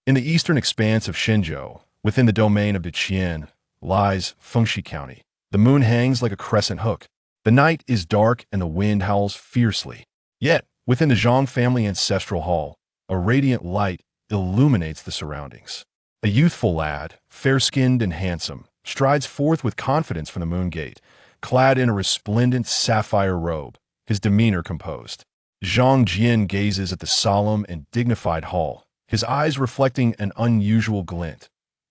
In the eastern expanse of Shenzhou, within the domain of Deqian, lies Fengxi County. The moon hangs like a crescent hook. The night is dark and the wind howls fiercely. Yet, within the Zhang family ancestral hall, a radiant light illuminates the surroundings. A youthful lad, fair-skinned and handsome, strides forth with confidence from the moon gate, clad in a resplendent sapphire robe, his demeanor composed. Zhang Jian gazes at the solemn and dignified hall, his eyes reflecting an unusual glint.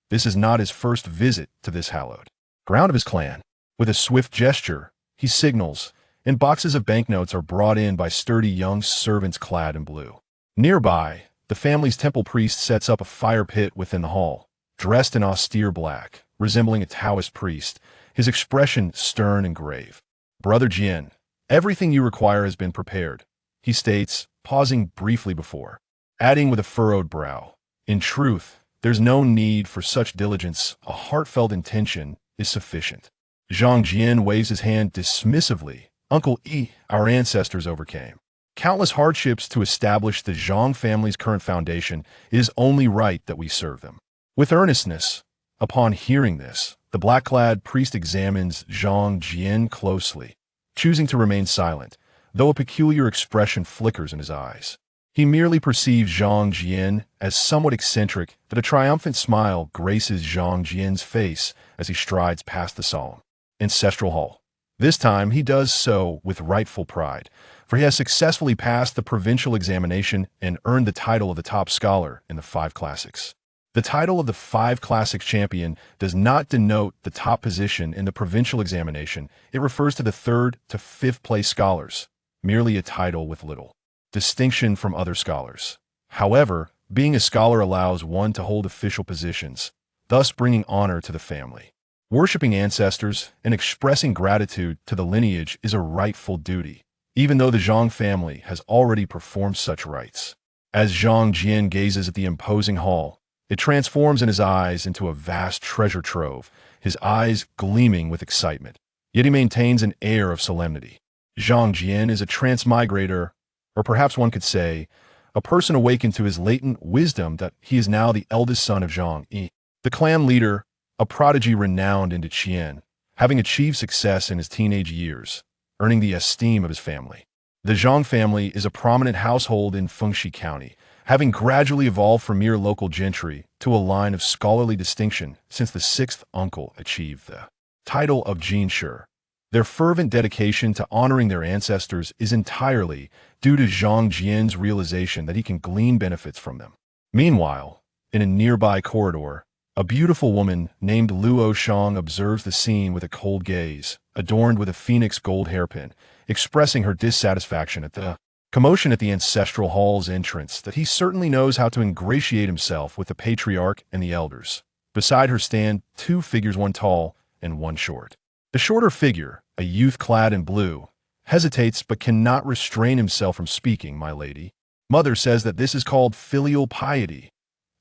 This is not his first visit to this hallowed ground of his clan. With a swift gesture, he signals, and boxes of banknotes are brought in by sturdy young servants clad in blue. Nearby, the family's temple priest sets up a fire pit within the hall, dressed in austere black, resembling a Taoist priest, his expression stern and grave. "Brother Jian, everything you require has been prepared," he states, pausing briefly before, adding with a furrowed brow, "In truth, there's no need for such diligence. A heartfelt intention is sufficient." Zhang Jian waves his hand dismissively. "Uncle E, our ancestors overcame countless hardships to establish the Zhang family's current foundation. It is only right that we serve them." With earnestness, upon hearing this, the black-clad priest examines Zhang Jian closely, choosing to remain silent, though a peculiar expression flickers in his eyes. He merely perceives Zhang Jian as somewhat eccentric, that a triumphant smile graces Zhang Jian's face as he strides past the solemn ancestral hall. This time he does so with rightful pride, for he has successfully passed the provincial examination and earned the title of the top scholar in the 5 classics. The title of the 5 classics champion does not denote the top position in the provincial examination. It refers to the 3rd to 5th place scholars, merely a title with little distinction from other scholars. However, being a scholar allows one to hold official positions, thus bringing honor to the family. Worshipping ancestors and expressing gratitude to the lineage is a rightful duty, even though the Zhang family has already performed such rites. As Zhang Jian gazes at the imposing hall, it transforms in his eyes into a vast treasure trove, his eyes gleaming with excitement. Yet he maintains an air of solemnity. Zhang Jian is a transmigrator, or perhaps one could say, a person awakened to his latent wisdom that he is now the eldest son of Zhang Yi, the clan leader, a prodigy renowned in Deqian, having achieved success in his teenage years, earning the esteem of his family. The Zhang family is a prominent household in Fengxi County, having gradually evolved from mere local gentry to a line of scholarly distinction since the 6th uncle achieved the title of Jinshi. Their fervent dedication to honoring their ancestors is entirely due to Zhang Jian's realization that he can glean benefits from them. Meanwhile, in a nearby corridor, a beautiful woman named Luo Shang observes the scene with a cold gaze, adorned with a phoenix gold hairpin, expressing her dissatisfaction at the commotion at the ancestral hall's entrance, that he certainly knows how to ingratiate himself with the patriarch and the elders. Beside her stand 2 figures, one tall and one short. The shorter figure, a youth clad in blue, hesitates but cannot restrain himself from speaking. "My lady, mother says that this is called filial piety.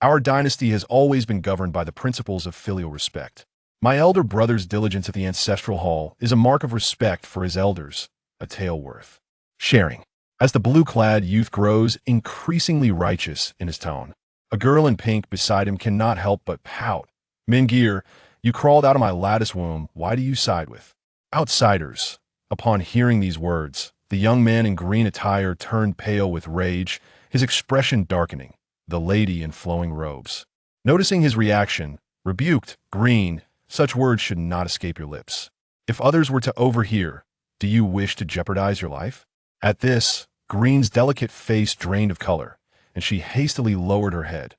Our dynasty has always been governed by the principles of filial respect. My elder brother's diligence at the ancestral hall is a mark of respect for his elders, a tale worth sharing." As the blue-clad youth grows increasingly righteous in his tone, a girl in pink beside him cannot help but pout. "Mingir, you crawled out of my lattice womb. Why do you side with outsiders?" Upon hearing these words, the young man in green attire turned pale with rage, his expression darkening. The lady in flowing robes, noticing his reaction, rebuked, "Green, such words should not escape your lips. If others were to overhear, do you wish to jeopardize your life?" At this, Green's delicate face drained of color, and she hastily lowered her head.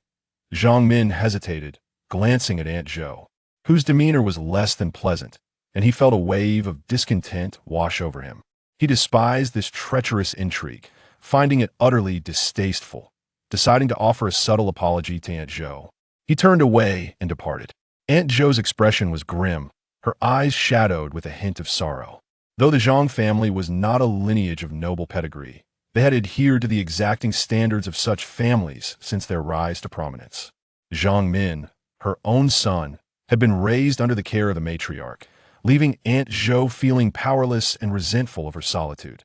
Zhang Min hesitated, glancing at Aunt Zhou, whose demeanor was less than pleasant, and he felt a wave of discontent wash over him. He despised this treacherous intrigue, finding it utterly distasteful. Deciding to offer a subtle apology to Aunt Zhou, he turned away and departed. Aunt Zhou's expression was grim, her eyes shadowed with a hint of sorrow. Though the Zhang family was not a lineage of noble pedigree, they had adhered to the exacting standards of such families since their rise to prominence. Zhang Min, her own son, had been raised under the care of the matriarch, leaving Aunt Zhou feeling powerless and resentful of her solitude.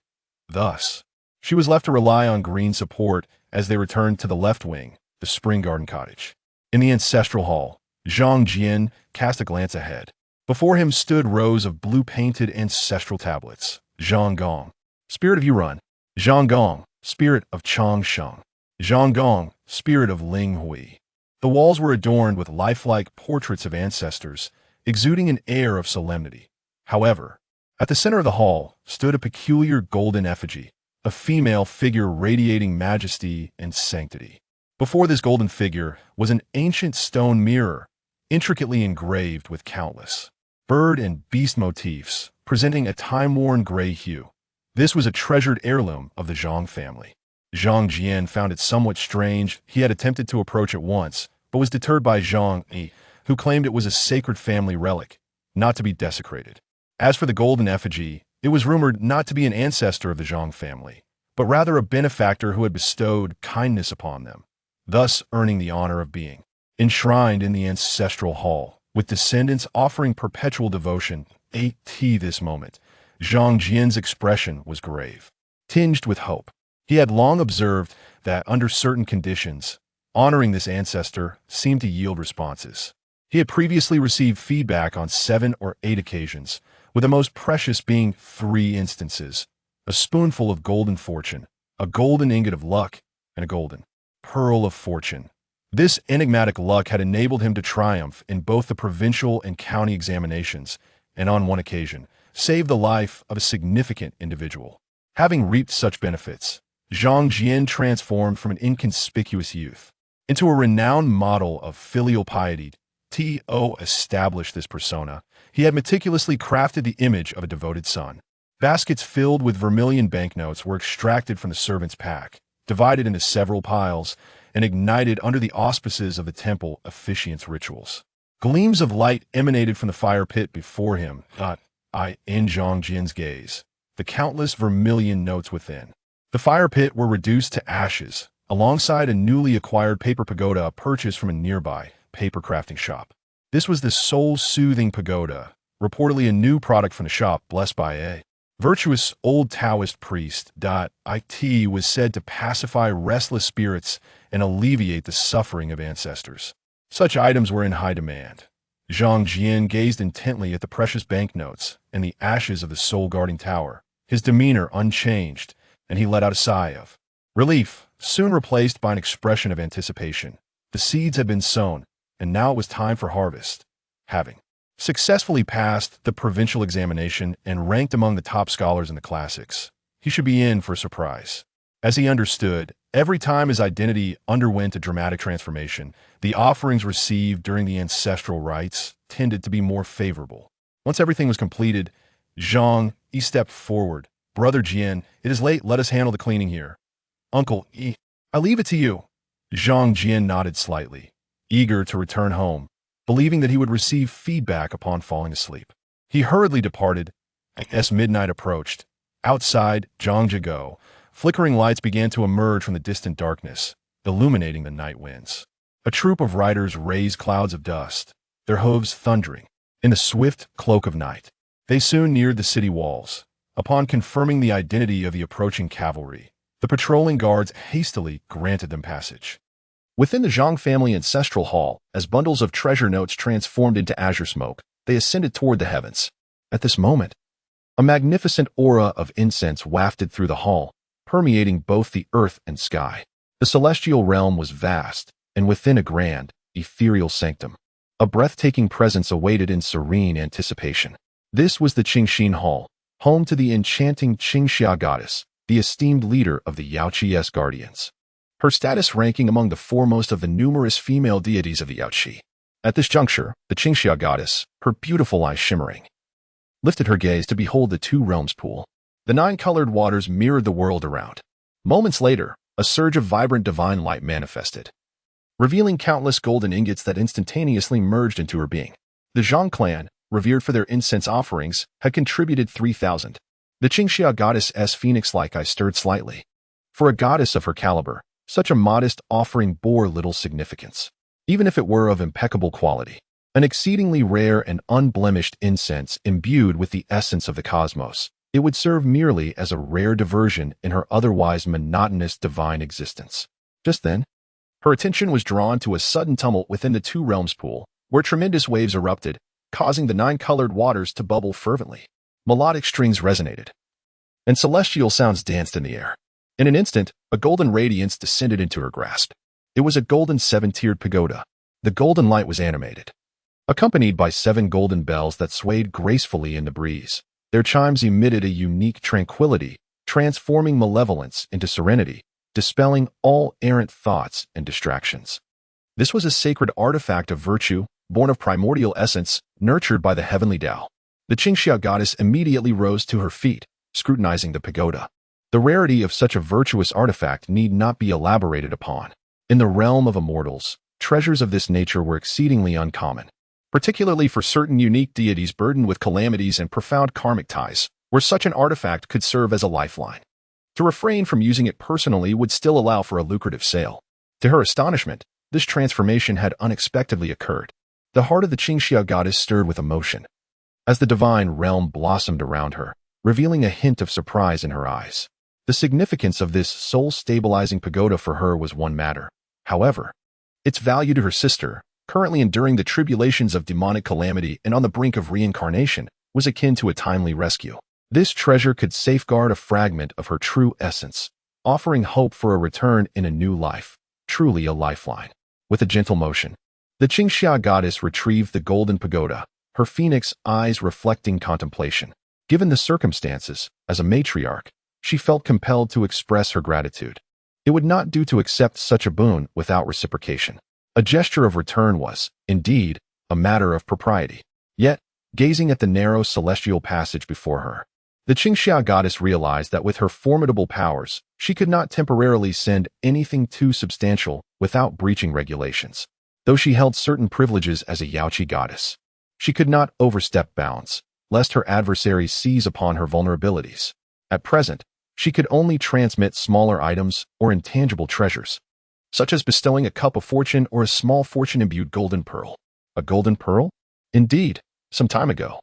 Thus, she was left to rely on Green's support as they returned to the left wing, the Spring Garden Cottage. In the ancestral hall, Zhang Jian cast a glance ahead. Before him stood rows of blue-painted ancestral tablets. Zhang Gong, spirit of Yurun. Zhang Gong, spirit of Changsheng. Zhang Gong, spirit of Linghui. The walls were adorned with lifelike portraits of ancestors, exuding an air of solemnity. However, at the center of the hall stood a peculiar golden effigy, a female figure radiating majesty and sanctity. Before this golden figure was an ancient stone mirror, intricately engraved with countless bird and beast motifs, presenting a time-worn gray hue. This was a treasured heirloom of the Zhang family. Zhang Jian found it somewhat strange. He had attempted to approach it once, but was deterred by Zhang Yi, who claimed it was a sacred family relic, not to be desecrated. As for the golden effigy, it was rumored not to be an ancestor of the Zhang family, but rather a benefactor who had bestowed kindness upon them, thus earning the honor of being enshrined in the ancestral hall, with descendants offering perpetual devotion. At this moment, Zhang Jian's expression was grave, tinged with hope. He had long observed that, under certain conditions, honoring this ancestor seemed to yield responses. He had previously received feedback on 7 or 8 occasions, with the most precious being 3 instances: a spoonful of golden fortune, a golden ingot of luck, and a golden pearl of fortune. This enigmatic luck had enabled him to triumph in both the provincial and county examinations, and on one occasion, saved the life of a significant individual. Having reaped such benefits, Zhang Jian transformed from an inconspicuous youth into a renowned model of filial piety. To establish this persona, he had meticulously crafted the image of a devoted son. Baskets filled with vermilion banknotes were extracted from the servant's pack, divided into several piles, and ignited under the auspices of the temple officiant's rituals. Gleams of light emanated from the fire pit before him, in Zhang Jian's gaze, the countless vermilion notes within. The fire pit were reduced to ashes, alongside a newly acquired paper pagoda purchased from a nearby paper crafting shop. This was the soul-soothing pagoda, reportedly a new product from the shop blessed by a virtuous old Taoist priest. It was said to pacify restless spirits and alleviate the suffering of ancestors. Such items were in high demand. Zhang Jian gazed intently at the precious banknotes and the ashes of the soul-guarding tower, his demeanor unchanged, and he let out a sigh of relief, soon replaced by an expression of anticipation. The seeds had been sown, and now it was time for harvest. Having successfully passed the provincial examination and ranked among the top scholars in the classics, he should be in for a surprise. As he understood, every time his identity underwent a dramatic transformation, the offerings received during the ancestral rites tended to be more favorable. Once everything was completed, Zhang Yi stepped forward. "Brother Jian, it is late. Let us handle the cleaning here." "Uncle Yi, I leave it to you." Zhang Jian nodded slightly, eager to return home, believing that he would receive feedback upon falling asleep. He hurriedly departed. As midnight approached, outside Zhangjigo, flickering lights began to emerge from the distant darkness, illuminating the night winds. A troop of riders raised clouds of dust, their hooves thundering in the swift cloak of night. They soon neared the city walls. Upon confirming the identity of the approaching cavalry, the patrolling guards hastily granted them passage. Within the Zhang family ancestral hall, as bundles of treasure notes transformed into azure smoke, they ascended toward the heavens. At this moment, a magnificent aura of incense wafted through the hall, permeating both the earth and sky. The celestial realm was vast, and within a grand, ethereal sanctum, a breathtaking presence awaited in serene anticipation. This was the Qingxin Hall, home to the enchanting Qingxia goddess, the esteemed leader of the Yaoqi's guardians. Her status ranking among the foremost of the numerous female deities of the Yaoqi. At this juncture, the Qingxia goddess, her beautiful eyes shimmering, lifted her gaze to behold the two realms pool. The 9-colored waters mirrored the world around. Moments later, a surge of vibrant divine light manifested, revealing countless golden ingots that instantaneously merged into her being. The Zhang clan, revered for their incense offerings, had contributed 3,000. The Qingxia goddess's phoenix-like eye stirred slightly. For a goddess of her caliber, such a modest offering bore little significance, even if it were of impeccable quality. An exceedingly rare and unblemished incense imbued with the essence of the cosmos, it would serve merely as a rare diversion in her otherwise monotonous divine existence. Just then, Her attention was drawn to a sudden tumult within the two realms pool, where tremendous waves erupted, causing the nine-colored waters to bubble fervently. Melodic strings resonated, and celestial sounds danced in the air. In an instant, a golden radiance descended into her grasp. It was a golden seven-tiered pagoda. The golden light was animated, accompanied by 7 golden bells that swayed gracefully in the breeze. Their chimes emitted a unique tranquility, transforming malevolence into serenity, dispelling all errant thoughts and distractions. This was a sacred artifact of virtue, born of primordial essence, nurtured by the heavenly Tao. The Qingxia goddess immediately rose to her feet, scrutinizing the pagoda. The rarity of such a virtuous artifact need not be elaborated upon. In the realm of immortals, treasures of this nature were exceedingly uncommon, particularly for certain unique deities burdened with calamities and profound karmic ties, where such an artifact could serve as a lifeline. To refrain from using it personally would still allow for a lucrative sale. To her astonishment, this transformation had unexpectedly occurred. The heart of the Qingxia goddess stirred with emotion, as the divine realm blossomed around her, revealing a hint of surprise in her eyes. The significance of this soul-stabilizing pagoda for her was one matter. However, its value to her sister, currently enduring the tribulations of demonic calamity and on the brink of reincarnation, was akin to a timely rescue. This treasure could safeguard a fragment of her true essence, offering hope for a return in a new life, truly a lifeline. With a gentle motion, the Qingxia goddess retrieved the golden pagoda, her phoenix eyes reflecting contemplation. Given the circumstances, as a matriarch, she felt compelled to express her gratitude. It would not do to accept such a boon without reciprocation. A gesture of return was, indeed, a matter of propriety. Yet, gazing at the narrow celestial passage before her, the Qingxia goddess realized that with her formidable powers, she could not temporarily send anything too substantial without breaching regulations. Though she held certain privileges as a Yaoqi goddess, she could not overstep bounds, lest her adversaries seize upon her vulnerabilities. At present, she could only transmit smaller items or intangible treasures, such as bestowing a cup of fortune or a small fortune-imbued golden pearl. A golden pearl? Indeed, some time ago,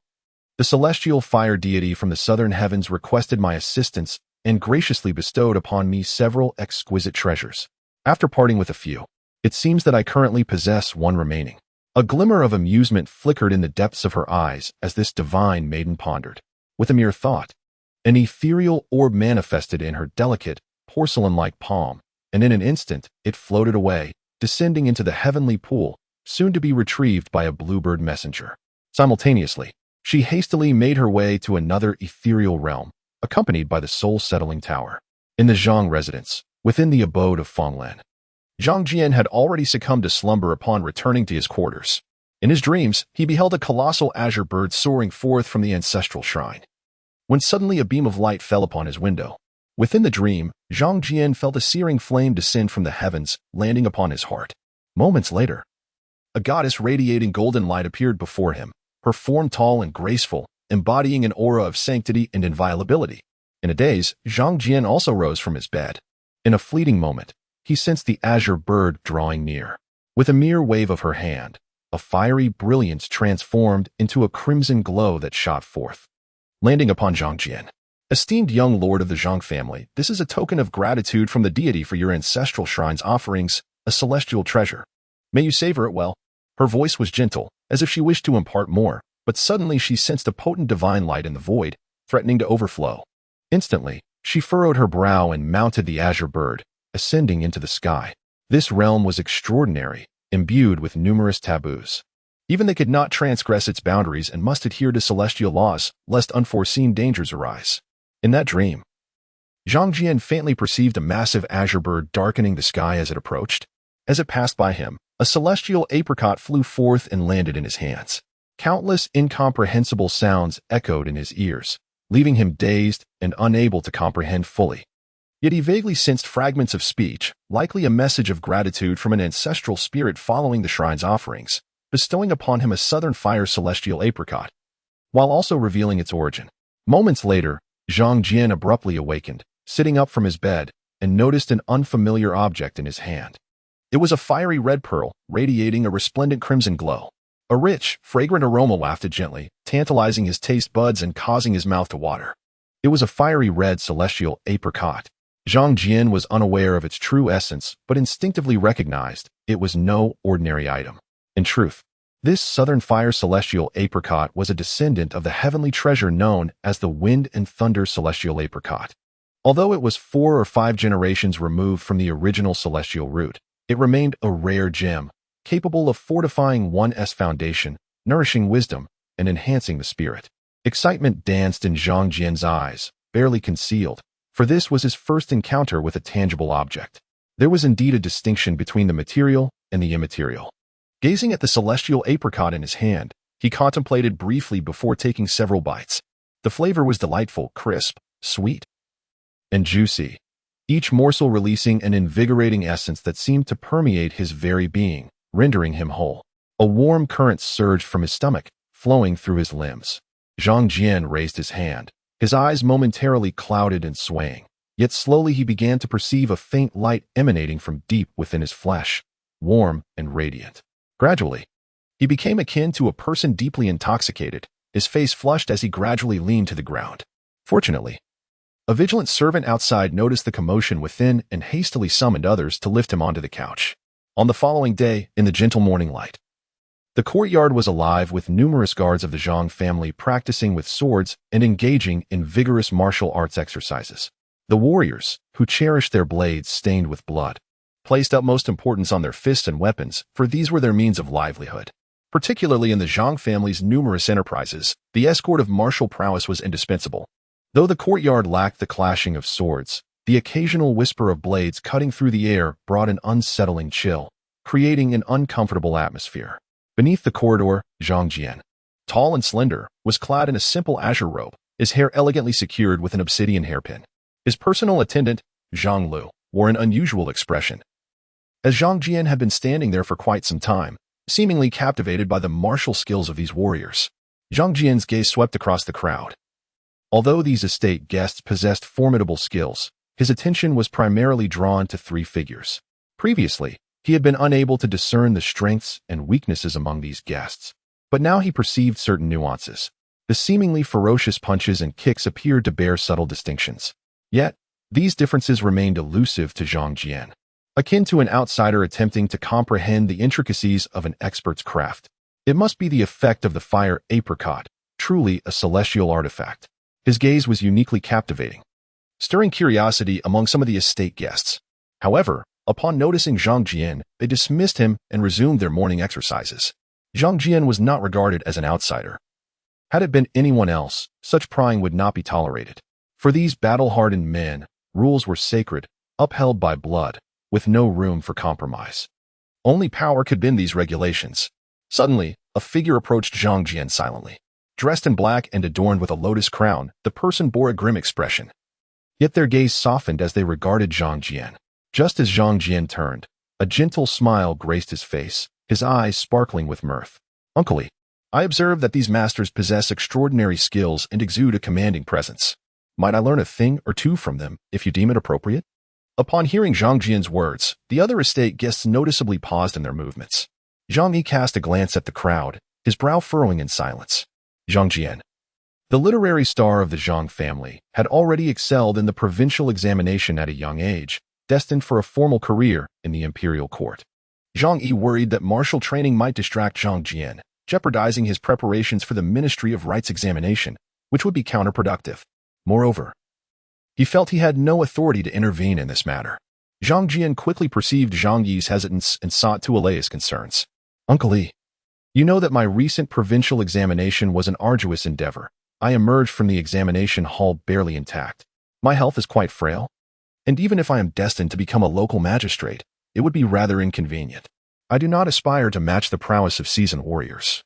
the celestial fire deity from the southern heavens requested my assistance and graciously bestowed upon me several exquisite treasures. After parting with a few, it seems that I currently possess one remaining. A glimmer of amusement flickered in the depths of her eyes as this divine maiden pondered. With a mere thought, an ethereal orb manifested in her delicate, porcelain-like palm, and in an instant it floated away, descending into the heavenly pool, soon to be retrieved by a bluebird messenger. Simultaneously, she hastily made her way to another ethereal realm, accompanied by the soul-settling tower. In the Zhang residence, within the abode of Fenglan, Zhang Jian had already succumbed to slumber upon returning to his quarters. In his dreams, he beheld a colossal azure bird soaring forth from the ancestral shrine, when suddenly a beam of light fell upon his window. Within the dream, Zhang Jian felt a searing flame descend from the heavens, landing upon his heart. Moments later, a goddess radiating golden light appeared before him, her form tall and graceful, embodying an aura of sanctity and inviolability. In a daze, Zhang Jian also rose from his bed. In a fleeting moment, he sensed the azure bird drawing near. With a mere wave of her hand, a fiery brilliance transformed into a crimson glow that shot forth, landing upon Zhang Jian. Esteemed young lord of the Zhang family, this is a token of gratitude from the deity for your ancestral shrine's offerings, a celestial treasure. May you savor it well. Her voice was gentle, as if she wished to impart more, but suddenly she sensed a potent divine light in the void, threatening to overflow. Instantly, she furrowed her brow and mounted the azure bird, ascending into the sky. This realm was extraordinary, imbued with numerous taboos. Even they could not transgress its boundaries and must adhere to celestial laws, lest unforeseen dangers arise. In that dream, Zhang Jian faintly perceived a massive azure bird darkening the sky as it approached. As it passed by him, a celestial apricot flew forth and landed in his hands. Countless incomprehensible sounds echoed in his ears, leaving him dazed and unable to comprehend fully. Yet he vaguely sensed fragments of speech, likely a message of gratitude from an ancestral spirit following the shrine's offerings, bestowing upon him a southern fire celestial apricot, while also revealing its origin. Moments later, Zhang Jian abruptly awakened, sitting up from his bed, and noticed an unfamiliar object in his hand. It was a fiery red pearl, radiating a resplendent crimson glow. A rich, fragrant aroma wafted gently, tantalizing his taste buds and causing his mouth to water. It was a fiery red celestial apricot. Zhang Jian was unaware of its true essence, but instinctively recognized it was no ordinary item. In truth, this southern fire celestial apricot was a descendant of the heavenly treasure known as the wind and thunder celestial apricot. Although it was 4 or 5 generations removed from the original celestial root, it remained a rare gem, capable of fortifying one's foundation, nourishing wisdom, and enhancing the spirit. Excitement danced in Zhang Jian's eyes, barely concealed, for this was his first encounter with a tangible object. There was indeed a distinction between the material and the immaterial. Gazing at the celestial apricot in his hand, he contemplated briefly before taking several bites. The flavor was delightful, crisp, sweet, and juicy, each morsel releasing an invigorating essence that seemed to permeate his very being, rendering him whole. A warm current surged from his stomach, flowing through his limbs. Zhang Jian raised his hand, his eyes momentarily clouded and swaying. Yet slowly he began to perceive a faint light emanating from deep within his flesh, warm and radiant. Gradually, he became akin to a person deeply intoxicated, his face flushed as he gradually leaned to the ground. Fortunately, a vigilant servant outside noticed the commotion within and hastily summoned others to lift him onto the couch. On the following day, in the gentle morning light, the courtyard was alive with numerous guards of the Zhang family practicing with swords and engaging in vigorous martial arts exercises. The warriors, who cherished their blades stained with blood, placed utmost importance on their fists and weapons, for these were their means of livelihood. Particularly in the Zhang family's numerous enterprises, the escort of martial prowess was indispensable. Though the courtyard lacked the clashing of swords, the occasional whisper of blades cutting through the air brought an unsettling chill, creating an uncomfortable atmosphere. Beneath the corridor, Zhang Jian, tall and slender, was clad in a simple azure robe, his hair elegantly secured with an obsidian hairpin. His personal attendant, Zhang Lu, wore an unusual expression. As Zhang Jian had been standing there for quite some time, seemingly captivated by the martial skills of these warriors, Zhang Jian's gaze swept across the crowd. Although these estate guests possessed formidable skills, his attention was primarily drawn to 3 figures. Previously, he had been unable to discern the strengths and weaknesses among these guests, but now he perceived certain nuances. The seemingly ferocious punches and kicks appeared to bear subtle distinctions. Yet, these differences remained elusive to Zhang Jian, akin to an outsider attempting to comprehend the intricacies of an expert's craft. It must be the effect of the fire apricot, truly a celestial artifact. His gaze was uniquely captivating, stirring curiosity among some of the estate guests. However, upon noticing Zhang Jian, they dismissed him and resumed their morning exercises. Zhang Jian was not regarded as an outsider. Had it been anyone else, such prying would not be tolerated. For these battle-hardened men, rules were sacred, upheld by blood, with no room for compromise. Only power could bend these regulations. Suddenly, a figure approached Zhang Jian silently. Dressed in black and adorned with a lotus crown, the person bore a grim expression. Yet their gaze softened as they regarded Zhang Jian. Just as Zhang Jian turned, a gentle smile graced his face, his eyes sparkling with mirth. "Uncle Li, I observe that these masters possess extraordinary skills and exude a commanding presence. Might I learn a thing or two from them, if you deem it appropriate?" Upon hearing Zhang Jian's words, the other estate guests noticeably paused in their movements. Zhang Yi cast a glance at the crowd, his brow furrowing in silence. Zhang Jian, the literary star of the Zhang family, had already excelled in the provincial examination at a young age, destined for a formal career in the imperial court. Zhang Yi worried that martial training might distract Zhang Jian, jeopardizing his preparations for the Ministry of Rites examination, which would be counterproductive. Moreover, he felt he had no authority to intervene in this matter. Zhang Jian quickly perceived Zhang Yi's hesitance and sought to allay his concerns. "Uncle Li, you know that my recent provincial examination was an arduous endeavor. I emerged from the examination hall barely intact. My health is quite frail, and even if I am destined to become a local magistrate, it would be rather inconvenient. I do not aspire to match the prowess of seasoned warriors.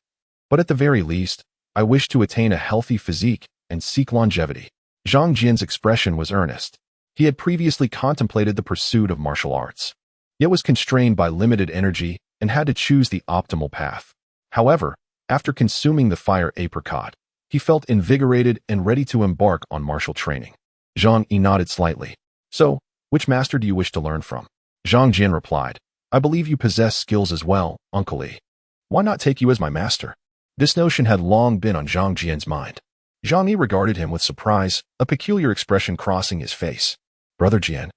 But at the very least, I wish to attain a healthy physique and seek longevity." Zhang Jian's expression was earnest. He had previously contemplated the pursuit of martial arts, yet was constrained by limited energy and had to choose the optimal path. However, after consuming the fire apricot, he felt invigorated and ready to embark on martial training. Zhang Yi nodded slightly. "So, which master do you wish to learn from?" Zhang Jian replied, "I believe you possess skills as well, Uncle Li. Why not take you as my master?" This notion had long been on Zhang Jian's mind. Zhang Yi regarded him with surprise, a peculiar expression crossing his face. Brother Jian,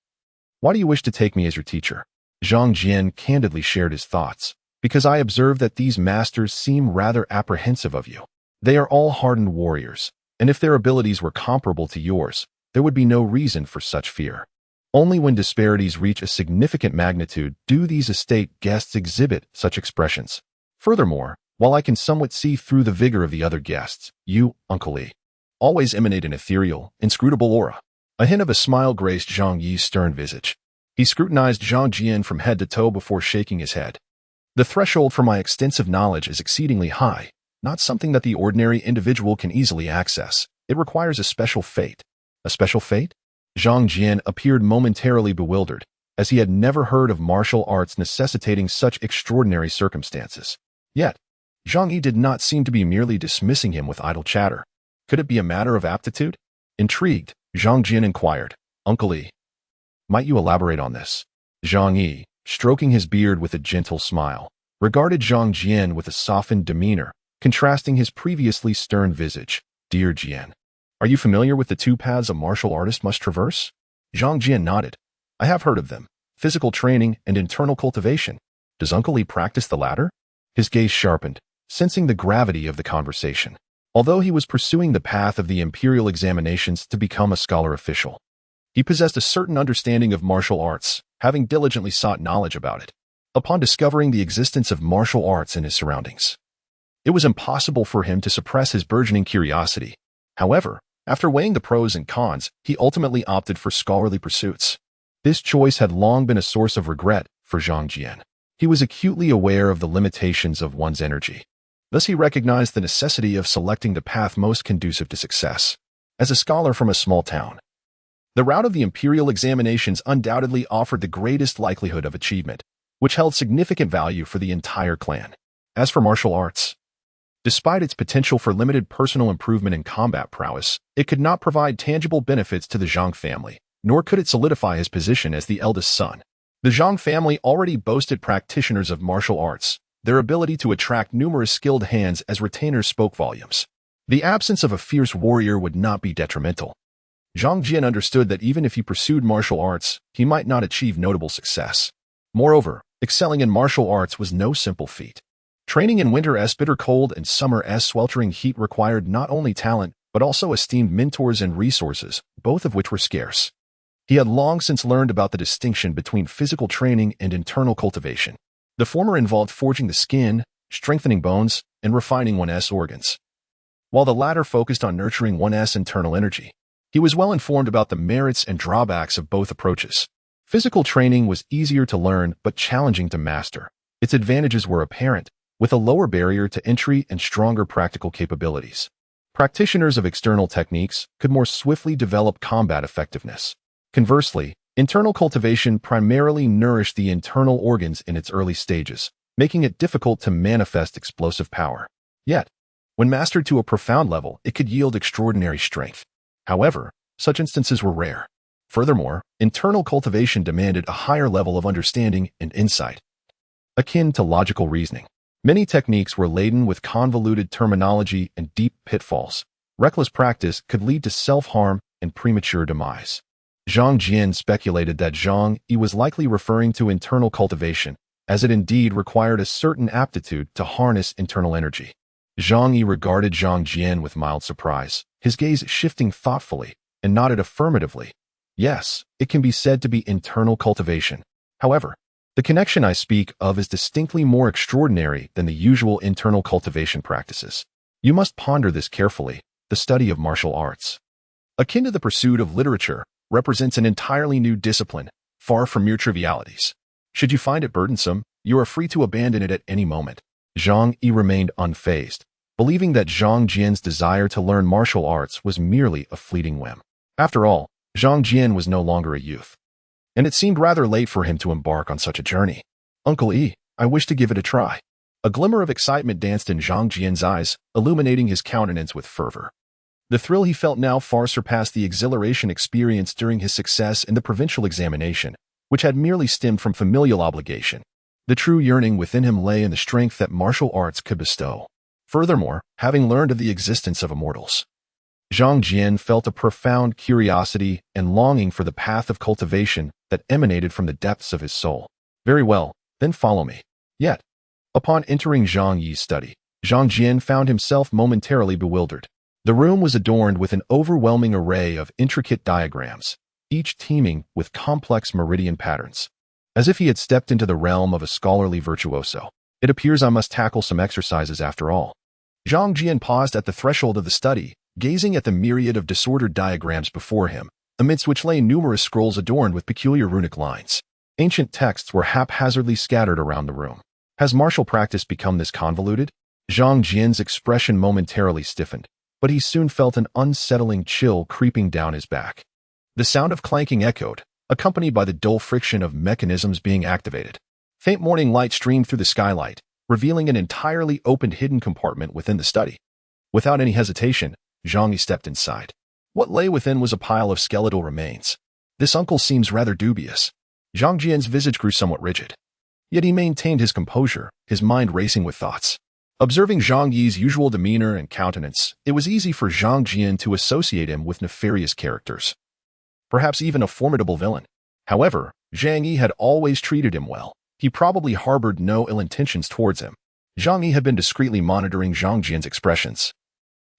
why do you wish to take me as your teacher? Zhang Jian candidly shared his thoughts. Because I observe that these masters seem rather apprehensive of you. They are all hardened warriors, and if their abilities were comparable to yours, there would be no reason for such fear. Only when disparities reach a significant magnitude do these estate guests exhibit such expressions. Furthermore, while I can somewhat see through the vigor of the other guests, you, Uncle Li, always emanate an ethereal, inscrutable aura. A hint of a smile graced Zhang Yi's stern visage. He scrutinized Zhang Jian from head to toe before shaking his head. The threshold for my extensive knowledge is exceedingly high, not something that the ordinary individual can easily access. It requires a special fate. A special fate? Zhang Jian appeared momentarily bewildered, as he had never heard of martial arts necessitating such extraordinary circumstances. Yet, Zhang Yi did not seem to be merely dismissing him with idle chatter. Could it be a matter of aptitude? Intrigued, Zhang Jian inquired, Uncle Yi, might you elaborate on this? Zhang Yi, stroking his beard with a gentle smile, regarded Zhang Jian with a softened demeanor, contrasting his previously stern visage. Dear Jian, are you familiar with the two paths a martial artist must traverse? Zhang Jian nodded. I have heard of them. Physical training and internal cultivation. Does Uncle Li practice the latter? His gaze sharpened, sensing the gravity of the conversation. Although he was pursuing the path of the imperial examinations to become a scholar official, he possessed a certain understanding of martial arts, having diligently sought knowledge about it. Upon discovering the existence of martial arts in his surroundings, it was impossible for him to suppress his burgeoning curiosity. However, after weighing the pros and cons, he ultimately opted for scholarly pursuits. This choice had long been a source of regret for Zhang Jian. He was acutely aware of the limitations of one's energy. Thus he recognized the necessity of selecting the path most conducive to success. As a scholar from a small town, the route of the imperial examinations undoubtedly offered the greatest likelihood of achievement, which held significant value for the entire clan. As for martial arts, despite its potential for limited personal improvement in combat prowess, it could not provide tangible benefits to the Zhang family, nor could it solidify his position as the eldest son. The Zhang family already boasted practitioners of martial arts. Their ability to attract numerous skilled hands as retainers spoke volumes. The absence of a fierce warrior would not be detrimental. Zhang Jian understood that even if he pursued martial arts, he might not achieve notable success. Moreover, excelling in martial arts was no simple feat. Training in winter's bitter cold and summer's sweltering heat required not only talent, but also esteemed mentors and resources, both of which were scarce. He had long since learned about the distinction between physical training and internal cultivation. The former involved forging the skin, strengthening bones, and refining one's organs, while the latter focused on nurturing one's internal energy. He was well informed about the merits and drawbacks of both approaches. Physical training was easier to learn but challenging to master. Its advantages were apparent, with a lower barrier to entry and stronger practical capabilities. Practitioners of external techniques could more swiftly develop combat effectiveness. Conversely, internal cultivation primarily nourished the internal organs in its early stages, making it difficult to manifest explosive power. Yet, when mastered to a profound level, it could yield extraordinary strength. However, such instances were rare. Furthermore, internal cultivation demanded a higher level of understanding and insight, akin to logical reasoning. Many techniques were laden with convoluted terminology and deep pitfalls. Reckless practice could lead to self-harm and premature demise. Zhang Jian speculated that Zhang Yi was likely referring to internal cultivation, as it indeed required a certain aptitude to harness internal energy. Zhang Yi regarded Zhang Jian with mild surprise, his gaze shifting thoughtfully, and nodded affirmatively. Yes, it can be said to be internal cultivation. However, the connection I speak of is distinctly more extraordinary than the usual internal cultivation practices. You must ponder this carefully. The study of martial arts, akin to the pursuit of literature, represents an entirely new discipline, far from mere trivialities. Should you find it burdensome, you are free to abandon it at any moment. Zhang Yi remained unfazed, believing that Zhang Jian's desire to learn martial arts was merely a fleeting whim. After all, Zhang Jian was no longer a youth, and it seemed rather late for him to embark on such a journey. Uncle Yi, I wish to give it a try. A glimmer of excitement danced in Zhang Jian's eyes, illuminating his countenance with fervor. The thrill he felt now far surpassed the exhilaration experienced during his success in the provincial examination, which had merely stemmed from familial obligation. The true yearning within him lay in the strength that martial arts could bestow. Furthermore, having learned of the existence of immortals, Zhang Jian felt a profound curiosity and longing for the path of cultivation that emanated from the depths of his soul. Very well, then follow me. Yet, upon entering Zhang Yi's study, Zhang Jian found himself momentarily bewildered. The room was adorned with an overwhelming array of intricate diagrams, each teeming with complex meridian patterns. As if he had stepped into the realm of a scholarly virtuoso. It appears I must tackle some exercises after all. Zhang Jian paused at the threshold of the study, gazing at the myriad of disordered diagrams before him, amidst which lay numerous scrolls adorned with peculiar runic lines. Ancient texts were haphazardly scattered around the room. Has martial practice become this convoluted? Zhang Jian's expression momentarily stiffened, but he soon felt an unsettling chill creeping down his back. The sound of clanking echoed, accompanied by the dull friction of mechanisms being activated. Faint morning light streamed through the skylight, revealing an entirely opened hidden compartment within the study. Without any hesitation, Zhang Yi stepped inside. What lay within was a pile of skeletal remains. This uncle seems rather dubious. Zhang Jian's visage grew somewhat rigid. Yet he maintained his composure, his mind racing with thoughts. Observing Zhang Yi's usual demeanor and countenance, it was easy for Zhang Jian to associate him with nefarious characters. Perhaps even a formidable villain. However, Zhang Yi had always treated him well. He probably harbored no ill intentions towards him. Zhang Yi had been discreetly monitoring Zhang Jian's expressions.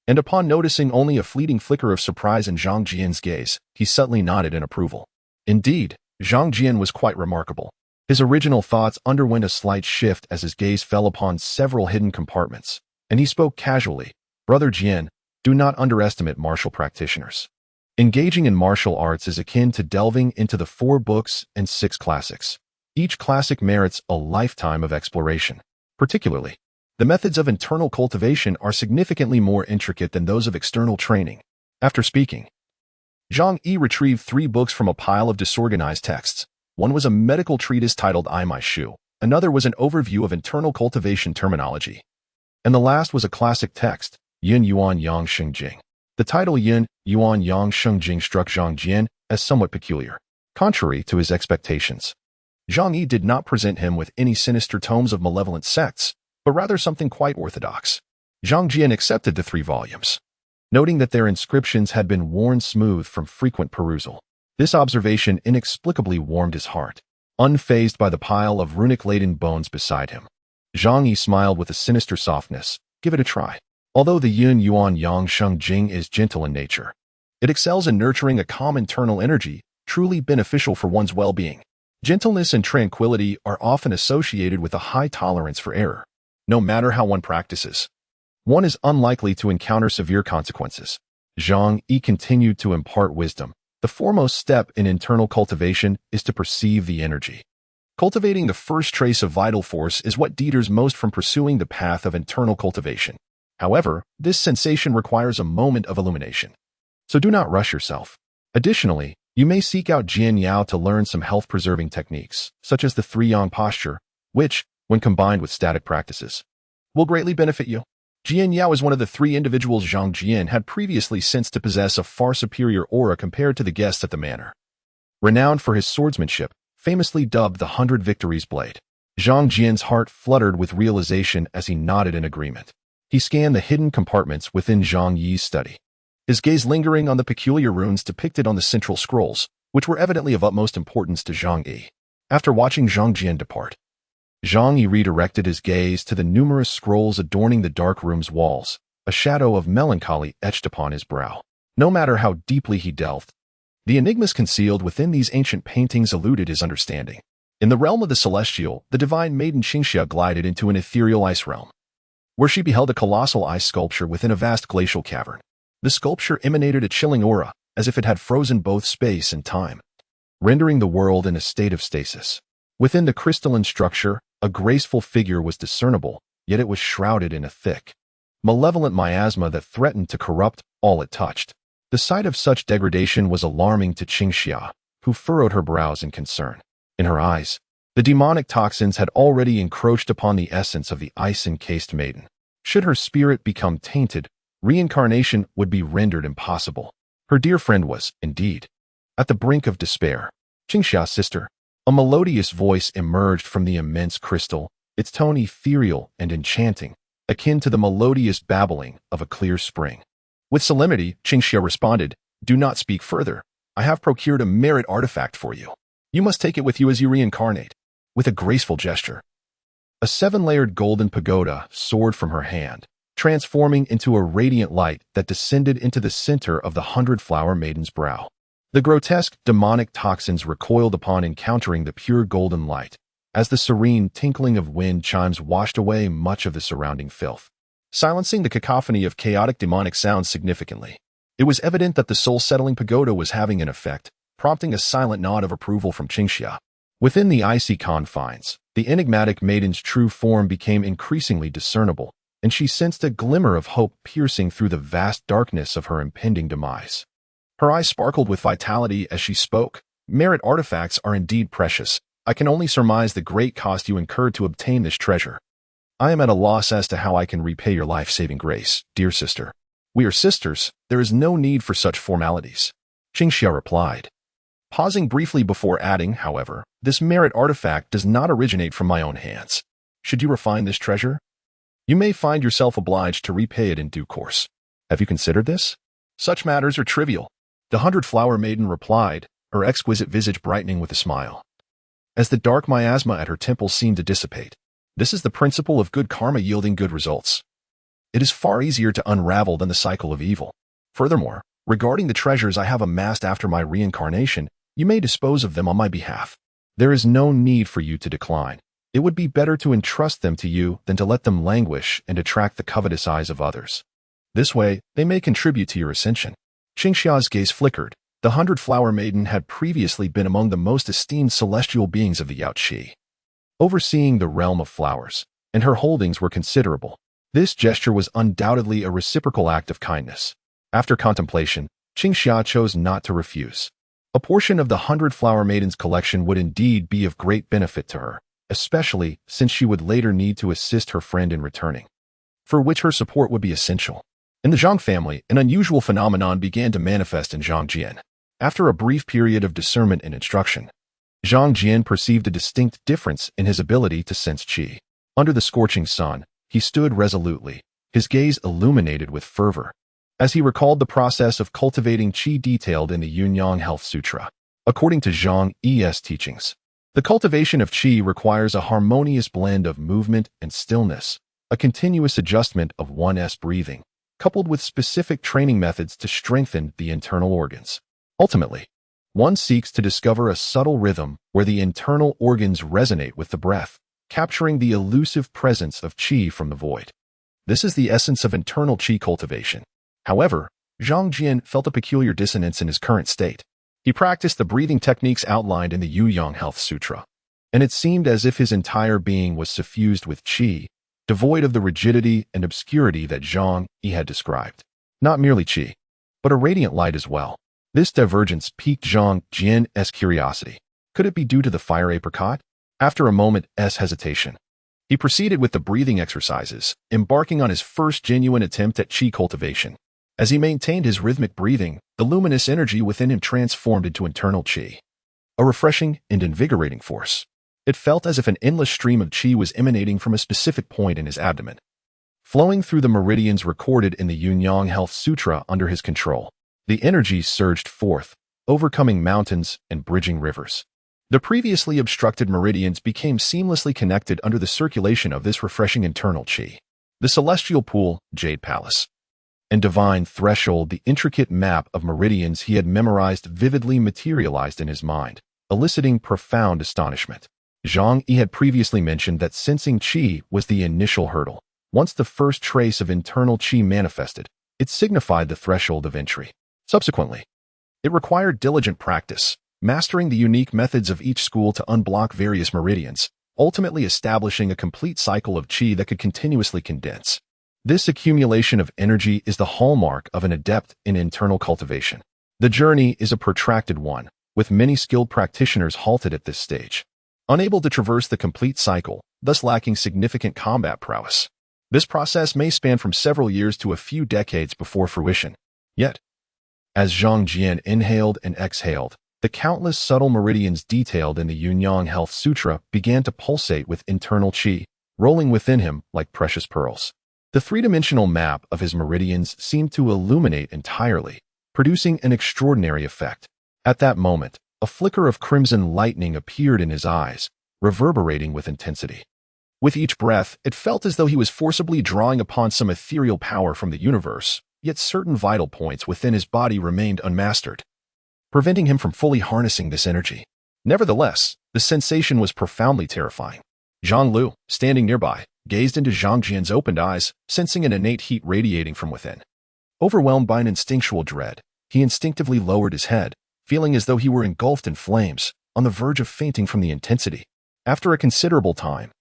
And upon noticing only a fleeting flicker of surprise in Zhang Jian's gaze, he subtly nodded in approval. Indeed, Zhang Jian was quite remarkable. His original thoughts underwent a slight shift as his gaze fell upon several hidden compartments, and he spoke casually. Brother Jian, do not underestimate martial practitioners. Engaging in martial arts is akin to delving into the 4 books and 6 classics. Each classic merits a lifetime of exploration. Particularly, the methods of internal cultivation are significantly more intricate than those of external training. After speaking, Zhang Yi retrieved 3 books from a pile of disorganized texts. One was a medical treatise titled I My Shu, another was an overview of internal cultivation terminology, and the last was a classic text, Yin Yuan Yang Sheng Jing. The title Yin Yuan Yang Sheng Jing struck Zhang Jian as somewhat peculiar. Contrary to his expectations, Zhang Yi did not present him with any sinister tomes of malevolent sects, but rather something quite orthodox. Zhang Jian accepted the 3 volumes, noting that their inscriptions had been worn smooth from frequent perusal. This observation inexplicably warmed his heart. Unfazed by the pile of runic-laden bones beside him, Zhang Yi smiled with a sinister softness. Give it a try. Although the Yin Yuan Yang Sheng Jing is gentle in nature, it excels in nurturing a calm internal energy, truly beneficial for one's well-being. Gentleness and tranquility are often associated with a high tolerance for error. No matter how one practices, one is unlikely to encounter severe consequences. Zhang Yi continued to impart wisdom. The foremost step in internal cultivation is to perceive the energy. Cultivating the first trace of vital force is what deters most from pursuing the path of internal cultivation. However, this sensation requires a moment of illumination. So do not rush yourself. Additionally, you may seek out Jian Yao to learn some health-preserving techniques, such as the 3-yang posture, which, when combined with static practices, will greatly benefit you. Jian Yao is one of the 3 individuals Zhang Jian had previously sensed to possess a far superior aura compared to the guests at the manor. Renowned for his swordsmanship, famously dubbed the 100 Victories Blade, Zhang Jian's heart fluttered with realization as he nodded in agreement. He scanned the hidden compartments within Zhang Yi's study, his gaze lingering on the peculiar runes depicted on the central scrolls, which were evidently of utmost importance to Zhang Yi. After watching Zhang Jian depart, Zhang Yi redirected his gaze to the numerous scrolls adorning the dark room's walls, a shadow of melancholy etched upon his brow. No matter how deeply he delved, the enigmas concealed within these ancient paintings eluded his understanding. In the realm of the celestial, the divine maiden Qingxia glided into an ethereal ice realm, where she beheld a colossal ice sculpture within a vast glacial cavern. The sculpture emanated a chilling aura, as if it had frozen both space and time, rendering the world in a state of stasis. Within the crystalline structure, a graceful figure was discernible, yet it was shrouded in a thick, malevolent miasma that threatened to corrupt all it touched. The sight of such degradation was alarming to Qingxia, who furrowed her brows in concern. In her eyes, the demonic toxins had already encroached upon the essence of the ice-encased maiden. Should her spirit become tainted, reincarnation would be rendered impossible. Her dear friend was, indeed, at the brink of despair. Qingxia, sister. A melodious voice emerged from the immense crystal, its tone ethereal and enchanting, akin to the melodious babbling of a clear spring. With solemnity, Qingxia responded, "Do not speak further. I have procured a merit artifact for you. You must take it with you as you reincarnate." With a graceful gesture, a 7-layered golden pagoda soared from her hand, transforming into a radiant light that descended into the center of the 100-flower maiden's brow. The grotesque, demonic toxins recoiled upon encountering the pure golden light, as the serene tinkling of wind chimes washed away much of the surrounding filth, silencing the cacophony of chaotic demonic sounds significantly. It was evident that the soul-settling pagoda was having an effect, prompting a silent nod of approval from Qingxia. Within the icy confines, the enigmatic maiden's true form became increasingly discernible, and she sensed a glimmer of hope piercing through the vast darkness of her impending demise. Her eyes sparkled with vitality as she spoke. "Merit artifacts are indeed precious. I can only surmise the great cost you incurred to obtain this treasure. I am at a loss as to how I can repay your life-saving grace, dear sister." "We are sisters. There is no need for such formalities," Qingxia replied, pausing briefly before adding, "However, this merit artifact does not originate from my own hands. Should you refine this treasure, you may find yourself obliged to repay it in due course. Have you considered this?" "Such matters are trivial," the 100-flower maiden replied, her exquisite visage brightening with a smile, as the dark miasma at her temples seemed to dissipate. "This is the principle of good karma yielding good results. It is far easier to unravel than the cycle of evil. Furthermore, regarding the treasures I have amassed after my reincarnation, you may dispose of them on my behalf. There is no need for you to decline. It would be better to entrust them to you than to let them languish and attract the covetous eyes of others. This way, they may contribute to your ascension." Qingxia's gaze flickered. The 100-flower maiden had previously been among the most esteemed celestial beings of the Yao Qi, overseeing the realm of flowers, and her holdings were considerable. This gesture was undoubtedly a reciprocal act of kindness. After contemplation, Qingxia chose not to refuse. A portion of the 100-flower maiden's collection would indeed be of great benefit to her, especially since she would later need to assist her friend in returning, for which her support would be essential. In the Zhang family, an unusual phenomenon began to manifest in Zhang Jian. After a brief period of discernment and instruction, Zhang Jian perceived a distinct difference in his ability to sense qi. Under the scorching sun, he stood resolutely, his gaze illuminated with fervor, as he recalled the process of cultivating qi detailed in the Yin-Yang Health Sutra. According to Zhang Yi's teachings, the cultivation of qi requires a harmonious blend of movement and stillness, a continuous adjustment of one's breathing, coupled with specific training methods to strengthen the internal organs. Ultimately, one seeks to discover a subtle rhythm where the internal organs resonate with the breath, capturing the elusive presence of qi from the void. This is the essence of internal qi cultivation. However, Zhang Jian felt a peculiar dissonance in his current state. He practiced the breathing techniques outlined in the Yin-Yang Health Sutra, and it seemed as if his entire being was suffused with qi, devoid of the rigidity and obscurity that Zhang Yi had described. Not merely qi, but a radiant light as well. This divergence piqued Zhang Jian's curiosity. Could it be due to the fire apricot? After a moment's hesitation, he proceeded with the breathing exercises, embarking on his first genuine attempt at qi cultivation. As he maintained his rhythmic breathing, the luminous energy within him transformed into internal qi, a refreshing and invigorating force. It felt as if an endless stream of qi was emanating from a specific point in his abdomen, flowing through the meridians recorded in the Yin-Yang Health Sutra under his control. The energy surged forth, overcoming mountains and bridging rivers. The previously obstructed meridians became seamlessly connected under the circulation of this refreshing internal qi. The celestial pool, jade palace, and divine threshold, the intricate map of meridians he had memorized, vividly materialized in his mind, eliciting profound astonishment. Zhang Yi had previously mentioned that sensing qi was the initial hurdle. Once the first trace of internal qi manifested, it signified the threshold of entry. Subsequently, it required diligent practice, mastering the unique methods of each school to unblock various meridians, ultimately establishing a complete cycle of qi that could continuously condense. This accumulation of energy is the hallmark of an adept in internal cultivation. The journey is a protracted one, with many skilled practitioners halted at this stage, unable to traverse the complete cycle, thus lacking significant combat prowess. This process may span from several years to a few decades before fruition. Yet, as Zhang Jian inhaled and exhaled, the countless subtle meridians detailed in the Yin-Yang Health Sutra began to pulsate with internal qi, rolling within him like precious pearls. The three-dimensional map of his meridians seemed to illuminate entirely, producing an extraordinary effect. At that moment, a flicker of crimson lightning appeared in his eyes, reverberating with intensity. With each breath, it felt as though he was forcibly drawing upon some ethereal power from the universe, yet certain vital points within his body remained unmastered, preventing him from fully harnessing this energy. Nevertheless, the sensation was profoundly terrifying. Zhang Lu, standing nearby, gazed into Zhang Jian's opened eyes, sensing an innate heat radiating from within. Overwhelmed by an instinctual dread, he instinctively lowered his head, feeling as though he were engulfed in flames, on the verge of fainting from the intensity. After a considerable time,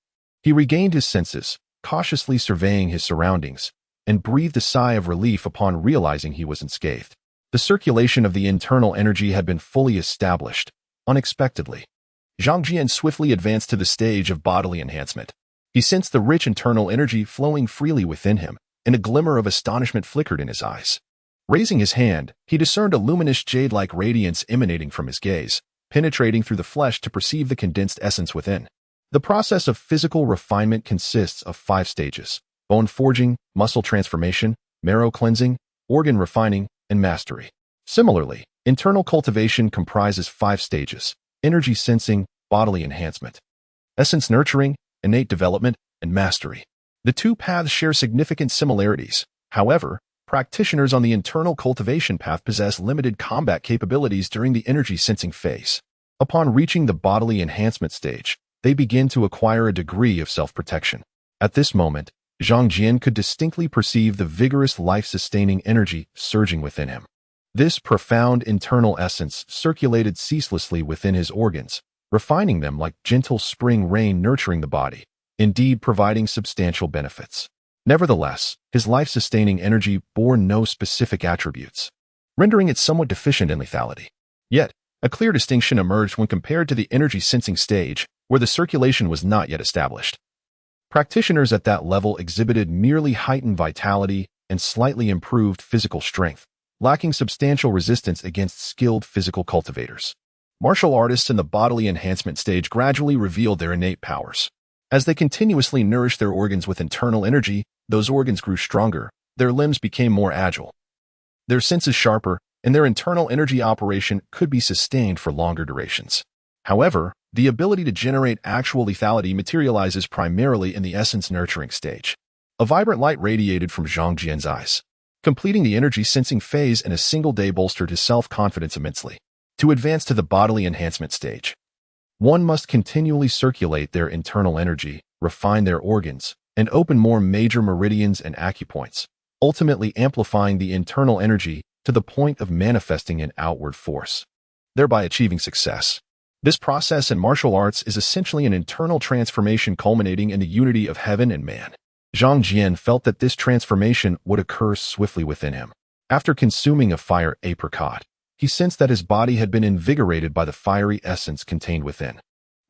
he regained his senses, cautiously surveying his surroundings, and breathed a sigh of relief upon realizing he was unscathed. The circulation of the internal energy had been fully established, unexpectedly. Zhang Jian swiftly advanced to the stage of bodily enhancement. He sensed the rich internal energy flowing freely within him, and a glimmer of astonishment flickered in his eyes. Raising his hand, he discerned a luminous jade-like radiance emanating from his gaze, penetrating through the flesh to perceive the condensed essence within. The process of physical refinement consists of 5 stages: bone forging, muscle transformation, marrow cleansing, organ refining, and mastery. Similarly, internal cultivation comprises 5 stages: energy sensing, bodily enhancement, essence nurturing, innate development, and mastery. The 2 paths share significant similarities. However, practitioners on the internal cultivation path possess limited combat capabilities during the energy sensing phase. Upon reaching the bodily enhancement stage, they begin to acquire a degree of self-protection. At this moment, Zhang Jian could distinctly perceive the vigorous life-sustaining energy surging within him. This profound internal essence circulated ceaselessly within his organs, refining them like gentle spring rain nurturing the body, indeed providing substantial benefits. Nevertheless, his life-sustaining energy bore no specific attributes, rendering it somewhat deficient in lethality. Yet, a clear distinction emerged when compared to the energy sensing stage, where the circulation was not yet established. Practitioners at that level exhibited merely heightened vitality and slightly improved physical strength, lacking substantial resistance against skilled physical cultivators. Martial artists in the bodily enhancement stage gradually revealed their innate powers. As they continuously nourished their organs with internal energy, those organs grew stronger, their limbs became more agile, their senses sharper, and their internal energy operation could be sustained for longer durations. However, the ability to generate actual lethality materializes primarily in the essence nurturing stage. A vibrant light radiated from Zhang Jian's eyes. Completing the energy sensing phase in a single day bolstered his self-confidence immensely. To advance to the bodily enhancement stage, one must continually circulate their internal energy, refine their organs, and open more major meridians and acupoints, ultimately amplifying the internal energy to the point of manifesting an outward force, thereby achieving success. This process in martial arts is essentially an internal transformation culminating in the unity of heaven and man. Zhang Jian felt that this transformation would occur swiftly within him. After consuming a fire apricot, he sensed that his body had been invigorated by the fiery essence contained within.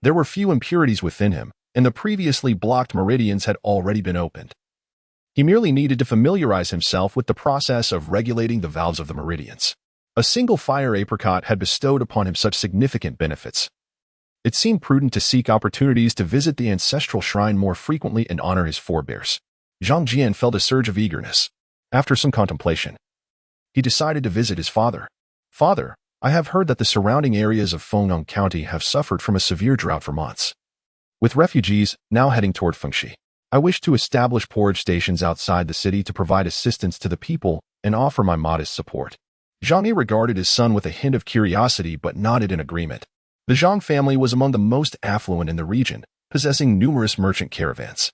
There were few impurities within him, and the previously blocked meridians had already been opened. He merely needed to familiarize himself with the process of regulating the valves of the meridians. A single fire apricot had bestowed upon him such significant benefits. It seemed prudent to seek opportunities to visit the ancestral shrine more frequently and honor his forebears. Zhang Jian felt a surge of eagerness. After some contemplation, he decided to visit his father. "Father, I have heard that the surrounding areas of Fengyang County have suffered from a severe drought for months. With refugees now heading toward Fengxi, I wish to establish porridge stations outside the city to provide assistance to the people and offer my modest support." Zhang Yi regarded his son with a hint of curiosity but nodded in agreement. The Zhang family was among the most affluent in the region, possessing numerous merchant caravans.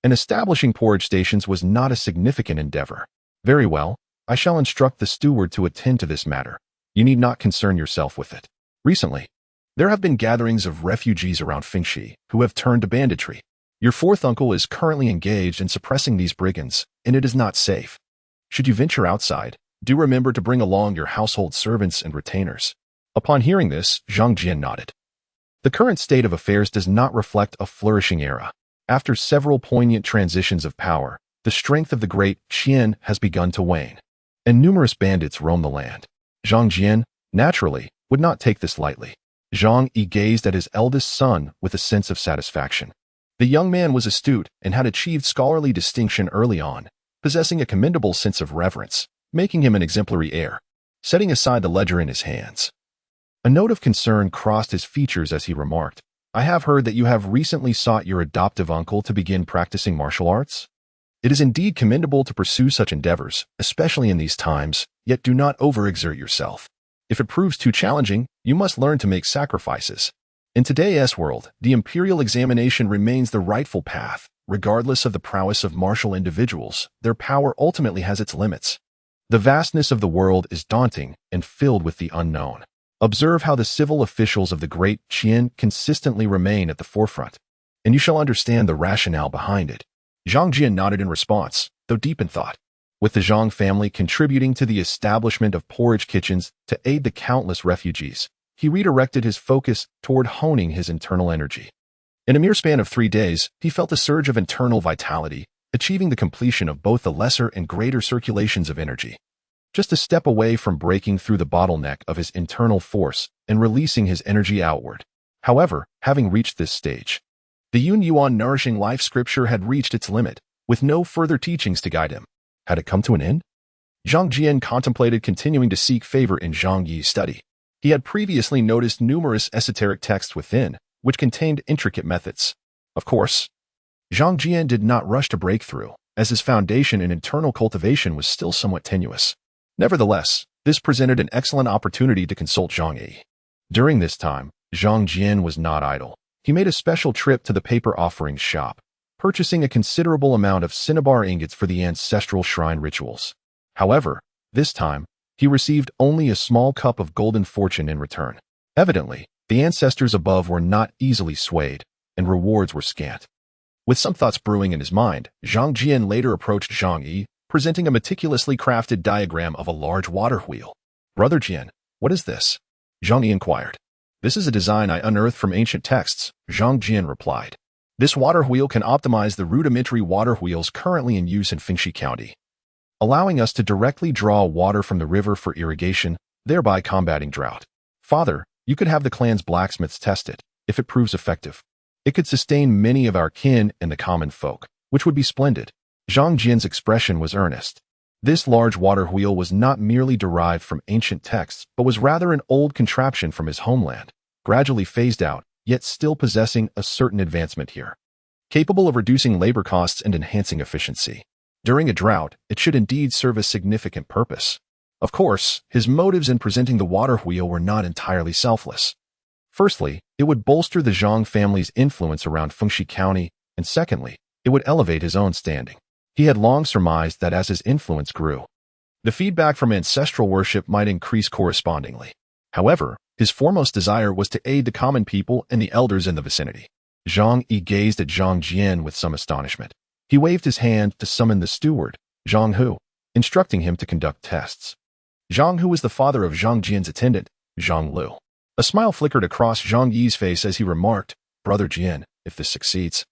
And establishing porridge stations was not a significant endeavor. "Very well, I shall instruct the steward to attend to this matter. You need not concern yourself with it. Recently, there have been gatherings of refugees around Fengxi who have turned to banditry. Your fourth uncle is currently engaged in suppressing these brigands, and it is not safe. Should you venture outside, do remember to bring along your household servants and retainers." Upon hearing this, Zhang Jian nodded. The current state of affairs does not reflect a flourishing era. After several poignant transitions of power, the strength of the great Qian has begun to wane, and numerous bandits roam the land. Zhang Jian, naturally, would not take this lightly. Zhang Yi gazed at his eldest son with a sense of satisfaction. The young man was astute and had achieved scholarly distinction early on, possessing a commendable sense of reverence, making him an exemplary heir. Setting aside the ledger in his hands, a note of concern crossed his features as he remarked, "I have heard that you have recently sought your adoptive uncle to begin practicing martial arts. It is indeed commendable to pursue such endeavors, especially in these times, yet do not overexert yourself. If it proves too challenging, you must learn to make sacrifices. In today's world, the imperial examination remains the rightful path. Regardless of the prowess of martial individuals, their power ultimately has its limits. The vastness of the world is daunting and filled with the unknown. Observe how the civil officials of the great Qian consistently remain at the forefront, and you shall understand the rationale behind it." Zhang Jian nodded in response, though deep in thought. With the Zhang family contributing to the establishment of porridge kitchens to aid the countless refugees, he redirected his focus toward honing his internal energy. In a mere span of 3 days, he felt a surge of internal vitality, achieving the completion of both the lesser and greater circulations of energy. Just a step away from breaking through the bottleneck of his internal force and releasing his energy outward. However, having reached this stage, the Yun Yuan nourishing life scripture had reached its limit, with no further teachings to guide him. Had it come to an end? Zhang Jian contemplated continuing to seek favor in Zhang Yi's study. He had previously noticed numerous esoteric texts within, which contained intricate methods. Of course, Zhang Jian did not rush to break through, as his foundation in internal cultivation was still somewhat tenuous. Nevertheless, this presented an excellent opportunity to consult Zhang Yi. During this time, Zhang Jian was not idle. He made a special trip to the paper offerings shop, purchasing a considerable amount of cinnabar ingots for the ancestral shrine rituals. However, this time, he received only a small cup of golden fortune in return. Evidently, the ancestors above were not easily swayed, and rewards were scant. With some thoughts brewing in his mind, Zhang Jian later approached Zhang Yi, presenting a meticulously crafted diagram of a large water wheel. "Brother Jian, what is this?" Zhang Yi inquired. "This is a design I unearthed from ancient texts," Zhang Jian replied. "This water wheel can optimize the rudimentary water wheels currently in use in Fengxi County, allowing us to directly draw water from the river for irrigation, thereby combating drought. Father, you could have the clan's blacksmiths test it, if it proves effective. It could sustain many of our kin and the common folk, which would be splendid." Zhang Jian's expression was earnest. This large water wheel was not merely derived from ancient texts, but was rather an old contraption from his homeland, gradually phased out, yet still possessing a certain advancement here. Capable of reducing labor costs and enhancing efficiency. During a drought, it should indeed serve a significant purpose. Of course, his motives in presenting the water wheel were not entirely selfless. Firstly, it would bolster the Zhang family's influence around Fengxi County, and secondly, it would elevate his own standing. He had long surmised that as his influence grew, the feedback from ancestral worship might increase correspondingly. However, his foremost desire was to aid the common people and the elders in the vicinity. Zhang Yi gazed at Zhang Jian with some astonishment. He waved his hand to summon the steward, Zhang Hu, instructing him to conduct tests. Zhang Hu was the father of Zhang Jian's attendant, Zhang Lu. A smile flickered across Zhang Yi's face as he remarked, "Brother Jian, if this succeeds,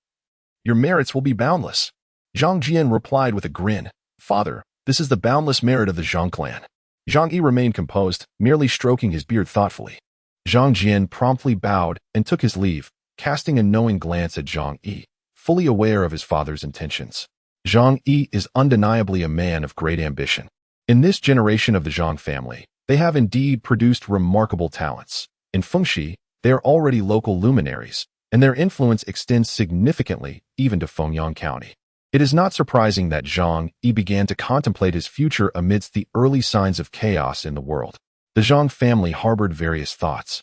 your merits will be boundless." Zhang Jian replied with a grin, "Father, this is the boundless merit of the Zhang clan." Zhang Yi remained composed, merely stroking his beard thoughtfully. Zhang Jian promptly bowed and took his leave, casting a knowing glance at Zhang Yi, fully aware of his father's intentions. Zhang Yi is undeniably a man of great ambition. In this generation of the Zhang family, they have indeed produced remarkable talents. In Fengxi, they are already local luminaries, and their influence extends significantly even to Fengyang County. It is not surprising that Zhang Yi began to contemplate his future amidst the early signs of chaos in the world. The Zhang family harbored various thoughts,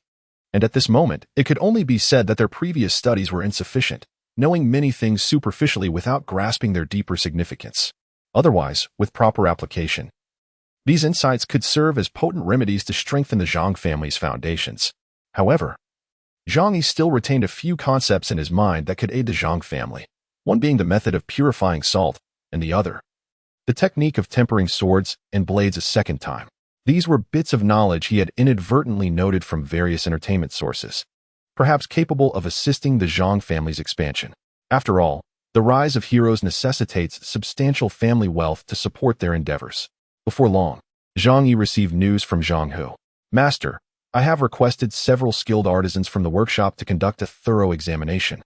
and at this moment, it could only be said that their previous studies were insufficient, knowing many things superficially without grasping their deeper significance. Otherwise, with proper application, these insights could serve as potent remedies to strengthen the Zhang family's foundations. However, Zhang Yi still retained a few concepts in his mind that could aid the Zhang family, one being the method of purifying salt, and the other, the technique of tempering swords and blades a second time. These were bits of knowledge he had inadvertently noted from various entertainment sources, perhaps capable of assisting the Zhang family's expansion. After all, the rise of heroes necessitates substantial family wealth to support their endeavors. Before long, Zhang Yi received news from Zhang Hu. "Master, I have requested several skilled artisans from the workshop to conduct a thorough examination.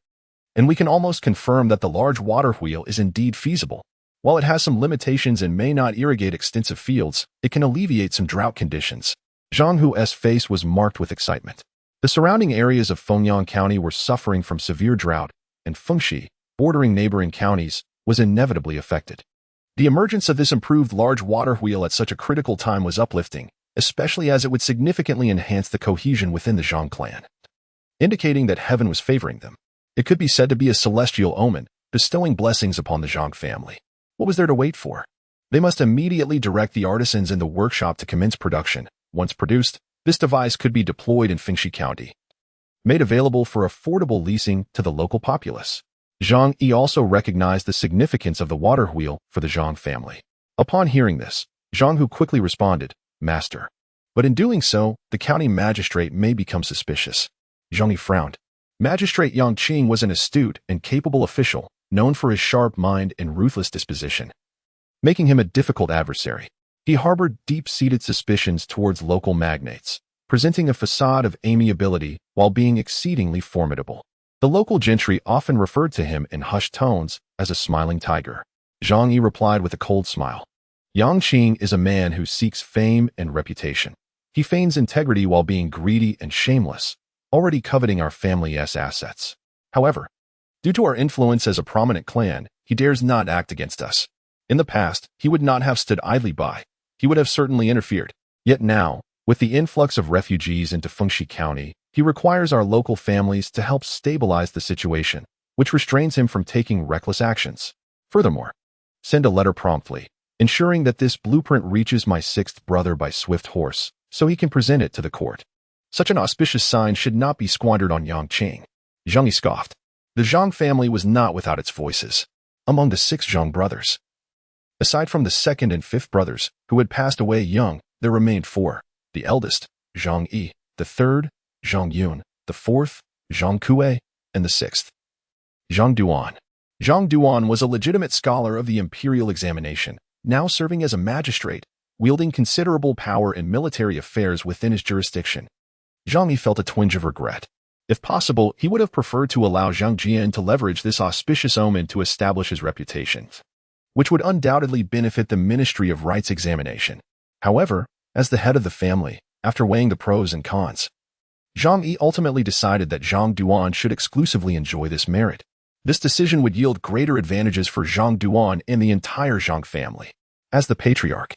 and we can almost confirm that the large water wheel is indeed feasible. While it has some limitations and may not irrigate extensive fields, it can alleviate some drought conditions. Zhang Hu's face was marked with excitement. The surrounding areas of Fengyang County were suffering from severe drought, and Fengxi, bordering neighboring counties, was inevitably affected. The emergence of this improved large water wheel at such a critical time was uplifting, especially as it would significantly enhance the cohesion within the Zhang clan, indicating that heaven was favoring them. It could be said to be a celestial omen, bestowing blessings upon the Zhang family. What was there to wait for? They must immediately direct the artisans in the workshop to commence production. Once produced, this device could be deployed in Fengxi County, made available for affordable leasing to the local populace. Zhang Yi also recognized the significance of the water wheel for the Zhang family. Upon hearing this, Zhang Hu quickly responded, "Master." But in doing so, the county magistrate may become suspicious. Zhang Yi frowned. Magistrate Yang Qing was an astute and capable official, known for his sharp mind and ruthless disposition, making him a difficult adversary. He harbored deep-seated suspicions towards local magnates, presenting a facade of amiability while being exceedingly formidable. The local gentry often referred to him in hushed tones as a smiling tiger. Zhang Yi replied with a cold smile. Yang Qing is a man who seeks fame and reputation. He feigns integrity while being greedy and shameless, already coveting our family's assets. However, due to our influence as a prominent clan, he dares not act against us. In the past, he would not have stood idly by. He would have certainly interfered. Yet now, with the influx of refugees into Fengxi County, he requires our local families to help stabilize the situation, which restrains him from taking reckless actions. Furthermore, send a letter promptly, ensuring that this blueprint reaches my sixth brother by swift horse, so he can present it to the court. Such an auspicious sign should not be squandered on Yang Qing. Zhang Yi scoffed. The Zhang family was not without its voices. Among the 6 Zhang brothers, aside from the second and fifth brothers, who had passed away young, there remained 4. The eldest, Zhang Yi, the third, Zhang Yun, the fourth, Zhang Kue, and the 6th, Zhang Duan. Zhang Duan was a legitimate scholar of the imperial examination, now serving as a magistrate, wielding considerable power in military affairs within his jurisdiction. Zhang Yi felt a twinge of regret. If possible, he would have preferred to allow Zhang Jian to leverage this auspicious omen to establish his reputation, which would undoubtedly benefit the Ministry of Rites examination. However, as the head of the family, after weighing the pros and cons, Zhang Yi ultimately decided that Zhang Duan should exclusively enjoy this merit. This decision would yield greater advantages for Zhang Duan and the entire Zhang family. As the patriarch,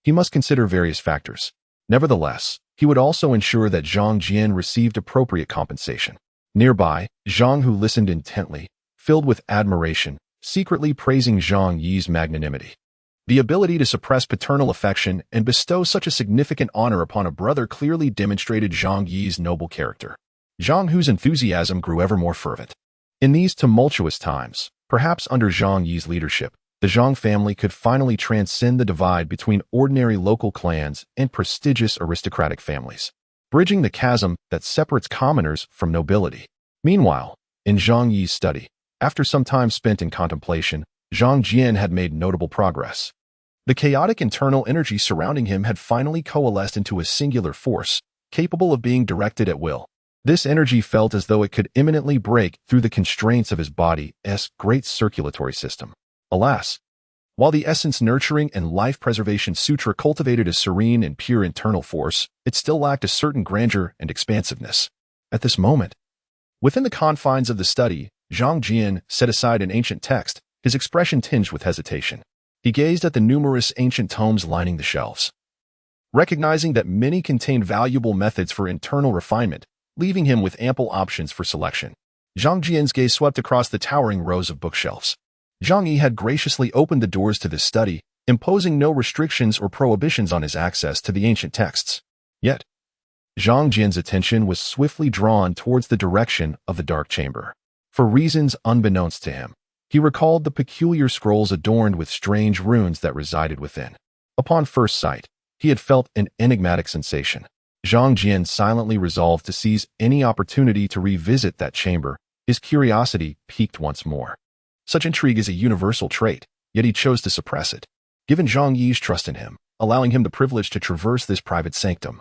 he must consider various factors. Nevertheless, he would also ensure that Zhang Jian received appropriate compensation. Nearby, Zhang Hu listened intently, filled with admiration, secretly praising Zhang Yi's magnanimity. The ability to suppress paternal affection and bestow such a significant honor upon a brother clearly demonstrated Zhang Yi's noble character. Zhang Hu's enthusiasm grew ever more fervent. In these tumultuous times, perhaps under Zhang Yi's leadership, the Zhang family could finally transcend the divide between ordinary local clans and prestigious aristocratic families, bridging the chasm that separates commoners from nobility. Meanwhile, in Zhang Yi's study, after some time spent in contemplation, Zhang Jian had made notable progress. The chaotic internal energy surrounding him had finally coalesced into a singular force, capable of being directed at will. This energy felt as though it could imminently break through the constraints of his body's great circulatory system. Alas, while the essence nurturing and life-preservation sutra cultivated a serene and pure internal force, it still lacked a certain grandeur and expansiveness. At this moment, within the confines of the study, Zhang Jian set aside an ancient text, his expression tinged with hesitation. He gazed at the numerous ancient tomes lining the shelves, recognizing that many contained valuable methods for internal refinement, leaving him with ample options for selection. Zhang Jian's gaze swept across the towering rows of bookshelves. Zhang Yi had graciously opened the doors to this study, imposing no restrictions or prohibitions on his access to the ancient texts. Yet, Zhang Jian's attention was swiftly drawn towards the direction of the dark chamber. For reasons unbeknownst to him, he recalled the peculiar scrolls adorned with strange runes that resided within. Upon first sight, he had felt an enigmatic sensation. Zhang Jian silently resolved to seize any opportunity to revisit that chamber. His curiosity piqued once more. Such intrigue is a universal trait, yet he chose to suppress it, given Zhang Yi's trust in him, allowing him the privilege to traverse this private sanctum.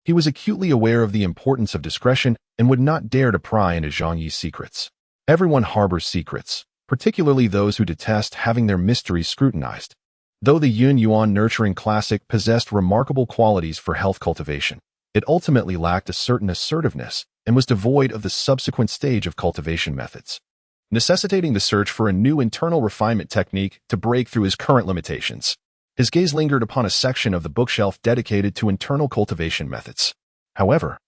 He was acutely aware of the importance of discretion and would not dare to pry into Zhang Yi's secrets. Everyone harbors secrets, particularly those who detest having their mysteries scrutinized. Though the Yun Yuan Nurturing Classic possessed remarkable qualities for health cultivation, it ultimately lacked a certain assertiveness and was devoid of the subsequent stage of cultivation methods, necessitating the search for a new internal refinement technique to break through his current limitations. His gaze lingered upon a section of the bookshelf dedicated to internal cultivation methods. However,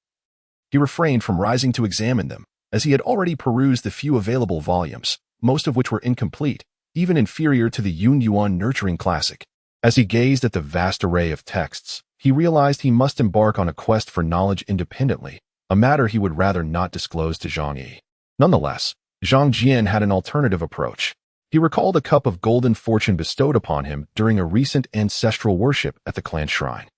he refrained from rising to examine them, as he had already perused the few available volumes, most of which were incomplete, even inferior to the Yun Yuan Nurturing Classic. As he gazed at the vast array of texts, he realized he must embark on a quest for knowledge independently, a matter he would rather not disclose to Zhang Yi. Nonetheless, Zhang Jian had an alternative approach. He recalled a cup of golden fortune bestowed upon him during a recent ancestral worship at the clan shrine.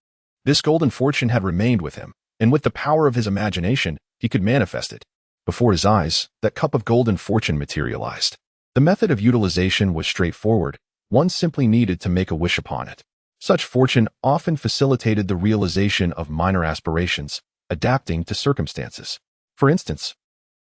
This golden fortune had remained with him, and with the power of his imagination, he could manifest it. Before his eyes, that cup of golden fortune materialized. The method of utilization was straightforward. One simply needed to make a wish upon it. Such fortune often facilitated the realization of minor aspirations, adapting to circumstances. For instance,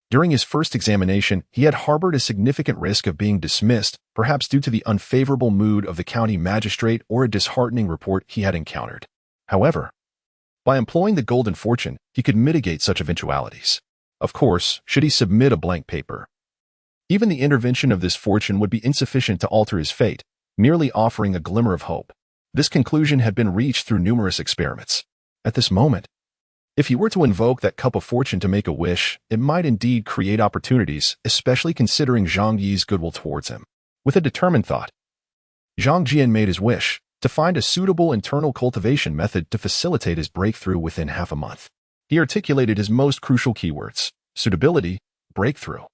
during his first examination, he had harbored a significant risk of being dismissed, perhaps due to the unfavorable mood of the county magistrate or a disheartening report he had encountered. However, by employing the golden fortune, he could mitigate such eventualities. Of course, should he submit a blank paper. Even the intervention of this fortune would be insufficient to alter his fate, merely offering a glimmer of hope. This conclusion had been reached through numerous experiments. At this moment, if he were to invoke that cup of fortune to make a wish, it might indeed create opportunities, especially considering Zhang Yi's goodwill towards him. With a determined thought, Zhang Jian made his wish to find a suitable internal cultivation method to facilitate his breakthrough within half a month. He articulated his most crucial keywords: suitability, breakthrough,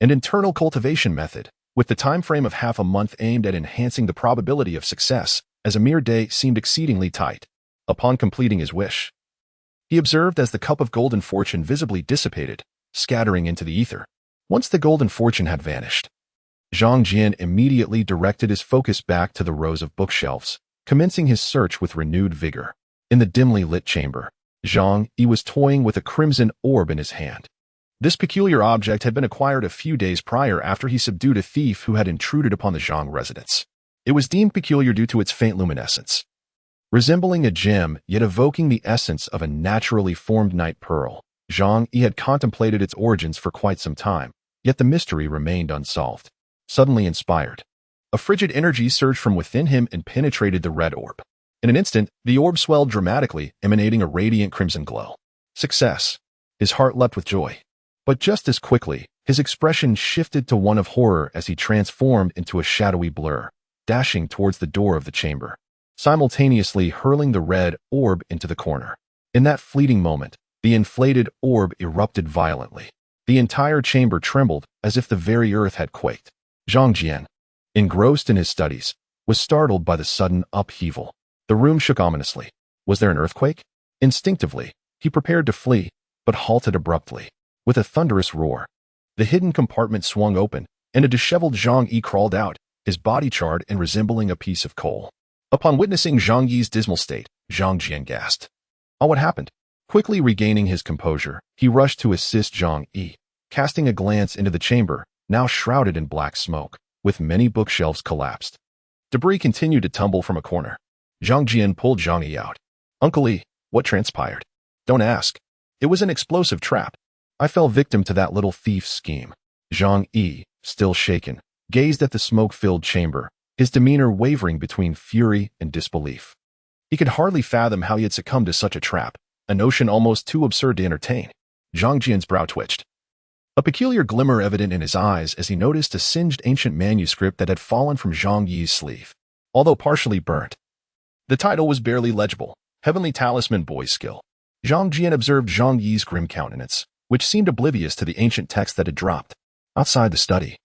and internal cultivation method, with the time frame of half a month aimed at enhancing the probability of success, as a mere day seemed exceedingly tight. Upon completing his wish, he observed as the cup of golden fortune visibly dissipated, scattering into the ether. Once the golden fortune had vanished, Zhang Jian immediately directed his focus back to the rows of bookshelves, commencing his search with renewed vigor. In the dimly lit chamber, Zhang Yi was toying with a crimson orb in his hand. This peculiar object had been acquired a few days prior after he subdued a thief who had intruded upon the Zhang residence. It was deemed peculiar due to its faint luminescence, resembling a gem yet evoking the essence of a naturally formed night pearl. Zhang Yi had contemplated its origins for quite some time, yet the mystery remained unsolved. Suddenly inspired, a frigid energy surged from within him and penetrated the red orb. In an instant, the orb swelled dramatically, emanating a radiant crimson glow. Success! His heart leapt with joy. But just as quickly, his expression shifted to one of horror as he transformed into a shadowy blur, dashing towards the door of the chamber, simultaneously hurling the red orb into the corner. In that fleeting moment, the inflated orb erupted violently. The entire chamber trembled as if the very earth had quaked. Zhang Jian, engrossed in his studies, was startled by the sudden upheaval. The room shook ominously. Was there an earthquake? Instinctively, he prepared to flee, but halted abruptly. With a thunderous roar, the hidden compartment swung open, and a disheveled Zhang Yi crawled out, his body charred and resembling a piece of coal. Upon witnessing Zhang Yi's dismal state, Zhang Jian gasped. Oh, what happened? Quickly regaining his composure, he rushed to assist Zhang Yi, casting a glance into the chamber, now shrouded in black smoke, with many bookshelves collapsed. Debris continued to tumble from a corner. Zhang Jian pulled Zhang Yi out. Uncle Yi, what transpired? Don't ask. It was an explosive trap. I fell victim to that little thief's scheme. Zhang Yi, still shaken, gazed at the smoke-filled chamber, his demeanor wavering between fury and disbelief. He could hardly fathom how he had succumbed to such a trap, a notion almost too absurd to entertain. Zhang Jian's brow twitched, a peculiar glimmer evident in his eyes as he noticed a singed ancient manuscript that had fallen from Zhang Yi's sleeve. Although partially burnt, the title was barely legible, Heavenly Talisman Boy's Skill. Zhang Jian observed Zhang Yi's grim countenance, which seemed oblivious to the ancient text that had dropped. Outside the study,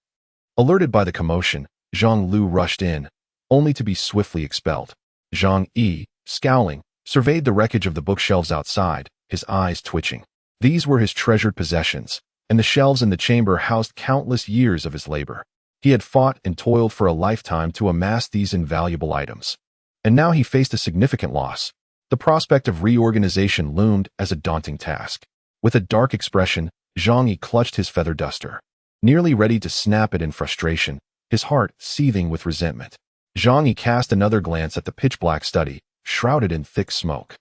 alerted by the commotion, Zhang Lu rushed in, only to be swiftly expelled. Zhang Yi, scowling, surveyed the wreckage of the bookshelves outside, his eyes twitching. These were his treasured possessions, and the shelves in the chamber housed countless years of his labor. He had fought and toiled for a lifetime to amass these invaluable items. And now he faced a significant loss. The prospect of reorganization loomed as a daunting task. With a dark expression, Zhang Yi clutched his feather duster. nearly ready to snap it in frustration, his heart seething with resentment. Zhang Yi cast another glance at the pitch-black study, shrouded in thick smoke.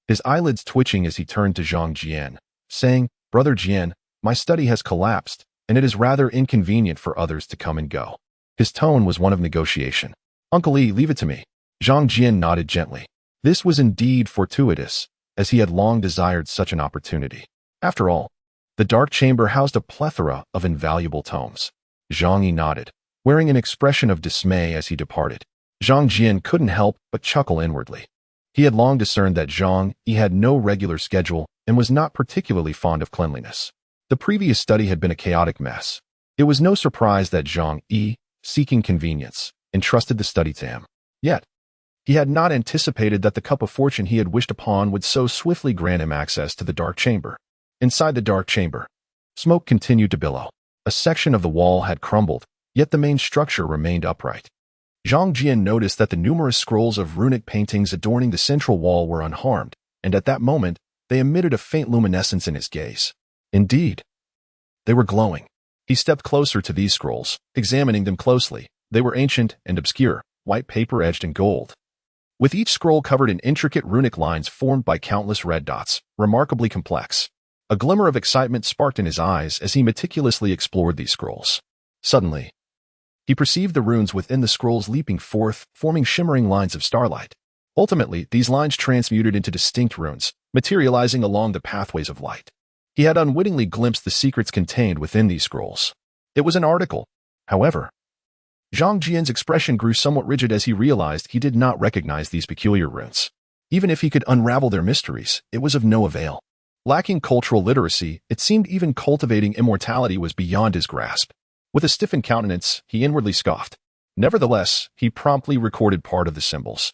His eyelids twitching as he turned to Zhang Jian, saying, "Brother Jian, my study has collapsed, and it is rather inconvenient for others to come and go." His tone was one of negotiation. "Uncle Yi, leave it to me." Zhang Jian nodded gently. This was indeed fortuitous, as he had long desired such an opportunity. After all, the dark chamber housed a plethora of invaluable tomes. Zhang Yi nodded, wearing an expression of dismay as he departed. Zhang Jian couldn't help but chuckle inwardly. He had long discerned that Zhang Yi had no regular schedule and was not particularly fond of cleanliness. The previous study had been a chaotic mess. It was no surprise that Zhang Yi, seeking convenience, entrusted the study to him. Yet, he had not anticipated that the cup of fortune he had wished upon would so swiftly grant him access to the dark chamber. Inside the dark chamber, smoke continued to billow. A section of the wall had crumbled, yet the main structure remained upright. Zhang Jian noticed that the numerous scrolls of runic paintings adorning the central wall were unharmed, and at that moment, they emitted a faint luminescence in his gaze. Indeed, they were glowing. He stepped closer to these scrolls, examining them closely. They were ancient and obscure, white paper edged in gold, with each scroll covered in intricate runic lines formed by countless red dots, remarkably complex. A glimmer of excitement sparked in his eyes as he meticulously explored these scrolls. Suddenly, he perceived the runes within the scrolls leaping forth, forming shimmering lines of starlight. Ultimately, these lines transmuted into distinct runes, materializing along the pathways of light. He had unwittingly glimpsed the secrets contained within these scrolls. It was an article. However, Zhang Jian's expression grew somewhat rigid as he realized he did not recognize these peculiar runes. Even if he could unravel their mysteries, it was of no avail. Lacking cultural literacy, it seemed even cultivating immortality was beyond his grasp. With a stiffened countenance, he inwardly scoffed. Nevertheless, he promptly recorded part of the symbols.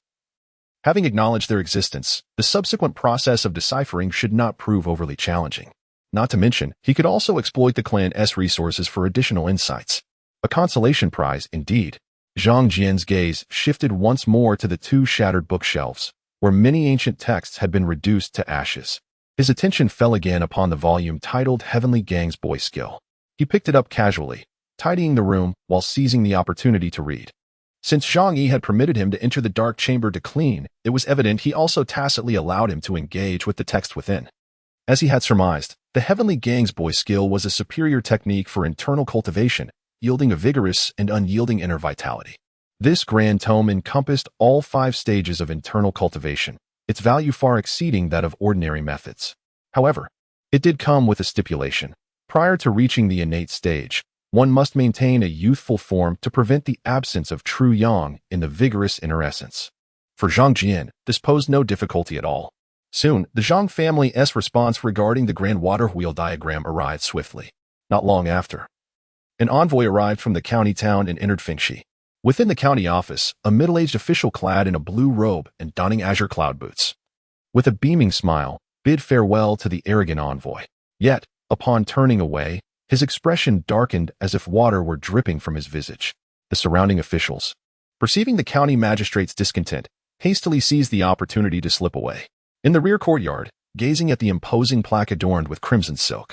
Having acknowledged their existence, the subsequent process of deciphering should not prove overly challenging. Not to mention, he could also exploit the clan's resources for additional insights. A consolation prize, indeed. Zhang Jian's gaze shifted once more to the two shattered bookshelves, where many ancient texts had been reduced to ashes. His attention fell again upon the volume titled Heavenly Gang's Boy Skill. He picked it up casually, tidying the room while seizing the opportunity to read. Since Zhang Yi had permitted him to enter the dark chamber to clean, it was evident he also tacitly allowed him to engage with the text within. As he had surmised, the Heavenly Gang's Boy Skill was a superior technique for internal cultivation, yielding a vigorous and unyielding inner vitality. This grand tome encompassed all 5 stages of internal cultivation, its value far exceeding that of ordinary methods. However, it did come with a stipulation. Prior to reaching the innate stage, one must maintain a youthful form to prevent the absence of true yang in the vigorous inner essence. For Zhang Jian, this posed no difficulty at all. Soon, the Zhang family's response regarding the grand water wheel diagram arrived swiftly. Not long after, an envoy arrived from the county town and entered Fengxi. Within the county office, a middle-aged official clad in a blue robe and donning azure cloud boots, with a beaming smile, bid farewell to the arrogant envoy. Yet, upon turning away, his expression darkened as if water were dripping from his visage. The surrounding officials, perceiving the county magistrate's discontent, hastily seized the opportunity to slip away. In the rear courtyard, gazing at the imposing plaque adorned with crimson silk,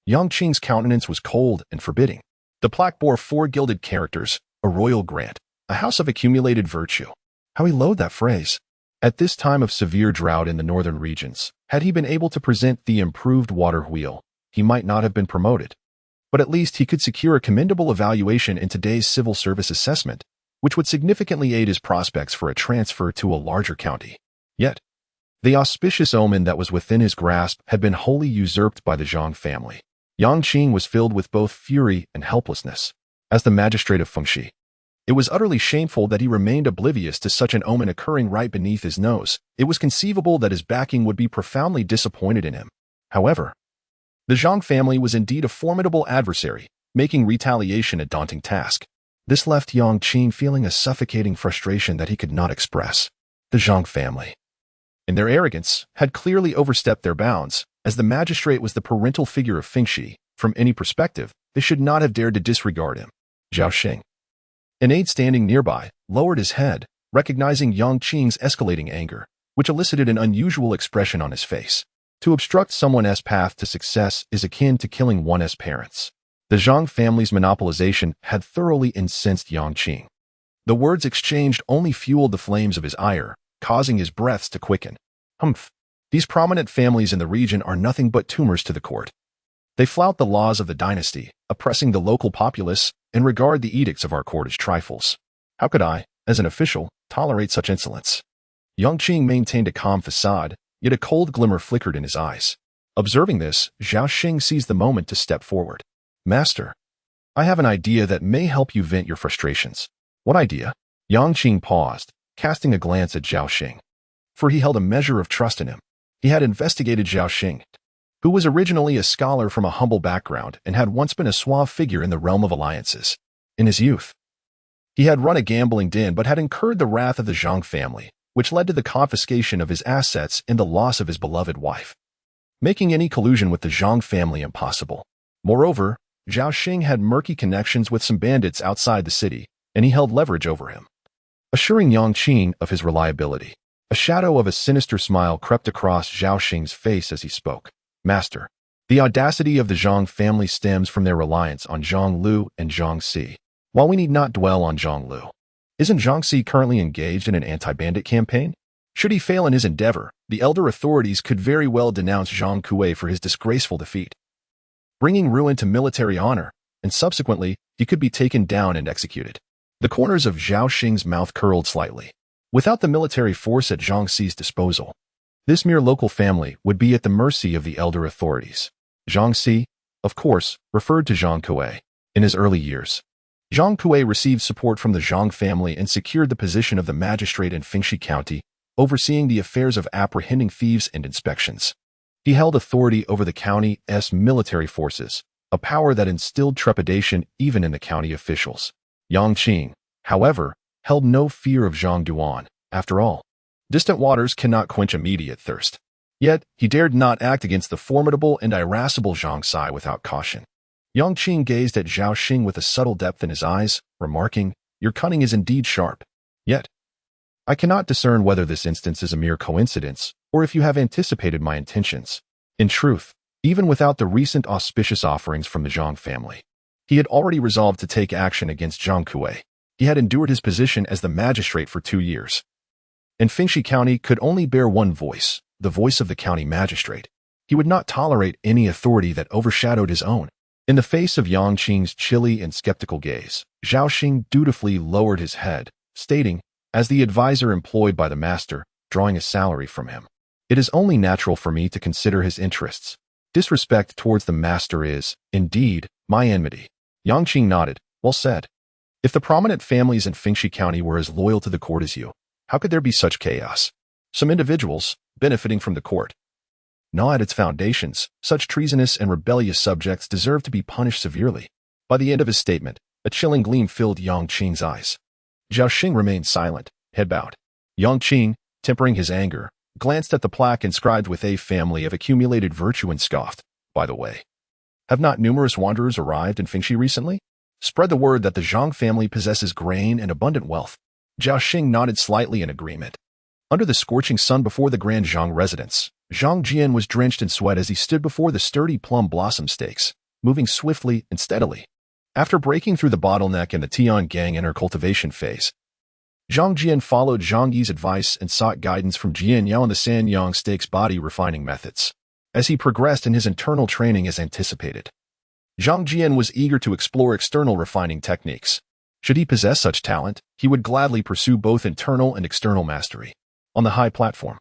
Yang Qing's countenance was cold and forbidding. The plaque bore 4 gilded characters, a royal grant, a house of accumulated virtue. How he loathed that phrase. At this time of severe drought in the northern regions, had he been able to present the improved water wheel, he might not have been promoted. But at least he could secure a commendable evaluation in today's civil service assessment, which would significantly aid his prospects for a transfer to a larger county. Yet, the auspicious omen that was within his grasp had been wholly usurped by the Zhang family. Yang Qing was filled with both fury and helplessness. As the magistrate of Fengxi, it was utterly shameful that he remained oblivious to such an omen occurring right beneath his nose. It was conceivable that his backing would be profoundly disappointed in him. However, the Zhang family was indeed a formidable adversary, making retaliation a daunting task. This left Yang Qing feeling a suffocating frustration that he could not express. The Zhang family, in their arrogance, had clearly overstepped their bounds. As the magistrate was the parental figure of Fengxi, from any perspective, they should not have dared to disregard him. Zhao Xing, an aide standing nearby, lowered his head, recognizing Yang Qing's escalating anger, which elicited an unusual expression on his face. To obstruct someone's path to success is akin to killing one's parents. The Zhang family's monopolization had thoroughly incensed Yang Qing. The words exchanged only fueled the flames of his ire, causing his breaths to quicken. Humph! These prominent families in the region are nothing but tumors to the court. They flout the laws of the dynasty, oppressing the local populace, and regard the edicts of our court as trifles. How could I, as an official, tolerate such insolence? Yang Qing maintained a calm facade, yet a cold glimmer flickered in his eyes. Observing this, Zhao Xing seized the moment to step forward. Master, I have an idea that may help you vent your frustrations. What idea? Yang Qing paused, casting a glance at Zhao Xing. For he held a measure of trust in him. He had investigated Zhao Xing, who was originally a scholar from a humble background and had once been a suave figure in the realm of alliances. In his youth, he had run a gambling den but had incurred the wrath of the Zhang family, which led to the confiscation of his assets and the loss of his beloved wife, making any collusion with the Zhang family impossible. Moreover, Zhao Xing had murky connections with some bandits outside the city, and he held leverage over him, assuring Yang Qing of his reliability. A shadow of a sinister smile crept across Zhao Xing's face as he spoke. Master, the audacity of the Zhang family stems from their reliance on Zhang Lu and Zhang Si. While we need not dwell on Zhang Lu, isn't Zhang Si currently engaged in an anti-bandit campaign? Should he fail in his endeavor, the elder authorities could very well denounce Zhang Kuei for his disgraceful defeat, bringing ruin to military honor, and subsequently, he could be taken down and executed. The corners of Zhao Xing's mouth curled slightly. Without the military force at Zhang Si's disposal, this mere local family would be at the mercy of the elder authorities. Zhang Si, of course, referred to Zhang Kuei. In his early years, Zhang Kuei received support from the Zhang family and secured the position of the magistrate in Fengxi County, overseeing the affairs of apprehending thieves and inspections. He held authority over the county's military forces, a power that instilled trepidation even in the county officials. Yang Qing, however, held no fear of Zhang Duan. After all, distant waters cannot quench immediate thirst. Yet, he dared not act against the formidable and irascible Zhang Si without caution. Yang Qing gazed at Zhao Xing with a subtle depth in his eyes, remarking, "Your cunning is indeed sharp. Yet, I cannot discern whether this instance is a mere coincidence, or if you have anticipated my intentions." In truth, even without the recent auspicious offerings from the Zhang family, he had already resolved to take action against Zhang Kuei. He had endured his position as the magistrate for 2 years. And Fengxi County could only bear one voice, the voice of the county magistrate. He would not tolerate any authority that overshadowed his own. In the face of Yang Qing's chilly and skeptical gaze, Zhao Xing dutifully lowered his head, stating, as the advisor employed by the master, drawing a salary from him, "It is only natural for me to consider his interests. Disrespect towards the master is, indeed, my enmity." Yang Qing nodded. Well said. If the prominent families in Fengxi County were as loyal to the court as you, how could there be such chaos? Some individuals, benefiting from the court, gnaw at its foundations. Such treasonous and rebellious subjects deserve to be punished severely. By the end of his statement, a chilling gleam filled Yang Qing's eyes. Zhao Xing remained silent, head bowed. Yang Qing, tempering his anger, glanced at the plaque inscribed with a family of accumulated virtue and scoffed. By the way, have not numerous wanderers arrived in Fengxi recently? Spread the word that the Zhang family possesses grain and abundant wealth. Zhao Xing nodded slightly in agreement. Under the scorching sun before the Grand Zhang residence, Zhang Jian was drenched in sweat as he stood before the sturdy plum blossom stakes, moving swiftly and steadily. After breaking through the bottleneck in the Tian gang in her cultivation phase, Zhang Jian followed Zhang Yi's advice and sought guidance from Jian Yao on the Sanyang stakes body refining methods. As he progressed in his internal training as anticipated, Zhang Jian was eager to explore external refining techniques. Should he possess such talent, he would gladly pursue both internal and external mastery. On the high platform,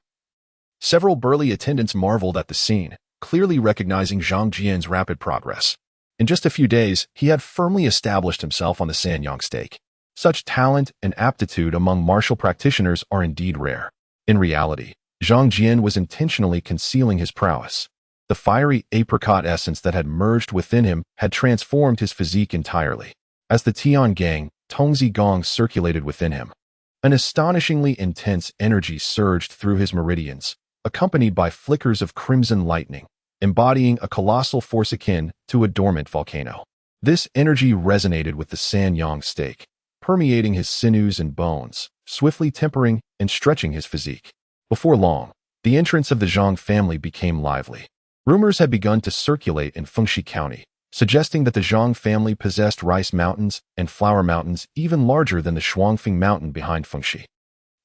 several burly attendants marveled at the scene, clearly recognizing Zhang Jian's rapid progress. In just a few days, he had firmly established himself on the Sanyang stake. Such talent and aptitude among martial practitioners are indeed rare. In reality, Zhang Jian was intentionally concealing his prowess. The fiery apricot essence that had merged within him had transformed his physique entirely. As the Tian gang, Tongzi Gong circulated within him, an astonishingly intense energy surged through his meridians, accompanied by flickers of crimson lightning, embodying a colossal force akin to a dormant volcano. This energy resonated with the Sanyang stake, permeating his sinews and bones, swiftly tempering and stretching his physique. Before long, the entrance of the Zhang family became lively. Rumors had begun to circulate in Fengxi County, suggesting that the Zhang family possessed rice mountains and flower mountains even larger than the Shuangfeng mountain behind Fengxi.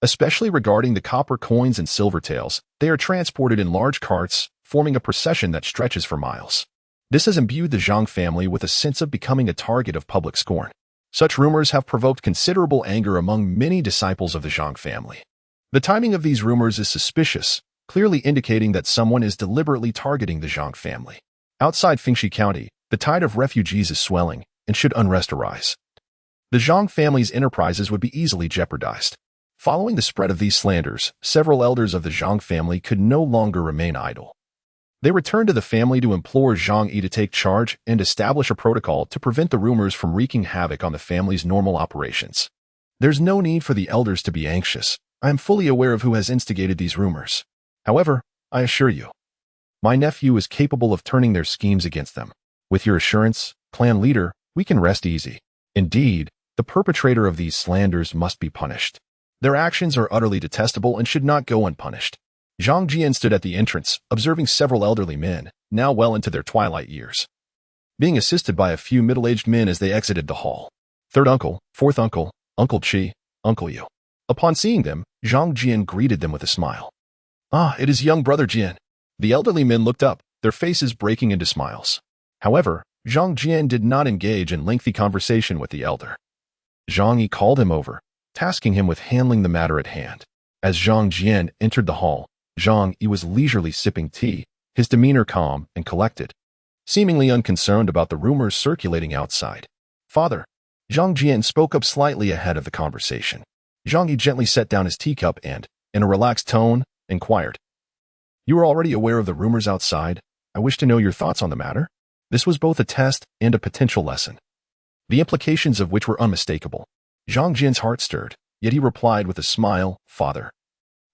Especially regarding the copper coins and silver tails, they are transported in large carts, forming a procession that stretches for miles. This has imbued the Zhang family with a sense of becoming a target of public scorn. Such rumors have provoked considerable anger among many disciples of the Zhang family. The timing of these rumors is suspicious, clearly indicating that someone is deliberately targeting the Zhang family. Outside Fengxi County, the tide of refugees is swelling, and should unrest arise, the Zhang family's enterprises would be easily jeopardized. Following the spread of these slanders, several elders of the Zhang family could no longer remain idle. They returned to the family to implore Zhang Yi to take charge and establish a protocol to prevent the rumors from wreaking havoc on the family's normal operations. There's no need for the elders to be anxious. I am fully aware of who has instigated these rumors. However, I assure you, my nephew is capable of turning their schemes against them. With your assurance, clan leader, we can rest easy. Indeed, the perpetrator of these slanders must be punished. Their actions are utterly detestable and should not go unpunished. Zhang Jian stood at the entrance, observing several elderly men, now well into their twilight years, being assisted by a few middle-aged men as they exited the hall. Third uncle, fourth uncle, Uncle Chi, Uncle Yu. Upon seeing them, Zhang Jian greeted them with a smile. Ah, it is young brother Jian. The elderly men looked up, their faces breaking into smiles. However, Zhang Jian did not engage in lengthy conversation with the elder. Zhang Yi called him over, tasking him with handling the matter at hand. As Zhang Jian entered the hall, Zhang Yi was leisurely sipping tea, his demeanor calm and collected, seemingly unconcerned about the rumors circulating outside. Father, Zhang Jian spoke up slightly ahead of the conversation. Zhang Yi gently set down his teacup and, in a relaxed tone, inquired, "You are already aware of the rumors outside? I wish to know your thoughts on the matter." This was both a test and a potential lesson, the implications of which were unmistakable. Zhang Jian's heart stirred, yet he replied with a smile, "Father,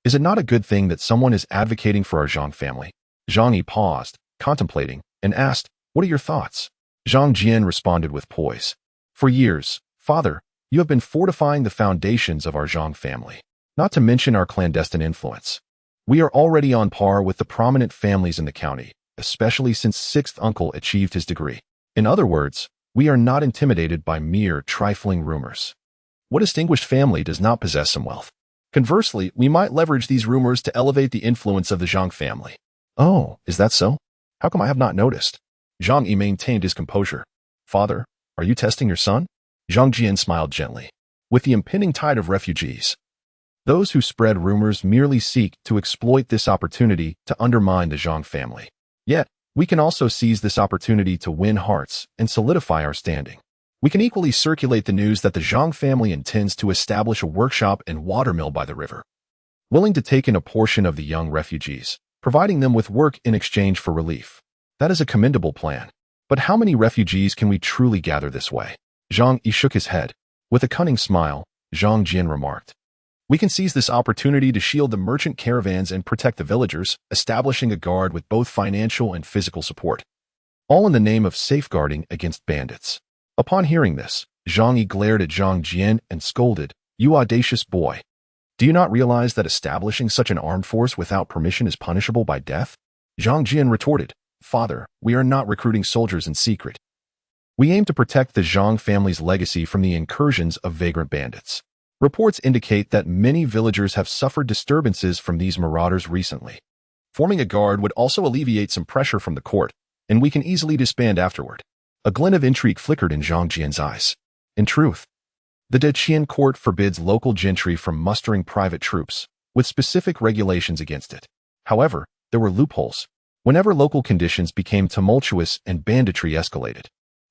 is it not a good thing that someone is advocating for our Zhang family?" Zhang Yi paused, contemplating, and asked, "What are your thoughts?" Zhang Jian responded with poise. "For years, Father, you have been fortifying the foundations of our Zhang family, not to mention our clandestine influence. We are already on par with the prominent families in the county, especially since sixth uncle achieved his degree. In other words, we are not intimidated by mere trifling rumors. What distinguished family does not possess some wealth? Conversely, we might leverage these rumors to elevate the influence of the Zhang family." "Oh, is that so? How come I have not noticed?" Zhang Yi maintained his composure. "Father, are you testing your son?" Zhang Jian smiled gently. With the impending tide of refugees, those who spread rumors merely seek to exploit this opportunity to undermine the Zhang family. Yet, we can also seize this opportunity to win hearts and solidify our standing. We can equally circulate the news that the Zhang family intends to establish a workshop and watermill by the river, willing to take in a portion of the young refugees, providing them with work in exchange for relief. That is a commendable plan. But how many refugees can we truly gather this way? Zhang Yi shook his head. With a cunning smile, Zhang Jian remarked, "We can seize this opportunity to shield the merchant caravans and protect the villagers, establishing a guard with both financial and physical support, all in the name of safeguarding against bandits." Upon hearing this, Zhang Yi glared at Zhang Jian and scolded, "You audacious boy! Do you not realize that establishing such an armed force without permission is punishable by death?" Zhang Jian retorted, "Father, we are not recruiting soldiers in secret. We aim to protect the Zhang family's legacy from the incursions of vagrant bandits. Reports indicate that many villagers have suffered disturbances from these marauders recently. Forming a guard would also alleviate some pressure from the court, and we can easily disband afterward." A glint of intrigue flickered in Zhang Jian's eyes. In truth, the Deqian court forbids local gentry from mustering private troops, with specific regulations against it. However, there were loopholes. Whenever local conditions became tumultuous and banditry escalated,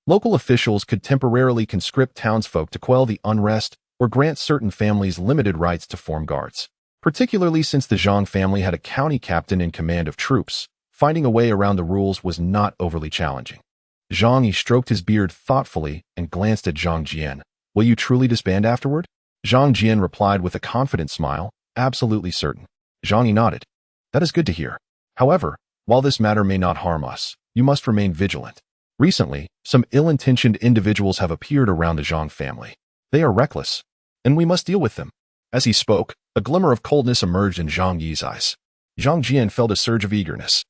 local officials could temporarily conscript townsfolk to quell the unrest or grant certain families limited rights to form guards. Particularly since the Zhang family had a county captain in command of troops, finding a way around the rules was not overly challenging. Zhang Yi stroked his beard thoughtfully and glanced at Zhang Jian. "Will you truly disband afterward?" Zhang Jian replied with a confident smile, "Absolutely certain." Zhang Yi nodded. "That is good to hear. However, while this matter may not harm us, you must remain vigilant. Recently, some ill-intentioned individuals have appeared around the Zhang family. They are reckless, and we must deal with them." As he spoke, a glimmer of coldness emerged in Zhang Yi's eyes. Zhang Jian felt a surge of eagerness.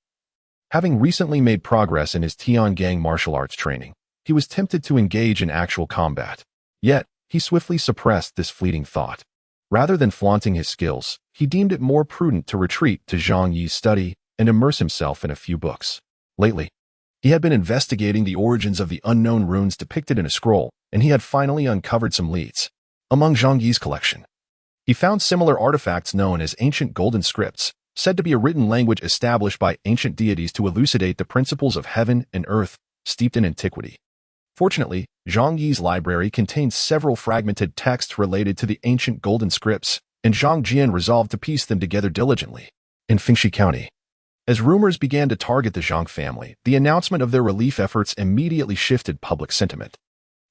Having recently made progress in his Tiangang martial arts training, he was tempted to engage in actual combat. Yet, he swiftly suppressed this fleeting thought. Rather than flaunting his skills, he deemed it more prudent to retreat to Zhang Yi's study and immerse himself in a few books. Lately, he had been investigating the origins of the unknown runes depicted in a scroll, and he had finally uncovered some leads. Among Zhang Yi's collection, he found similar artifacts known as ancient golden scripts, said to be a written language established by ancient deities to elucidate the principles of heaven and earth, steeped in antiquity. Fortunately, Zhang Yi's library contained several fragmented texts related to the ancient golden scripts, and Zhang Jian resolved to piece them together diligently. In Fengxi County, as rumors began to target the Zhang family, the announcement of their relief efforts immediately shifted public sentiment.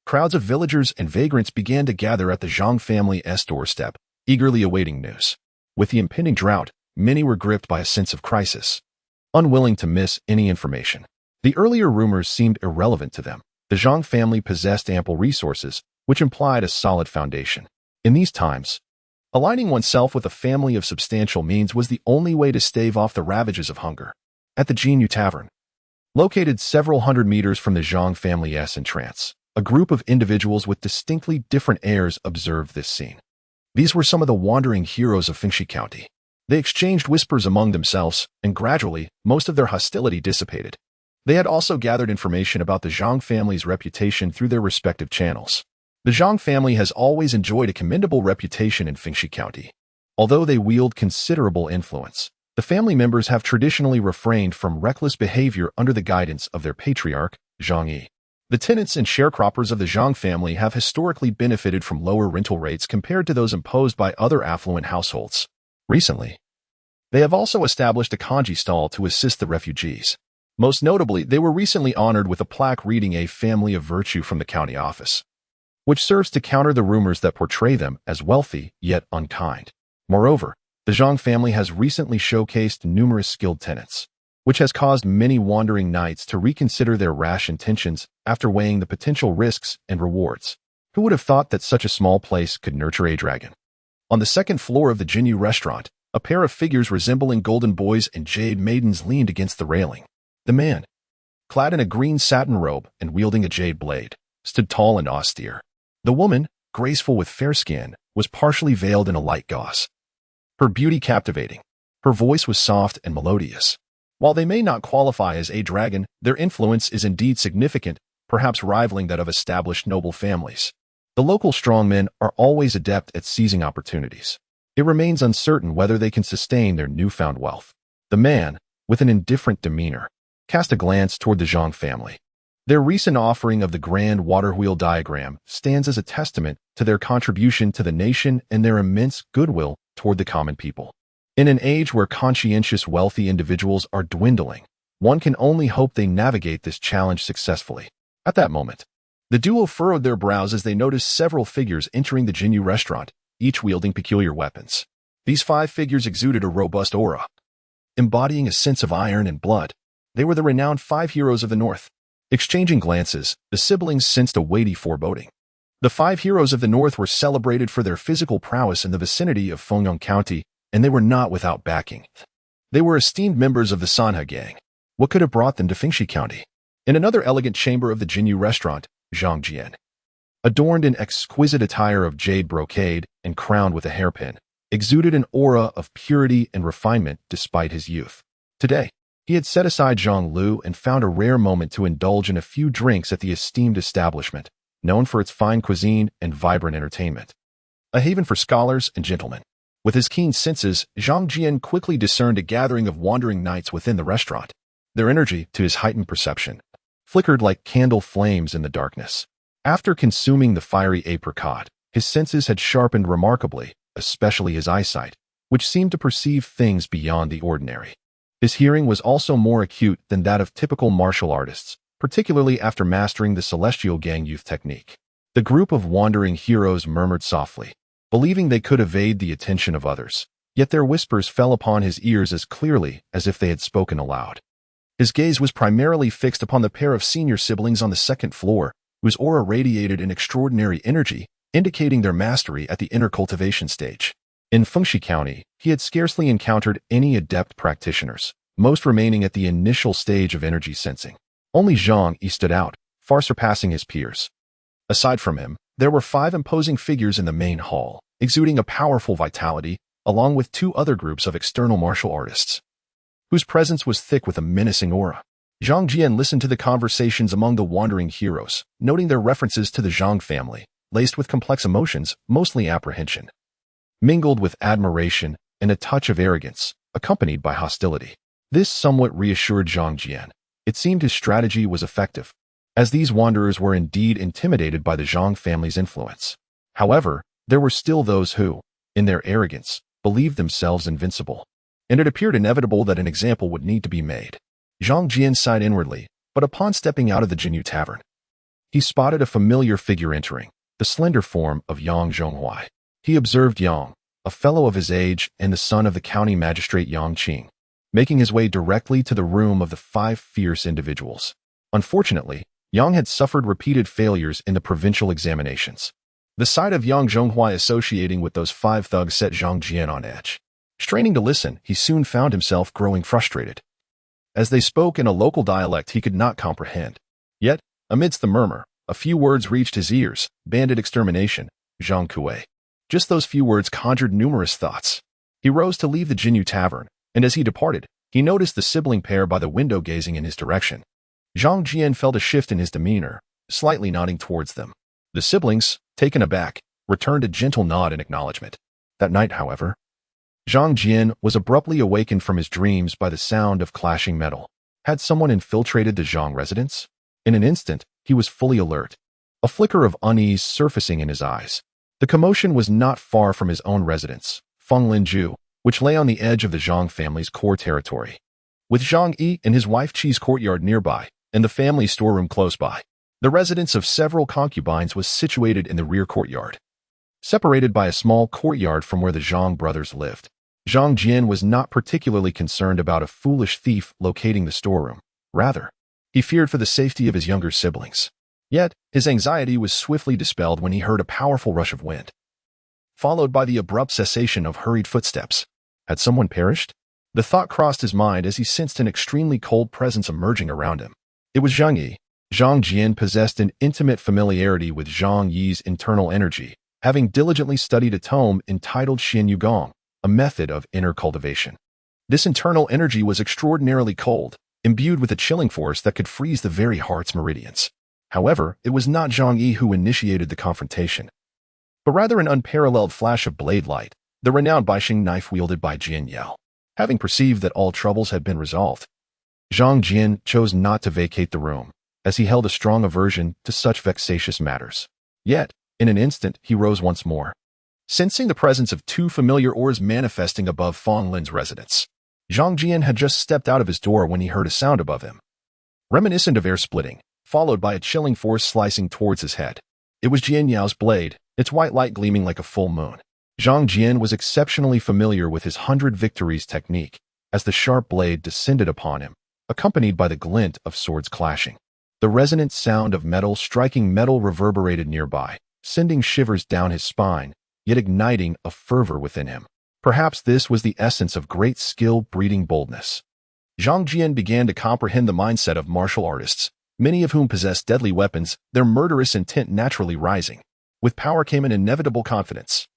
Crowds of villagers and vagrants began to gather at the Zhang family's doorstep, eagerly awaiting news. With the impending drought, many were gripped by a sense of crisis, unwilling to miss any information. The earlier rumors seemed irrelevant to them. The Zhang family possessed ample resources, which implied a solid foundation. In these times, aligning oneself with a family of substantial means was the only way to stave off the ravages of hunger. At the Jinyu Tavern, located several hundred meters from the Zhang family's entrance, a group of individuals with distinctly different airs observed this scene. These were some of the wandering heroes of Fengxi County. They exchanged whispers among themselves, and gradually, most of their hostility dissipated. They had also gathered information about the Zhang family's reputation through their respective channels. The Zhang family has always enjoyed a commendable reputation in Fengxi County. Although they wield considerable influence, the family members have traditionally refrained from reckless behavior under the guidance of their patriarch, Zhang Yi. The tenants and sharecroppers of the Zhang family have historically benefited from lower rental rates compared to those imposed by other affluent households. Recently, they have also established a kanji stall to assist the refugees. Most notably, they were recently honored with a plaque reading a family of virtue from the county office, which serves to counter the rumors that portray them as wealthy yet unkind. Moreover, the Zhang family has recently showcased numerous skilled tenants, which has caused many wandering knights to reconsider their rash intentions after weighing the potential risks and rewards. Who would have thought that such a small place could nurture a dragon? On the second floor of the Jinyu restaurant, a pair of figures resembling golden boys and jade maidens leaned against the railing. The man, clad in a green satin robe and wielding a jade blade, stood tall and austere. The woman, graceful with fair skin, was partially veiled in a light gauze. Her beauty captivating. Her voice was soft and melodious. While they may not qualify as a dragon, their influence is indeed significant, perhaps rivaling that of established noble families. The local strongmen are always adept at seizing opportunities. It remains uncertain whether they can sustain their newfound wealth. The man, with an indifferent demeanor, cast a glance toward the Zhang family. Their recent offering of the grand water wheel diagram stands as a testament to their contribution to the nation and their immense goodwill toward the common people. In an age where conscientious wealthy individuals are dwindling, one can only hope they navigate this challenge successfully. At that moment, the duo furrowed their brows as they noticed several figures entering the Jinyu restaurant, each wielding peculiar weapons. These 5 figures exuded a robust aura, embodying a sense of iron and blood. They were the renowned 5 heroes of the North. Exchanging glances, the siblings sensed a weighty foreboding. The 5 heroes of the North were celebrated for their physical prowess in the vicinity of Fengyang County, and they were not without backing. They were esteemed members of the Sanhe gang. What could have brought them to Fengxi County? In another elegant chamber of the Jinyu restaurant, Zhang Jian, adorned in exquisite attire of jade brocade and crowned with a hairpin, exuded an aura of purity and refinement despite his youth. Today, he had set aside Zhang Lu and found a rare moment to indulge in a few drinks at the esteemed establishment, known for its fine cuisine and vibrant entertainment. A haven for scholars and gentlemen. With his keen senses, Zhang Jian quickly discerned a gathering of wandering knights within the restaurant. Their energy, to his heightened perception, flickered like candle flames in the darkness. After consuming the fiery apricot, his senses had sharpened remarkably, especially his eyesight, which seemed to perceive things beyond the ordinary. His hearing was also more acute than that of typical martial artists, particularly after mastering the Celestial Gang Youth technique. The group of wandering heroes murmured softly, believing they could evade the attention of others, yet their whispers fell upon his ears as clearly as if they had spoken aloud. His gaze was primarily fixed upon the pair of senior siblings on the second floor, whose aura radiated an extraordinary energy, indicating their mastery at the inner cultivation stage. In Fengxi County, he had scarcely encountered any adept practitioners, most remaining at the initial stage of energy sensing. Only Zhang Yi stood out, far surpassing his peers. Aside from him, there were 5 imposing figures in the main hall, exuding a powerful vitality, along with 2 other groups of external martial artists, whose presence was thick with a menacing aura. Zhang Jian listened to the conversations among the wandering heroes, noting their references to the Zhang family, laced with complex emotions, mostly apprehension, mingled with admiration and a touch of arrogance, accompanied by hostility. This somewhat reassured Zhang Jian. It seemed his strategy was effective, as these wanderers were indeed intimidated by the Zhang family's influence. However, there were still those who, in their arrogance, believed themselves invincible, and it appeared inevitable that an example would need to be made. Zhang Jian sighed inwardly, but upon stepping out of the Jinyu tavern, he spotted a familiar figure entering, the slender form of Yang Zhonghuai. He observed Yang, a fellow of his age and the son of the county magistrate Yang Qing, making his way directly to the room of the 5 fierce individuals. Unfortunately, Yang had suffered repeated failures in the provincial examinations. The sight of Yang Zhonghuai associating with those 5 thugs set Zhang Jian on edge. Straining to listen, he soon found himself growing frustrated, as they spoke in a local dialect he could not comprehend. Yet, amidst the murmur, a few words reached his ears: bandit extermination, Zhang Kuei. Just those few words conjured numerous thoughts. He rose to leave the Jinyu tavern, and as he departed, he noticed the sibling pair by the window gazing in his direction. Zhang Jian felt a shift in his demeanor, slightly nodding towards them. The siblings, taken aback, returned a gentle nod in acknowledgement. That night, however, Zhang Jian was abruptly awakened from his dreams by the sound of clashing metal. Had someone infiltrated the Zhang residence? In an instant, he was fully alert, a flicker of unease surfacing in his eyes. The commotion was not far from his own residence, Fenglinju, which lay on the edge of the Zhang family's core territory. With Zhang Yi and his wife Qi's courtyard nearby, and the family storeroom close by, the residence of several concubines was situated in the rear courtyard, separated by a small courtyard from where the Zhang brothers lived. Zhang Jian was not particularly concerned about a foolish thief locating the storeroom. Rather, he feared for the safety of his younger siblings. Yet, his anxiety was swiftly dispelled when he heard a powerful rush of wind, followed by the abrupt cessation of hurried footsteps. Had someone perished? The thought crossed his mind as he sensed an extremely cold presence emerging around him. It was Zhang Yi. Zhang Jian possessed an intimate familiarity with Zhang Yi's internal energy, having diligently studied a tome entitled Xian Yugong, a method of inner cultivation. This internal energy was extraordinarily cold, imbued with a chilling force that could freeze the very heart's meridians. However, it was not Zhang Yi who initiated the confrontation, but rather an unparalleled flash of blade light, the renowned Baixing knife wielded by Jian Yao. Having perceived that all troubles had been resolved, Zhang Jian chose not to vacate the room, as he held a strong aversion to such vexatious matters. Yet, in an instant, he rose once more, sensing the presence of 2 familiar auras manifesting above Fong Lin's residence. Zhang Jian had just stepped out of his door when he heard a sound above him, reminiscent of air splitting, followed by a chilling force slicing towards his head. It was Jian Yao's blade, its white light gleaming like a full moon. Zhang Jian was exceptionally familiar with his 100 victories technique, as the sharp blade descended upon him, accompanied by the glint of swords clashing. The resonant sound of metal striking metal reverberated nearby, sending shivers down his spine, yet igniting a fervor within him. Perhaps this was the essence of great skill breeding boldness. Zhang Jian began to comprehend the mindset of martial artists, many of whom possessed deadly weapons, their murderous intent naturally rising. With power came an inevitable confidence,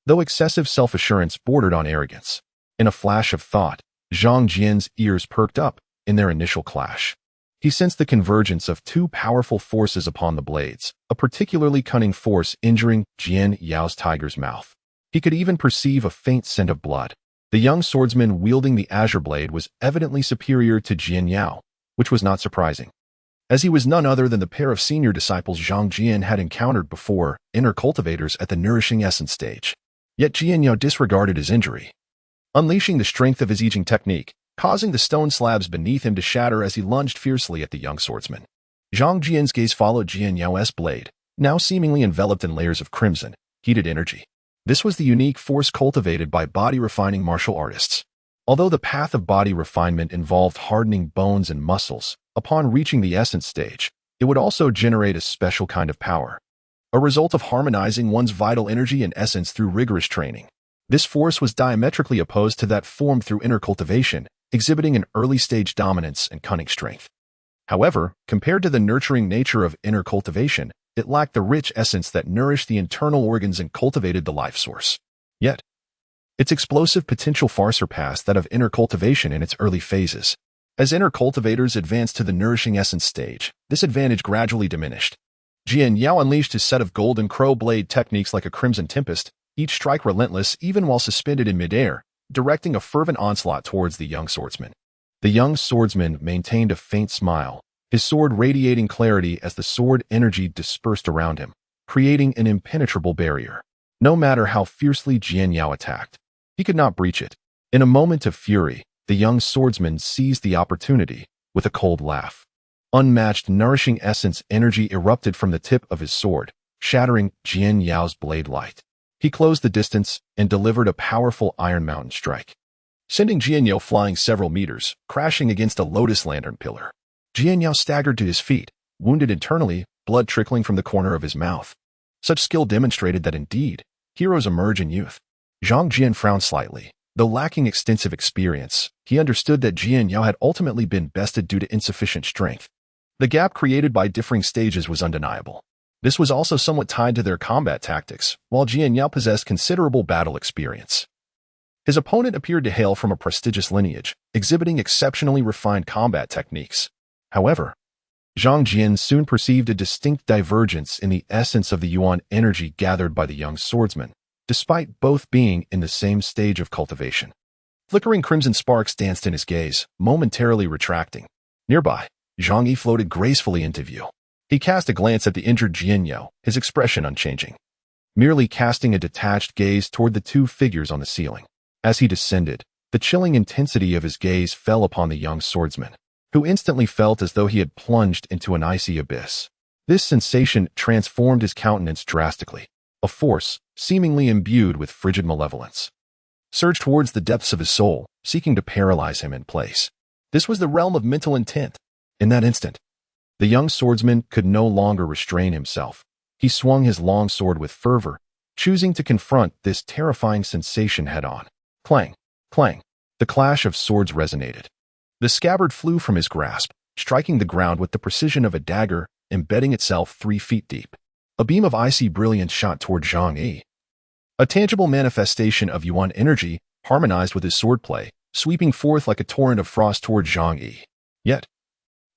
though excessive self-assurance bordered on arrogance. In a flash of thought, Zhang Jian's ears perked up in their initial clash. He sensed the convergence of 2 powerful forces upon the blades, a particularly cunning force injuring Jian Yao's tiger's mouth. He could even perceive a faint scent of blood. The young swordsman wielding the azure blade was evidently superior to Jian Yao, which was not surprising, as he was none other than the pair of senior disciples Zhang Jian had encountered before, inner cultivators at the nourishing essence stage. Yet Jian Yao disregarded his injury, unleashing the strength of his I Ching technique, causing the stone slabs beneath him to shatter as he lunged fiercely at the young swordsman. Zhang Jian's gaze followed Jian Yao's blade, now seemingly enveloped in layers of crimson, heated energy. This was the unique force cultivated by body-refining martial artists. Although the path of body refinement involved hardening bones and muscles, upon reaching the essence stage, it would also generate a special kind of power, a result of harmonizing one's vital energy and essence through rigorous training. This force was diametrically opposed to that formed through inner cultivation, exhibiting an early-stage dominance and cunning strength. However, compared to the nurturing nature of inner cultivation, it lacked the rich essence that nourished the internal organs and cultivated the life source. Yet, its explosive potential far surpassed that of inner cultivation in its early phases. As inner cultivators advanced to the nourishing essence stage, this advantage gradually diminished. Jian Yao unleashed his set of golden crow blade techniques like a crimson tempest, each strike relentless even while suspended in midair, directing a fervent onslaught towards the young swordsman. The young swordsman maintained a faint smile, his sword radiating clarity as the sword energy dispersed around him, creating an impenetrable barrier. No matter how fiercely Jian Yao attacked, he could not breach it. In a moment of fury, the young swordsman seized the opportunity with a cold laugh. Unmatched nourishing essence energy erupted from the tip of his sword, shattering Jian Yao's blade light. He closed the distance and delivered a powerful Iron Mountain strike, sending Jian Yao flying several meters, crashing against a lotus lantern pillar. Jian Yao staggered to his feet, wounded internally, blood trickling from the corner of his mouth. Such skill demonstrated that indeed, heroes emerge in youth. Zhang Jian frowned slightly. Though lacking extensive experience, he understood that Jian Yao had ultimately been bested due to insufficient strength. The gap created by differing stages was undeniable. This was also somewhat tied to their combat tactics, while Jian Yao possessed considerable battle experience. His opponent appeared to hail from a prestigious lineage, exhibiting exceptionally refined combat techniques. However, Zhang Jian soon perceived a distinct divergence in the essence of the yuan energy gathered by the young swordsman, despite both being in the same stage of cultivation. Flickering crimson sparks danced in his gaze, momentarily retracting. Nearby, Zhang Yi floated gracefully into view. He cast a glance at the injured Jian Yao, his expression unchanging, merely casting a detached gaze toward the two figures on the ceiling. As he descended, the chilling intensity of his gaze fell upon the young swordsman, who instantly felt as though he had plunged into an icy abyss. This sensation transformed his countenance drastically. A force, seemingly imbued with frigid malevolence, surged towards the depths of his soul, seeking to paralyze him in place. This was the realm of mental intent. In that instant, the young swordsman could no longer restrain himself. He swung his long sword with fervor, choosing to confront this terrifying sensation head-on. Clang, clang. The clash of swords resonated. The scabbard flew from his grasp, striking the ground with the precision of a dagger, embedding itself 3 feet deep. A beam of icy brilliance shot toward Zhang Yi. A tangible manifestation of yuan energy harmonized with his swordplay, sweeping forth like a torrent of frost toward Zhang Yi. Yet,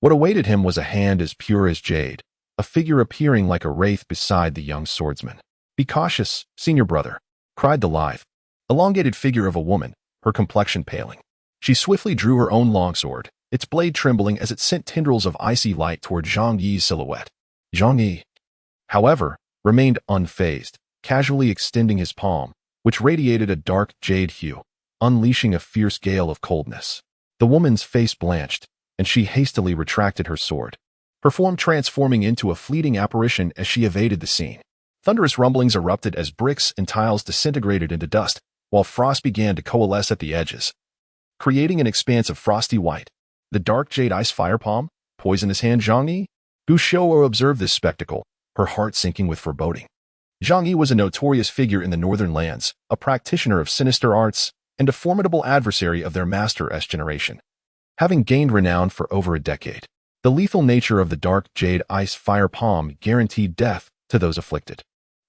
what awaited him was a hand as pure as jade, a figure appearing like a wraith beside the young swordsman. "Be cautious, senior brother," cried the lithe, elongated figure of a woman, her complexion paling. She swiftly drew her own longsword, its blade trembling as it sent tendrils of icy light toward Zhang Yi's silhouette. Zhang Yi, however, remained unfazed, casually extending his palm, which radiated a dark jade hue, unleashing a fierce gale of coldness. The woman's face blanched, and she hastily retracted her sword, her form transforming into a fleeting apparition as she evaded the scene. Thunderous rumblings erupted as bricks and tiles disintegrated into dust, while frost began to coalesce at the edges, creating an expanse of frosty white. The dark jade ice fire palm, poisonous hand Zhang Yi? Gu Xiao observed this spectacle, her heart sinking with foreboding. Zhang Yi was a notorious figure in the northern lands, a practitioner of sinister arts, and a formidable adversary of their master S generation. Having gained renown for over a decade, the lethal nature of the dark jade ice fire palm guaranteed death to those afflicted.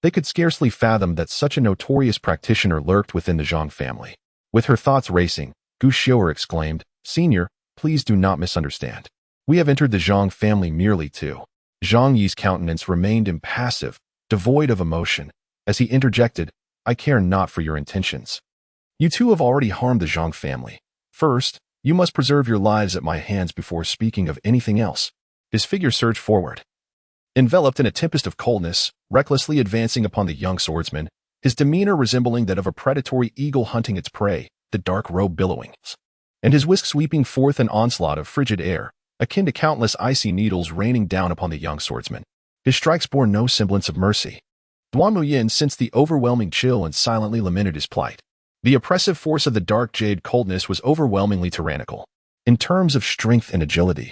They could scarcely fathom that such a notorious practitioner lurked within the Zhang family. With her thoughts racing, Gu Xiao exclaimed, "Senior, please do not misunderstand. We have entered the Zhang family merely to..." Zhang Yi's countenance remained impassive, devoid of emotion, as he interjected, "I care not for your intentions. You two have already harmed the Zhang family. First, you must preserve your lives at my hands before speaking of anything else." His figure surged forward, enveloped in a tempest of coldness, recklessly advancing upon the young swordsman, his demeanor resembling that of a predatory eagle hunting its prey, the dark robe billowing, and his whisk sweeping forth an onslaught of frigid air, akin to countless icy needles raining down upon the young swordsman. His strikes bore no semblance of mercy. Duan Muyin sensed the overwhelming chill and silently lamented his plight. The oppressive force of the dark jade coldness was overwhelmingly tyrannical. In terms of strength and agility,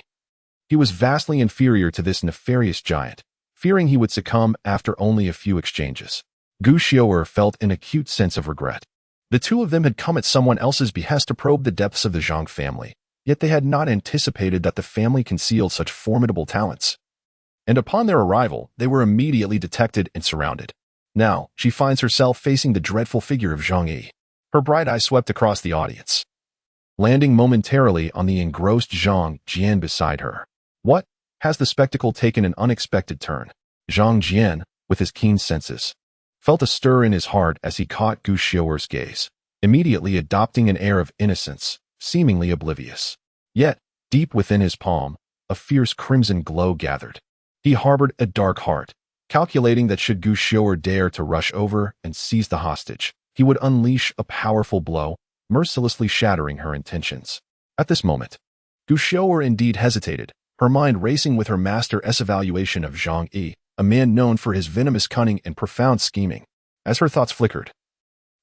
he was vastly inferior to this nefarious giant, fearing he would succumb after only a few exchanges. Gu Xiao felt an acute sense of regret. The two of them had come at someone else's behest to probe the depths of the Zhang family, yet they had not anticipated that the family concealed such formidable talents. And upon their arrival, they were immediately detected and surrounded. Now, she finds herself facing the dreadful figure of Zhang Yi. Her bright eye swept across the audience, landing momentarily on the engrossed Zhang Jian beside her. What? Has the spectacle taken an unexpected turn? Zhang Jian, with his keen senses, felt a stir in his heart as he caught Gu Xiaoer's gaze, immediately adopting an air of innocence, seemingly oblivious. Yet, deep within his palm, a fierce crimson glow gathered. He harbored a dark heart, calculating that should Gu Xiaoer dare to rush over and seize the hostage, he would unleash a powerful blow, mercilessly shattering her intentions. At this moment, Gu Xiaoer indeed hesitated, her mind racing with her master's evaluation of Zhang Yi, a man known for his venomous cunning and profound scheming. As her thoughts flickered,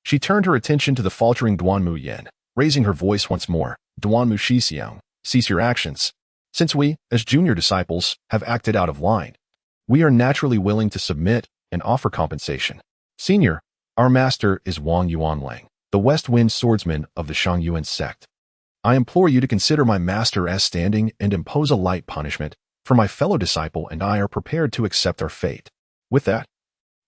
she turned her attention to the faltering Duanmu Yan, raising her voice once more. Duanmu Shixiang, cease your actions. Since we, as junior disciples, have acted out of line, we are naturally willing to submit and offer compensation. Senior, our master is Wang Yuanlang, the West Wind swordsman of the Shangyuan sect. I implore you to consider my master's standing and impose a light punishment, for my fellow disciple and I are prepared to accept our fate. With that,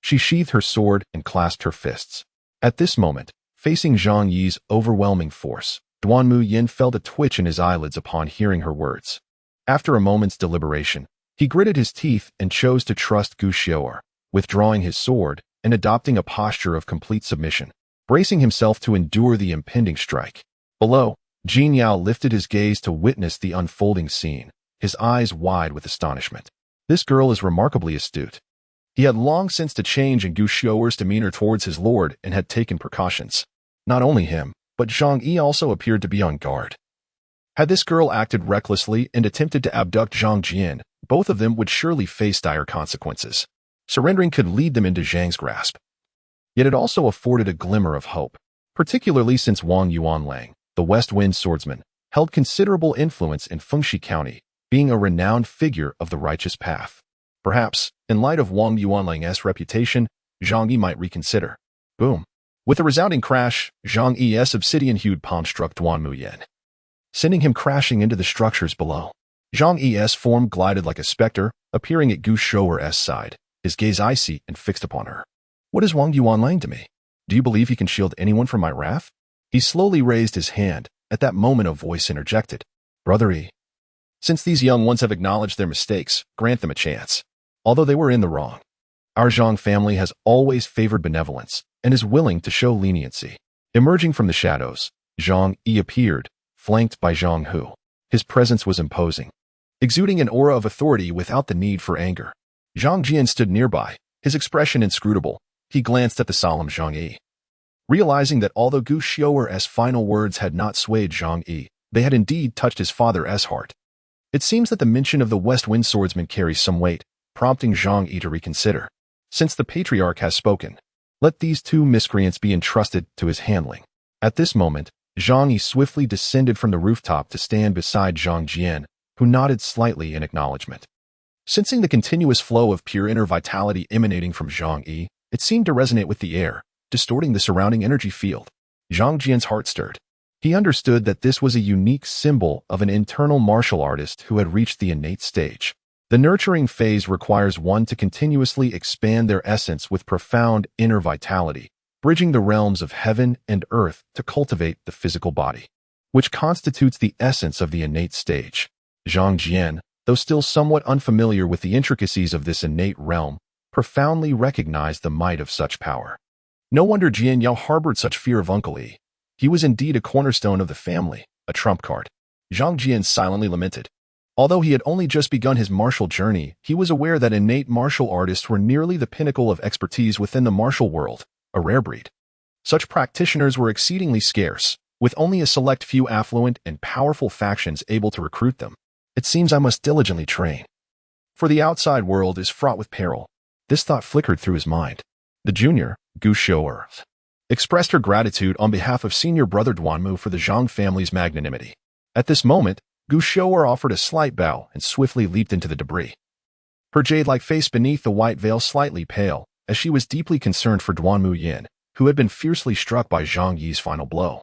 she sheathed her sword and clasped her fists. At this moment, facing Zhang Yi's overwhelming force, Duanmu Yin felt a twitch in his eyelids upon hearing her words. After a moment's deliberation, he gritted his teeth and chose to trust Gu Xiaoer, withdrawing his sword and adopting a posture of complete submission, bracing himself to endure the impending strike. Below, Jin Yao lifted his gaze to witness the unfolding scene, his eyes wide with astonishment. This girl is remarkably astute. He had long sensed a change in Gu Xiaoer's demeanor towards his lord and had taken precautions. Not only him, but Zhang Yi also appeared to be on guard. Had this girl acted recklessly and attempted to abduct Zhang Jian, both of them would surely face dire consequences. Surrendering could lead them into Zhang's grasp. Yet it also afforded a glimmer of hope, particularly since Wang Yuanlang, the West Wind swordsman, held considerable influence in Fengxi County, being a renowned figure of the righteous path. Perhaps, in light of Wang Yuanlang's reputation, Zhang Yi might reconsider. Boom. With a resounding crash, Zhang Yi's obsidian-hued palm struck Duanmu Yin, sending him crashing into the structures below. Zhang Yi's form glided like a specter, appearing at Gu Xiaoer's side, his gaze icy and fixed upon her. What is Wang Yuanlang to me? Do you believe he can shield anyone from my wrath? He slowly raised his hand. At that moment, a voice interjected. Brother Yi, since these young ones have acknowledged their mistakes, grant them a chance. Although they were in the wrong, our Zhang family has always favored benevolence and is willing to show leniency. Emerging from the shadows, Zhang Yi appeared, flanked by Zhang Hu. His presence was imposing, exuding an aura of authority without the need for anger. Zhang Jian stood nearby, his expression inscrutable. He glanced at the solemn Zhang Yi, realizing that although Gu Xiaoer's final words had not swayed Zhang Yi, they had indeed touched his father's heart. It seems that the mention of the West Wind swordsman carries some weight, prompting Zhang Yi to reconsider. Since the patriarch has spoken, let these two miscreants be entrusted to his handling. At this moment, Zhang Yi swiftly descended from the rooftop to stand beside Zhang Jian, who nodded slightly in acknowledgement. Sensing the continuous flow of pure inner vitality emanating from Zhang Yi, it seemed to resonate with the air, distorting the surrounding energy field. Zhang Jian's heart stirred. He understood that this was a unique symbol of an internal martial artist who had reached the innate stage. The nurturing phase requires one to continuously expand their essence with profound inner vitality, bridging the realms of heaven and earth to cultivate the physical body, which constitutes the essence of the innate stage. Zhang Jian, though still somewhat unfamiliar with the intricacies of this innate realm, profoundly recognized the might of such power. No wonder Jian Yao harbored such fear of Uncle Yi. He was indeed a cornerstone of the family, a trump card. Zhang Jian silently lamented. Although he had only just begun his martial journey, he was aware that innate martial artists were nearly the pinnacle of expertise within the martial world, a rare breed. Such practitioners were exceedingly scarce, with only a select few affluent and powerful factions able to recruit them. It seems I must diligently train, for the outside world is fraught with peril. This thought flickered through his mind. The junior, Gu Xiaoer, expressed her gratitude on behalf of senior brother Duanmu for the Zhang family's magnanimity. At this moment, Gu Xiaoer offered a slight bow and swiftly leaped into the debris. Her jade-like face beneath the white veil slightly pale, as she was deeply concerned for Duanmu Yin, who had been fiercely struck by Zhang Yi's final blow,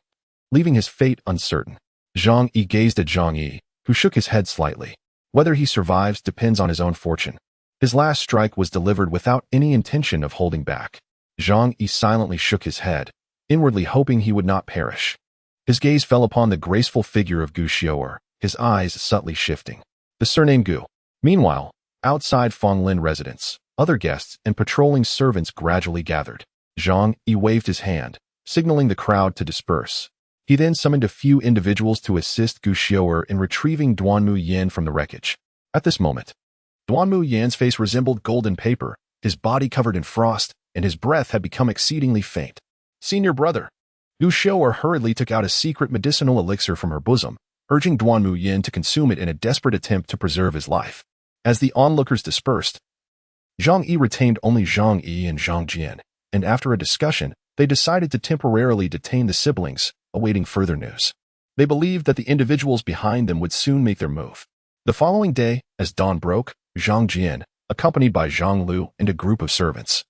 leaving his fate uncertain. Zhang Yi gazed at Zhang Yi, who shook his head slightly. Whether he survives depends on his own fortune. His last strike was delivered without any intention of holding back. Zhang Yi silently shook his head, inwardly hoping he would not perish. His gaze fell upon the graceful figure of Gu Xiu'er, his eyes subtly shifting. The surname Gu. Meanwhile, outside Fenglin residence, other guests and patrolling servants gradually gathered. Zhang Yi waved his hand, signaling the crowd to disperse. He then summoned a few individuals to assist Gu Xiu'er in retrieving Duanmu Yan from the wreckage. At this moment, Duanmu Yan's face resembled golden paper, his body covered in frost, and his breath had become exceedingly faint. Senior brother. Gu Xiu'er hurriedly took out a secret medicinal elixir from her bosom, urging Duanmu Yan to consume it in a desperate attempt to preserve his life. As the onlookers dispersed, Zhang Yi retained only Zhang Yi and Zhang Jian, and after a discussion, they decided to temporarily detain the siblings, awaiting further news. They believed that the individuals behind them would soon make their move. The following day, as dawn broke, Zhang Jian, accompanied by Zhang Lu and a group of servants,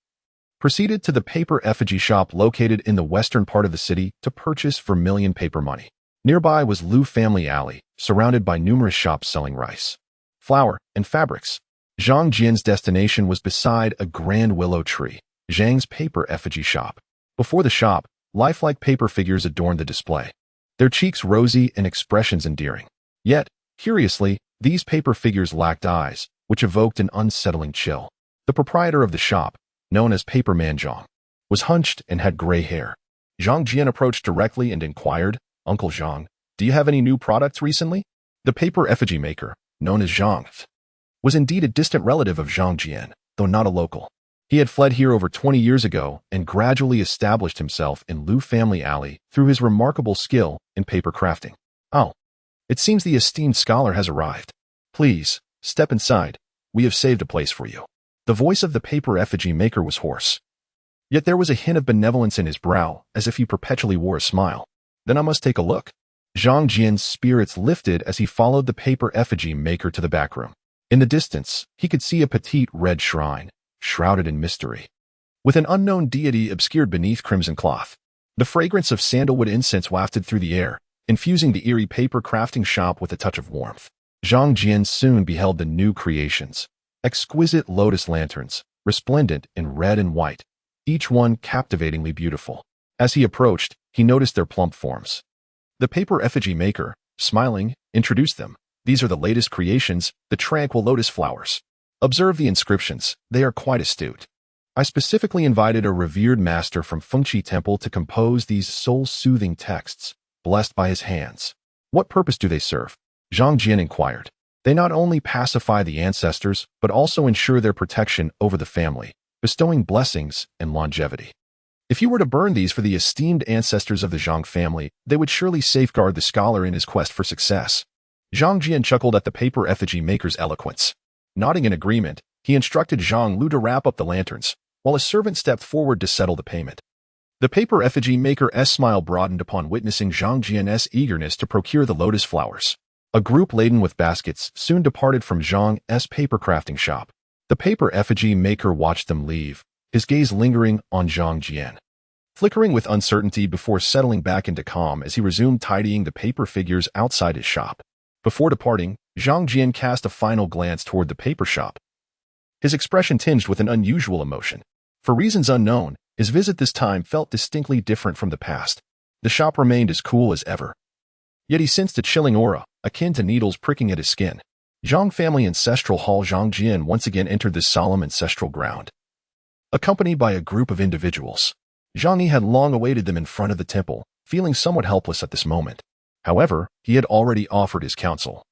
proceeded to the paper effigy shop located in the western part of the city to purchase vermilion paper money. Nearby was Lu Family Alley, surrounded by numerous shops selling rice, flour, and fabrics. Zhang Jian's destination was beside a grand willow tree, Zhang's paper effigy shop. Before the shop, lifelike paper figures adorned the display, their cheeks rosy and expressions endearing. Yet, curiously, these paper figures lacked eyes, which evoked an unsettling chill. The proprietor of the shop, known as Paperman Zhang, was hunched and had gray hair. Zhang Jian approached directly and inquired, "Uncle Zhang, do you have any new products recently?" The paper effigy maker, known as Zhang, was indeed a distant relative of Zhang Jian, though not a local. He had fled here over 20 years ago and gradually established himself in Lu Family Alley through his remarkable skill in paper crafting. "Oh, it seems the esteemed scholar has arrived. Please, step inside. We have saved a place for you." The voice of the paper effigy maker was hoarse. Yet there was a hint of benevolence in his brow, as if he perpetually wore a smile. "Then I must take a look." Zhang Jian's spirits lifted as he followed the paper effigy maker to the back room. In the distance, he could see a petite red shrine, shrouded in mystery, with an unknown deity obscured beneath crimson cloth. The fragrance of sandalwood incense wafted through the air, infusing the eerie paper crafting shop with a touch of warmth. Zhang Jian soon beheld the new creations, exquisite lotus lanterns, resplendent in red and white, each one captivatingly beautiful. As he approached, he noticed their plump forms. The paper effigy maker, smiling, introduced them. "These are the latest creations, the tranquil lotus flowers. Observe the inscriptions, they are quite astute. I specifically invited a revered master from Fengqi Temple to compose these soul-soothing texts, blessed by his hands." "What purpose do they serve?" Zhang Jian inquired. "They not only pacify the ancestors, but also ensure their protection over the family, bestowing blessings and longevity. If you were to burn these for the esteemed ancestors of the Zhang family, they would surely safeguard the scholar in his quest for success." Zhang Jian chuckled at the paper effigy maker's eloquence. Nodding in agreement, he instructed Zhang Lu to wrap up the lanterns, while a servant stepped forward to settle the payment. The paper effigy maker's smile broadened upon witnessing Zhang Jian's eagerness to procure the lotus flowers. A group laden with baskets soon departed from Zhang's paper crafting shop. The paper effigy maker watched them leave, his gaze lingering on Zhang Jian, flickering with uncertainty before settling back into calm as he resumed tidying the paper figures outside his shop. Before departing, Zhang Jian cast a final glance toward the paper shop, his expression tinged with an unusual emotion. For reasons unknown, his visit this time felt distinctly different from the past. The shop remained as cool as ever. Yet he sensed a chilling aura, akin to needles pricking at his skin. Zhang family ancestral hall. Zhang Jian once again entered this solemn ancestral ground, accompanied by a group of individuals. Zhang Yi had long awaited them in front of the temple, feeling somewhat helpless at this moment. However, he had already offered his counsel,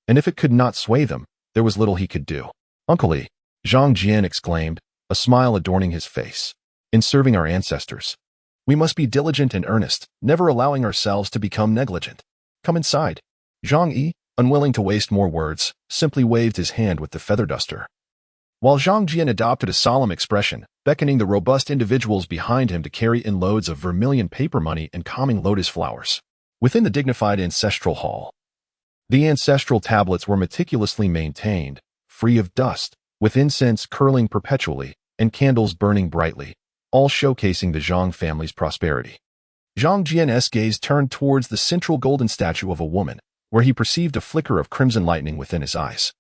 and if it could not sway them, there was little he could do. "Uncle Li," Zhang Jian exclaimed, a smile adorning his face. "In serving our ancestors, we must be diligent and earnest, never allowing ourselves to become negligent. Come inside." Zhang Yi, unwilling to waste more words, simply waved his hand with the feather duster, while Zhang Jian adopted a solemn expression, beckoning the robust individuals behind him to carry in loads of vermilion paper money and calming lotus flowers. Within the dignified ancestral hall, the ancestral tablets were meticulously maintained, free of dust, with incense curling perpetually and candles burning brightly. all showcasing the Zhang family's prosperity. Zhang Jian's gaze turned towards the central golden statue of a woman, where he perceived a flicker of crimson lightning within his eyes,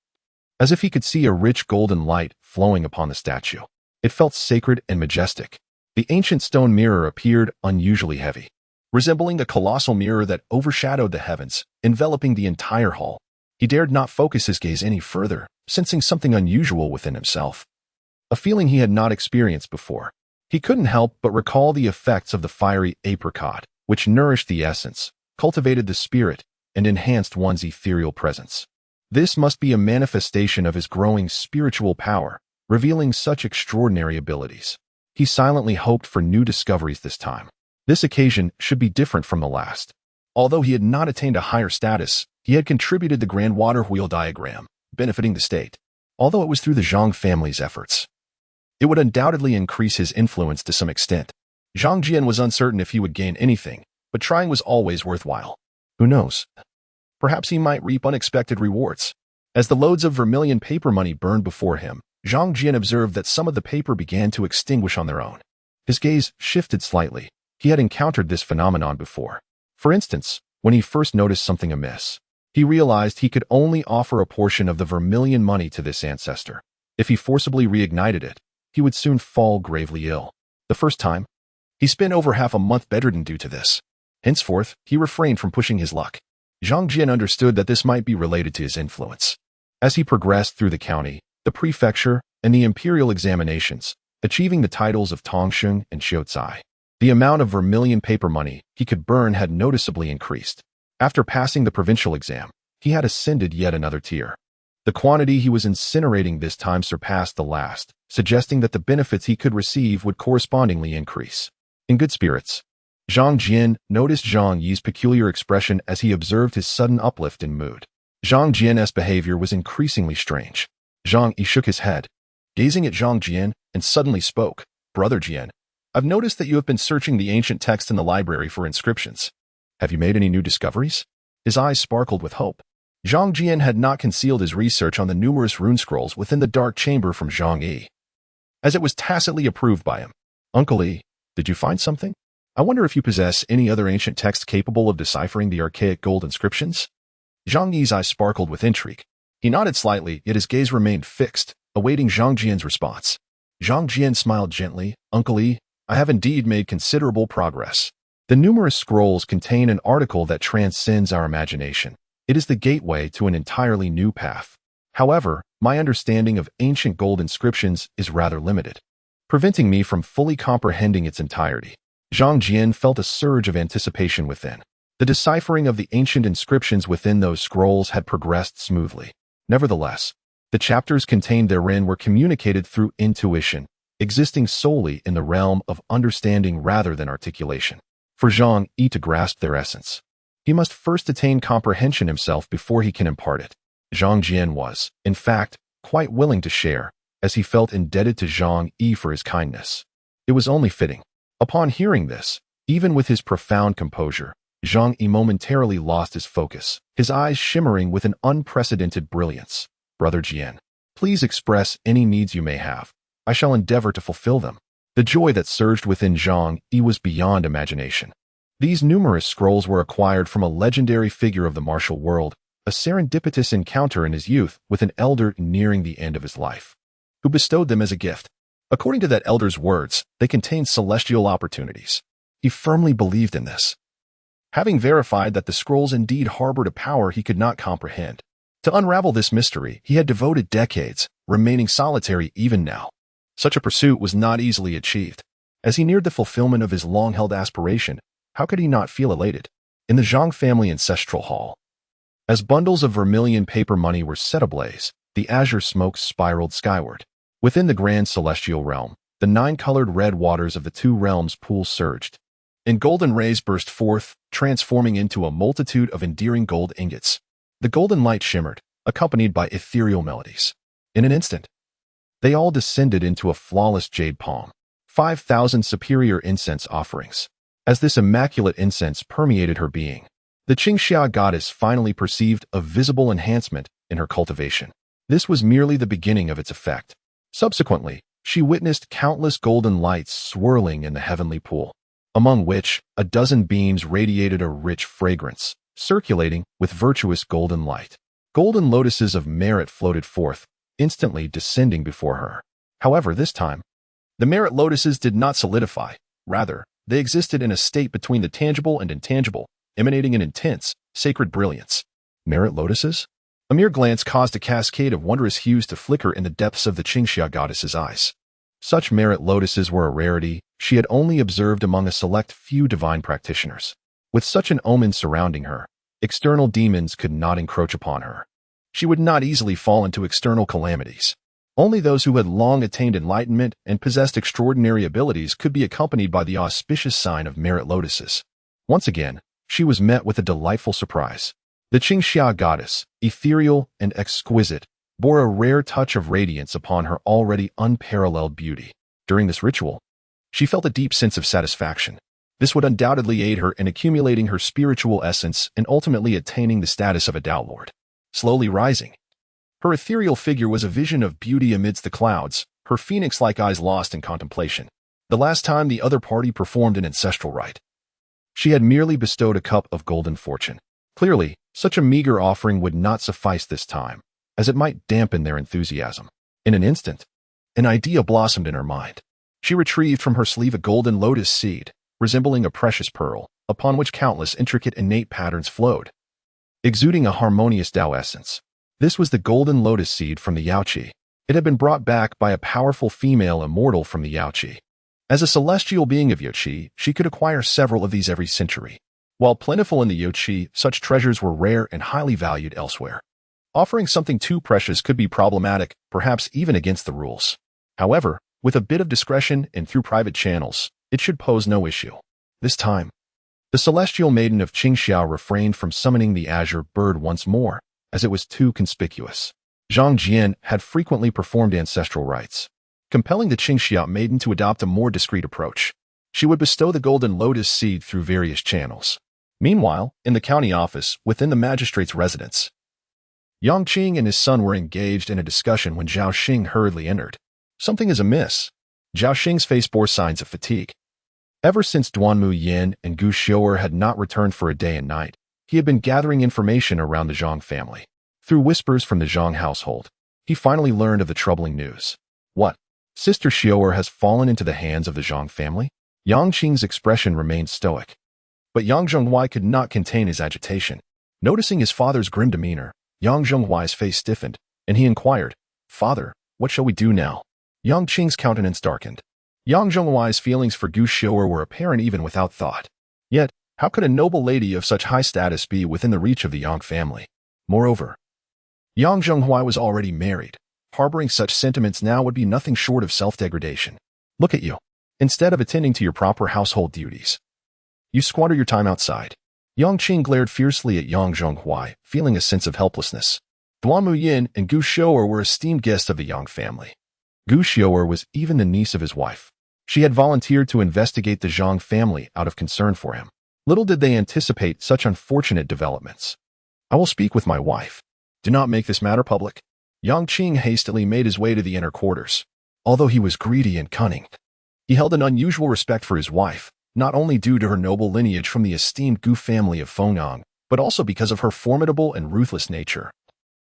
as if he could see a rich golden light flowing upon the statue. It felt sacred and majestic. The ancient stone mirror appeared unusually heavy, resembling a colossal mirror that overshadowed the heavens, enveloping the entire hall. He dared not focus his gaze any further, sensing something unusual within himself, a feeling he had not experienced before. He couldn't help but recall the effects of the fiery apricot, which nourished the essence, cultivated the spirit, and enhanced one's ethereal presence. This must be a manifestation of his growing spiritual power, revealing such extraordinary abilities. He silently hoped for new discoveries this time. This occasion should be different from the last. Although he had not attained a higher status, he had contributed the grand water wheel diagram, benefiting the state. Although it was through the Zhang family's efforts, it would undoubtedly increase his influence to some extent. Zhang Jian was uncertain if he would gain anything, but trying was always worthwhile. Who knows? Perhaps he might reap unexpected rewards. As the loads of vermilion paper money burned before him, Zhang Jian observed that some of the paper began to extinguish on their own. His gaze shifted slightly. He had encountered this phenomenon before. For instance, when he first noticed something amiss, he realized he could only offer a portion of the vermilion money to this ancestor. If he forcibly reignited it, he would soon fall gravely ill. The first time, he spent over half a month bedridden due to this. Henceforth, he refrained from pushing his luck. Zhang Jian understood that this might be related to his influence. As he progressed through the county, the prefecture, and the imperial examinations, achieving the titles of Tongsheng and Xiaocai, the amount of vermilion paper money he could burn had noticeably increased. After passing the provincial exam, he had ascended yet another tier. The quantity he was incinerating this time surpassed the last, suggesting that the benefits he could receive would correspondingly increase. In good spirits, Zhang Jian noticed Zhang Yi's peculiar expression as he observed his sudden uplift in mood. Zhang Jian's behavior was increasingly strange. Zhang Yi shook his head, gazing at Zhang Jian, and suddenly spoke. "Brother Jian, I've noticed that you have been searching the ancient text in the library for inscriptions. Have you made any new discoveries?" His eyes sparkled with hope. Zhang Jian had not concealed his research on the numerous rune scrolls within the dark chamber from Zhang Yi, as it was tacitly approved by him. "Uncle Yi, did you find something? I wonder if you possess any other ancient text capable of deciphering the archaic gold inscriptions?" Zhang Yi's eyes sparkled with intrigue. He nodded slightly, yet his gaze remained fixed, awaiting Zhang Jian's response. Zhang Jian smiled gently. "Uncle Yi, I have indeed made considerable progress. The numerous scrolls contain an article that transcends our imagination. It is the gateway to an entirely new path. However, my understanding of ancient gold inscriptions is rather limited, preventing me from fully comprehending its entirety." Zhang Jian felt a surge of anticipation within. The deciphering of the ancient inscriptions within those scrolls had progressed smoothly. Nevertheless, the chapters contained therein were communicated through intuition, existing solely in the realm of understanding rather than articulation. For Zhang Yi to grasp their essence, he must first attain comprehension himself before he can impart it. Zhang Jian was, in fact, quite willing to share, as he felt indebted to Zhang Yi for his kindness. It was only fitting. Upon hearing this, even with his profound composure, Zhang Yi momentarily lost his focus, his eyes shimmering with an unprecedented brilliance. "Brother Jian, please express any needs you may have. I shall endeavor to fulfill them." The joy that surged within Zhang Yi was beyond imagination. These numerous scrolls were acquired from a legendary figure of the martial world, a serendipitous encounter in his youth with an elder nearing the end of his life, who bestowed them as a gift. According to that elder's words, they contained celestial opportunities. He firmly believed in this, having verified that the scrolls indeed harbored a power he could not comprehend. To unravel this mystery, he had devoted decades, remaining solitary even now. Such a pursuit was not easily achieved. As he neared the fulfillment of his long-held aspiration, how could he not feel elated? In the Zhang family ancestral hall, as bundles of vermilion paper money were set ablaze, the azure smoke spiraled skyward. Within the grand celestial realm, the nine-colored red waters of the two realms' pools surged, and golden rays burst forth, transforming into a multitude of endearing gold ingots. The golden light shimmered, accompanied by ethereal melodies. In an instant, they all descended into a flawless jade palm, 5,000 superior incense offerings. As this immaculate incense permeated her being, the Qingxia goddess finally perceived a visible enhancement in her cultivation. This was merely the beginning of its effect. Subsequently, she witnessed countless golden lights swirling in the heavenly pool, among which a dozen beams radiated a rich fragrance, circulating with virtuous golden light. Golden lotuses of merit floated forth, instantly descending before her. However, this time, the merit lotuses did not solidify. Rather, they existed in a state between the tangible and intangible, emanating an intense, sacred brilliance. Merit lotuses? A mere glance caused a cascade of wondrous hues to flicker in the depths of the Qingxia goddess's eyes. Such merit lotuses were a rarity she had only observed among a select few divine practitioners. With such an omen surrounding her, external demons could not encroach upon her. She would not easily fall into external calamities. Only those who had long attained enlightenment and possessed extraordinary abilities could be accompanied by the auspicious sign of merit lotuses. Once again, she was met with a delightful surprise. The Qingxia goddess, ethereal and exquisite, bore a rare touch of radiance upon her already unparalleled beauty. During this ritual, she felt a deep sense of satisfaction. This would undoubtedly aid her in accumulating her spiritual essence and ultimately attaining the status of a Tao Lord. Slowly rising, her ethereal figure was a vision of beauty amidst the clouds, her phoenix-like eyes lost in contemplation. The last time the other party performed an ancestral rite, she had merely bestowed a cup of golden fortune. Clearly, such a meager offering would not suffice this time, as it might dampen their enthusiasm. In an instant, an idea blossomed in her mind. She retrieved from her sleeve a golden lotus seed, resembling a precious pearl, upon which countless intricate innate patterns flowed, exuding a harmonious Tao essence. This was the golden lotus seed from the Yaoqi. It had been brought back by a powerful female immortal from the Yaoqi. As a celestial being of Yaoqi, she could acquire several of these every century. While plentiful in the Yaoqi, such treasures were rare and highly valued elsewhere. Offering something too precious could be problematic, perhaps even against the rules. However, with a bit of discretion and through private channels, it should pose no issue. This time, the celestial maiden of Qingxia refrained from summoning the azure bird once more, as it was too conspicuous. Zhang Jian had frequently performed ancestral rites, compelling the Qingxia maiden to adopt a more discreet approach. She would bestow the golden lotus seed through various channels. Meanwhile, in the county office, within the magistrate's residence, Yang Qing and his son were engaged in a discussion when Zhao Xing hurriedly entered. Something is amiss. Zhao Xing's face bore signs of fatigue. Ever since Duanmu Yin and Gu Xiu'er had not returned for a day and night, he had been gathering information around the Zhang family. Through whispers from the Zhang household, he finally learned of the troubling news. What? Sister Xiu'er has fallen into the hands of the Zhang family? Yang Qing's expression remained stoic. But Yang Zhonghuai could not contain his agitation. Noticing his father's grim demeanor, Yang Zhonghuai's face stiffened, and he inquired, "Father, what shall we do now?" Yang Qing's countenance darkened. Yang Zhonghuai's feelings for Gu Xiu'er were apparent even without thought. Yet, how could a noble lady of such high status be within the reach of the Yang family? Moreover, Yang Zhonghuai was already married. Harboring such sentiments now would be nothing short of self-degradation. Look at you. Instead of attending to your proper household duties, you squander your time outside. Yang Qing glared fiercely at Yang Zhonghuai, feeling a sense of helplessness. Duanmu Yin and Gu Xiu'er were esteemed guests of the Yang family. Gu Xiu'er was even the niece of his wife. She had volunteered to investigate the Zhang family out of concern for him. Little did they anticipate such unfortunate developments. I will speak with my wife. Do not make this matter public. Yang Qing hastily made his way to the inner quarters. Although he was greedy and cunning, he held an unusual respect for his wife, not only due to her noble lineage from the esteemed Gu family of Fengyang, but also because of her formidable and ruthless nature,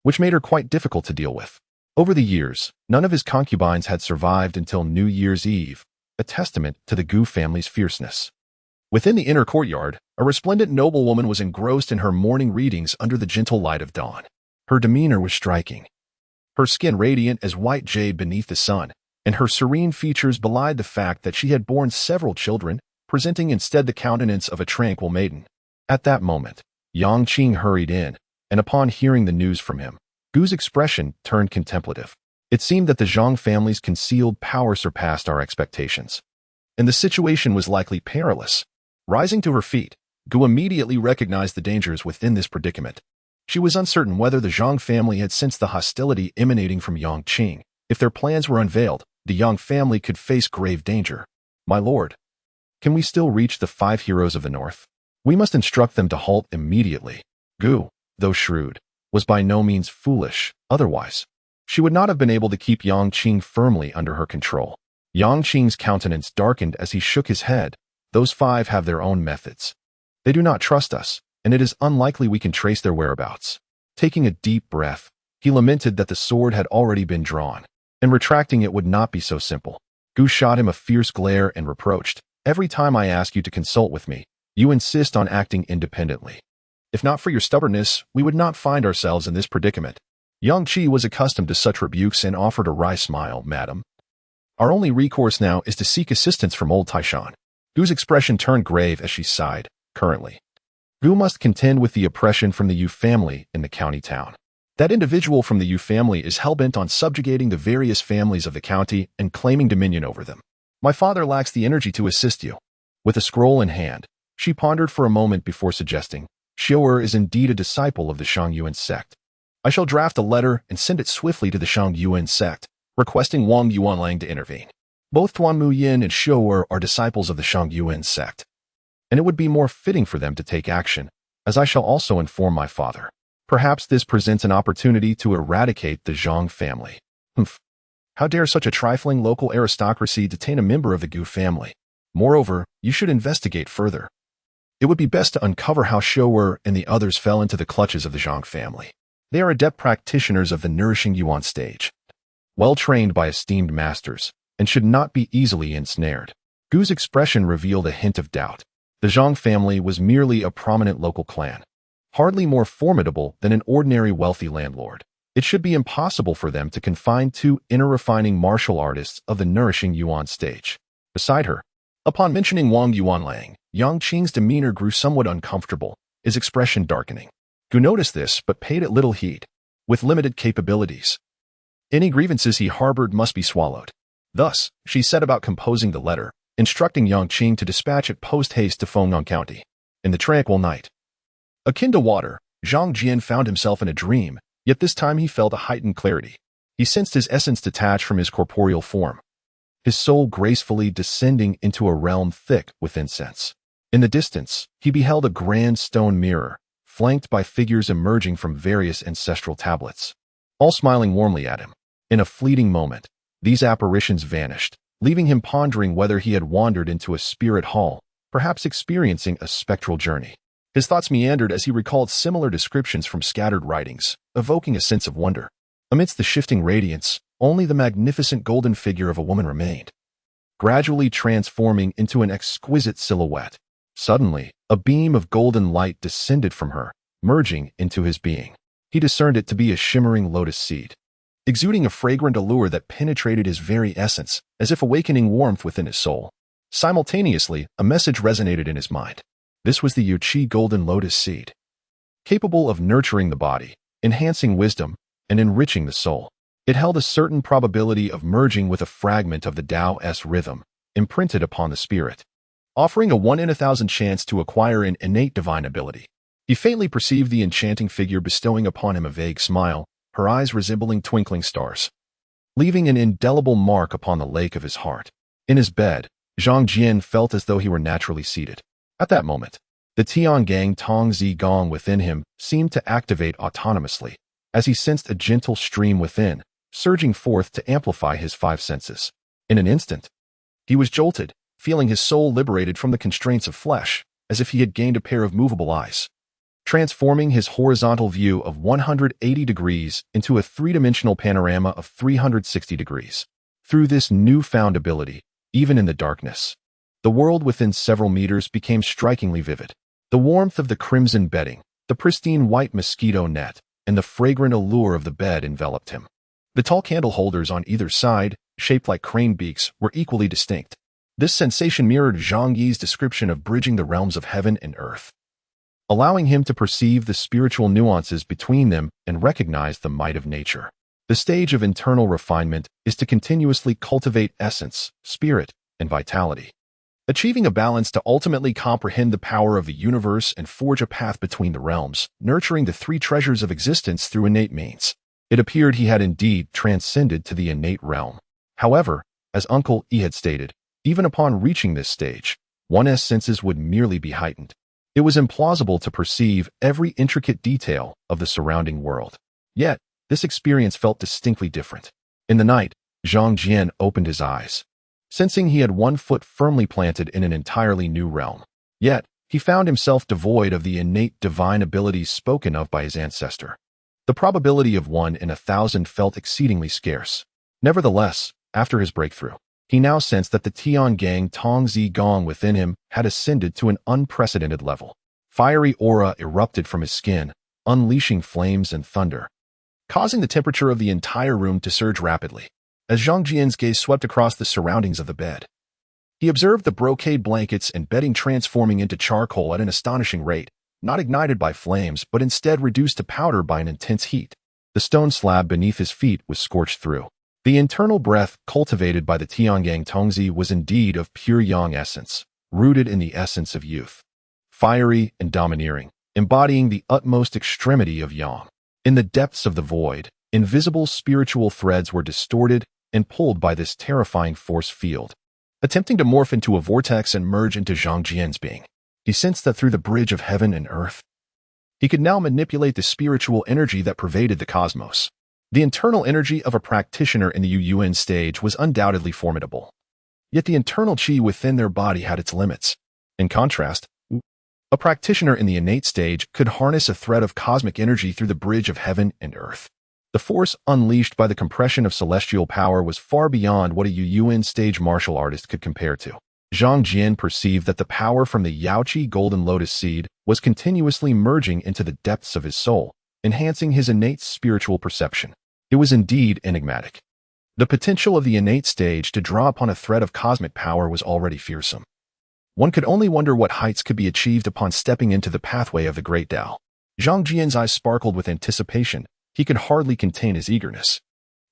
which made her quite difficult to deal with. Over the years, none of his concubines had survived until New Year's Eve, a testament to the Gu family's fierceness. Within the inner courtyard, a resplendent noblewoman was engrossed in her morning readings under the gentle light of dawn. Her demeanor was striking, her skin radiant as white jade beneath the sun, and her serene features belied the fact that she had borne several children, presenting instead the countenance of a tranquil maiden. At that moment, Yang Qing hurried in, and upon hearing the news from him, Gu's expression turned contemplative. It seemed that the Zhang family's concealed power surpassed our expectations, and the situation was likely perilous. Rising to her feet, Gu immediately recognized the dangers within this predicament. She was uncertain whether the Zhang family had sensed the hostility emanating from Yang Qing. If their plans were unveiled, the Yang family could face grave danger. My lord, can we still reach the 5 heroes of the north? We must instruct them to halt immediately. Gu, though shrewd, was by no means foolish. Otherwise, she would not have been able to keep Yang Qing firmly under her control. Yang Qing's countenance darkened as he shook his head. Those 5 have their own methods. They do not trust us, and it is unlikely we can trace their whereabouts. Taking a deep breath, he lamented that the sword had already been drawn, and retracting it would not be so simple. Gu shot him a fierce glare and reproached, "Every time I ask you to consult with me, you insist on acting independently. If not for your stubbornness, we would not find ourselves in this predicament." Yang Qi was accustomed to such rebukes and offered a wry smile. "Madam, our only recourse now is to seek assistance from old Taishan." Gu's expression turned grave as she sighed. "Currently, Gu must contend with the oppression from the Yu family in the county town. That individual from the Yu family is hell-bent on subjugating the various families of the county and claiming dominion over them. My father lacks the energy to assist you." With a scroll in hand, she pondered for a moment before suggesting, "Xiu'er is indeed a disciple of the Shangyuan sect. I shall draft a letter and send it swiftly to the Shangyuan sect, requesting Wang Yuanlang to intervene. Both Tuan Muyin and Xiu'er are disciples of the Shangyuan sect, and it would be more fitting for them to take action, as I shall also inform my father. Perhaps this presents an opportunity to eradicate the Zhang family." "Humph. How dare such a trifling local aristocracy detain a member of the Gu family? Moreover, you should investigate further. It would be best to uncover how Xiu'er and the others fell into the clutches of the Zhang family. They are adept practitioners of the nourishing Yuan stage, well trained by esteemed masters, and should not be easily ensnared." Gu's expression revealed a hint of doubt. The Zhang family was merely a prominent local clan, hardly more formidable than an ordinary wealthy landlord. It should be impossible for them to confine 2 inner-refining martial artists of the nourishing Yuan stage. Beside her, upon mentioning Wang Yuanlang, Yang Qing's demeanor grew somewhat uncomfortable, his expression darkening. Gu noticed this but paid it little heed. With limited capabilities, any grievances he harbored must be swallowed. Thus, she set about composing the letter, instructing Yang Qing to dispatch it post-haste to Fengnan County. In the tranquil night, akin to water, Zhang Jian found himself in a dream, yet this time he felt a heightened clarity. He sensed his essence detach from his corporeal form, his soul gracefully descending into a realm thick with incense. In the distance, he beheld a grand stone mirror, flanked by figures emerging from various ancestral tablets, all smiling warmly at him. In a fleeting moment, these apparitions vanished, leaving him pondering whether he had wandered into a spirit hall, perhaps experiencing a spectral journey. His thoughts meandered as he recalled similar descriptions from scattered writings, evoking a sense of wonder. Amidst the shifting radiance, only the magnificent golden figure of a woman remained, gradually transforming into an exquisite silhouette. Suddenly, a beam of golden light descended from her, merging into his being. He discerned it to be a shimmering lotus seed, exuding a fragrant allure that penetrated his very essence, as if awakening warmth within his soul. Simultaneously, a message resonated in his mind. This was the Yuqi golden lotus seed, capable of nurturing the body, enhancing wisdom, and enriching the soul. It held a certain probability of merging with a fragment of the Tao-S rhythm, imprinted upon the spirit, offering a 1 in 1,000 chance to acquire an innate divine ability. He faintly perceived the enchanting figure bestowing upon him a vague smile, her eyes resembling twinkling stars, leaving an indelible mark upon the lake of his heart. In his bed, Zhang Jian felt as though he were naturally seated. At that moment, the Tiangang Tongzi Gong within him seemed to activate autonomously, as he sensed a gentle stream within, surging forth to amplify his 5 senses. In an instant, he was jolted, feeling his soul liberated from the constraints of flesh, as if he had gained a pair of movable eyes, transforming his horizontal view of 180 degrees into a 3-dimensional panorama of 360 degrees. Through this newfound ability, even in the darkness, the world within several meters became strikingly vivid. The warmth of the crimson bedding, the pristine white mosquito net, and the fragrant allure of the bed enveloped him. The tall candle holders on either side, shaped like crane beaks, were equally distinct. This sensation mirrored Zhang Yi's description of bridging the realms of heaven and earth, allowing him to perceive the spiritual nuances between them and recognize the might of nature. The stage of internal refinement is to continuously cultivate essence, spirit, and vitality, achieving a balance to ultimately comprehend the power of the universe and forge a path between the realms, nurturing the 3 treasures of existence through innate means. It appeared he had indeed transcended to the innate realm. However, as Uncle E had stated, even upon reaching this stage, one's senses would merely be heightened. It was implausible to perceive every intricate detail of the surrounding world. Yet, This experience felt distinctly different. In the night, Zhang Jian opened his eyes, sensing he had one foot firmly planted in an entirely new realm. Yet, he found himself devoid of the innate divine abilities spoken of by his ancestor. The probability of 1 in 1,000 felt exceedingly scarce. Nevertheless, after his breakthrough, he now sensed that the Tiangang Tongzi Gong within him had ascended to an unprecedented level. Fiery aura erupted from his skin, unleashing flames and thunder, causing the temperature of the entire room to surge rapidly. As Zhang Jian's gaze swept across the surroundings of the bed, he observed the brocade blankets and bedding transforming into charcoal at an astonishing rate, not ignited by flames but instead reduced to powder by an intense heat. The stone slab beneath his feet was scorched through. The internal breath cultivated by the Tiangang Tongzi was indeed of pure yang essence, rooted in the essence of youth. Fiery and domineering, embodying the utmost extremity of yang. In the depths of the void, invisible spiritual threads were distorted and pulled by this terrifying force field, attempting to morph into a vortex and merge into Zhang Jian's being. He sensed that through the bridge of heaven and earth, he could now manipulate the spiritual energy that pervaded the cosmos. The internal energy of a practitioner in the Yuan stage was undoubtedly formidable. Yet the internal qi within their body had its limits. In contrast, a practitioner in the innate stage could harness a thread of cosmic energy through the bridge of heaven and earth. The force unleashed by the compression of celestial power was far beyond what a Yuan stage martial artist could compare to. Zhang Jian perceived that the power from the Yaoqi golden lotus seed was continuously merging into the depths of his soul, enhancing his innate spiritual perception. It was indeed enigmatic. The potential of the innate stage to draw upon a thread of cosmic power was already fearsome. One could only wonder what heights could be achieved upon stepping into the pathway of the great Tao. Zhang Jian's eyes sparkled with anticipation. He could hardly contain his eagerness.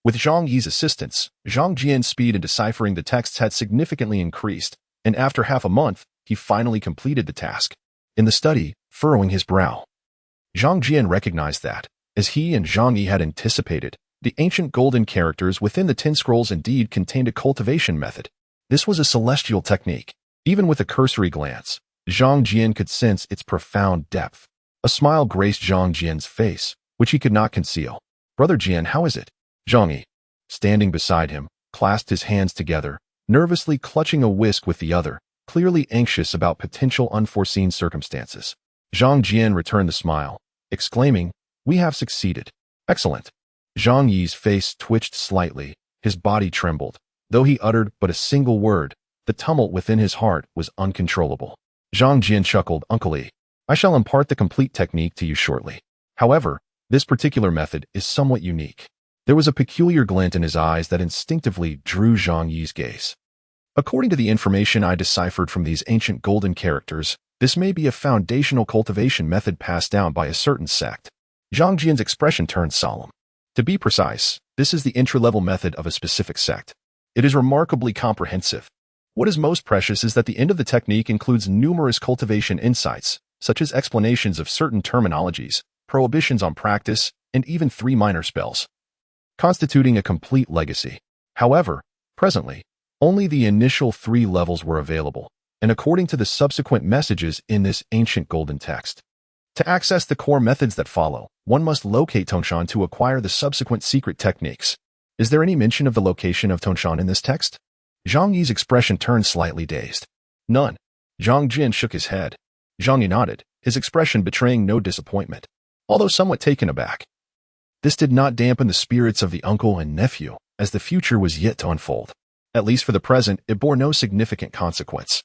With Zhang Yi's assistance, Zhang Jian's speed in deciphering the texts had significantly increased, and after half a month, he finally completed the task. In the study, furrowing his brow, Zhang Jian recognized that, as he and Zhang Yi had anticipated, the ancient golden characters within the 10 scrolls indeed contained a cultivation method. This was a celestial technique. Even with a cursory glance, Zhang Jian could sense its profound depth. A smile graced Zhang Jian's face, which he could not conceal. "Brother Jian, how is it?" Zhang Yi, standing beside him, clasped his hands together, nervously clutching a whisk with the other, clearly anxious about potential unforeseen circumstances. Zhang Jian returned the smile, exclaiming, "We have succeeded." "Excellent." Zhang Yi's face twitched slightly, his body trembled. Though he uttered but a single word, the tumult within his heart was uncontrollable. Zhang Jian chuckled, "Uncle Yi, I shall impart the complete technique to you shortly. However, this particular method is somewhat unique." There was a peculiar glint in his eyes that instinctively drew Zhang Yi's gaze. "According to the information I deciphered from these ancient golden characters, this may be a foundational cultivation method passed down by a certain sect." Zhang Jian's expression turned solemn. "To be precise, this is the entry-level method of a specific sect. It is remarkably comprehensive. What is most precious is that the end of the technique includes numerous cultivation insights, such as explanations of certain terminologies, prohibitions on practice, and even 3 minor spells, constituting a complete legacy. However, presently, only the initial 3 levels were available, and according to the subsequent messages in this ancient golden text. To access the core methods that follow, one must locate Tongshan to acquire the subsequent secret techniques. Is there any mention of the location of Tongshan in this text?" Zhang Yi's expression turned slightly dazed. "None." Zhang Jian shook his head. Zhang Yi nodded, his expression betraying no disappointment, although somewhat taken aback. This did not dampen the spirits of the uncle and nephew, as the future was yet to unfold. At least for the present, it bore no significant consequence.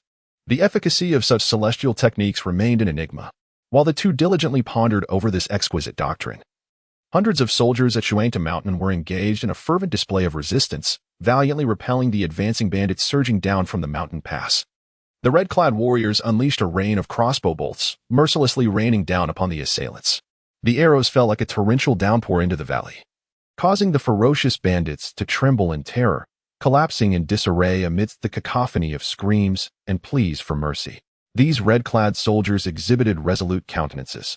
The efficacy of such celestial techniques remained an enigma, while the two diligently pondered over this exquisite doctrine. Hundreds of soldiers at Shuangta Mountain were engaged in a fervent display of resistance, valiantly repelling the advancing bandits surging down from the mountain pass. The red-clad warriors unleashed a rain of crossbow bolts, mercilessly raining down upon the assailants. The arrows fell like a torrential downpour into the valley, causing the ferocious bandits to tremble in terror, collapsing in disarray amidst the cacophony of screams and pleas for mercy. These red-clad soldiers exhibited resolute countenances,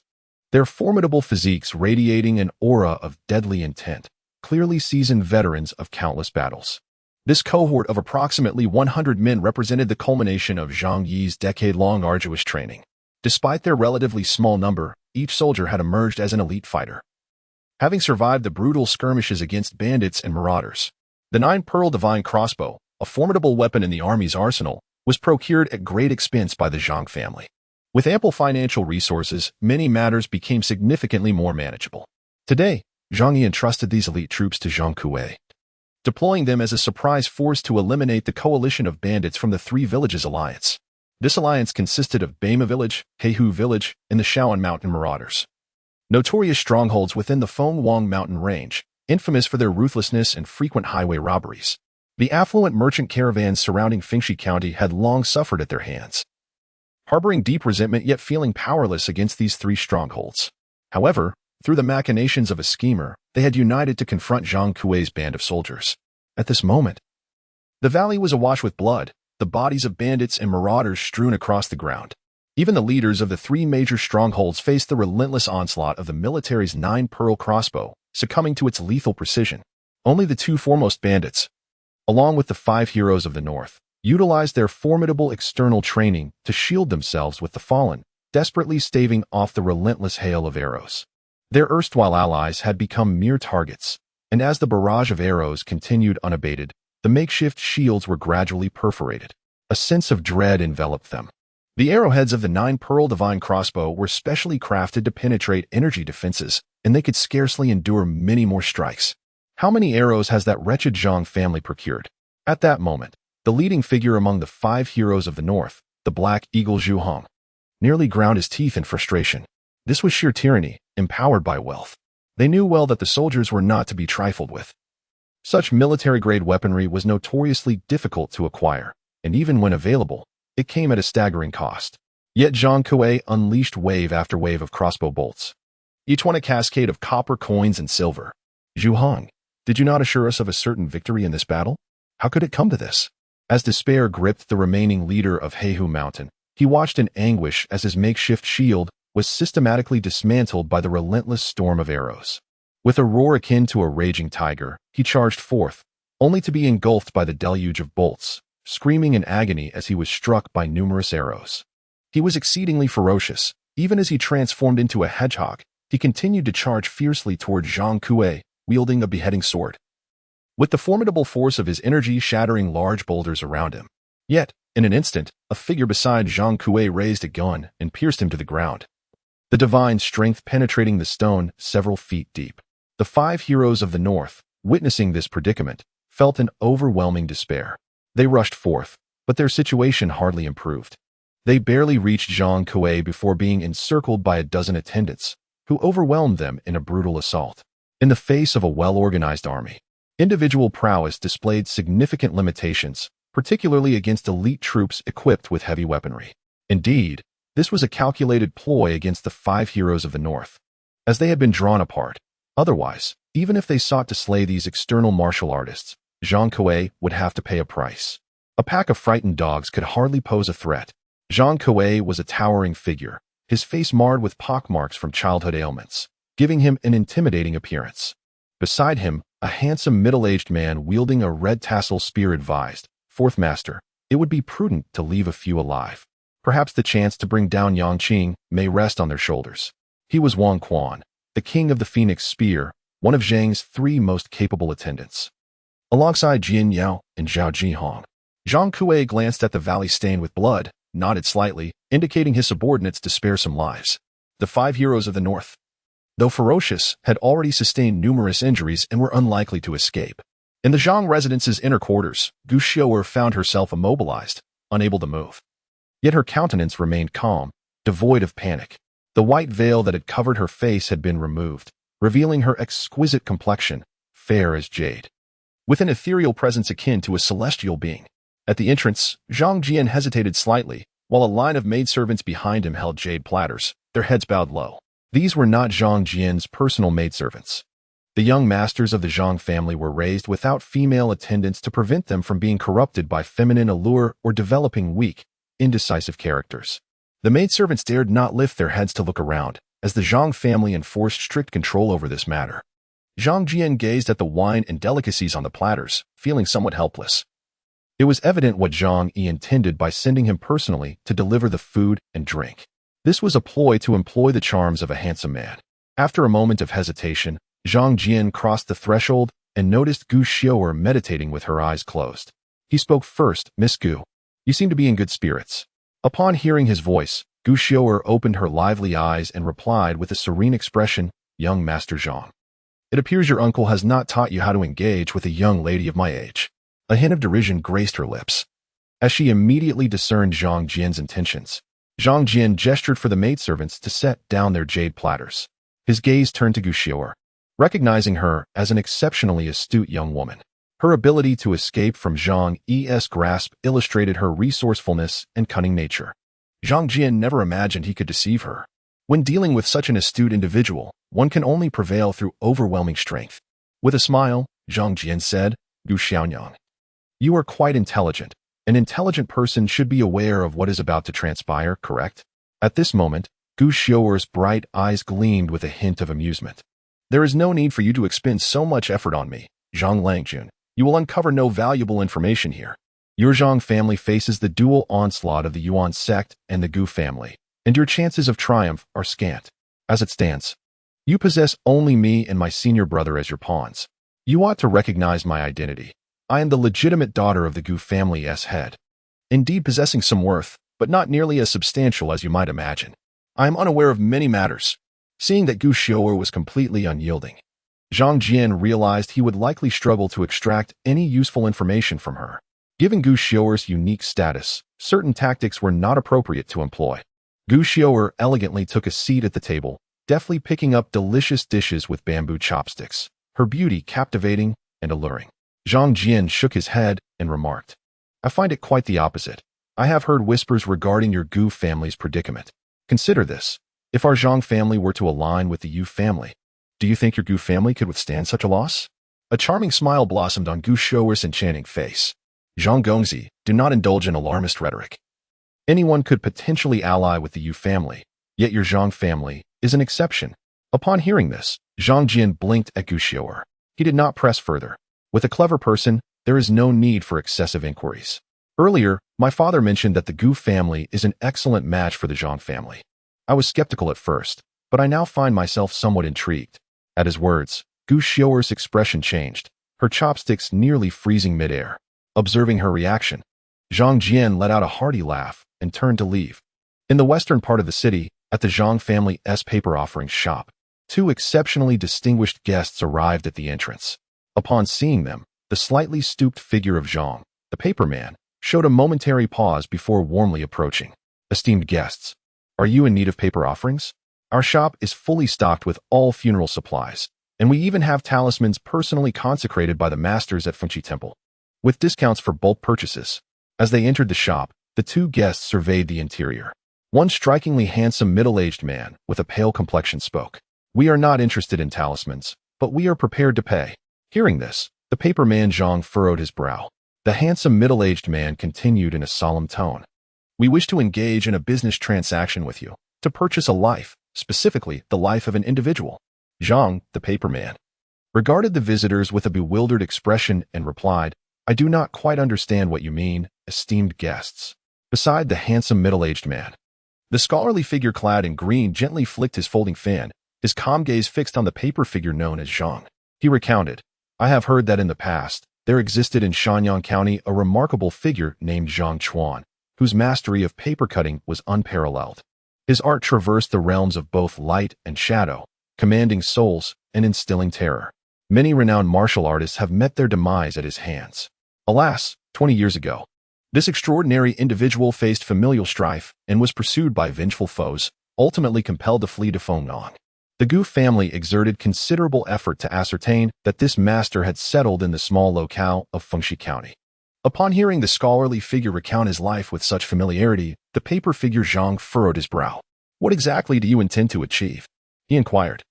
their formidable physiques radiating an aura of deadly intent, clearly seasoned veterans of countless battles. This cohort of approximately 100 men represented the culmination of Zhang Yi's decade-long arduous training. Despite their relatively small number, each soldier had emerged as an elite fighter. having survived the brutal skirmishes against bandits and marauders. The 9-pearl divine crossbow, a formidable weapon in the army's arsenal, was procured at great expense by the Zhang family. With ample financial resources, many matters became significantly more manageable. Today, Zhang Jian entrusted these elite troops to Zhang Kuei, deploying them as a surprise force to eliminate the coalition of bandits from the Three Villages Alliance. This alliance consisted of Bama Village, Heihu Village, and the Shaoan Mountain Marauders. Notorious strongholds within the Fengwang Mountain Range, infamous for their ruthlessness and frequent highway robberies. The affluent merchant caravans surrounding Fengshi County had long suffered at their hands, harboring deep resentment yet feeling powerless against these three strongholds. However, through the machinations of a schemer, they had united to confront Zhang Kuei's band of soldiers. At this moment, the valley was awash with blood, the bodies of bandits and marauders strewn across the ground. Even the leaders of the three major strongholds faced the relentless onslaught of the military's 9-pearl crossbow, succumbing to its lethal precision. Only the two foremost bandits, along with the 5 heroes of the north, utilized their formidable external training to shield themselves with the fallen, desperately staving off the relentless hail of arrows. Their erstwhile allies had become mere targets, and as the barrage of arrows continued unabated, the makeshift shields were gradually perforated. A sense of dread enveloped them. The arrowheads of the 9-pearl divine crossbow were specially crafted to penetrate energy defenses, and they could scarcely endure many more strikes. How many arrows has that wretched Zhang family procured? At that moment, the leading figure among the 5 heroes of the north, the Black Eagle Zhu Hong, nearly ground his teeth in frustration. This was sheer tyranny, empowered by wealth. They knew well that the soldiers were not to be trifled with. Such military-grade weaponry was notoriously difficult to acquire, and even when available, it came at a staggering cost. Yet Zhang Kuei unleashed wave after wave of crossbow bolts, each one a cascade of copper coins and silver. Zhu Hong, did you not assure us of a certain victory in this battle? How could it come to this? As despair gripped the remaining leader of Heihu Mountain, he watched in anguish as his makeshift shield was systematically dismantled by the relentless storm of arrows. With a roar akin to a raging tiger, he charged forth, only to be engulfed by the deluge of bolts, screaming in agony as he was struck by numerous arrows. He was exceedingly ferocious. Even as he transformed into a hedgehog, he continued to charge fiercely toward Zhang Kuei, wielding a beheading sword, with the formidable force of his energy shattering large boulders around him. Yet, in an instant, a figure beside Zhang Kuei raised a gun and pierced him to the ground, the divine strength penetrating the stone several feet deep. The 5 heroes of the north, witnessing this predicament, felt an overwhelming despair. They rushed forth, but their situation hardly improved. They barely reached Zhang Kuei before being encircled by a dozen attendants, who overwhelmed them in a brutal assault. In the face of a well-organized army, individual prowess displayed significant limitations, particularly against elite troops equipped with heavy weaponry. Indeed, this was a calculated ploy against the 5 heroes of the north, as they had been drawn apart. Otherwise, even if they sought to slay these external martial artists, Zhang Kuei would have to pay a price. A pack of frightened dogs could hardly pose a threat. Zhang Kuei was a towering figure, his face marred with pockmarks from childhood ailments, giving him an intimidating appearance. Beside him, a handsome middle-aged man wielding a red tassel spear advised, "Fourth Master, it would be prudent to leave a few alive. Perhaps the chance to bring down Yangqing may rest on their shoulders." He was Wang Quan, the king of the Phoenix Spear, one of Zhang's 3 most capable attendants. Alongside Jian Yao and Zhao Jihong, Zhang Kuei glanced at the valley stained with blood, nodded slightly, indicating his subordinates to spare some lives. The 5 heroes of the north, though ferocious, had already sustained numerous injuries and were unlikely to escape. In the Zhang residence's inner quarters, Gu Xiu'er found herself immobilized, unable to move. Yet her countenance remained calm, devoid of panic. The white veil that had covered her face had been removed, revealing her exquisite complexion, fair as jade, with an ethereal presence akin to a celestial being. At the entrance, Zhang Jian hesitated slightly, while a line of maidservants behind him held jade platters, their heads bowed low. These were not Zhang Jian's personal maidservants. The young masters of the Zhang family were raised without female attendants to prevent them from being corrupted by feminine allure or developing weak, indecisive characters. The maidservants dared not lift their heads to look around, as the Zhang family enforced strict control over this matter. Zhang Jian gazed at the wine and delicacies on the platters, feeling somewhat helpless. It was evident what Zhang Yi intended by sending him personally to deliver the food and drink. This was a ploy to employ the charms of a handsome man. After a moment of hesitation, Zhang Jian crossed the threshold and noticed Gu Xiaoer meditating with her eyes closed. He spoke first. "Miss Gu, you seem to be in good spirits." Upon hearing his voice, Gu Xiaoer opened her lively eyes and replied with a serene expression, "Young Master Zhang, it appears your uncle has not taught you how to engage with a young lady of my age." A hint of derision graced her lips, as she immediately discerned Zhang Jian's intentions. Zhang Jian gestured for the maidservants to set down their jade platters. His gaze turned to Gu Xiaoer, recognizing her as an exceptionally astute young woman. Her ability to escape from Zhang's grasp illustrated her resourcefulness and cunning nature. Zhang Jian never imagined he could deceive her. When dealing with such an astute individual, one can only prevail through overwhelming strength. With a smile, Zhang Jian said, "Gu Xiaonyang, you are quite intelligent. An intelligent person should be aware of what is about to transpire, correct?" At this moment, Gu Xiaoer's bright eyes gleamed with a hint of amusement. "There is no need for you to expend so much effort on me, Zhang Langjun. You will uncover no valuable information here. Your Zhang family faces the dual onslaught of the Yuan sect and the Gu family, and your chances of triumph are scant. As it stands, you possess only me and my senior brother as your pawns. You ought to recognize my identity. I am the legitimate daughter of the Gu family's head, indeed possessing some worth, but not nearly as substantial as you might imagine. I am unaware of many matters." Seeing that Gu Xiaoer was completely unyielding, Zhang Jian realized he would likely struggle to extract any useful information from her. Given Gu Xiaoer's unique status, certain tactics were not appropriate to employ. Gu Xiaoer elegantly took a seat at the table, deftly picking up delicious dishes with bamboo chopsticks, her beauty captivating and alluring. Zhang Jian shook his head and remarked, "I find it quite the opposite. I have heard whispers regarding your Gu family's predicament. Consider this. If our Zhang family were to align with the Yu family, do you think your Gu family could withstand such a loss?" A charming smile blossomed on Gu Xiaoer's enchanting face. "Zhang Gongzi, do not indulge in alarmist rhetoric. Anyone could potentially ally with the Yu family, yet your Zhang family is an exception." Upon hearing this, Zhang Jian blinked at Gu Xiaoer. He did not press further. With a clever person, there is no need for excessive inquiries. "Earlier, my father mentioned that the Gu family is an excellent match for the Zhang family. I was skeptical at first, but I now find myself somewhat intrigued." At his words, Gu Xiaoer's expression changed, her chopsticks nearly freezing midair. Observing her reaction, Zhang Jian let out a hearty laugh and turned to leave. In the western part of the city, at the Zhang family's paper offerings shop, two exceptionally distinguished guests arrived at the entrance. Upon seeing them, the slightly stooped figure of Zhang, the paper man, showed a momentary pause before warmly approaching. "Esteemed guests, are you in need of paper offerings? Our shop is fully stocked with all funeral supplies, and we even have talismans personally consecrated by the masters at Fengqi Temple, with discounts for bulk purchases." As they entered the shop, the two guests surveyed the interior. One strikingly handsome middle-aged man with a pale complexion spoke. "We are not interested in talismans, but we are prepared to pay." Hearing this, the paper man Zhang furrowed his brow. The handsome middle-aged man continued in a solemn tone, "We wish to engage in a business transaction with you, to purchase a life, specifically the life of an individual." Zhang, the paper man, regarded the visitors with a bewildered expression and replied, "I do not quite understand what you mean, esteemed guests." Beside the handsome middle-aged man, the scholarly figure clad in green gently flicked his folding fan, his calm gaze fixed on the paper figure known as Zhang. He recounted, "I have heard that in the past, there existed in Shanyang County a remarkable figure named Zhang Chuan, whose mastery of paper cutting was unparalleled. His art traversed the realms of both light and shadow, commanding souls and instilling terror. Many renowned martial artists have met their demise at his hands. Alas, 20 years ago, this extraordinary individual faced familial strife and was pursued by vengeful foes, ultimately compelled to flee to Fengnong. The Gu family exerted considerable effort to ascertain that this master had settled in the small locale of Fengxi County." Upon hearing the scholarly figure recount his life with such familiarity, the paper figure Zhang furrowed his brow. "What exactly do you intend to achieve?" he inquired,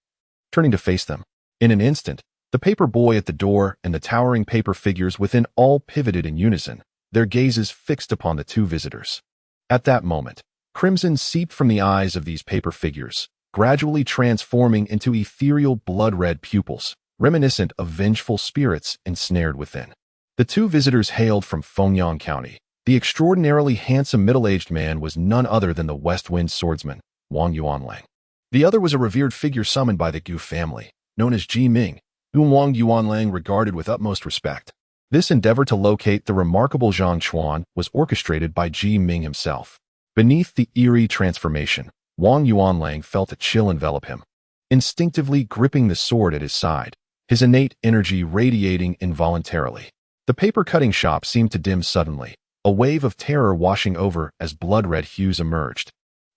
turning to face them. In an instant, the paper boy at the door and the towering paper figures within all pivoted in unison, their gazes fixed upon the two visitors. At that moment, crimson seeped from the eyes of these paper figures, gradually transforming into ethereal blood-red pupils, reminiscent of vengeful spirits ensnared within. The two visitors hailed from Fengyang County. The extraordinarily handsome middle-aged man was none other than the West Wind swordsman, Wang Yuanlang. The other was a revered figure summoned by the Gu family, known as Ji Ming, whom Wang Yuanlang regarded with utmost respect. This endeavor to locate the remarkable Zhang Chuan was orchestrated by Ji Ming himself. Beneath the eerie transformation, Wang Yuanlang felt a chill envelop him. Instinctively gripping the sword at his side, his innate energy radiating involuntarily. The paper-cutting shop seemed to dim suddenly, a wave of terror washing over as blood-red hues emerged.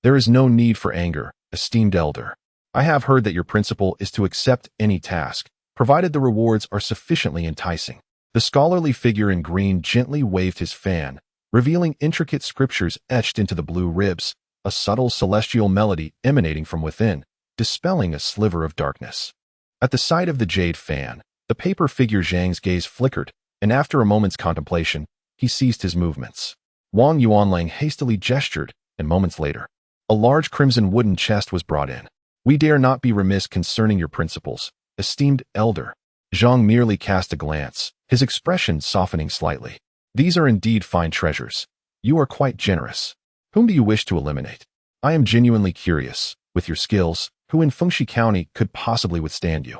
There is no need for anger, esteemed elder. I have heard that your principle is to accept any task, provided the rewards are sufficiently enticing. The scholarly figure in green gently waved his fan, revealing intricate scriptures etched into the blue ribs, a subtle celestial melody emanating from within, dispelling a sliver of darkness. At the sight of the jade fan, the paper figure Zhang's gaze flickered, and after a moment's contemplation, he ceased his movements. Wang Yuanlang hastily gestured, and moments later, a large crimson wooden chest was brought in. We dare not be remiss concerning your principles, esteemed elder. Zhang merely cast a glance, his expression softening slightly. These are indeed fine treasures. You are quite generous. Whom do you wish to eliminate? I am genuinely curious, with your skills, who in Fengxi County could possibly withstand you?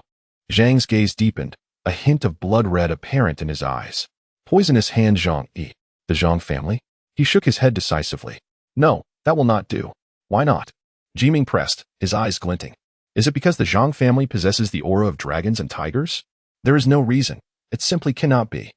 Zhang's gaze deepened, a hint of blood red apparent in his eyes. Poisonous hand Zhang Yi. The Zhang family? He shook his head decisively. No, that will not do. Why not? Jiming pressed, his eyes glinting. Is it because the Zhang family possesses the aura of dragons and tigers? There is no reason. It simply cannot be.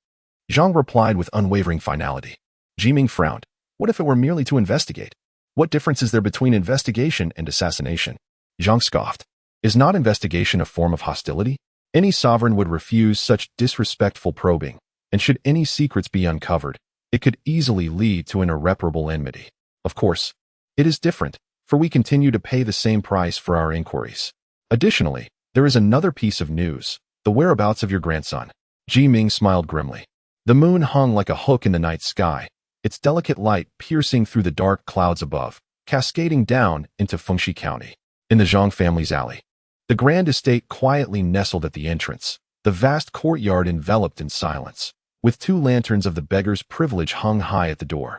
Zhang replied with unwavering finality. Jiming frowned. What if it were merely to investigate? What difference is there between investigation and assassination? Zhang scoffed. Is not investigation a form of hostility? Any sovereign would refuse such disrespectful probing, and should any secrets be uncovered, it could easily lead to an irreparable enmity. Of course, it is different, for we continue to pay the same price for our inquiries. Additionally, there is another piece of news, the whereabouts of your grandson. Ji Ming smiled grimly. The moon hung like a hook in the night sky, its delicate light piercing through the dark clouds above, cascading down into Fengxi County. In the Zhang family's alley, the grand estate quietly nestled at the entrance, the vast courtyard enveloped in silence, with 2 lanterns of the beggar's privilege hung high at the door.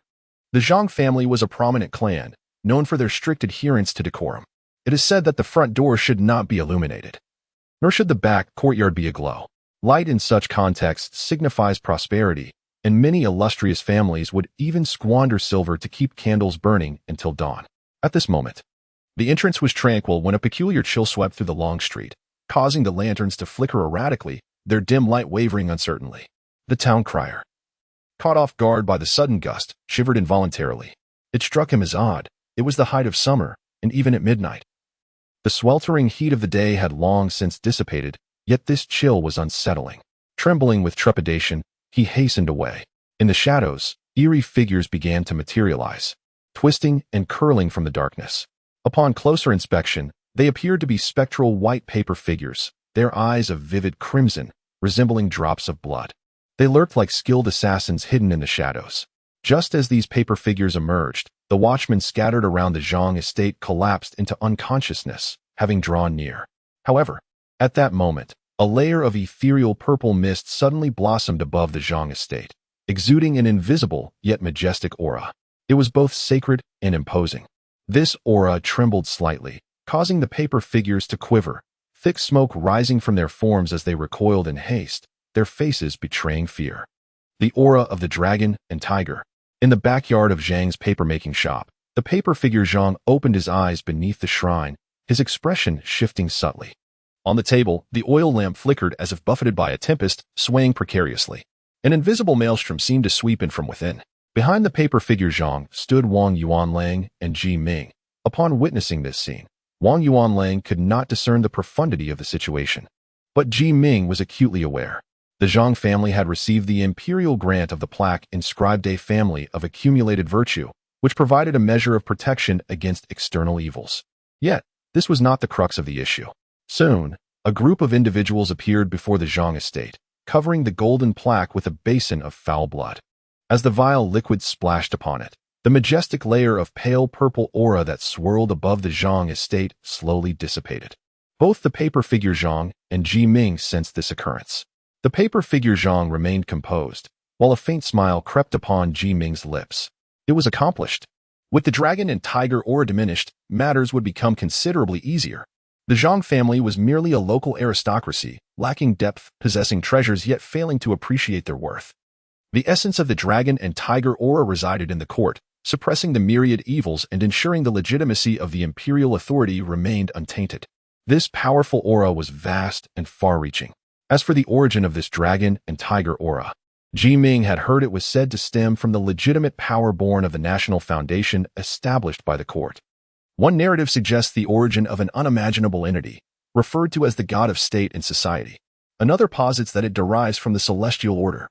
The Zhang family was a prominent clan, known for their strict adherence to decorum. It is said that the front door should not be illuminated, nor should the back courtyard be aglow. Light in such contexts signifies prosperity, and many illustrious families would even squander silver to keep candles burning until dawn. At this moment, the entrance was tranquil when a peculiar chill swept through the long street, causing the lanterns to flicker erratically, their dim light wavering uncertainly. The town crier, caught off guard by the sudden gust, shivered involuntarily. It struck him as odd. It was the height of summer, and even at midnight. The sweltering heat of the day had long since dissipated, yet this chill was unsettling. Trembling with trepidation, he hastened away. In the shadows, eerie figures began to materialize, twisting and curling from the darkness. Upon closer inspection, they appeared to be spectral white paper figures, their eyes of vivid crimson, resembling drops of blood. They lurked like skilled assassins hidden in the shadows. Just as these paper figures emerged, the watchmen scattered around the Zhang estate collapsed into unconsciousness, having drawn near. However, at that moment, a layer of ethereal purple mist suddenly blossomed above the Zhang estate, exuding an invisible yet majestic aura. It was both sacred and imposing. This aura trembled slightly, causing the paper figures to quiver, thick smoke rising from their forms as they recoiled in haste, their faces betraying fear. The aura of the dragon and tiger. In the backyard of Zhang's paper-making shop, the paper figure Zhang opened his eyes beneath the shrine, his expression shifting subtly. On the table, the oil lamp flickered as if buffeted by a tempest, swaying precariously. An invisible maelstrom seemed to sweep in from within. Behind the paper figure Zhang stood Wang Yuanlang and Ji Ming. Upon witnessing this scene, Wang Yuanlang could not discern the profundity of the situation. But Ji Ming was acutely aware. The Zhang family had received the imperial grant of the plaque inscribed a family of accumulated virtue, which provided a measure of protection against external evils. Yet, this was not the crux of the issue. Soon, a group of individuals appeared before the Zhang estate, covering the golden plaque with a basin of foul blood. As the vile liquid splashed upon it, the majestic layer of pale purple aura that swirled above the Zhang estate slowly dissipated. Both the paper figure Zhang and Ji Ming sensed this occurrence. The paper figure Zhang remained composed, while a faint smile crept upon Ji Ming's lips. It was accomplished. With the dragon and tiger aura diminished, matters would become considerably easier. The Zhang family was merely a local aristocracy, lacking depth, possessing treasures yet failing to appreciate their worth. The essence of the dragon and tiger aura resided in the court, suppressing the myriad evils and ensuring the legitimacy of the imperial authority remained untainted. This powerful aura was vast and far-reaching. As for the origin of this dragon and tiger aura, Ji Ming had heard it was said to stem from the legitimate power born of the national foundation established by the court. One narrative suggests the origin of an unimaginable entity, referred to as the god of state and society. Another posits that it derives from the celestial order,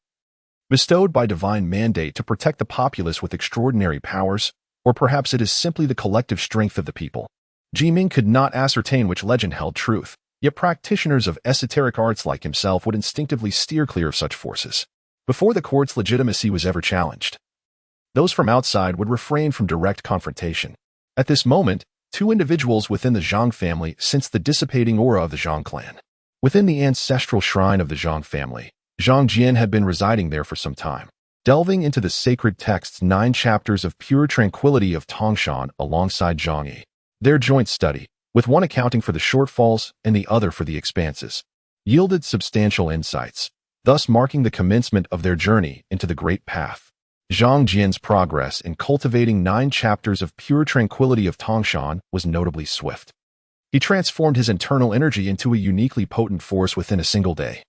bestowed by divine mandate to protect the populace with extraordinary powers, or perhaps it is simply the collective strength of the people. Ji Ming could not ascertain which legend held truth, yet practitioners of esoteric arts like himself would instinctively steer clear of such forces. Before the court's legitimacy was ever challenged, those from outside would refrain from direct confrontation. At this moment, two individuals within the Zhang family sensed the dissipating aura of the Zhang clan. Within the ancestral shrine of the Zhang family, Zhang Jian had been residing there for some time, delving into the sacred text's 9 chapters of pure tranquility of Tongshan alongside Zhang Yi. Their joint study, with one accounting for the shortfalls and the other for the expanses, yielded substantial insights, thus marking the commencement of their journey into the great path. Zhang Jian's progress in cultivating 9 chapters of pure tranquility of Tongshan was notably swift. He transformed his internal energy into a uniquely potent force within a single day,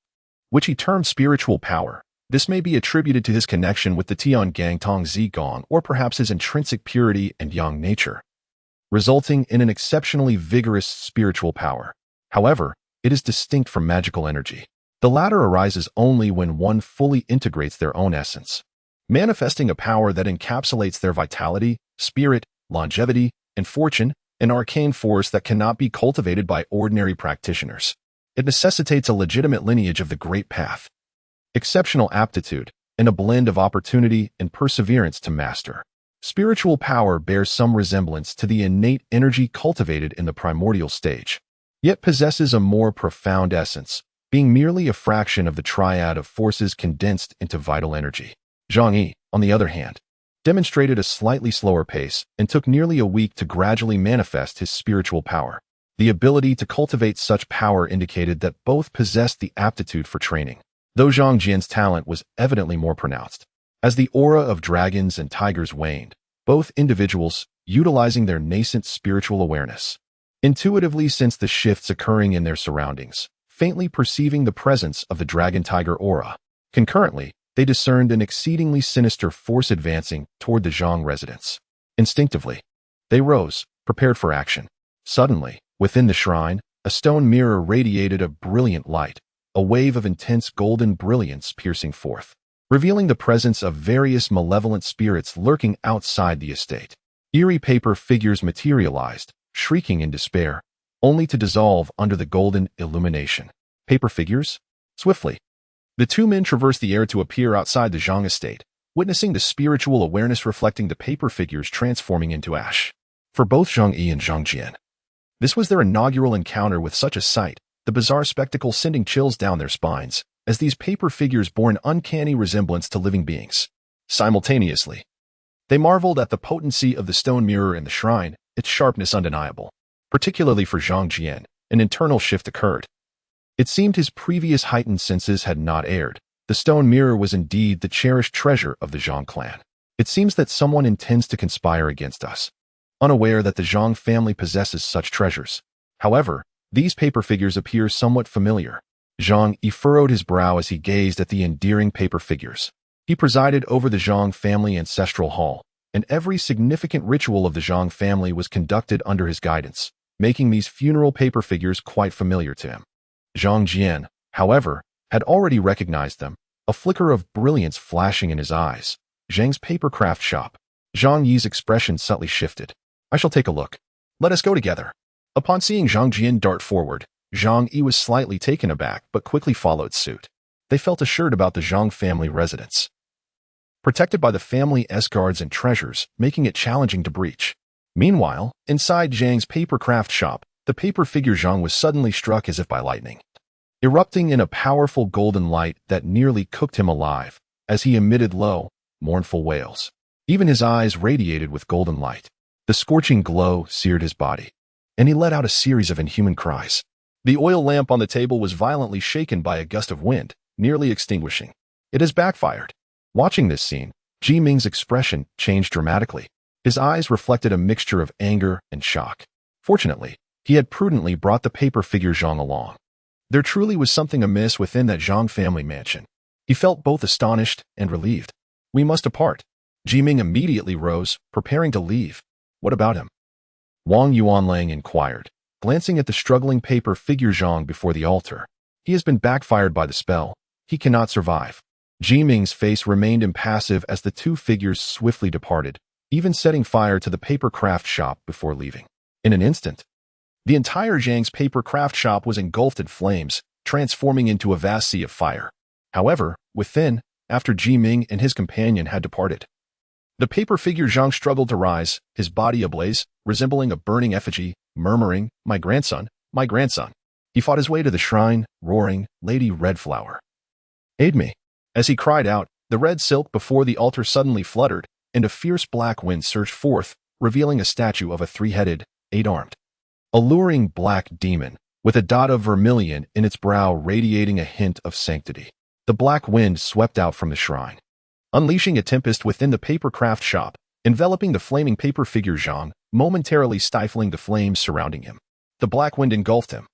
which he termed spiritual power. This may be attributed to his connection with the Tiangang Tong Zigong or perhaps his intrinsic purity and yang nature, resulting in an exceptionally vigorous spiritual power. However, it is distinct from magical energy. The latter arises only when one fully integrates their own essence, manifesting a power that encapsulates their vitality, spirit, longevity, and fortune, an arcane force that cannot be cultivated by ordinary practitioners. It necessitates a legitimate lineage of the great path, exceptional aptitude, and a blend of opportunity and perseverance to master. Spiritual power bears some resemblance to the innate energy cultivated in the primordial stage, yet possesses a more profound essence, being merely a fraction of the triad of forces condensed into vital energy. Zhang Yi, on the other hand, demonstrated a slightly slower pace and took nearly a week to gradually manifest his spiritual power. The ability to cultivate such power indicated that both possessed the aptitude for training, though Zhang Jian's talent was evidently more pronounced. As the aura of dragons and tigers waned, both individuals, utilizing their nascent spiritual awareness, intuitively sensed the shifts occurring in their surroundings, faintly perceiving the presence of the dragon-tiger aura. Concurrently, they discerned an exceedingly sinister force advancing toward the Zhang residence. Instinctively, they rose, prepared for action. Suddenly, within the shrine, a stone mirror radiated a brilliant light, a wave of intense golden brilliance piercing forth, revealing the presence of various malevolent spirits lurking outside the estate. Eerie paper figures materialized, shrieking in despair, only to dissolve under the golden illumination. Paper figures? Swiftly, the two men traversed the air to appear outside the Zhang estate, witnessing the spiritual awareness reflecting the paper figures transforming into ash. For both Zhang Yi and Zhang Jian, this was their inaugural encounter with such a sight, the bizarre spectacle sending chills down their spines, as these paper figures bore an uncanny resemblance to living beings. Simultaneously, they marveled at the potency of the stone mirror in the shrine, its sharpness undeniable. Particularly for Zhang Jian, an internal shift occurred. It seemed his previous heightened senses had not erred. The stone mirror was indeed the cherished treasure of the Zhang clan. It seems that someone intends to conspire against us, unaware that the Zhang family possesses such treasures. However, these paper figures appear somewhat familiar. Zhang Yi furrowed his brow as he gazed at the endearing paper figures. He presided over the Zhang family ancestral hall, and every significant ritual of the Zhang family was conducted under his guidance, making these funeral paper figures quite familiar to him. Zhang Jian, however, had already recognized them, a flicker of brilliance flashing in his eyes. Zhang's papercraft shop. Zhang Yi's expression subtly shifted. I shall take a look. Let us go together. Upon seeing Zhang Jian dart forward, Zhang Yi was slightly taken aback but quickly followed suit. They felt assured about the Zhang family residence, protected by the family S-guards and treasures, making it challenging to breach. Meanwhile, inside Zhang's papercraft shop, the paper figure Zhang was suddenly struck as if by lightning, erupting in a powerful golden light that nearly cooked him alive, as he emitted low, mournful wails. Even his eyes radiated with golden light. The scorching glow seared his body. and he let out a series of inhuman cries. The oil lamp on the table was violently shaken by a gust of wind, nearly extinguishing. It has backfired. Watching this scene, Ji Ming's expression changed dramatically. His eyes reflected a mixture of anger and shock. Fortunately, he had prudently brought the paper figure Zhang along. There truly was something amiss within that Zhang family mansion. He felt both astonished and relieved. We must depart. Ji Ming immediately rose, preparing to leave. What about him? Wang Yuanlang inquired, glancing at the struggling paper figure Zhang before the altar. He has been backfired by the spell. He cannot survive. Ji Ming's face remained impassive as the two figures swiftly departed, even setting fire to the paper craft shop before leaving. In an instant, the entire Zhang's paper craft shop was engulfed in flames, transforming into a vast sea of fire. However, within, after Ji Ming and his companion had departed, the paper figure Zhang struggled to rise, his body ablaze, resembling a burning effigy, murmuring, "My grandson, my grandson." He fought his way to the shrine, roaring, "Lady Redflower, aid me." As he cried out, the red silk before the altar suddenly fluttered, and a fierce black wind surged forth, revealing a statue of a three-headed, eight-armed, alluring black demon, with a dot of vermilion in its brow radiating a hint of sanctity. The black wind swept out from the shrine, unleashing a tempest within the paper craft shop, enveloping the flaming paper figure Zhang, momentarily stifling the flames surrounding him. The black wind engulfed him,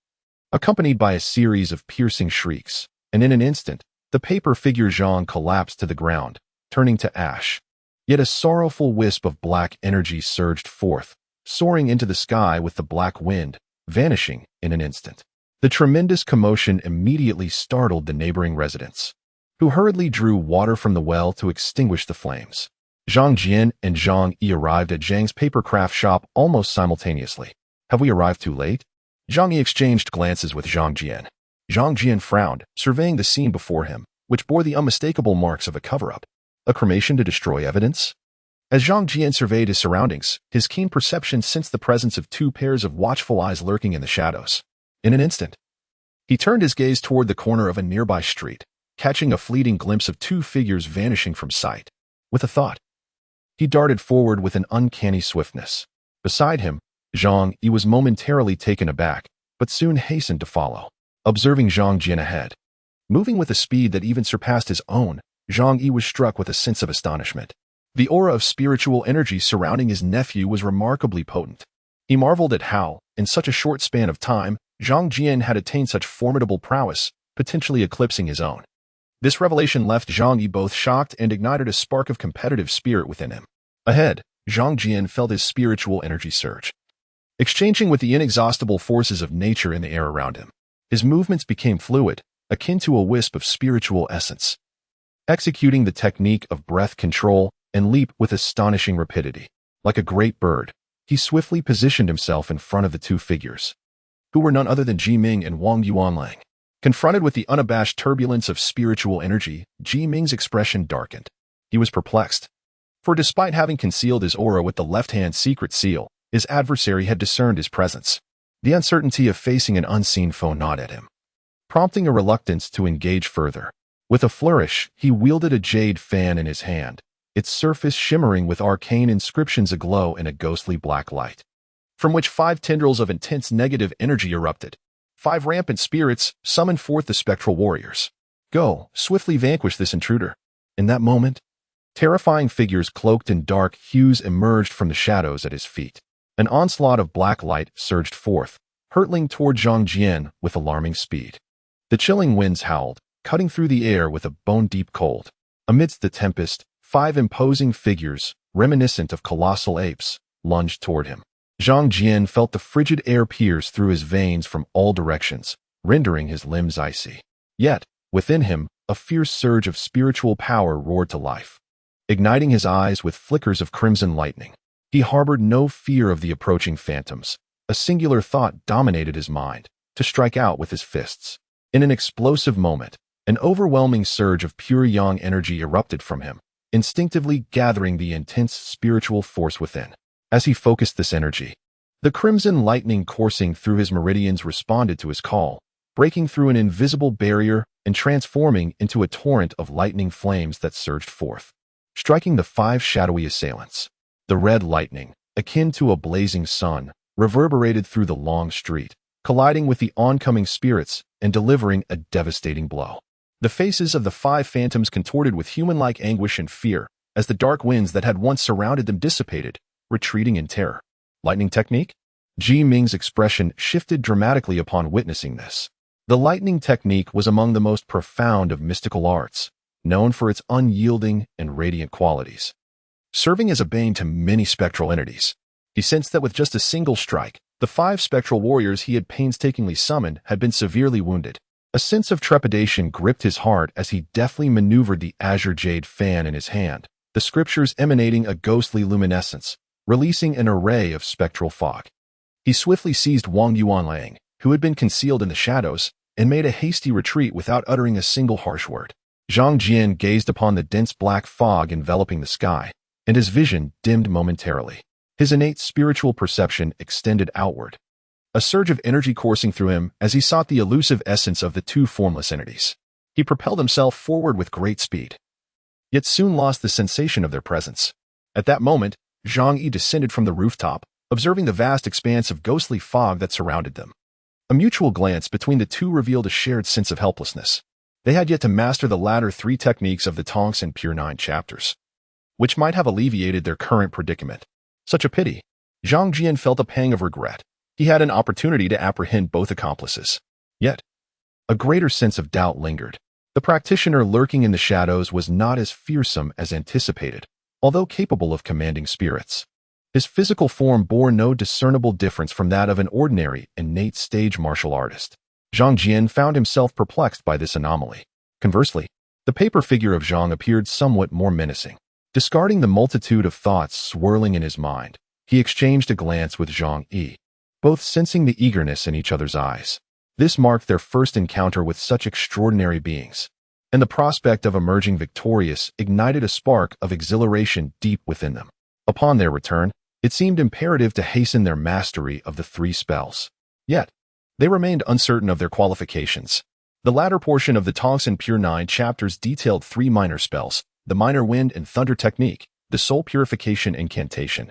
accompanied by a series of piercing shrieks, and in an instant, the paper figure Zhang collapsed to the ground, turning to ash. Yet a sorrowful wisp of black energy surged forth, soaring into the sky with the black wind, vanishing in an instant. The tremendous commotion immediately startled the neighboring residents, who hurriedly drew water from the well to extinguish the flames. Zhang Jian and Zhang Yi arrived at Zhang's paper craft shop almost simultaneously. Have we arrived too late? Zhang Yi exchanged glances with Zhang Jian. Zhang Jian frowned, surveying the scene before him, which bore the unmistakable marks of a cover-up. A cremation to destroy evidence? As Zhang Jian surveyed his surroundings, his keen perception sensed the presence of two pairs of watchful eyes lurking in the shadows. In an instant, he turned his gaze toward the corner of a nearby street, catching a fleeting glimpse of two figures vanishing from sight. With a thought, he darted forward with an uncanny swiftness. Beside him, Zhang Yi was momentarily taken aback, but soon hastened to follow. Observing Zhang Jian ahead, moving with a speed that even surpassed his own, Zhang Yi was struck with a sense of astonishment. The aura of spiritual energy surrounding his nephew was remarkably potent. He marveled at how, in such a short span of time, Zhang Jian had attained such formidable prowess, potentially eclipsing his own. This revelation left Zhang Yi both shocked and ignited a spark of competitive spirit within him. Ahead, Zhang Jian felt his spiritual energy surge, exchanging with the inexhaustible forces of nature in the air around him. His movements became fluid, akin to a wisp of spiritual essence, executing the technique of breath control and leap with astonishing rapidity. Like a great bird, he swiftly positioned himself in front of the two figures, who were none other than Ji Ming and Wang Yuanlang. Confronted with the unabashed turbulence of spiritual energy, Ji Ming's expression darkened. He was perplexed, for despite having concealed his aura with the left-hand secret seal, his adversary had discerned his presence. The uncertainty of facing an unseen foe gnawed at him, prompting a reluctance to engage further. With a flourish, he wielded a jade fan in his hand, its surface shimmering with arcane inscriptions aglow in a ghostly black light, from which 5 tendrils of intense negative energy erupted. 5 rampant spirits summoned forth the spectral warriors. Go, swiftly vanquish this intruder. In that moment, terrifying figures cloaked in dark hues emerged from the shadows at his feet. An onslaught of black light surged forth, hurtling toward Zhang Jian with alarming speed. The chilling winds howled, cutting through the air with a bone-deep cold. Amidst the tempest, 5 imposing figures, reminiscent of colossal apes, lunged toward him. Zhang Jian felt the frigid air pierce through his veins from all directions, rendering his limbs icy. Yet, within him, a fierce surge of spiritual power roared to life, igniting his eyes with flickers of crimson lightning. He harbored no fear of the approaching phantoms. A singular thought dominated his mind, to strike out with his fists. In an explosive moment, an overwhelming surge of pure yang energy erupted from him, instinctively gathering the intense spiritual force within. As he focused this energy, the crimson lightning coursing through his meridians responded to his call, breaking through an invisible barrier and transforming into a torrent of lightning flames that surged forth, striking the 5 shadowy assailants. The red lightning, akin to a blazing sun, reverberated through the long street, colliding with the oncoming spirits and delivering a devastating blow. The faces of the five phantoms contorted with human-like anguish and fear as the dark winds that had once surrounded them dissipated, retreating in terror. Lightning technique? Ji Ming's expression shifted dramatically upon witnessing this. The lightning technique was among the most profound of mystical arts, known for its unyielding and radiant qualities. Serving as a bane to many spectral entities, he sensed that with just a single strike, the five spectral warriors he had painstakingly summoned had been severely wounded. A sense of trepidation gripped his heart as he deftly maneuvered the azure jade fan in his hand, the scriptures emanating a ghostly luminescence, releasing an array of spectral fog. He swiftly seized Wang Yuanlang, who had been concealed in the shadows, and made a hasty retreat without uttering a single harsh word. Zhang Jian gazed upon the dense black fog enveloping the sky, and his vision dimmed momentarily. His innate spiritual perception extended outward, a surge of energy coursing through him as he sought the elusive essence of the two formless entities. He propelled himself forward with great speed, yet soon lost the sensation of their presence. At that moment, Zhang Yi descended from the rooftop, observing the vast expanse of ghostly fog that surrounded them. A mutual glance between the two revealed a shared sense of helplessness. They had yet to master the latter three techniques of the Tonks and Pure 9 chapters, which might have alleviated their current predicament. Such a pity. Zhang Jian felt a pang of regret. He had an opportunity to apprehend both accomplices. Yet, a greater sense of doubt lingered. The practitioner lurking in the shadows was not as fearsome as anticipated, although capable of commanding spirits. His physical form bore no discernible difference from that of an ordinary, innate stage martial artist. Zhang Jian found himself perplexed by this anomaly. Conversely, the paper figure of Zhang appeared somewhat more menacing. Discarding the multitude of thoughts swirling in his mind, he exchanged a glance with Zhang Yi, both sensing the eagerness in each other's eyes. This marked their first encounter with such extraordinary beings, and the prospect of emerging victorious ignited a spark of exhilaration deep within them. Upon their return, it seemed imperative to hasten their mastery of the three spells. Yet, they remained uncertain of their qualifications. The latter portion of the Tonks and Pure 9 chapters detailed three minor spells: the minor wind and thunder technique, the soul purification incantation,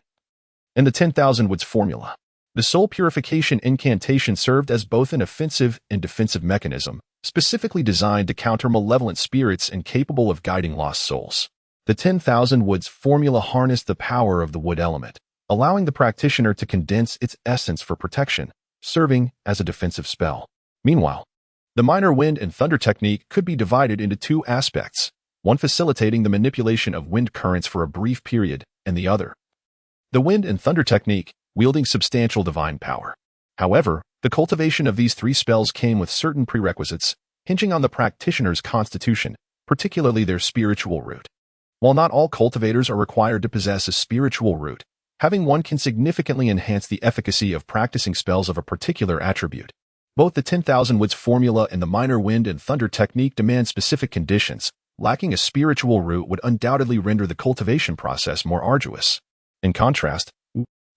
and the 10,000 woods formula. The soul purification incantation served as both an offensive and defensive mechanism, specifically designed to counter malevolent spirits and capable of guiding lost souls. The 10,000 woods formula harnessed the power of the wood element, allowing the practitioner to condense its essence for protection, serving as a defensive spell. Meanwhile, the minor wind and thunder technique could be divided into two aspects, one facilitating the manipulation of wind currents for a brief period, and the other, the wind and thunder technique, wielding substantial divine power. However, the cultivation of these three spells came with certain prerequisites, hinging on the practitioner's constitution, particularly their spiritual root. While not all cultivators are required to possess a spiritual root, having one can significantly enhance the efficacy of practicing spells of a particular attribute. Both the 10,000 woods formula and the minor wind and thunder technique demand specific conditions. Lacking a spiritual root would undoubtedly render the cultivation process more arduous. In contrast,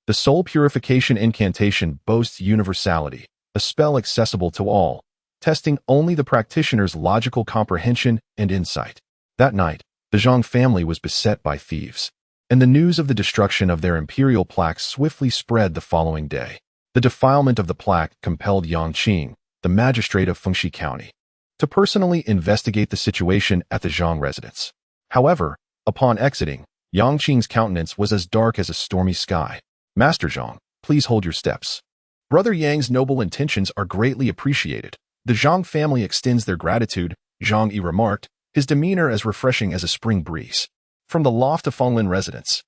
the soul purification incantation boasts universality, a spell accessible to all, testing only the practitioner's logical comprehension and insight. That night, the Zhang family was beset by thieves, and the news of the destruction of their imperial plaque swiftly spread the following day. The defilement of the plaque compelled Yang Qing, the magistrate of Fengxi County, to personally investigate the situation at the Zhang residence. However, upon exiting, Yang Qing's countenance was as dark as a stormy sky. "Master Zhang, please hold your steps. Brother Yang's noble intentions are greatly appreciated. The Zhang family extends their gratitude," Zhang Yi remarked, his demeanor as refreshing as a spring breeze. From the loft of Fenglin residence,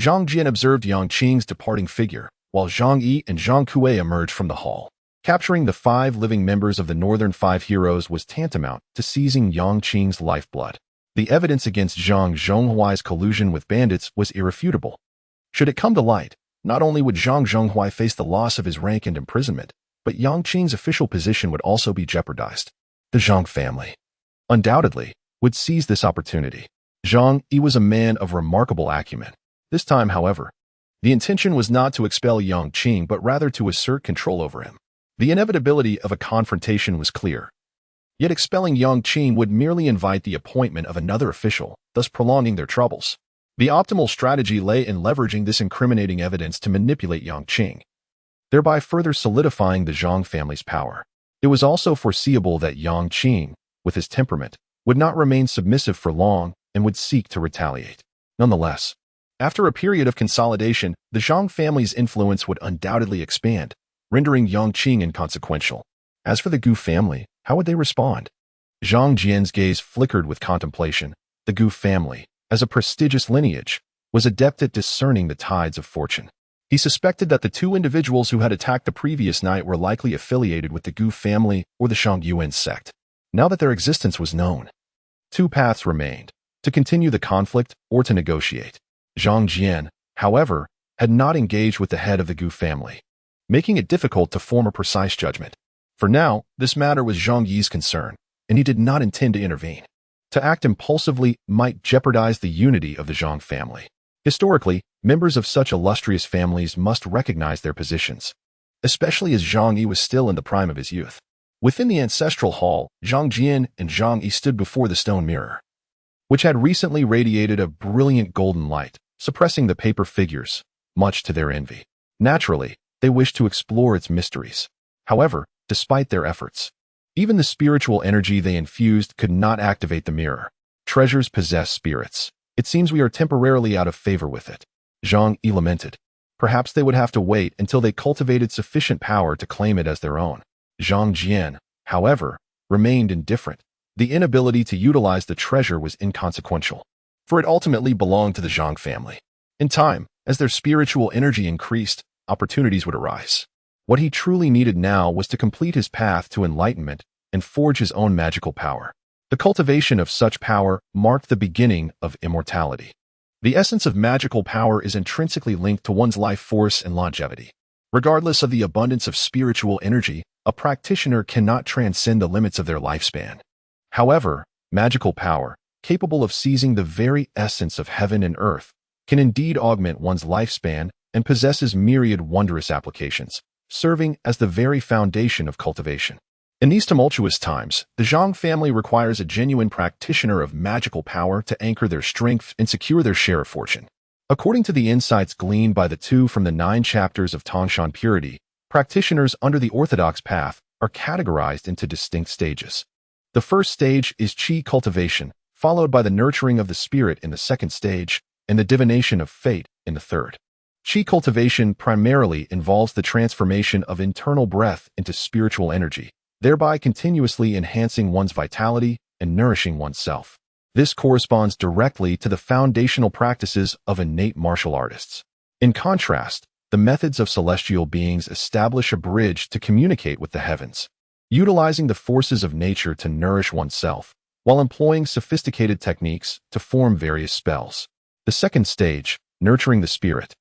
Zhang Jian observed Yang Qing's departing figure, while Zhang Yi and Zhang Kuei emerged from the hall. Capturing the 5 living members of the Northern 5 heroes was tantamount to seizing Yang Qing's lifeblood. The evidence against Zhang Zhonghuai's collusion with bandits was irrefutable. Should it come to light, not only would Zhang Zhonghuai face the loss of his rank and imprisonment, but Yang Qing's official position would also be jeopardized. The Zhang family, undoubtedly, would seize this opportunity. Zhang Yi was a man of remarkable acumen. This time, however, the intention was not to expel Yang Qing but rather to assert control over him. The inevitability of a confrontation was clear. Yet expelling Yang Qing would merely invite the appointment of another official, thus prolonging their troubles. The optimal strategy lay in leveraging this incriminating evidence to manipulate Yang Qing, thereby further solidifying the Zhang family's power. It was also foreseeable that Yang Qing, with his temperament, would not remain submissive for long and would seek to retaliate. Nonetheless, after a period of consolidation, the Zhang family's influence would undoubtedly expand, rendering Yang Qing inconsequential. As for the Gu family, how would they respond? Zhang Jian's gaze flickered with contemplation. The Gu family, as a prestigious lineage, was adept at discerning the tides of fortune. He suspected that the two individuals who had attacked the previous night were likely affiliated with the Gu family or the Shangyuan sect. Now that their existence was known, two paths remained: to continue the conflict or to negotiate. Zhang Jian, however, had not engaged with the head of the Gu family, making it difficult to form a precise judgment. For now, this matter was Zhang Yi's concern, and he did not intend to intervene. To act impulsively might jeopardize the unity of the Zhang family. Historically, members of such illustrious families must recognize their positions, especially as Zhang Yi was still in the prime of his youth. Within the ancestral hall, Zhang Jian and Zhang Yi stood before the stone mirror, which had recently radiated a brilliant golden light, suppressing the paper figures, much to their envy. Naturally, they wished to explore its mysteries. However, despite their efforts, even the spiritual energy they infused could not activate the mirror. Treasures possess spirits. It seems we are temporarily out of favor with it. Zhang Yi lamented. Perhaps they would have to wait until they cultivated sufficient power to claim it as their own. Zhang Jian, however, remained indifferent. The inability to utilize the treasure was inconsequential, for it ultimately belonged to the Zhang family. In time, as their spiritual energy increased, opportunities would arise. What he truly needed now was to complete his path to enlightenment and forge his own magical power. The cultivation of such power marked the beginning of immortality. The essence of magical power is intrinsically linked to one's life force and longevity. Regardless of the abundance of spiritual energy, a practitioner cannot transcend the limits of their lifespan. However, magical power, capable of seizing the very essence of heaven and earth, can indeed augment one's lifespan and possesses myriad wondrous applications, serving as the very foundation of cultivation. In these tumultuous times, the Zhang family requires a genuine practitioner of magical power to anchor their strength and secure their share of fortune. According to the insights gleaned by the two from the 9 chapters of Tangshan Purity, practitioners under the orthodox path are categorized into distinct stages. The first stage is qi cultivation, followed by the nurturing of the spirit in the second stage, and the divination of fate in the third. Qi cultivation primarily involves the transformation of internal breath into spiritual energy, thereby continuously enhancing one's vitality and nourishing oneself. This corresponds directly to the foundational practices of innate martial artists. In contrast, the methods of celestial beings establish a bridge to communicate with the heavens, utilizing the forces of nature to nourish oneself, while employing sophisticated techniques to form various spells. The second stage, nurturing the spirit,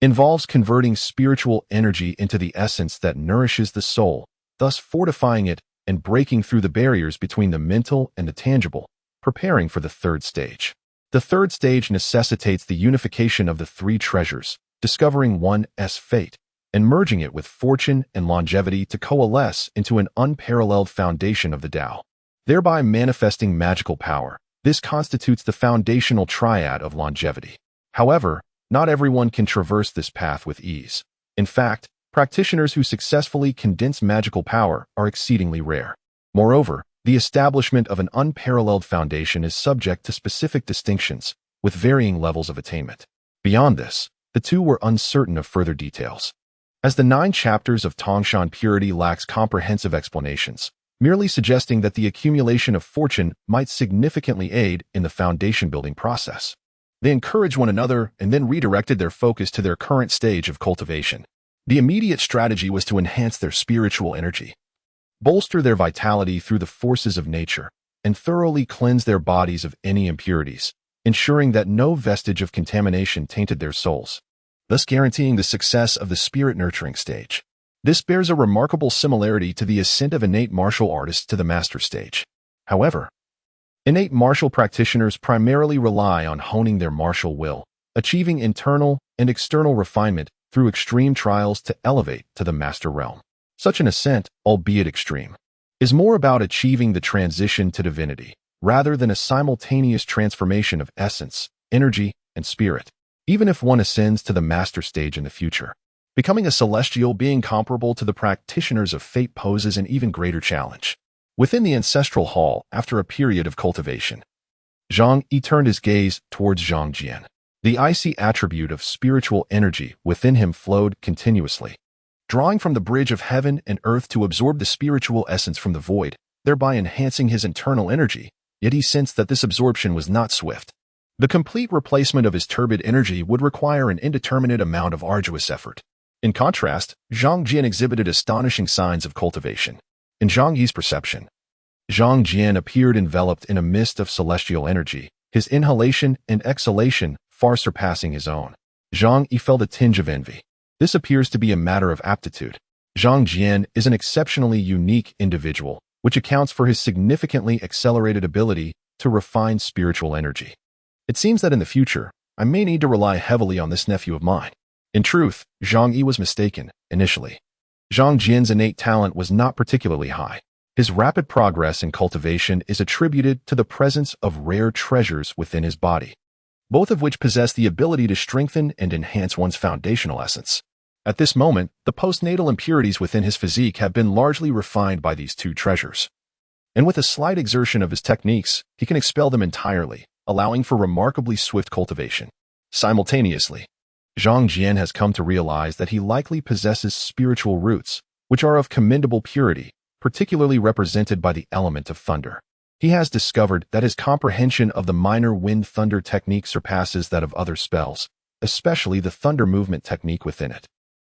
involves converting spiritual energy into the essence that nourishes the soul, thus fortifying it and breaking through the barriers between the mental and the tangible, preparing for the third stage. The third stage necessitates the unification of the 3 treasures, discovering one's fate, and merging it with fortune and longevity to coalesce into an unparalleled foundation of the Tao, thereby manifesting magical power. This constitutes the foundational triad of longevity. However, not everyone can traverse this path with ease. In fact, practitioners who successfully condense magical power are exceedingly rare. Moreover, the establishment of an unparalleled foundation is subject to specific distinctions, with varying levels of attainment. Beyond this, the two were uncertain of further details. As the 9 chapters of Tangshan Purity lacks comprehensive explanations, merely suggesting that the accumulation of fortune might significantly aid in the foundation-building process. They encouraged one another and then redirected their focus to their current stage of cultivation. The immediate strategy was to enhance their spiritual energy, bolster their vitality through the forces of nature, and thoroughly cleanse their bodies of any impurities, ensuring that no vestige of contamination tainted their souls, thus guaranteeing the success of the spirit-nurturing stage. This bears a remarkable similarity to the ascent of innate martial artists to the master stage. However, innate martial practitioners primarily rely on honing their martial will, achieving internal and external refinement through extreme trials to elevate to the master realm. Such an ascent, albeit extreme, is more about achieving the transition to divinity, rather than a simultaneous transformation of essence, energy, and spirit. Even if one ascends to the master stage in the future, becoming a celestial being comparable to the practitioners of fate poses an even greater challenge. Within the ancestral hall, after a period of cultivation, Zhang Yi turned his gaze towards Zhang Jian. The icy attribute of spiritual energy within him flowed continuously, drawing from the bridge of heaven and earth to absorb the spiritual essence from the void, thereby enhancing his internal energy. Yet he sensed that this absorption was not swift. The complete replacement of his turbid energy would require an indeterminate amount of arduous effort. In contrast, Zhang Jian exhibited astonishing signs of cultivation. In Zhang Yi's perception, Zhang Jian appeared enveloped in a mist of celestial energy, his inhalation and exhalation far surpassing his own. Zhang Yi felt a tinge of envy. This appears to be a matter of aptitude. Zhang Jian is an exceptionally unique individual, which accounts for his significantly accelerated ability to refine spiritual energy. It seems that in the future, I may need to rely heavily on this nephew of mine. In truth, Zhang Yi was mistaken, initially. Zhang Jian's innate talent was not particularly high. His rapid progress in cultivation is attributed to the presence of rare treasures within his body, both of which possess the ability to strengthen and enhance one's foundational essence. At this moment, the postnatal impurities within his physique have been largely refined by these two treasures. And with a slight exertion of his techniques, he can expel them entirely, allowing for remarkably swift cultivation. Simultaneously, Zhang Jian has come to realize that he likely possesses spiritual roots, which are of commendable purity, particularly represented by the element of thunder. He has discovered that his comprehension of the minor wind thunder technique surpasses that of other spells, especially the thunder movement technique within it.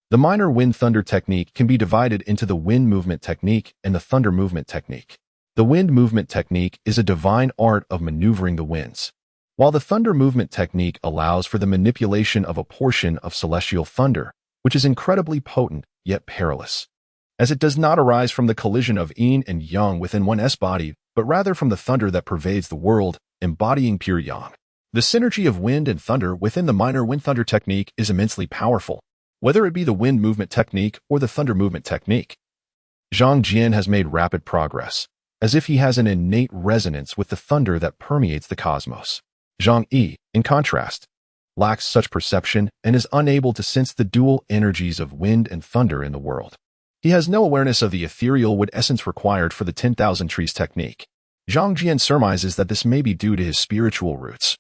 The minor wind thunder technique can be divided into the wind movement technique and the thunder movement technique. The wind movement technique is a divine art of maneuvering the winds, while the thunder movement technique allows for the manipulation of a portion of celestial thunder, which is incredibly potent yet perilous, as it does not arise from the collision of yin and yang within one's body, but rather from the thunder that pervades the world, embodying pure yang. The synergy of wind and thunder within the minor wind thunder technique is immensely powerful, whether it be the wind movement technique or the thunder movement technique. Zhang Jian has made rapid progress, as if he has an innate resonance with the thunder that permeates the cosmos. Zhang Yi, in contrast, lacks such perception and is unable to sense the dual energies of wind and thunder in the world. He has no awareness of the ethereal wood essence required for the 10,000 trees technique. Zhang Jian surmises that this may be due to his spiritual roots,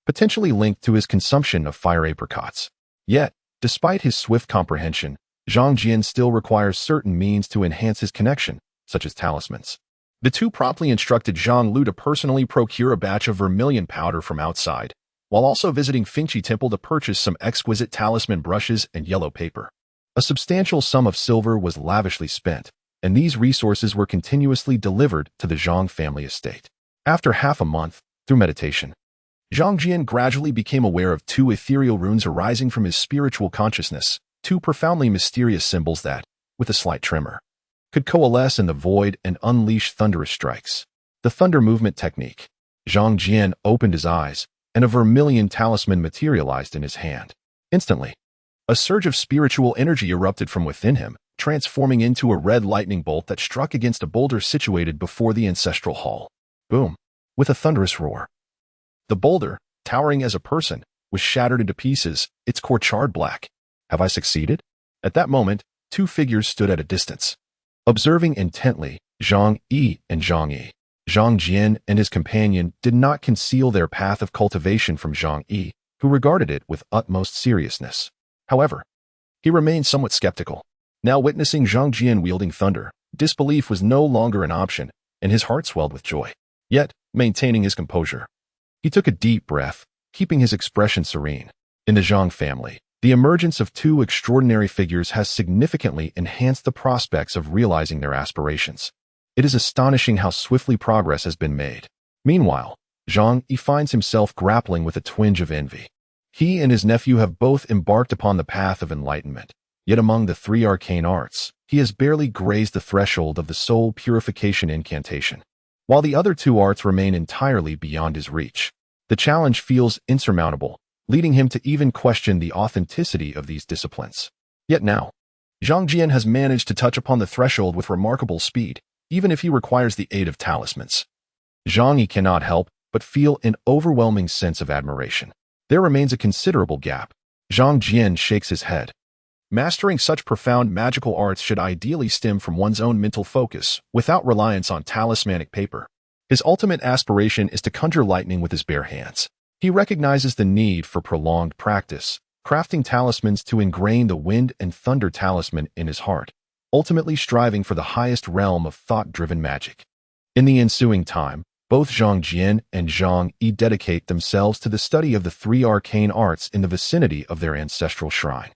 potentially linked to his consumption of fire apricots. Yet, despite his swift comprehension, Zhang Jian still requires certain means to enhance his connection, such as talismans. The two promptly instructed Zhang Lu to personally procure a batch of vermilion powder from outside, while also visiting Fengqi Temple to purchase some exquisite talisman brushes and yellow paper. A substantial sum of silver was lavishly spent, and these resources were continuously delivered to the Zhang family estate. After half a month, through meditation, Zhang Jian gradually became aware of two ethereal runes arising from his spiritual consciousness, two profoundly mysterious symbols that, with a slight tremor, could coalesce in the void and unleash thunderous strikes. The thunder movement technique. Zhang Jian opened his eyes, and a vermilion talisman materialized in his hand. Instantly, a surge of spiritual energy erupted from within him, transforming into a red lightning bolt that struck against a boulder situated before the ancestral hall. Boom! With a thunderous roar. The boulder, towering as a person, was shattered into pieces, its core charred black. Have I succeeded? At that moment, two figures stood at a distance, observing intently Zhang Yi and Zhang Yi. Zhang Jian and his companion did not conceal their path of cultivation from Zhang Yi, who regarded it with utmost seriousness. However, he remained somewhat skeptical. Now witnessing Zhang Jian wielding thunder, disbelief was no longer an option, and his heart swelled with joy. Yet, maintaining his composure, he took a deep breath, keeping his expression serene. In the Zhang family, the emergence of two extraordinary figures has significantly enhanced the prospects of realizing their aspirations. It is astonishing how swiftly progress has been made. Meanwhile, Zhang Yi finds himself grappling with a twinge of envy. He and his nephew have both embarked upon the path of enlightenment, yet among the three arcane arts, he has barely grazed the threshold of the soul purification incantation, while the other two arts remain entirely beyond his reach. The challenge feels insurmountable, leading him to even question the authenticity of these disciplines. Yet now, Zhang Jian has managed to touch upon the threshold with remarkable speed, even if he requires the aid of talismans. Zhang Yi cannot help but feel an overwhelming sense of admiration. There remains a considerable gap. Zhang Jian shakes his head. Mastering such profound magical arts should ideally stem from one's own mental focus, without reliance on talismanic paper. His ultimate aspiration is to conjure lightning with his bare hands. He recognizes the need for prolonged practice, crafting talismans to ingrain the wind and thunder talisman in his heart, ultimately striving for the highest realm of thought-driven magic. In the ensuing time, both Zhang Jian and Zhang Yi dedicate themselves to the study of the three arcane arts in the vicinity of their ancestral shrine.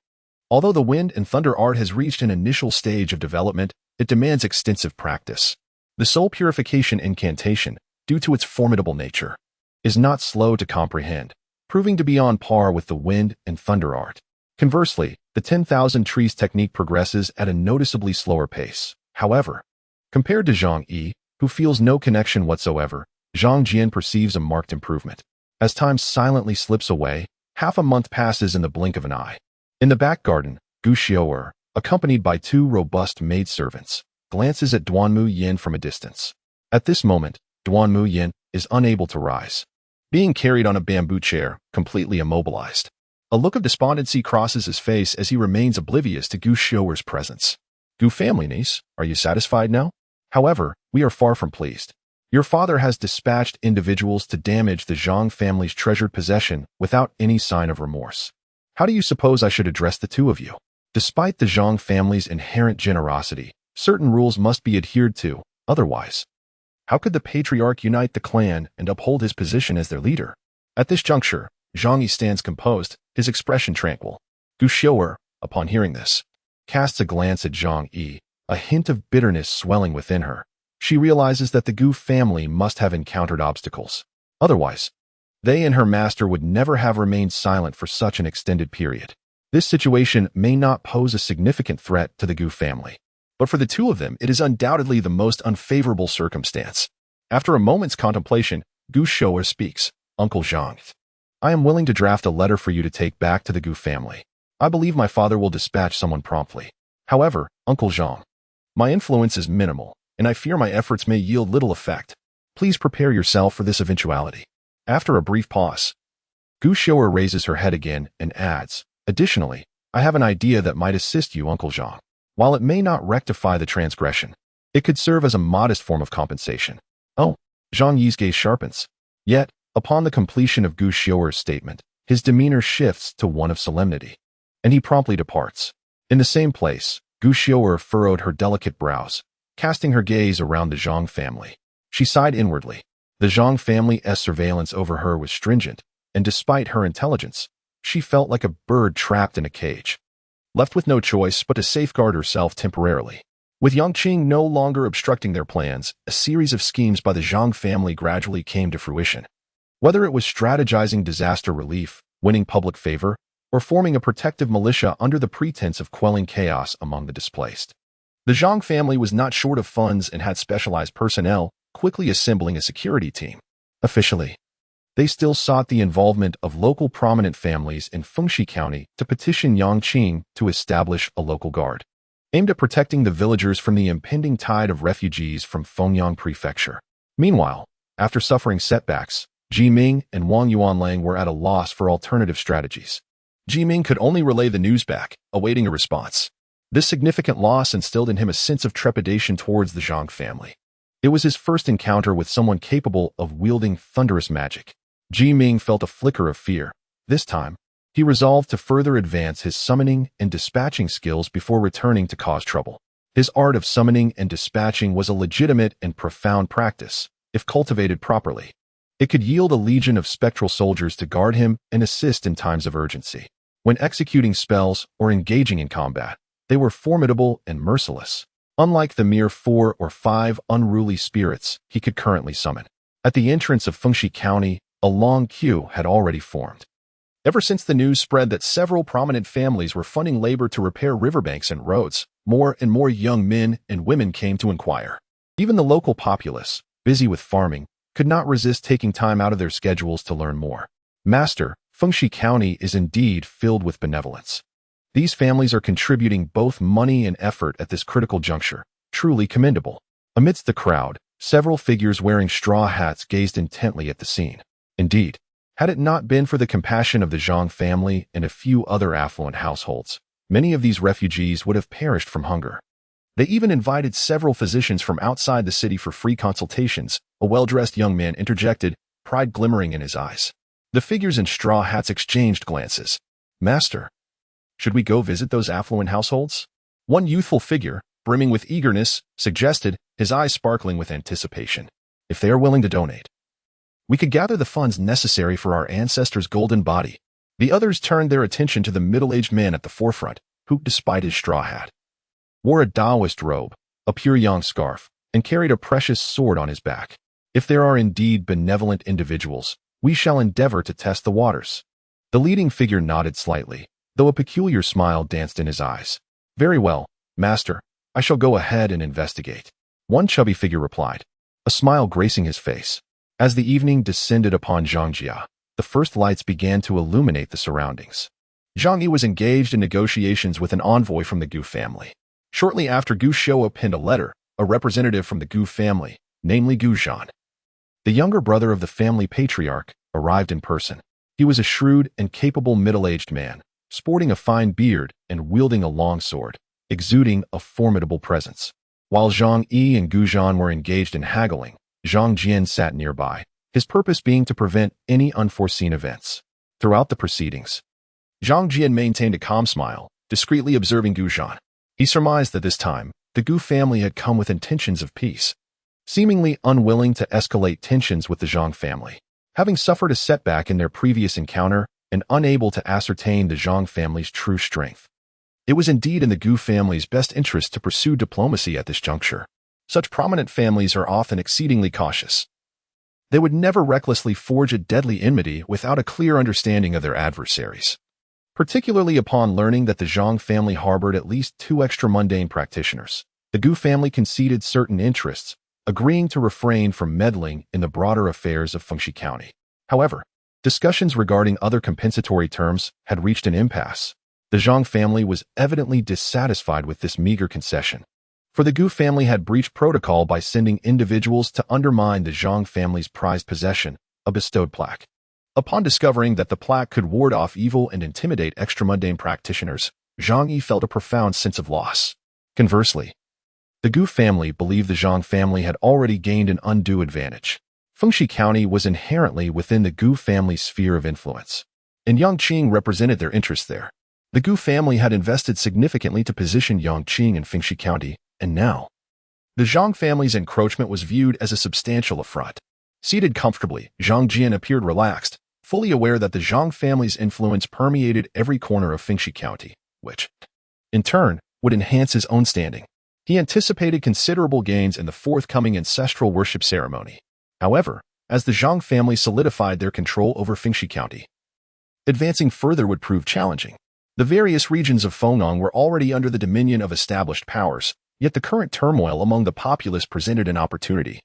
Although the wind and thunder art has reached an initial stage of development, it demands extensive practice. The soul purification incantation, due to its formidable nature, is not slow to comprehend, proving to be on par with the wind and thunder art. Conversely, the 10,000 trees technique progresses at a noticeably slower pace. However, compared to Zhang Yi, who feels no connection whatsoever, Zhang Jian perceives a marked improvement. As time silently slips away, half a month passes in the blink of an eye. In the back garden, Gu Xiao'er, accompanied by two robust maidservants, glances at Duanmu Yin from a distance. At this moment, Duanmu Yin is unable to rise, being carried on a bamboo chair, completely immobilized. A look of despondency crosses his face as he remains oblivious to Gu Xiao'er's presence. Gu family niece, are you satisfied now? However, we are far from pleased. Your father has dispatched individuals to damage the Zhang family's treasured possession without any sign of remorse. How do you suppose I should address the two of you? Despite the Zhang family's inherent generosity, certain rules must be adhered to, otherwise, how could the patriarch unite the clan and uphold his position as their leader? At this juncture, Zhang Yi stands composed, his expression tranquil. Gu Xiao'er, upon hearing this, casts a glance at Zhang Yi, a hint of bitterness swelling within her. She realizes that the Gu family must have encountered obstacles. Otherwise, they and her master would never have remained silent for such an extended period. This situation may not pose a significant threat to the Gu family, but for the two of them, it is undoubtedly the most unfavorable circumstance. After a moment's contemplation, Gu Xiao'er speaks. Uncle Zhang, I am willing to draft a letter for you to take back to the Gu family. I believe my father will dispatch someone promptly. However, Uncle Zhang, my influence is minimal, and I fear my efforts may yield little effect. Please prepare yourself for this eventuality. After a brief pause, Gu Xiao'er raises her head again and adds, additionally, I have an idea that might assist you, Uncle Zhang. While it may not rectify the transgression, it could serve as a modest form of compensation. Oh, Zhang Yi's gaze sharpens. Yet, upon the completion of Gu Xiao'er's statement, his demeanor shifts to one of solemnity, and he promptly departs. In the same place, Gu Xiao'er furrowed her delicate brows, casting her gaze around the Zhang family. She sighed inwardly. The Zhang family's surveillance over her was stringent, and despite her intelligence, she felt like a bird trapped in a cage, left with no choice but to safeguard herself temporarily. With Yangqing no longer obstructing their plans, a series of schemes by the Zhang family gradually came to fruition. Whether it was strategizing disaster relief, winning public favor, or forming a protective militia under the pretense of quelling chaos among the displaced, the Zhang family was not short of funds and had specialized personnel, quickly assembling a security team. Officially, they still sought the involvement of local prominent families in Fengxi County to petition Yangqing to establish a local guard, aimed at protecting the villagers from the impending tide of refugees from Fengyang Prefecture. Meanwhile, after suffering setbacks, Jiming and Wang Yuanlang were at a loss for alternative strategies. Jiming could only relay the news back, awaiting a response. This significant loss instilled in him a sense of trepidation towards the Zhang family. It was his first encounter with someone capable of wielding thunderous magic. Jiming felt a flicker of fear. This time, he resolved to further advance his summoning and dispatching skills before returning to cause trouble. His art of summoning and dispatching was a legitimate and profound practice, if cultivated properly. It could yield a legion of spectral soldiers to guard him and assist in times of urgency. When executing spells or engaging in combat, they were formidable and merciless, unlike the mere 4 or 5 unruly spirits he could currently summon. At the entrance of Fengxi County, a long queue had already formed. Ever since the news spread that several prominent families were funding labor to repair riverbanks and roads, more and more young men and women came to inquire. Even the local populace, busy with farming, could not resist taking time out of their schedules to learn more. Master, Fengxi County is indeed filled with benevolence. These families are contributing both money and effort at this critical juncture, truly commendable. Amidst the crowd, several figures wearing straw hats gazed intently at the scene. Indeed, had it not been for the compassion of the Zhang family and a few other affluent households, Many of these refugees would have perished from hunger. They even invited several physicians from outside the city for free consultations. A well-dressed young man interjected, pride glimmering in his eyes. The figures in straw hats exchanged glances. Master, should we go visit those affluent households? One youthful figure, brimming with eagerness, suggested, his eyes sparkling with anticipation. If they are willing to donate, we could gather the funds necessary for our ancestor's golden body. The others turned their attention to the middle-aged man at the forefront, who, despite his straw hat, wore a Taoist robe, a pure yang scarf, and carried a precious sword on his back. If there are indeed benevolent individuals, we shall endeavor to test the waters. The leading figure nodded slightly, though a peculiar smile danced in his eyes. Very well, master, I shall go ahead and investigate. One chubby figure replied, a smile gracing his face. As the evening descended upon Zhang Jian, the first lights began to illuminate the surroundings. Zhang Yi was engaged in negotiations with an envoy from the Gu family. Shortly after, Gu Xiao penned a letter, a representative from the Gu family, namely Gu Zhan, the younger brother of the family patriarch, arrived in person. He was a shrewd and capable middle-aged man, sporting a fine beard and wielding a long sword, exuding a formidable presence. While Zhang Yi and Gu Zhan were engaged in haggling, Zhang Jian sat nearby, his purpose being to prevent any unforeseen events. Throughout the proceedings, Zhang Jian maintained a calm smile, discreetly observing Gu Zhan. He surmised that this time, the Gu family had come with intentions of peace, seemingly unwilling to escalate tensions with the Zhang family. Having suffered a setback in their previous encounter and unable to ascertain the Zhang family's true strength, it was indeed in the Gu family's best interest to pursue diplomacy at this juncture. Such prominent families are often exceedingly cautious. They would never recklessly forge a deadly enmity without a clear understanding of their adversaries. Particularly upon learning that the Zhang family harbored at least 2 extra-mundane practitioners, the Gu family conceded certain interests, agreeing to refrain from meddling in the broader affairs of Fengxi County. However, discussions regarding other compensatory terms had reached an impasse. The Zhang family was evidently dissatisfied with this meager concession, for the Gu family had breached protocol by sending individuals to undermine the Zhang family's prized possession, a bestowed plaque. Upon discovering that the plaque could ward off evil and intimidate extra-mundane practitioners, Zhang Yi felt a profound sense of loss. Conversely, the Gu family believed the Zhang family had already gained an undue advantage. Fengxi County was inherently within the Gu family's sphere of influence, and Yangqing represented their interests there. The Gu family had invested significantly to position Yangqing in Fengxi County, and now, the Zhang family's encroachment was viewed as a substantial affront. Seated comfortably, Zhang Jian appeared relaxed, fully aware that the Zhang family's influence permeated every corner of Fengxi County, which, in turn, would enhance his own standing. He anticipated considerable gains in the forthcoming ancestral worship ceremony. However, as the Zhang family solidified their control over Fengxi County, advancing further would prove challenging. The various regions of Fengnong were already under the dominion of established powers, yet the current turmoil among the populace presented an opportunity,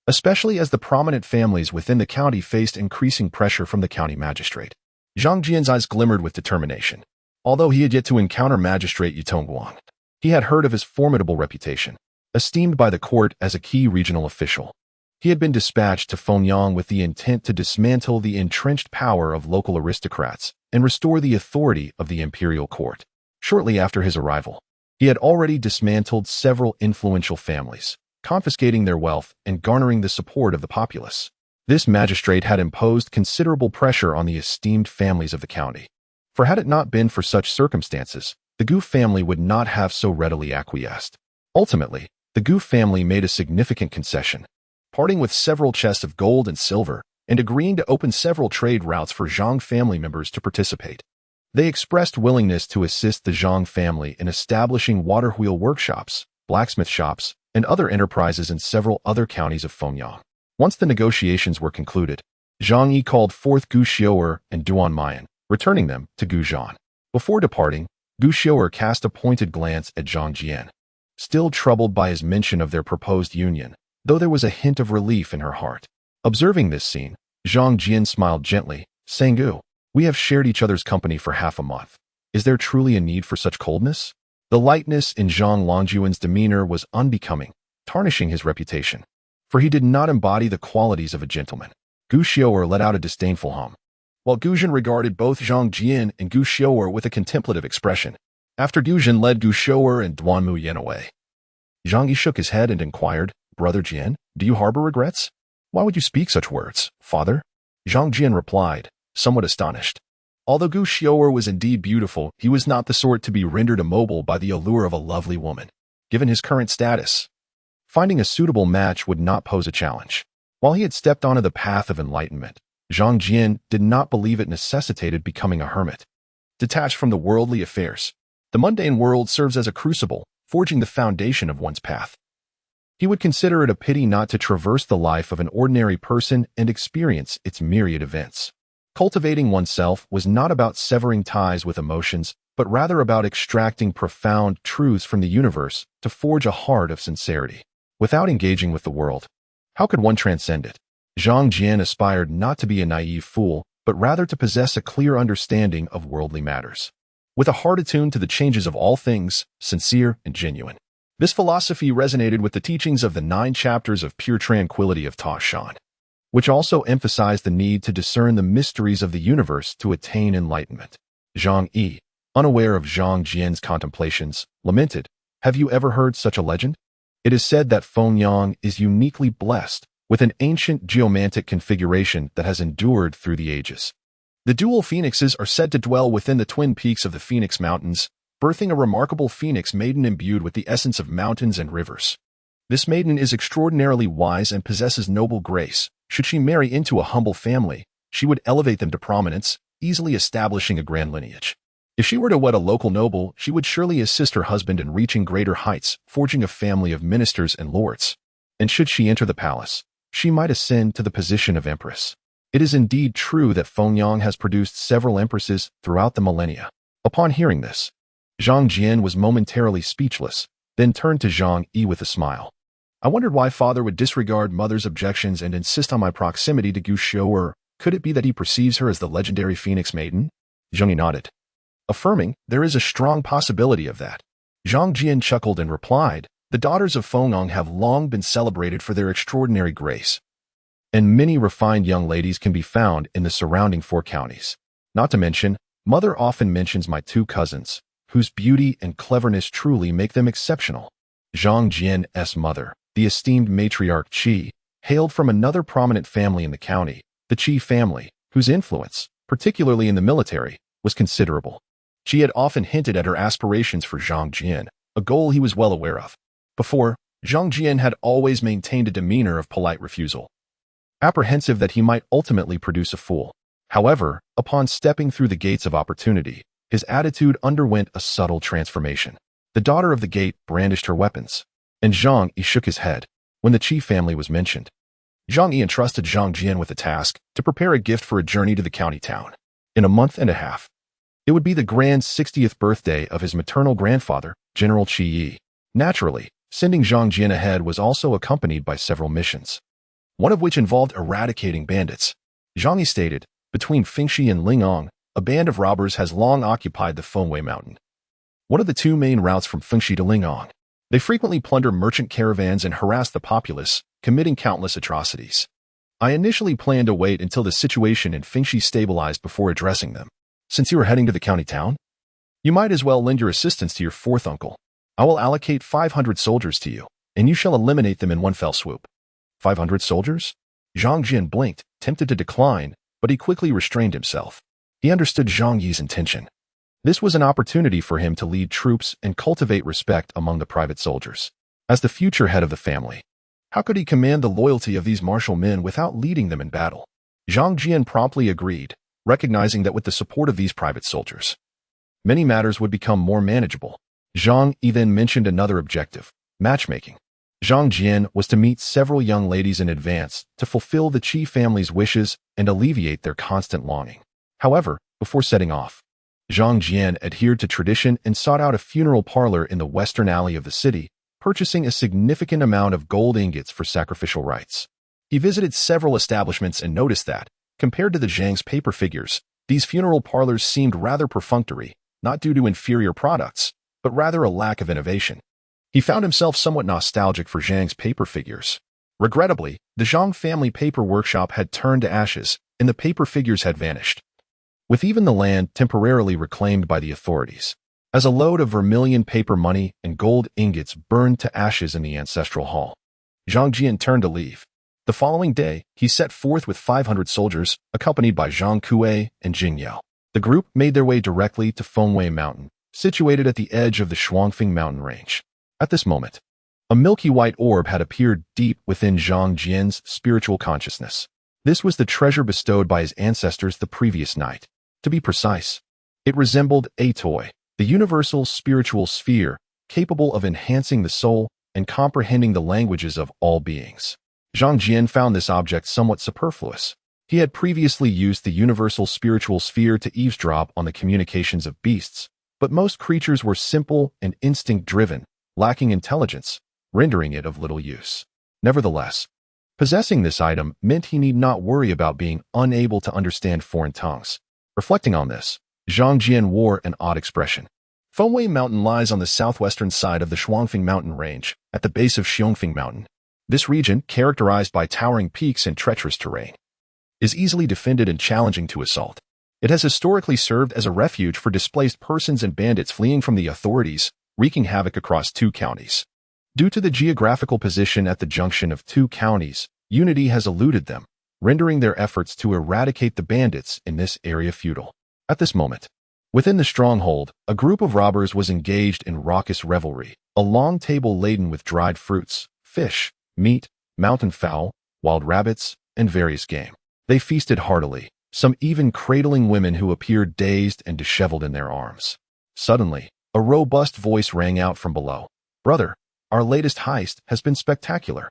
especially as the prominent families within the county faced increasing pressure from the county magistrate. Zhang Jian's eyes glimmered with determination. Although he had yet to encounter Magistrate Yutong Guang, he had heard of his formidable reputation, esteemed by the court as a key regional official. He had been dispatched to Fengyang with the intent to dismantle the entrenched power of local aristocrats and restore the authority of the imperial court. Shortly after his arrival, he had already dismantled several influential families, confiscating their wealth and garnering the support of the populace. This magistrate had imposed considerable pressure on the esteemed families of the county. For had it not been for such circumstances, the Gu family would not have so readily acquiesced. Ultimately, the Gu family made a significant concession, parting with several chests of gold and silver and agreeing to open several trade routes for Zhang family members to participate. They expressed willingness to assist the Zhang family in establishing water wheel workshops, blacksmith shops, and other enterprises in several other counties of Fengyang. Once the negotiations were concluded, Zhang Yi called forth Gu Xiao'er and Duan Mayan, returning them to Gu Zhan. Before departing, Gu Xiao'er cast a pointed glance at Zhang Jian, still troubled by his mention of their proposed union, though there was a hint of relief in her heart. Observing this scene, Zhang Jian smiled gently, saying, Gu, we have shared each other's company for half a month. Is there truly a need for such coldness? The lightness in Zhang Longjuan's demeanor was unbecoming, tarnishing his reputation, for he did not embody the qualities of a gentleman. Gu Xiao'er let out a disdainful hum, while Gu Zhan regarded both Zhang Jian and Gu Xiao'er with a contemplative expression. After Gu Zhen led Gu Shou'er and Duan Muyan away. Zhang Yi shook his head and inquired, "Brother Jian, do you harbor regrets? Why would you speak such words, father?" Zhang Jian replied, somewhat astonished. Although Gu Shou'er was indeed beautiful, he was not the sort to be rendered immobile by the allure of a lovely woman. Given his current status, finding a suitable match would not pose a challenge. While he had stepped onto the path of enlightenment, Zhang Jian did not believe it necessitated becoming a hermit. Detached from the worldly affairs, the mundane world serves as a crucible, forging the foundation of one's path. He would consider it a pity not to traverse the life of an ordinary person and experience its myriad events. Cultivating oneself was not about severing ties with emotions, but rather about extracting profound truths from the universe to forge a heart of sincerity. Without engaging with the world, how could one transcend it? Zhang Jian aspired not to be a naive fool, but rather to possess a clear understanding of worldly matters. With a heart attuned to the changes of all things, sincere and genuine. This philosophy resonated with the teachings of the 9 chapters of Pure Tranquility of Ta Shan, which also emphasized the need to discern the mysteries of the universe to attain enlightenment. Zhang Yi, unaware of Zhang Jian's contemplations, lamented, "Have you ever heard such a legend? It is said that Fengyang is uniquely blessed with an ancient geomantic configuration that has endured through the ages. The dual phoenixes are said to dwell within the twin peaks of the Phoenix Mountains, birthing a remarkable phoenix maiden imbued with the essence of mountains and rivers. This maiden is extraordinarily wise and possesses noble grace. Should she marry into a humble family, she would elevate them to prominence, easily establishing a grand lineage. If she were to wed a local noble, she would surely assist her husband in reaching greater heights, forging a family of ministers and lords. And should she enter the palace, she might ascend to the position of empress. It is indeed true that Fengyang has produced several empresses throughout the millennia." Upon hearing this, Zhang Jian was momentarily speechless, then turned to Zhang Yi with a smile. "I wondered why father would disregard mother's objections and insist on my proximity to Gu Shou'er. Could it be that he perceives her as the legendary Phoenix Maiden?" Zhang Yi nodded, affirming, "There is a strong possibility of that." Zhang Jian chuckled and replied, "The daughters of Fengyang have long been celebrated for their extraordinary grace, and many refined young ladies can be found in the surrounding 4 counties. Not to mention, mother often mentions my 2 cousins, whose beauty and cleverness truly make them exceptional." Zhang Jian's mother, the esteemed matriarch Qi, hailed from another prominent family in the county, the Qi family, whose influence, particularly in the military, was considerable. She had often hinted at her aspirations for Zhang Jian, a goal he was well aware of. Before, Zhang Jian had always maintained a demeanor of polite refusal, apprehensive that he might ultimately produce a fool. However, upon stepping through the gates of opportunity, his attitude underwent a subtle transformation. The daughter of the gate brandished her weapons, and Zhang Yi shook his head when the Qi family was mentioned. Zhang Yi entrusted Zhang Jian with the task to prepare a gift for a journey to the county town. In a month and a half, it would be the grand 60th birthday of his maternal grandfather, General Qi Yi. Naturally, sending Zhang Jian ahead was also accompanied by several missions, one of which involved eradicating bandits. Zhang Yi stated, "Between Fengxi and Lingang, a band of robbers has long occupied the Fenwei Mountain, one of the 2 main routes from Fengxi to Lingang. They frequently plunder merchant caravans and harass the populace, committing countless atrocities. I initially planned to wait until the situation in Fengxi stabilized before addressing them. Since you are heading to the county town, you might as well lend your assistance to your 4th uncle. I will allocate 500 soldiers to you, and you shall eliminate them in one fell swoop." 500 soldiers? Zhang Jian blinked, tempted to decline, but he quickly restrained himself. He understood Zhang Yi's intention. This was an opportunity for him to lead troops and cultivate respect among the private soldiers. As the future head of the family, how could he command the loyalty of these martial men without leading them in battle? Zhang Jian promptly agreed, recognizing that with the support of these private soldiers, many matters would become more manageable. Zhang Yi then mentioned another objective, matchmaking. Zhang Jian was to meet several young ladies in advance to fulfill the Qi family's wishes and alleviate their constant longing. However, before setting off, Zhang Jian adhered to tradition and sought out a funeral parlor in the western alley of the city, purchasing a significant amount of gold ingots for sacrificial rites. He visited several establishments and noticed that, compared to the Zhang's paper figures, these funeral parlors seemed rather perfunctory, not due to inferior products, but rather a lack of innovation. He found himself somewhat nostalgic for Zhang's paper figures. Regrettably, the Zhang family paper workshop had turned to ashes, and the paper figures had vanished, with even the land temporarily reclaimed by the authorities. as a load of vermilion paper money and gold ingots burned to ashes in the ancestral hall. Zhang Jian turned to leave. The following day, he set forth with 500 soldiers, accompanied by Zhang Kuei and Jing Yao. The group made their way directly to Fengwei Mountain, situated at the edge of the Shuangfeng mountain range. At this moment, a milky white orb had appeared deep within Zhang Jian's spiritual consciousness. This was the treasure bestowed by his ancestors the previous night. To be precise, it resembled a toy, the universal spiritual sphere, capable of enhancing the soul and comprehending the languages of all beings. Zhang Jian found this object somewhat superfluous. He had previously used the universal spiritual sphere to eavesdrop on the communications of beasts, but most creatures were simple and instinct-driven, lacking intelligence, rendering it of little use. Nevertheless, possessing this item meant he need not worry about being unable to understand foreign tongues. Reflecting on this, Zhang Jian wore an odd expression. Fengwei Mountain lies on the southwestern side of the Shuangfeng mountain range, at the base of Xiongfeng Mountain. This region, characterized by towering peaks and treacherous terrain, is easily defended and challenging to assault. It has historically served as a refuge for displaced persons and bandits fleeing from the authorities, wreaking havoc across 2 counties. Due to the geographical position at the junction of 2 counties, unity has eluded them, rendering their efforts to eradicate the bandits in this area futile. At this moment, within the stronghold, a group of robbers was engaged in raucous revelry. A long table laden with dried fruits, fish, meat, mountain fowl, wild rabbits, and various game. They feasted heartily, some even cradling women who appeared dazed and disheveled in their arms. Suddenly, a robust voice rang out from below. "Brother, our latest heist has been spectacular.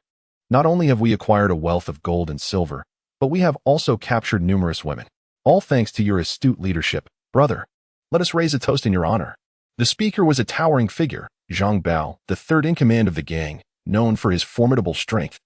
Not only have we acquired a wealth of gold and silver, but we have also captured numerous women. All thanks to your astute leadership, brother. Let us raise a toast in your honor." The speaker was a towering figure, Zhang Bao, the third in command of the gang, known for his formidable strength.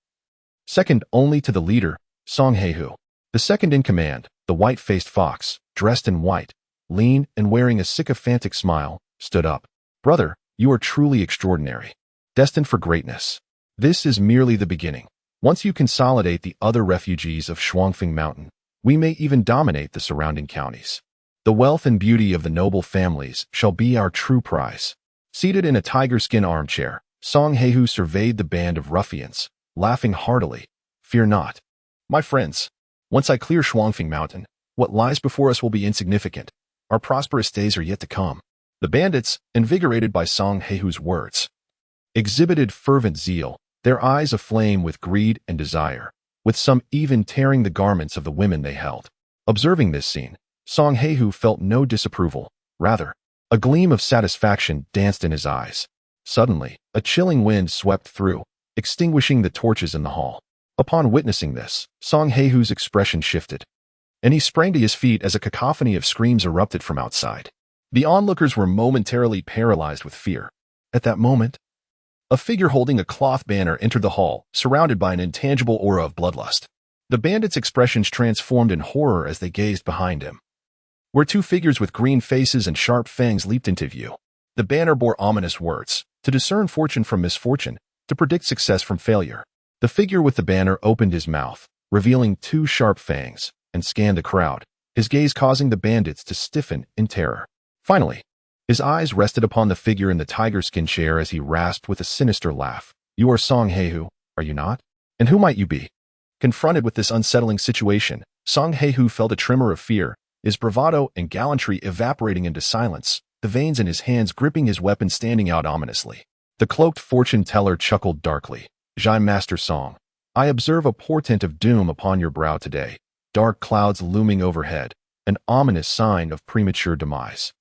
Second only to the leader, Song Heihu. The second in command, the white-faced fox, dressed in white, lean and wearing a sycophantic smile, stood up. "Brother, you are truly extraordinary. Destined for greatness. This is merely the beginning. Once you consolidate the other refugees of Shuangfeng Mountain, we may even dominate the surrounding counties. The wealth and beauty of the noble families shall be our true prize." Seated in a tiger-skin armchair, Song Heihu surveyed the band of ruffians, laughing heartily. "Fear not, my friends. Once I clear Shuangfeng Mountain, what lies before us will be insignificant. Our prosperous days are yet to come." The bandits, invigorated by Song Heihu's words, exhibited fervent zeal, their eyes aflame with greed and desire, with some even tearing the garments of the women they held. Observing this scene, Song Heihu felt no disapproval. Rather, a gleam of satisfaction danced in his eyes. Suddenly, a chilling wind swept through, extinguishing the torches in the hall. Upon witnessing this, Song Heihu's expression shifted, and he sprang to his feet as a cacophony of screams erupted from outside. The onlookers were momentarily paralyzed with fear. At that moment, a figure holding a cloth banner entered the hall, surrounded by an intangible aura of bloodlust. The bandits' expressions transformed in horror as they gazed behind him, where 2 figures with green faces and sharp fangs leaped into view. The banner bore ominous words: "To discern fortune from misfortune, to predict success from failure." The figure with the banner opened his mouth, revealing 2 sharp fangs, and scanned the crowd, his gaze causing the bandits to stiffen in terror. Finally, his eyes rested upon the figure in the tiger-skin chair as he rasped with a sinister laugh. "You are Song Heihu, are you not? And who might you be?" Confronted with this unsettling situation, Song Heihu felt a tremor of fear, his bravado and gallantry evaporating into silence, the veins in his hands gripping his weapon standing out ominously. The cloaked fortune-teller chuckled darkly. "Zhai Master Song, I observe a portent of doom upon your brow today, dark clouds looming overhead, an ominous sign of premature demise.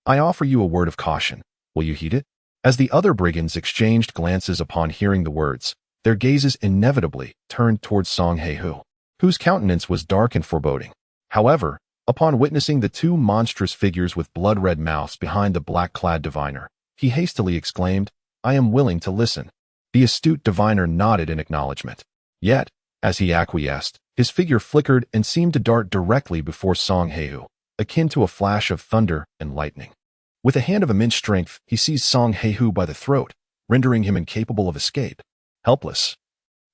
I offer you a word of caution. Will you heed it?" As the other brigands exchanged glances upon hearing the words, their gazes inevitably turned towards Song Heihu, whose countenance was dark and foreboding. However, upon witnessing the 2 monstrous figures with blood-red mouths behind the black-clad diviner, he hastily exclaimed, "I am willing to listen." The astute diviner nodded in acknowledgement. Yet, as he acquiesced, his figure flickered and seemed to dart directly before Song Heihu, akin to a flash of thunder and lightning. With a hand of immense strength, he seized Song Heihu by the throat, rendering him incapable of escape. Helpless,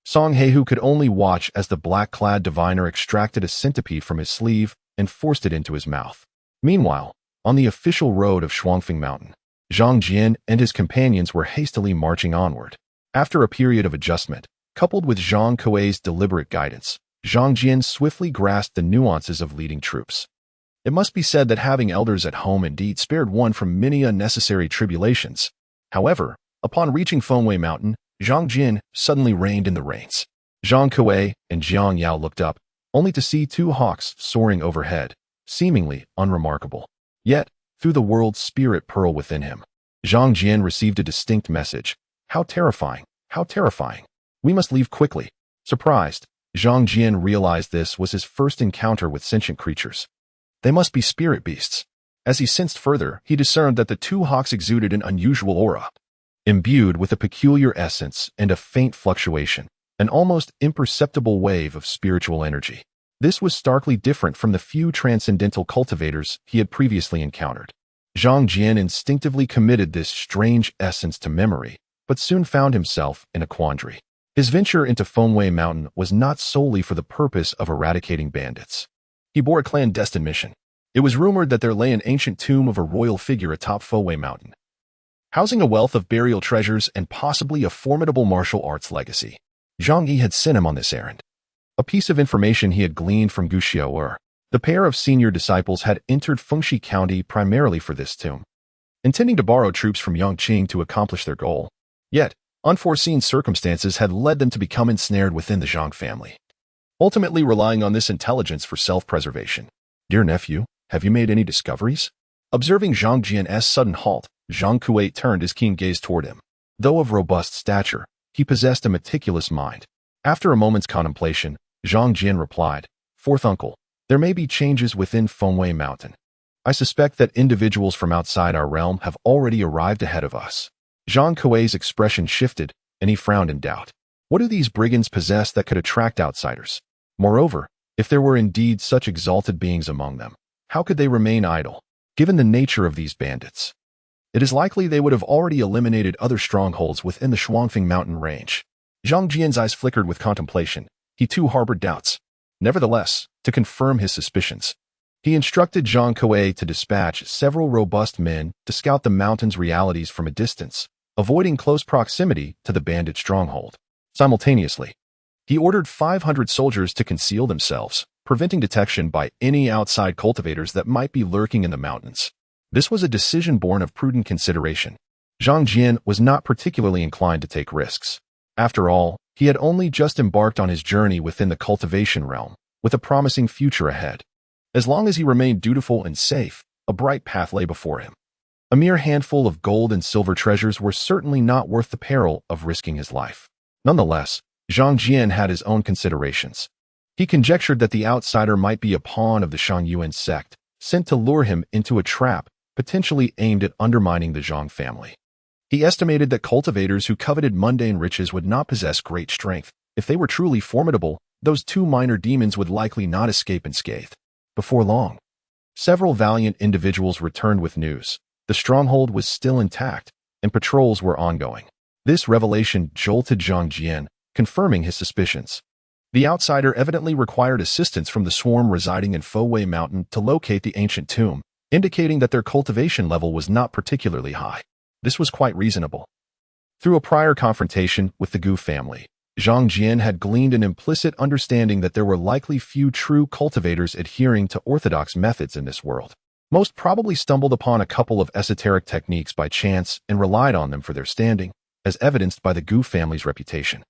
Song Heihu could only watch as the black-clad diviner extracted a centipede from his sleeve and forced it into his mouth. Meanwhile, on the official road of Shuangfeng Mountain, Zhang Jian and his companions were hastily marching onward. After a period of adjustment, coupled with Zhang Kuei's deliberate guidance, Zhang Jian swiftly grasped the nuances of leading troops. It must be said that having elders at home indeed spared one from many unnecessary tribulations. However, upon reaching Fengwei Mountain, Zhang Jian suddenly reined in the reins. Zhang Kuei and Jiang Yao looked up, only to see two hawks soaring overhead, seemingly unremarkable. Yet, through the world's spirit pearl within him, Zhang Jian received a distinct message. How terrifying! How terrifying! We must leave quickly. Surprised, Zhang Jian realized this was his first encounter with sentient creatures. They must be spirit beasts. As he sensed further, he discerned that the two hawks exuded an unusual aura, imbued with a peculiar essence and a faint fluctuation, an almost imperceptible wave of spiritual energy. This was starkly different from the few transcendental cultivators he had previously encountered. Zhang Jian instinctively committed this strange essence to memory, but soon found himself in a quandary. His venture into Fengwei Mountain was not solely for the purpose of eradicating bandits. He bore a clandestine mission. It was rumored that there lay an ancient tomb of a royal figure atop Fengwei Mountain, housing a wealth of burial treasures and possibly a formidable martial arts legacy. Zhang Yi had sent him on this errand. A piece of information he had gleaned from Gu Xiao'er. The pair of senior disciples had entered Fengxi County primarily for this tomb, intending to borrow troops from Yangqing to accomplish their goal. Yet, unforeseen circumstances had led them to become ensnared within the Zhang family, ultimately relying on this intelligence for self-preservation. Dear nephew, have you made any discoveries? Observing Zhang Jian's sudden halt, Zhang Kuei turned his keen gaze toward him. Though of robust stature, he possessed a meticulous mind. After a moment's contemplation, Zhang Jian replied, Fourth uncle, there may be changes within Fengwei Mountain. I suspect that individuals from outside our realm have already arrived ahead of us. Zhang Kuei's expression shifted, and he frowned in doubt. What do these brigands possess that could attract outsiders? Moreover, if there were indeed such exalted beings among them, how could they remain idle? Given the nature of these bandits, it is likely they would have already eliminated other strongholds within the Shuangfeng mountain range. Zhang Jian's eyes flickered with contemplation. He too harbored doubts. Nevertheless, to confirm his suspicions, he instructed Zhang Kuei to dispatch several robust men to scout the mountain's realities from a distance, avoiding close proximity to the bandit stronghold. Simultaneously, he ordered 500 soldiers to conceal themselves, preventing detection by any outside cultivators that might be lurking in the mountains. This was a decision born of prudent consideration. Zhang Jian was not particularly inclined to take risks. After all, he had only just embarked on his journey within the cultivation realm, with a promising future ahead. As long as he remained dutiful and safe, a bright path lay before him. A mere handful of gold and silver treasures were certainly not worth the peril of risking his life. Nonetheless, Zhang Jian had his own considerations. He conjectured that the outsider might be a pawn of the Shangyuan sect, sent to lure him into a trap potentially aimed at undermining the Zhang family. He estimated that cultivators who coveted mundane riches would not possess great strength. If they were truly formidable, those two minor demons would likely not escape unscathed. Before long, several valiant individuals returned with news. The stronghold was still intact, and patrols were ongoing. This revelation jolted Zhang Jian, confirming his suspicions. The outsider evidently required assistance from the swarm residing in Fengwei Mountain to locate the ancient tomb, indicating that their cultivation level was not particularly high. This was quite reasonable. Through a prior confrontation with the Gu family, Zhang Jian had gleaned an implicit understanding that there were likely few true cultivators adhering to orthodox methods in this world. Most probably stumbled upon a couple of esoteric techniques by chance and relied on them for their standing, as evidenced by the Gu family's reputation.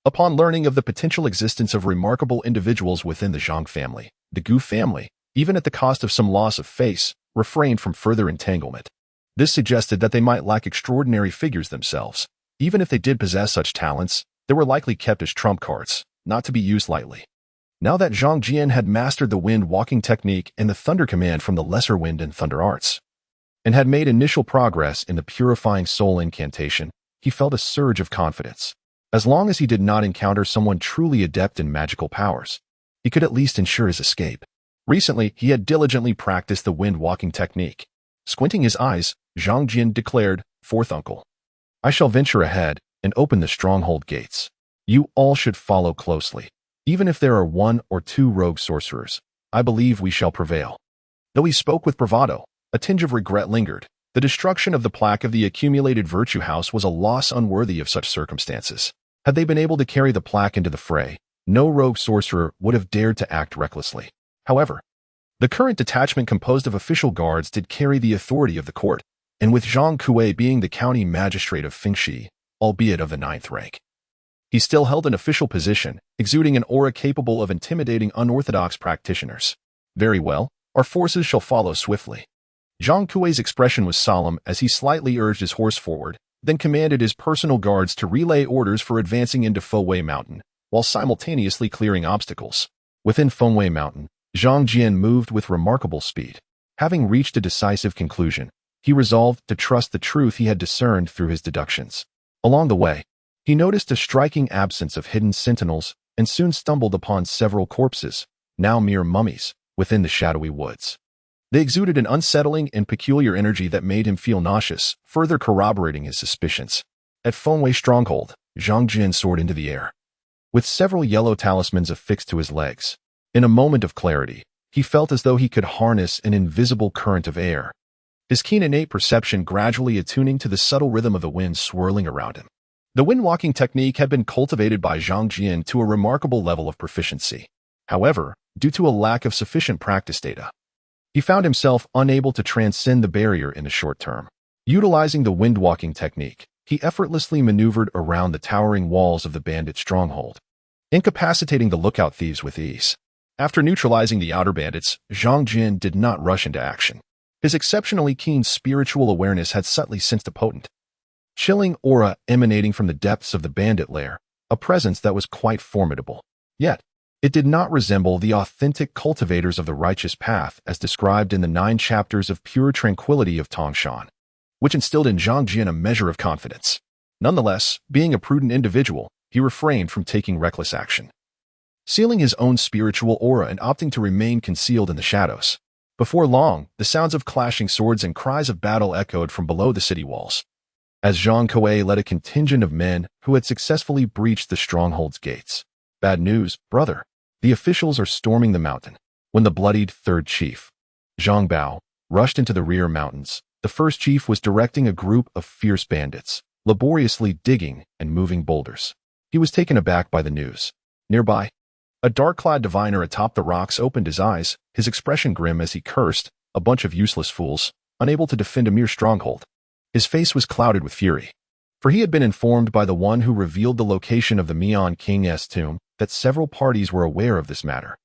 Upon learning of the potential existence of remarkable individuals within the Zhang family, the Gu family, even at the cost of some loss of face, refrained from further entanglement. This suggested that they might lack extraordinary figures themselves. Even if they did possess such talents, they were likely kept as trump cards, not to be used lightly. Now that Zhang Jian had mastered the wind walking technique and the thunder command from the lesser wind and thunder arts, and had made initial progress in the purifying soul incantation, he felt a surge of confidence. As long as he did not encounter someone truly adept in magical powers, he could at least ensure his escape. Recently, he had diligently practiced the wind walking technique. Squinting his eyes, Zhang Jian declared, Fourth uncle, I shall venture ahead and open the stronghold gates. You all should follow closely. Even if there are 1 or 2 rogue sorcerers, I believe we shall prevail. Though he spoke with bravado, a tinge of regret lingered. The destruction of the plaque of the accumulated virtue house was a loss unworthy of such circumstances. Had they been able to carry the plaque into the fray, no rogue sorcerer would have dared to act recklessly. However, the current detachment composed of official guards did carry the authority of the court, and with Zhang Kuei being the county magistrate of Fengxi, albeit of the 9th rank. He still held an official position, exuding an aura capable of intimidating unorthodox practitioners. Very well, our forces shall follow swiftly. Zhang Kuei's expression was solemn as he slightly urged his horse forward, then commanded his personal guards to relay orders for advancing into Fowei Mountain, while simultaneously clearing obstacles. Within Fowei Mountain, Zhang Jian moved with remarkable speed. Having reached a decisive conclusion, he resolved to trust the truth he had discerned through his deductions. Along the way, he noticed a striking absence of hidden sentinels and soon stumbled upon several corpses, now mere mummies, within the shadowy woods. They exuded an unsettling and peculiar energy that made him feel nauseous, further corroborating his suspicions. At Fengwei Stronghold, Zhang Jian soared into the air, with several yellow talismans affixed to his legs. In a moment of clarity, he felt as though he could harness an invisible current of air, his keen innate perception gradually attuning to the subtle rhythm of the wind swirling around him. The wind-walking technique had been cultivated by Zhang Jian to a remarkable level of proficiency. However, due to a lack of sufficient practice data, he found himself unable to transcend the barrier in the short term. Utilizing the wind-walking technique, he effortlessly maneuvered around the towering walls of the bandit stronghold, incapacitating the lookout thieves with ease. After neutralizing the outer bandits, Zhang Jian did not rush into action. His exceptionally keen spiritual awareness had subtly sensed a potent, chilling aura emanating from the depths of the bandit lair, a presence that was quite formidable. Yet, it did not resemble the authentic cultivators of the righteous path as described in the 9 chapters of Pure Tranquility of Tongshan, which instilled in Zhang Jian a measure of confidence. Nonetheless, being a prudent individual, he refrained from taking reckless action, sealing his own spiritual aura and opting to remain concealed in the shadows. Before long, the sounds of clashing swords and cries of battle echoed from below the city walls, as Zhang Kuei led a contingent of men who had successfully breached the stronghold's gates. Bad news, brother. The officials are storming the mountain. When the bloodied 3rd chief, Zhang Bao, rushed into the rear mountains, the 1st chief was directing a group of fierce bandits, laboriously digging and moving boulders. He was taken aback by the news. Nearby, a dark-clad diviner atop the rocks opened his eyes, his expression grim as he cursed, a bunch of useless fools, unable to defend a mere stronghold. His face was clouded with fury, for he had been informed by the one who revealed the location of the Mian King's tomb that several parties were aware of this matter,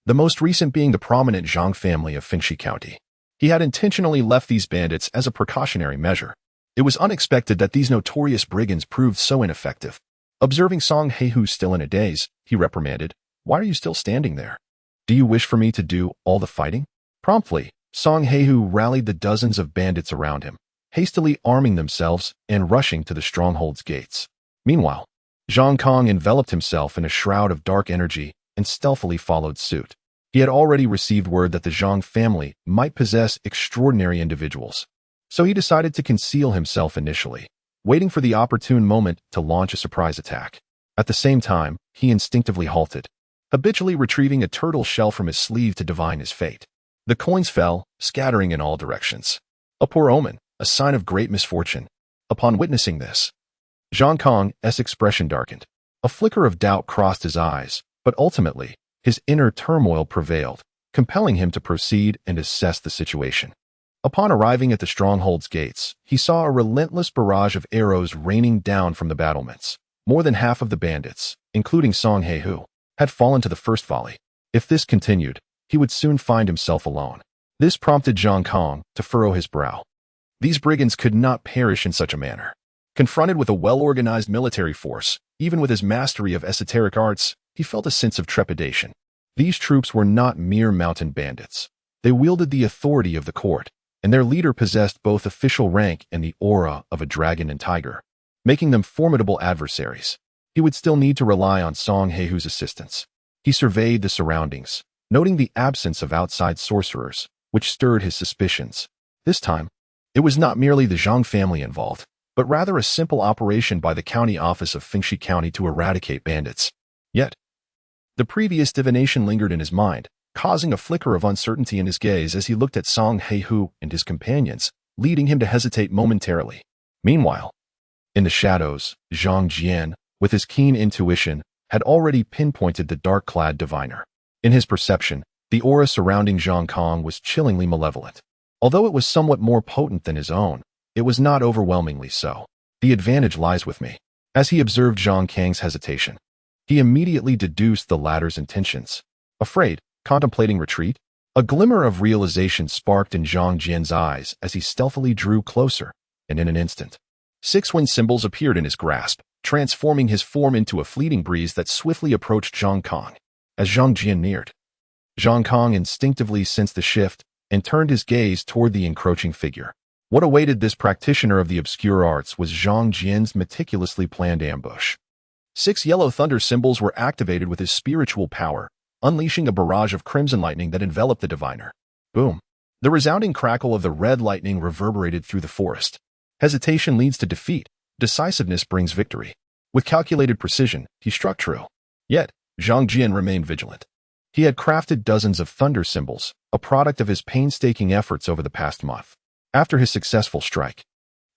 the most recent being the prominent Zhang family of Fengxi County. He had intentionally left these bandits as a precautionary measure. It was unexpected that these notorious brigands proved so ineffective. Observing Song Heihu still in a daze, he reprimanded, "Why are you still standing there? Do you wish for me to do all the fighting?" Promptly, Song Heihu rallied the dozens of bandits around him, hastily arming themselves and rushing to the stronghold's gates. Meanwhile, Zhang Kong enveloped himself in a shroud of dark energy and stealthily followed suit. He had already received word that the Zhang family might possess extraordinary individuals, so he decided to conceal himself initially, waiting for the opportune moment to launch a surprise attack. At the same time, he instinctively halted, habitually retrieving a turtle shell from his sleeve to divine his fate. The coins fell, scattering in all directions. A poor omen, a sign of great misfortune. Upon witnessing this, Zhang Kong's expression darkened. A flicker of doubt crossed his eyes, but ultimately, his inner turmoil prevailed, compelling him to proceed and assess the situation. Upon arriving at the stronghold's gates, he saw a relentless barrage of arrows raining down from the battlements. More than half of the bandits, including Song Heihu, had fallen to the first volley. If this continued, he would soon find himself alone. This prompted Zhang Kong to furrow his brow. These brigands could not perish in such a manner. Confronted with a well-organized military force, even with his mastery of esoteric arts, he felt a sense of trepidation. These troops were not mere mountain bandits. They wielded the authority of the court, and their leader possessed both official rank and the aura of a dragon and tiger, making them formidable adversaries. He would still need to rely on Song Heihu's assistance. He surveyed the surroundings, noting the absence of outside sorcerers, which stirred his suspicions. This time, it was not merely the Zhang family involved, but rather a simple operation by the county office of Fengxi County to eradicate bandits. Yet, the previous divination lingered in his mind, causing a flicker of uncertainty in his gaze as he looked at Song Heihu and his companions, leading him to hesitate momentarily. Meanwhile, in the shadows, Zhang Jian, with his keen intuition, had already pinpointed the dark-clad diviner. In his perception, the aura surrounding Zhang Kong was chillingly malevolent. Although it was somewhat more potent than his own, it was not overwhelmingly so. The advantage lies with me. As he observed Zhang Kang's hesitation, he immediately deduced the latter's intentions. Afraid, contemplating retreat, a glimmer of realization sparked in Zhang Jian's eyes as he stealthily drew closer, and in an instant, 6 wind symbols appeared in his grasp, transforming his form into a fleeting breeze that swiftly approached Zhang Kong. As Zhang Jian neared, Zhang Kong instinctively sensed the shift and turned his gaze toward the encroaching figure. What awaited this practitioner of the obscure arts was Zhang Jian's meticulously planned ambush. 6 yellow thunder symbols were activated with his spiritual power, unleashing a barrage of crimson lightning that enveloped the diviner. Boom! The resounding crackle of the red lightning reverberated through the forest. Hesitation leads to defeat. Decisiveness brings victory. With calculated precision, he struck true. Yet, Zhang Jian remained vigilant. He had crafted dozens of thunder symbols, a product of his painstaking efforts over the past month. After his successful strike,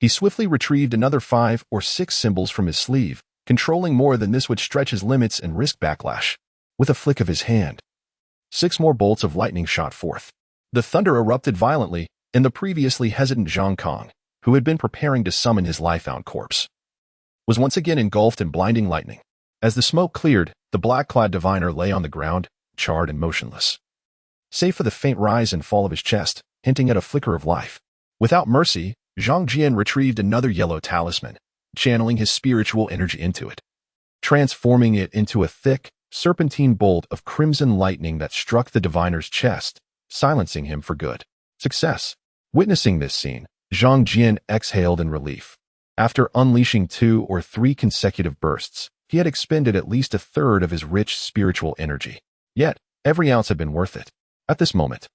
he swiftly retrieved another 5 or 6 symbols from his sleeve, controlling more than this would stretch his limits and risk backlash. With a flick of his hand, 6 more bolts of lightning shot forth. The thunder erupted violently, and the previously hesitant Zhang Kong, who had been preparing to summon his life-bound corpse, was once again engulfed in blinding lightning. As the smoke cleared, the black-clad diviner lay on the ground, charred and motionless, save for the faint rise and fall of his chest, hinting at a flicker of life. Without mercy, Zhang Jian retrieved another yellow talisman, channeling his spiritual energy into it, transforming it into a thick, serpentine bolt of crimson lightning that struck the diviner's chest, silencing him for good. Success. Witnessing this scene, Zhang Jian exhaled in relief. After unleashing 2 or 3 consecutive bursts, he had expended at least a third of his rich spiritual energy. Yet, every ounce had been worth it. At this moment,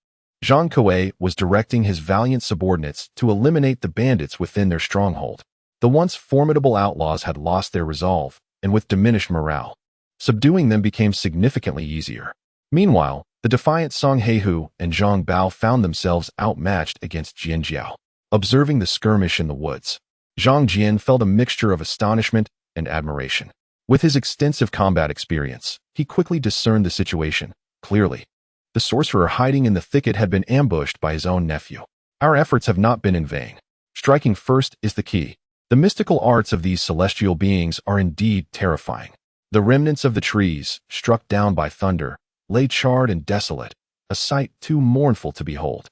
Zhang Kuei was directing his valiant subordinates to eliminate the bandits within their stronghold. The once formidable outlaws had lost their resolve, and with diminished morale, subduing them became significantly easier. Meanwhile, the defiant Song Heihu and Zhang Bao found themselves outmatched against Jian Jiao. Observing the skirmish in the woods, Zhang Jian felt a mixture of astonishment and admiration. With his extensive combat experience, he quickly discerned the situation clearly. The sorcerer hiding in the thicket had been ambushed by his own nephew. Our efforts have not been in vain. Striking first is the key. The mystical arts of these celestial beings are indeed terrifying. The remnants of the trees, struck down by thunder, lay charred and desolate, a sight too mournful to behold.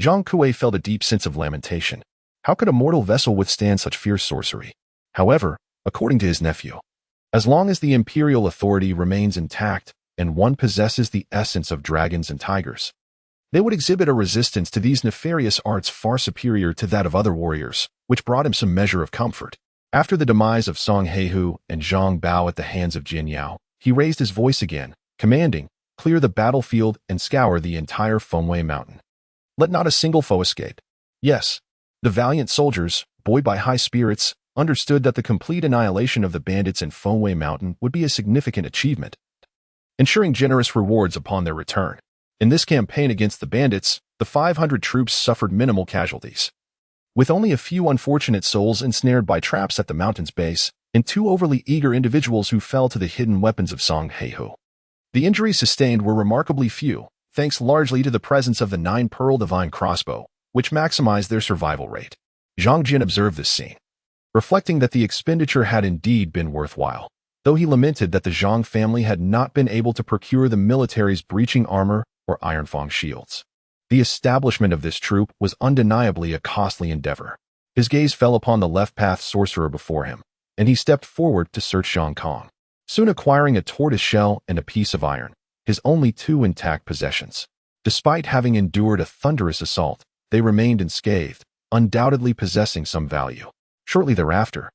Zhang Kuei felt a deep sense of lamentation. How could a mortal vessel withstand such fierce sorcery? However, according to his nephew, as long as the imperial authority remains intact and one possesses the essence of dragons and tigers, they would exhibit a resistance to these nefarious arts far superior to that of other warriors, which brought him some measure of comfort. After the demise of Song Heihu and Zhang Bao at the hands of Jin Yao, he raised his voice again, commanding, "Clear the battlefield and scour the entire Fengwei Mountain. Let not a single foe escape." Yes, the valiant soldiers, buoyed by high spirits, understood that the complete annihilation of the bandits in Fengwei Mountain would be a significant achievement, ensuring generous rewards upon their return. In this campaign against the bandits, the 500 troops suffered minimal casualties, with only a few unfortunate souls ensnared by traps at the mountain's base, and 2 overly eager individuals who fell to the hidden weapons of Song Heihu. The injuries sustained were remarkably few, thanks largely to the presence of the 9-pearl divine crossbow, which maximized their survival rate. Zhang Jian observed this scene, reflecting that the expenditure had indeed been worthwhile, though he lamented that the Zhang family had not been able to procure the military's breaching armor or ironfang shields. The establishment of this troop was undeniably a costly endeavor. His gaze fell upon the left-path sorcerer before him, and he stepped forward to search Zhang Kong, soon acquiring a tortoise shell and a piece of iron, his only 2 intact possessions. Despite having endured a thunderous assault, they remained unscathed, undoubtedly possessing some value. Shortly thereafter,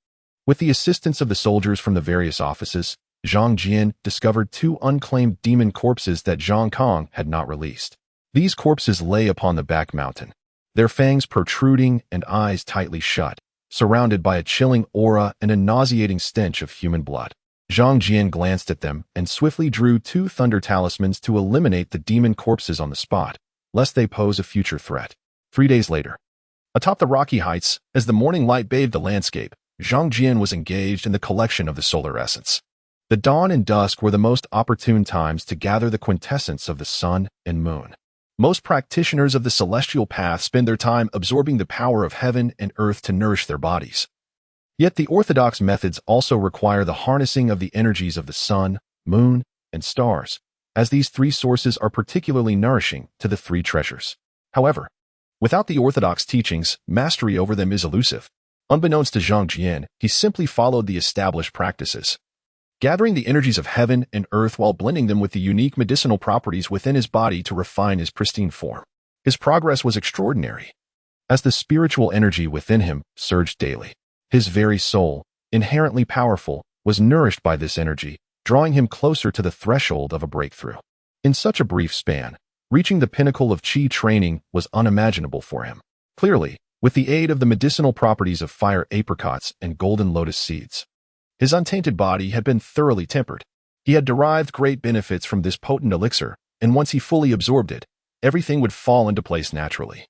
with the assistance of the soldiers from the various offices, Zhang Jian discovered 2 unclaimed demon corpses that Zhang Kong had not released. These corpses lay upon the back mountain, their fangs protruding and eyes tightly shut, surrounded by a chilling aura and a nauseating stench of human blood. Zhang Jian glanced at them and swiftly drew 2 thunder talismans to eliminate the demon corpses on the spot, lest they pose a future threat. 3 days later, Atop the rocky heights, as the morning light bathed the landscape, Zhang Jian was engaged in the collection of the solar essence. The dawn and dusk were the most opportune times to gather the quintessence of the sun and moon. Most practitioners of the celestial path spend their time absorbing the power of heaven and earth to nourish their bodies. Yet the orthodox methods also require the harnessing of the energies of the sun, moon, and stars, as these three sources are particularly nourishing to the three treasures. However, without the orthodox teachings, mastery over them is elusive. Unbeknownst to Zhang Jian, he simply followed the established practices, gathering the energies of heaven and earth while blending them with the unique medicinal properties within his body to refine his pristine form. His progress was extraordinary, as the spiritual energy within him surged daily. His very soul, inherently powerful, was nourished by this energy, drawing him closer to the threshold of a breakthrough. In such a brief span, reaching the pinnacle of qi training was unimaginable for him. Clearly, with the aid of the medicinal properties of fire apricots and golden lotus seeds, his untainted body had been thoroughly tempered. He had derived great benefits from this potent elixir, and once he fully absorbed it, everything would fall into place naturally,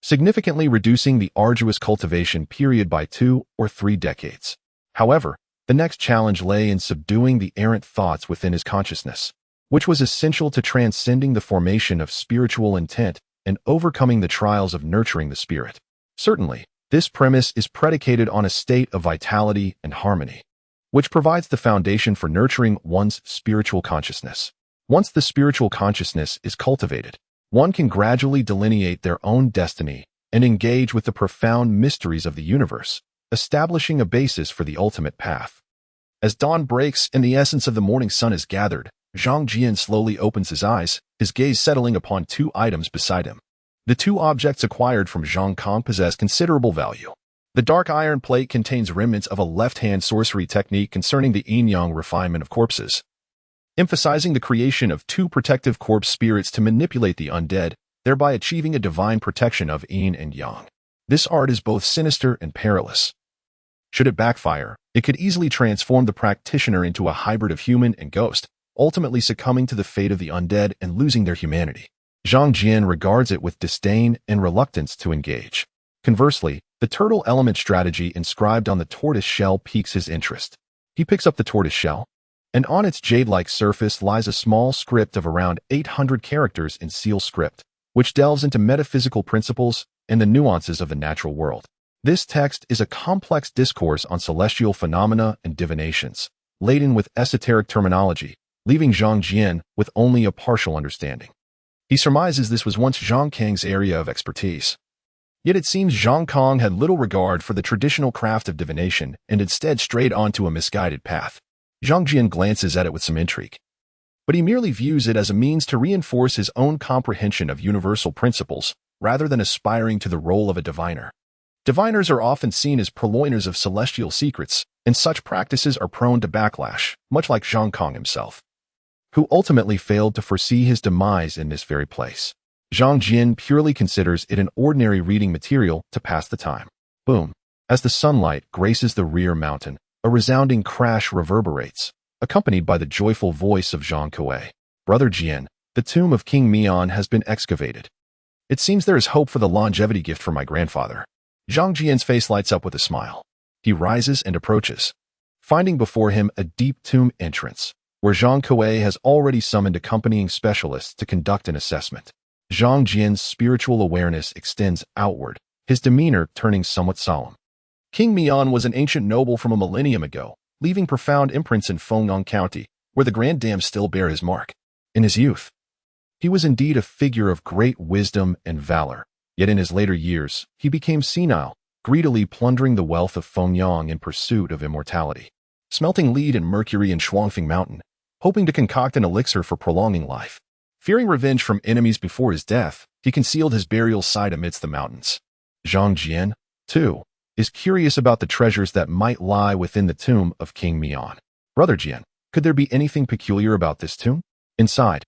significantly reducing the arduous cultivation period by 2 or 3 decades. However, the next challenge lay in subduing the errant thoughts within his consciousness, which was essential to transcending the formation of spiritual intent and overcoming the trials of nurturing the spirit. Certainly, this premise is predicated on a state of vitality and harmony, which provides the foundation for nurturing one's spiritual consciousness. Once the spiritual consciousness is cultivated, one can gradually delineate their own destiny and engage with the profound mysteries of the universe, establishing a basis for the ultimate path. As dawn breaks and the essence of the morning sun is gathered, Zhang Jian slowly opens his eyes, his gaze settling upon 2 items beside him. The 2 objects acquired from Zhang Kong possess considerable value. The dark iron plate contains remnants of a left-hand sorcery technique concerning the yin-yang refinement of corpses, emphasizing the creation of 2 protective corpse spirits to manipulate the undead, thereby achieving a divine protection of yin and yang. This art is both sinister and perilous. Should it backfire, it could easily transform the practitioner into a hybrid of human and ghost, ultimately succumbing to the fate of the undead and losing their humanity. Zhang Jian regards it with disdain and reluctance to engage. Conversely, the turtle element strategy inscribed on the tortoise shell piques his interest. He picks up the tortoise shell, and on its jade-like surface lies a small script of around 800 characters in seal script, which delves into metaphysical principles and the nuances of the natural world. This text is a complex discourse on celestial phenomena and divinations, laden with esoteric terminology, leaving Zhang Jian with only a partial understanding. He surmises this was once Zhang Kang's area of expertise. Yet it seems Zhang Kong had little regard for the traditional craft of divination and instead strayed onto a misguided path. Zhang Jian glances at it with some intrigue, but he merely views it as a means to reinforce his own comprehension of universal principles rather than aspiring to the role of a diviner. Diviners are often seen as purloiners of celestial secrets, and such practices are prone to backlash, much like Zhang Kong himself, who ultimately failed to foresee his demise in this very place. Zhang Jian purely considers it an ordinary reading material to pass the time. Boom. As the sunlight graces the rear mountain, a resounding crash reverberates, accompanied by the joyful voice of Zhang Kuei. Brother Jian, the tomb of King Mian has been excavated. It seems there is hope for the longevity gift from my grandfather. Zhang Jian's face lights up with a smile. He rises and approaches, finding before him a deep tomb entrance, where Zhang Kuei has already summoned accompanying specialists to conduct an assessment. Zhang Jian's spiritual awareness extends outward, his demeanor turning somewhat solemn. King Mian was an ancient noble from a millennium ago, leaving profound imprints in Fengyang County, where the Grand Dams still bear his mark. In his youth, he was indeed a figure of great wisdom and valor, yet in his later years, he became senile, greedily plundering the wealth of Fengyang in pursuit of immortality. Smelting lead and mercury in Shuangfeng Mountain, hoping to concoct an elixir for prolonging life. Fearing revenge from enemies before his death, he concealed his burial site amidst the mountains. Zhang Jian, too, is curious about the treasures that might lie within the tomb of King Mian. Brother Jian, could there be anything peculiar about this tomb? Inside,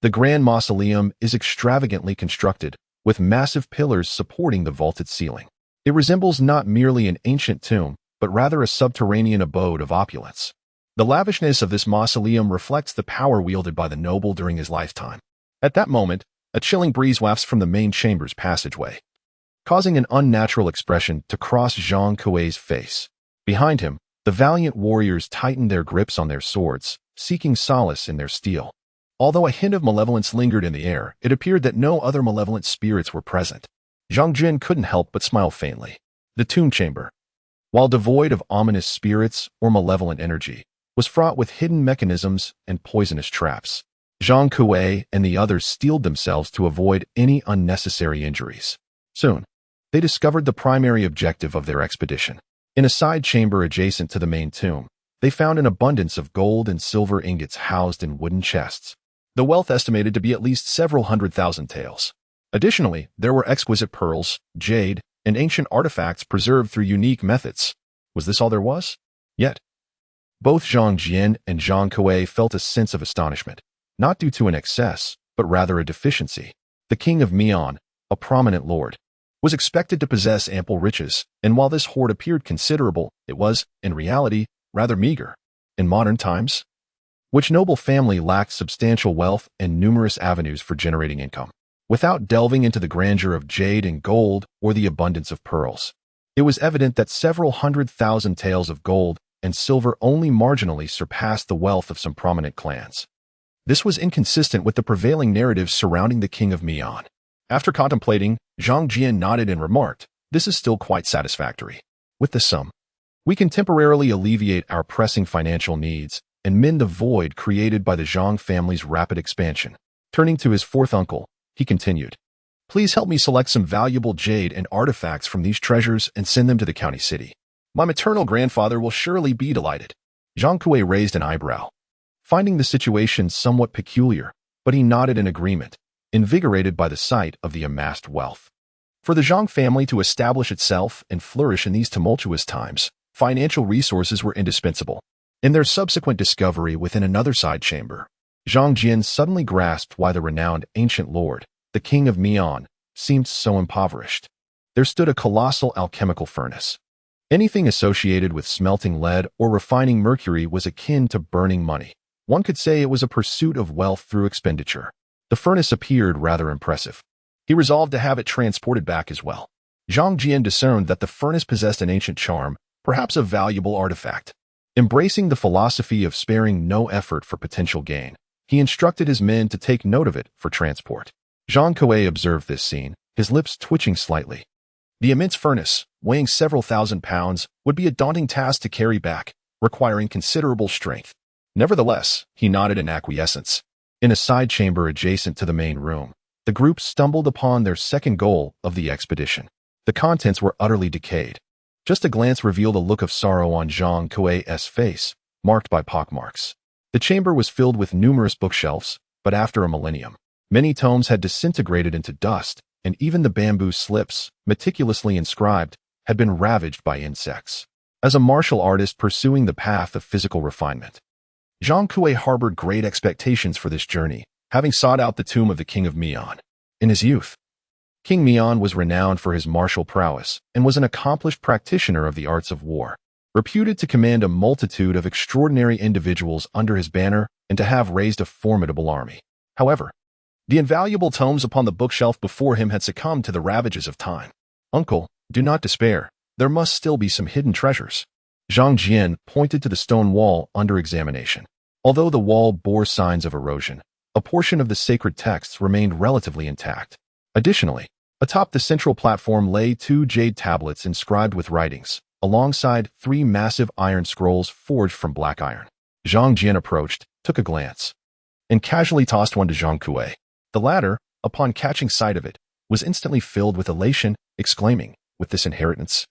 the grand mausoleum is extravagantly constructed, with massive pillars supporting the vaulted ceiling. It resembles not merely an ancient tomb, but rather a subterranean abode of opulence. The lavishness of this mausoleum reflects the power wielded by the noble during his lifetime. At that moment, a chilling breeze wafts from the main chamber's passageway. causing an unnatural expression to cross Zhang Kuei's face. Behind him, the valiant warriors tightened their grips on their swords, seeking solace in their steel. Although a hint of malevolence lingered in the air, it appeared that no other malevolent spirits were present. Zhang Jian couldn't help but smile faintly. The tomb chamber, while devoid of ominous spirits or malevolent energy, was fraught with hidden mechanisms and poisonous traps. Zhang Kuei and the others steeled themselves to avoid any unnecessary injuries. Soon, they discovered the primary objective of their expedition. In a side chamber adjacent to the main tomb, they found an abundance of gold and silver ingots housed in wooden chests, the wealth estimated to be at least several 100,000 taels. Additionally, there were exquisite pearls, jade, and ancient artifacts preserved through unique methods. Was this all there was? Yet, both Zhang Jian and Zhang Kuei felt a sense of astonishment, not due to an excess, but rather a deficiency. The king of Mian, a prominent lord, was expected to possess ample riches, and while this hoard appeared considerable, it was, in reality, rather meager. In modern times, which noble family lacked substantial wealth and numerous avenues for generating income? Without delving into the grandeur of jade and gold or the abundance of pearls, it was evident that several 100,000 taels of gold and silver only marginally surpassed the wealth of some prominent clans. This was inconsistent with the prevailing narratives surrounding the king of Mian. After contemplating, Zhang Jian nodded and remarked, "This is still quite satisfactory. With this sum, we can temporarily alleviate our pressing financial needs and mend the void created by the Zhang family's rapid expansion." Turning to his fourth uncle, he continued, "Please help me select some valuable jade and artifacts from these treasures and send them to the county city. My maternal grandfather will surely be delighted." Zhang Kuei raised an eyebrow, finding the situation somewhat peculiar, but he nodded in agreement, invigorated by the sight of the amassed wealth. For the Zhang family to establish itself and flourish in these tumultuous times, financial resources were indispensable. In their subsequent discovery within another side chamber, Zhang Jian suddenly grasped why the renowned ancient lord, the king of Mian, seemed so impoverished. There stood a colossal alchemical furnace. Anything associated with smelting lead or refining mercury was akin to burning money. One could say it was a pursuit of wealth through expenditure. The furnace appeared rather impressive. He resolved to have it transported back as well. Zhang Jian discerned that the furnace possessed an ancient charm, perhaps a valuable artifact. Embracing the philosophy of sparing no effort for potential gain, he instructed his men to take note of it for transport. Zhang Kuei observed this scene, his lips twitching slightly. The immense furnace, weighing several thousand pounds, would be a daunting task to carry back, requiring considerable strength. Nevertheless, he nodded in acquiescence. In a side chamber adjacent to the main room, the group stumbled upon their second goal of the expedition. The contents were utterly decayed. Just a glance revealed a look of sorrow on Zhang Kuei's face, marked by pockmarks. The chamber was filled with numerous bookshelves, but after a millennium, many tomes had disintegrated into dust, and even the bamboo slips, meticulously inscribed, had been ravaged by insects. As a martial artist pursuing the path of physical refinement, Zhang Kuei harbored great expectations for this journey, having sought out the tomb of the king of Mian. In his youth, King Mian was renowned for his martial prowess and was an accomplished practitioner of the arts of war, reputed to command a multitude of extraordinary individuals under his banner and to have raised a formidable army. However, the invaluable tomes upon the bookshelf before him had succumbed to the ravages of time. "Uncle, do not despair. There must still be some hidden treasures." Zhang Jian pointed to the stone wall under examination. Although the wall bore signs of erosion, a portion of the sacred texts remained relatively intact. Additionally, atop the central platform lay 2 jade tablets inscribed with writings, alongside 3 massive iron scrolls forged from black iron. Zhang Jian approached, took a glance, and casually tossed one to Zhang Kuei. The latter, upon catching sight of it, was instantly filled with elation, exclaiming, "With this inheritance,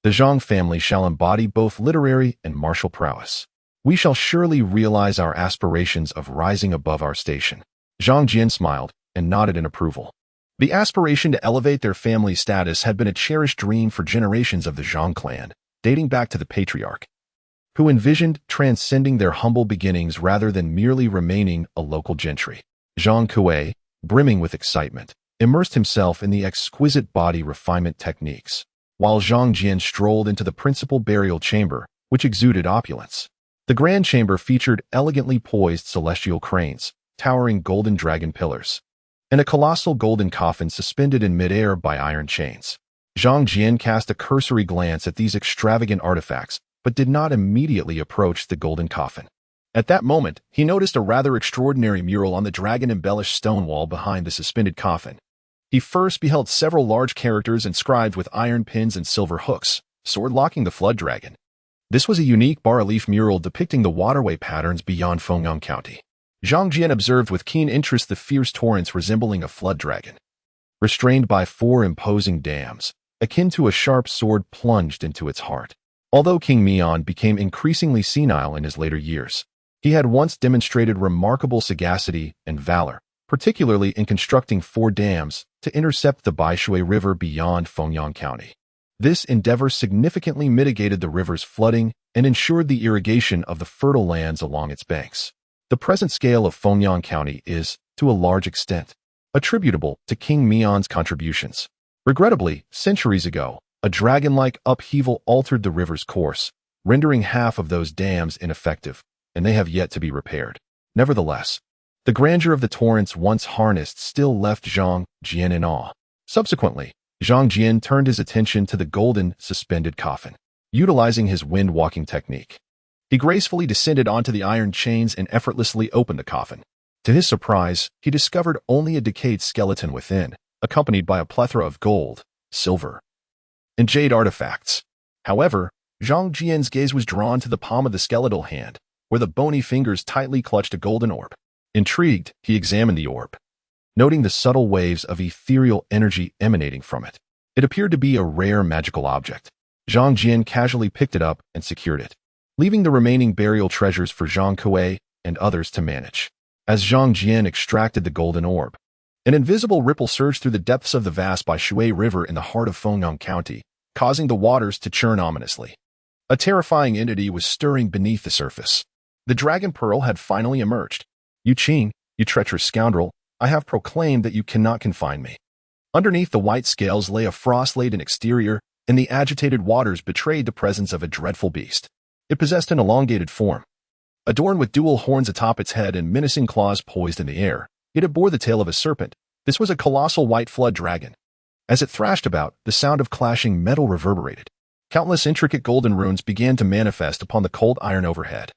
the Zhang family shall embody both literary and martial prowess. We shall surely realize our aspirations of rising above our station." Zhang Jian smiled and nodded in approval. The aspiration to elevate their family status had been a cherished dream for generations of the Zhang clan, dating back to the patriarch, who envisioned transcending their humble beginnings rather than merely remaining a local gentry. Zhang Kuei, brimming with excitement, immersed himself in the exquisite body refinement techniques, while Zhang Jian strolled into the principal burial chamber, which exuded opulence. The grand chamber featured elegantly poised celestial cranes, towering golden dragon pillars, and a colossal golden coffin suspended in midair by iron chains. Zhang Jian cast a cursory glance at these extravagant artifacts, but did not immediately approach the golden coffin. At that moment, he noticed a rather extraordinary mural on the dragon-embellished stone wall behind the suspended coffin. He first beheld several large characters inscribed with iron pins and silver hooks, sword-locking the flood dragon. This was a unique bas-relief mural depicting the waterway patterns beyond Fengyang County. Zhang Jian observed with keen interest the fierce torrents resembling a flood dragon. Restrained by 4 imposing dams, akin to a sharp sword plunged into its heart. Although King Mian became increasingly senile in his later years, he had once demonstrated remarkable sagacity and valor, particularly in constructing 4 dams to intercept the Baishui River beyond Fengyang County. This endeavor significantly mitigated the river's flooding and ensured the irrigation of the fertile lands along its banks. The present scale of Fengyang County is, to a large extent, attributable to King Mian's contributions. Regrettably, centuries ago, a dragon-like upheaval altered the river's course, rendering half of those dams ineffective, and they have yet to be repaired. Nevertheless, the grandeur of the torrents once harnessed still left Zhang Jian in awe. Subsequently, Zhang Jian turned his attention to the golden, suspended coffin. Utilizing his wind-walking technique, he gracefully descended onto the iron chains and effortlessly opened the coffin. To his surprise, he discovered only a decayed skeleton within, accompanied by a plethora of gold, silver, and jade artifacts. However, Zhang Jian's gaze was drawn to the palm of the skeletal hand, where the bony fingers tightly clutched a golden orb. Intrigued, he examined the orb, noting the subtle waves of ethereal energy emanating from it. It appeared to be a rare magical object. Zhang Jian casually picked it up and secured it, leaving the remaining burial treasures for Zhang Kui and others to manage. As Zhang Jian extracted the golden orb, an invisible ripple surged through the depths of the vast Baishui River in the heart of Fengyang County, causing the waters to churn ominously. A terrifying entity was stirring beneath the surface. The Dragon Pearl had finally emerged. "You Qing, you treacherous scoundrel, I have proclaimed that you cannot confine me." Underneath the white scales lay a frost-laden exterior, and the agitated waters betrayed the presence of a dreadful beast. It possessed an elongated form, adorned with dual horns atop its head and menacing claws poised in the air. Yet it bore the tail of a serpent. This was a colossal white flood dragon. As it thrashed about, the sound of clashing metal reverberated. Countless intricate golden runes began to manifest upon the cold iron overhead.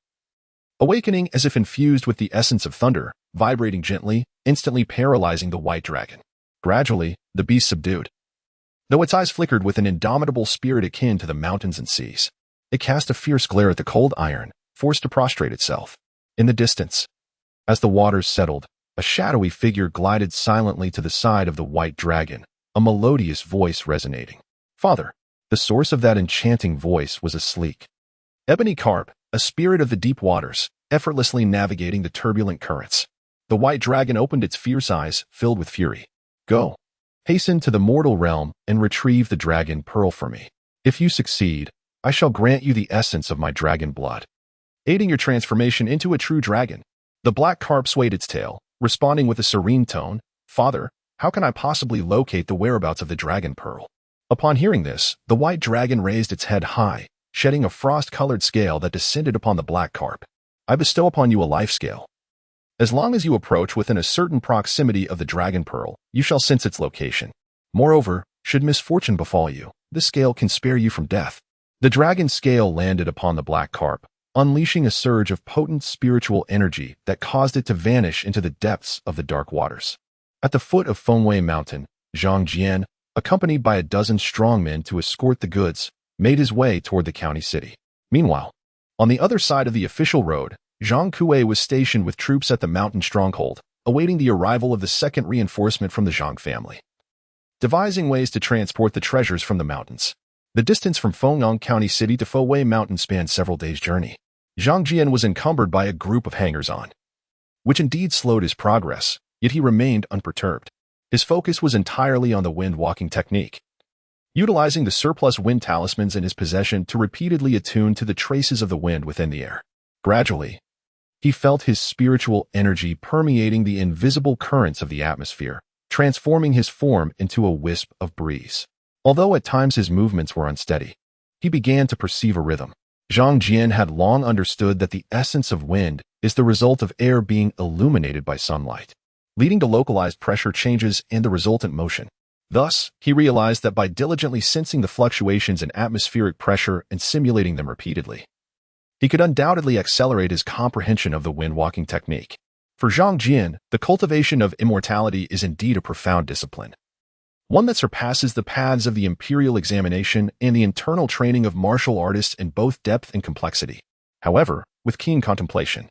Awakening as if infused with the essence of thunder, vibrating gently, instantly paralyzing the white dragon. Gradually, the beast subdued, though its eyes flickered with an indomitable spirit akin to the mountains and seas. It cast a fierce glare at the cold iron, forced to prostrate itself. In the distance, as the waters settled, a shadowy figure glided silently to the side of the white dragon, a melodious voice resonating. "Father." The source of that enchanting voice was a sleek, ebony carp, a spirit of the deep waters, effortlessly navigating the turbulent currents. The white dragon opened its fierce eyes, filled with fury. "Go. Hasten to the mortal realm and retrieve the dragon pearl for me. If you succeed, I shall grant you the essence of my dragon blood, aiding your transformation into a true dragon." The black carp swayed its tail, responding with a serene tone. "Father, how can I possibly locate the whereabouts of the dragon pearl?" Upon hearing this, the white dragon raised its head high, shedding a frost-colored scale that descended upon the black carp. "I bestow upon you a life scale. As long as you approach within a certain proximity of the dragon pearl, you shall sense its location. Moreover, should misfortune befall you, this scale can spare you from death." The dragon scale landed upon the black carp, unleashing a surge of potent spiritual energy that caused it to vanish into the depths of the dark waters. At the foot of Fengwei Mountain, Zhang Jian, accompanied by a dozen strongmen to escort the goods, made his way toward the county city. Meanwhile, on the other side of the official road, Zhang Kui was stationed with troops at the mountain stronghold, awaiting the arrival of the second reinforcement from the Zhang family, devising ways to transport the treasures from the mountains. The distance from Fengyang County City to Fenwei Mountain spanned several days' journey. Zhang Jian was encumbered by a group of hangers-on, which indeed slowed his progress, yet he remained unperturbed. His focus was entirely on the wind-walking technique, utilizing the surplus wind talismans in his possession to repeatedly attune to the traces of the wind within the air. Gradually, he felt his spiritual energy permeating the invisible currents of the atmosphere, transforming his form into a wisp of breeze. Although at times his movements were unsteady, he began to perceive a rhythm. Zhang Jian had long understood that the essence of wind is the result of air being illuminated by sunlight. leading to localized pressure changes and the resultant motion. Thus, he realized that by diligently sensing the fluctuations in atmospheric pressure and simulating them repeatedly, he could undoubtedly accelerate his comprehension of the wind-walking technique. For Zhang Jian, the cultivation of immortality is indeed a profound discipline, one that surpasses the paths of the imperial examination and the internal training of martial artists in both depth and complexity. However, with keen contemplation,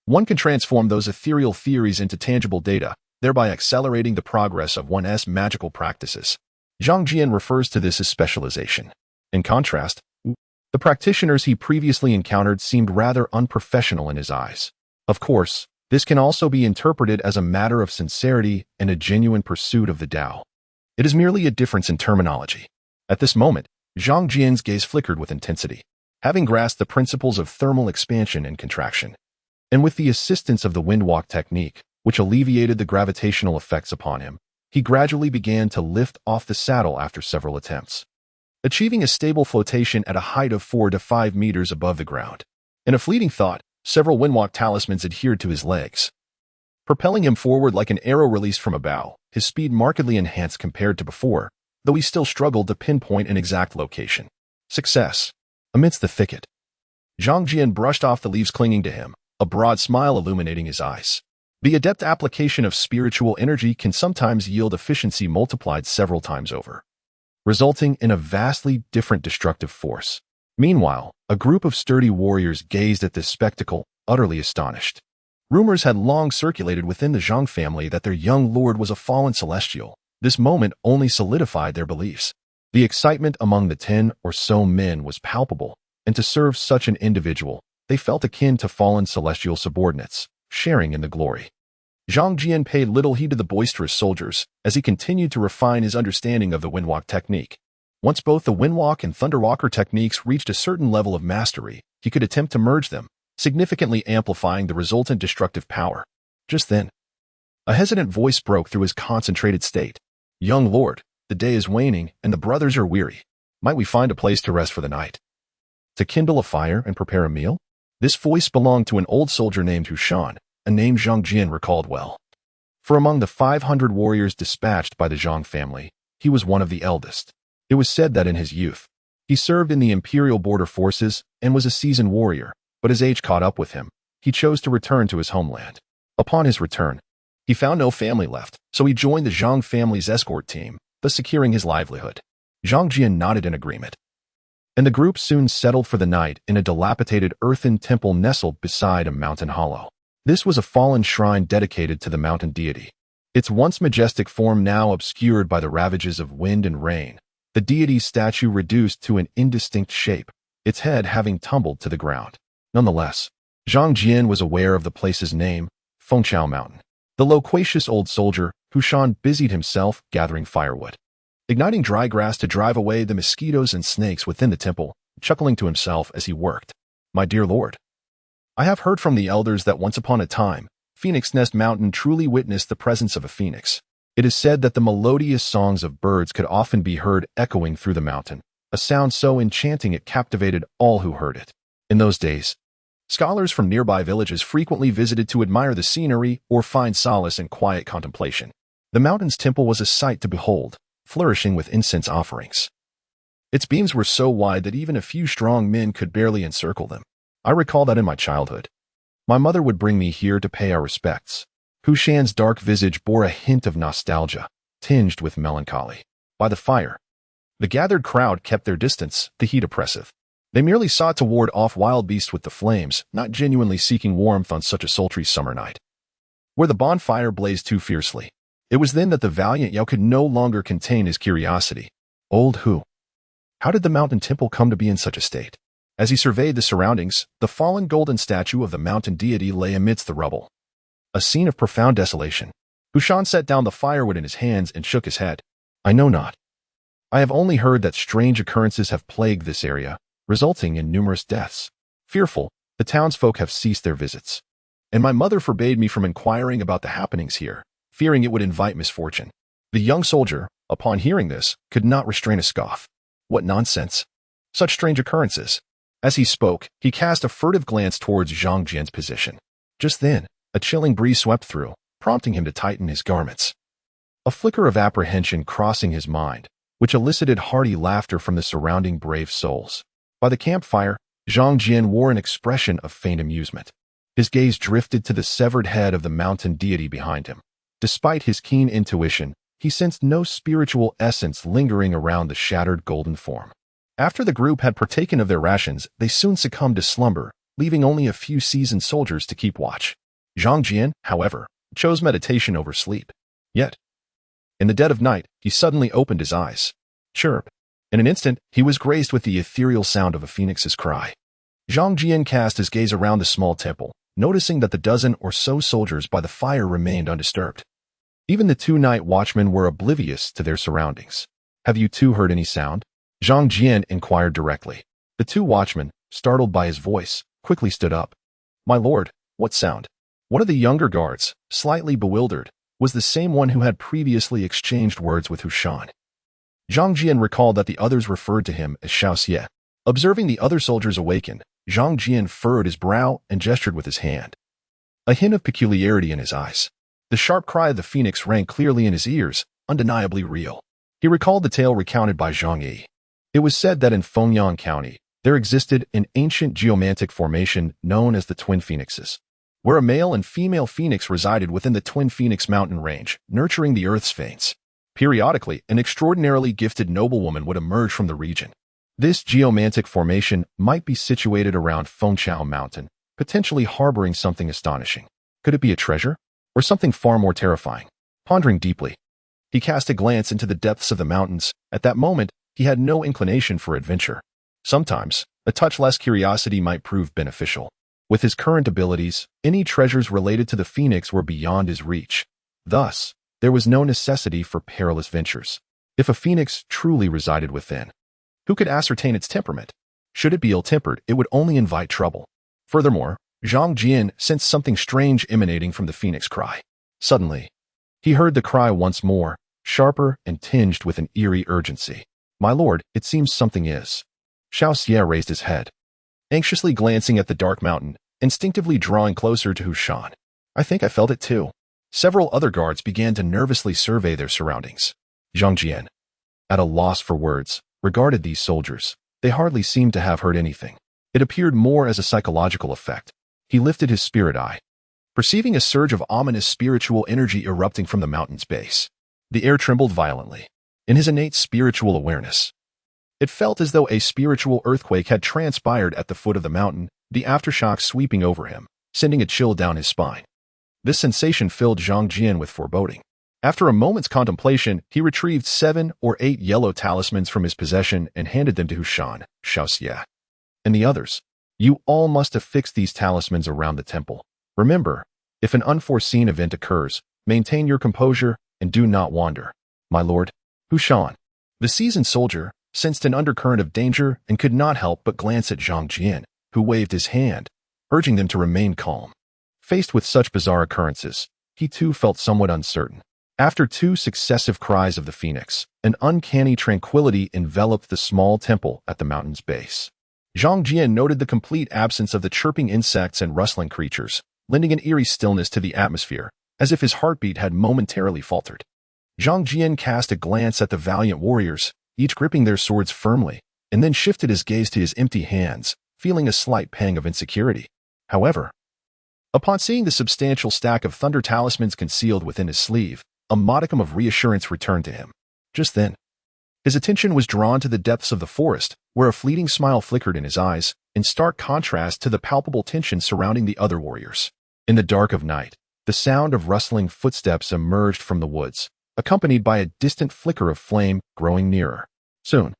one can transform those ethereal theories into tangible data, thereby accelerating the progress of one's magical practices. Zhang Jian refers to this as specialization. In contrast, the practitioners he previously encountered seemed rather unprofessional in his eyes. Of course, this can also be interpreted as a matter of sincerity and a genuine pursuit of the Tao. It is merely a difference in terminology. At this moment, Zhang Jian's gaze flickered with intensity, having grasped the principles of thermal expansion and contraction. And with the assistance of the windwalk technique, which alleviated the gravitational effects upon him, he gradually began to lift off the saddle after several attempts, achieving a stable flotation at a height of 4 to 5 meters above the ground. In a fleeting thought, several windwalk talismans adhered to his legs, propelling him forward like an arrow released from a bow. His speed markedly enhanced compared to before, though he still struggled to pinpoint an exact location. Success. Amidst the thicket, Zhang Jian brushed off the leaves clinging to him, a broad smile illuminating his eyes. The adept application of spiritual energy can sometimes yield efficiency multiplied several times over, resulting in a vastly different destructive force. Meanwhile, a group of sturdy warriors gazed at this spectacle, utterly astonished. Rumors had long circulated within the Zhang family that their young lord was a fallen celestial. This moment only solidified their beliefs. The excitement among the 10 or so men was palpable, and to serve such an individual, they felt akin to fallen celestial subordinates, sharing in the glory. Zhang Jian paid little heed to the boisterous soldiers as he continued to refine his understanding of the windwalk technique. Once both the windwalk and thunderwalker techniques reached a certain level of mastery, he could attempt to merge them, significantly amplifying the resultant destructive power. Just then, a hesitant voice broke through his concentrated state. "Young lord, the day is waning and the brothers are weary. Might we find a place to rest for the night? To kindle a fire and prepare a meal?" This voice belonged to an old soldier named Hushan, a name Zhang Jian recalled well. For among the 500 warriors dispatched by the Zhang family, he was one of the eldest. It was said that in his youth, he served in the imperial border forces and was a seasoned warrior, but as age caught up with him, he chose to return to his homeland. Upon his return, he found no family left, so he joined the Zhang family's escort team, thus securing his livelihood. Zhang Jian nodded in agreement, and the group soon settled for the night in a dilapidated earthen temple nestled beside a mountain hollow. This was a fallen shrine dedicated to the mountain deity. Its once majestic form now obscured by the ravages of wind and rain, the deity's statue reduced to an indistinct shape, its head having tumbled to the ground. Nonetheless, Zhang Jian was aware of the place's name, Fengqiao Mountain. The loquacious old soldier, Hushan, busied himself gathering firewood, igniting dry grass to drive away the mosquitoes and snakes within the temple, chuckling to himself as he worked. "My dear lord, I have heard from the elders that once upon a time, Phoenix Nest Mountain truly witnessed the presence of a phoenix. It is said that the melodious songs of birds could often be heard echoing through the mountain, a sound so enchanting it captivated all who heard it. In those days, scholars from nearby villages frequently visited to admire the scenery or find solace in quiet contemplation. The mountain's temple was a sight to behold, flourishing with incense offerings. Its beams were so wide that even a few strong men could barely encircle them. I recall that in my childhood, my mother would bring me here to pay our respects." Hushan's dark visage bore a hint of nostalgia, tinged with melancholy. By the fire, the gathered crowd kept their distance, the heat oppressive. They merely sought to ward off wild beasts with the flames, not genuinely seeking warmth on such a sultry summer night, where the bonfire blazed too fiercely. It was then that the valiant Yao could no longer contain his curiosity. Old Hu, how did the mountain temple come to be in such a state? As he surveyed the surroundings, the fallen golden statue of the mountain deity lay amidst the rubble, a scene of profound desolation. Hushan set down the firewood in his hands and shook his head. "I know not. I have only heard that strange occurrences have plagued this area, resulting in numerous deaths. Fearful, the townsfolk have ceased their visits, and my mother forbade me from inquiring about the happenings here, fearing it would invite misfortune." The young soldier, upon hearing this, could not restrain a scoff. What nonsense! Such strange occurrences! As he spoke, he cast a furtive glance towards Zhang Jian's position. Just then, a chilling breeze swept through, prompting him to tighten his garments. A flicker of apprehension crossing his mind, which elicited hearty laughter from the surrounding brave souls. By the campfire, Zhang Jian wore an expression of faint amusement. His gaze drifted to the severed head of the mountain deity behind him. Despite his keen intuition, he sensed no spiritual essence lingering around the shattered golden form. After the group had partaken of their rations, they soon succumbed to slumber, leaving only a few seasoned soldiers to keep watch. Zhang Jian, however, chose meditation over sleep. Yet, in the dead of night, he suddenly opened his eyes. Chirp. In an instant, he was graced with the ethereal sound of a phoenix's cry. Zhang Jian cast his gaze around the small temple, noticing that the dozen or so soldiers by the fire remained undisturbed. Even the two night watchmen were oblivious to their surroundings. Have you two heard any sound? Zhang Jian inquired directly. The two watchmen, startled by his voice, quickly stood up. My lord, what sound? One of the younger guards, slightly bewildered, was the same one who had previously exchanged words with Hushan. Zhang Jian recalled that the others referred to him as Xiaoxie. Observing the other soldiers awaken, Zhang Jian furrowed his brow and gestured with his hand. A hint of peculiarity in his eyes. The sharp cry of the phoenix rang clearly in his ears, undeniably real. He recalled the tale recounted by Zhang Yi. It was said that in Fengyang County, there existed an ancient geomantic formation known as the Twin Phoenixes, where a male and female phoenix resided within the Twin Phoenix mountain range, nurturing the Earth's veins. Periodically, an extraordinarily gifted noblewoman would emerge from the region. This geomantic formation might be situated around Fengchao Mountain, potentially harboring something astonishing. Could it be a treasure? Or something far more terrifying? Pondering deeply, he cast a glance into the depths of the mountains. At that moment, he had no inclination for adventure. Sometimes, a touch less curiosity might prove beneficial. With his current abilities, any treasures related to the phoenix were beyond his reach. Thus, there was no necessity for perilous ventures. If a phoenix truly resided within, who could ascertain its temperament? Should it be ill-tempered, it would only invite trouble. Furthermore, Zhang Jian sensed something strange emanating from the phoenix cry. Suddenly, he heard the cry once more, sharper and tinged with an eerie urgency. My lord, it seems something is. Xiaoxie raised his head, anxiously glancing at the dark mountain, instinctively drawing closer to Hushan. I think I felt it too. Several other guards began to nervously survey their surroundings. Zhang Jian, at a loss for words, regarded these soldiers. They hardly seemed to have heard anything. It appeared more as a psychological effect. He lifted his spirit eye, perceiving a surge of ominous spiritual energy erupting from the mountain's base. The air trembled violently. In his innate spiritual awareness, it felt as though a spiritual earthquake had transpired at the foot of the mountain, the aftershock sweeping over him, sending a chill down his spine. This sensation filled Zhang Jian with foreboding. After a moment's contemplation, he retrieved 7 or 8 yellow talismans from his possession and handed them to Hushan, Xiaoxie, and the others. You all must affix these talismans around the temple. Remember, if an unforeseen event occurs, maintain your composure and do not wander. My lord, Hushan, the seasoned soldier, sensed an undercurrent of danger and could not help but glance at Zhang Jian, who waved his hand, urging them to remain calm. Faced with such bizarre occurrences, he too felt somewhat uncertain. After 2 successive cries of the phoenix, an uncanny tranquility enveloped the small temple at the mountain's base. Zhang Jian noted the complete absence of the chirping insects and rustling creatures, lending an eerie stillness to the atmosphere, as if his heartbeat had momentarily faltered. Zhang Jian cast a glance at the valiant warriors, each gripping their swords firmly, and then shifted his gaze to his empty hands, feeling a slight pang of insecurity. However, upon seeing the substantial stack of thunder talismans concealed within his sleeve, a modicum of reassurance returned to him. Just then, his attention was drawn to the depths of the forest, where a fleeting smile flickered in his eyes, in stark contrast to the palpable tension surrounding the other warriors. In the dark of night, the sound of rustling footsteps emerged from the woods, accompanied by a distant flicker of flame growing nearer. Soon,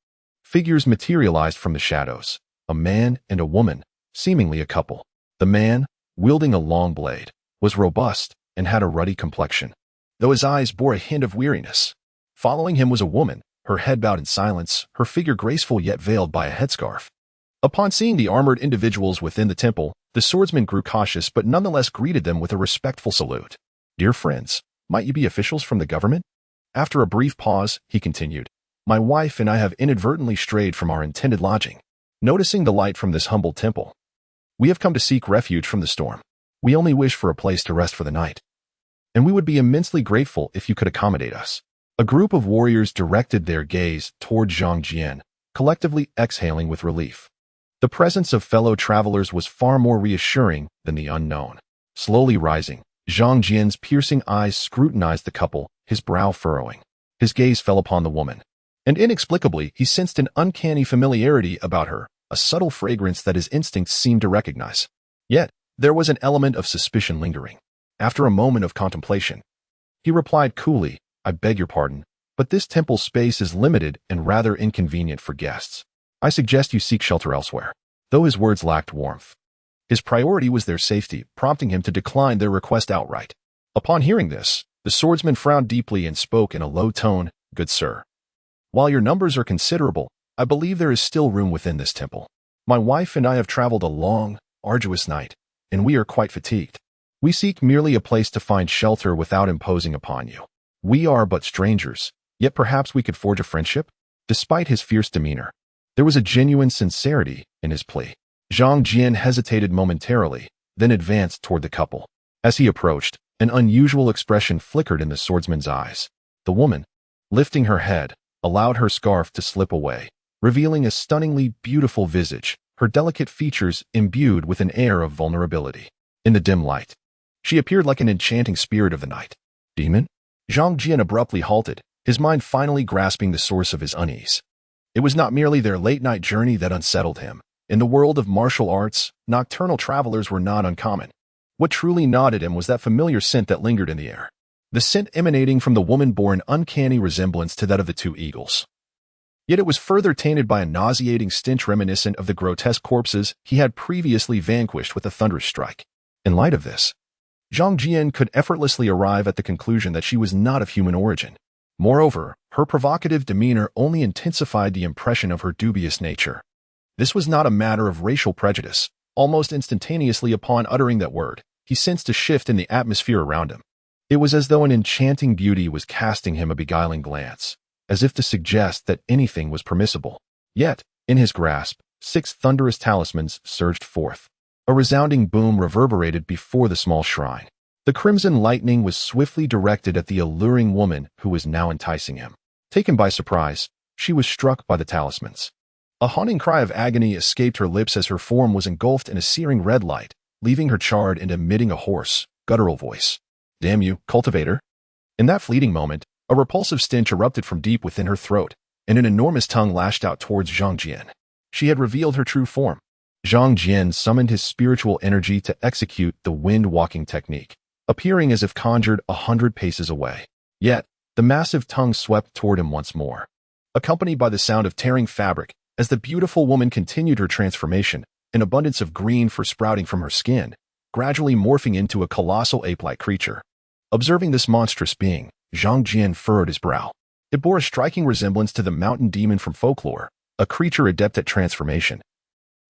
figures materialized from the shadows, a man and a woman, seemingly a couple. The man, wielding a long blade, was robust and had a ruddy complexion, though his eyes bore a hint of weariness. Following him was a woman, her head bowed in silence, her figure graceful yet veiled by a headscarf. Upon seeing the armored individuals within the temple, the swordsman grew cautious but nonetheless greeted them with a respectful salute. Dear friends, might you be officials from the government? After a brief pause, he continued, My wife and I have inadvertently strayed from our intended lodging. Noticing the light from this humble temple, we have come to seek refuge from the storm. We only wish for a place to rest for the night. and we would be immensely grateful if you could accommodate us." A group of warriors directed their gaze toward Zhang Jian, collectively exhaling with relief. The presence of fellow travelers was far more reassuring than the unknown. Slowly rising, Zhang Jian's piercing eyes scrutinized the couple, his brow furrowing. His gaze fell upon the woman, and inexplicably he sensed an uncanny familiarity about her, a subtle fragrance that his instincts seemed to recognize. Yet, there was an element of suspicion lingering. After a moment of contemplation, he replied coolly, "I beg your pardon, but this temple space is limited and rather inconvenient for guests. I suggest you seek shelter elsewhere." Though his words lacked warmth, his priority was their safety, prompting him to decline their request outright. Upon hearing this, the swordsman frowned deeply and spoke in a low tone, "Good sir, while your numbers are considerable, I believe there is still room within this temple. My wife and I have traveled a long, arduous night, and we are quite fatigued. We seek merely a place to find shelter without imposing upon you. We are but strangers, yet perhaps we could forge a friendship?" Despite his fierce demeanor, there was a genuine sincerity in his plea. Zhang Jian hesitated momentarily, then advanced toward the couple. As he approached, an unusual expression flickered in the swordsman's eyes. The woman, lifting her head, allowed her scarf to slip away, revealing a stunningly beautiful visage, her delicate features imbued with an air of vulnerability. In the dim light, she appeared like an enchanting spirit of the night. "Demon?" Zhang Jian abruptly halted, his mind finally grasping the source of his unease. It was not merely their late-night journey that unsettled him. In the world of martial arts, nocturnal travelers were not uncommon. What truly gnawed at him was that familiar scent that lingered in the air. The scent emanating from the woman bore an uncanny resemblance to that of the two eagles. Yet it was further tainted by a nauseating stench reminiscent of the grotesque corpses he had previously vanquished with a thunderous strike. In light of this, Zhang Jian could effortlessly arrive at the conclusion that she was not of human origin. Moreover, her provocative demeanor only intensified the impression of her dubious nature. This was not a matter of racial prejudice. Almost instantaneously upon uttering that word, he sensed a shift in the atmosphere around him. It was as though an enchanting beauty was casting him a beguiling glance, as if to suggest that anything was permissible. Yet, in his grasp, 6 thunderous talismans surged forth. A resounding boom reverberated before the small shrine. The crimson lightning was swiftly directed at the alluring woman who was now enticing him. Taken by surprise, she was struck by the talismans. A haunting cry of agony escaped her lips as her form was engulfed in a searing red light, leaving her charred and emitting a hoarse, guttural voice. "Damn you, cultivator." In that fleeting moment, a repulsive stench erupted from deep within her throat, and an enormous tongue lashed out towards Zhang Jian. She had revealed her true form. Zhang Jian summoned his spiritual energy to execute the wind-walking technique, appearing as if conjured 100 paces away. Yet, the massive tongue swept toward him once more, accompanied by the sound of tearing fabric. As the beautiful woman continued her transformation, an abundance of green fur sprouting from her skin, gradually morphing into a colossal ape-like creature. Observing this monstrous being, Zhang Jian furrowed his brow. It bore a striking resemblance to the mountain demon from folklore, a creature adept at transformation,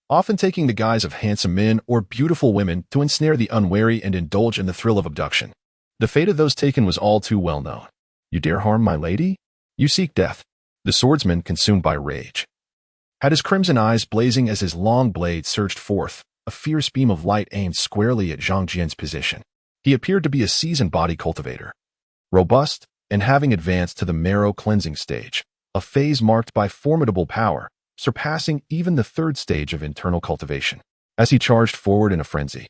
often taking the guise of handsome men or beautiful women to ensnare the unwary and indulge in the thrill of abduction. The fate of those taken was all too well known. "You dare harm my lady? You seek death." The swordsman, consumed by rage, had his crimson eyes blazing as his long blade surged forth, a fierce beam of light aimed squarely at Zhang Jian's position. He appeared to be a seasoned body cultivator, robust, and having advanced to the marrow cleansing stage, a phase marked by formidable power, surpassing even the 3rd stage of internal cultivation. As he charged forward in a frenzy,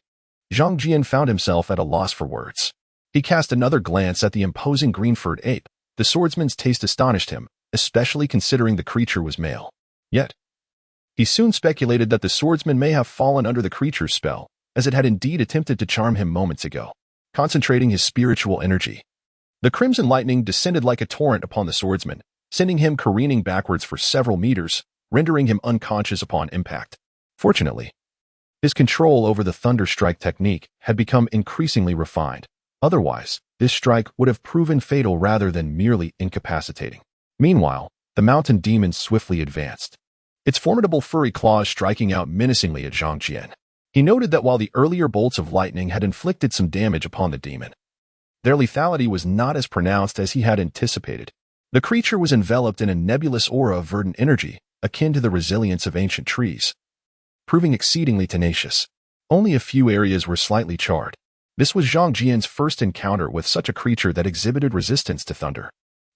Zhang Jian found himself at a loss for words. He cast another glance at the imposing green-furred ape. The swordsman's taste astonished him, especially considering the creature was male. Yet, he soon speculated that the swordsman may have fallen under the creature's spell, as it had indeed attempted to charm him moments ago. Concentrating his spiritual energy, the crimson lightning descended like a torrent upon the swordsman, sending him careening backwards for several meters, rendering him unconscious upon impact. Fortunately, his control over the thunder strike technique had become increasingly refined. Otherwise, this strike would have proven fatal rather than merely incapacitating. Meanwhile, the mountain demon swiftly advanced, its formidable furry claws striking out menacingly at Zhang Jian. He noted that while the earlier bolts of lightning had inflicted some damage upon the demon, their lethality was not as pronounced as he had anticipated. The creature was enveloped in a nebulous aura of verdant energy, akin to the resilience of ancient trees, proving exceedingly tenacious. Only a few areas were slightly charred. This was Zhang Jian's first encounter with such a creature that exhibited resistance to thunder.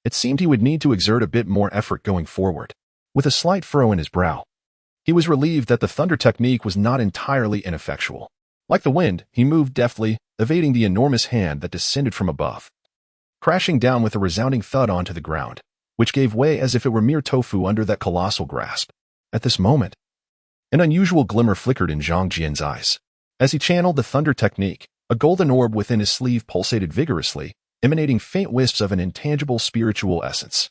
It seemed he would need to exert a bit more effort going forward. With a slight furrow in his brow, he was relieved that the thunder technique was not entirely ineffectual. Like the wind, he moved deftly, evading the enormous hand that descended from above, crashing down with a resounding thud onto the ground, which gave way as if it were mere tofu under that colossal grasp. At this moment, an unusual glimmer flickered in Zhang Jian's eyes. As he channeled the thunder technique, a golden orb within his sleeve pulsated vigorously, emanating faint wisps of an intangible spiritual essence.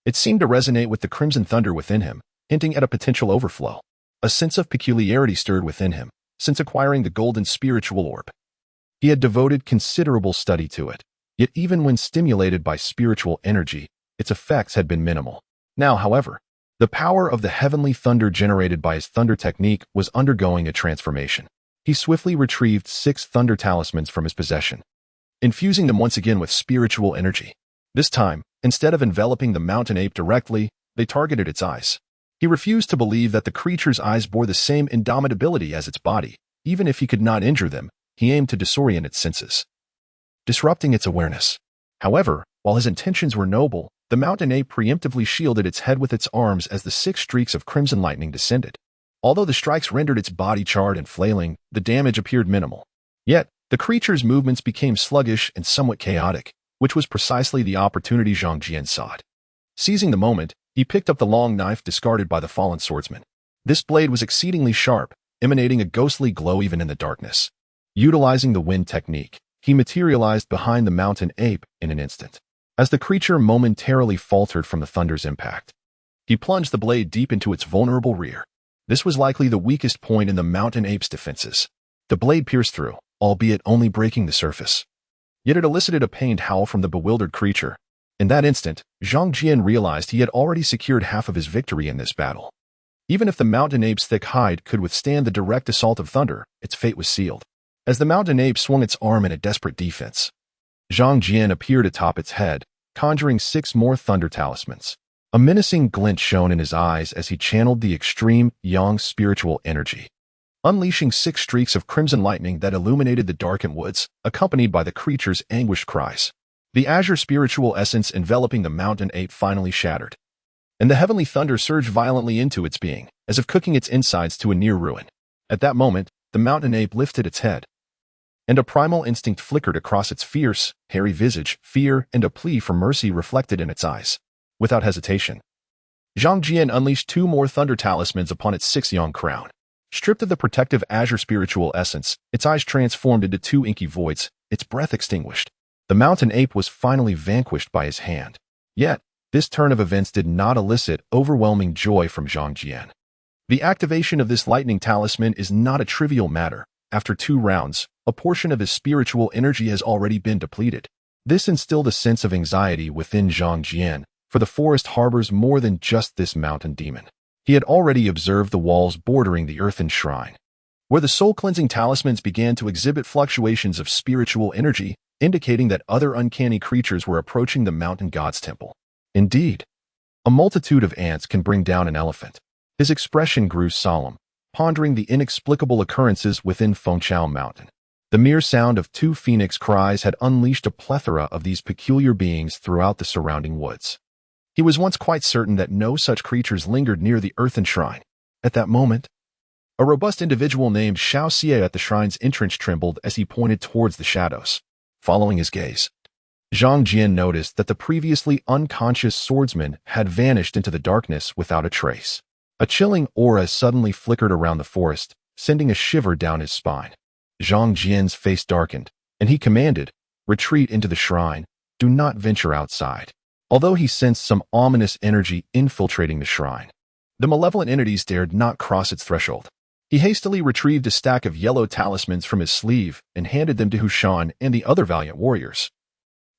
It seemed to resonate with the crimson thunder within him, hinting at a potential overflow. A sense of peculiarity stirred within him, since acquiring the golden spiritual orb. He had devoted considerable study to it, yet even when stimulated by spiritual energy, its effects had been minimal. Now, however, the power of the heavenly thunder generated by his thunder technique was undergoing a transformation. He swiftly retrieved 6 thunder talismans from his possession, infusing them once again with spiritual energy. This time, instead of enveloping the mountain ape directly, they targeted its eyes. He refused to believe that the creature's eyes bore the same indomitability as its body. Even if he could not injure them, he aimed to disorient its senses, disrupting its awareness. However, while his intentions were noble, the mountain ape preemptively shielded its head with its arms as the 6 streaks of crimson lightning descended. Although the strikes rendered its body charred and flailing, the damage appeared minimal. Yet, the creature's movements became sluggish and somewhat chaotic, which was precisely the opportunity Zhang Jian sought. Seizing the moment, he picked up the long knife discarded by the fallen swordsman. This blade was exceedingly sharp, emanating a ghostly glow even in the darkness. Utilizing the wind technique, he materialized behind the mountain ape in an instant. As the creature momentarily faltered from the thunder's impact, he plunged the blade deep into its vulnerable rear. This was likely the weakest point in the mountain ape's defenses. The blade pierced through, albeit only breaking the surface. Yet it elicited a pained howl from the bewildered creature. In that instant, Zhang Jian realized he had already secured half of his victory in this battle. Even if the mountain ape's thick hide could withstand the direct assault of thunder, its fate was sealed. As the mountain ape swung its arm in a desperate defense, Zhang Jian appeared atop its head, conjuring 6 more thunder talismans. A menacing glint shone in his eyes as he channeled the extreme yang spiritual energy, unleashing 6 streaks of crimson lightning that illuminated the darkened woods, accompanied by the creature's anguished cries. The azure spiritual essence enveloping the mountain ape finally shattered, and the heavenly thunder surged violently into its being, as if cooking its insides to a near ruin. At that moment, the mountain ape lifted its head, and a primal instinct flickered across its fierce, hairy visage, fear and a plea for mercy reflected in its eyes. Without hesitation, Zhang Jian unleashed 2 more thunder talismans upon its 6-yang crown. Stripped of the protective azure spiritual essence, its eyes transformed into 2 inky voids, its breath extinguished. The mountain ape was finally vanquished by his hand. Yet, this turn of events did not elicit overwhelming joy from Zhang Jian. The activation of this lightning talisman is not a trivial matter. After 2 rounds, a portion of his spiritual energy has already been depleted. This instilled a sense of anxiety within Zhang Jian, for the forest harbors more than just this mountain demon. He had already observed the walls bordering the earthen shrine, where the soul-cleansing talismans began to exhibit fluctuations of spiritual energy, indicating that other uncanny creatures were approaching the mountain god's temple. Indeed, a multitude of ants can bring down an elephant. His expression grew solemn, pondering the inexplicable occurrences within Fengchao Mountain. The mere sound of 2 phoenix cries had unleashed a plethora of these peculiar beings throughout the surrounding woods. He was once quite certain that no such creatures lingered near the earthen shrine. At that moment, a robust individual named Xiao Xie at the shrine's entrance trembled as he pointed towards the shadows. Following his gaze, Zhang Jian noticed that the previously unconscious swordsman had vanished into the darkness without a trace. A chilling aura suddenly flickered around the forest, sending a shiver down his spine. Zhang Jian's face darkened, and he commanded, "Retreat into the shrine. Do not venture outside." Although he sensed some ominous energy infiltrating the shrine, the malevolent entities dared not cross its threshold. He hastily retrieved a stack of yellow talismans from his sleeve and handed them to Hushan and the other valiant warriors,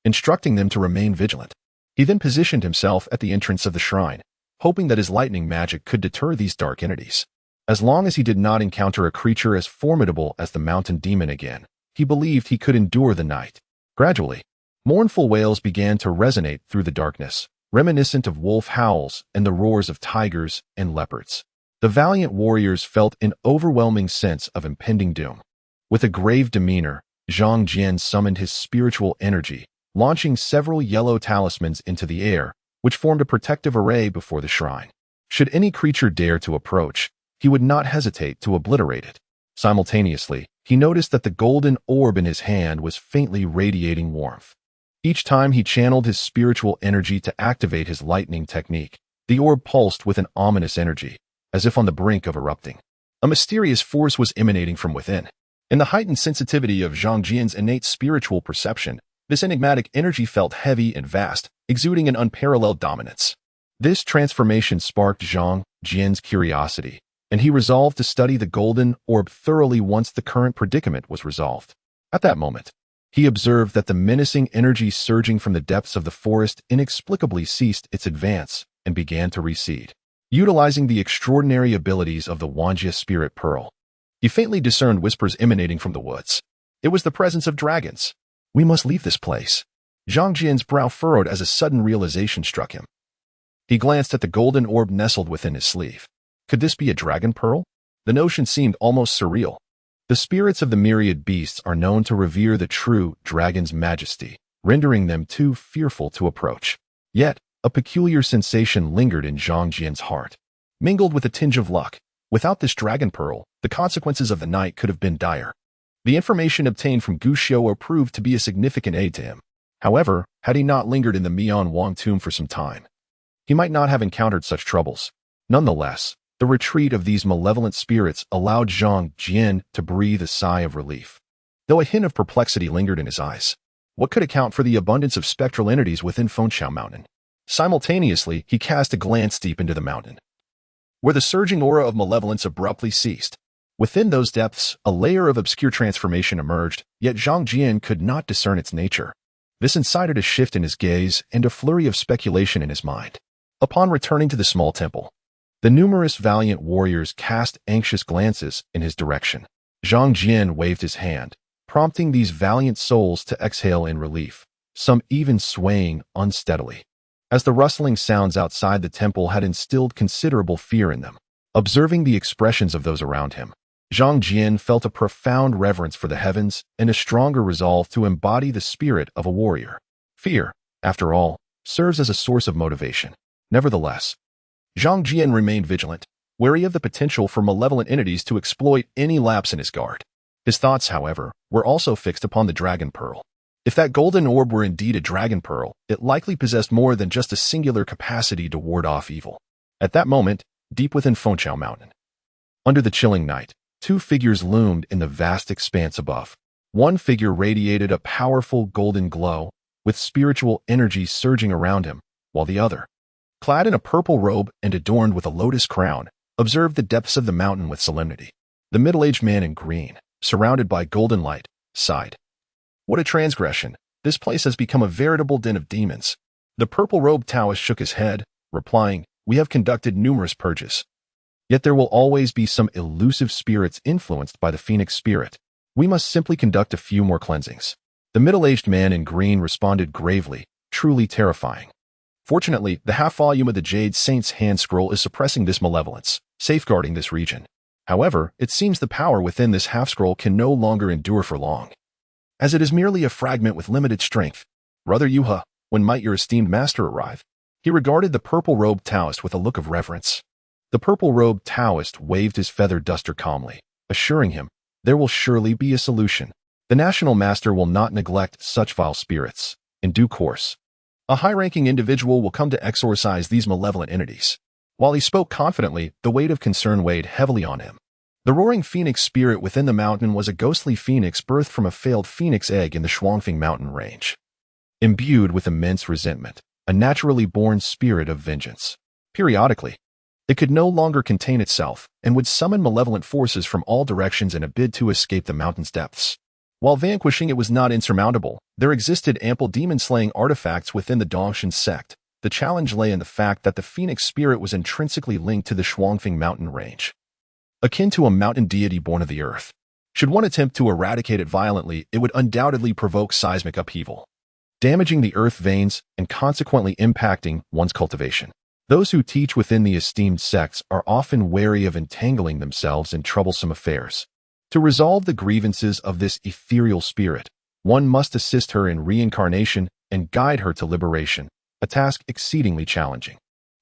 instructing them to remain vigilant. He then positioned himself at the entrance of the shrine, hoping that his lightning magic could deter these dark entities. As long as he did not encounter a creature as formidable as the mountain demon again, he believed he could endure the night. Gradually, mournful wails began to resonate through the darkness, reminiscent of wolf howls and the roars of tigers and leopards. The valiant warriors felt an overwhelming sense of impending doom. With a grave demeanor, Zhang Jian summoned his spiritual energy, launching several yellow talismans into the air, which formed a protective array before the shrine. Should any creature dare to approach, he would not hesitate to obliterate it. Simultaneously, he noticed that the golden orb in his hand was faintly radiating warmth. Each time he channeled his spiritual energy to activate his lightning technique, the orb pulsed with an ominous energy, as if on the brink of erupting. A mysterious force was emanating from within. In the heightened sensitivity of Zhang Jian's innate spiritual perception, this enigmatic energy felt heavy and vast, exuding an unparalleled dominance. This transformation sparked Zhang Jian's curiosity, and he resolved to study the golden orb thoroughly once the current predicament was resolved. At that moment, he observed that the menacing energy surging from the depths of the forest inexplicably ceased its advance and began to recede. Utilizing the extraordinary abilities of the Wanjia spirit pearl, he faintly discerned whispers emanating from the woods. It was the presence of dragons. We must leave this place. Zhang Jian's brow furrowed as a sudden realization struck him. He glanced at the golden orb nestled within his sleeve. Could this be a dragon pearl? The notion seemed almost surreal. The spirits of the myriad beasts are known to revere the true dragon's majesty, rendering them too fearful to approach. Yet, a peculiar sensation lingered in Zhang Jian's heart. Mingled with a tinge of luck, without this dragon pearl, the consequences of the night could have been dire. The information obtained from Gu Xiao proved to be a significant aid to him. However, had he not lingered in the Mian Wang tomb for some time, he might not have encountered such troubles. Nonetheless, the retreat of these malevolent spirits allowed Zhang Jian to breathe a sigh of relief. Though a hint of perplexity lingered in his eyes, what could account for the abundance of spectral entities within Fengqiao Mountain? Simultaneously, he cast a glance deep into the mountain, where the surging aura of malevolence abruptly ceased. Within those depths, a layer of obscure transformation emerged, yet Zhang Jian could not discern its nature. This incited a shift in his gaze and a flurry of speculation in his mind. Upon returning to the small temple, the numerous valiant warriors cast anxious glances in his direction. Zhang Jian waved his hand, prompting these valiant souls to exhale in relief, some even swaying unsteadily, as the rustling sounds outside the temple had instilled considerable fear in them. Observing the expressions of those around him, Zhang Jian felt a profound reverence for the heavens and a stronger resolve to embody the spirit of a warrior. Fear, after all, serves as a source of motivation. Nevertheless, Zhang Jian remained vigilant, wary of the potential for malevolent entities to exploit any lapse in his guard. His thoughts, however, were also fixed upon the dragon pearl. If that golden orb were indeed a dragon pearl, it likely possessed more than just a singular capacity to ward off evil. At that moment, deep within Fengqiao Mountain, under the chilling night, two figures loomed in the vast expanse above. One figure radiated a powerful golden glow, with spiritual energy surging around him, while the other, clad in a purple robe and adorned with a lotus crown, observed the depths of the mountain with solemnity. The middle-aged man in green, surrounded by golden light, sighed. What a transgression! This place has become a veritable den of demons. The purple-robed Taoist shook his head, replying, "We have conducted numerous purges. Yet there will always be some elusive spirits influenced by the phoenix spirit. We must simply conduct a few more cleansings." The middle-aged man in green responded gravely, "Truly terrifying. Fortunately, the half-volume of the Jade Saint's hand scroll is suppressing this malevolence, safeguarding this region. However, it seems the power within this half-scroll can no longer endure for long, as it is merely a fragment with limited strength. Brother Yuha, when might your esteemed master arrive?" He regarded the purple-robed Taoist with a look of reverence. The purple-robed Taoist waved his feather duster calmly, assuring him, "There will surely be a solution. The national master will not neglect such vile spirits. In due course, a high-ranking individual will come to exorcise these malevolent entities." While he spoke confidently, the weight of concern weighed heavily on him. The roaring phoenix spirit within the mountain was a ghostly phoenix birthed from a failed phoenix egg in the Shuangfeng mountain range. Imbued with immense resentment, a naturally born spirit of vengeance. Periodically, it could no longer contain itself and would summon malevolent forces from all directions in a bid to escape the mountain's depths. While vanquishing it was not insurmountable, there existed ample demon-slaying artifacts within the Dongshan sect. The challenge lay in the fact that the phoenix spirit was intrinsically linked to the Shuangfeng mountain range, akin to a mountain deity born of the earth. Should one attempt to eradicate it violently, it would undoubtedly provoke seismic upheaval, damaging the earth veins and consequently impacting one's cultivation. Those who teach within the esteemed sects are often wary of entangling themselves in troublesome affairs. To resolve the grievances of this ethereal spirit, one must assist her in reincarnation and guide her to liberation, a task exceedingly challenging.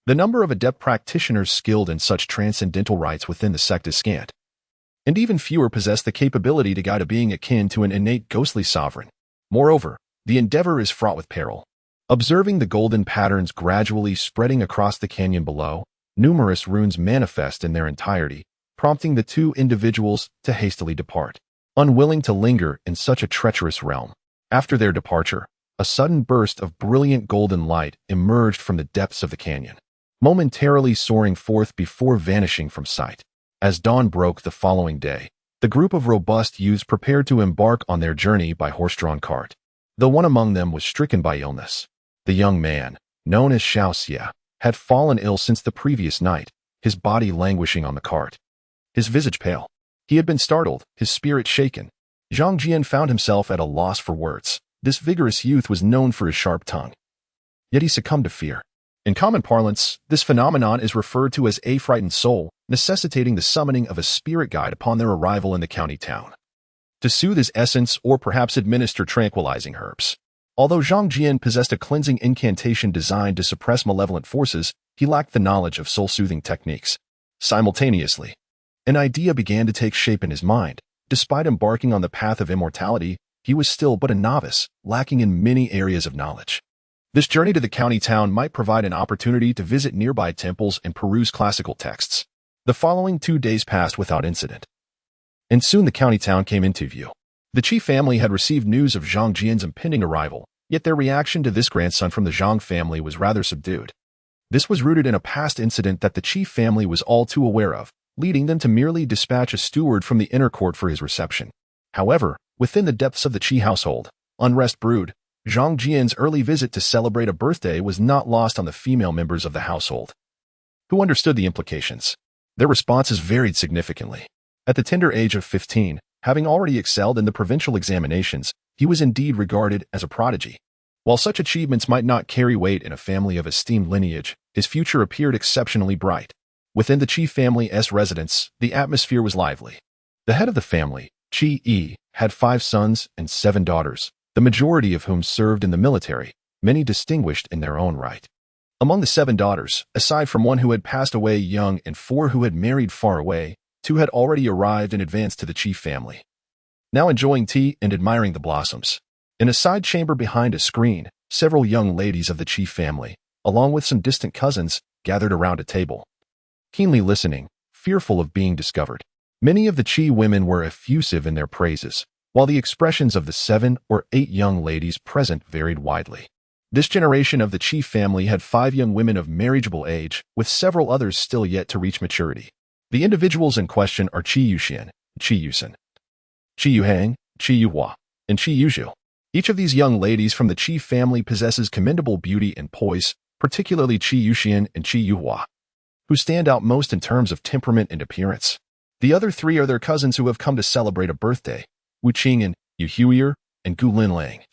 The number of adept practitioners skilled in such transcendental rites within the sect is scant, and even fewer possess the capability to guide a being akin to an innate ghostly sovereign. Moreover, the endeavor is fraught with peril. Observing the golden patterns gradually spreading across the canyon below, numerous runes manifest in their entirety, prompting the two individuals to hastily depart. Unwilling to linger in such a treacherous realm, after their departure, a sudden burst of brilliant golden light emerged from the depths of the canyon, momentarily soaring forth before vanishing from sight. As dawn broke the following day, the group of robust youths prepared to embark on their journey by horse-drawn cart. Though one among them was stricken by illness, the young man, known as Xiao Xia, had fallen ill since the previous night, his body languishing on the cart. His visage pale. He had been startled, his spirit shaken. Zhang Jian found himself at a loss for words. This vigorous youth was known for his sharp tongue. Yet he succumbed to fear. In common parlance, this phenomenon is referred to as a frightened soul, necessitating the summoning of a spirit guide upon their arrival in the county town, to soothe his essence or perhaps administer tranquilizing herbs. Although Zhang Jian possessed a cleansing incantation designed to suppress malevolent forces, he lacked the knowledge of soul-soothing techniques. Simultaneously, an idea began to take shape in his mind. Despite embarking on the path of immortality, he was still but a novice, lacking in many areas of knowledge. This journey to the county town might provide an opportunity to visit nearby temples and peruse classical texts. The following 2 days passed without incident, and soon the county town came into view. The Qi family had received news of Zhang Jian's impending arrival, yet their reaction to this grandson from the Zhang family was rather subdued. This was rooted in a past incident that the Qi family was all too aware of, leading them to merely dispatch a steward from the inner court for his reception. However, within the depths of the Qi household, unrest brewed. Zhang Jian's early visit to celebrate a birthday was not lost on the female members of the household, who understood the implications. Their responses varied significantly. At the tender age of 15, having already excelled in the provincial examinations, he was indeed regarded as a prodigy. While such achievements might not carry weight in a family of esteemed lineage, his future appeared exceptionally bright. Within the Qi family's residence, the atmosphere was lively. The head of the family, Qi Yi, had 5 sons and 7 daughters, the majority of whom served in the military, many distinguished in their own right. Among the 7 daughters, aside from one who had passed away young and 4 who had married far away, 2 had already arrived in advance to the Qi family, now enjoying tea and admiring the blossoms. In a side chamber behind a screen, several young ladies of the Qi family, along with some distant cousins, gathered around a table, keenly listening, fearful of being discovered. Many of the Qi women were effusive in their praises, while the expressions of the 7 or 8 young ladies present varied widely. This generation of the Qi family had 5 young women of marriageable age, with several others still yet to reach maturity. The individuals in question are Qi Yuxian, Qi Yusen, Qi Yuhang, Qi Yuhua, and Qi Yuzhu. Each of these young ladies from the Qi family possesses commendable beauty and poise, particularly Qi Yuxian and Qi Yuhua, who stand out most in terms of temperament and appearance. The other 3 are their cousins who have come to celebrate a birthday, Wu Qing'an, Yu Huier, and Gu Linlang,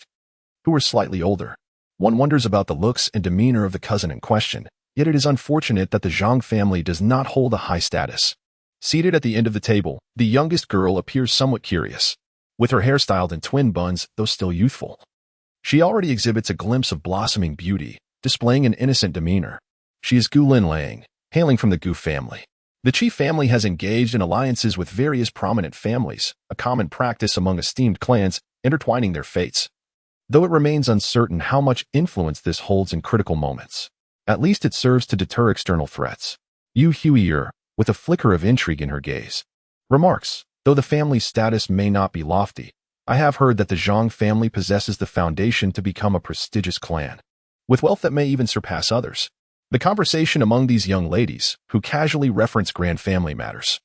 who are slightly older. One wonders about the looks and demeanor of the cousin in question, yet it is unfortunate that the Zhang family does not hold a high status. Seated at the end of the table, the youngest girl appears somewhat curious. With her hair styled in twin buns, though still youthful, she already exhibits a glimpse of blossoming beauty, displaying an innocent demeanor. She is Gu Linlang, hailing from the Gu family. The Qi family has engaged in alliances with various prominent families, a common practice among esteemed clans, intertwining their fates. Though it remains uncertain how much influence this holds in critical moments, at least it serves to deter external threats. Yu Huier, with a flicker of intrigue in her gaze, remarks, though the family's status may not be lofty, I have heard that the Zhang family possesses the foundation to become a prestigious clan, with wealth that may even surpass others. The conversation among these young ladies, who casually reference grand family matters,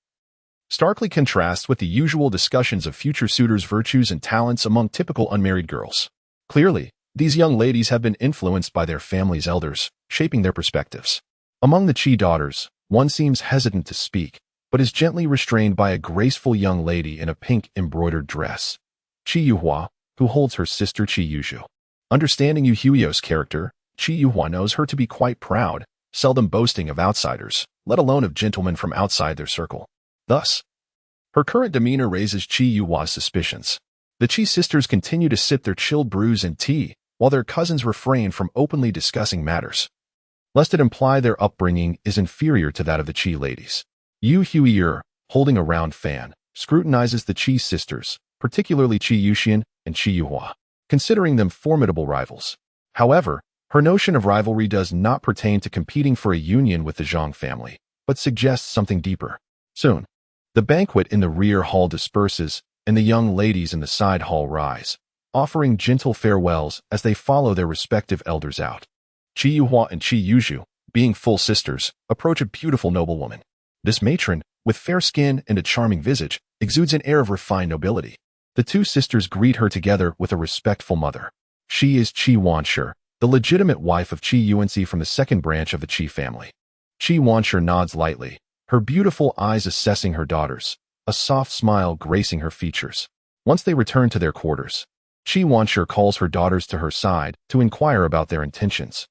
starkly contrasts with the usual discussions of future suitors' virtues and talents among typical unmarried girls. Clearly, these young ladies have been influenced by their family's elders, shaping their perspectives. Among the Qi daughters, one seems hesitant to speak, but is gently restrained by a graceful young lady in a pink embroidered dress, Qi Yuhua, who holds her sister Qi Yuzhu. Understanding Yu Huio's character, Qi Yuhua knows her to be quite proud, seldom boasting of outsiders, let alone of gentlemen from outside their circle. Thus, Her current demeanor raises Qi Yuhua's suspicions. The Qi sisters continue to sip their chilled brews and tea, while their cousins refrain from openly discussing matters, lest it imply their upbringing is inferior to that of the Qi ladies. Yu Huier, holding a round fan, scrutinizes the Qi sisters, particularly Qi Yuxian and Qi Yuhua, considering them formidable rivals. However, her notion of rivalry does not pertain to competing for a union with the Zhang family, but suggests something deeper. Soon, the banquet in the rear hall disperses, and the young ladies in the side hall rise, offering gentle farewells as they follow their respective elders out. Qi Yuhua and Qi Yuzhu, being full sisters, approach a beautiful noblewoman. This matron, with fair skin and a charming visage, exudes an air of refined nobility. The two sisters greet her together with a respectful mother. She is Qi Wanshi, the legitimate wife of Qi Yuanxi from the second branch of the Qi family. Qi Wanshi nods lightly, her beautiful eyes assessing her daughters, a soft smile gracing her features. Once they return to their quarters, Qi Wanshi calls her daughters to her side to inquire about their intentions.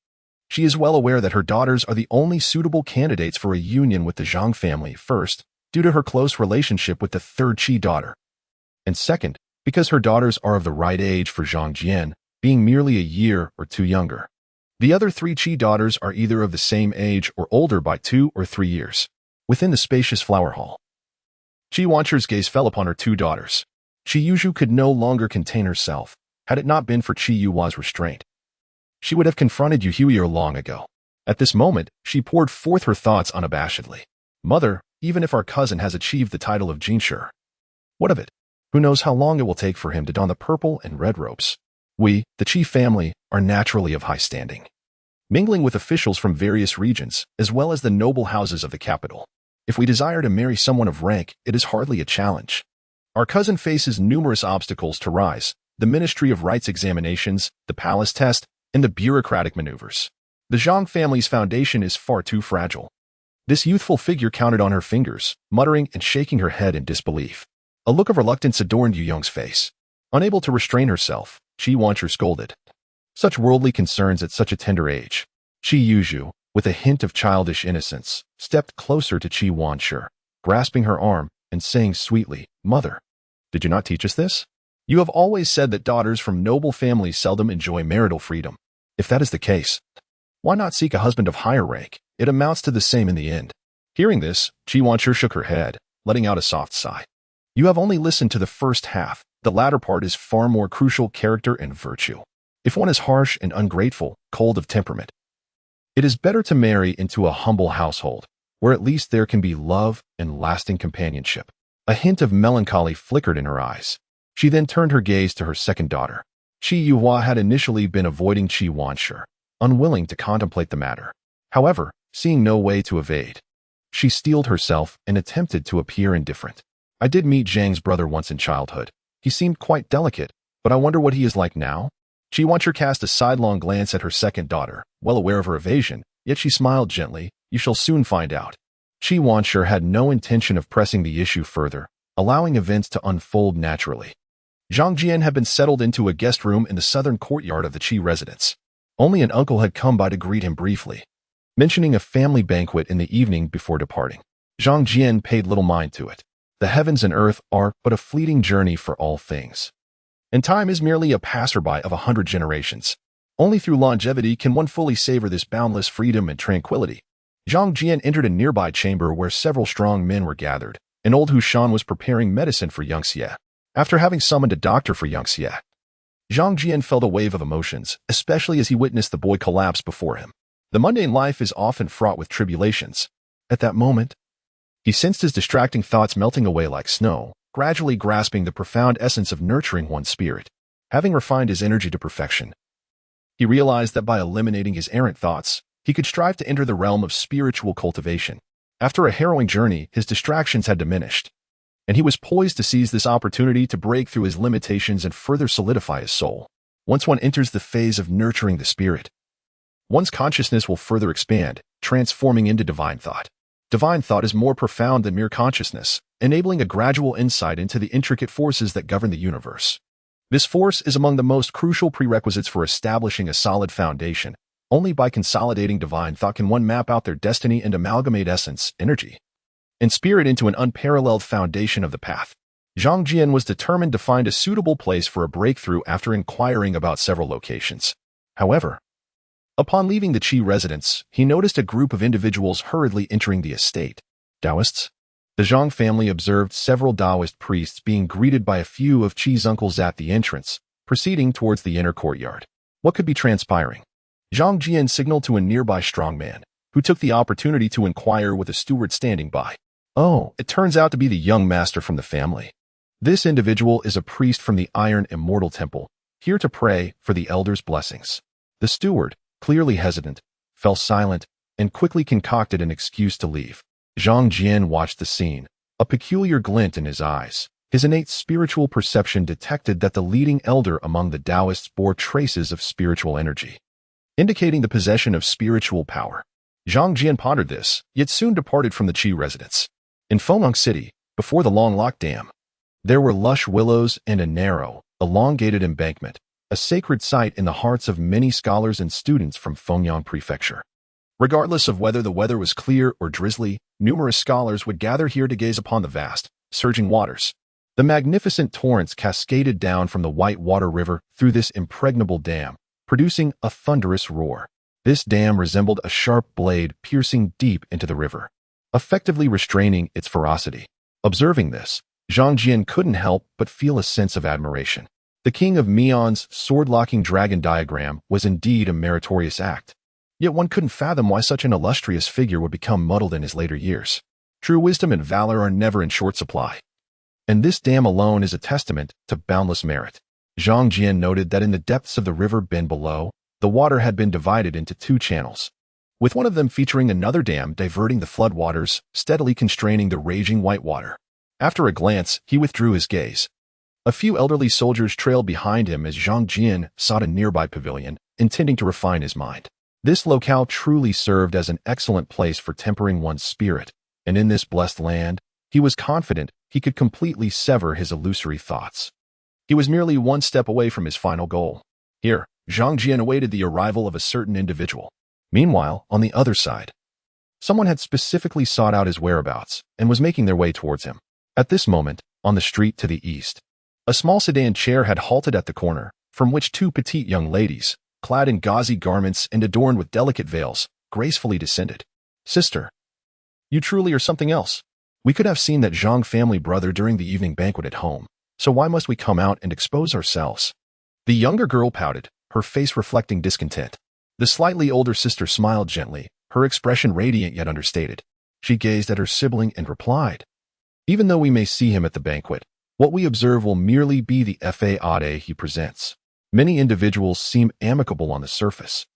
She is well aware that her daughters are the only suitable candidates for a union with the Zhang family, first, due to her close relationship with the third Qi daughter, and second, because her daughters are of the right age for Zhang Jian, being merely a year or two younger. The other three Qi daughters are either of the same age or older by 2 or 3 years. Within the spacious flower hall, Qi Wanshi's gaze fell upon her two daughters. Qi Yuzhu could no longer contain herself, had it not been for Qi Yuhua's restraint. She would have confronted Yu Huier long ago. At this moment, she poured forth her thoughts unabashedly. Mother, even if our cousin has achieved the title of Jinshi, what of it? Who knows how long it will take for him to don the purple and red robes? We, the Qi family, are naturally of high standing, mingling with officials from various regions, as well as the noble houses of the capital. If we desire to marry someone of rank, it is hardly a challenge. Our cousin faces numerous obstacles to rise: the Ministry of Rites examinations, the palace test, and the bureaucratic maneuvers. The Zhang family's foundation is far too fragile. This youthful figure counted on her fingers, muttering and shaking her head in disbelief. A look of reluctance adorned Yu Yong's face. Unable to restrain herself, Qi Wanshi scolded. Such worldly concerns at such a tender age. Qi Yuzhu, with a hint of childish innocence, stepped closer to Qi Wanshi, grasping her arm and saying sweetly, "Mother, did you not teach us this? You have always said that daughters from noble families seldom enjoy marital freedom. If that is the case, why not seek a husband of higher rank? It amounts to the same in the end." Hearing this, Qi Wanshi shook her head, letting out a soft sigh. You have only listened to the first half. The latter part is far more crucial: character and virtue. If one is harsh and ungrateful, cold of temperament, it is better to marry into a humble household, where at least there can be love and lasting companionship. A hint of melancholy flickered in her eyes. She then turned her gaze to her second daughter. Qi Yuhua had initially been avoiding Qi Wanshi, unwilling to contemplate the matter. However, seeing no way to evade, she steeled herself and attempted to appear indifferent. I did meet Zhang's brother once in childhood. He seemed quite delicate, but I wonder what he is like now. Qi Wanshi cast a sidelong glance at her second daughter, well aware of her evasion, yet she smiled gently. You shall soon find out. Qi Wanshi had no intention of pressing the issue further, allowing events to unfold naturally. Zhang Jian had been settled into a guest room in the southern courtyard of the Qi residence. Only an uncle had come by to greet him briefly, mentioning a family banquet in the evening before departing. Zhang Jian paid little mind to it. The heavens and earth are but a fleeting journey for all things, and time is merely a passerby of 100 generations. Only through longevity can one fully savor this boundless freedom and tranquility. Zhang Jian entered a nearby chamber where several strong men were gathered. An old Hushan was preparing medicine for young Xie. After having summoned a doctor for young Xie, Zhang Jian felt a wave of emotions, especially as he witnessed the boy collapse before him. The mundane life is often fraught with tribulations. At that moment, he sensed his distracting thoughts melting away like snow, gradually grasping the profound essence of nurturing one's spirit. Having refined his energy to perfection, he realized that by eliminating his errant thoughts, he could strive to enter the realm of spiritual cultivation. After a harrowing journey, his distractions had diminished, and he was poised to seize this opportunity to break through his limitations and further solidify his soul. Once one enters the phase of nurturing the spirit, one's consciousness will further expand, transforming into divine thought. Divine thought is more profound than mere consciousness, enabling a gradual insight into the intricate forces that govern the universe. This force is among the most crucial prerequisites for establishing a solid foundation. Only by consolidating divine thought can one map out their destiny and amalgamate essence, energy, and spear it into an unparalleled foundation of the path. Zhang Jian was determined to find a suitable place for a breakthrough after inquiring about several locations. However, upon leaving the Qi residence, he noticed a group of individuals hurriedly entering the estate. Taoists? The Zhang family observed several Taoist priests being greeted by a few of Qi's uncles at the entrance, proceeding towards the inner courtyard. What could be transpiring? Zhang Jian signaled to a nearby strongman, who took the opportunity to inquire with a steward standing by. Oh, it turns out to be the young master from the family. This individual is a priest from the Iron Immortal Temple, here to pray for the elders' blessings. The steward, clearly hesitant, fell silent and quickly concocted an excuse to leave. Zhang Jian watched the scene, a peculiar glint in his eyes. His innate spiritual perception detected that the leading elder among the Taoists bore traces of spiritual energy, indicating the possession of spiritual power. Zhang Jian pondered this, yet soon departed from the Qi residence. In Fengmeng City, before the Long Lock Dam, there were lush willows and a narrow, elongated embankment, a sacred site in the hearts of many scholars and students from Fengyang Prefecture. Regardless of whether the weather was clear or drizzly, numerous scholars would gather here to gaze upon the vast, surging waters. The magnificent torrents cascaded down from the White Water River through this impregnable dam, producing a thunderous roar. This dam resembled a sharp blade piercing deep into the river, effectively restraining its ferocity. Observing this, Zhang Jian couldn't help but feel a sense of admiration. The King of Mion's sword-locking dragon diagram was indeed a meritorious act. Yet one couldn't fathom why such an illustrious figure would become muddled in his later years. True wisdom and valor are never in short supply. And this dam alone is a testament to boundless merit. Zhang Jian noted that in the depths of the river bend below, the water had been divided into two channels, with one of them featuring another dam diverting the floodwaters, steadily constraining the raging white water. After a glance, he withdrew his gaze. A few elderly soldiers trailed behind him as Zhang Jian sought a nearby pavilion, intending to refine his mind. This locale truly served as an excellent place for tempering one's spirit, and in this blessed land, he was confident he could completely sever his illusory thoughts. He was merely one step away from his final goal. Here, Zhang Jian awaited the arrival of a certain individual. Meanwhile, on the other side, someone had specifically sought out his whereabouts and was making their way towards him. At this moment, on the street to the east, a small sedan chair had halted at the corner, from which two petite young ladies, clad in gauzy garments and adorned with delicate veils, gracefully descended. Sister, you truly are something else. We could have seen that Zhang family brother during the evening banquet at home, so why must we come out and expose ourselves? The younger girl pouted, her face reflecting discontent. The slightly older sister smiled gently, her expression radiant yet understated. She gazed at her sibling and replied, even though we may see him at the banquet, what we observe will merely be the facade he presents. Many individuals seem amicable on the surface,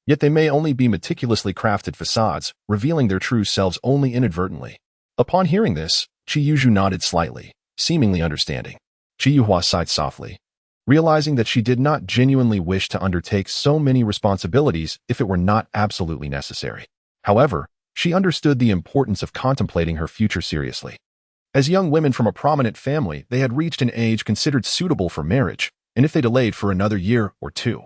yet they may only be meticulously crafted facades, revealing their true selves only inadvertently. Upon hearing this, Qi Yuzhu nodded slightly, seemingly understanding. Qi Yuhua sighed softly, realizing that she did not genuinely wish to undertake so many responsibilities if it were not absolutely necessary. However, she understood the importance of contemplating her future seriously. As young women from a prominent family, they had reached an age considered suitable for marriage, and if they delayed for another year or two,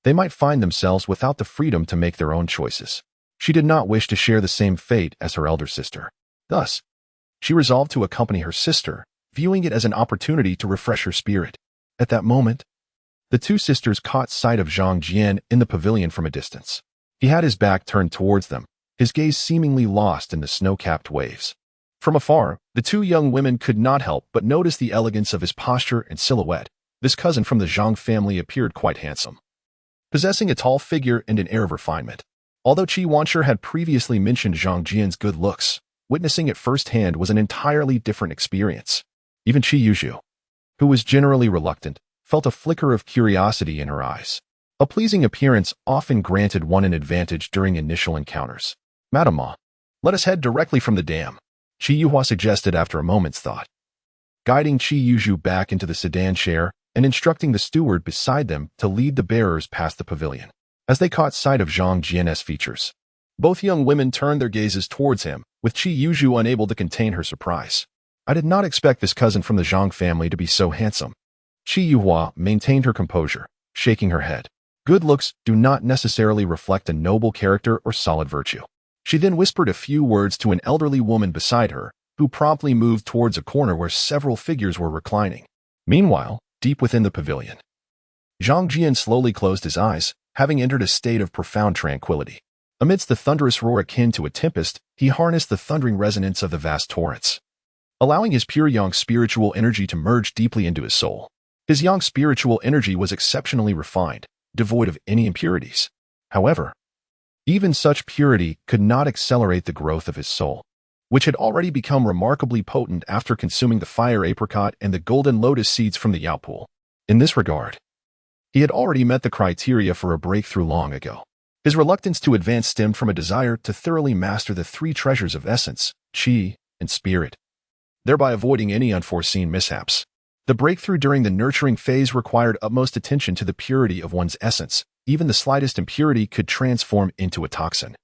they might find themselves without the freedom to make their own choices. She did not wish to share the same fate as her elder sister. Thus, she resolved to accompany her sister, viewing it as an opportunity to refresh her spirit. At that moment, the two sisters caught sight of Zhang Jian in the pavilion from a distance. He had his back turned towards them, his gaze seemingly lost in the snow-capped waves. From afar, the two young women could not help but notice the elegance of his posture and silhouette. This cousin from the Zhang family appeared quite handsome, possessing a tall figure and an air of refinement. Although Qi Wanshi had previously mentioned Zhang Jian's good looks, witnessing it firsthand was an entirely different experience. Even Qi Yuzhu, who was generally reluctant, felt a flicker of curiosity in her eyes. A pleasing appearance often granted one an advantage during initial encounters. Madame Ma, let us head directly from the dam, Qi Yuhua suggested after a moment's thought, guiding Qi Yuzhu back into the sedan chair and instructing the steward beside them to lead the bearers past the pavilion. As they caught sight of Zhang Jian's features, both young women turned their gazes towards him, with Qi Yuzhu unable to contain her surprise. I did not expect this cousin from the Zhang family to be so handsome. Qi Yuhua maintained her composure, shaking her head. Good looks do not necessarily reflect a noble character or solid virtue. She then whispered a few words to an elderly woman beside her, who promptly moved towards a corner where several figures were reclining. Meanwhile, deep within the pavilion, Zhang Jian slowly closed his eyes, having entered a state of profound tranquility. Amidst the thunderous roar akin to a tempest, he harnessed the thundering resonance of the vast torrents, allowing his pure yang spiritual energy to merge deeply into his soul. His yang spiritual energy was exceptionally refined, devoid of any impurities. However, even such purity could not accelerate the growth of his soul, which had already become remarkably potent after consuming the fire apricot and the golden lotus seeds from the Yao pool. In this regard, he had already met the criteria for a breakthrough long ago. His reluctance to advance stemmed from a desire to thoroughly master the three treasures of essence, qi, and spirit, thereby avoiding any unforeseen mishaps. The breakthrough during the nurturing phase required utmost attention to the purity of one's essence. Even the slightest impurity could transform into a toxin,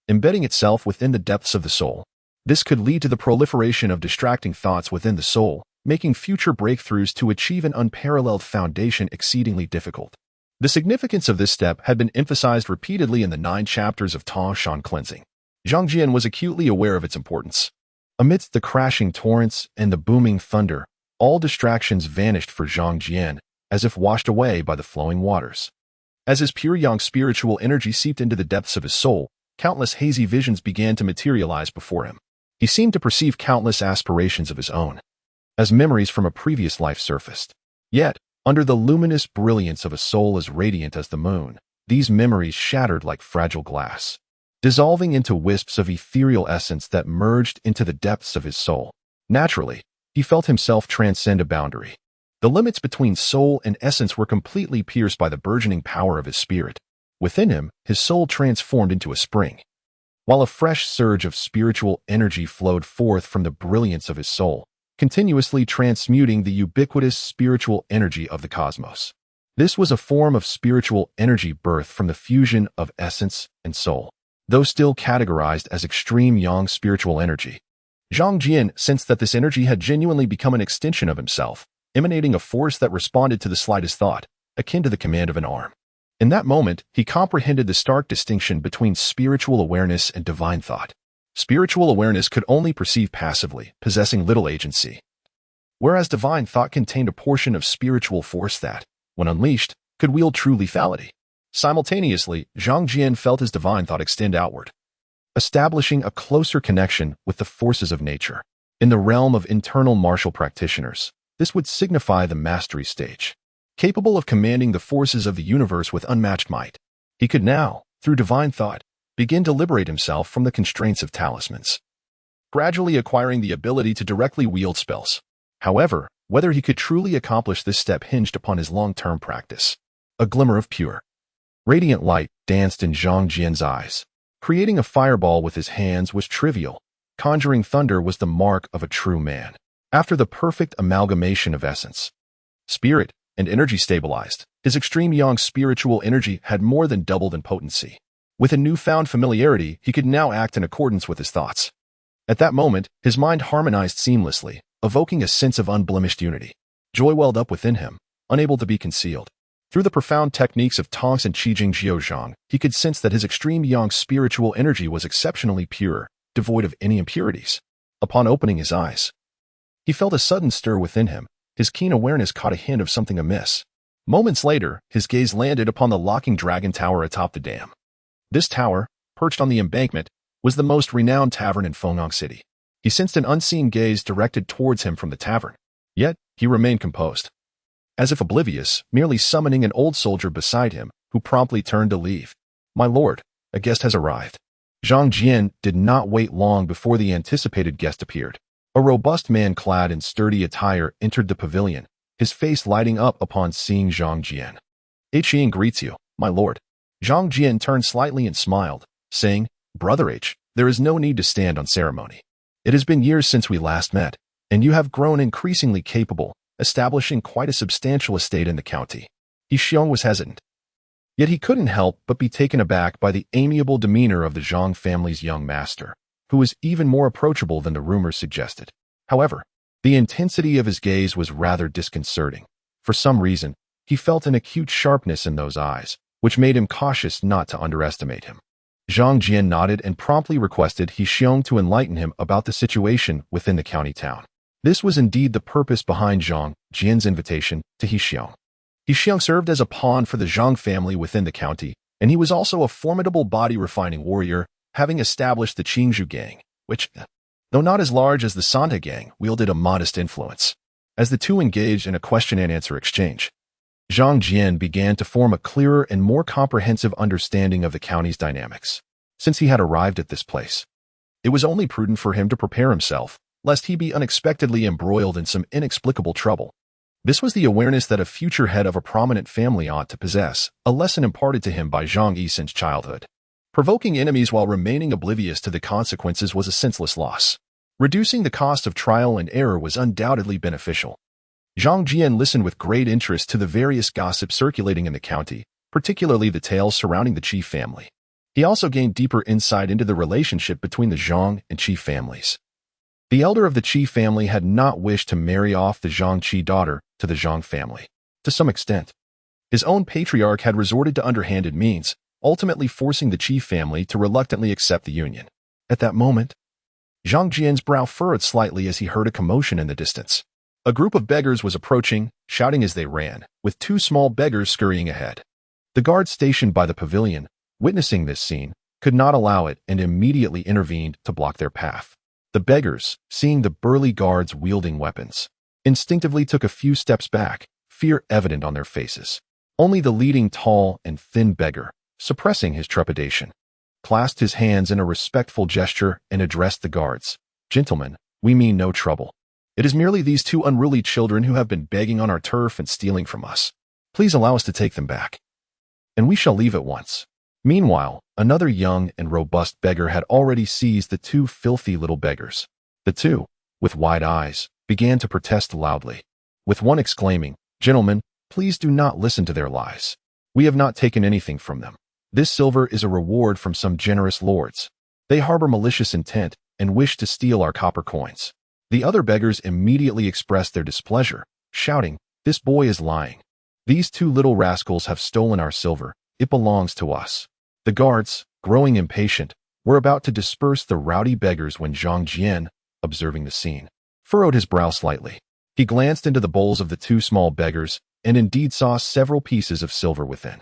embedding itself within the depths of the soul. This could lead to the proliferation of distracting thoughts within the soul, making future breakthroughs to achieve an unparalleled foundation exceedingly difficult. The significance of this step had been emphasized repeatedly in the 9 chapters of Ta Shan cleansing. Zhang Jian was acutely aware of its importance. Amidst the crashing torrents and the booming thunder, all distractions vanished for Zhang Jian, as if washed away by the flowing waters. As his pure yang spiritual energy seeped into the depths of his soul, countless hazy visions began to materialize before him. He seemed to perceive countless aspirations of his own, as memories from a previous life surfaced. Yet, under the luminous brilliance of a soul as radiant as the moon, these memories shattered like fragile glass, dissolving into wisps of ethereal essence that merged into the depths of his soul. Naturally, he felt himself transcend a boundary. The limits between soul and essence were completely pierced by the burgeoning power of his spirit. Within him, his soul transformed into a spring, while a fresh surge of spiritual energy flowed forth from the brilliance of his soul, continuously transmuting the ubiquitous spiritual energy of the cosmos. This was a form of spiritual energy birthed from the fusion of essence and soul, though still categorized as extreme yang spiritual energy. Zhang Jian sensed that this energy had genuinely become an extension of himself, emanating a force that responded to the slightest thought, akin to the command of an arm. In that moment, he comprehended the stark distinction between spiritual awareness and divine thought. Spiritual awareness could only perceive passively, possessing little agency, whereas divine thought contained a portion of spiritual force that, when unleashed, could wield true lethality. Simultaneously, Zhang Jian felt his divine thought extend outward, establishing a closer connection with the forces of nature. In the realm of internal martial practitioners, this would signify the mastery stage, capable of commanding the forces of the universe with unmatched might. He could now, through divine thought, begin to liberate himself from the constraints of talismans, gradually acquiring the ability to directly wield spells. However, whether he could truly accomplish this step hinged upon his long-term practice. A glimmer of pure, radiant light danced in Zhang Jian's eyes. Creating a fireball with his hands was trivial. Conjuring thunder was the mark of a true man. After the perfect amalgamation of essence, spirit, and energy stabilized, his extreme yang spiritual energy had more than doubled in potency. With a newfound familiarity, he could now act in accordance with his thoughts. At that moment, his mind harmonized seamlessly, evoking a sense of unblemished unity. Joy welled up within him, unable to be concealed. Through the profound techniques of Tongs and Qijing Jiuzhang, he could sense that his extreme yang spiritual energy was exceptionally pure, devoid of any impurities. Upon opening his eyes, he felt a sudden stir within him. His keen awareness caught a hint of something amiss. Moments later, his gaze landed upon the locking dragon tower atop the dam. This tower, perched on the embankment, was the most renowned tavern in Fengyang City. He sensed an unseen gaze directed towards him from the tavern. Yet, he remained composed, as if oblivious, merely summoning an old soldier beside him, who promptly turned to leave. "My lord, a guest has arrived." Zhang Jian did not wait long before the anticipated guest appeared. A robust man clad in sturdy attire entered the pavilion, his face lighting up upon seeing Zhang Jian. "H. greets you, my lord." Zhang Jian turned slightly and smiled, saying, "Brother H, there is no need to stand on ceremony. It has been years since we last met, and you have grown increasingly capable, establishing quite a substantial estate in the county." He Xiong was hesitant. Yet he couldn't help but be taken aback by the amiable demeanor of the Zhang family's young master, who was even more approachable than the rumors suggested. However, the intensity of his gaze was rather disconcerting. For some reason, he felt an acute sharpness in those eyes, which made him cautious not to underestimate him. Zhang Jian nodded and promptly requested He Xiong to enlighten him about the situation within the county town. This was indeed the purpose behind Zhang Jian's invitation to He Xiong. He Xiong served as a pawn for the Zhang family within the county, and he was also a formidable body-refining warrior, having established the Qingzhou gang, which, though not as large as the Santa gang, wielded a modest influence. As the two engaged in a question-and-answer exchange, Zhang Jian began to form a clearer and more comprehensive understanding of the county's dynamics. Since he had arrived at this place, it was only prudent for him to prepare himself, lest he be unexpectedly embroiled in some inexplicable trouble. This was the awareness that a future head of a prominent family ought to possess, a lesson imparted to him by Zhang Yi since childhood. Provoking enemies while remaining oblivious to the consequences was a senseless loss. Reducing the cost of trial and error was undoubtedly beneficial. Zhang Jian listened with great interest to the various gossips circulating in the county, particularly the tales surrounding the Qi family. He also gained deeper insight into the relationship between the Zhang and Qi families. The elder of the Qi family had not wished to marry off the Zhang Qi daughter to the Zhang family. To some extent, his own patriarch had resorted to underhanded means, ultimately forcing the Qi family to reluctantly accept the union. At that moment, Zhang Jian's brow furrowed slightly as he heard a commotion in the distance. A group of beggars was approaching, shouting as they ran, with two small beggars scurrying ahead. The guards stationed by the pavilion, witnessing this scene, could not allow it and immediately intervened to block their path. The beggars, seeing the burly guards wielding weapons, instinctively took a few steps back, fear evident on their faces. Only the leading tall and thin beggar, suppressing his trepidation, clasped his hands in a respectful gesture and addressed the guards. "Gentlemen, we mean no trouble. It is merely these two unruly children who have been begging on our turf and stealing from us. Please allow us to take them back, and we shall leave at once." Meanwhile, another young and robust beggar had already seized the two filthy little beggars. The two, with wide eyes, began to protest loudly, with one exclaiming, "Gentlemen, please do not listen to their lies. We have not taken anything from them. This silver is a reward from some generous lords. They harbor malicious intent and wish to steal our copper coins." The other beggars immediately expressed their displeasure, shouting, "This boy is lying. These two little rascals have stolen our silver. It belongs to us." The guards, growing impatient, were about to disperse the rowdy beggars when Zhang Jian, observing the scene, furrowed his brow slightly. He glanced into the bowls of the two small beggars and indeed saw several pieces of silver within.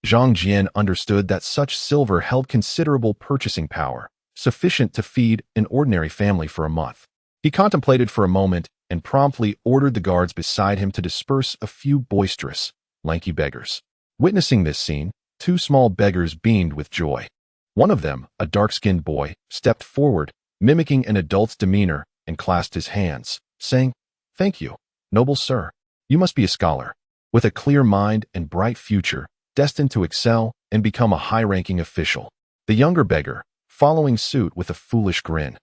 Zhang Jian understood that such silver held considerable purchasing power, sufficient to feed an ordinary family for a month. He contemplated for a moment and promptly ordered the guards beside him to disperse a few boisterous, lanky beggars. Witnessing this scene, two small beggars beamed with joy. One of them, a dark-skinned boy, stepped forward, mimicking an adult's demeanor, and clasped his hands, saying, "Thank you, noble sir. You must be a scholar, with a clear mind and bright future, destined to excel and become a high-ranking official." The younger beggar, following suit with a foolish grin,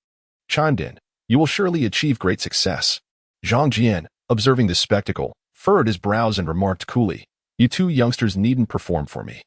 chimed in, "You will surely achieve great success." Zhang Jian, observing this spectacle, furrowed his brows and remarked coolly, "You two youngsters needn't perform for me.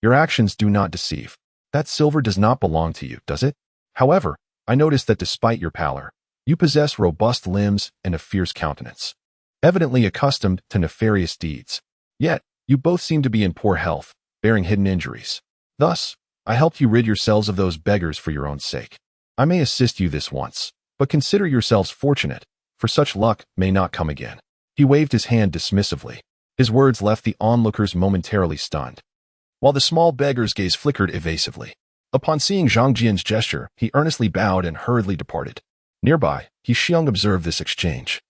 Your actions do not deceive. That silver does not belong to you, does it? However, I notice that despite your pallor, you possess robust limbs and a fierce countenance, evidently accustomed to nefarious deeds. Yet, you both seem to be in poor health, bearing hidden injuries. Thus, I helped you rid yourselves of those beggars for your own sake. I may assist you this once, but consider yourselves fortunate, for such luck may not come again." He waved his hand dismissively. His words left the onlookers momentarily stunned, while the small beggar's gaze flickered evasively. Upon seeing Zhang Jian's gesture, he earnestly bowed and hurriedly departed. Nearby, He Xiong observed this exchange,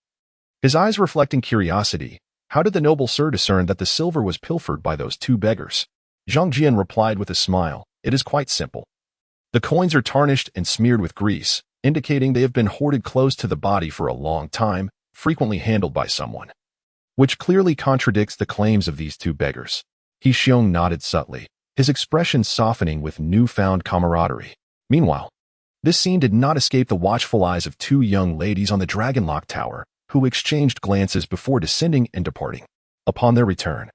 his eyes reflecting curiosity. How did the noble sir discern that the silver was pilfered by those two beggars? Zhang Jian replied with a smile, "It is quite simple. The coins are tarnished and smeared with grease, indicating they have been hoarded close to the body for a long time, frequently handled by someone, which clearly contradicts the claims of these two beggars." He Xiong nodded subtly, his expression softening with newfound camaraderie. Meanwhile, this scene did not escape the watchful eyes of two young ladies on the Dragon Lock Tower, who exchanged glances before descending and departing. Upon their return,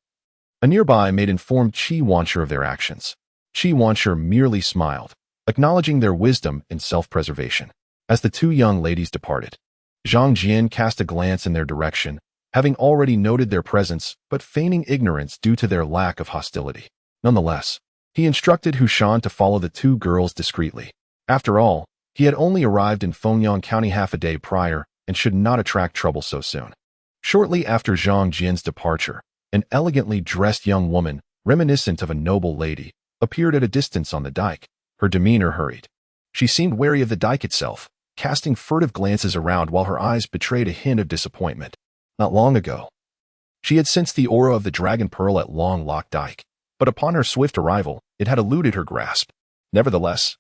a nearby maid informed Qi Wansher of their actions. Qi Wansher merely smiled, acknowledging their wisdom in self-preservation. As the two young ladies departed, Zhang Jian cast a glance in their direction, having already noted their presence but feigning ignorance due to their lack of hostility. Nonetheless, He instructed Hushan to follow the two girls discreetly. After all, he had only arrived in Fengyang County half a day prior and should not attract trouble so soon. Shortly after Zhang Jian's departure, an elegantly dressed young woman, reminiscent of a noble lady, appeared at a distance on the dike. Her demeanor hurried. She seemed wary of the dike itself, casting furtive glances around while her eyes betrayed a hint of disappointment. Not long ago, she had sensed the aura of the Dragon Pearl at Long Lock Dike, but upon her swift arrival, it had eluded her grasp. Nevertheless,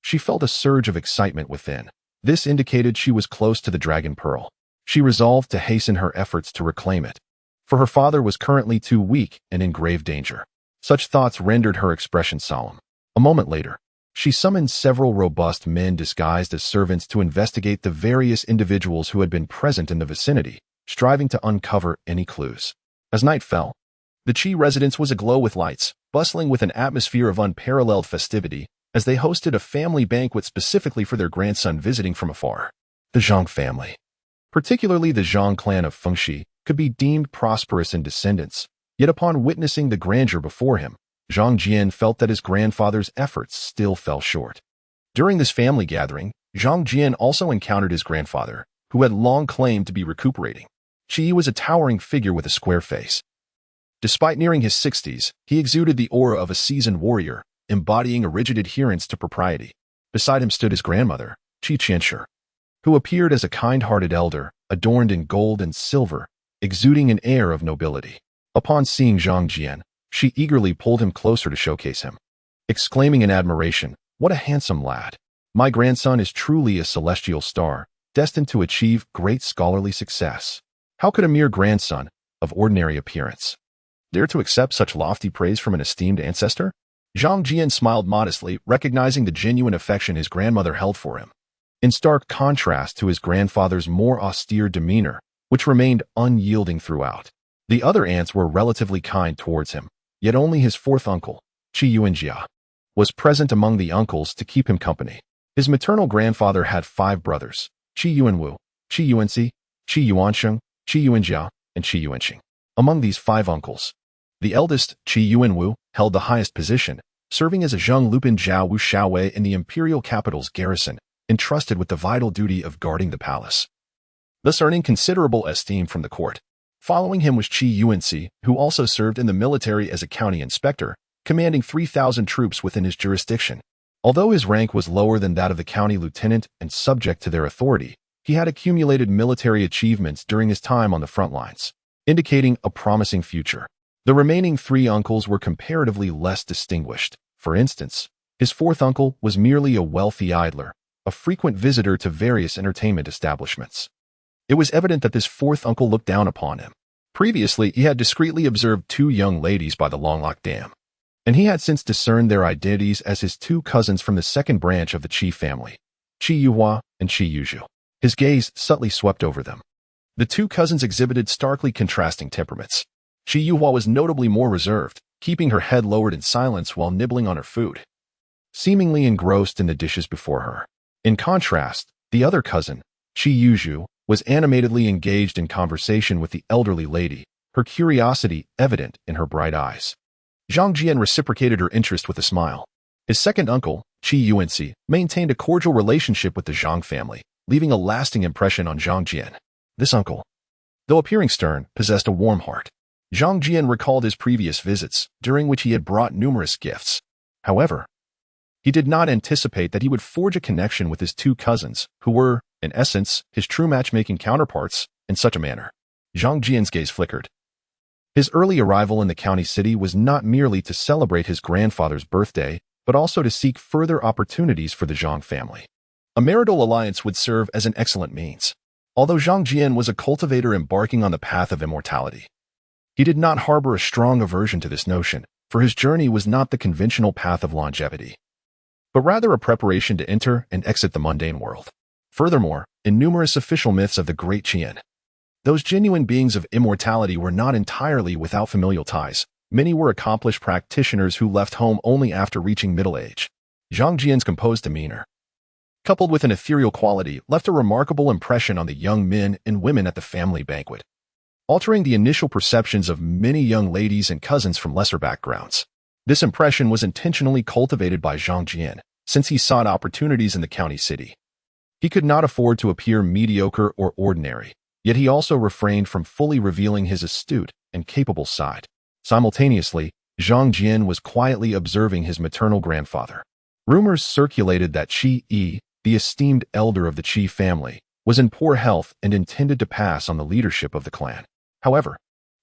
she felt a surge of excitement within. This indicated she was close to the Dragon Pearl. She resolved to hasten her efforts to reclaim it, for her father was currently too weak and in grave danger. Such thoughts rendered her expression solemn. A moment later, she summoned several robust men disguised as servants to investigate the various individuals who had been present in the vicinity, striving to uncover any clues. As night fell, the Qi residence was aglow with lights, bustling with an atmosphere of unparalleled festivity, as they hosted a family banquet specifically for their grandson visiting from afar. The Zhang family, particularly the Zhang clan of Fengxi, could be deemed prosperous in descendants, yet upon witnessing the grandeur before him, Zhang Jian felt that his grandfather's efforts still fell short. During this family gathering, Zhang Jian also encountered his grandfather, who had long claimed to be recuperating. Qi was a towering figure with a square face. Despite nearing his 60s, he exuded the aura of a seasoned warrior, embodying a rigid adherence to propriety. Beside him stood his grandmother, Qi Qianshi, who appeared as a kind-hearted elder, adorned in gold and silver, exuding an air of nobility. Upon seeing Zhang Jian, she eagerly pulled him closer to showcase him, exclaiming in admiration, "What a handsome lad! My grandson is truly a celestial star, destined to achieve great scholarly success. How could a mere grandson, of ordinary appearance, dare to accept such lofty praise from an esteemed ancestor?" Zhang Jian smiled modestly, recognizing the genuine affection his grandmother held for him, in stark contrast to his grandfather's more austere demeanor, which remained unyielding throughout. The other aunts were relatively kind towards him, yet only his fourth uncle, Qi Yuanjia, was present among the uncles to keep him company. His maternal grandfather had 5 brothers, Qi Yuanwu, Qi Yuanxi, Qi Yuansheng, Qi Yuanjia, and Qi Yuanxing. Among these 5 uncles, the eldest, Qi Yuanwu, held the highest position, serving as a Zheng Lupin Jiao Wu Shaowei in the imperial capital's garrison, entrusted with the vital duty of guarding the palace, thus earning considerable esteem from the court. Following him was Qi Yuanxi, who also served in the military as a county inspector, commanding 3,000 troops within his jurisdiction. Although his rank was lower than that of the county lieutenant and subject to their authority, he had accumulated military achievements during his time on the front lines, indicating a promising future. The remaining 3 uncles were comparatively less distinguished. For instance, his fourth uncle was merely a wealthy idler, a frequent visitor to various entertainment establishments. It was evident that this fourth uncle looked down upon him. Previously, he had discreetly observed 2 young ladies by the Longlock Dam, and he had since discerned their identities as his 2 cousins from the second branch of the Qi family, Qi Yuhua and Qi Yuzhu. His gaze subtly swept over them. The 2 cousins exhibited starkly contrasting temperaments. Qi Yuhua was notably more reserved, keeping her head lowered in silence while nibbling on her food, seemingly engrossed in the dishes before her. In contrast, the other cousin, Qi Yuzhu, was animatedly engaged in conversation with the elderly lady, her curiosity evident in her bright eyes. Zhang Jian reciprocated her interest with a smile. His second uncle, Qi Yuanxi, maintained a cordial relationship with the Zhang family, leaving a lasting impression on Zhang Jian. This uncle, though appearing stern, possessed a warm heart. Zhang Jian recalled his previous visits, during which he had brought numerous gifts. However, he did not anticipate that he would forge a connection with his 2 cousins, who were, in essence, his true matchmaking counterparts, in such a manner. Zhang Jian's gaze flickered. His early arrival in the county city was not merely to celebrate his grandfather's birthday, but also to seek further opportunities for the Zhang family. A marital alliance would serve as an excellent means. Although Zhang Jian was a cultivator embarking on the path of immortality, he did not harbor a strong aversion to this notion, for his journey was not the conventional path of longevity, but rather a preparation to enter and exit the mundane world. Furthermore, in numerous official myths of the Great Qian, those genuine beings of immortality were not entirely without familial ties. Many were accomplished practitioners who left home only after reaching middle age. Zhang Jian's composed demeanor, coupled with an ethereal quality, left a remarkable impression on the young men and women at the family banquet, altering the initial perceptions of many young ladies and cousins from lesser backgrounds. This impression was intentionally cultivated by Zhang Jian, since he sought opportunities in the county city. He could not afford to appear mediocre or ordinary, yet he also refrained from fully revealing his astute and capable side. Simultaneously, Zhang Jian was quietly observing his maternal grandfather. Rumors circulated that Qi Yi, the esteemed elder of the Qi family, was in poor health and intended to pass on the leadership of the clan. However,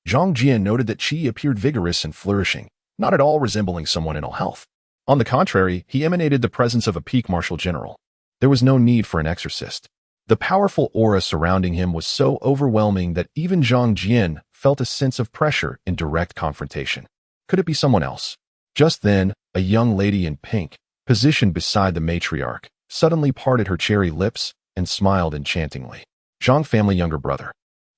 Zhang Jian noted that Qi appeared vigorous and flourishing, not at all resembling someone in ill health. On the contrary, he emanated the presence of a peak martial general. There was no need for an exorcist. The powerful aura surrounding him was so overwhelming that even Zhang Jian felt a sense of pressure in direct confrontation. Could it be someone else? Just then, a young lady in pink, positioned beside the matriarch, suddenly parted her cherry lips and smiled enchantingly. Zhang family younger brother.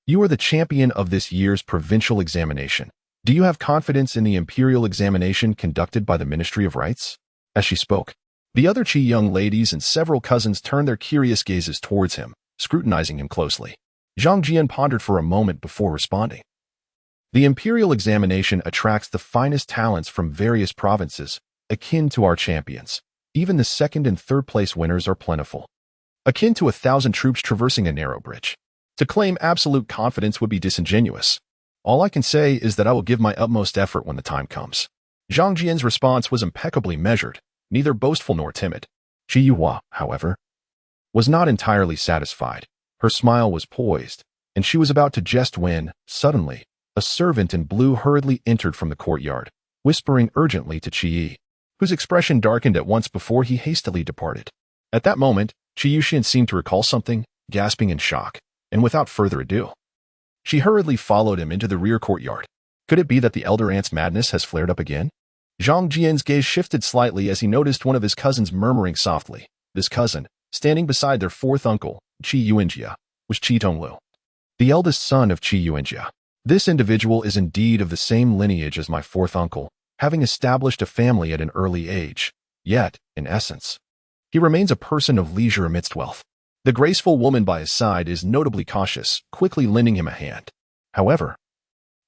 You are the champion of this year's provincial examination. Do you have confidence in the imperial examination conducted by the Ministry of Rites? As she spoke, the other Qi young ladies and several cousins turned their curious gazes towards him, scrutinizing him closely. Zhang Jian pondered for a moment before responding. The imperial examination attracts the finest talents from various provinces, akin to our champions. Even the second and third place winners are plentiful, akin to 1,000 troops traversing a narrow bridge. To claim absolute confidence would be disingenuous. All I can say is that I will give my utmost effort when the time comes. Zhang Jian's response was impeccably measured, neither boastful nor timid. Qi Yuhua, however, was not entirely satisfied. Her smile was poised, and she was about to jest when, suddenly, a servant in blue hurriedly entered from the courtyard, whispering urgently to Qi Yi, whose expression darkened at once before he hastily departed. At that moment, Qi Yuxian seemed to recall something, gasping in shock, and without further ado, she hurriedly followed him into the rear courtyard. Could it be that the elder aunt's madness has flared up again? Zhang Jian's gaze shifted slightly as he noticed one of his cousins murmuring softly. This cousin, standing beside their fourth uncle, Qi Yuanjia, was Qi Tonglu, the eldest son of Qi Yuanjia. This individual is indeed of the same lineage as my fourth uncle, having established a family at an early age. Yet, in essence, he remains a person of leisure amidst wealth. The graceful woman by his side is notably cautious, quickly lending him a hand. However,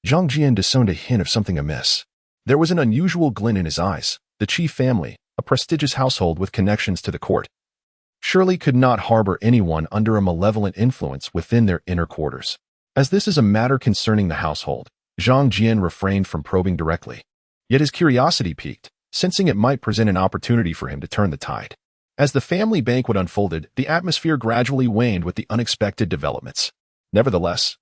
Zhang Jian discerned a hint of something amiss. There was an unusual glint in his eyes. The Qi family, a prestigious household with connections to the court, surely could not harbor anyone under a malevolent influence within their inner quarters. As this is a matter concerning the household, Zhang Jian refrained from probing directly. Yet his curiosity piqued, sensing it might present an opportunity for him to turn the tide. As the family banquet unfolded, the atmosphere gradually waned with the unexpected developments. Nevertheless,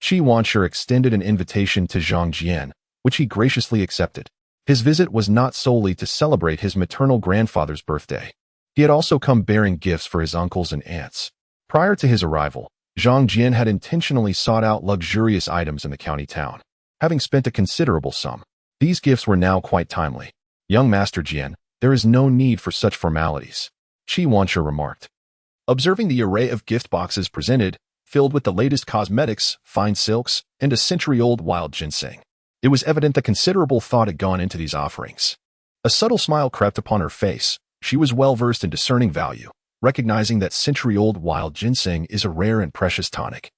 Qi Wanshi extended an invitation to Zhang Jian, which he graciously accepted. His visit was not solely to celebrate his maternal grandfather's birthday. He had also come bearing gifts for his uncles and aunts. Prior to his arrival, Zhang Jian had intentionally sought out luxurious items in the county town. Having spent a considerable sum, these gifts were now quite timely. Young Master Jian, there is no need for such formalities, Qi Wanshi remarked. Observing the array of gift boxes presented, filled with the latest cosmetics, fine silks, and a century-old wild ginseng, it was evident that considerable thought had gone into these offerings. A subtle smile crept upon her face. She was well-versed in discerning value, recognizing that century-old wild ginseng is a rare and precious tonic,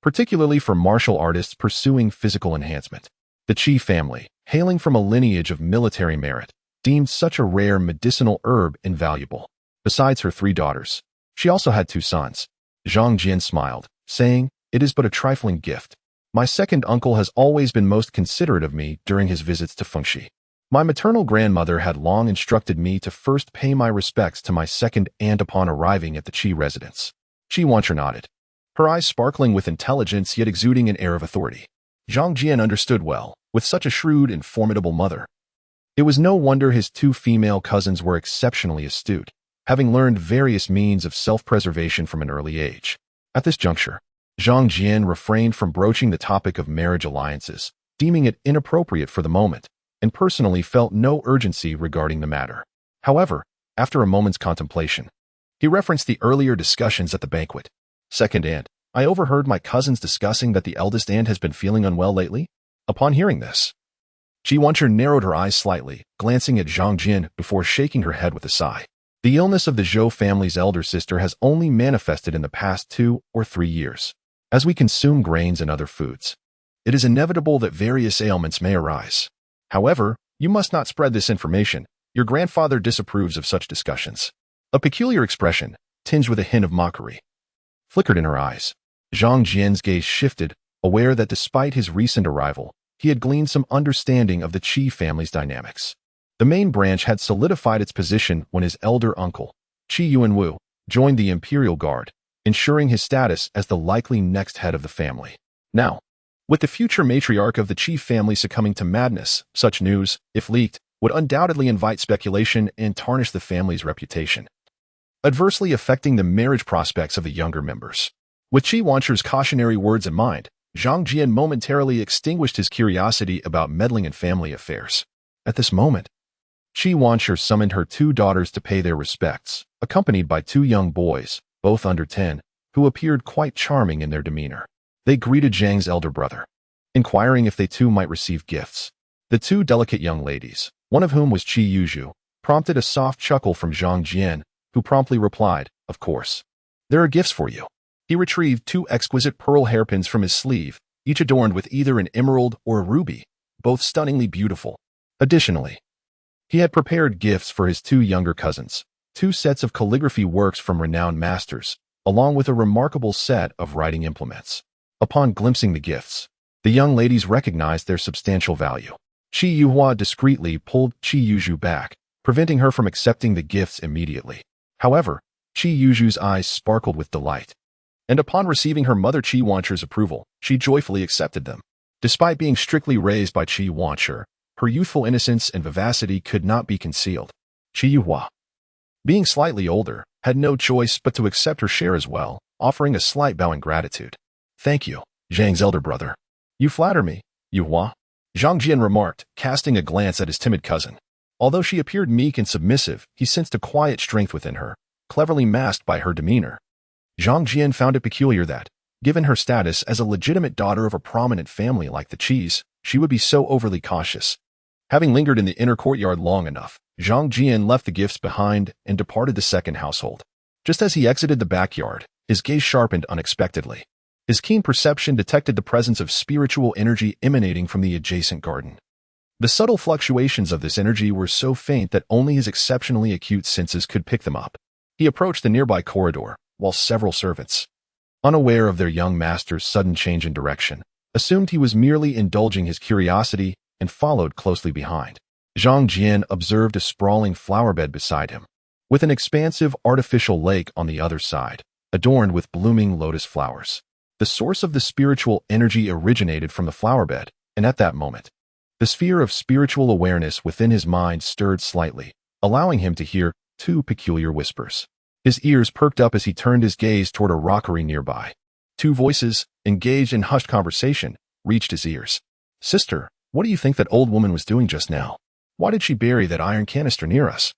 particularly for martial artists pursuing physical enhancement. The Qi family, hailing from a lineage of military merit, deemed such a rare medicinal herb invaluable. Besides her 3 daughters, she also had 2 sons. Zhang Jian smiled, saying, "It is but a trifling gift. My second uncle has always been most considerate of me during his visits to Fengxi. My maternal grandmother had long instructed me to first pay my respects to my second aunt upon arriving at the Qi residence." Qi Wanshi nodded, her eyes sparkling with intelligence yet exuding an air of authority. Zhang Jian understood well, with such a shrewd and formidable mother. It was no wonder his 2 female cousins were exceptionally astute, having learned various means of self-preservation from an early age. At this juncture, Zhang Jian refrained from broaching the topic of marriage alliances, deeming it inappropriate for the moment, and personally felt no urgency regarding the matter. However, after a moment's contemplation, he referenced the earlier discussions at the banquet. "Second aunt, I overheard my cousins discussing that the eldest aunt has been feeling unwell lately." Upon hearing this, Qi Wanshi narrowed her eyes slightly, glancing at Zhang Jian before shaking her head with a sigh. The illness of the Zhou family's elder sister has only manifested in the past 2 or 3 years. As we consume grains and other foods, it is inevitable that various ailments may arise. However, You must not spread this information. Your grandfather disapproves of such discussions. A peculiar expression, tinged with a hint of mockery, flickered in her eyes. Zhang Jian's gaze shifted, aware that despite his recent arrival, he had gleaned some understanding of the Qi family's dynamics. The main branch had solidified its position when his elder uncle, Qi Yuanwu, joined the Imperial Guard, ensuring his status as the likely next head of the family. Now, with the future matriarch of the Qi family succumbing to madness, such news, if leaked, would undoubtedly invite speculation and tarnish the family's reputation, adversely affecting the marriage prospects of the younger members. With Qi Yuanchu's cautionary words in mind, Zhang Jian momentarily extinguished his curiosity about meddling in family affairs. At this moment, Qi Yuanchu summoned her 2 daughters to pay their respects, accompanied by 2 young boys, both under 10, who appeared quite charming in their demeanor. They greeted Zhang's elder brother, inquiring if they too might receive gifts. The 2 delicate young ladies, one of whom was Qi Yuzhu, prompted a soft chuckle from Zhang Jian, who promptly replied, "Of course. There are gifts for you." He retrieved 2 exquisite pearl hairpins from his sleeve, each adorned with either an emerald or a ruby, both stunningly beautiful. Additionally, he had prepared gifts for his 2 younger cousins, 2 sets of calligraphy works from renowned masters, along with a remarkable set of writing implements. Upon glimpsing the gifts, the young ladies recognized their substantial value. Qi Yuhua discreetly pulled Qi Yuzhu back, preventing her from accepting the gifts immediately. However, Qi Yuzhu's eyes sparkled with delight, and upon receiving her mother Qi Yuanchu's approval, she joyfully accepted them. Despite being strictly raised by Qi Yuanchu, her youthful innocence and vivacity could not be concealed. Qi Yuhua, being slightly older, had no choice but to accept her share as well, offering a slight bow in gratitude. "Thank you, Zhang's elder brother. You flatter me, Yuhua," Zhang Jian remarked, casting a glance at his timid cousin. Although she appeared meek and submissive, he sensed a quiet strength within her, cleverly masked by her demeanor. Zhang Jian found it peculiar that, given her status as a legitimate daughter of a prominent family like the Qis, she would be so overly cautious. Having lingered in the inner courtyard long enough, Zhang Jian left the gifts behind and departed the second household. Just as he exited the backyard, his gaze sharpened unexpectedly. His keen perception detected the presence of spiritual energy emanating from the adjacent garden. The subtle fluctuations of this energy were so faint that only his exceptionally acute senses could pick them up. He approached the nearby corridor, while several servants, unaware of their young master's sudden change in direction, assumed he was merely indulging his curiosity and followed closely behind. Zhang Jian observed a sprawling flowerbed beside him, with an expansive artificial lake on the other side, adorned with blooming lotus flowers. The source of the spiritual energy originated from the flowerbed, and at that moment, the sphere of spiritual awareness within his mind stirred slightly, allowing him to hear 2 peculiar whispers. His ears perked up as he turned his gaze toward a rockery nearby. 2 voices, engaged in hushed conversation, reached his ears. "Sister, what do you think that old woman was doing just now? Why did she bury that iron canister near us?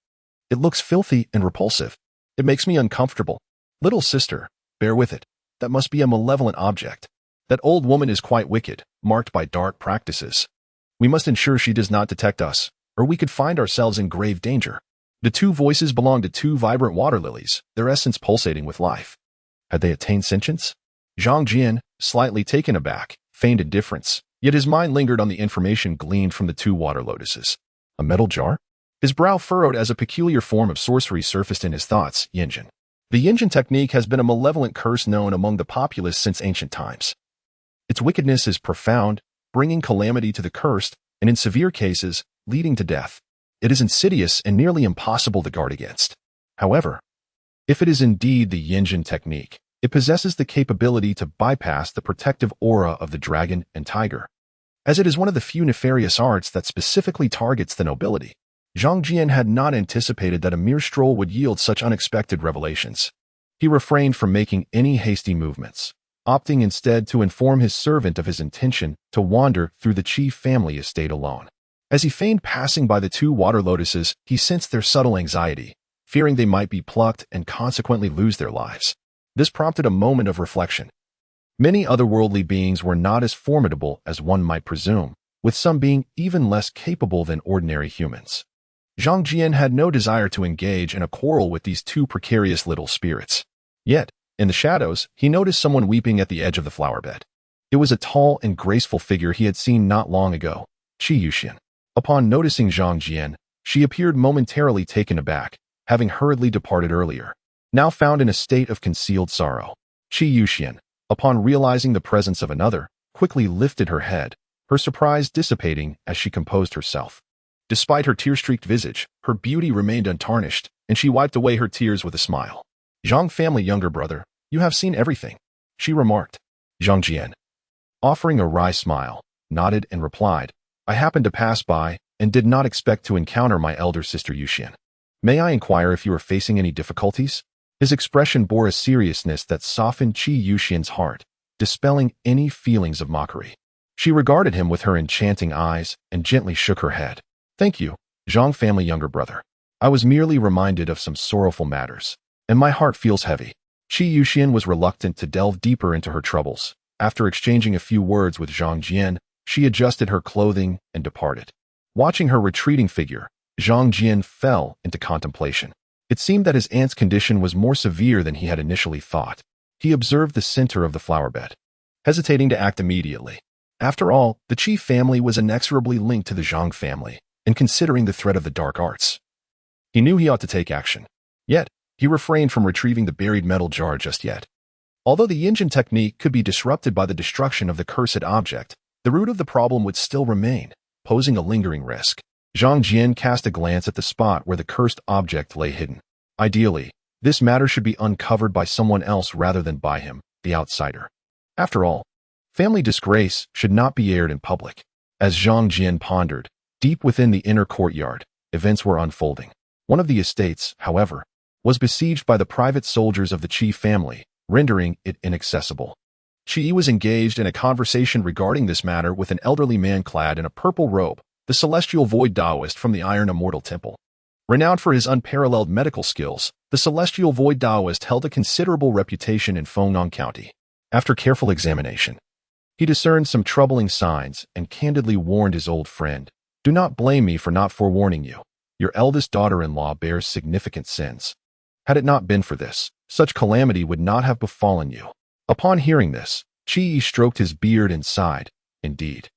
It looks filthy and repulsive. It makes me uncomfortable. Little sister, bear with it. That must be a malevolent object. That old woman is quite wicked, marked by dark practices. We must ensure she does not detect us, or we could find ourselves in grave danger." The 2 voices belonged to 2 vibrant water lilies, their essence pulsating with life. Had they attained sentience? Zhang Jian, slightly taken aback, feigned indifference, yet his mind lingered on the information gleaned from the 2 water lotuses. A metal jar? His brow furrowed as a peculiar form of sorcery surfaced in his thoughts. Yinjin. The Yinjin technique has been a malevolent curse known among the populace since ancient times. Its wickedness is profound, bringing calamity to the cursed, and in severe cases, leading to death. It is insidious and nearly impossible to guard against. However, if it is indeed the Yinjin technique, it possesses the capability to bypass the protective aura of the dragon and tiger, as it is one of the few nefarious arts that specifically targets the nobility. Zhang Jian had not anticipated that a mere stroll would yield such unexpected revelations. He refrained from making any hasty movements, opting instead to inform his servant of his intention to wander through the Qi family estate alone. As he feigned passing by the 2 water lotuses, he sensed their subtle anxiety, fearing they might be plucked and consequently lose their lives. This prompted a moment of reflection. Many otherworldly beings were not as formidable as one might presume, with some being even less capable than ordinary humans. Zhang Jian had no desire to engage in a quarrel with these 2 precarious little spirits. Yet, in the shadows, he noticed someone weeping at the edge of the flowerbed. It was a tall and graceful figure he had seen not long ago, Qi Yuxian. Upon noticing Zhang Jian, she appeared momentarily taken aback, having hurriedly departed earlier, now found in a state of concealed sorrow. Qi Yuxian, upon realizing the presence of another, quickly lifted her head, her surprise dissipating as she composed herself. Despite her tear-streaked visage, her beauty remained untarnished, and she wiped away her tears with a smile. Zhang family younger brother, you have seen everything, she remarked. Zhang Jian, offering a wry smile, nodded and replied, I happened to pass by and did not expect to encounter my elder sister Yuxian. May I inquire if you are facing any difficulties? His expression bore a seriousness that softened Qi Yuxian's heart, dispelling any feelings of mockery. She regarded him with her enchanting eyes and gently shook her head. Thank you, Zhang family younger brother. I was merely reminded of some sorrowful matters, and my heart feels heavy. Qi Yuxian was reluctant to delve deeper into her troubles. After exchanging a few words with Zhang Jian, she adjusted her clothing and departed. Watching her retreating figure, Zhang Jian fell into contemplation. It seemed that his aunt's condition was more severe than he had initially thought. He observed the center of the flower bed, hesitating to act immediately. After all, the Qi family was inexorably linked to the Zhang family, and considering the threat of the dark arts, he knew he ought to take action. Yet, he refrained from retrieving the buried metal jar just yet. Although the Yinjin technique could be disrupted by the destruction of the cursed object, the root of the problem would still remain, posing a lingering risk. Zhang Jian cast a glance at the spot where the cursed object lay hidden. Ideally, this matter should be uncovered by someone else rather than by him, the outsider. After all, family disgrace should not be aired in public. As Zhang Jian pondered, deep within the inner courtyard, events were unfolding. One of the estates, however, was besieged by the private soldiers of the Qi family, rendering it inaccessible. Qi was engaged in a conversation regarding this matter with an elderly man clad in a purple robe, the celestial void Taoist from the Iron Immortal Temple. Renowned for his unparalleled medical skills, the celestial void Taoist held a considerable reputation in Fengnan County. After careful examination, he discerned some troubling signs and candidly warned his old friend, Do not blame me for not forewarning you. Your eldest daughter-in-law bears significant sins. Had it not been for this, such calamity would not have befallen you. Upon hearing this, Qi stroked his beard and sighed. Indeed,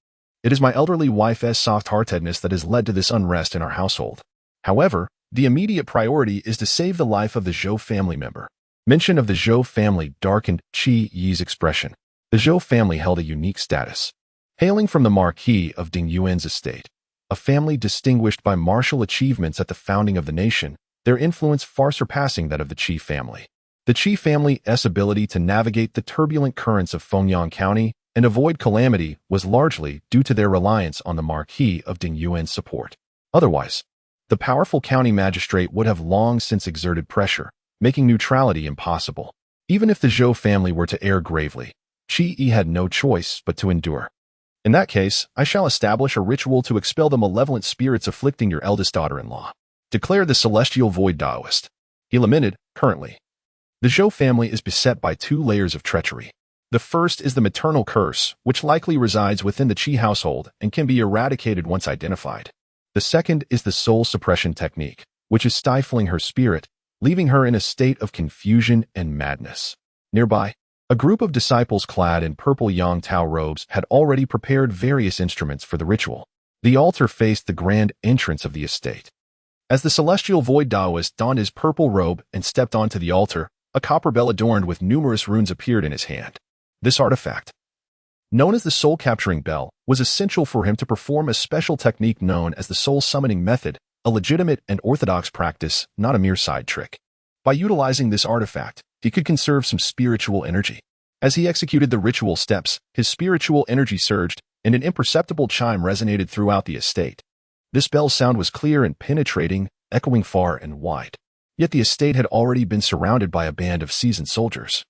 it is my elderly wife's soft-heartedness that has led to this unrest in our household. However, the immediate priority is to save the life of the Zhou family member. Mention of the Zhou family darkened Qi Yi's expression. The Zhou family held a unique status. Hailing from the Marquis of Ding Yuan's estate, a family distinguished by martial achievements at the founding of the nation, their influence far surpassing that of the Qi family. The Qi family's ability to navigate the turbulent currents of Fengnan County and avoid calamity was largely due to their reliance on the Marquis of Ding Yuan's support. Otherwise, the powerful county magistrate would have long since exerted pressure, making neutrality impossible. Even if the Zhou family were to err gravely, Qi Yi had no choice but to endure. In that case, I shall establish a ritual to expel the malevolent spirits afflicting your eldest daughter-in-law, declared the celestial void Taoist. He lamented, currently, the Zhou family is beset by two layers of treachery. The first is the maternal curse, which likely resides within the Qi household and can be eradicated once identified. The second is the soul suppression technique, which is stifling her spirit, leaving her in a state of confusion and madness. Nearby, a group of disciples clad in purple Yang Tao robes had already prepared various instruments for the ritual. The altar faced the grand entrance of the estate. As the celestial void Taoist donned his purple robe and stepped onto the altar, a copper bell adorned with numerous runes appeared in his hand. This artifact, known as the soul-capturing bell, was essential for him to perform a special technique known as the soul-summoning method, a legitimate and orthodox practice, not a mere side trick. By utilizing this artifact, he could conserve some spiritual energy. As he executed the ritual steps, his spiritual energy surged, and an imperceptible chime resonated throughout the estate. This bell's sound was clear and penetrating, echoing far and wide. Yet the estate had already been surrounded by a band of seasoned soldiers,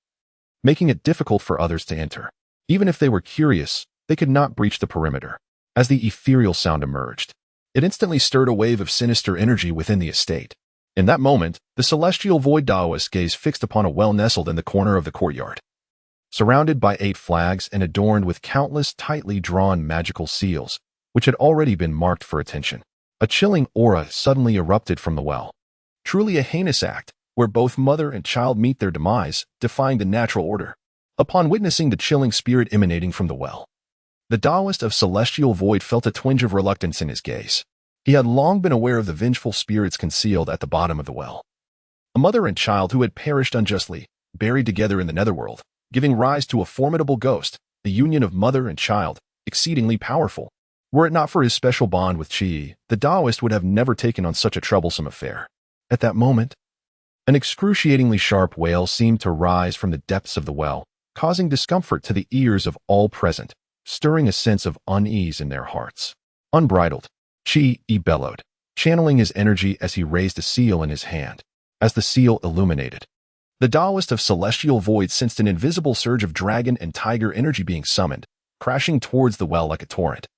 making it difficult for others to enter. Even if they were curious, they could not breach the perimeter. As the ethereal sound emerged, it instantly stirred a wave of sinister energy within the estate. In that moment, the celestial void Taoist gaze fixed upon a well nestled in the corner of the courtyard. Surrounded by 8 flags and adorned with countless tightly drawn magical seals, which had already been marked for attention, a chilling aura suddenly erupted from the well. Truly a heinous act, where both mother and child meet their demise, defying the natural order. Upon witnessing the chilling spirit emanating from the well, the Taoist of celestial void felt a twinge of reluctance in his gaze. He had long been aware of the vengeful spirits concealed at the bottom of the well. A mother and child who had perished unjustly, buried together in the netherworld, giving rise to a formidable ghost, the union of mother and child, exceedingly powerful. Were it not for his special bond with Qi, the Taoist would have never taken on such a troublesome affair. At that moment, an excruciatingly sharp wail seemed to rise from the depths of the well, causing discomfort to the ears of all present, stirring a sense of unease in their hearts. Unbridled, Qi bellowed, channeling his energy as he raised a seal in his hand. As the seal illuminated, the Taoist of Celestial Void sensed an invisible surge of dragon and tiger energy being summoned, crashing towards the well like a torrent,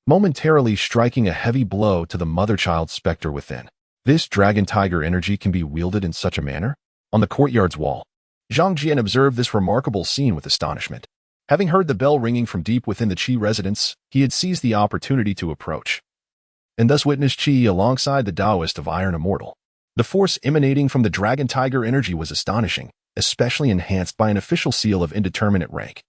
momentarily striking a heavy blow to the mother-child specter within. This dragon-tiger energy can be wielded in such a manner? On the courtyard's wall, Zhang Jian observed this remarkable scene with astonishment. Having heard the bell ringing from deep within the Qi residence, he had seized the opportunity to approach, and thus witnessed Qi alongside the Taoist of Iron Immortal. The force emanating from the dragon-tiger energy was astonishing, especially enhanced by an official seal of indeterminate rank,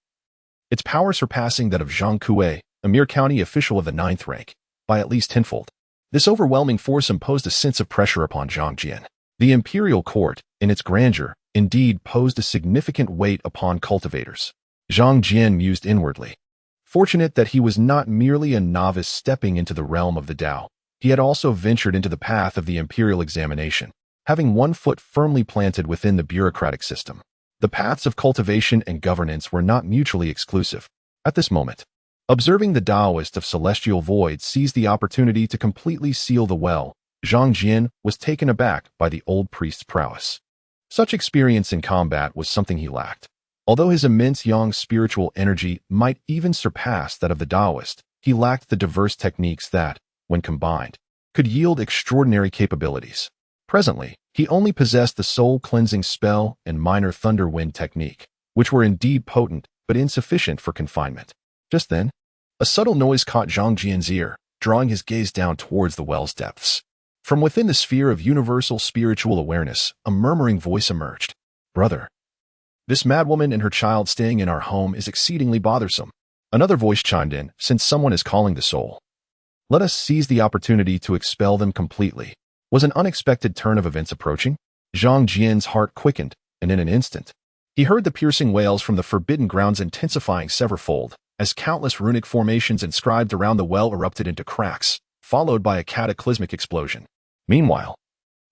its power surpassing that of Zhang Kuei, a mere county official of the 9th rank, by at least tenfold. This overwhelming force imposed a sense of pressure upon Zhang Jian. The imperial court, in its grandeur, indeed posed a significant weight upon cultivators. Zhang Jian mused inwardly. Fortunate that he was not merely a novice stepping into the realm of the Tao, he had also ventured into the path of the imperial examination, having one foot firmly planted within the bureaucratic system. The paths of cultivation and governance were not mutually exclusive. At this moment, observing the Taoist of Celestial Void seize the opportunity to completely seal the well, Zhang Jian was taken aback by the old priest's prowess. Such experience in combat was something he lacked. Although his immense yang spiritual energy might even surpass that of the Taoist, he lacked the diverse techniques that, when combined, could yield extraordinary capabilities. Presently, he only possessed the soul-cleansing spell and minor thunder wind technique, which were indeed potent but insufficient for confinement. Just then, a subtle noise caught Zhang Jian's ear, drawing his gaze down towards the well's depths. From within the sphere of universal spiritual awareness, a murmuring voice emerged. "Brother, this madwoman and her child staying in our home is exceedingly bothersome." Another voice chimed in, "Since someone is calling the soul, let us seize the opportunity to expel them completely." Was an unexpected turn of events approaching? Zhang Jian's heart quickened, and in an instant, he heard the piercing wails from the forbidden grounds intensifying severfold, as countless runic formations inscribed around the well erupted into cracks, followed by a cataclysmic explosion. Meanwhile,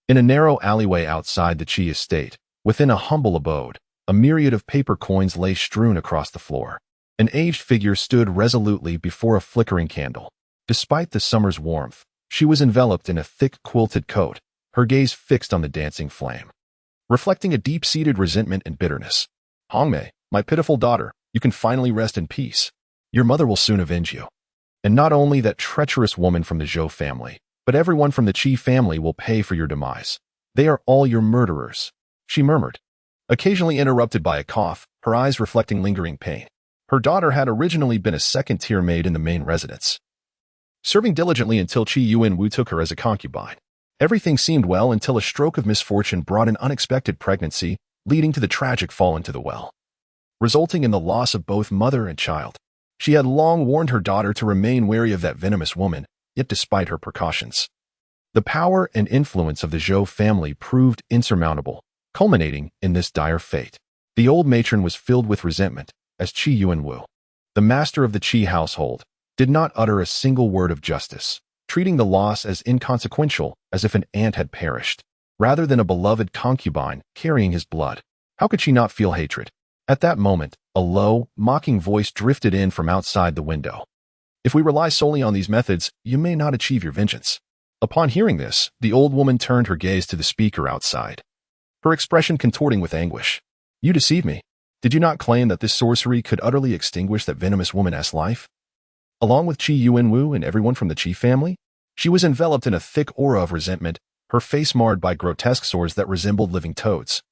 in a narrow alleyway outside the Qi estate, within a humble abode, a myriad of paper coins lay strewn across the floor. An aged figure stood resolutely before a flickering candle. Despite the summer's warmth, she was enveloped in a thick quilted coat, her gaze fixed on the dancing flame, reflecting a deep-seated resentment and bitterness. "Hongmei, my pitiful daughter, you can finally rest in peace. Your mother will soon avenge you. And not only that treacherous woman from the Zhou family, but everyone from the Qi family will pay for your demise. They are all your murderers," she murmured, occasionally interrupted by a cough, her eyes reflecting lingering pain. Her daughter had originally been a second-tier maid in the main residence, serving diligently until Qi Yuanwu took her as a concubine. Everything seemed well until a stroke of misfortune brought an unexpected pregnancy, leading to the tragic fall into the well, resulting in the loss of both mother and child. She had long warned her daughter to remain wary of that venomous woman, yet despite her precautions, the power and influence of the Zhou family proved insurmountable, culminating in this dire fate. The old matron was filled with resentment, as Qi Yuanwu, the master of the Qi household, did not utter a single word of justice, treating the loss as inconsequential as if an ant had perished, rather than a beloved concubine carrying his blood. How could she not feel hatred? At that moment, a low, mocking voice drifted in from outside the window. "If we rely solely on these methods, you may not achieve your vengeance." Upon hearing this, the old woman turned her gaze to the speaker outside, her expression contorting with anguish. "You deceived me. Did you not claim that this sorcery could utterly extinguish that venomous woman's life? Along with Qi Yuanwu and everyone from the Qi family?" She was enveloped in a thick aura of resentment, her face marred by grotesque sores that resembled living toads,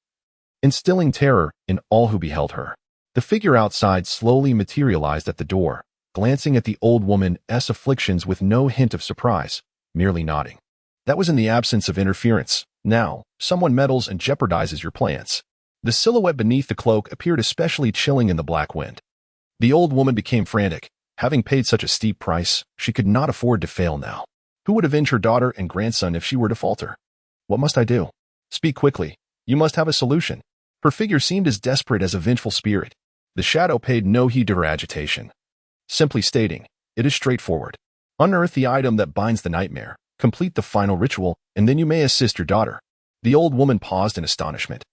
instilling terror in all who beheld her. The figure outside slowly materialized at the door, glancing at the old woman's afflictions with no hint of surprise, merely nodding. "That was in the absence of interference. Now, someone meddles and jeopardizes your plans." The silhouette beneath the cloak appeared especially chilling in the black wind. The old woman became frantic. Having paid such a steep price, she could not afford to fail now. Who would avenge her daughter and grandson if she were to falter? What must I do? Speak quickly. You must have a solution. Her figure seemed as desperate as a vengeful spirit. The shadow paid no heed to her agitation, simply stating, "It is straightforward. Unearth the item that binds the nightmare, complete the final ritual, and then you may assist your daughter." The old woman paused in astonishment.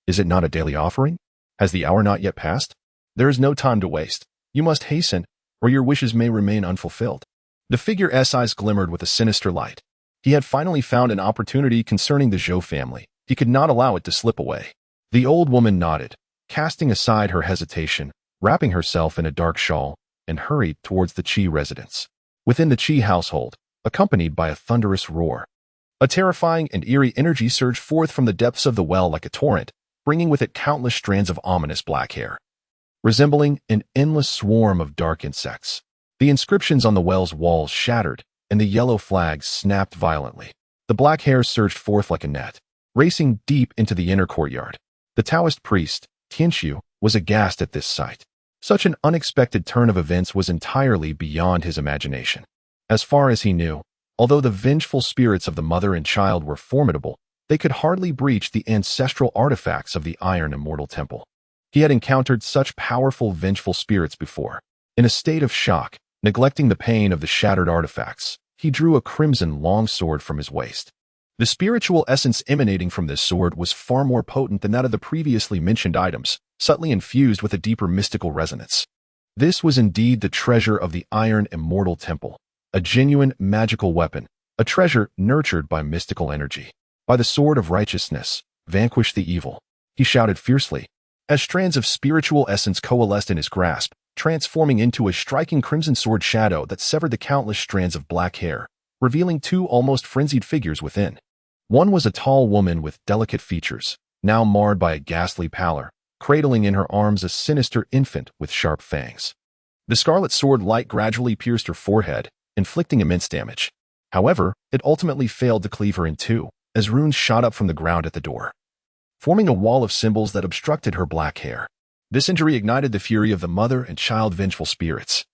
Is it not a daily offering? Has the hour not yet passed? There is no time to waste. You must hasten, or your wishes may remain unfulfilled. The figure's eyes glimmered with a sinister light. He had finally found an opportunity concerning the Zhou family. He could not allow it to slip away. The old woman nodded, casting aside her hesitation, wrapping herself in a dark shawl, and hurried towards the Qi residence. Within the Qi household, accompanied by a thunderous roar, a terrifying and eerie energy surged forth from the depths of the well like a torrent, bringing with it countless strands of ominous black hair, resembling an endless swarm of dark insects. The inscriptions on the well's walls shattered, and the yellow flags snapped violently. The black hair surged forth like a net, racing deep into the inner courtyard. The Taoist priest, Tianxiu, was aghast at this sight. Such an unexpected turn of events was entirely beyond his imagination. As far as he knew, although the vengeful spirits of the mother and child were formidable, they could hardly breach the ancestral artifacts of the Iron Immortal Temple. He had encountered such powerful vengeful spirits before. In a state of shock, neglecting the pain of the shattered artifacts, he drew a crimson longsword from his waist. The spiritual essence emanating from this sword was far more potent than that of the previously mentioned items, subtly infused with a deeper mystical resonance. This was indeed the treasure of the Iron Immortal Temple, a genuine magical weapon, a treasure nurtured by mystical energy. By the sword of righteousness, vanquish the evil, he shouted fiercely, as strands of spiritual essence coalesced in his grasp, transforming into a striking crimson sword shadow that severed the countless strands of black hair, revealing two almost frenzied figures within. One was a tall woman with delicate features, now marred by a ghastly pallor, cradling in her arms a sinister infant with sharp fangs. The scarlet sword light gradually pierced her forehead, inflicting immense damage. However, it ultimately failed to cleave her in two, as runes shot up from the ground at the door, forming a wall of symbols that obstructed her black hair. This injury ignited the fury of the mother and child vengeful spirits.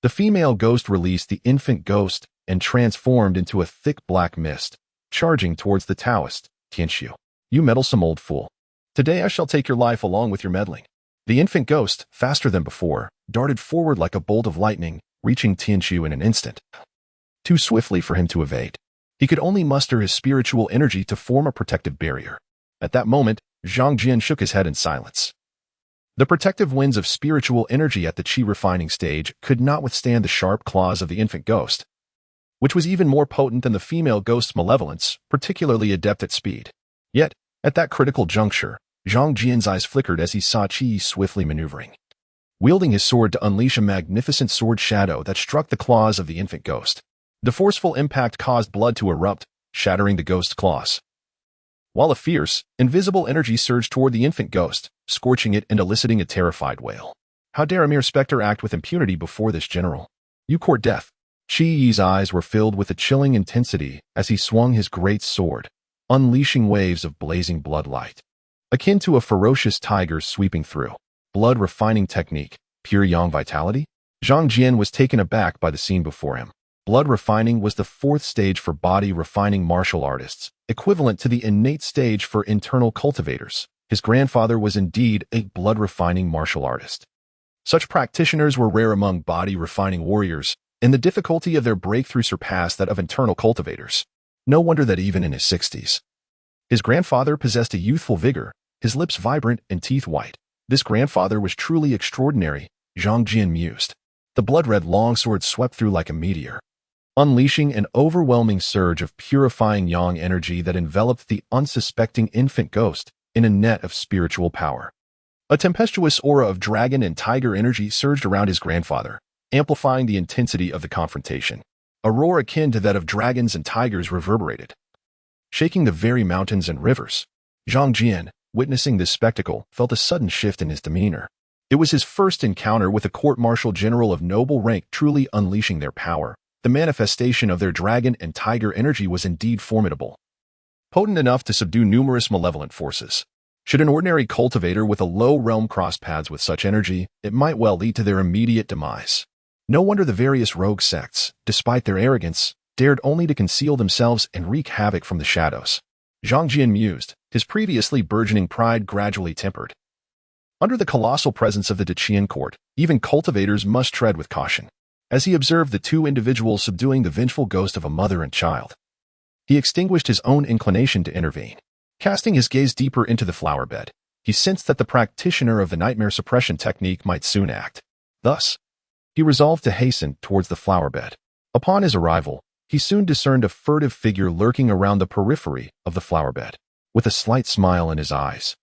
The female ghost released the infant ghost and transformed into a thick black mist, charging towards the Taoist, Tianxiu. "You meddlesome old fool. Today I shall take your life along with your meddling." The infant ghost, faster than before, darted forward like a bolt of lightning, reaching Tianxiu in an instant. Too swiftly for him to evade. He could only muster his spiritual energy to form a protective barrier. At that moment, Zhang Jian shook his head in silence. The protective winds of spiritual energy at the Qi refining stage could not withstand the sharp claws of the infant ghost, which was even more potent than the female ghost's malevolence, particularly adept at speed. Yet, at that critical juncture, Zhang Jian's eyes flickered as he saw Qi swiftly maneuvering, wielding his sword to unleash a magnificent sword shadow that struck the claws of the infant ghost. The forceful impact caused blood to erupt, shattering the ghost's claws, while a fierce, invisible energy surged toward the infant ghost, scorching it and eliciting a terrified wail. How dare a mere specter act with impunity before this general? You court death. Qi's eyes were filled with a chilling intensity as he swung his great sword, unleashing waves of blazing blood light, akin to a ferocious tiger sweeping through. Blood refining technique, pure yang vitality? Zhang Jian was taken aback by the scene before him. Blood refining was the fourth stage for body refining martial artists, equivalent to the innate stage for internal cultivators. His grandfather was indeed a blood refining martial artist. Such practitioners were rare among body refining warriors, and the difficulty of their breakthrough surpassed that of internal cultivators. No wonder that even in his 60s, his grandfather possessed a youthful vigor, his lips vibrant and teeth white. This grandfather was truly extraordinary, Zhang Jian mused. The blood-red longsword swept through like a meteor, unleashing an overwhelming surge of purifying yang energy that enveloped the unsuspecting infant ghost in a net of spiritual power. A tempestuous aura of dragon and tiger energy surged around his grandfather, amplifying the intensity of the confrontation. A roar akin to that of dragons and tigers reverberated, shaking the very mountains and rivers. Zhang Jian, witnessing this spectacle, felt a sudden shift in his demeanor. It was his first encounter with a court-martial general of noble rank truly unleashing their power. The manifestation of their dragon and tiger energy was indeed formidable, potent enough to subdue numerous malevolent forces. Should an ordinary cultivator with a low realm cross paths with such energy, it might well lead to their immediate demise. No wonder the various rogue sects, despite their arrogance, dared only to conceal themselves and wreak havoc from the shadows. Zhang Jian mused, his previously burgeoning pride gradually tempered. Under the colossal presence of the Dacian court, even cultivators must tread with caution. As he observed the two individuals subduing the vengeful ghost of a mother and child, he extinguished his own inclination to intervene. Casting his gaze deeper into the flower bed, he sensed that the practitioner of the nightmare suppression technique might soon act. Thus, he resolved to hasten towards the flower bed. Upon his arrival, he soon discerned a furtive figure lurking around the periphery of the flower bed. With a slight smile in his eyes,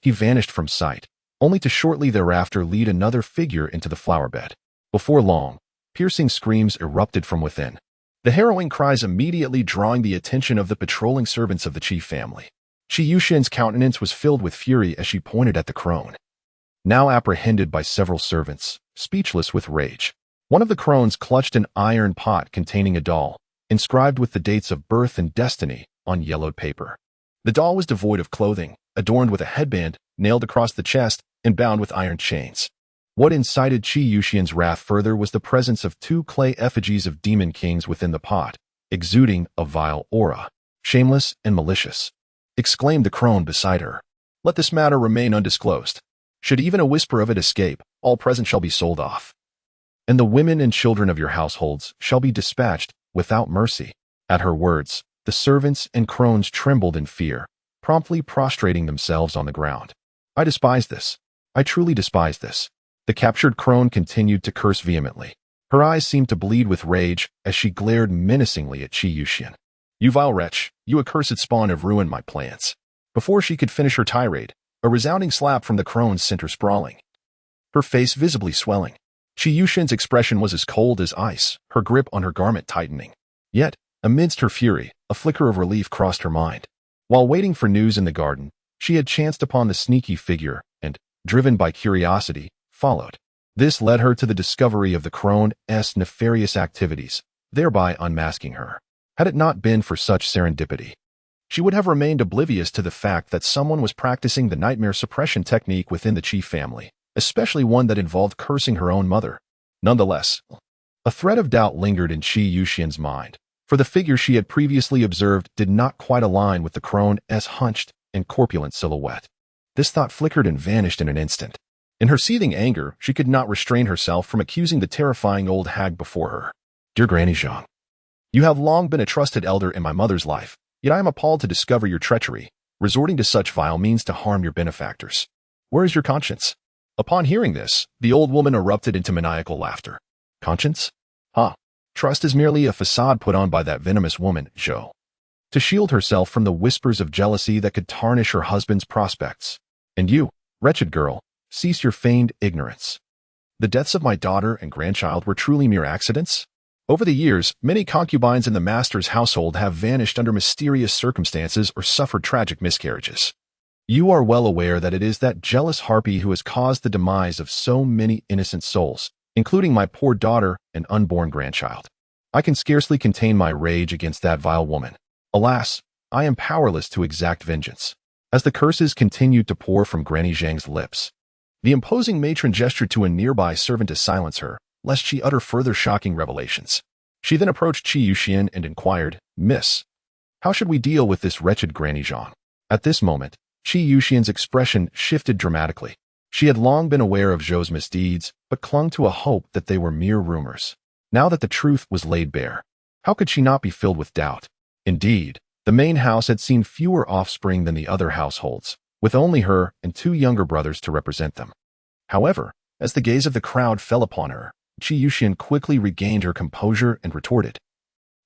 he vanished from sight, only to shortly thereafter lead another figure into the flower bed. Before long, piercing screams erupted from within, the harrowing cries immediately drawing the attention of the patrolling servants of the chief family. Qi Yuxian's countenance was filled with fury as she pointed at the crone, now apprehended by several servants, speechless with rage. One of the crones clutched an iron pot containing a doll, inscribed with the dates of birth and destiny on yellowed paper. The doll was devoid of clothing, adorned with a headband nailed across the chest and bound with iron chains. What incited Qi Yuxian's wrath further was the presence of two clay effigies of demon kings within the pot, exuding a vile aura. Shameless and malicious, exclaimed the crone beside her. Let this matter remain undisclosed. Should even a whisper of it escape, all present shall be sold off, and the women and children of your households shall be dispatched without mercy. At her words, the servants and crones trembled in fear, promptly prostrating themselves on the ground. I despise this. I truly despise this. The captured crone continued to curse vehemently. Her eyes seemed to bleed with rage as she glared menacingly at Qi Yuxian. You vile wretch, you accursed spawn have ruined my plans. Before she could finish her tirade, a resounding slap from the crone sent her sprawling, her face visibly swelling. Qi Yuxian's expression was as cold as ice, her grip on her garment tightening. Yet, amidst her fury, a flicker of relief crossed her mind. While waiting for news in the garden, she had chanced upon the sneaky figure and, driven by curiosity, followed. This led her to the discovery of the crone's nefarious activities, thereby unmasking her. Had it not been for such serendipity, she would have remained oblivious to the fact that someone was practicing the nightmare suppression technique within the chief family, especially one that involved cursing her own mother. Nonetheless, a thread of doubt lingered in Qi Yuxian's mind, for the figure she had previously observed did not quite align with the crone's hunched and corpulent silhouette. This thought flickered and vanished in an instant. In her seething anger, she could not restrain herself from accusing the terrifying old hag before her. Dear Granny Zhang, you have long been a trusted elder in my mother's life, yet I am appalled to discover your treachery, resorting to such vile means to harm your benefactors. Where is your conscience? Upon hearing this, the old woman erupted into maniacal laughter. Conscience? Trust is merely a facade put on by that venomous woman, Zhou, to shield herself from the whispers of jealousy that could tarnish her husband's prospects. And you, wretched girl, cease your feigned ignorance. The deaths of my daughter and grandchild were truly mere accidents? Over the years, many concubines in the master's household have vanished under mysterious circumstances or suffered tragic miscarriages. You are well aware that it is that jealous harpy who has caused the demise of so many innocent souls, including my poor daughter and unborn grandchild. I can scarcely contain my rage against that vile woman. Alas, I am powerless to exact vengeance. As the curses continued to pour from Granny Zhang's lips, the imposing matron gestured to a nearby servant to silence her, lest she utter further shocking revelations. She then approached Qi Yuxian and inquired, Miss, how should we deal with this wretched Granny Zhang? At this moment, Qi Yuxian's expression shifted dramatically. She had long been aware of Zhou's misdeeds, but clung to a hope that they were mere rumors. Now that the truth was laid bare, how could she not be filled with doubt? Indeed, the main house had seen fewer offspring than the other households, with only her and two younger brothers to represent them. However, as the gaze of the crowd fell upon her, Qi Yuxian quickly regained her composure and retorted,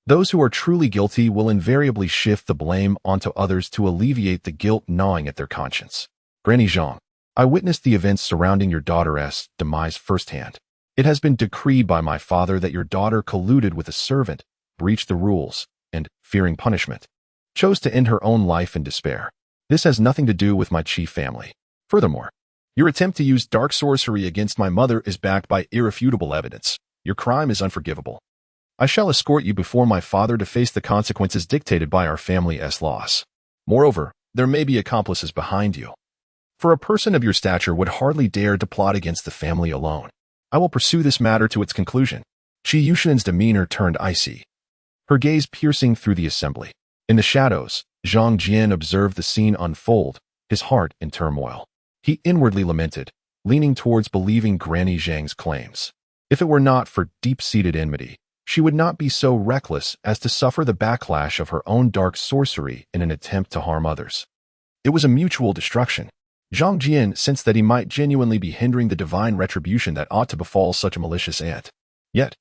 those who are truly guilty will invariably shift the blame onto others to alleviate the guilt gnawing at their conscience. Granny Zhang, I witnessed the events surrounding your daughter's demise firsthand. It has been decreed by my father that your daughter colluded with a servant, breached the rules, and, fearing punishment, chose to end her own life in despair. This has nothing to do with my chief family. Furthermore, your attempt to use dark sorcery against my mother is backed by irrefutable evidence. Your crime is unforgivable. I shall escort you before my father to face the consequences dictated by our family's laws. Moreover, there may be accomplices behind you. For a person of your stature would hardly dare to plot against the family alone. I will pursue this matter to its conclusion. Qi Yuxian's demeanor turned icy. her gaze piercing through the assembly. In the shadows, Zhang Jian observed the scene unfold, his heart in turmoil. He inwardly lamented, leaning towards believing Granny Zhang's claims. If it were not for deep-seated enmity, she would not be so reckless as to suffer the backlash of her own dark sorcery in an attempt to harm others. It was a mutual destruction. Zhang Jian sensed that he might genuinely be hindering the divine retribution that ought to befall such a malicious ant. Yet,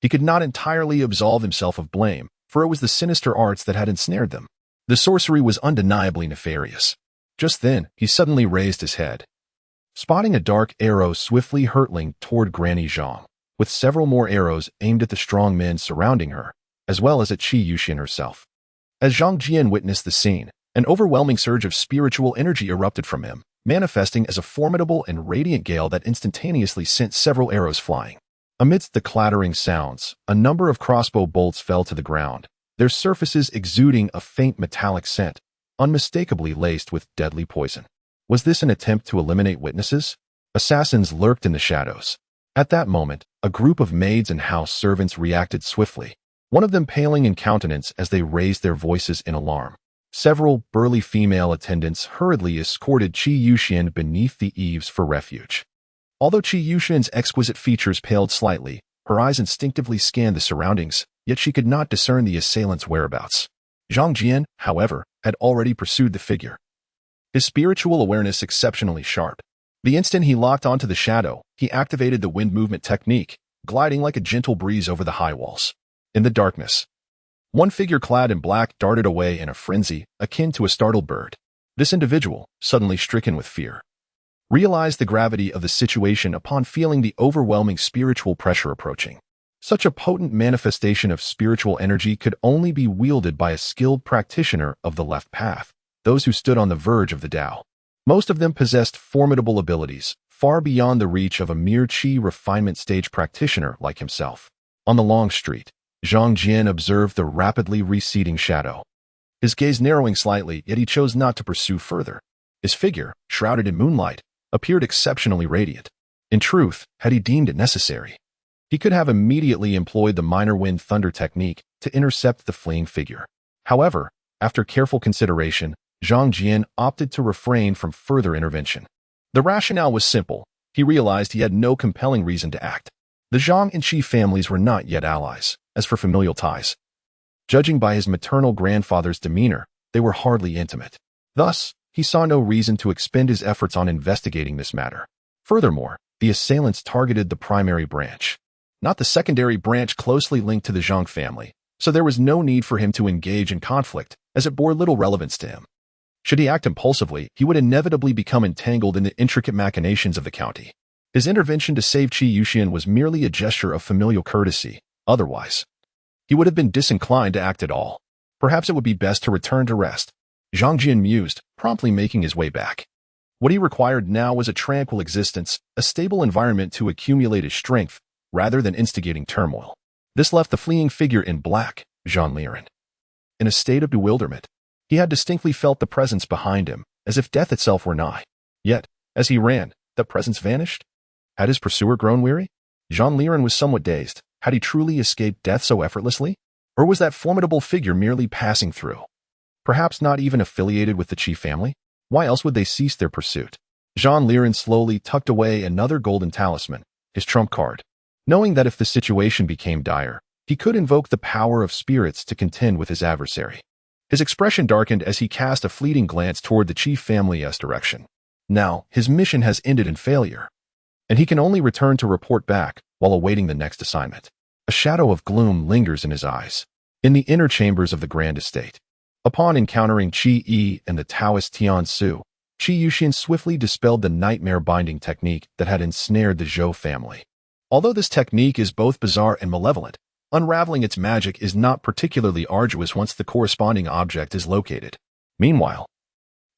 he could not entirely absolve himself of blame, for it was the sinister arts that had ensnared them. The sorcery was undeniably nefarious. Just then, he suddenly raised his head, spotting a dark arrow swiftly hurtling toward Granny Zhang, with several more arrows aimed at the strong men surrounding her, as well as at Qi Yuxian herself. As Zhang Jian witnessed the scene, an overwhelming surge of spiritual energy erupted from him, manifesting as a formidable and radiant gale that instantaneously sent several arrows flying. Amidst the clattering sounds, a number of crossbow bolts fell to the ground, their surfaces exuding a faint metallic scent, unmistakably laced with deadly poison. Was this an attempt to eliminate witnesses? Assassins lurked in the shadows. At that moment, a group of maids and house servants reacted swiftly, one of them paling in countenance as they raised their voices in alarm. Several burly female attendants hurriedly escorted Qi Yuxian beneath the eaves for refuge. Although Qi Yuxian's exquisite features paled slightly, her eyes instinctively scanned the surroundings, yet she could not discern the assailant's whereabouts. Zhang Jian, however, had already pursued the figure, his spiritual awareness exceptionally sharp. The instant he locked onto the shadow, he activated the wind movement technique, gliding like a gentle breeze over the high walls. In the darkness, one figure clad in black darted away in a frenzy, akin to a startled bird. This individual, suddenly stricken with fear, realized the gravity of the situation upon feeling the overwhelming spiritual pressure approaching. Such a potent manifestation of spiritual energy could only be wielded by a skilled practitioner of the left path, those who stood on the verge of the Tao. Most of them possessed formidable abilities, far beyond the reach of a mere Qi refinement stage practitioner like himself. On the long street, Zhang Jian observed the rapidly receding shadow. His gaze narrowing slightly, yet he chose not to pursue further. His figure, shrouded in moonlight, appeared exceptionally radiant. In truth, had he deemed it necessary, he could have immediately employed the minor wind thunder technique to intercept the fleeing figure. However, after careful consideration, Zhang Jian opted to refrain from further intervention. The rationale was simple. He realized he had no compelling reason to act. The Zhang and Qi families were not yet allies. As for familial ties, judging by his maternal grandfather's demeanor, they were hardly intimate. Thus, he saw no reason to expend his efforts on investigating this matter. Furthermore, the assailants targeted the primary branch, not the secondary branch closely linked to the Zhang family, so there was no need for him to engage in conflict, as it bore little relevance to him. Should he act impulsively, he would inevitably become entangled in the intricate machinations of the county. His intervention to save Qi Yuxian was merely a gesture of familial courtesy. Otherwise, he would have been disinclined to act at all. Perhaps it would be best to return to rest. Zhang Jian mused, promptly making his way back. What he required now was a tranquil existence, a stable environment to accumulate his strength, rather than instigating turmoil. This left the fleeing figure in black, Zhang Liren, in a state of bewilderment. He had distinctly felt the presence behind him, as if death itself were nigh. Yet, as he ran, the presence vanished. Had his pursuer grown weary? Zhang Liren was somewhat dazed. Had he truly escaped death so effortlessly? Or was that formidable figure merely passing through? Perhaps not even affiliated with the Qi family? Why else would they cease their pursuit? Zhang Liren slowly tucked away another golden talisman, his trump card, knowing that if the situation became dire, he could invoke the power of spirits to contend with his adversary. His expression darkened as he cast a fleeting glance toward the Qi family's direction. Now, his mission has ended in failure, and he can only return to report back while awaiting the next assignment. A shadow of gloom lingers in his eyes. In the inner chambers of the Grand Estate, upon encountering Qi Yi and the Taoist Tian Su, Qi Yuxian swiftly dispelled the nightmare-binding technique that had ensnared the Zhou family. Although this technique is both bizarre and malevolent, unraveling its magic is not particularly arduous once the corresponding object is located. Meanwhile,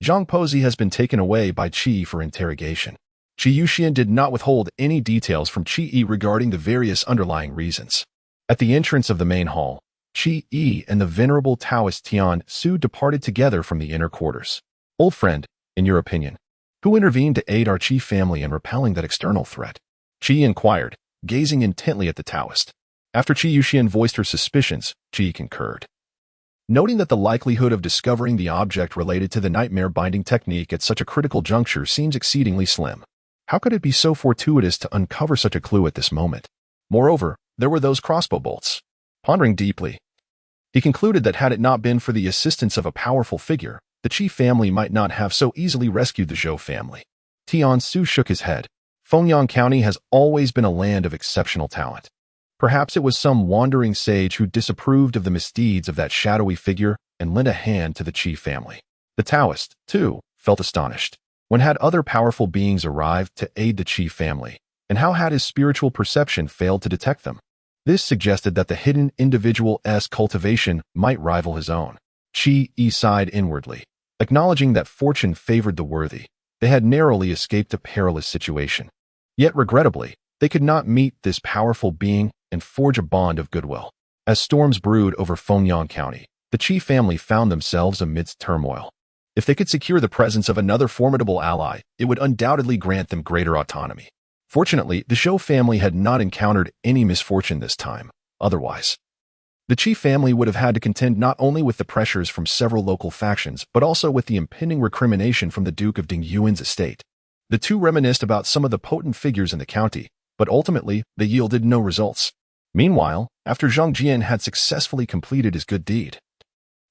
Zhang Pozi has been taken away by Qi for interrogation. Qi Yuxian did not withhold any details from Qi Yi regarding the various underlying reasons. At the entrance of the main hall, Qi Yi and the venerable Taoist Tian Su departed together from the inner quarters. Old friend, in your opinion, who intervened to aid our Qi family in repelling that external threat? Qi inquired, gazing intently at the Taoist. After Qi Yuxian voiced her suspicions, Qi concurred, noting that the likelihood of discovering the object related to the nightmare binding technique at such a critical juncture seems exceedingly slim. How could it be so fortuitous to uncover such a clue at this moment? Moreover, there were those crossbow bolts. Pondering deeply, he concluded that had it not been for the assistance of a powerful figure, the Qi family might not have so easily rescued the Zhou family. Tian Su shook his head. Fengyang County has always been a land of exceptional talent. Perhaps it was some wandering sage who disapproved of the misdeeds of that shadowy figure and lent a hand to the Qi family. The Taoist, too, felt astonished. When had other powerful beings arrived to aid the Qi family, and how had his spiritual perception failed to detect them? This suggested that the hidden individual's cultivation might rival his own. Qi sighed inwardly, acknowledging that fortune favored the worthy. They had narrowly escaped a perilous situation. Yet regrettably, they could not meet this powerful being and forge a bond of goodwill. As storms brewed over Fengyang County, the Qi family found themselves amidst turmoil. If they could secure the presence of another formidable ally, it would undoubtedly grant them greater autonomy. Fortunately, the Zhou family had not encountered any misfortune this time. Otherwise, the Qi family would have had to contend not only with the pressures from several local factions, but also with the impending recrimination from the Duke of Dingyuan's estate. The two reminisced about some of the potent figures in the county, but ultimately, they yielded no results. Meanwhile, after Zhang Jian had successfully completed his good deed,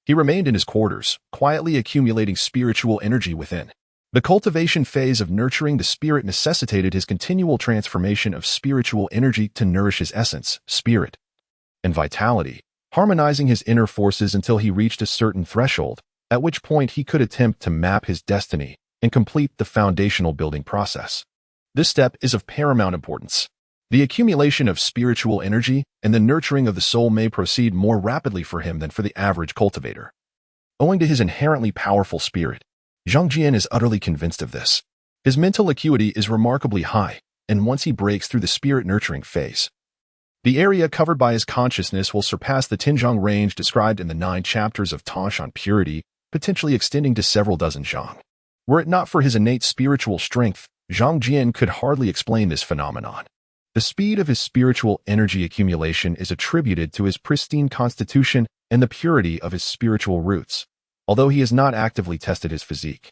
he remained in his quarters, quietly accumulating spiritual energy within. The cultivation phase of nurturing the spirit necessitated his continual transformation of spiritual energy to nourish his essence, spirit, and vitality, harmonizing his inner forces until he reached a certain threshold, at which point he could attempt to map his destiny and complete the foundational building process. This step is of paramount importance. The accumulation of spiritual energy and the nurturing of the soul may proceed more rapidly for him than for the average cultivator. Owing to his inherently powerful spirit, Zhang Jian is utterly convinced of this. His mental acuity is remarkably high, and once he breaks through the spirit-nurturing phase, the area covered by his consciousness will surpass the Tinjiang range described in the 9 chapters of Tanshan Purity, potentially extending to several dozen zhang. Were it not for his innate spiritual strength, Zhang Jian could hardly explain this phenomenon. The speed of his spiritual energy accumulation is attributed to his pristine constitution and the purity of his spiritual roots. Although he has not actively tested his physique,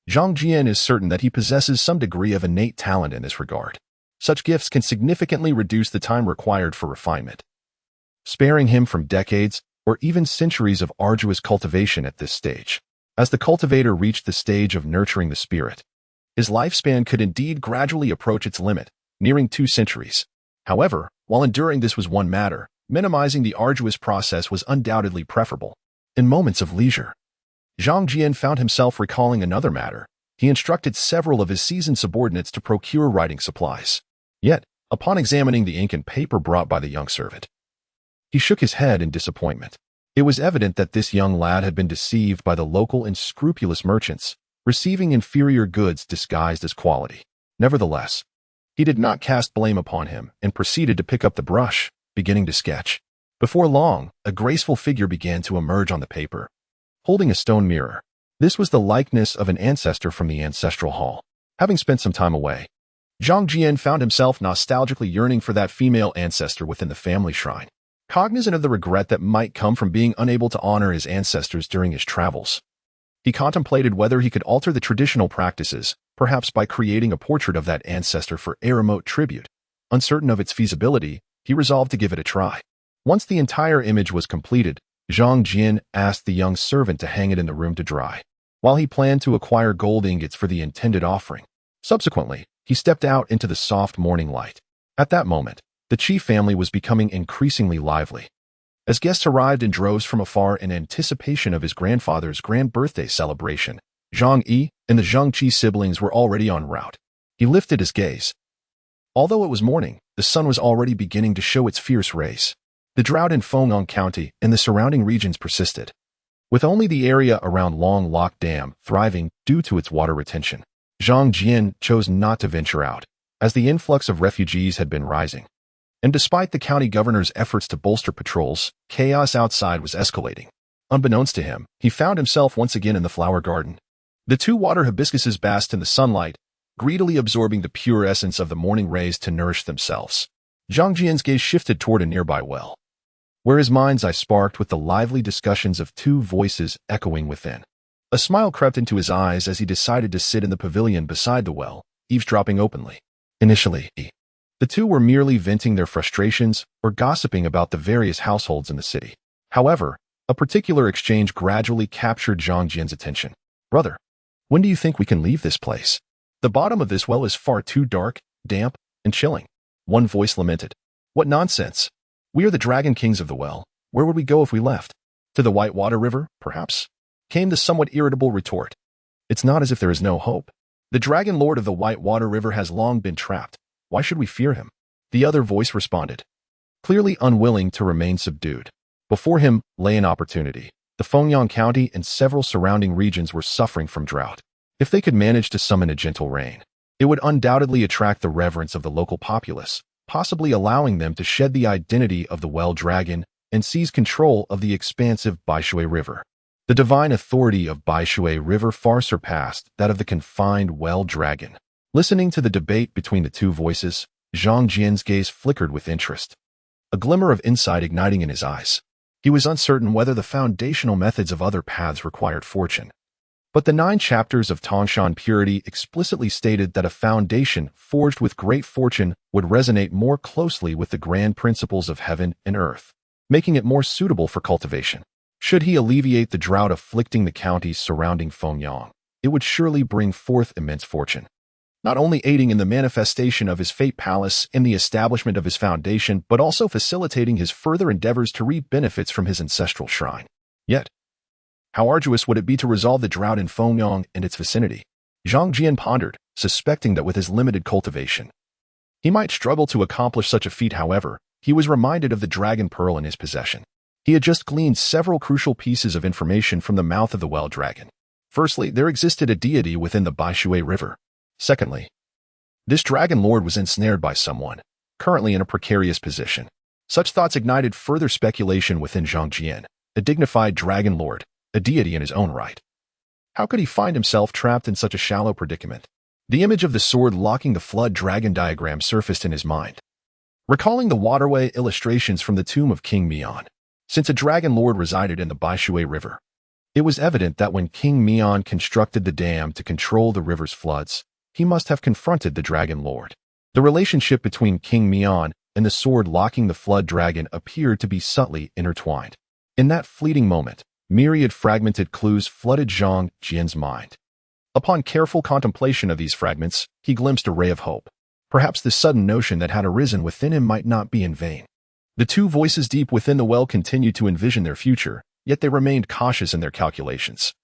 Zhang Jian is certain that he possesses some degree of innate talent in this regard. Such gifts can significantly reduce the time required for refinement, sparing him from decades or even centuries of arduous cultivation at this stage. As the cultivator reached the stage of nurturing the spirit, his lifespan could indeed gradually approach its limit, nearing 2 centuries. However, while enduring this was one matter, minimizing the arduous process was undoubtedly preferable. In moments of leisure, Zhang Jian found himself recalling another matter. He instructed several of his seasoned subordinates to procure writing supplies. Yet, upon examining the ink and paper brought by the young servant, he shook his head in disappointment. It was evident that this young lad had been deceived by the local and scrupulous merchants, receiving inferior goods disguised as quality. Nevertheless, he did not cast blame upon him and proceeded to pick up the brush, beginning to sketch. Before long, a graceful figure began to emerge on the paper, holding a stone mirror. This was the likeness of an ancestor from the ancestral hall. Having spent some time away, Zhang Jian found himself nostalgically yearning for that female ancestor within the family shrine. Cognizant of the regret that might come from being unable to honor his ancestors during his travels, he contemplated whether he could alter the traditional practices, perhaps by creating a portrait of that ancestor for a remote tribute. Uncertain of its feasibility, he resolved to give it a try. Once the entire image was completed, Zhang Jian asked the young servant to hang it in the room to dry, while he planned to acquire gold ingots for the intended offering. Subsequently, he stepped out into the soft morning light. At that moment, the Qi family was becoming increasingly lively. As guests arrived in droves from afar in anticipation of his grandfather's grand birthday celebration, Zhang Yi and the Zhang Qi siblings were already en route. He lifted his gaze. Although it was morning, the sun was already beginning to show its fierce rays. The drought in Fengyang County and the surrounding regions persisted, with only the area around Long Lock Dam thriving due to its water retention. Zhang Jian chose not to venture out, as the influx of refugees had been rising. And despite the county governor's efforts to bolster patrols, chaos outside was escalating. Unbeknownst to him, he found himself once again in the flower garden. The 2 water hibiscuses basked in the sunlight, greedily absorbing the pure essence of the morning rays to nourish themselves. Zhang Jian's gaze shifted toward a nearby well, where his mind's eye sparked with the lively discussions of two voices echoing within. A smile crept into his eyes as he decided to sit in the pavilion beside the well, eavesdropping openly. Initially, the two were merely venting their frustrations or gossiping about the various households in the city. However, a particular exchange gradually captured Zhang Jian's attention. Brother, when do you think we can leave this place? The bottom of this well is far too dark, damp, and chilling. One voice lamented. What nonsense! We are the Dragon Kings of the well. Where would we go if we left? To the Whitewater River, perhaps? Came the somewhat irritable retort. It's not as if there is no hope. The Dragon Lord of the Whitewater River has long been trapped. Why should we fear him? The other voice responded, clearly unwilling to remain subdued. Before him lay an opportunity. The Fengyang County and several surrounding regions were suffering from drought. If they could manage to summon a gentle rain, it would undoubtedly attract the reverence of the local populace, possibly allowing them to shed the identity of the Well Dragon and seize control of the expansive Baishui River. The divine authority of Baishui River far surpassed that of the confined Well Dragon. Listening to the debate between the two voices, Zhang Jian's gaze flickered with interest, a glimmer of insight igniting in his eyes. He was uncertain whether the foundational methods of other paths required fortune. But the 9 chapters of Tangshan Purity explicitly stated that a foundation forged with great fortune would resonate more closely with the grand principles of heaven and earth, making it more suitable for cultivation. Should he alleviate the drought afflicting the counties surrounding Fengyang, it would surely bring forth immense fortune, not only aiding in the manifestation of his fate palace and the establishment of his foundation, but also facilitating his further endeavors to reap benefits from his ancestral shrine. Yet, how arduous would it be to resolve the drought in Fengyang and its vicinity? Zhang Jian pondered, suspecting that with his limited cultivation, he might struggle to accomplish such a feat. However, he was reminded of the Dragon Pearl in his possession. He had just gleaned several crucial pieces of information from the mouth of the Well Dragon. Firstly, there existed a deity within the Baishui River. Secondly, this Dragon Lord was ensnared by someone, currently in a precarious position. Such thoughts ignited further speculation within Zhang Jian, a dignified Dragon Lord, a deity in his own right. How could he find himself trapped in such a shallow predicament? The image of the sword locking the flood dragon diagram surfaced in his mind, recalling the waterway illustrations from the tomb of King Mian. Since a Dragon Lord resided in the Baishui River, it was evident that when King Mian constructed the dam to control the river's floods, he must have confronted the Dragon Lord. The relationship between King Mian and the sword locking the flood dragon appeared to be subtly intertwined. In that fleeting moment, myriad fragmented clues flooded Zhang Jian's mind. Upon careful contemplation of these fragments, he glimpsed a ray of hope. Perhaps the sudden notion that had arisen within him might not be in vain. The two voices deep within the well continued to envision their future, yet they remained cautious in their calculations,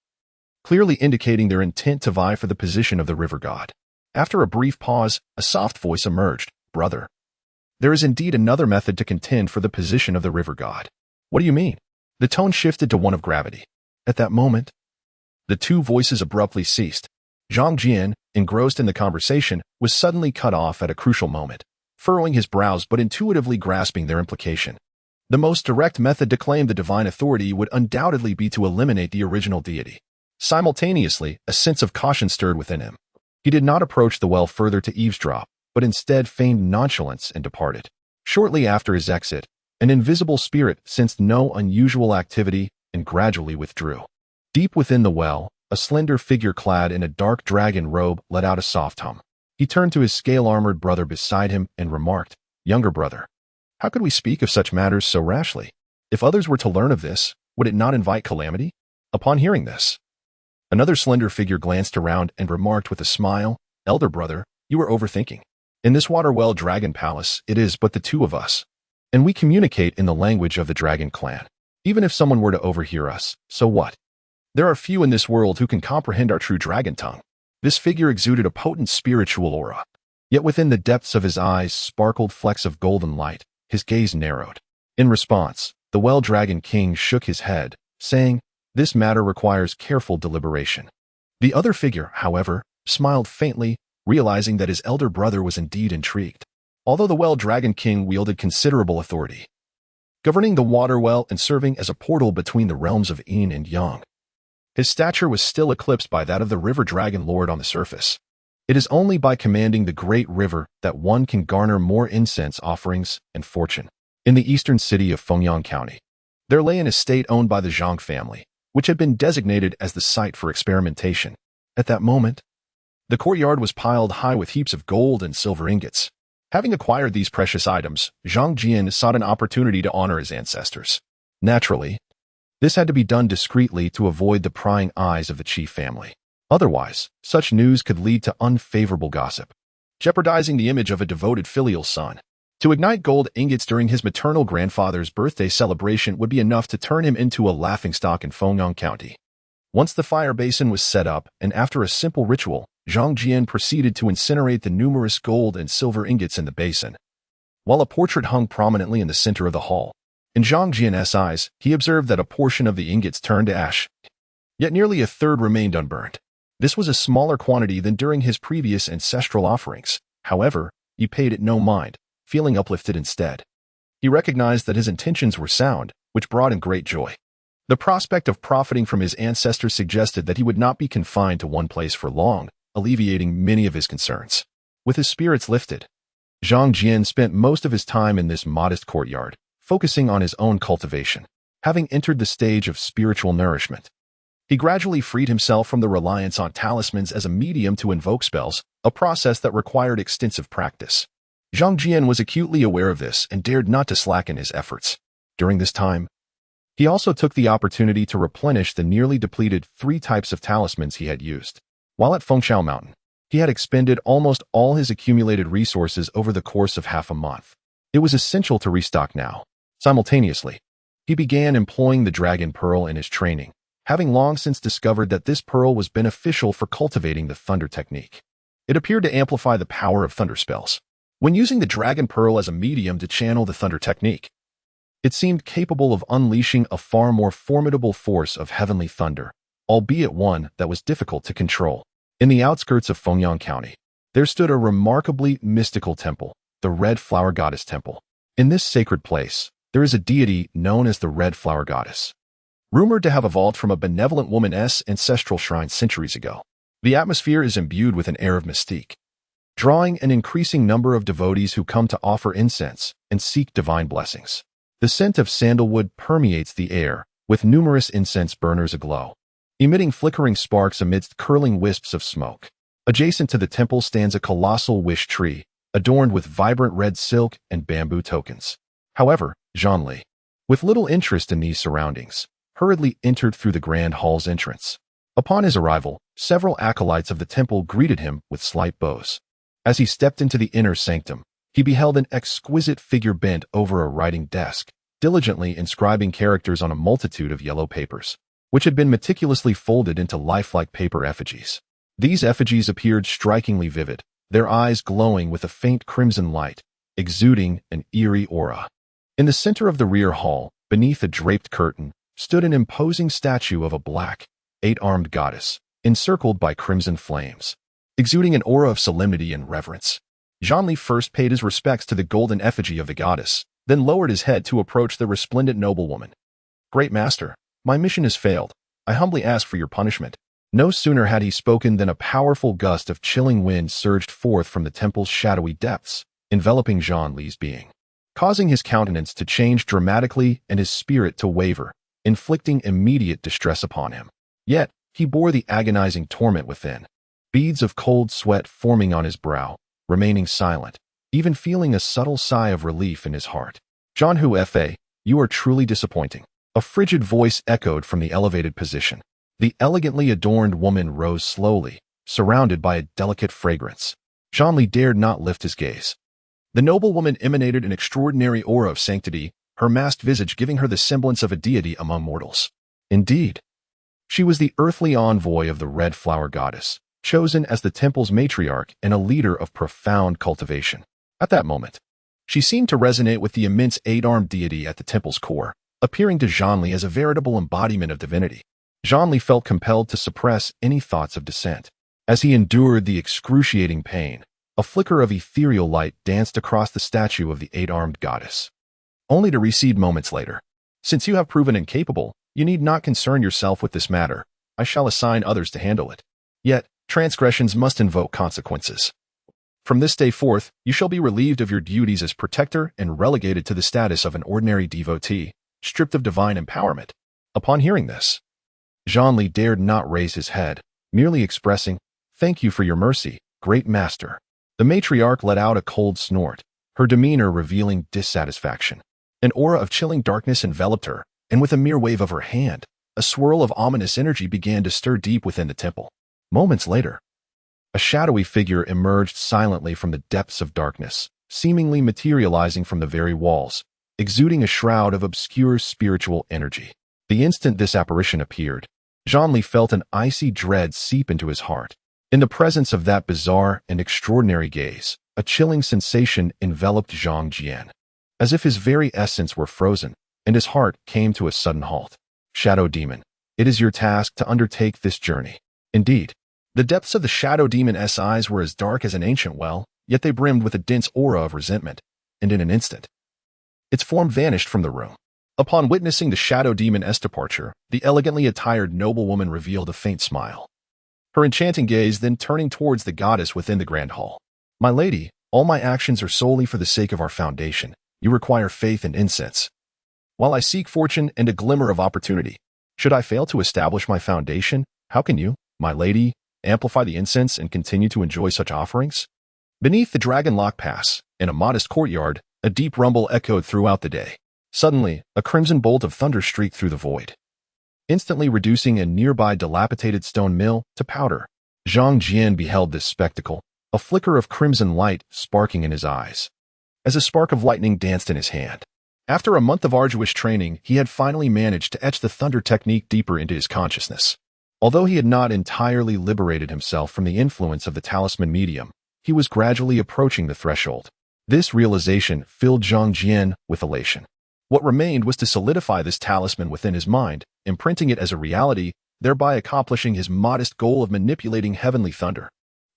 clearly indicating their intent to vie for the position of the river god. After a brief pause, a soft voice emerged. Brother, there is indeed another method to contend for the position of the river god. What do you mean? The tone shifted to one of gravity. At that moment, the two voices abruptly ceased. Zhang Jian, engrossed in the conversation, was suddenly cut off at a crucial moment, furrowing his brows but intuitively grasping their implication. The most direct method to claim the divine authority would undoubtedly be to eliminate the original deity. Simultaneously, a sense of caution stirred within him. He did not approach the well further to eavesdrop, but instead feigned nonchalance and departed. Shortly after his exit, an invisible spirit sensed no unusual activity and gradually withdrew. Deep within the well, a slender figure clad in a dark dragon robe let out a soft hum. He turned to his scale-armored brother beside him and remarked, "Younger brother, how could we speak of such matters so rashly? If others were to learn of this, would it not invite calamity?" Upon hearing this, another slender figure glanced around and remarked with a smile, "Elder brother, you are overthinking. In this Waterwell Dragon Palace, it is but the two of us, and we communicate in the language of the Dragon Clan. Even if someone were to overhear us, so what? There are few in this world who can comprehend our true dragon tongue." This figure exuded a potent spiritual aura, yet within the depths of his eyes sparkled flecks of golden light. His gaze narrowed. In response, the Well Dragon King shook his head, saying, "This matter requires careful deliberation." The other figure, however, smiled faintly, realizing that his elder brother was indeed intrigued. Although the Well Dragon King wielded considerable authority, governing the water well and serving as a portal between the realms of Yin and Yang, his stature was still eclipsed by that of the River Dragon Lord on the surface. It is only by commanding the great river that one can garner more incense offerings and fortune. In the eastern city of Fengyang County, there lay an estate owned by the Zhang family, which had been designated as the site for experimentation. At that moment, the courtyard was piled high with heaps of gold and silver ingots. Having acquired these precious items, Zhang Jian sought an opportunity to honor his ancestors. Naturally, this had to be done discreetly to avoid the prying eyes of the chief family. Otherwise, such news could lead to unfavorable gossip, jeopardizing the image of a devoted filial son. To ignite gold ingots during his maternal grandfather's birthday celebration would be enough to turn him into a laughingstock in Fengyang County. Once the fire basin was set up, and after a simple ritual, Zhang Jian proceeded to incinerate the numerous gold and silver ingots in the basin, while a portrait hung prominently in the center of the hall. In Zhang Jian's eyes, he observed that a portion of the ingots turned to ash, yet nearly a third remained unburned. This was a smaller quantity than during his previous ancestral offerings. However, he paid it no mind, feeling uplifted instead. He recognized that his intentions were sound, which brought him great joy. The prospect of profiting from his ancestors suggested that he would not be confined to one place for long, alleviating many of his concerns. With his spirits lifted, Zhang Jian spent most of his time in this modest courtyard, focusing on his own cultivation. Having entered the stage of spiritual nourishment, he gradually freed himself from the reliance on talismans as a medium to invoke spells, a process that required extensive practice. Zhang Jian was acutely aware of this and dared not to slacken his efforts. During this time, he also took the opportunity to replenish the nearly depleted 3 types of talismans he had used. While at Fengshan Mountain, he had expended almost all his accumulated resources over the course of half a month. It was essential to restock now. Simultaneously, he began employing the Dragon Pearl in his training, having long since discovered that this pearl was beneficial for cultivating the thunder technique. It appeared to amplify the power of thunder spells. When using the Dragon Pearl as a medium to channel the thunder technique, it seemed capable of unleashing a far more formidable force of heavenly thunder, albeit one that was difficult to control. In the outskirts of Fengyang County, there stood a remarkably mystical temple, the Red Flower Goddess Temple. In this sacred place, there is a deity known as the Red Flower Goddess, rumored to have evolved from a benevolent woman's ancestral shrine centuries ago. The atmosphere is imbued with an air of mystique, drawing an increasing number of devotees who come to offer incense and seek divine blessings. The scent of sandalwood permeates the air, with numerous incense burners aglow, emitting flickering sparks amidst curling wisps of smoke. Adjacent to the temple stands a colossal wish tree, adorned with vibrant red silk and bamboo tokens. However, Zhang Li, with little interest in these surroundings, hurriedly entered through the grand hall's entrance. Upon his arrival, several acolytes of the temple greeted him with slight bows. As he stepped into the inner sanctum, he beheld an exquisite figure bent over a writing desk, diligently inscribing characters on a multitude of yellow papers, which had been meticulously folded into lifelike paper effigies. These effigies appeared strikingly vivid, their eyes glowing with a faint crimson light, exuding an eerie aura. In the center of the rear hall, beneath a draped curtain, stood an imposing statue of a black, 8-armed goddess, encircled by crimson flames, exuding an aura of solemnity and reverence. Zhang Li first paid his respects to the golden effigy of the goddess, then lowered his head to approach the resplendent noblewoman. "Great master, my mission has failed. I humbly ask for your punishment." No sooner had he spoken than a powerful gust of chilling wind surged forth from the temple's shadowy depths, enveloping Zhang Li's being, causing his countenance to change dramatically and his spirit to waver, inflicting immediate distress upon him. Yet, he bore the agonizing torment within, beads of cold sweat forming on his brow, remaining silent, even feeling a subtle sigh of relief in his heart. "Zhang Hu Fa, you are truly disappointing." A frigid voice echoed from the elevated position. The elegantly adorned woman rose slowly, surrounded by a delicate fragrance. Zhang Li dared not lift his gaze. The noblewoman emanated an extraordinary aura of sanctity, her masked visage giving her the semblance of a deity among mortals. Indeed, she was the earthly envoy of the Red Flower Goddess, chosen as the temple's matriarch and a leader of profound cultivation. At that moment, she seemed to resonate with the immense 8-armed deity at the temple's core, appearing to Zhang Li as a veritable embodiment of divinity. Zhang Li felt compelled to suppress any thoughts of dissent. As he endured the excruciating pain, a flicker of ethereal light danced across the statue of the 8-armed goddess, only to recede moments later. "Since you have proven incapable, you need not concern yourself with this matter. I shall assign others to handle it." Yet, transgressions must invoke consequences. From this day forth, you shall be relieved of your duties as protector and relegated to the status of an ordinary devotee, stripped of divine empowerment. Upon hearing this, Zhang Li dared not raise his head, merely expressing, "Thank you for your mercy, great master." The matriarch let out a cold snort, her demeanor revealing dissatisfaction. An aura of chilling darkness enveloped her, and with a mere wave of her hand, a swirl of ominous energy began to stir deep within the temple. Moments later, a shadowy figure emerged silently from the depths of darkness, seemingly materializing from the very walls, exuding a shroud of obscure spiritual energy. The instant this apparition appeared, Zhang Li felt an icy dread seep into his heart. In the presence of that bizarre and extraordinary gaze, a chilling sensation enveloped Zhang Jian, as if his very essence were frozen, and his heart came to a sudden halt. Shadow Demon, it is your task to undertake this journey. Indeed, the depths of the Shadow Demon's eyes were as dark as an ancient well, yet they brimmed with a dense aura of resentment, and in an instant, its form vanished from the room. Upon witnessing the Shadow Demon's departure, the elegantly attired noblewoman revealed a faint smile, her enchanting gaze then turning towards the goddess within the grand hall. "My lady, all my actions are solely for the sake of our foundation. You require faith and incense. While I seek fortune and a glimmer of opportunity, should I fail to establish my foundation, how can you, my lady, amplify the incense and continue to enjoy such offerings?" Beneath the Dragon Lock Pass, in a modest courtyard, a deep rumble echoed throughout the day. Suddenly, a crimson bolt of thunder streaked through the void, instantly reducing a nearby dilapidated stone mill to powder. Zhang Jian beheld this spectacle, a flicker of crimson light sparking in his eyes, as a spark of lightning danced in his hand. After a month of arduous training, he had finally managed to etch the thunder technique deeper into his consciousness. Although he had not entirely liberated himself from the influence of the talisman medium, he was gradually approaching the threshold. This realization filled Zhang Jian with elation. What remained was to solidify this talisman within his mind, imprinting it as a reality, thereby accomplishing his modest goal of manipulating heavenly thunder.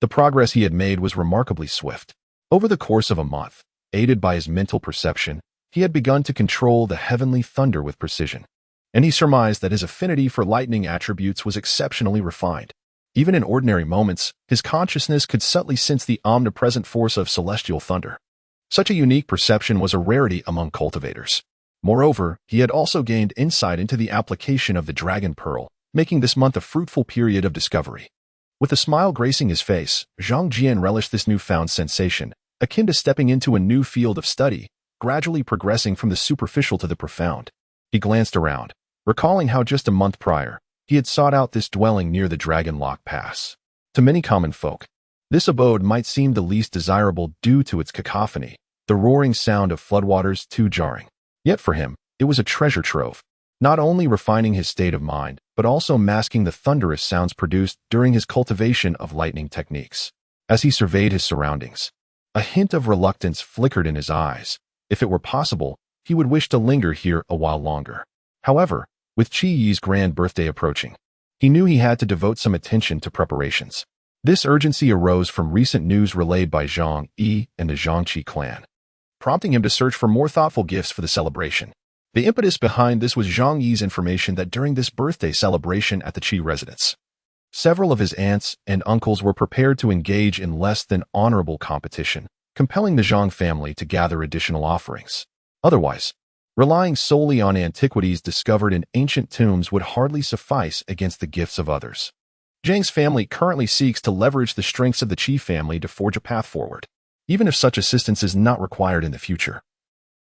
The progress he had made was remarkably swift. Over the course of a month, aided by his mental perception, he had begun to control the heavenly thunder with precision, and he surmised that his affinity for lightning attributes was exceptionally refined. Even in ordinary moments, his consciousness could subtly sense the omnipresent force of celestial thunder. Such a unique perception was a rarity among cultivators. Moreover, he had also gained insight into the application of the Dragon Pearl, making this month a fruitful period of discovery. With a smile gracing his face, Zhang Jian relished this newfound sensation, akin to stepping into a new field of study, gradually progressing from the superficial to the profound. He glanced around, recalling how just a month prior, he had sought out this dwelling near the Dragon Lock Pass. To many common folk, this abode might seem the least desirable due to its cacophony, the roaring sound of floodwaters too jarring. Yet for him, it was a treasure trove, not only refining his state of mind, but also masking the thunderous sounds produced during his cultivation of lightning techniques. As he surveyed his surroundings, a hint of reluctance flickered in his eyes. If it were possible, he would wish to linger here a while longer. However, with Qi Yi's grand birthday approaching, he knew he had to devote some attention to preparations. This urgency arose from recent news relayed by Zhang Yi and the Zhangqi clan, prompting him to search for more thoughtful gifts for the celebration. The impetus behind this was Zhang Yi's information that during this birthday celebration at the Qi residence, several of his aunts and uncles were prepared to engage in less than honorable competition, compelling the Zhang family to gather additional offerings. Otherwise, relying solely on antiquities discovered in ancient tombs would hardly suffice against the gifts of others. Zhang's family currently seeks to leverage the strengths of the Qi family to forge a path forward, even if such assistance is not required in the future.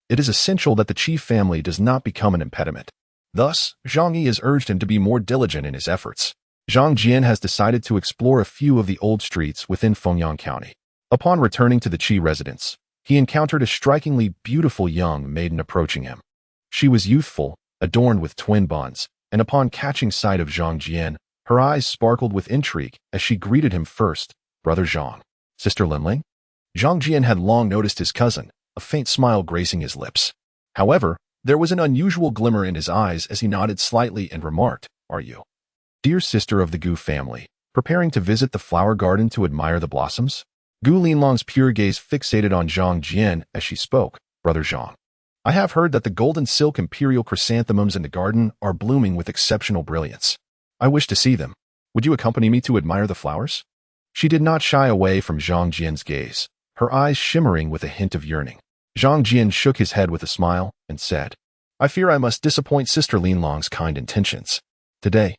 It is essential that the Qi family does not become an impediment. Thus, Zhang Yi has urged him to be more diligent in his efforts. Zhang Jian has decided to explore a few of the old streets within Fengyang County. Upon returning to the Qi residence, he encountered a strikingly beautiful young maiden approaching him. She was youthful, adorned with twin buns, and upon catching sight of Zhang Jian, her eyes sparkled with intrigue as she greeted him first, "Brother Zhang." "Sister Linling?" Zhang Jian had long noticed his cousin, a faint smile gracing his lips. However, there was an unusual glimmer in his eyes as he nodded slightly and remarked, "Are you, dear sister of the Gu family, preparing to visit the flower garden to admire the blossoms?" Gu Linlong's pure gaze fixated on Zhang Jian as she spoke, "Brother Zhang, I have heard that the golden silk imperial chrysanthemums in the garden are blooming with exceptional brilliance. I wish to see them. Would you accompany me to admire the flowers?" She did not shy away from Zhang Jian's gaze, her eyes shimmering with a hint of yearning. Zhang Jian shook his head with a smile and said, I fear I must disappoint Sister Linlong's kind intentions. Today,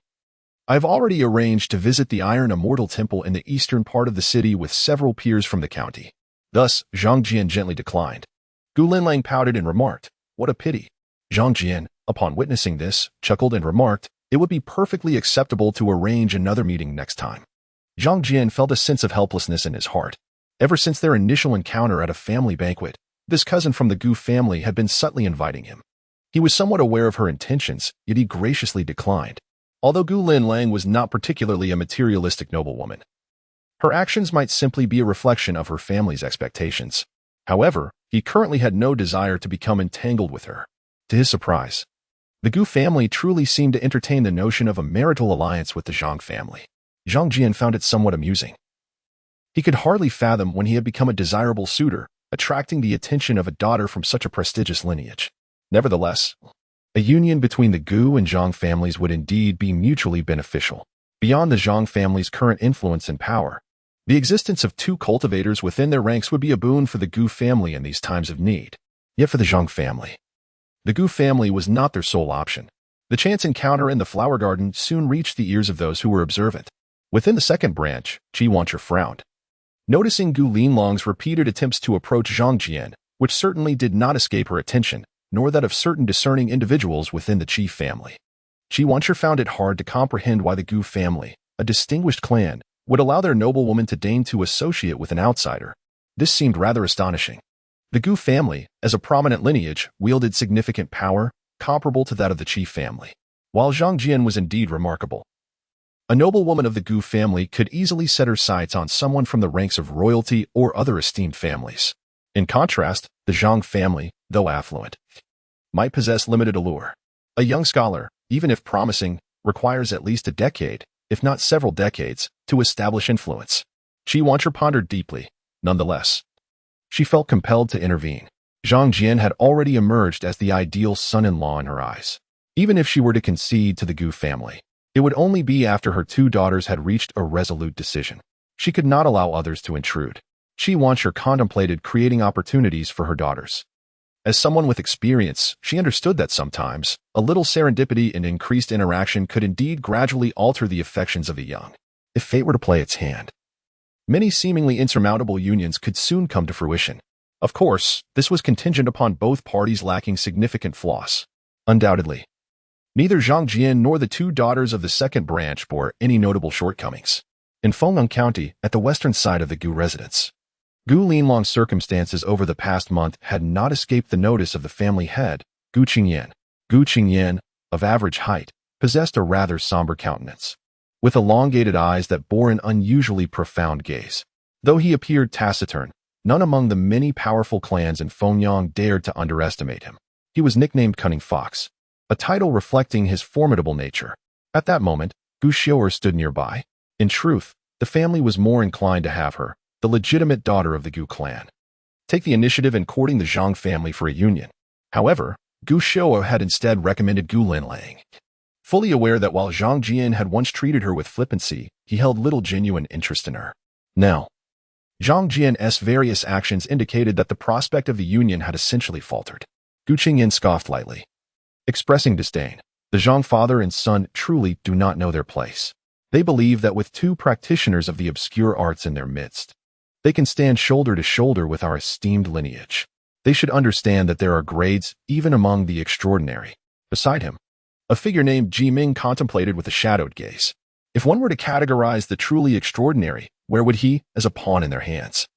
I have already arranged to visit the Iron Immortal Temple in the eastern part of the city with several peers from the county. Thus, Zhang Jian gently declined. Gu Linlang pouted and remarked, What a pity. Zhang Jian, upon witnessing this, chuckled and remarked, It would be perfectly acceptable to arrange another meeting next time. Zhang Jian felt a sense of helplessness in his heart. Ever since their initial encounter at a family banquet, this cousin from the Gu family had been subtly inviting him. He was somewhat aware of her intentions, yet he graciously declined. Although Gu Linlang was not particularly a materialistic noblewoman, her actions might simply be a reflection of her family's expectations. However, he currently had no desire to become entangled with her. To his surprise, the Gu family truly seemed to entertain the notion of a marital alliance with the Zhang family. Zhang Jian found it somewhat amusing. He could hardly fathom when he had become a desirable suitor, attracting the attention of a daughter from such a prestigious lineage. Nevertheless, a union between the Gu and Zhang families would indeed be mutually beneficial. Beyond the Zhang family's current influence and power, the existence of two cultivators within their ranks would be a boon for the Gu family in these times of need. Yet for the Zhang family, the Gu family was not their sole option. The chance encounter in the flower garden soon reached the ears of those who were observant. Within the second branch, Qi Wancher frowned, noticing Gu Linlong's repeated attempts to approach Zhang Jian, which certainly did not escape her attention, nor that of certain discerning individuals within the Qi family. Qi Wancher found it hard to comprehend why the Gu family, a distinguished clan, would allow their noblewoman to deign to associate with an outsider. This seemed rather astonishing. The Gu family, as a prominent lineage, wielded significant power, comparable to that of the Qi family. While Zhang Jian was indeed remarkable, a noblewoman of the Gu family could easily set her sights on someone from the ranks of royalty or other esteemed families. In contrast, the Zhang family, though affluent, might possess limited allure. A young scholar, even if promising, requires at least a decade, if not several decades, to establish influence. Qi Wancher pondered deeply. Nonetheless, she felt compelled to intervene. Zhang Jian had already emerged as the ideal son-in-law in her eyes. Even if she were to concede to the Gu family, it would only be after her two daughters had reached a resolute decision. She could not allow others to intrude. Qi Wancher contemplated creating opportunities for her daughters. As someone with experience, she understood that sometimes, a little serendipity and increased interaction could indeed gradually alter the affections of the young. If fate were to play its hand, many seemingly insurmountable unions could soon come to fruition. Of course, this was contingent upon both parties lacking significant flaws. Undoubtedly, neither Zhang Jian nor the two daughters of the second branch bore any notable shortcomings. In Fengyang County, at the western side of the Gu residence, Gu Linlong's circumstances over the past month had not escaped the notice of the family head, Gu Qingyan. Gu Qingyan, of average height, possessed a rather somber countenance, with elongated eyes that bore an unusually profound gaze. Though he appeared taciturn, none among the many powerful clans in Fengyang dared to underestimate him. He was nicknamed Cunning Fox, a title reflecting his formidable nature. At that moment, Gu Xiu'er stood nearby. In truth, the family was more inclined to have her, the legitimate daughter of the Gu clan, take the initiative in courting the Zhang family for a union. However, Gu Xiu'er had instead recommended Gu Linlang. Fully aware that while Zhang Jian had once treated her with flippancy, he held little genuine interest in her. Now, Zhang Jian's various actions indicated that the prospect of the union had essentially faltered. Gu Qingyan scoffed lightly, expressing disdain. The Zhang father and son truly do not know their place. They believe that with two practitioners of the obscure arts in their midst, they can stand shoulder to shoulder with our esteemed lineage. They should understand that there are grades even among the extraordinary. Beside him, a figure named Ji Ming contemplated with a shadowed gaze. If one were to categorize the truly extraordinary, where would he, as a pawn in their hands,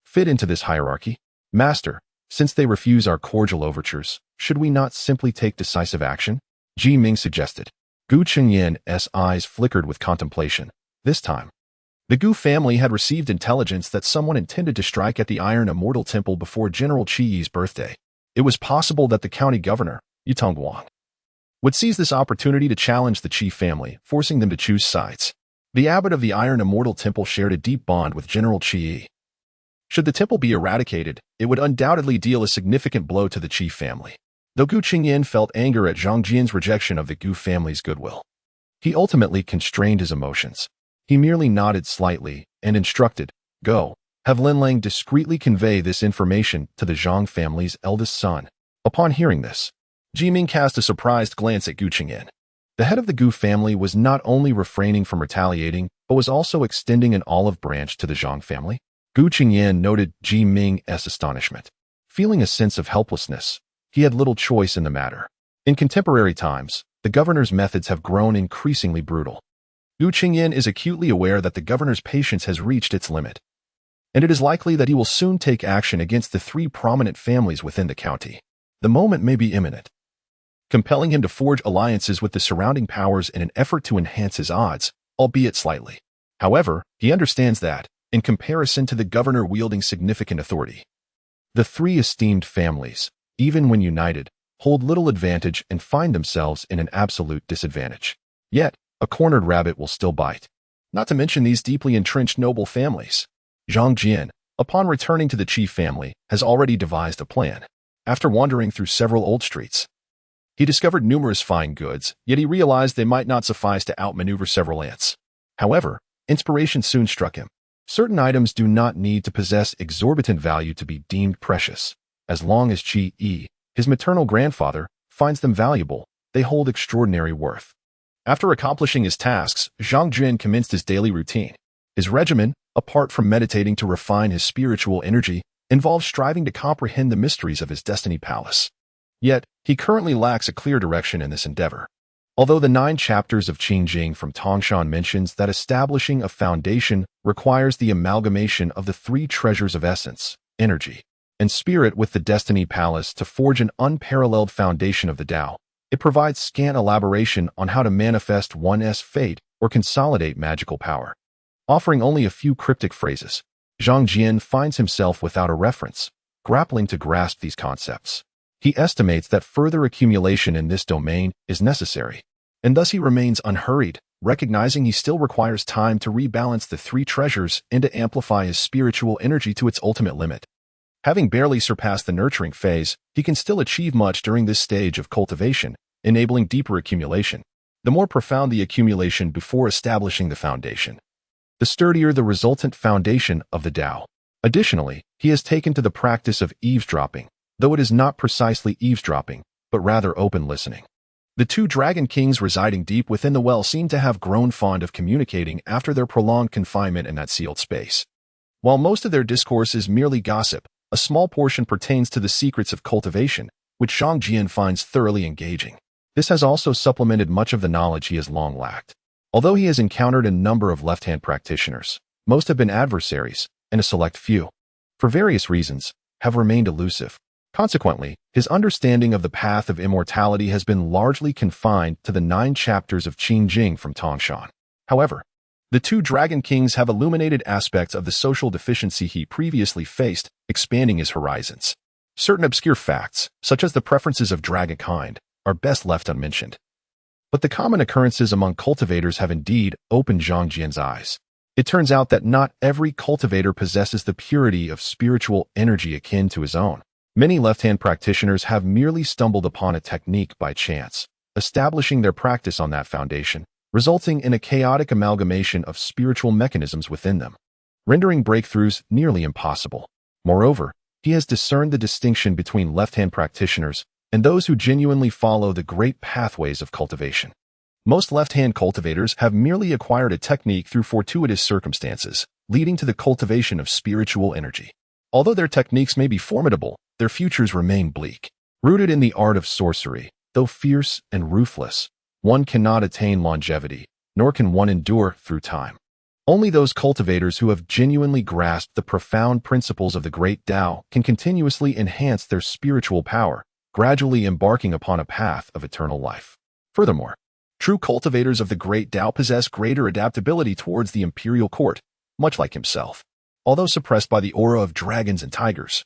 fit into this hierarchy? Master, since they refuse our cordial overtures, should we not simply take decisive action? Ji Ming suggested. Gu Qingyan's eyes flickered with contemplation. This time, the Gu family had received intelligence that someone intended to strike at the Iron Immortal Temple before General Qi's birthday. It was possible that the county governor, Yutong Wang, would seize this opportunity to challenge the Qi family, forcing them to choose sides. The abbot of the Iron Immortal Temple shared a deep bond with General Qi. Should the temple be eradicated, it would undoubtedly deal a significant blow to the Qi family. Though Gu Qingyan felt anger at Zhang Jian's rejection of the Gu family's goodwill, he ultimately constrained his emotions. He merely nodded slightly and instructed, "Go. Have Linlang discreetly convey this information to the Zhang family's eldest son." Upon hearing this, Jiming cast a surprised glance at Gu Qingyan. The head of the Gu family was not only refraining from retaliating, but was also extending an olive branch to the Zhang family. Gu Qingyan noted Jiming's astonishment. Feeling a sense of helplessness, he had little choice in the matter. In contemporary times, the governor's methods have grown increasingly brutal. Gu Qingyan is acutely aware that the governor's patience has reached its limit, and it is likely that he will soon take action against the three prominent families within the county. The moment may be imminent, compelling him to forge alliances with the surrounding powers in an effort to enhance his odds, albeit slightly. However, he understands that, in comparison to the governor wielding significant authority, the three esteemed families, even when united, hold little advantage and find themselves in an absolute disadvantage. Yet, a cornered rabbit will still bite. Not to mention these deeply entrenched noble families. Zhang Jian, upon returning to the chief family, has already devised a plan. After wandering through several old streets, he discovered numerous fine goods, yet he realized they might not suffice to outmaneuver several ants. However, inspiration soon struck him. Certain items do not need to possess exorbitant value to be deemed precious. As long as Qi Yi, his maternal grandfather, finds them valuable, they hold extraordinary worth. After accomplishing his tasks, Zhang Jian commenced his daily routine. His regimen, apart from meditating to refine his spiritual energy, involves striving to comprehend the mysteries of his destiny palace. Yet, he currently lacks a clear direction in this endeavor. Although the 9 chapters of Qingjing from Tongshan mentions that establishing a foundation requires the amalgamation of the 3 treasures of essence, energy, and spirit with the destiny palace to forge an unparalleled foundation of the Tao, it provides scant elaboration on how to manifest one's fate or consolidate magical power. Offering only a few cryptic phrases, Zhang Jian finds himself without a reference, grappling to grasp these concepts. He estimates that further accumulation in this domain is necessary, and thus he remains unhurried, recognizing he still requires time to rebalance the 3 treasures and to amplify his spiritual energy to its ultimate limit. Having barely surpassed the nurturing phase, he can still achieve much during this stage of cultivation, enabling deeper accumulation. The more profound the accumulation before establishing the foundation, the sturdier the resultant foundation of the Tao. Additionally, he has taken to the practice of eavesdropping, though it is not precisely eavesdropping, but rather open listening. The 2 dragon kings residing deep within the well seem to have grown fond of communicating after their prolonged confinement in that sealed space. While most of their discourse is merely gossip, a small portion pertains to the secrets of cultivation, which Zhang Jian finds thoroughly engaging. This has also supplemented much of the knowledge he has long lacked. Although he has encountered a number of left-hand practitioners, most have been adversaries, and a select few, for various reasons, have remained elusive. Consequently, his understanding of the path of immortality has been largely confined to the 9 chapters of Qingjing from Tongshan. However, the 2 dragon kings have illuminated aspects of the social deficiency he previously faced, expanding his horizons. Certain obscure facts, such as the preferences of dragonkind, are best left unmentioned. But the common occurrences among cultivators have indeed opened Zhang Jian's eyes. It turns out that not every cultivator possesses the purity of spiritual energy akin to his own. Many left-hand practitioners have merely stumbled upon a technique by chance, establishing their practice on that foundation, resulting in a chaotic amalgamation of spiritual mechanisms within them, rendering breakthroughs nearly impossible. Moreover, he has discerned the distinction between left-hand practitioners and those who genuinely follow the great pathways of cultivation. Most left-hand cultivators have merely acquired a technique through fortuitous circumstances, leading to the cultivation of spiritual energy. Although their techniques may be formidable, their futures remain bleak. Rooted in the art of sorcery, though fierce and ruthless, one cannot attain longevity, nor can one endure through time. Only those cultivators who have genuinely grasped the profound principles of the great Tao can continuously enhance their spiritual power, gradually embarking upon a path of eternal life. Furthermore, true cultivators of the great Tao possess greater adaptability towards the imperial court, much like himself. Although suppressed by the aura of dragons and tigers,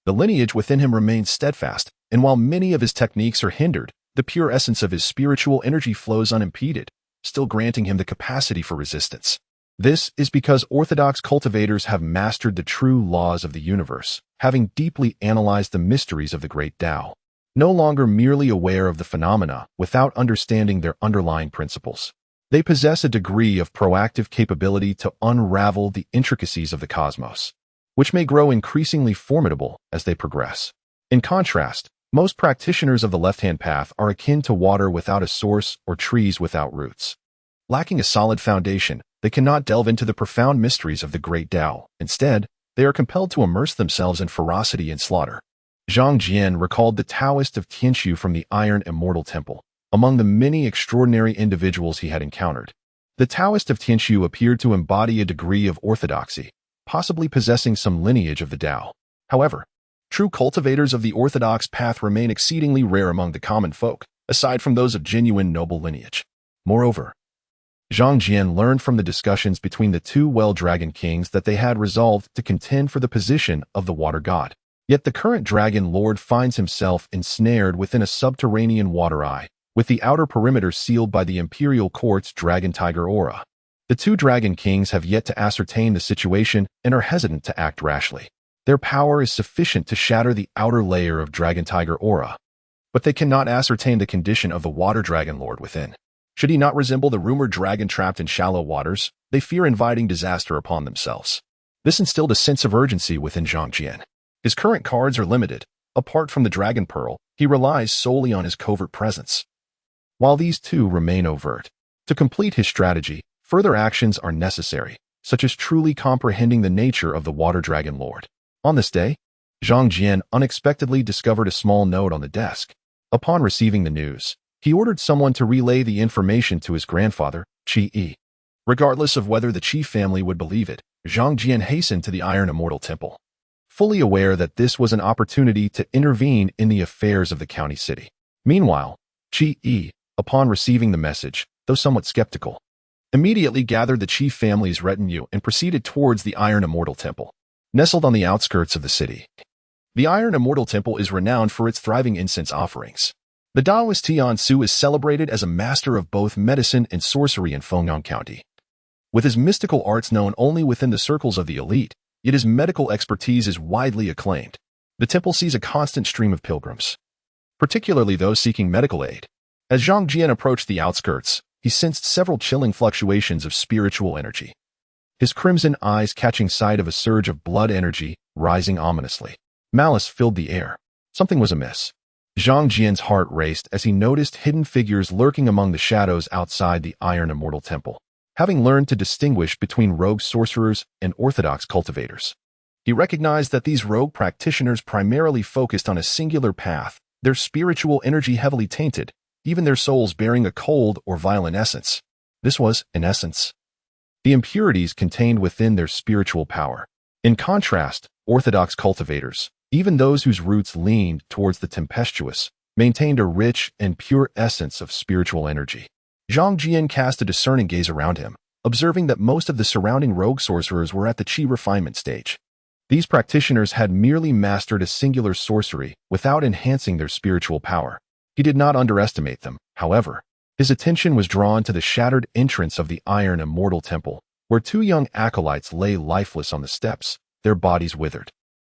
the lineage within him remains steadfast, and while many of his techniques are hindered, the pure essence of his spiritual energy flows unimpeded, still granting him the capacity for resistance. This is because orthodox cultivators have mastered the true laws of the universe, having deeply analyzed the mysteries of the great Tao, no longer merely aware of the phenomena without understanding their underlying principles. They possess a degree of proactive capability to unravel the intricacies of the cosmos, which may grow increasingly formidable as they progress. In contrast, most practitioners of the left-hand path are akin to water without a source or trees without roots. Lacking a solid foundation, they cannot delve into the profound mysteries of the Great Tao. Instead, they are compelled to immerse themselves in ferocity and slaughter. Zhang Jian recalled the Taoist of Tianshu from the Iron Immortal Temple, among the many extraordinary individuals he had encountered. The Taoist of Tianshu appeared to embody a degree of orthodoxy, possibly possessing some lineage of the Tao. However, true cultivators of the orthodox path remain exceedingly rare among the common folk, aside from those of genuine noble lineage. Moreover, Zhang Jian learned from the discussions between the two well-dragon kings that they had resolved to contend for the position of the water god. Yet the current dragon lord finds himself ensnared within a subterranean water eye, with the outer perimeter sealed by the imperial court's dragon-tiger aura. The two dragon kings have yet to ascertain the situation and are hesitant to act rashly. Their power is sufficient to shatter the outer layer of dragon-tiger aura, but they cannot ascertain the condition of the water dragon lord within. Should he not resemble the rumored dragon trapped in shallow waters, they fear inviting disaster upon themselves. This instilled a sense of urgency within Zhang Jian. His current cards are limited. Apart from the Dragon Pearl, he relies solely on his covert presence. While these two remain overt, to complete his strategy, further actions are necessary, such as truly comprehending the nature of the Water Dragon Lord. On this day, Zhang Jian unexpectedly discovered a small note on the desk. Upon receiving the news, he ordered someone to relay the information to his grandfather, Qi Yi. Regardless of whether the Qi family would believe it, Zhang Jian hastened to the Iron Immortal Temple, fully aware that this was an opportunity to intervene in the affairs of the county city. Meanwhile, Qi Yi, upon receiving the message, though somewhat skeptical, immediately gathered the Qi family's retinue and proceeded towards the Iron Immortal Temple, nestled on the outskirts of the city. The Iron Immortal Temple is renowned for its thriving incense offerings. The Taoist Tian Su is celebrated as a master of both medicine and sorcery in Fengyang County. With his mystical arts known only within the circles of the elite, yet his medical expertise is widely acclaimed. The temple sees a constant stream of pilgrims, particularly those seeking medical aid. As Zhang Jian approached the outskirts, he sensed several chilling fluctuations of spiritual energy. His crimson eyes catching sight of a surge of blood energy rising ominously. Malice filled the air. Something was amiss. Zhang Jian's heart raced as he noticed hidden figures lurking among the shadows outside the Iron Immortal Temple. Having learned to distinguish between rogue sorcerers and orthodox cultivators, he recognized that these rogue practitioners primarily focused on a singular path, their spiritual energy heavily tainted, even their souls bearing a cold or violent essence. This was, in essence, the impurities contained within their spiritual power. In contrast, orthodox cultivators, even those whose roots leaned towards the tempestuous, maintained a rich and pure essence of spiritual energy. Zhang Jian cast a discerning gaze around him, observing that most of the surrounding rogue sorcerers were at the Qi refinement stage. These practitioners had merely mastered a singular sorcery without enhancing their spiritual power. He did not underestimate them, however. His attention was drawn to the shattered entrance of the Iron Immortal Temple, where two young acolytes lay lifeless on the steps, their bodies withered.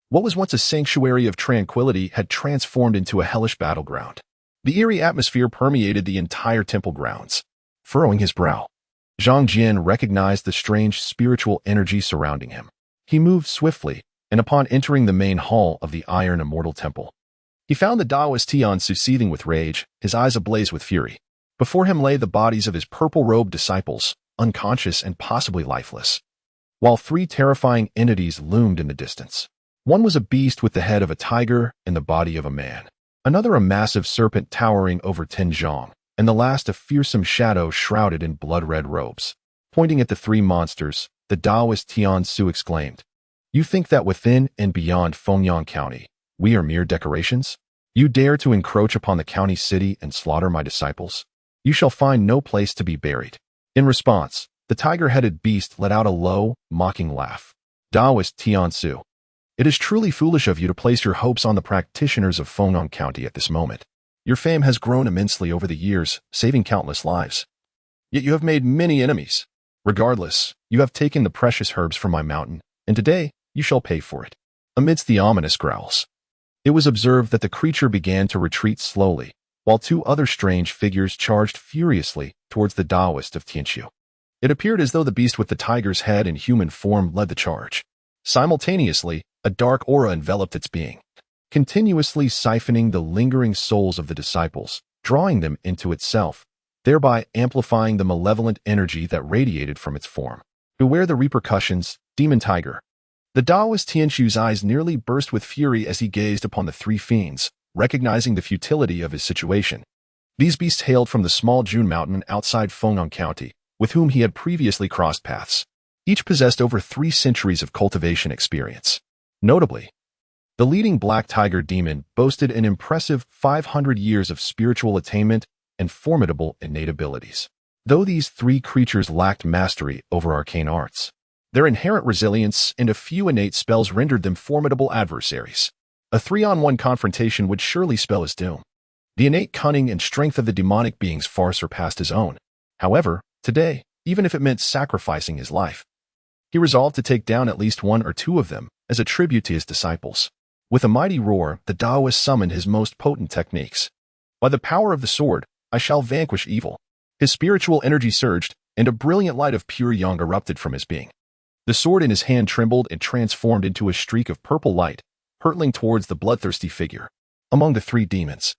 What was once a sanctuary of tranquility had transformed into a hellish battleground. The eerie atmosphere permeated the entire temple grounds. Furrowing his brow, Zhang Jian recognized the strange spiritual energy surrounding him. He moved swiftly, and upon entering the main hall of the Iron Immortal Temple, he found the Taoist Tian Su seething with rage, his eyes ablaze with fury. Before him lay the bodies of his purple-robed disciples, unconscious and possibly lifeless, while three terrifying entities loomed in the distance. One was a beast with the head of a tiger and the body of a man. Another a massive serpent towering over Zhang, and the last a fearsome shadow shrouded in blood-red robes. Pointing at the three monsters, the Taoist Tian Su exclaimed, "You think that within and beyond Fengyang County, we are mere decorations? You dare to encroach upon the county city and slaughter my disciples? You shall find no place to be buried." In response, the tiger-headed beast let out a low, mocking laugh. Taoist Tian Su, it is truly foolish of you to place your hopes on the practitioners of Fengyang County at this moment. Your fame has grown immensely over the years, saving countless lives. Yet you have made many enemies. Regardless, you have taken the precious herbs from my mountain, and today you shall pay for it. Amidst the ominous growls, it was observed that the creature began to retreat slowly, while two other strange figures charged furiously, towards the Taoist of Tianqiu. It appeared as though the beast with the tiger's head and human form led the charge. Simultaneously, a dark aura enveloped its being, continuously siphoning the lingering souls of the disciples, drawing them into itself, thereby amplifying the malevolent energy that radiated from its form. Beware the repercussions, demon tiger. The Taoist Tianqiu's eyes nearly burst with fury as he gazed upon the three fiends, recognizing the futility of his situation. These beasts hailed from the small June mountain outside Fengyang County, with whom he had previously crossed paths. Each possessed over 3 centuries of cultivation experience. Notably, the leading black tiger demon boasted an impressive 500 years of spiritual attainment and formidable innate abilities. Though these 3 creatures lacked mastery over arcane arts, their inherent resilience and a few innate spells rendered them formidable adversaries. A 3-on-1 confrontation would surely spell his doom. The innate cunning and strength of the demonic beings far surpassed his own. However, today, even if it meant sacrificing his life, he resolved to take down at least 1 or 2 of them as a tribute to his disciples. With a mighty roar, the Taoist summoned his most potent techniques. By the power of the sword, I shall vanquish evil. His spiritual energy surged, and a brilliant light of pure yang erupted from his being. The sword in his hand trembled and transformed into a streak of purple light, hurtling towards the bloodthirsty figure. Among the 3 demons,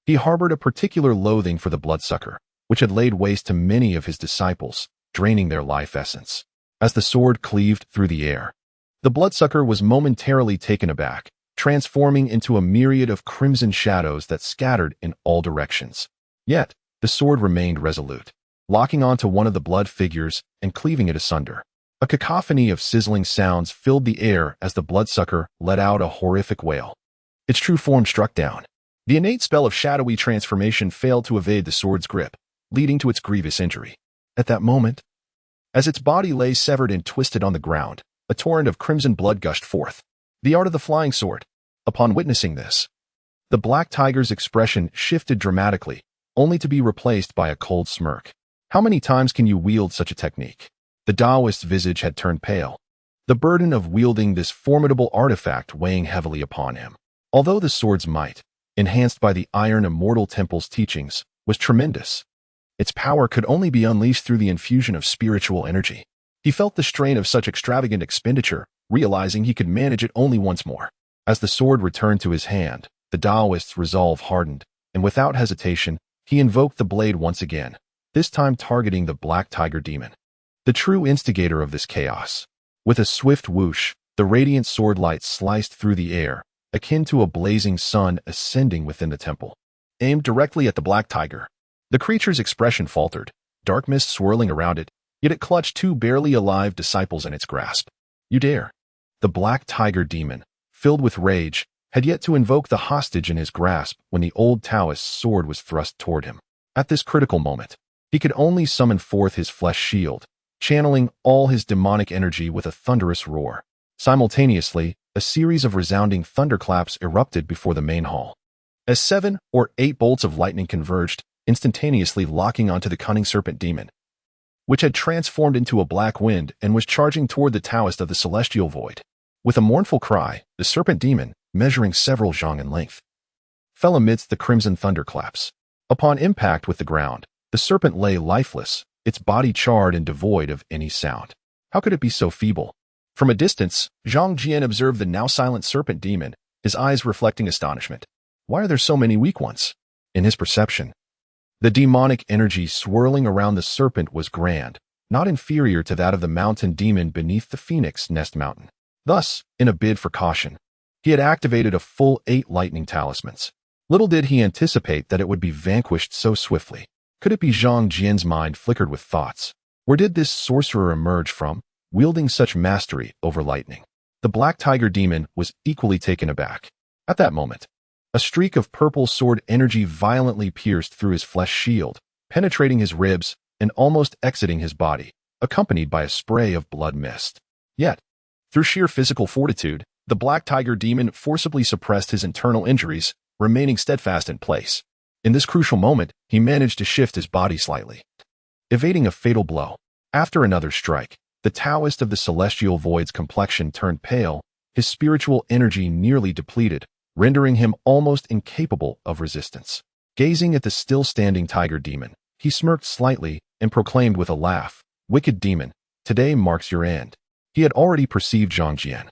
he harbored a particular loathing for the bloodsucker, which had laid waste to many of his disciples, draining their life essence. As the sword cleaved through the air, the bloodsucker was momentarily taken aback, transforming into a myriad of crimson shadows that scattered in all directions. Yet, the sword remained resolute, locking onto one of the blood figures and cleaving it asunder. A cacophony of sizzling sounds filled the air as the bloodsucker let out a horrific wail. Its true form struck down. The innate spell of shadowy transformation failed to evade the sword's grip, leading to its grievous injury. At that moment, as its body lay severed and twisted on the ground, a torrent of crimson blood gushed forth. The art of the flying sword. Upon witnessing this, the black tiger's expression shifted dramatically, only to be replaced by a cold smirk. How many times can you wield such a technique? The Taoist's visage had turned pale, the burden of wielding this formidable artifact weighing heavily upon him. Although the sword's might, enhanced by the Iron Immortal Temple's teachings, was tremendous, its power could only be unleashed through the infusion of spiritual energy. He felt the strain of such extravagant expenditure, realizing he could manage it only once more. As the sword returned to his hand, the Taoist's resolve hardened, and without hesitation, he invoked the blade once again, this time targeting the black tiger demon, the true instigator of this chaos. With a swift whoosh, the radiant sword light sliced through the air, akin to a blazing sun ascending within the temple. Aimed directly at the black tiger, the creature's expression faltered, dark mist swirling around it, yet it clutched 2 barely alive disciples in its grasp. You dare! The black tiger demon, filled with rage, had yet to invoke the hostage in his grasp when the old Taoist's sword was thrust toward him. At this critical moment, he could only summon forth his flesh shield, channeling all his demonic energy with a thunderous roar. Simultaneously, a series of resounding thunderclaps erupted before the main hall. As 7 or 8 bolts of lightning converged, instantaneously locking onto the cunning serpent demon, which had transformed into a black wind and was charging toward the Taoist of the celestial void. With a mournful cry, the serpent demon, measuring several zhang in length, fell amidst the crimson thunderclaps. Upon impact with the ground, the serpent lay lifeless, its body charred and devoid of any sound. How could it be so feeble? From a distance, Zhang Jian observed the now silent serpent demon, his eyes reflecting astonishment. Why are there so many weak ones? In his perception, the demonic energy swirling around the serpent was grand, not inferior to that of the mountain demon beneath the Phoenix Nest Mountain. Thus, in a bid for caution, he had activated a full 8 lightning talismans. Little did he anticipate that it would be vanquished so swiftly. Could it be Zhang Jian's mind flickered with thoughts? Where did this sorcerer emerge from, wielding such mastery over lightning? The black tiger demon was equally taken aback. At that moment, a streak of purple sword energy violently pierced through his flesh shield, penetrating his ribs and almost exiting his body, accompanied by a spray of blood mist. Yet, through sheer physical fortitude, the black tiger demon forcibly suppressed his internal injuries, remaining steadfast in place. In this crucial moment, he managed to shift his body slightly, evading a fatal blow. After another strike, the Taoist of the celestial void's complexion turned pale, his spiritual energy nearly depleted, rendering him almost incapable of resistance. Gazing at the still-standing tiger demon, he smirked slightly and proclaimed with a laugh, "Wicked demon, today marks your end." He had already perceived Zhang Jian,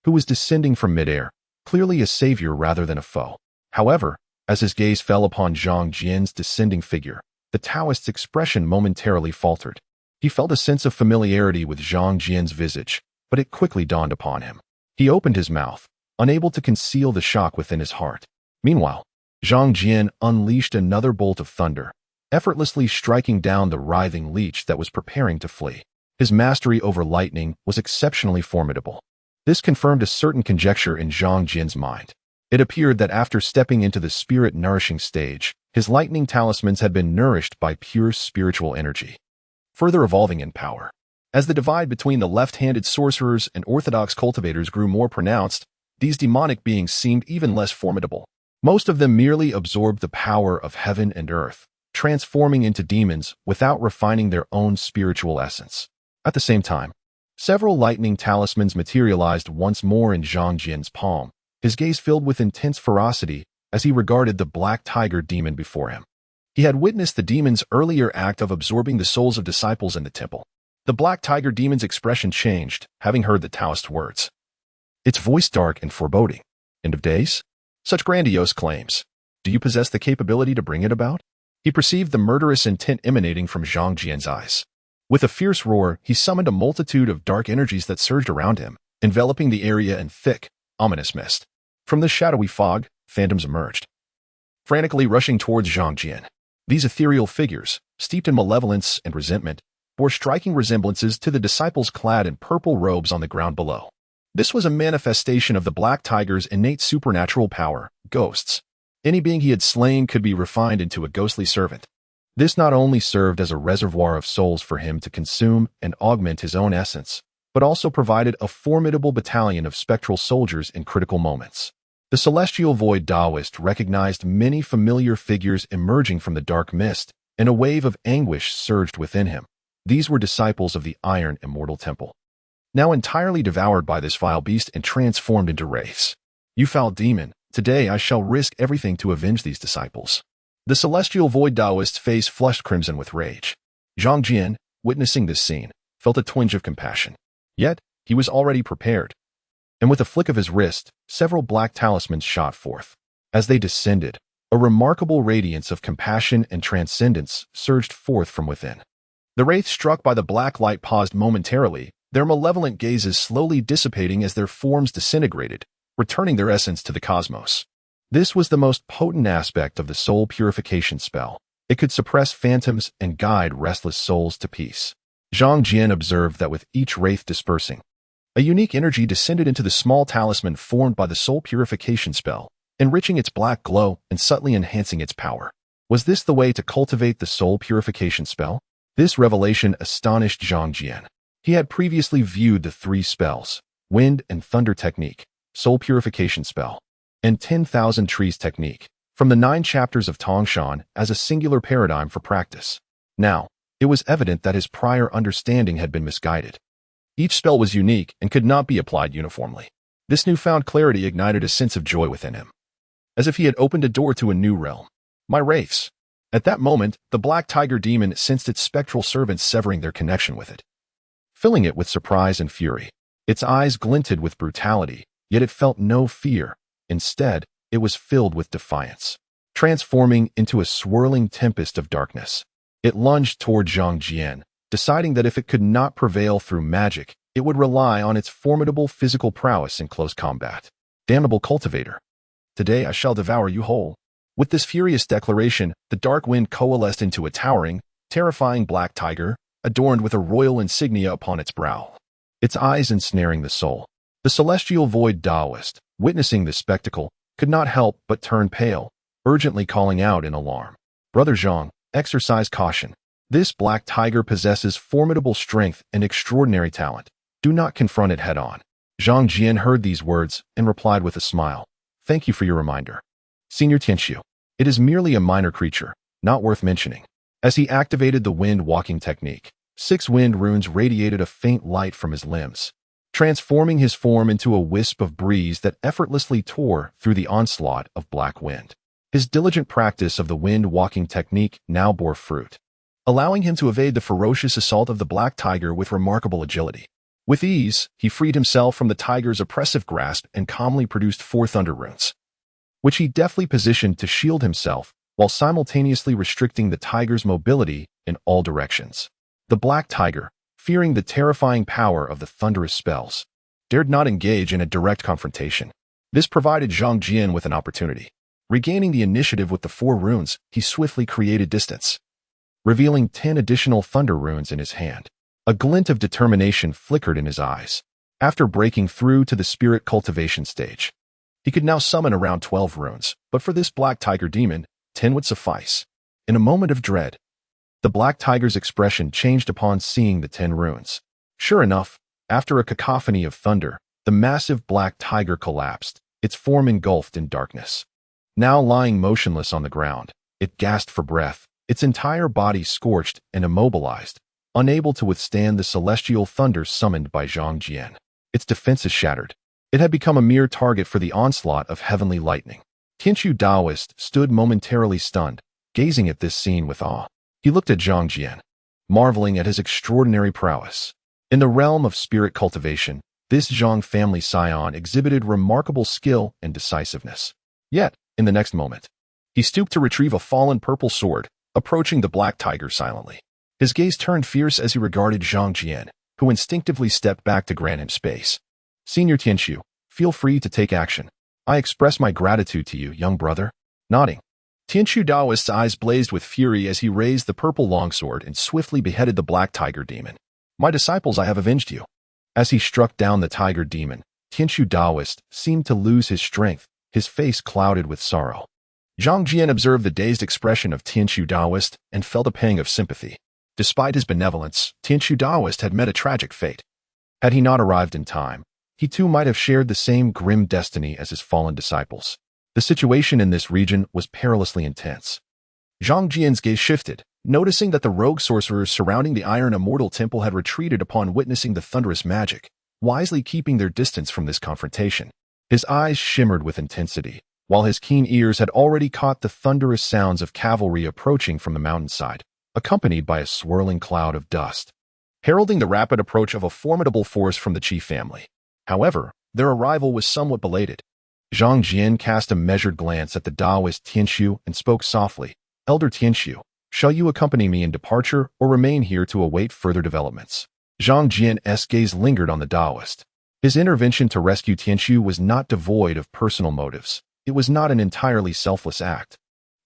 who was descending from midair, clearly a savior rather than a foe. However, as his gaze fell upon Zhang Jian's descending figure, the Taoist's expression momentarily faltered. He felt a sense of familiarity with Zhang Jian's visage, but it quickly dawned upon him. He opened his mouth, unable to conceal the shock within his heart. Meanwhile, Zhang Jian unleashed another bolt of thunder, effortlessly striking down the writhing leech that was preparing to flee. His mastery over lightning was exceptionally formidable. This confirmed a certain conjecture in Zhang Jian's mind. It appeared that after stepping into the spirit-nourishing stage, his lightning talismans had been nourished by pure spiritual energy, further evolving in power. As the divide between the left-handed sorcerers and orthodox cultivators grew more pronounced, these demonic beings seemed even less formidable. Most of them merely absorbed the power of heaven and earth, transforming into demons without refining their own spiritual essence. At the same time, several lightning talismans materialized once more in Zhang Jian's palm, his gaze filled with intense ferocity as he regarded the black tiger demon before him. He had witnessed the demon's earlier act of absorbing the souls of disciples in the temple. The black tiger demon's expression changed, having heard the Taoist words. Its voice dark and foreboding. End of days? Such grandiose claims. Do you possess the capability to bring it about? He perceived the murderous intent emanating from Zhang Jian's eyes. With a fierce roar, he summoned a multitude of dark energies that surged around him, enveloping the area in thick, ominous mist. From this shadowy fog, phantoms emerged, frantically rushing towards Zhang Jian. These ethereal figures, steeped in malevolence and resentment, bore striking resemblances to the disciples clad in purple robes on the ground below. This was a manifestation of the black tiger's innate supernatural power, ghosts. Any being he had slain could be refined into a ghostly servant. This not only served as a reservoir of souls for him to consume and augment his own essence, but also provided a formidable battalion of spectral soldiers in critical moments. The celestial void Taoist recognized many familiar figures emerging from the dark mist, and a wave of anguish surged within him. These were disciples of the Iron Immortal Temple, now entirely devoured by this vile beast and transformed into wraiths. "You foul demon, today I shall risk everything to avenge these disciples." The celestial void Taoist's face flushed crimson with rage. Zhang Jian, witnessing this scene, felt a twinge of compassion. Yet, he was already prepared. And with a flick of his wrist, several black talismans shot forth. As they descended, a remarkable radiance of compassion and transcendence surged forth from within. The wraiths struck by the black light paused momentarily, their malevolent gazes slowly dissipating as their forms disintegrated, returning their essence to the cosmos. This was the most potent aspect of the soul purification spell. It could suppress phantoms and guide restless souls to peace. Zhang Jian observed that with each wraith dispersing, a unique energy descended into the small talisman formed by the soul purification spell, enriching its black glow and subtly enhancing its power. Was this the way to cultivate the soul purification spell? This revelation astonished Zhang Jian. He had previously viewed the three spells, wind and thunder technique, soul purification spell, and 10,000 trees technique, from the 9 chapters of Tongshan as a singular paradigm for practice. Now, it was evident that his prior understanding had been misguided. Each spell was unique and could not be applied uniformly. This newfound clarity ignited a sense of joy within him, as if he had opened a door to a new realm. My wraiths. At that moment, the black tiger demon sensed its spectral servants severing their connection with it, filling it with surprise and fury. Its eyes glinted with brutality, yet it felt no fear. Instead, it was filled with defiance, transforming into a swirling tempest of darkness. It lunged toward Zhang Jian, deciding that if it could not prevail through magic, it would rely on its formidable physical prowess in close combat. Damnable cultivator. Today I shall devour you whole. With this furious declaration, the dark wind coalesced into a towering, terrifying black tiger, adorned with a royal insignia upon its brow, its eyes ensnaring the soul. The celestial void Taoist, witnessing this spectacle, could not help but turn pale, urgently calling out in alarm. Brother Zhang, exercise caution. This black tiger possesses formidable strength and extraordinary talent. Do not confront it head-on. Zhang Jian heard these words and replied with a smile. Thank you for your reminder, Senior Tianxiu. It is merely a minor creature, not worth mentioning. As he activated the wind-walking technique, 6 wind runes radiated a faint light from his limbs, transforming his form into a wisp of breeze that effortlessly tore through the onslaught of black wind. His diligent practice of the wind-walking technique now bore fruit. allowing him to evade the ferocious assault of the black tiger with remarkable agility. With ease, he freed himself from the tiger's oppressive grasp and calmly produced 4 thunder runes, which he deftly positioned to shield himself while simultaneously restricting the tiger's mobility in all directions. The black tiger, fearing the terrifying power of the thunderous spells, dared not engage in a direct confrontation. This provided Zhang Jian with an opportunity. Regaining the initiative with the 4 runes, he swiftly created distance, revealing 10 additional thunder runes in his hand. A glint of determination flickered in his eyes. After breaking through to the spirit cultivation stage, he could now summon around 12 runes, but for this black tiger demon, 10 would suffice. In a moment of dread, the black tiger's expression changed upon seeing the 10 runes. Sure enough, after a cacophony of thunder, the massive black tiger collapsed, its form engulfed in darkness. Now lying motionless on the ground, it gasped for breath, its entire body scorched and immobilized, unable to withstand the celestial thunder summoned by Zhang Jian. Its defenses shattered. It had become a mere target for the onslaught of heavenly lightning. Tianqiu Daoist stood momentarily stunned, gazing at this scene with awe. He looked at Zhang Jian, marveling at his extraordinary prowess. In the realm of spirit cultivation, this Zhang family scion exhibited remarkable skill and decisiveness. Yet, in the next moment, he stooped to retrieve a fallen purple sword, approaching the black tiger silently. His gaze turned fierce as he regarded Zhang Jian, who instinctively stepped back to grant him space. Senior Tianqiu, feel free to take action. I express my gratitude to you, young brother. Nodding, Tianqiu Daoist's eyes blazed with fury as he raised the purple longsword and swiftly beheaded the black tiger demon. My disciples, I have avenged you. As he struck down the tiger demon, Tianqiu Daoist seemed to lose his strength, his face clouded with sorrow. Zhang Jian observed the dazed expression of Tianqiu Daoist and felt a pang of sympathy. Despite his benevolence, Tianqiu Daoist had met a tragic fate. Had he not arrived in time, he too might have shared the same grim destiny as his fallen disciples. The situation in this region was perilously intense. Zhang Jian's gaze shifted, noticing that the rogue sorcerers surrounding the Iron Immortal Temple had retreated upon witnessing the thunderous magic, wisely keeping their distance from this confrontation. His eyes shimmered with intensity, while his keen ears had already caught the thunderous sounds of cavalry approaching from the mountainside, accompanied by a swirling cloud of dust, heralding the rapid approach of a formidable force from the Qi family. However, their arrival was somewhat belated. Zhang Jian cast a measured glance at the Daoist Tianqiu and spoke softly. Elder Tianqiu, shall you accompany me in departure or remain here to await further developments? Zhang Jian's gaze lingered on the Daoist. His intervention to rescue Tianqiu was not devoid of personal motives. It was not an entirely selfless act.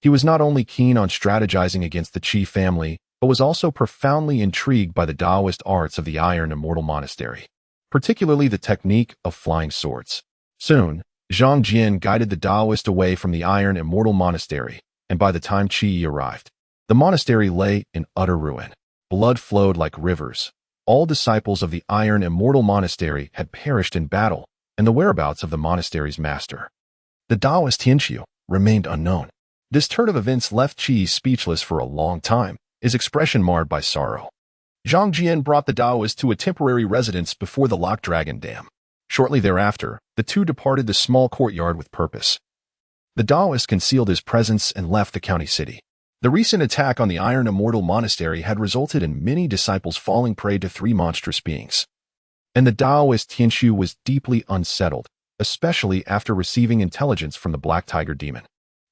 He was not only keen on strategizing against the Qi family, but was also profoundly intrigued by the Daoist arts of the Iron Immortal Monastery, particularly the technique of flying swords. Soon, Zhang Jian guided the Daoist away from the Iron Immortal Monastery, and by the time Qi arrived, the monastery lay in utter ruin. Blood flowed like rivers. All disciples of the Iron Immortal Monastery had perished in battle, and the whereabouts of the monastery's master, the Daoist Tianqiu, remained unknown. This turn of events left Qi speechless for a long time, his expression marred by sorrow. Zhang Jian brought the Daoist to a temporary residence before the Locked Dragon Dam. Shortly thereafter, the two departed the small courtyard with purpose. The Daoist concealed his presence and left the county city. The recent attack on the Iron Immortal Monastery had resulted in many disciples falling prey to 3 monstrous beings, and the Daoist Tianqiu was deeply unsettled, especially after receiving intelligence from the Black Tiger Demon,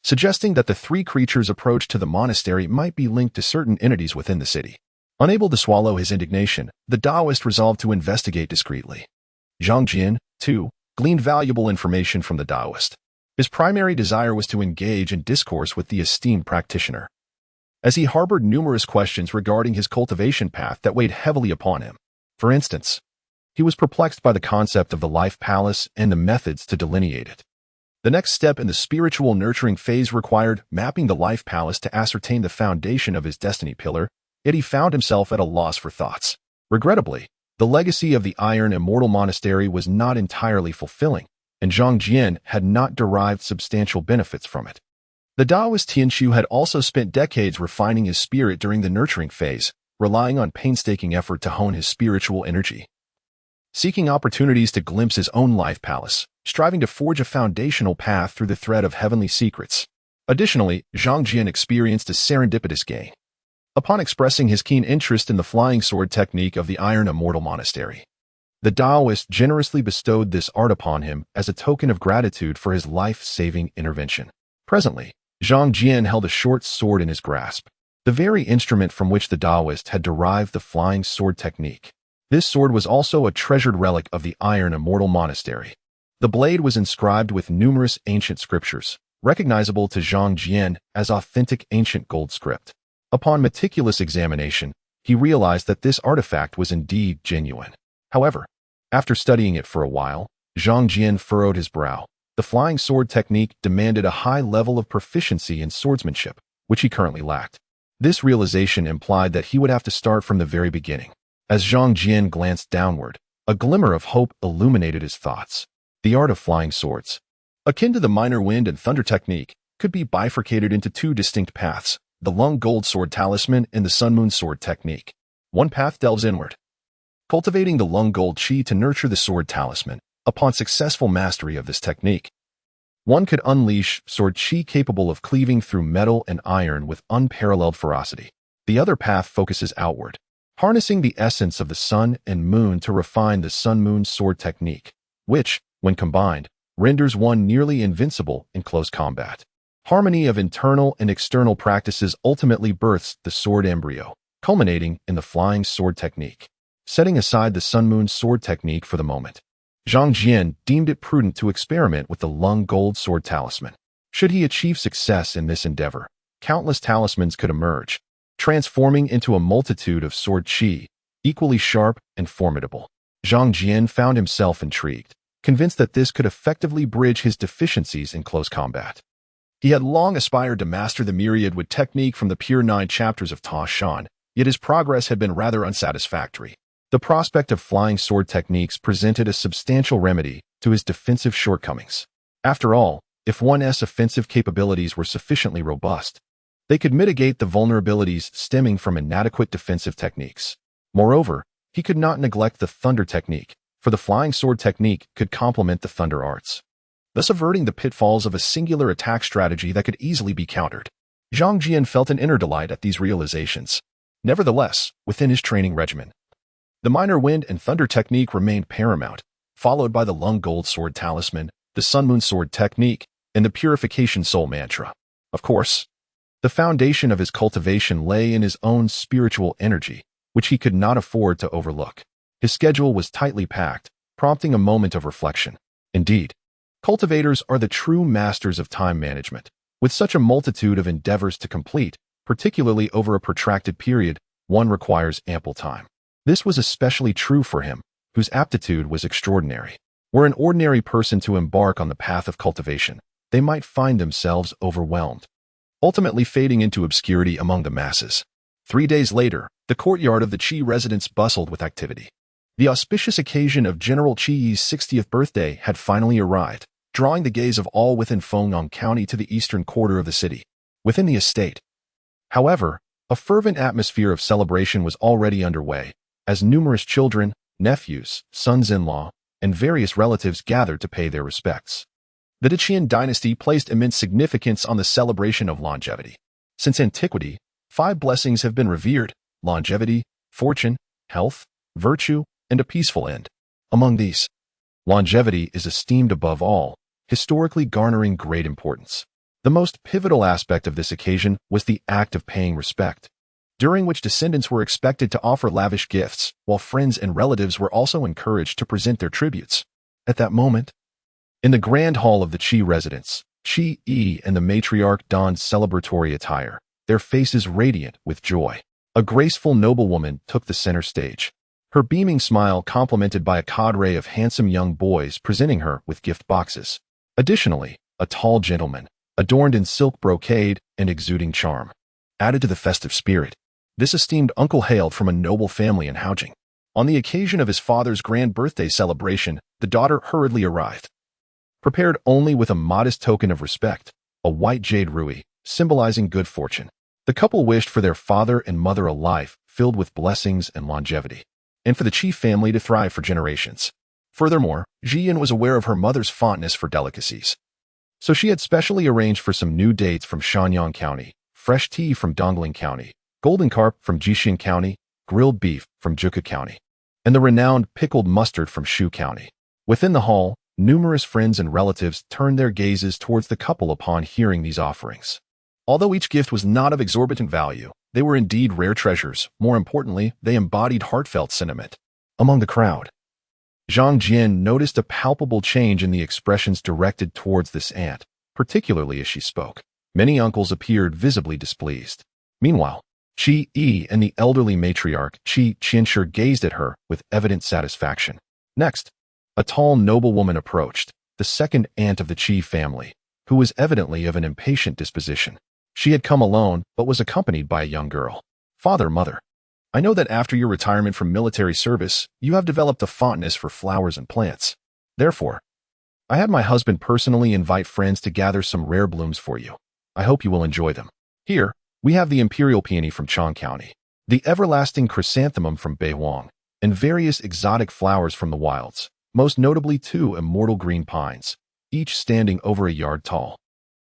suggesting that the 3 creatures' approach to the monastery might be linked to certain entities within the city. Unable to swallow his indignation, the Daoist resolved to investigate discreetly. Zhang Jian, too, gleaned valuable information from the Daoist. His primary desire was to engage in discourse with the esteemed practitioner, as he harbored numerous questions regarding his cultivation path that weighed heavily upon him. For instance, he was perplexed by the concept of the life palace and the methods to delineate it. The next step in the spiritual nurturing phase required mapping the life palace to ascertain the foundation of his destiny pillar, yet he found himself at a loss for thoughts. Regrettably, the legacy of the Iron Immortal Monastery was not entirely fulfilling, and Zhang Jian had not derived substantial benefits from it. The Daoist Tianqiu had also spent decades refining his spirit during the nurturing phase, relying on painstaking effort to hone his spiritual energy, seeking opportunities to glimpse his own life palace, striving to forge a foundational path through the thread of heavenly secrets. Additionally, Zhang Jian experienced a serendipitous gain. upon expressing his keen interest in the flying sword technique of the Iron Immortal Monastery. The Taoist generously bestowed this art upon him as a token of gratitude for his life-saving intervention. Presently, Zhang Jian held a short sword in his grasp, the very instrument from which the Taoist had derived the flying sword technique. This sword was also a treasured relic of the Iron Immortal Monastery. The blade was inscribed with numerous ancient scriptures, recognizable to Zhang Jian as authentic ancient gold script. Upon meticulous examination, he realized that this artifact was indeed genuine. However, after studying it for a while, Zhang Jian furrowed his brow. The flying sword technique demanded a high level of proficiency in swordsmanship, which he currently lacked. This realization implied that he would have to start from the very beginning. As Zhang Jian glanced downward, a glimmer of hope illuminated his thoughts. The art of flying swords, akin to the minor wind and thunder technique, could be bifurcated into two distinct paths, the lung gold sword talisman and the sun moon sword technique. One path delves inward, cultivating the lung gold chi to nurture the sword talisman. Upon successful mastery of this technique, one could unleash sword chi capable of cleaving through metal and iron with unparalleled ferocity. The other path focuses outward, harnessing the essence of the sun and moon to refine the sun-moon sword technique, which, when combined, renders one nearly invincible in close combat. Harmony of internal and external practices ultimately births the sword embryo, culminating in the flying sword technique. Setting aside the sun-moon sword technique for the moment, Zhang Jian deemed it prudent to experiment with the lung gold sword talisman. Should he achieve success in this endeavor, countless talismans could emerge, transforming into a multitude of sword chi, equally sharp and formidable. Zhang Jian found himself intrigued, convinced that this could effectively bridge his deficiencies in close combat. He had long aspired to master the myriad wood technique from the pure 9 chapters of Ta Shan, yet his progress had been rather unsatisfactory. The prospect of flying sword techniques presented a substantial remedy to his defensive shortcomings. After all, if one's offensive capabilities were sufficiently robust, they could mitigate the vulnerabilities stemming from inadequate defensive techniques. Moreover, he could not neglect the thunder technique, for the flying sword technique could complement the thunder arts, thus averting the pitfalls of a singular attack strategy that could easily be countered. Zhang Jian felt an inner delight at these realizations. Nevertheless, within his training regimen, the minor wind and thunder technique remained paramount, followed by the lung gold sword talisman, the sun moon sword technique, and the purification soul mantra. Of course, the foundation of his cultivation lay in his own spiritual energy, which he could not afford to overlook. His schedule was tightly packed, prompting a moment of reflection. Indeed, cultivators are the true masters of time management. With such a multitude of endeavors to complete, particularly over a protracted period, one requires ample time. This was especially true for him, whose aptitude was extraordinary. Were an ordinary person to embark on the path of cultivation, they might find themselves overwhelmed, ultimately fading into obscurity among the masses. 3 days later, the courtyard of the Qi residence bustled with activity. The auspicious occasion of General Qi's 60th birthday had finally arrived, drawing the gaze of all within Fengyang County to the eastern quarter of the city. Within the estate, however, a fervent atmosphere of celebration was already underway, as numerous children, nephews, sons-in-law, and various relatives gathered to pay their respects. The Deqian dynasty placed immense significance on the celebration of longevity. Since antiquity, 5 blessings have been revered: longevity, fortune, health, virtue, and a peaceful end. Among these, longevity is esteemed above all, historically garnering great importance. The most pivotal aspect of this occasion was the act of paying respect, during which descendants were expected to offer lavish gifts, while friends and relatives were also encouraged to present their tributes. At that moment, in the grand hall of the Qi residence, Qi Yi and the matriarch donned celebratory attire, their faces radiant with joy. A graceful noblewoman took the center stage, her beaming smile complemented by a cadre of handsome young boys presenting her with gift boxes. Additionally, a tall gentleman, adorned in silk brocade and exuding charm, added to the festive spirit. This esteemed uncle hailed from a noble family in Haojing. On the occasion of his father's grand birthday celebration, the daughter hurriedly arrived, prepared only with a modest token of respect, a white jade rui, symbolizing good fortune. The couple wished for their father and mother a life filled with blessings and longevity, and for the Qi family to thrive for generations. Furthermore, Jian was aware of her mother's fondness for delicacies, so she had specially arranged for some new dates from Shanyang County, fresh tea from Dongling County, golden carp from Jishin County, grilled beef from Juka County, and the renowned pickled mustard from Shu County. Within the hall, numerous friends and relatives turned their gazes towards the couple upon hearing these offerings. Although each gift was not of exorbitant value, they were indeed rare treasures. More importantly, they embodied heartfelt sentiment. Among the crowd, Zhang Jian noticed a palpable change in the expressions directed towards this aunt, particularly as she spoke. Many uncles appeared visibly displeased. Meanwhile, Qi Yi and the elderly matriarch Qi Qianshi gazed at her with evident satisfaction. Next, a tall noblewoman approached, the second aunt of the Qi family, who was evidently of an impatient disposition. She had come alone, but was accompanied by a young girl. Father, mother, I know that after your retirement from military service, you have developed a fondness for flowers and plants. Therefore, I had my husband personally invite friends to gather some rare blooms for you. I hope you will enjoy them. Here, we have the imperial peony from Chang County, the everlasting chrysanthemum from Beihuang, and various exotic flowers from the wilds, most notably 2 immortal green pines, each standing over a yard tall.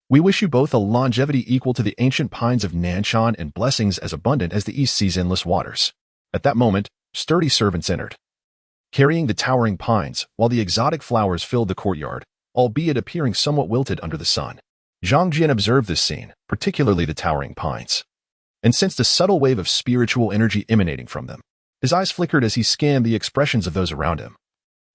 We wish you both a longevity equal to the ancient pines of Nanshan and blessings as abundant as the East Sea's endless waters. At that moment, sturdy servants entered, carrying the towering pines, while the exotic flowers filled the courtyard, albeit appearing somewhat wilted under the sun. Zhang Jian observed this scene, particularly the towering pines, and sensed a subtle wave of spiritual energy emanating from them. His eyes flickered as he scanned the expressions of those around him,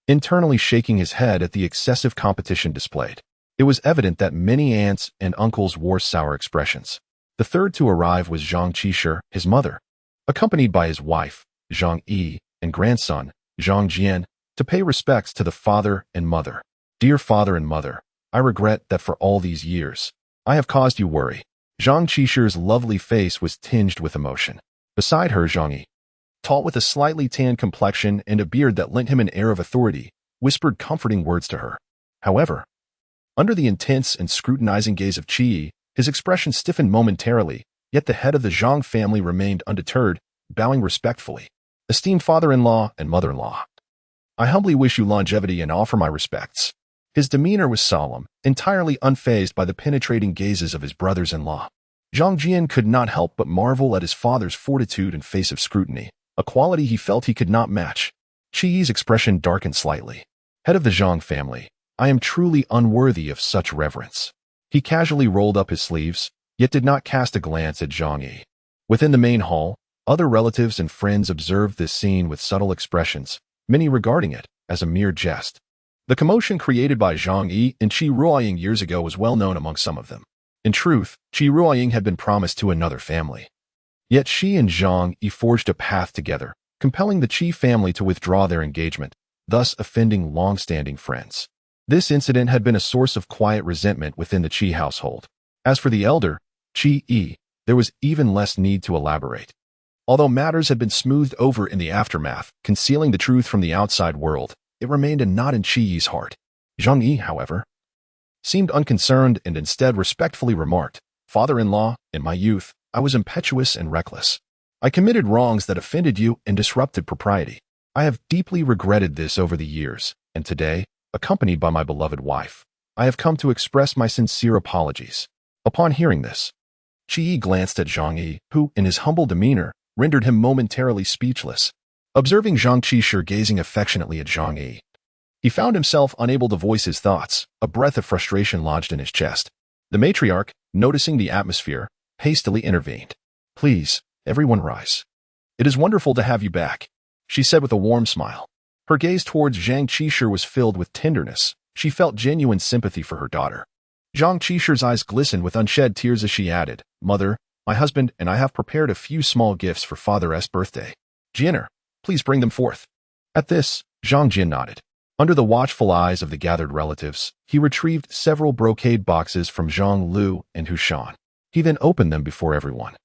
internally shaking his head at the excessive competition displayed. It was evident that many aunts and uncles wore sour expressions. The third to arrive was Zhang Qisher, his mother, accompanied by his wife, Zhang Yi, and grandson, Zhang Jian, to pay respects to the father and mother. Dear father and mother, I regret that for all these years, I have caused you worry. Zhang Qisher's lovely face was tinged with emotion. Beside her, Zhang Yi, tall with a slightly tanned complexion and a beard that lent him an air of authority, whispered comforting words to her. However, under the intense and scrutinizing gaze of Qi, his expression stiffened momentarily, yet the head of the Zhang family remained undeterred, bowing respectfully. Esteemed father-in-law and mother-in-law, I humbly wish you longevity and offer my respects. His demeanor was solemn, entirely unfazed by the penetrating gazes of his brothers-in-law. Zhang Jian could not help but marvel at his father's fortitude in face of scrutiny, a quality he felt he could not match. Qi's expression darkened slightly. Head of the Zhang family, I am truly unworthy of such reverence. He casually rolled up his sleeves, yet did not cast a glance at Zhang Yi. Within the main hall, other relatives and friends observed this scene with subtle expressions, many regarding it as a mere jest. The commotion created by Zhang Yi and Qi Ruoying years ago was well known among some of them. In truth, Qi Ruoying had been promised to another family. Yet Qi and Zhang Yi forged a path together, compelling the Qi family to withdraw their engagement, thus offending long-standing friends. This incident had been a source of quiet resentment within the Qi household. As for the elder, Qi Yi, there was even less need to elaborate. Although matters had been smoothed over in the aftermath, concealing the truth from the outside world, it remained a knot in Qi Yi's heart. Zhang Yi, however, seemed unconcerned and instead respectfully remarked, Father-in-law, in my youth, I was impetuous and reckless. I committed wrongs that offended you and disrupted propriety. I have deeply regretted this over the years, and today, accompanied by my beloved wife, I have come to express my sincere apologies. Upon hearing this, Qi Yi glanced at Zhang Yi, who, in his humble demeanor, rendered him momentarily speechless. Observing Zhang Qisher gazing affectionately at Zhang Yi, he found himself unable to voice his thoughts, a breath of frustration lodged in his chest. The matriarch, noticing the atmosphere, hastily intervened. Please, everyone rise. It is wonderful to have you back, she said with a warm smile. Her gaze towards Zhang Qisher was filled with tenderness. She felt genuine sympathy for her daughter. Zhang Qisher's eyes glistened with unshed tears as she added, Mother, my husband and I have prepared a few small gifts for Father's birthday. Jianer, please bring them forth. At this, Zhang Jian nodded. Under the watchful eyes of the gathered relatives, he retrieved several brocade boxes from Zhang Lu and Hushan. He then opened them before everyone,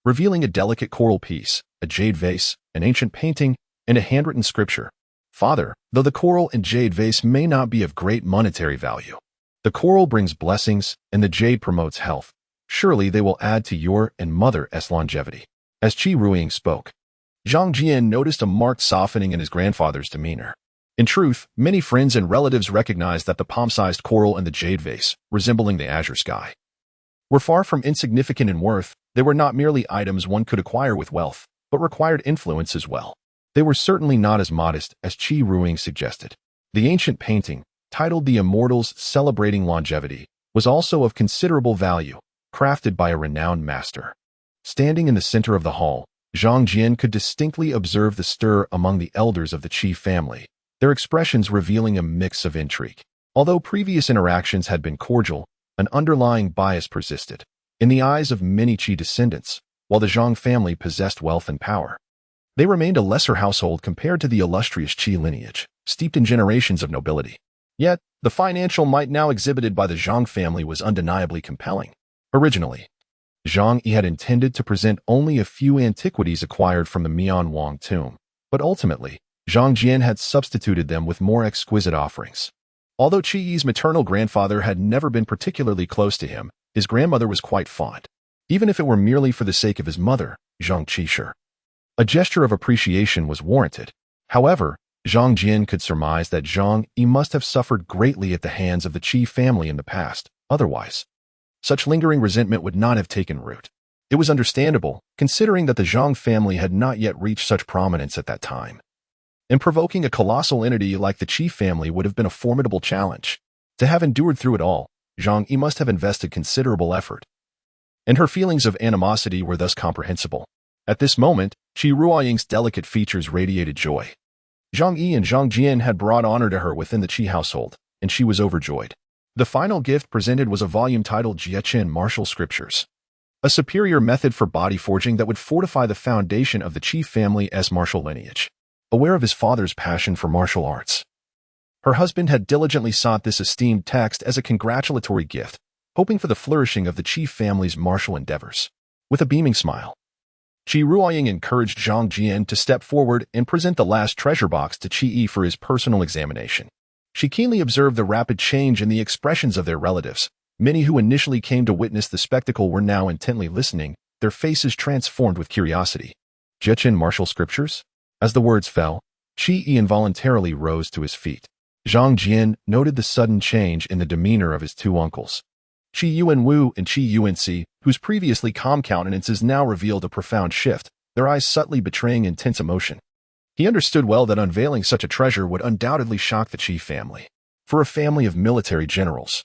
revealing a delicate coral piece, a jade vase, an ancient painting, and a handwritten scripture. Father, though the coral and jade vase may not be of great monetary value, the coral brings blessings and the jade promotes health. Surely they will add to your and mother's longevity. As Qi Ruoying spoke, Zhang Jian noticed a marked softening in his grandfather's demeanor. In truth, many friends and relatives recognized that the palm-sized coral and the jade vase, resembling the azure sky, were far from insignificant in worth. They were not merely items one could acquire with wealth, but required influence as well. They were certainly not as modest as Qi Ruiying suggested. The ancient painting, titled The Immortals Celebrating Longevity, was also of considerable value, crafted by a renowned master. Standing in the center of the hall, Zhang Jian could distinctly observe the stir among the elders of the Qi family, their expressions revealing a mix of intrigue. Although previous interactions had been cordial, an underlying bias persisted. In the eyes of many Qi descendants, while the Zhang family possessed wealth and power, they remained a lesser household compared to the illustrious Qi lineage, steeped in generations of nobility. Yet, the financial might now exhibited by the Zhang family was undeniably compelling. Originally, Zhang Yi had intended to present only a few antiquities acquired from the Mian Wang tomb, but ultimately, Zhang Jian had substituted them with more exquisite offerings. Although Qi Yi's maternal grandfather had never been particularly close to him, his grandmother was quite fond, even if it were merely for the sake of his mother, Zhang Qisher. A gesture of appreciation was warranted. However, Zhang Jian could surmise that Zhang Yi must have suffered greatly at the hands of the Qi family in the past. Otherwise, such lingering resentment would not have taken root. It was understandable, considering that the Zhang family had not yet reached such prominence at that time. And provoking a colossal entity like the Qi family would have been a formidable challenge. To have endured through it all, Zhang Yi must have invested considerable effort. And her feelings of animosity were thus comprehensible. At this moment, Qi Ruiying's delicate features radiated joy. Zhang Yi and Zhang Jian had brought honor to her within the Qi household, and she was overjoyed. The final gift presented was a volume titled Jiechen Martial Scriptures, a superior method for body forging that would fortify the foundation of the Qi family's martial lineage. Aware of his father's passion for martial arts, her husband had diligently sought this esteemed text as a congratulatory gift, hoping for the flourishing of the Qi family's martial endeavors. With a beaming smile, Qi Ruiying encouraged Zhang Jian to step forward and present the last treasure box to Qi Yi for his personal examination. She keenly observed the rapid change in the expressions of their relatives. Many who initially came to witness the spectacle were now intently listening, their faces transformed with curiosity. Jiechen Martial Scriptures? As the words fell, Qi Yi involuntarily rose to his feet. Zhang Jian noted the sudden change in the demeanor of his two uncles, Qi Yuanwu and Qi Yuanxi, whose previously calm countenances now revealed a profound shift, their eyes subtly betraying intense emotion. He understood well that unveiling such a treasure would undoubtedly shock the Qi family. For a family of military generals,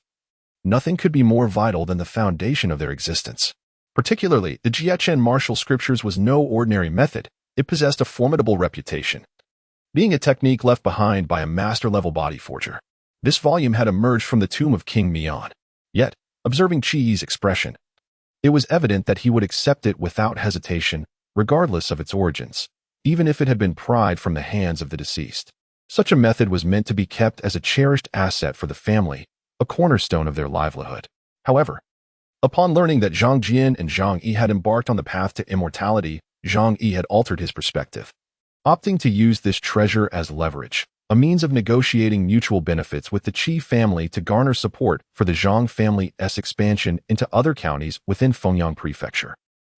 nothing could be more vital than the foundation of their existence. Particularly, the Jiechen Martial Scriptures was no ordinary method. It possessed a formidable reputation, being a technique left behind by a master-level body forger. This volume had emerged from the tomb of King Mian. Yet, observing Qi Yi's expression, it was evident that he would accept it without hesitation, regardless of its origins, even if it had been pried from the hands of the deceased. Such a method was meant to be kept as a cherished asset for the family, a cornerstone of their livelihood. However, upon learning that Zhang Jian and Zhang Yi had embarked on the path to immortality, Zhang Yi had altered his perspective, opting to use this treasure as leverage, a means of negotiating mutual benefits with the Qi family to garner support for the Zhang family's expansion into other counties within Fengyang Prefecture.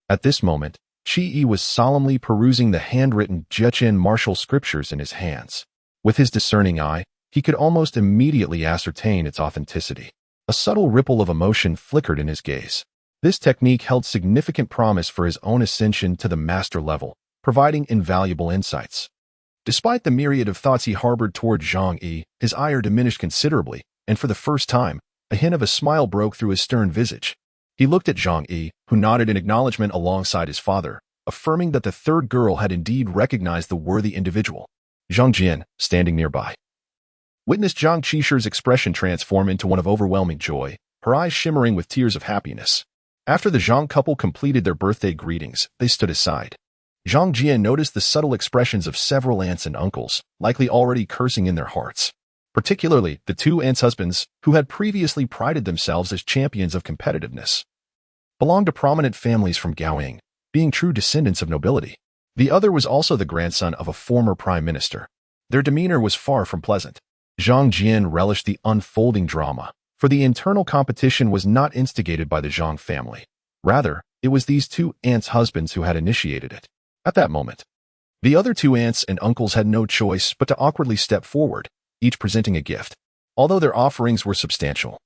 At this moment, Qi Yi was solemnly perusing the handwritten Jiechen Martial Scriptures in his hands. With his discerning eye, he could almost immediately ascertain its authenticity. A subtle ripple of emotion flickered in his gaze. This technique held significant promise for his own ascension to the master level, providing invaluable insights. Despite the myriad of thoughts he harbored toward Zhang Yi, his ire diminished considerably, and for the first time, a hint of a smile broke through his stern visage. He looked at Zhang Yi, who nodded in acknowledgement alongside his father, affirming that the third girl had indeed recognized the worthy individual. Zhang Jian, standing nearby, witnessed Zhang Qisher's expression transform into one of overwhelming joy, her eyes shimmering with tears of happiness. After the Zhang couple completed their birthday greetings, they stood aside. Zhang Jian noticed the subtle expressions of several aunts and uncles, likely already cursing in their hearts. Particularly, the two aunts' husbands, who had previously prided themselves as champions of competitiveness, belonged to prominent families from Gaoying, being true descendants of nobility. The other was also the grandson of a former prime minister. Their demeanor was far from pleasant. Zhang Jian relished the unfolding drama, for the internal competition was not instigated by the Zhang family. Rather, it was these two aunts' husbands who had initiated it. At that moment, the other two aunts and uncles had no choice but to awkwardly step forward, each presenting a gift. Although their offerings were substantial,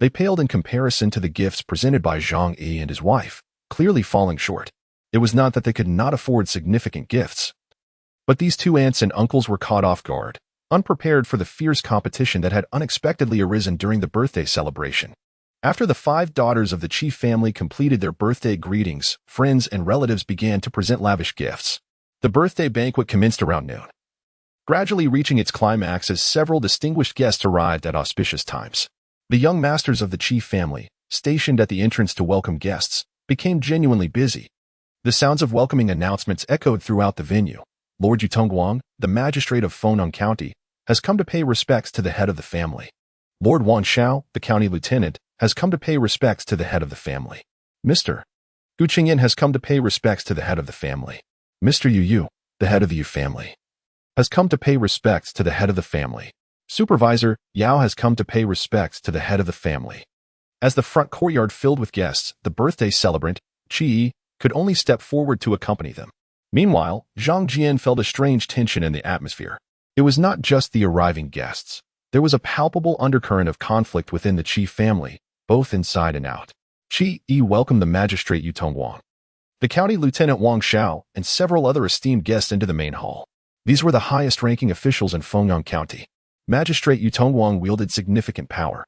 they paled in comparison to the gifts presented by Zhang Yi and his wife. clearly falling short. It was not that they could not afford significant gifts, but these two aunts and uncles were caught off guard, unprepared for the fierce competition that had unexpectedly arisen during the birthday celebration. After the 5 daughters of the chief family completed their birthday greetings, friends and relatives began to present lavish gifts. The birthday banquet commenced around noon, gradually reaching its climax as several distinguished guests arrived at auspicious times. The young masters of the chief family, stationed at the entrance to welcome guests, became genuinely busy. The sounds of welcoming announcements echoed throughout the venue. Lord Yutongguang, the magistrate of Fengyang County, has come to pay respects to the head of the family. Lord Wan Xiao, the county lieutenant, has come to pay respects to the head of the family. Mr. Gu Qingyan has come to pay respects to the head of the family. Mr. Yu Yu, the head of the Yu family, has come to pay respects to the head of the family. Supervisor Yao has come to pay respects to the head of the family. As the front courtyard filled with guests, the birthday celebrant, Qi, could only step forward to accompany them. Meanwhile, Zhang Jian felt a strange tension in the atmosphere. It was not just the arriving guests. There was a palpable undercurrent of conflict within the chief family, both inside and out. Qi welcomed the magistrate Yutongguang, the county lieutenant Wang Xiao, and several other esteemed guests into the main hall. These were the highest-ranking officials in Fengyang County. Magistrate Yutongguang wielded significant power,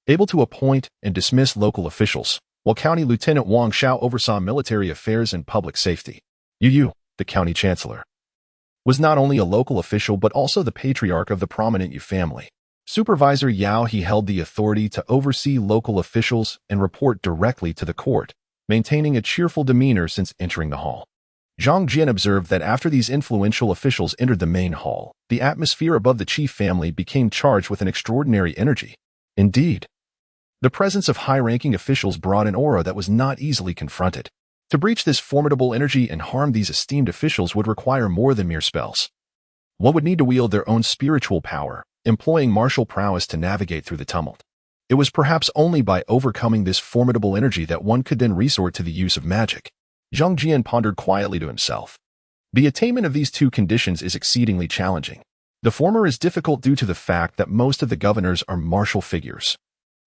able to appoint and dismiss local officials, while County Lieutenant Wang Xiao oversaw military affairs and public safety. Yu Yu, the county chancellor, was not only a local official but also the patriarch of the prominent Yu family. Supervisor Yao he held the authority to oversee local officials and report directly to the court, maintaining a cheerful demeanor since entering the hall. Zhang Jian observed that after these influential officials entered the main hall, the atmosphere above the chief family became charged with an extraordinary energy. Indeed, the presence of high-ranking officials brought an aura that was not easily confronted. To breach this formidable energy and harm these esteemed officials would require more than mere spells. One would need to wield their own spiritual power, employing martial prowess to navigate through the tumult. It was perhaps only by overcoming this formidable energy that one could then resort to the use of magic. Zhang Jian pondered quietly to himself. The attainment of these two conditions is exceedingly challenging. The former is difficult due to the fact that most of the governors are martial figures,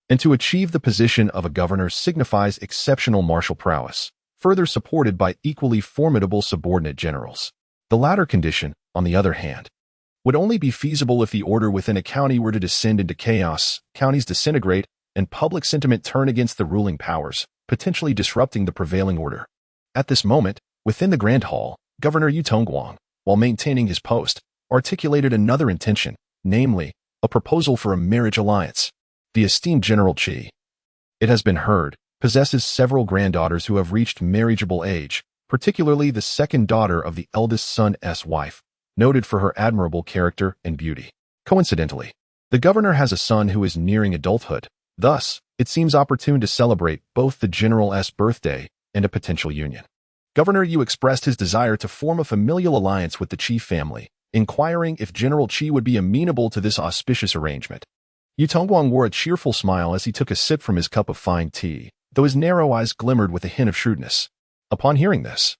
and to achieve the position of a governor signifies exceptional martial prowess, further supported by equally formidable subordinate generals. The latter condition, on the other hand, would only be feasible if the order within a county were to descend into chaos, counties disintegrate, and public sentiment turn against the ruling powers, potentially disrupting the prevailing order. At this moment, within the Grand Hall, Governor Yutongguang, while maintaining his post, articulated another intention, namely, a proposal for a marriage alliance. The esteemed General Qi, it has been heard, possesses several granddaughters who have reached marriageable age, particularly the second daughter of the eldest son's wife, noted for her admirable character and beauty. Coincidentally, the governor has a son who is nearing adulthood. Thus, it seems opportune to celebrate both the general's birthday and a potential union. Governor Yu expressed his desire to form a familial alliance with the chief family, inquiring if General Qi would be amenable to this auspicious arrangement. Yutongguang wore a cheerful smile as he took a sip from his cup of fine tea, though his narrow eyes glimmered with a hint of shrewdness. Upon hearing this,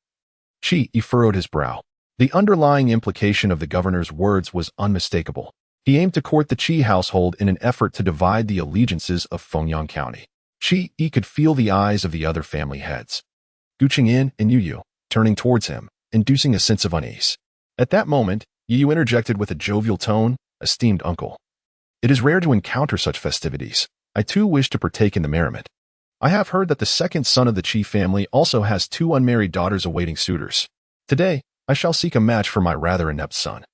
Qi furrowed his brow. The underlying implication of the governor's words was unmistakable. He aimed to court the Qi household in an effort to divide the allegiances of Fengyang County. Qi could feel the eyes of the other family heads, Gu Qingyan and Yu Yu, turning towards him, inducing a sense of unease. At that moment, Yu Yu interjected with a jovial tone, "Esteemed uncle, it is rare to encounter such festivities. I too wish to partake in the merriment. I have heard that the second son of the Qi family also has 2 unmarried daughters awaiting suitors. Today, I shall seek a match for my rather inept son.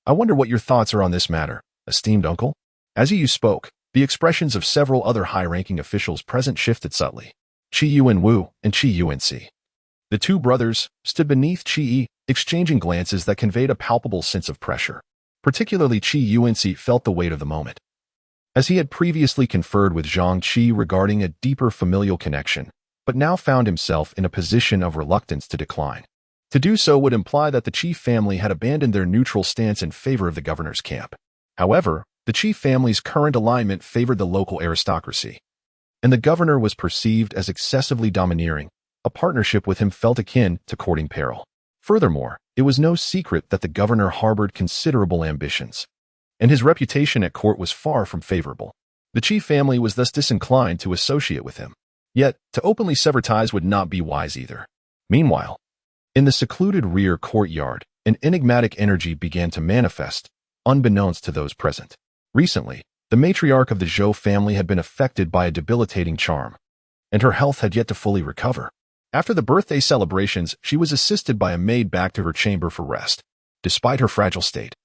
I wonder what your thoughts are on this matter, esteemed uncle." As Yu Yu spoke, the expressions of several other high-ranking officials present shifted subtly. Qi Yuan-wu and Qi Yuan-si, the two brothers, stood beneath Qi, exchanging glances that conveyed a palpable sense of pressure. Particularly Qi Yuan-si felt the weight of the moment, as he had previously conferred with Zhang Qi regarding a deeper familial connection, but now found himself in a position of reluctance to decline. To do so would imply that the Qi family had abandoned their neutral stance in favor of the governor's camp. However, the Qi family's current alignment favored the local aristocracy, and the governor was perceived as excessively domineering. A partnership with him felt akin to courting peril. Furthermore, it was no secret that the governor harbored considerable ambitions, and his reputation at court was far from favorable. The Qi family was thus disinclined to associate with him. Yet, to openly sever ties would not be wise either. Meanwhile, in the secluded rear courtyard, an enigmatic energy began to manifest, unbeknownst to those present. Recently, the matriarch of the Zhou family had been affected by a debilitating charm, and her health had yet to fully recover. After the birthday celebrations, she was assisted by a maid back to her chamber for rest. Despite her fragile state,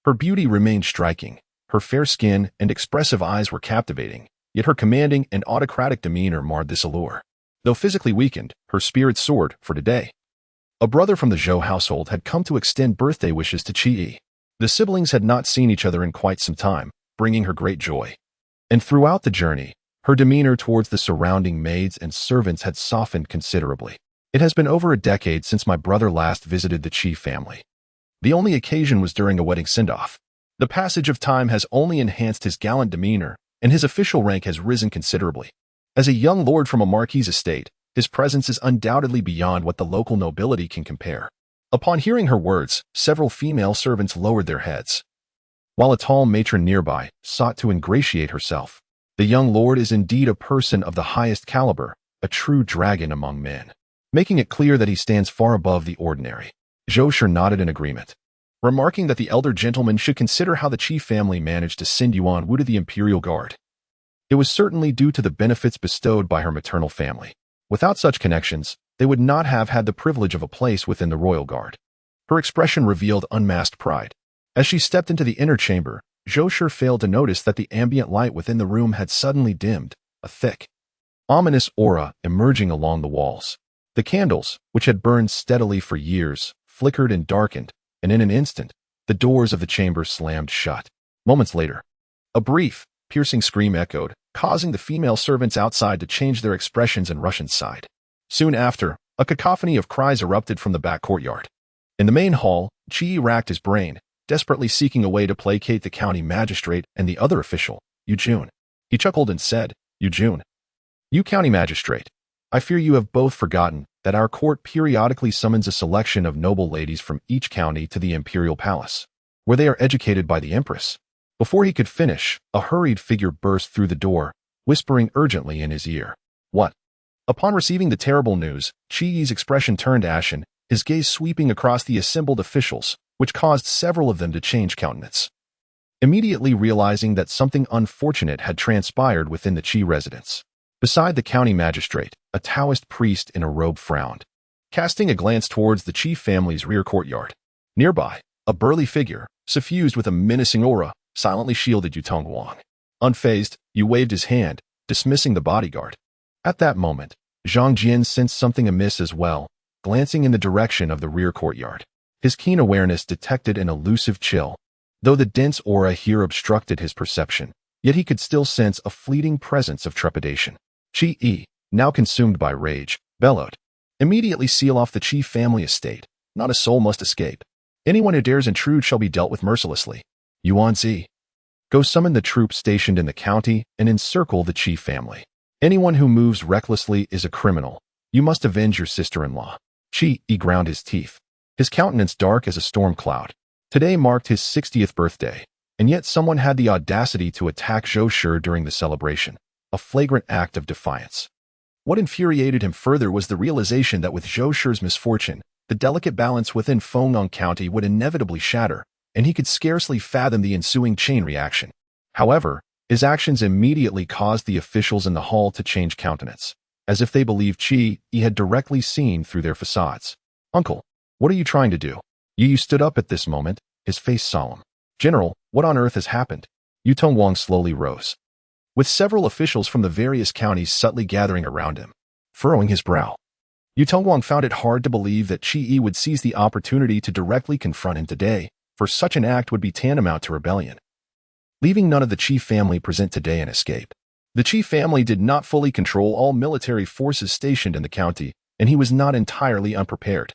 her beauty remained striking. Her fair skin and expressive eyes were captivating, yet her commanding and autocratic demeanor marred this allure. Though physically weakened, her spirit soared for today. A brother from the Zhou household had come to extend birthday wishes to Qi. The siblings had not seen each other in quite some time, bringing her great joy. And throughout the journey, her demeanor towards the surrounding maids and servants had softened considerably. It has been over a decade since my brother last visited the Qi family. The only occasion was during a wedding send-off. The passage of time has only enhanced his gallant demeanor, and his official rank has risen considerably. As a young lord from a marquis estate, his presence is undoubtedly beyond what the local nobility can compare. Upon hearing her words, several female servants lowered their heads, while a tall matron nearby sought to ingratiate herself. The young lord is indeed a person of the highest caliber, a true dragon among men, making it clear that he stands far above the ordinary. Zhou Shi nodded in agreement, remarking that the elder gentleman should consider how the Qi family managed to send Yuan Wu to the Imperial Guard. It was certainly due to the benefits bestowed by her maternal family. Without such connections, they would not have had the privilege of a place within the royal guard. Her expression revealed unmasked pride. As she stepped into the inner chamber, Zhou Shi failed to notice that the ambient light within the room had suddenly dimmed, a thick, ominous aura emerging along the walls. The candles, which had burned steadily for years, flickered and darkened, and in an instant, the doors of the chamber slammed shut. Moments later, a brief, piercing scream echoed, causing the female servants outside to change their expressions and rush inside. Soon after, a cacophony of cries erupted from the back courtyard. In the main hall, Qi racked his brain, desperately seeking a way to placate the county magistrate and the other official, Yu Jun. He chuckled and said, "Yu Jun, you county magistrate, I fear you have both forgotten that our court periodically summons a selection of noble ladies from each county to the imperial palace, where they are educated by the empress." Before he could finish, a hurried figure burst through the door, whispering urgently in his ear, "What?" Upon receiving the terrible news, Qi's expression turned ashen, his gaze sweeping across the assembled officials, which caused several of them to change countenance. Immediately realizing that something unfortunate had transpired within the Qi residence. Beside the county magistrate, a Taoist priest in a robe frowned, casting a glance towards the Qi family's rear courtyard. Nearby, a burly figure, suffused with a menacing aura, silently shielded Yu Tongwang. Unfazed, Yu waved his hand, dismissing the bodyguard. At that moment, Zhang Jian sensed something amiss as well, glancing in the direction of the rear courtyard. His keen awareness detected an elusive chill. Though the dense aura here obstructed his perception, yet he could still sense a fleeting presence of trepidation. Qi, now consumed by rage, bellowed, "Immediately seal off the Qi family estate. Not a soul must escape. Anyone who dares intrude shall be dealt with mercilessly. Yuan Zi, go summon the troops stationed in the county and encircle the Qi family. Anyone who moves recklessly is a criminal. You must avenge your sister-in-law." Qi ground his teeth, his countenance dark as a storm cloud. Today marked his 60th birthday, and yet someone had the audacity to attack Zhou Shi during the celebration, a flagrant act of defiance. What infuriated him further was the realization that with Zhou Shi's misfortune, the delicate balance within Fengyang County would inevitably shatter, and he could scarcely fathom the ensuing chain reaction. However, his actions immediately caused the officials in the hall to change countenance, as if they believed Qi had directly seen through their facades. "Uncle, what are you trying to do?" Yu stood up at this moment, his face solemn. "General, what on earth has happened?" Yu Tongwang slowly rose, with several officials from the various counties subtly gathering around him. Furrowing his brow, Yu Tongwang found it hard to believe that Qi would seize the opportunity to directly confront him today, for such an act would be tantamount to rebellion. Leaving none of the Qi family present today and escape. The Qi family did not fully control all military forces stationed in the county, and he was not entirely unprepared.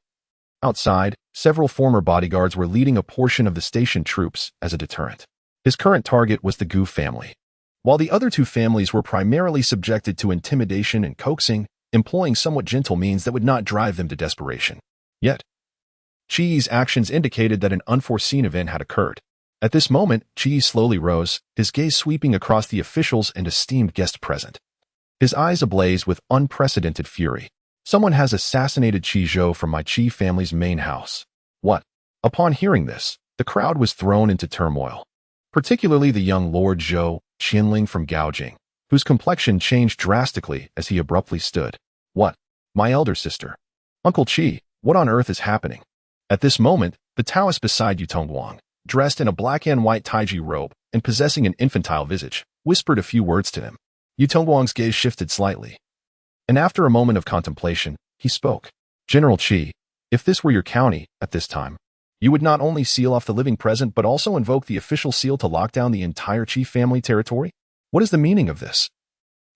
Outside, several former bodyguards were leading a portion of the stationed troops as a deterrent. His current target was the Gu family, while the other two families were primarily subjected to intimidation and coaxing, employing somewhat gentle means that would not drive them to desperation. Yet, Qi's actions indicated that an unforeseen event had occurred. At this moment, Qi slowly rose, his gaze sweeping across the officials and esteemed guests present. his eyes ablaze with unprecedented fury. Someone has assassinated Qi Zhou from my Qi family's main house. What? Upon hearing this, the crowd was thrown into turmoil, particularly the young Lord Zhou, Qianling from Gaojing, whose complexion changed drastically as he abruptly stood. What? My elder sister. Uncle Qi, what on earth is happening? At this moment, the Taoist beside Yu Tongguang, dressed in a black and white taiji robe and possessing an infantile visage, whispered a few words to him. Yu Tongguang's gaze shifted slightly, and after a moment of contemplation, he spoke. General Qi, if this were your county at this time, you would not only seal off the living present but also invoke the official seal to lock down the entire Qi family territory? What is the meaning of this?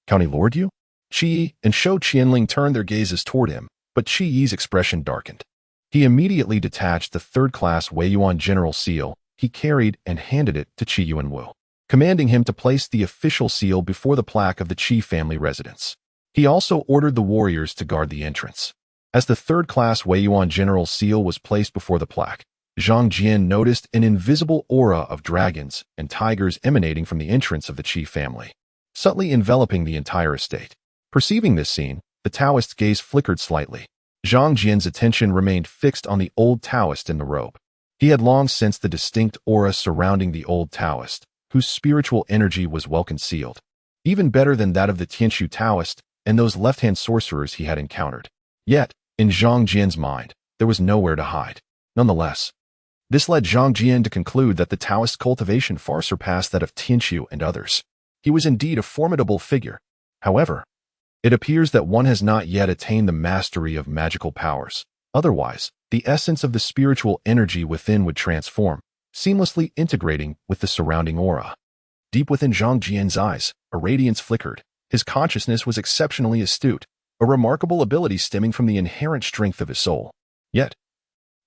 County Lord Yu? Qi and Shou Qianling turned their gazes toward him, but Qi Yi's expression darkened. He immediately detached the third-class Wei Yuan general seal he carried and handed it to Qi Yuanwu, commanding him to place the official seal before the plaque of the Qi family residence. He also ordered the warriors to guard the entrance. As the third-class Wei Yuan general seal was placed before the plaque, Zhang Jian noticed an invisible aura of dragons and tigers emanating from the entrance of the Qi family, subtly enveloping the entire estate. Perceiving this scene, the Taoist's gaze flickered slightly. Zhang Jian's attention remained fixed on the old Taoist in the robe. He had long sensed the distinct aura surrounding the old Taoist, whose spiritual energy was well concealed, even better than that of the Tianshu Taoist and those left-hand sorcerers he had encountered. Yet, in Zhang Jian's mind, there was nowhere to hide. Nonetheless, this led Zhang Jian to conclude that the Taoist's cultivation far surpassed that of Tianshu and others. He was indeed a formidable figure. However, it appears that one has not yet attained the mastery of magical powers. Otherwise, the essence of the spiritual energy within would transform, seamlessly integrating with the surrounding aura. Deep within Zhang Jian's eyes, a radiance flickered. His consciousness was exceptionally astute, a remarkable ability stemming from the inherent strength of his soul. Yet,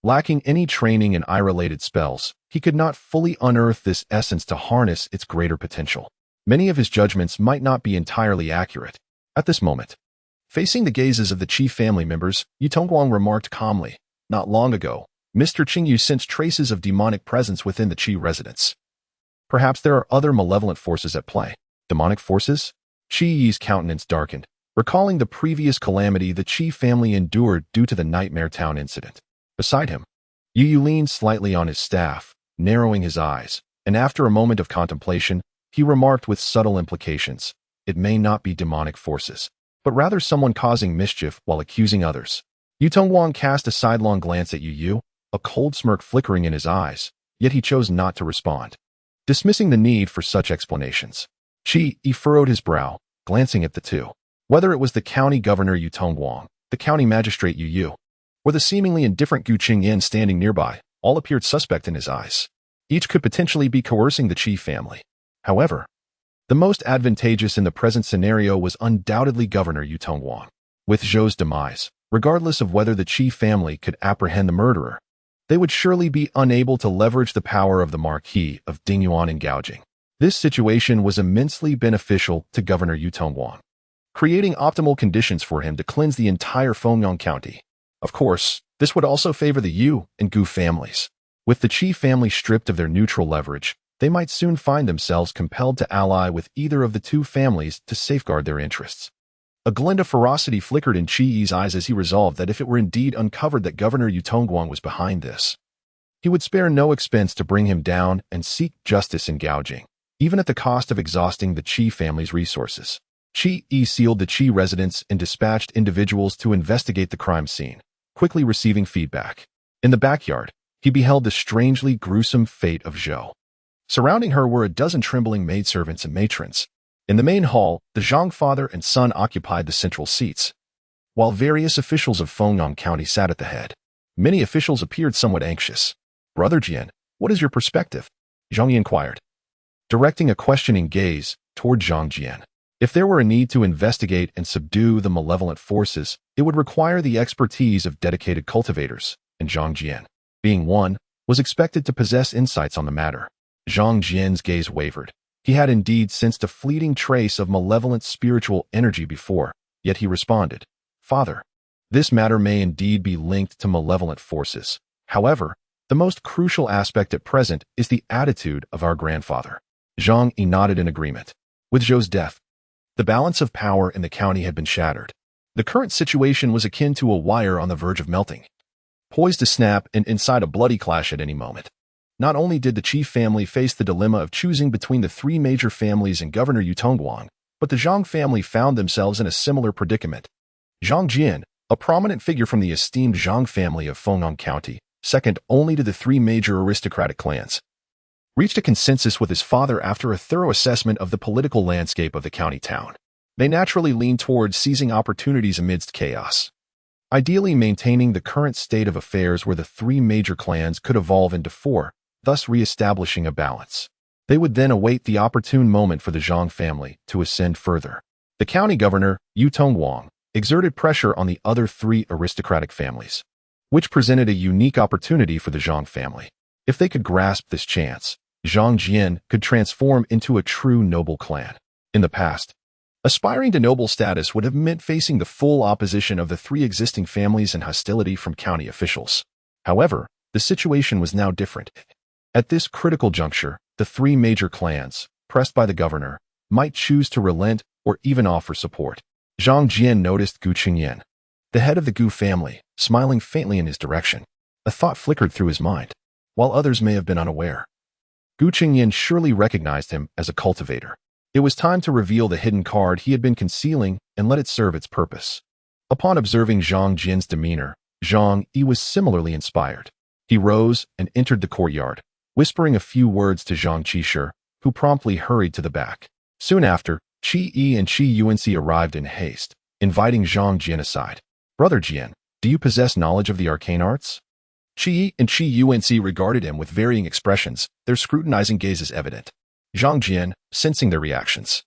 lacking any training in eye-related spells, he could not fully unearth this essence to harness its greater potential. Many of his judgments might not be entirely accurate. At this moment, facing the gazes of the Qi family members, Yu Tongguang remarked calmly, "Not long ago, Mr. Qingyu sensed traces of demonic presence within the Qi residence. Perhaps there are other malevolent forces at play." Demonic forces? Qi Yi's countenance darkened, recalling the previous calamity the Qi family endured due to the Nightmare Town incident. Beside him, Yu leaned slightly on his staff, narrowing his eyes, and after a moment of contemplation, he remarked with subtle implications, "It may not be demonic forces, but rather someone causing mischief while accusing others." Yu Tongguang cast a sidelong glance at Yu, a cold smirk flickering in his eyes, yet he chose not to respond, dismissing the need for such explanations. Qi Yi furrowed his brow, glancing at the two. Whether it was the county governor Yu Tongguang, the county magistrate Yu, or the seemingly indifferent Gu Qingyan standing nearby, all appeared suspect in his eyes. Each could potentially be coercing the Qi family. However, the most advantageous in the present scenario was undoubtedly Governor Yu Tongguang. With Zhou's demise, regardless of whether the Qi family could apprehend the murderer, they would surely be unable to leverage the power of the Marquis of Dingyuan in Gaojing. This situation was immensely beneficial to Governor Yu Tongguang, creating optimal conditions for him to cleanse the entire Fengyang County. Of course, this would also favor the Yu and Gu families. With the Qi family stripped of their neutral leverage, they might soon find themselves compelled to ally with either of the two families to safeguard their interests. A glint of ferocity flickered in Qi Yi's eyes as he resolved that if it were indeed uncovered that Governor Yu Tongguang was behind this, he would spare no expense to bring him down and seek justice in Gaojing, even at the cost of exhausting the Qi family's resources. Qi Yi sealed the Qi residence and dispatched individuals to investigate the crime scene, quickly receiving feedback. In the backyard, he beheld the strangely gruesome fate of Zhou. Surrounding her were a dozen trembling maidservants and matrons. In the main hall, the Zhang father and son occupied the central seats, while various officials of Fengyang County sat at the head. Many officials appeared somewhat anxious. "Brother Jian, what is your perspective?" Zhang Yi inquired, directing a questioning gaze toward Zhang Jian. If there were a need to investigate and subdue the malevolent forces, it would require the expertise of dedicated cultivators, and Zhang Jian, being one, was expected to possess insights on the matter. Zhang Jian's gaze wavered. He had indeed sensed a fleeting trace of malevolent spiritual energy before, yet he responded, "Father, this matter may indeed be linked to malevolent forces. However, the most crucial aspect at present is the attitude of our grandfather." Zhang Yi nodded in agreement. With Zhou's death, The balance of power in the county had been shattered. The current situation was akin to a wire on the verge of melting, poised to snap and inside a bloody clash at any moment. Not only did the chief family face the dilemma of choosing between the three major families and Governor Yu Tongguang, but the Zhang family found themselves in a similar predicament. Zhang Jian, a prominent figure from the esteemed Zhang family of Fengyang County, second only to the three major aristocratic clans, reached a consensus with his father after a thorough assessment of the political landscape of the county town. They naturally leaned towards seizing opportunities amidst chaos, ideally maintaining the current state of affairs where the three major clans could evolve into four, thus re-establishing a balance. They would then await the opportune moment for the Zhang family to ascend further. The county governor, Yu Tongguang, exerted pressure on the other three aristocratic families, which presented a unique opportunity for the Zhang family. If they could grasp this chance, Zhang Jian could transform into a true noble clan. In the past, aspiring to noble status would have meant facing the full opposition of the three existing families and hostility from county officials. However, the situation was now different. At this critical juncture, the three major clans, pressed by the governor, might choose to relent or even offer support. Zhang Jian noticed Gu Qingyan, the head of the Gu family, smiling faintly in his direction. A thought flickered through his mind, while others may have been unaware. Gu Qingyan surely recognized him as a cultivator. It was time to reveal the hidden card he had been concealing and let it serve its purpose. Upon observing Zhang Jian's demeanor, Zhang Yi was similarly inspired. He rose and entered the courtyard, whispering a few words to Zhang Qishe, who promptly hurried to the back. Soon after, Qi Yi and Qi Yuanci arrived in haste, inviting Zhang Jian aside. "Brother Jian, do you possess knowledge of the arcane arts?" Qi Yi and Qi Yuanci regarded him with varying expressions, their scrutinizing gazes evident. Zhang Jian, sensing their reactions,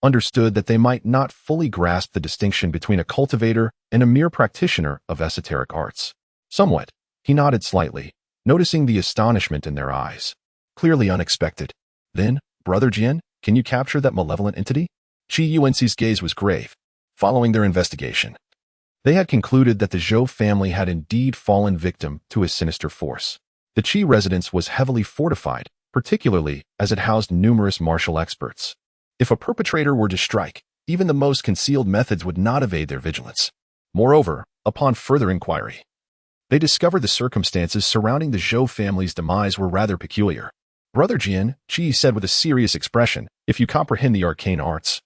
understood that they might not fully grasp the distinction between a cultivator and a mere practitioner of esoteric arts. Somewhat, he nodded slightly, noticing the astonishment in their eyes. Clearly unexpected. "Then, Brother Jian, can you capture that malevolent entity?" Qi Yuanci's gaze was grave. Following their investigation, they had concluded that the Zhou family had indeed fallen victim to a sinister force. The Qi residence was heavily fortified, particularly as it housed numerous martial experts. If a perpetrator were to strike, even the most concealed methods would not evade their vigilance. Moreover, upon further inquiry, they discovered the circumstances surrounding the Zhou family's demise were rather peculiar. "Brother Jian," Qi said with a serious expression, "if you comprehend the arcane arts,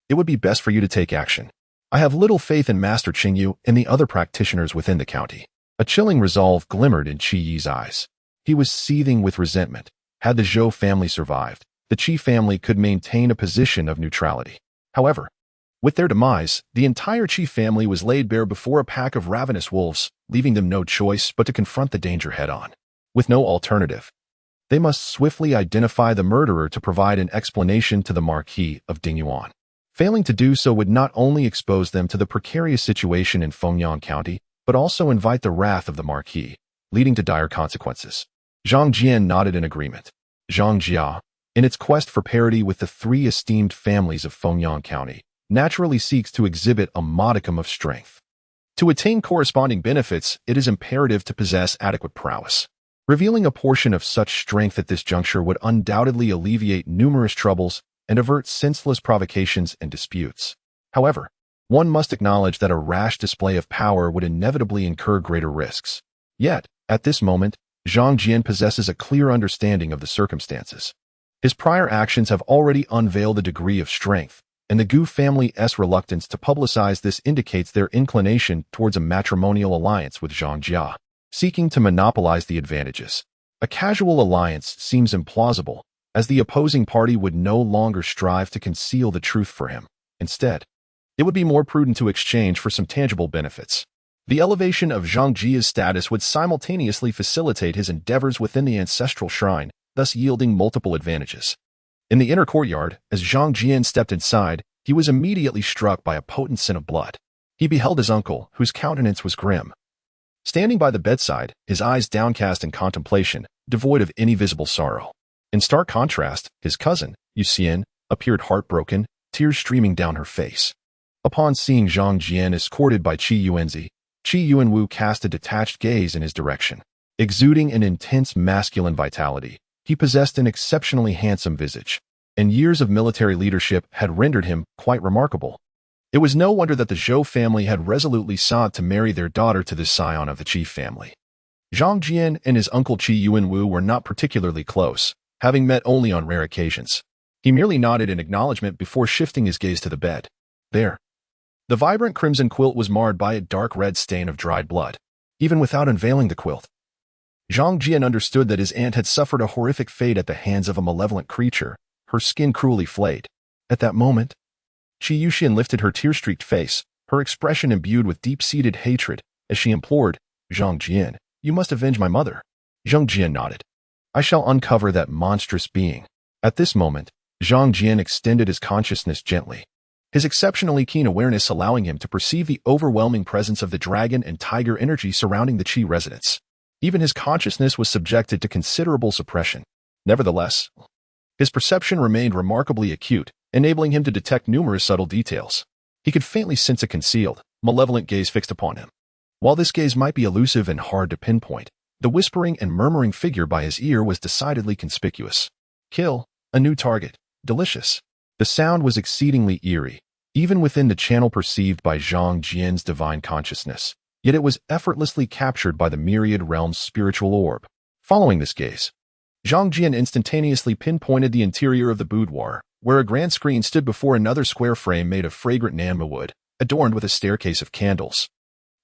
it would be best for you to take action. I have little faith in Master Qingyu and the other practitioners within the county." A chilling resolve glimmered in Qi Yi's eyes. He was seething with resentment. Had the Zhou family survived, the Qi family could maintain a position of neutrality. However, with their demise, the entire Qi family was laid bare before a pack of ravenous wolves, leaving them no choice but to confront the danger head-on. With no alternative, they must swiftly identify the murderer to provide an explanation to the Marquis of Dingyuan. Failing to do so would not only expose them to the precarious situation in Fengyang County, but also invite the wrath of the Marquis, leading to dire consequences. Zhang Jian nodded in agreement. Zhang Jia, in its quest for parity with the three esteemed families of Fengyang County, naturally seeks to exhibit a modicum of strength. To attain corresponding benefits, it is imperative to possess adequate prowess. Revealing a portion of such strength at this juncture would undoubtedly alleviate numerous troubles and avert senseless provocations and disputes. However, one must acknowledge that a rash display of power would inevitably incur greater risks. Yet, at this moment, Zhang Jian possesses a clear understanding of the circumstances. His prior actions have already unveiled a degree of strength, and the Gu family's reluctance to publicize this indicates their inclination towards a matrimonial alliance with Zhang Jia, seeking to monopolize the advantages. A casual alliance seems implausible, as the opposing party would no longer strive to conceal the truth for him. Instead, it would be more prudent to exchange for some tangible benefits. The elevation of Zhang Jia's status would simultaneously facilitate his endeavors within the ancestral shrine, thus yielding multiple advantages. In the inner courtyard, as Zhang Jian stepped inside, he was immediately struck by a potent scent of blood. He beheld his uncle, whose countenance was grim. Standing by the bedside, his eyes downcast in contemplation, devoid of any visible sorrow. In stark contrast, his cousin, Yuxian, appeared heartbroken, tears streaming down her face. Upon seeing Zhang Jian escorted by Qi Yuanzi, Qi Yuanwu cast a detached gaze in his direction. Exuding an intense masculine vitality, he possessed an exceptionally handsome visage. and years of military leadership had rendered him quite remarkable. It was no wonder that the Zhou family had resolutely sought to marry their daughter to this scion of the chief family. Zhang Jian and his uncle Qi Yuanwu were not particularly close, having met only on rare occasions. He merely nodded in acknowledgement before shifting his gaze to the bed. There. The vibrant crimson quilt was marred by a dark red stain of dried blood. Even without unveiling the quilt, Zhang Jian understood that his aunt had suffered a horrific fate at the hands of a malevolent creature, her skin cruelly flayed. At that moment, Qi Yuxian lifted her tear-streaked face, her expression imbued with deep-seated hatred, as she implored, "Zhang Jian, you must avenge my mother." Zhang Jian nodded. "I shall uncover that monstrous being." At this moment, Zhang Jian extended his consciousness gently, his exceptionally keen awareness allowing him to perceive the overwhelming presence of the dragon and tiger energy surrounding the Qi residence. Even his consciousness was subjected to considerable suppression. Nevertheless, his perception remained remarkably acute, enabling him to detect numerous subtle details. He could faintly sense a concealed, malevolent gaze fixed upon him. While this gaze might be elusive and hard to pinpoint, the whispering and murmuring figure by his ear was decidedly conspicuous. "Kill, a new target, delicious." The sound was exceedingly eerie, even within the channel perceived by Zhang Jian's divine consciousness, yet it was effortlessly captured by the myriad realm's spiritual orb. Following this gaze, Zhang Jian instantaneously pinpointed the interior of the boudoir, where a grand screen stood before another square frame made of fragrant Nanma wood, adorned with a staircase of candles.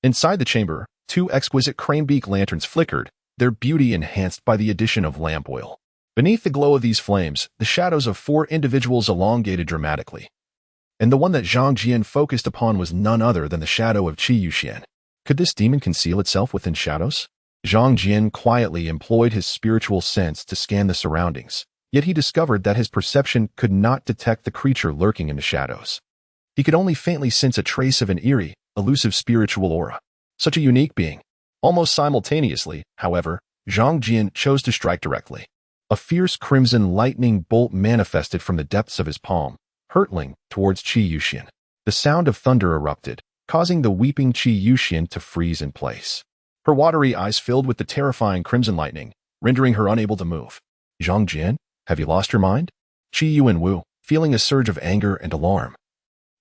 Inside the chamber, two exquisite crane-beak lanterns flickered, their beauty enhanced by the addition of lamp oil. Beneath the glow of these flames, the shadows of four individuals elongated dramatically. And the one that Zhang Jian focused upon was none other than the shadow of Qi Yuxian. Could this demon conceal itself within shadows? Zhang Jian quietly employed his spiritual sense to scan the surroundings, yet he discovered that his perception could not detect the creature lurking in the shadows. He could only faintly sense a trace of an eerie, elusive spiritual aura. Such a unique being. Almost simultaneously, however, Zhang Jian chose to strike directly. A fierce crimson lightning bolt manifested from the depths of his palm, hurtling towards Qi Yuxian. The sound of thunder erupted, causing the weeping Qi Yuxian to freeze in place. Her watery eyes filled with the terrifying crimson lightning, rendering her unable to move. "Zhang Jian, have you lost your mind?" Qi Yuanwu, feeling a surge of anger and alarm,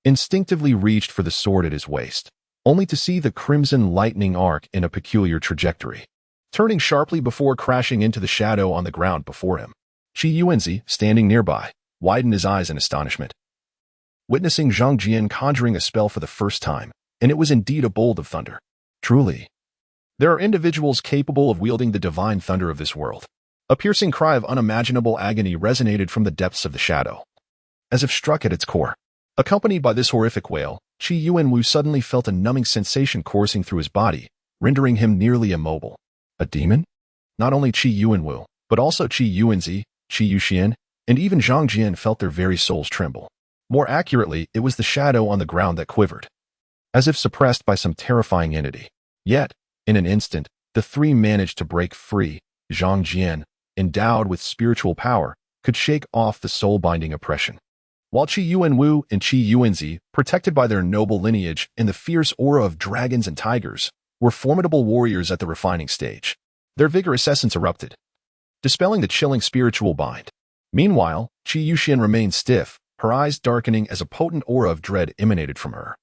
instinctively reached for the sword at his waist, only to see the crimson lightning arc in a peculiar trajectory, turning sharply before crashing into the shadow on the ground before him. Qi Yuanzi, standing nearby, widened his eyes in astonishment, witnessing Zhang Jian conjuring a spell for the first time, and it was indeed a bolt of thunder. Truly, there are individuals capable of wielding the divine thunder of this world. A piercing cry of unimaginable agony resonated from the depths of the shadow, as if struck at its core. Accompanied by this horrific wail, Qi Yuanwu suddenly felt a numbing sensation coursing through his body, rendering him nearly immobile. A demon? Not only Qi Yuanwu, but also Qi Yuanzi, Qi Yuxian, and even Zhang Jian felt their very souls tremble. More accurately, it was the shadow on the ground that quivered, as if suppressed by some terrifying entity. Yet, in an instant, the three managed to break free. Zhang Jian, endowed with spiritual power, could shake off the soul-binding oppression, while Qi Yuanwu and Qi Yuanzi, protected by their noble lineage and the fierce aura of dragons and tigers, were formidable warriors at the refining stage. Their vigorous essence erupted, dispelling the chilling spiritual bind. Meanwhile, Qi Yuxian remained stiff, her eyes darkening as a potent aura of dread emanated from her,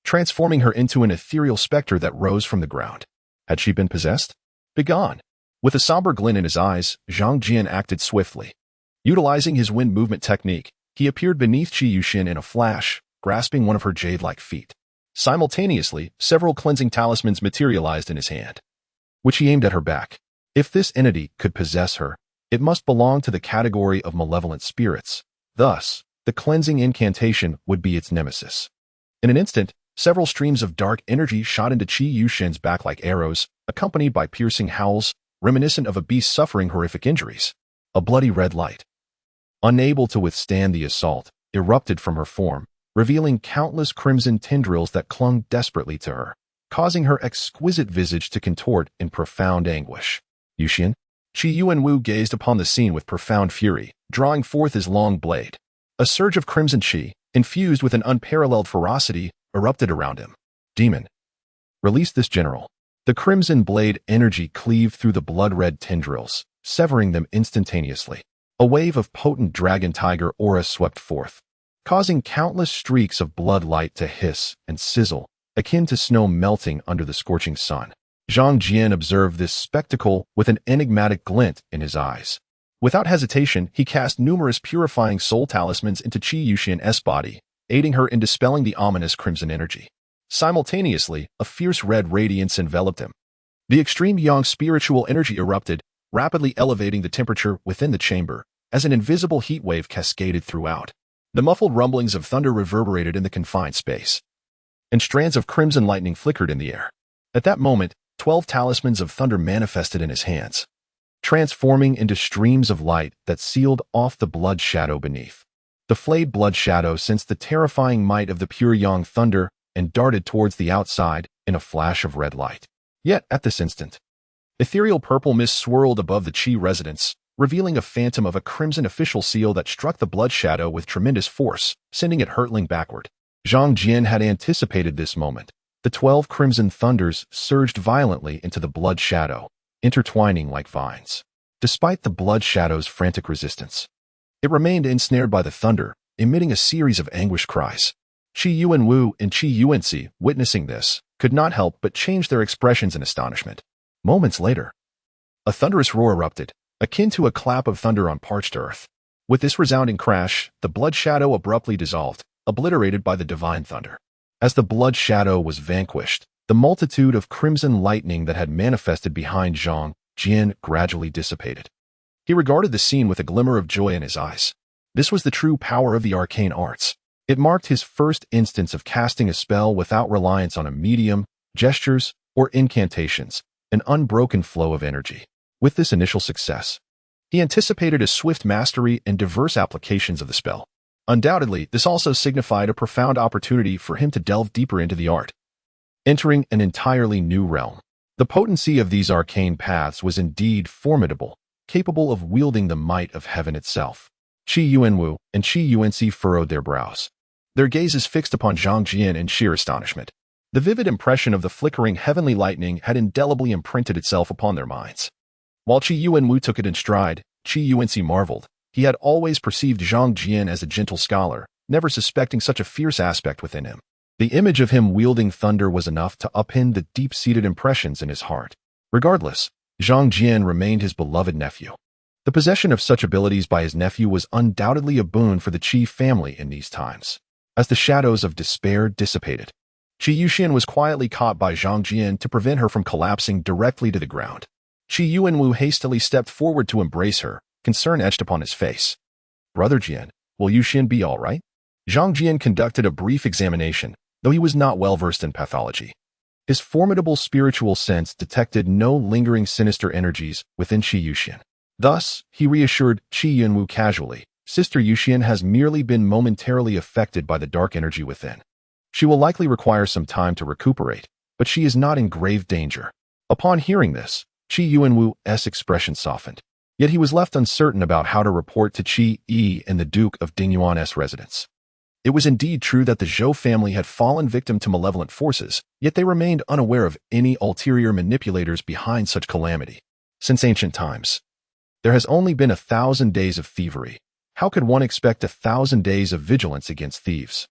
transforming her into an ethereal specter that rose from the ground. Had she been possessed? Begone! With a somber glint in his eyes, Zhang Jian acted swiftly. Utilizing his wind movement technique, he appeared beneath Qi Yuxian in a flash, grasping one of her jade-like feet. Simultaneously, several cleansing talismans materialized in his hand, which he aimed at her back. If this entity could possess her, it must belong to the category of malevolent spirits. Thus, the cleansing incantation would be its nemesis. In an instant, several streams of dark energy shot into Qi Yuxian's back like arrows, accompanied by piercing howls, reminiscent of a beast suffering horrific injuries. A bloody red light, unable to withstand the assault, erupted from her form, revealing countless crimson tendrils that clung desperately to her, causing her exquisite visage to contort in profound anguish. "Yuxian?" Qi Yuanwu gazed upon the scene with profound fury, drawing forth his long blade. A surge of crimson qi, infused with an unparalleled ferocity, erupted around him. "Demon, release this general." The crimson blade energy cleaved through the blood-red tendrils, severing them instantaneously. A wave of potent dragon tiger aura swept forth, causing countless streaks of blood light to hiss and sizzle, akin to snow melting under the scorching sun. Zhang Jian observed this spectacle with an enigmatic glint in his eyes. Without hesitation, he cast numerous purifying soul talismans into Qi Yuxian's body, aiding her in dispelling the ominous crimson energy. Simultaneously, a fierce red radiance enveloped him. The extreme yang spiritual energy erupted, rapidly elevating the temperature within the chamber, as an invisible heat wave cascaded throughout. The muffled rumblings of thunder reverberated in the confined space, and strands of crimson lightning flickered in the air. At that moment, 12 talismans of thunder manifested in his hands, transforming into streams of light that sealed off the blood shadow beneath. The flayed blood shadow sensed the terrifying might of the pure yang thunder and darted towards the outside in a flash of red light. Yet, at this instant, ethereal purple mist swirled above the Qi residence, revealing a phantom of a crimson official seal that struck the blood shadow with tremendous force, sending it hurtling backward. Zhang Jian had anticipated this moment. The 12 crimson thunders surged violently into the blood shadow, intertwining like vines. Despite the blood shadow's frantic resistance, it remained ensnared by the thunder, emitting a series of anguished cries. Qi Yuanwu and Qi Yuanci, witnessing this, could not help but change their expressions in astonishment. Moments later, a thunderous roar erupted, akin to a clap of thunder on parched earth. With this resounding crash, the blood shadow abruptly dissolved, obliterated by the divine thunder. As the blood shadow was vanquished, the multitude of crimson lightning that had manifested behind Zhang Jian gradually dissipated. He regarded the scene with a glimmer of joy in his eyes. This was the true power of the arcane arts. It marked his first instance of casting a spell without reliance on a medium, gestures, or incantations, an unbroken flow of energy. With this initial success, he anticipated a swift mastery and diverse applications of the spell. Undoubtedly, this also signified a profound opportunity for him to delve deeper into the art, entering an entirely new realm. The potency of these arcane paths was indeed formidable, capable of wielding the might of heaven itself. Qi Yuanwu and Qi Yuanci furrowed their brows, their gazes fixed upon Zhang Jian in sheer astonishment. The vivid impression of the flickering heavenly lightning had indelibly imprinted itself upon their minds. While Qi Yuanwu took it in stride, Qi Yuanci marveled. He had always perceived Zhang Jian as a gentle scholar, never suspecting such a fierce aspect within him. The image of him wielding thunder was enough to upend the deep-seated impressions in his heart. Regardless, Zhang Jian remained his beloved nephew. The possession of such abilities by his nephew was undoubtedly a boon for the Qi family in these times. As the shadows of despair dissipated, Qi Yuxian was quietly caught by Zhang Jian to prevent her from collapsing directly to the ground. Qi Yuanwu hastily stepped forward to embrace her, concern etched upon his face. "Brother Jian, will Yuxian be all right?" Zhang Jian conducted a brief examination, though he was not well versed in pathology. His formidable spiritual sense detected no lingering sinister energies within Qi Yuxian. Thus, he reassured Qi Yuanwu casually, "Sister Yuxian has merely been momentarily affected by the dark energy within. She will likely require some time to recuperate, but she is not in grave danger." Upon hearing this, Qi Yuanwu's expression softened. Yet he was left uncertain about how to report to Qi Yi and the Duke of Dingyuan's residence. It was indeed true that the Zhou family had fallen victim to malevolent forces, yet they remained unaware of any ulterior manipulators behind such calamity. Since ancient times, there has only been 1,000 days of thievery. How could one expect 1,000 days of vigilance against thieves?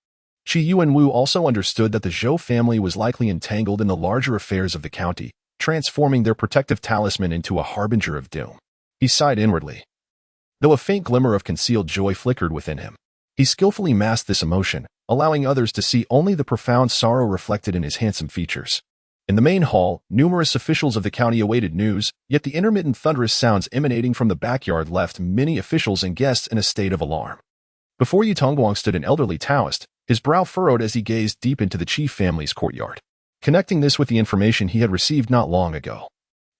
Qi Yuanwu also understood that the Zhou family was likely entangled in the larger affairs of the county, transforming their protective talisman into a harbinger of doom. He sighed inwardly, though a faint glimmer of concealed joy flickered within him. He skillfully masked this emotion, allowing others to see only the profound sorrow reflected in his handsome features. In the main hall, numerous officials of the county awaited news, yet the intermittent thunderous sounds emanating from the backyard left many officials and guests in a state of alarm. Before Yu Tongguang stood an elderly Taoist, his brow furrowed as he gazed deep into the Qi family's courtyard. Connecting this with the information he had received not long ago,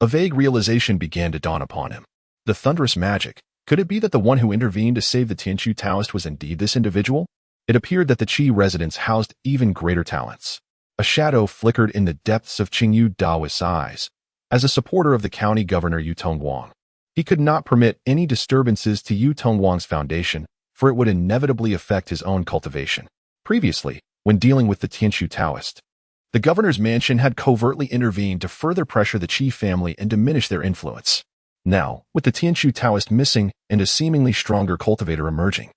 a vague realization began to dawn upon him. The thunderous magic. Could it be that the one who intervened to save the Tianqiu Taoist was indeed this individual? It appeared that the Qi residence housed even greater talents. A shadow flickered in the depths of Qingyu Daoist's eyes. As a supporter of the county governor Yu Tongguang, he could not permit any disturbances to Yu Tongguang's foundation, for it would inevitably affect his own cultivation. Previously, when dealing with the Tianqiu Taoist, the governor's mansion had covertly intervened to further pressure the Qi family and diminish their influence. Now, with the Tianshu Taoist missing and a seemingly stronger cultivator emerging,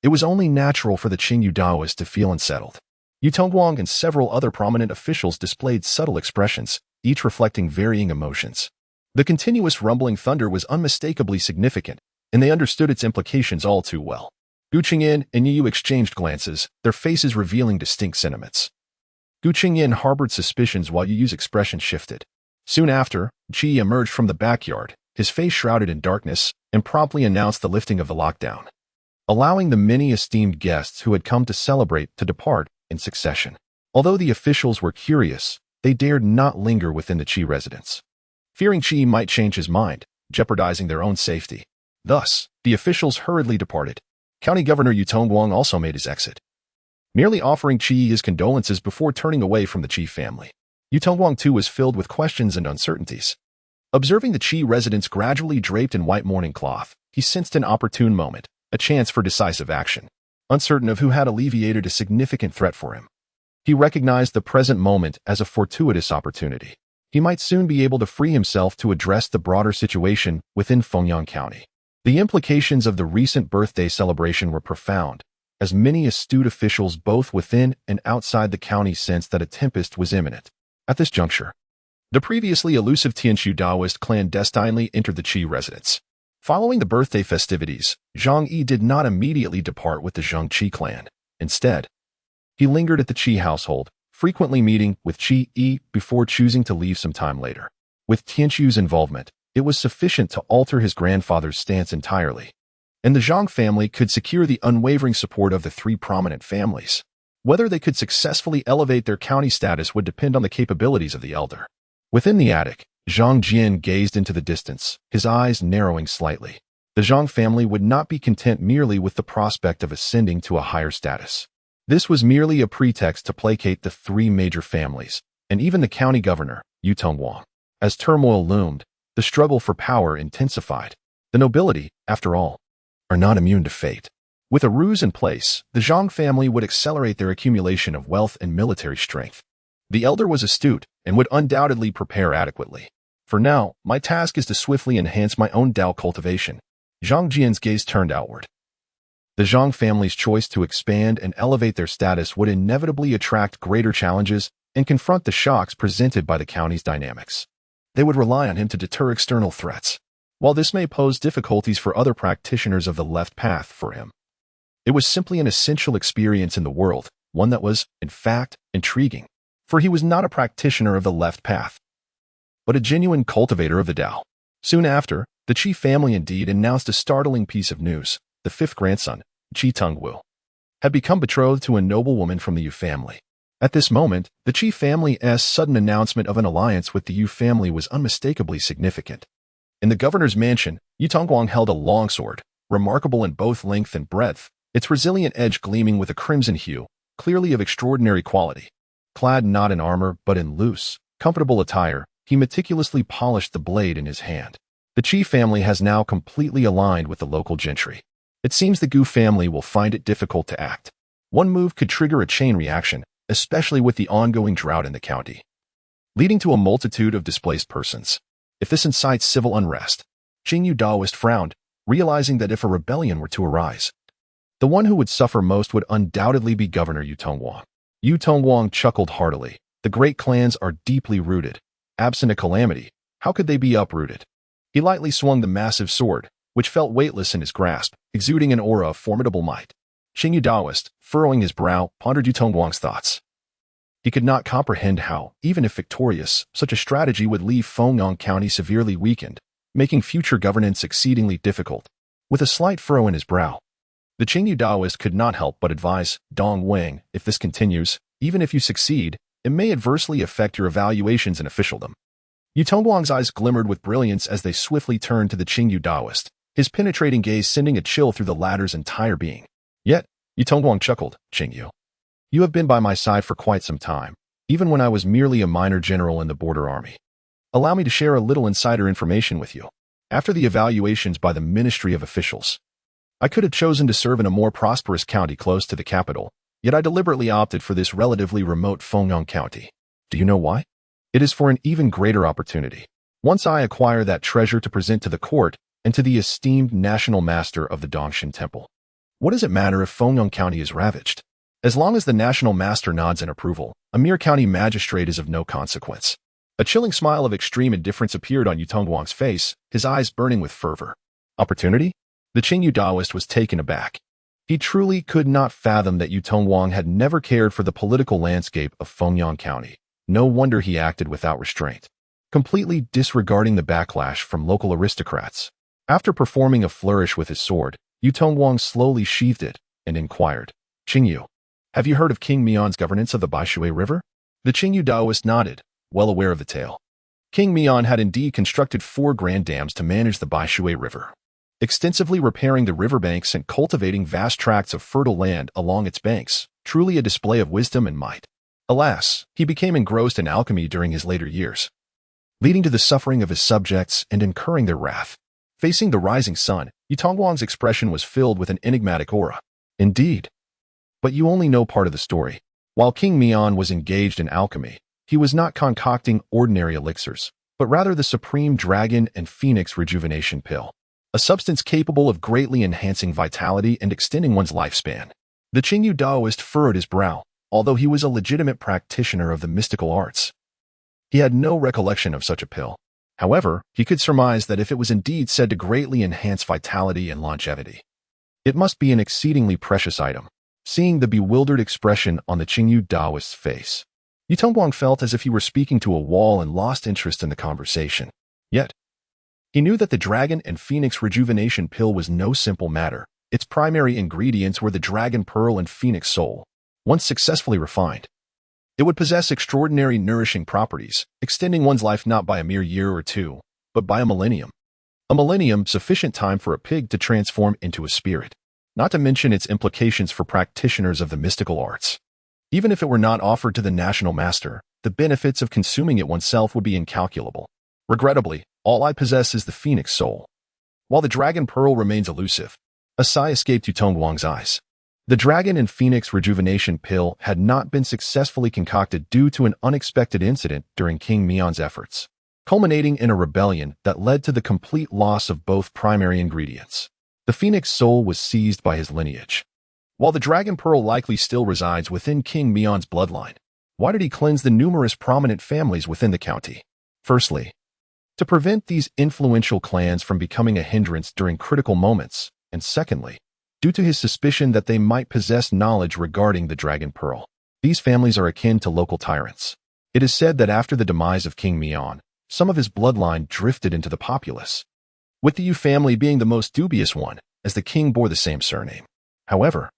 it was only natural for the Qingyu Taoist to feel unsettled. Yu Tongguang and several other prominent officials displayed subtle expressions, each reflecting varying emotions. The continuous rumbling thunder was unmistakably significant, and they understood its implications all too well. Gu Qingyin and Yu exchanged glances, their faces revealing distinct sentiments. Gu Qingyin harbored suspicions while Yu's expression shifted. Soon after, Qi emerged from the backyard, his face shrouded in darkness, and promptly announced the lifting of the lockdown, allowing the many esteemed guests who had come to celebrate to depart in succession. Although the officials were curious, they dared not linger within the Qi residence, fearing Qi might change his mind, jeopardizing their own safety. Thus, the officials hurriedly departed. County Governor Yu Tongguang also made his exit, merely offering Qi his condolences before turning away from the Qi family. Yu Tongguang too was filled with questions and uncertainties. Observing the Qi residence gradually draped in white mourning cloth, he sensed an opportune moment, a chance for decisive action. Uncertain of who had alleviated a significant threat for him, he recognized the present moment as a fortuitous opportunity. He might soon be able to free himself to address the broader situation within Fengyang County. The implications of the recent birthday celebration were profound, as many astute officials both within and outside the county sensed that a tempest was imminent. At this juncture, the previously elusive Tianshu Taoist clandestinely entered the Qi residence. Following the birthday festivities, Zhang Yi did not immediately depart with the Zhang Qi clan. Instead, he lingered at the Qi household, frequently meeting with Qi Yi before choosing to leave some time later. With Tianshu's involvement, it was sufficient to alter his grandfather's stance entirely, and the Zhang family could secure the unwavering support of the three prominent families. Whether they could successfully elevate their county status would depend on the capabilities of the elder. Within the attic, Zhang Jian gazed into the distance, his eyes narrowing slightly. The Zhang family would not be content merely with the prospect of ascending to a higher status. This was merely a pretext to placate the three major families, and even the county governor, Yu Tongguang. As turmoil loomed, the struggle for power intensified. The nobility, after all, are not immune to fate. With a ruse in place, the Zhang family would accelerate their accumulation of wealth and military strength. The elder was astute and would undoubtedly prepare adequately. For now, my task is to swiftly enhance my own Dao cultivation. Zhang Jian's gaze turned outward. The Zhang family's choice to expand and elevate their status would inevitably attract greater challenges and confront the shocks presented by the county's dynamics. They would rely on him to deter external threats. While this may pose difficulties for other practitioners of the left path for him, it was simply an essential experience in the world, one that was, in fact, intriguing. For he was not a practitioner of the left path, but a genuine cultivator of the Tao. Soon after, the Qi family indeed announced a startling piece of news. The fifth grandson, Qi Tongwu, had become betrothed to a noble woman from the Yu family. At this moment, the Qi family's sudden announcement of an alliance with the Yu family was unmistakably significant. In the governor's mansion, Yu Tongguang held a longsword, remarkable in both length and breadth, its resilient edge gleaming with a crimson hue, clearly of extraordinary quality. Clad not in armor but in loose, comfortable attire, he meticulously polished the blade in his hand. The Qi family has now completely aligned with the local gentry. It seems the Gu family will find it difficult to act. One move could trigger a chain reaction, especially with the ongoing drought in the county, leading to a multitude of displaced persons. If this incites civil unrest, Qingyu Daoist frowned, realizing that if a rebellion were to arise, the one who would suffer most would undoubtedly be Governor Yu Tongguang. Yu Tongguang chuckled heartily. The great clans are deeply rooted. Absent a calamity, how could they be uprooted? He lightly swung the massive sword, which felt weightless in his grasp, exuding an aura of formidable might. Qingyu Daoist, furrowing his brow, pondered Yu Tongguang's thoughts. He could not comprehend how, even if victorious, such a strategy would leave Fengyang County severely weakened, making future governance exceedingly difficult. With a slight furrow in his brow, the Qingyu Daoist could not help but advise Dong Wang, if this continues, even if you succeed, it may adversely affect your evaluations in officialdom. Yu Tongguang's eyes glimmered with brilliance as they swiftly turned to the Qingyu Daoist, his penetrating gaze sending a chill through the latter's entire being. Yet, Yu Tongguang chuckled, Qingyu, you have been by my side for quite some time, even when I was merely a minor general in the border army. Allow me to share a little insider information with you. After the evaluations by the Ministry of Officials, I could have chosen to serve in a more prosperous county close to the capital, yet I deliberately opted for this relatively remote Fengyang County. Do you know why? It is for an even greater opportunity. Once I acquire that treasure to present to the court and to the esteemed national master of the Dongshin Temple. What does it matter if Fengyang County is ravaged? As long as the national master nods in approval, a mere county magistrate is of no consequence. A chilling smile of extreme indifference appeared on Yu Tongguang's face, his eyes burning with fervor. Opportunity? The Qingyu Daoist was taken aback. He truly could not fathom that Yu Tongguang had never cared for the political landscape of Fengyang County. No wonder he acted without restraint, completely disregarding the backlash from local aristocrats. After performing a flourish with his sword, Yu Tongguang slowly sheathed it and inquired, "Qingyu, have you heard of King Mian's governance of the Baishui River?" The Qingyu Daoist nodded, well aware of the tale. King Mian had indeed constructed 4 grand dams to manage the Baishui River, extensively repairing the riverbanks and cultivating vast tracts of fertile land along its banks, truly a display of wisdom and might. Alas, he became engrossed in alchemy during his later years, leading to the suffering of his subjects and incurring their wrath. Facing the rising sun, Yu Tongguang's expression was filled with an enigmatic aura. Indeed. But you only know part of the story. While King Mian was engaged in alchemy, he was not concocting ordinary elixirs, but rather the supreme dragon and phoenix rejuvenation pill, a substance capable of greatly enhancing vitality and extending one's lifespan. The Qingyu Daoist furrowed his brow, although he was a legitimate practitioner of the mystical arts. He had no recollection of such a pill. However, he could surmise that if it was indeed said to greatly enhance vitality and longevity, it must be an exceedingly precious item. Seeing the bewildered expression on the Qingyu Daoist's face, Yu Tongguang felt as if he were speaking to a wall and lost interest in the conversation. Yet, he knew that the dragon and phoenix rejuvenation pill was no simple matter. Its primary ingredients were the dragon pearl and phoenix soul. Once successfully refined, it would possess extraordinary nourishing properties, extending one's life not by a mere year or two, but by a millennium. A millennium, sufficient time for a pig to transform into a spirit, not to mention its implications for practitioners of the mystical arts. Even if it were not offered to the national master, the benefits of consuming it oneself would be incalculable. Regrettably, all I possess is the phoenix soul. While the dragon pearl remains elusive, a sigh escaped Yu Tongguang's eyes. The dragon and phoenix rejuvenation pill had not been successfully concocted due to an unexpected incident during King Mian's efforts, culminating in a rebellion that led to the complete loss of both primary ingredients. The phoenix soul was seized by his lineage. While the dragon pearl likely still resides within King Mian's bloodline, why did he cleanse the numerous prominent families within the county? Firstly, to prevent these influential clans from becoming a hindrance during critical moments, and secondly, due to his suspicion that they might possess knowledge regarding the dragon pearl. These families are akin to local tyrants. It is said that after the demise of King Mian, some of his bloodline drifted into the populace, with the Yu family being the most dubious one, as the king bore the same surname. However,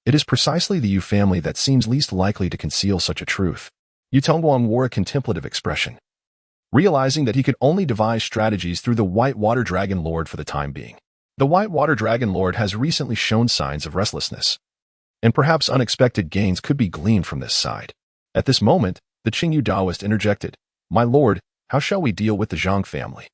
it is precisely the Yu family that seems least likely to conceal such a truth. Yu Tongguang wore a contemplative expression, realizing that he could only devise strategies through the White Water Dragon Lord for the time being. The White Water Dragon Lord has recently shown signs of restlessness, and perhaps unexpected gains could be gleaned from this side. At this moment, the Qingyu Daoist interjected, "My lord, how shall we deal with the Zhang family?"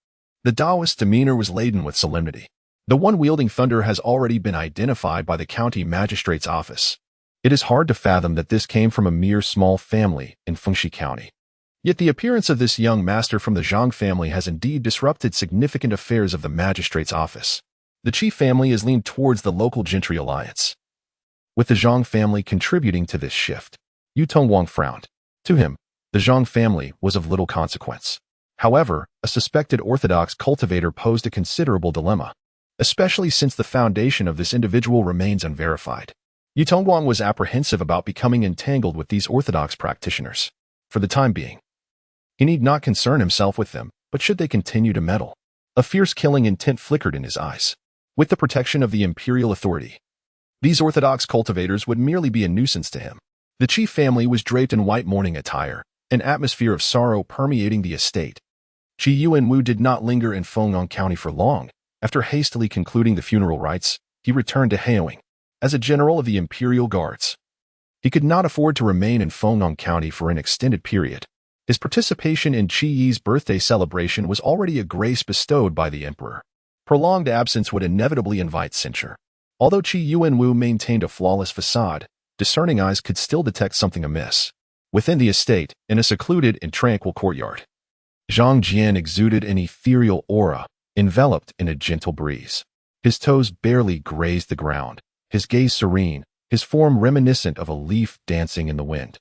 The Daoist's demeanor was laden with solemnity. The one wielding thunder has already been identified by the county magistrate's office. It is hard to fathom that this came from a mere small family in Fengxi County. Yet the appearance of this young master from the Zhang family has indeed disrupted significant affairs of the magistrate's office. The chief family is leaned towards the local gentry alliance, with the Zhang family contributing to this shift. Yu Tongguang frowned. To him, the Zhang family was of little consequence. However, a suspected orthodox cultivator posed a considerable dilemma, especially since the foundation of this individual remains unverified. Yu Tongguang was apprehensive about becoming entangled with these orthodox practitioners. For the time being, he need not concern himself with them, but should they continue to meddle? A fierce killing intent flickered in his eyes. With the protection of the imperial authority, these orthodox cultivators would merely be a nuisance to him. The chief family was draped in white mourning attire, an atmosphere of sorrow permeating the estate. Qi Yuanwu did not linger in Fengyang County for long. After hastily concluding the funeral rites, he returned to Haoying. As a general of the imperial guards, he could not afford to remain in Fengyang County for an extended period. His participation in Qi Yi's birthday celebration was already a grace bestowed by the emperor. Prolonged absence would inevitably invite censure. Although Qi Yuanwu maintained a flawless facade, discerning eyes could still detect something amiss. Within the estate, in a secluded and tranquil courtyard, Zhang Jian exuded an ethereal aura, enveloped in a gentle breeze. His toes barely grazed the ground, his gaze serene, his form reminiscent of a leaf dancing in the wind.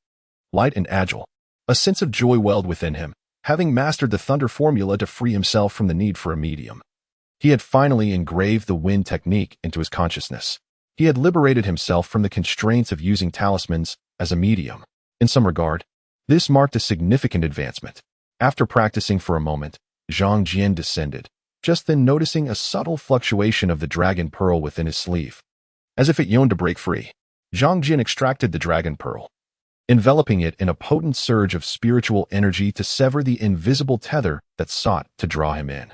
Light and agile. A sense of joy welled within him, having mastered the thunder formula to free himself from the need for a medium. He had finally engraved the wind technique into his consciousness. He had liberated himself from the constraints of using talismans as a medium. In some regard, this marked a significant advancement. After practicing for a moment, Zhang Jian descended, just then noticing a subtle fluctuation of the dragon pearl within his sleeve. As if it yearned to break free, Zhang Jian extracted the dragon pearl, enveloping it in a potent surge of spiritual energy to sever the invisible tether that sought to draw him in.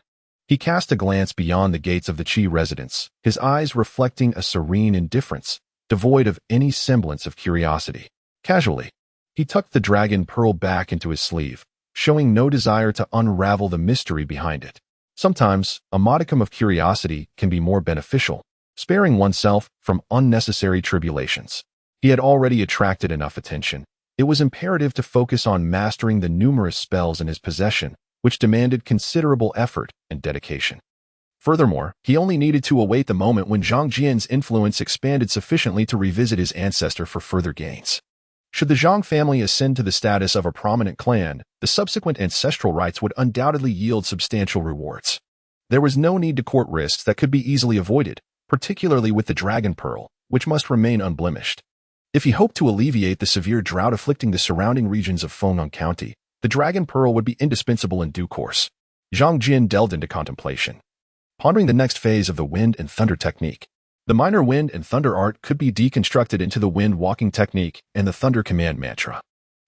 He cast a glance beyond the gates of the Qi residence, his eyes reflecting a serene indifference, devoid of any semblance of curiosity. Casually, he tucked the dragon pearl back into his sleeve, showing no desire to unravel the mystery behind it. Sometimes, a modicum of curiosity can be more beneficial, sparing oneself from unnecessary tribulations. He had already attracted enough attention. It was imperative to focus on mastering the numerous spells in his possession, which demanded considerable effort and dedication. Furthermore, he only needed to await the moment when Zhang Jian's influence expanded sufficiently to revisit his ancestor for further gains. Should the Zhang family ascend to the status of a prominent clan, the subsequent ancestral rites would undoubtedly yield substantial rewards. There was no need to court risks that could be easily avoided, particularly with the dragon pearl, which must remain unblemished. If he hoped to alleviate the severe drought afflicting the surrounding regions of Feng'an County, the dragon pearl would be indispensable in due course. Zhang Jian delved into contemplation, pondering the next phase of the wind and thunder technique. The minor wind and thunder art could be deconstructed into the wind walking technique and the thunder command mantra.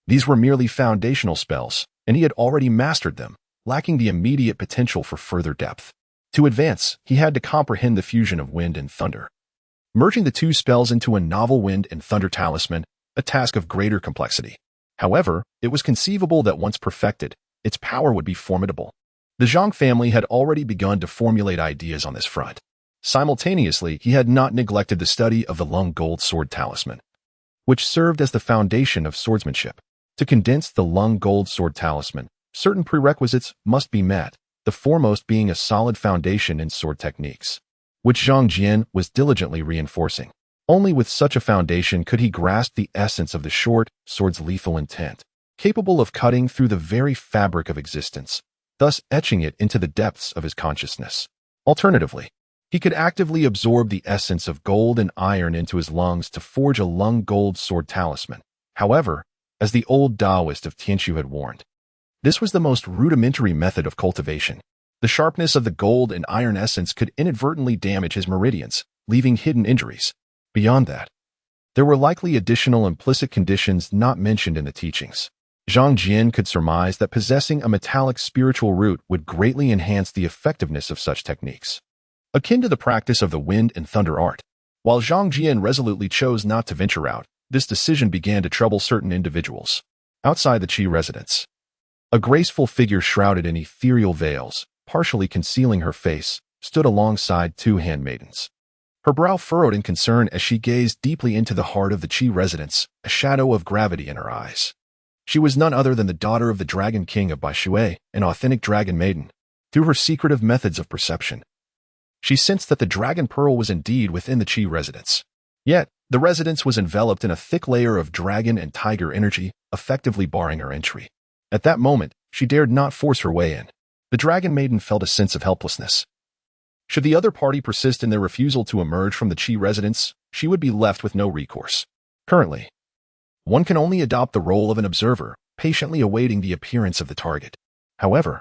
These were merely foundational spells, and he had already mastered them, lacking the immediate potential for further depth. To advance, he had to comprehend the fusion of wind and thunder. Merging the two spells into a novel wind and thunder talisman, a task of greater complexity. However, it was conceivable that once perfected, its power would be formidable. The Zhang family had already begun to formulate ideas on this front. Simultaneously, he had not neglected the study of the Lung Gold Sword Talisman, which served as the foundation of swordsmanship. To condense the Lung Gold Sword Talisman, certain prerequisites must be met, the foremost being a solid foundation in sword techniques, which Zhang Jian was diligently reinforcing. Only with such a foundation could he grasp the essence of the short sword's lethal intent, capable of cutting through the very fabric of existence, thus etching it into the depths of his consciousness. Alternatively, he could actively absorb the essence of gold and iron into his lungs to forge a lung gold sword talisman. However, as the old Taoist of Tianshu had warned, this was the most rudimentary method of cultivation. The sharpness of the gold and iron essence could inadvertently damage his meridians, leaving hidden injuries. Beyond that, there were likely additional implicit conditions not mentioned in the teachings. Zhang Jian could surmise that possessing a metallic spiritual root would greatly enhance the effectiveness of such techniques, akin to the practice of the wind and thunder art. While Zhang Jian resolutely chose not to venture out, this decision began to trouble certain individuals. Outside the Qi residence, a graceful figure shrouded in ethereal veils, partially concealing her face, stood alongside two handmaidens. Her brow furrowed in concern as she gazed deeply into the heart of the Qi residence, a shadow of gravity in her eyes. She was none other than the daughter of the Dragon King of Baishui, an authentic dragon maiden. Through her secretive methods of perception, she sensed that the dragon pearl was indeed within the Qi residence. Yet, the residence was enveloped in a thick layer of dragon and tiger energy, effectively barring her entry. At that moment, she dared not force her way in. The dragon maiden felt a sense of helplessness. Should the other party persist in their refusal to emerge from the Qi residence, she would be left with no recourse. Currently, one can only adopt the role of an observer, patiently awaiting the appearance of the target. However,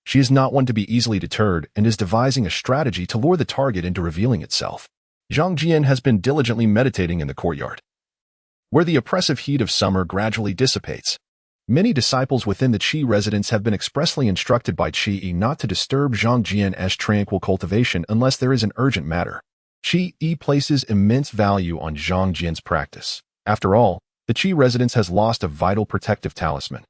she is not one to be easily deterred and is devising a strategy to lure the target into revealing itself. Zhang Jian has been diligently meditating in the courtyard, where the oppressive heat of summer gradually dissipates. Many disciples within the Qi residence have been expressly instructed by Qi not to disturb Zhang Jian's tranquil cultivation unless there is an urgent matter. Qi places immense value on Zhang Jian's practice. After all, the Qi residence has lost a vital protective talisman,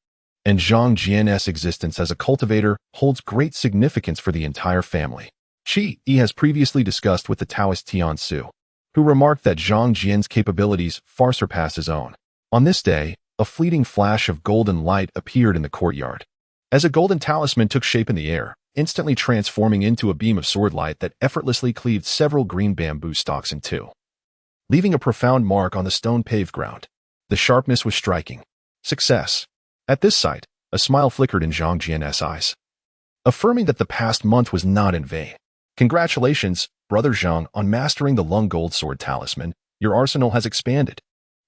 and Zhang Jian's existence as a cultivator holds great significance for the entire family. Qi has previously discussed with the Taoist Tian Su, who remarked that Zhang Jian's capabilities far surpass his own. On this day, a fleeting flash of golden light appeared in the courtyard. as a golden talisman took shape in the air, instantly transforming into a beam of sword light that effortlessly cleaved several green bamboo stalks in two, leaving a profound mark on the stone-paved ground. The sharpness was striking. Success. At this sight, a smile flickered in Zhang Jian's eyes, affirming that the past month was not in vain. Congratulations, Brother Zhang, on mastering the Lung Gold Sword Talisman. Your arsenal has expanded.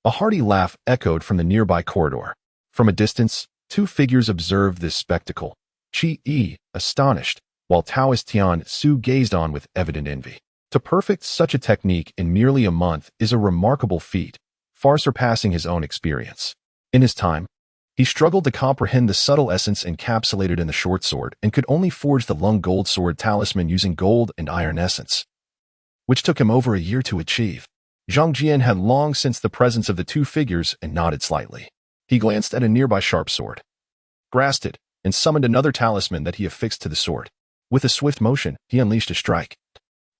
A hearty laugh echoed from the nearby corridor. From a distance, two figures observed this spectacle. Qi Yi, astonished, while Taoist Tian Su gazed on with evident envy. To perfect such a technique in merely a month is a remarkable feat, far surpassing his own experience. In his time, he struggled to comprehend the subtle essence encapsulated in the short sword and could only forge the Lung Gold Sword Talisman using gold and iron essence, which took him over a year to achieve. Zhang Jian had long sensed the presence of the two figures and nodded slightly. He glanced at a nearby sharp sword, grasped it, and summoned another talisman that he affixed to the sword. With a swift motion, he unleashed a strike,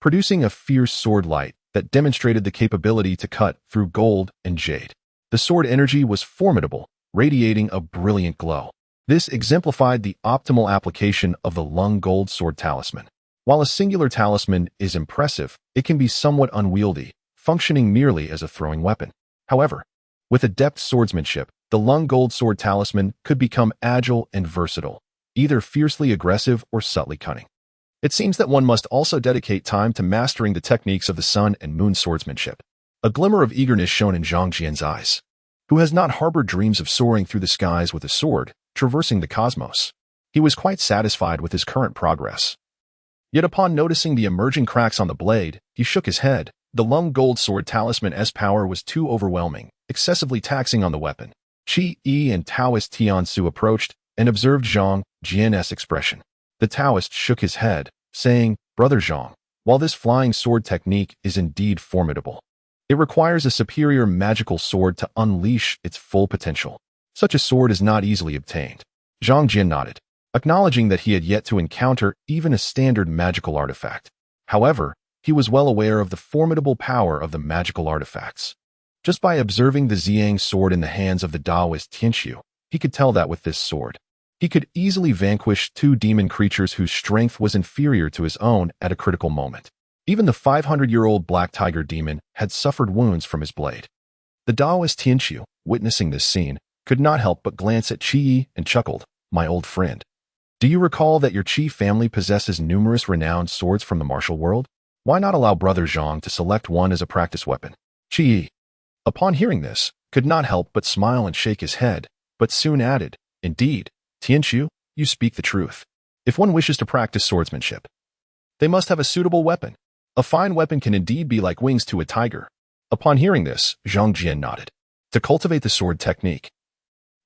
producing a fierce sword light that demonstrated the capability to cut through gold and jade. The sword energy was formidable, radiating a brilliant glow. This exemplified the optimal application of the Lung Gold Sword Talisman. While a singular talisman is impressive, it can be somewhat unwieldy, functioning merely as a throwing weapon. However, with adept swordsmanship, the Lung Gold Sword Talisman could become agile and versatile, either fiercely aggressive or subtly cunning. It seems that one must also dedicate time to mastering the techniques of the sun and moon swordsmanship. A glimmer of eagerness shone in Zhang Jian's eyes, who has not harbored dreams of soaring through the skies with a sword, traversing the cosmos. He was quite satisfied with his current progress. Yet upon noticing the emerging cracks on the blade, he shook his head. The Lung Gold Sword Talisman's power was too overwhelming, excessively taxing on the weapon. Qi Yi and Taoist Tian Su approached and observed Zhang Jian's expression. The Taoist shook his head, saying, Brother Zhang, while this flying sword technique is indeed formidable, it requires a superior magical sword to unleash its full potential. Such a sword is not easily obtained. Zhang Jian nodded, acknowledging that he had yet to encounter even a standard magical artifact. However, he was well aware of the formidable power of the magical artifacts. Just by observing the Ziyang sword in the hands of the Taoist Tianxiu, he could tell that with this sword, he could easily vanquish two demon creatures whose strength was inferior to his own at a critical moment. Even the 500-year-old black tiger demon had suffered wounds from his blade. The Taoist Tianxiu, witnessing this scene, could not help but glance at Qi Yi and chuckled, My old friend, do you recall that your Qi family possesses numerous renowned swords from the martial world? Why not allow Brother Zhang to select one as a practice weapon? Qi Yi, upon hearing this, could not help but smile and shake his head, but soon added, Indeed, Tianxiu, you speak the truth. If one wishes to practice swordsmanship, they must have a suitable weapon. A fine weapon can indeed be like wings to a tiger. Upon hearing this, Zhang Jian nodded. To cultivate the sword technique,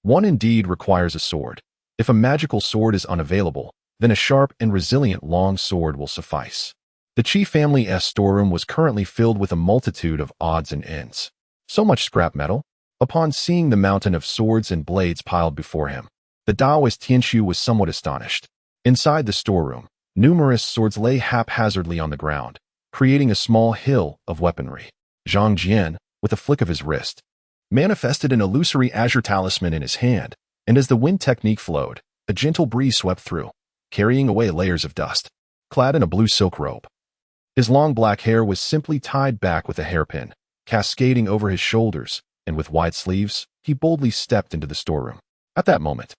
one indeed requires a sword. If a magical sword is unavailable, then a sharp and resilient long sword will suffice. The Qi family's storeroom was currently filled with a multitude of odds and ends. So much scrap metal. Upon seeing the mountain of swords and blades piled before him, the Taoist Tianxiu was somewhat astonished. Inside the storeroom, numerous swords lay haphazardly on the ground, creating a small hill of weaponry. Zhang Jian, with a flick of his wrist, manifested an illusory azure talisman in his hand, and as the wind technique flowed, a gentle breeze swept through, carrying away layers of dust. Clad in a blue silk robe, his long black hair was simply tied back with a hairpin, cascading over his shoulders, and with wide sleeves, he boldly stepped into the storeroom. At that moment,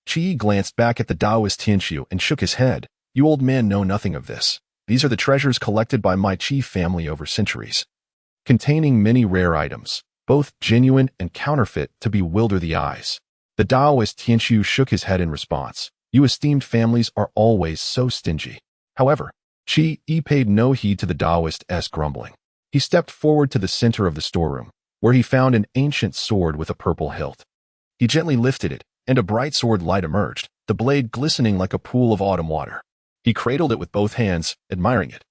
Qi glanced back at the Taoist Tianxiu and shook his head. You old man know nothing of this. These are the treasures collected by my Qi family over centuries, containing many rare items, both genuine and counterfeit, to bewilder the eyes. The Taoist Tianxiu shook his head in response. You esteemed families are always so stingy. However, Qi Yi paid no heed to the Taoist's grumbling. He stepped forward to the center of the storeroom, where he found an ancient sword with a purple hilt. He gently lifted it, and a bright sword light emerged, the blade glistening like a pool of autumn water. He cradled it with both hands, admiring it,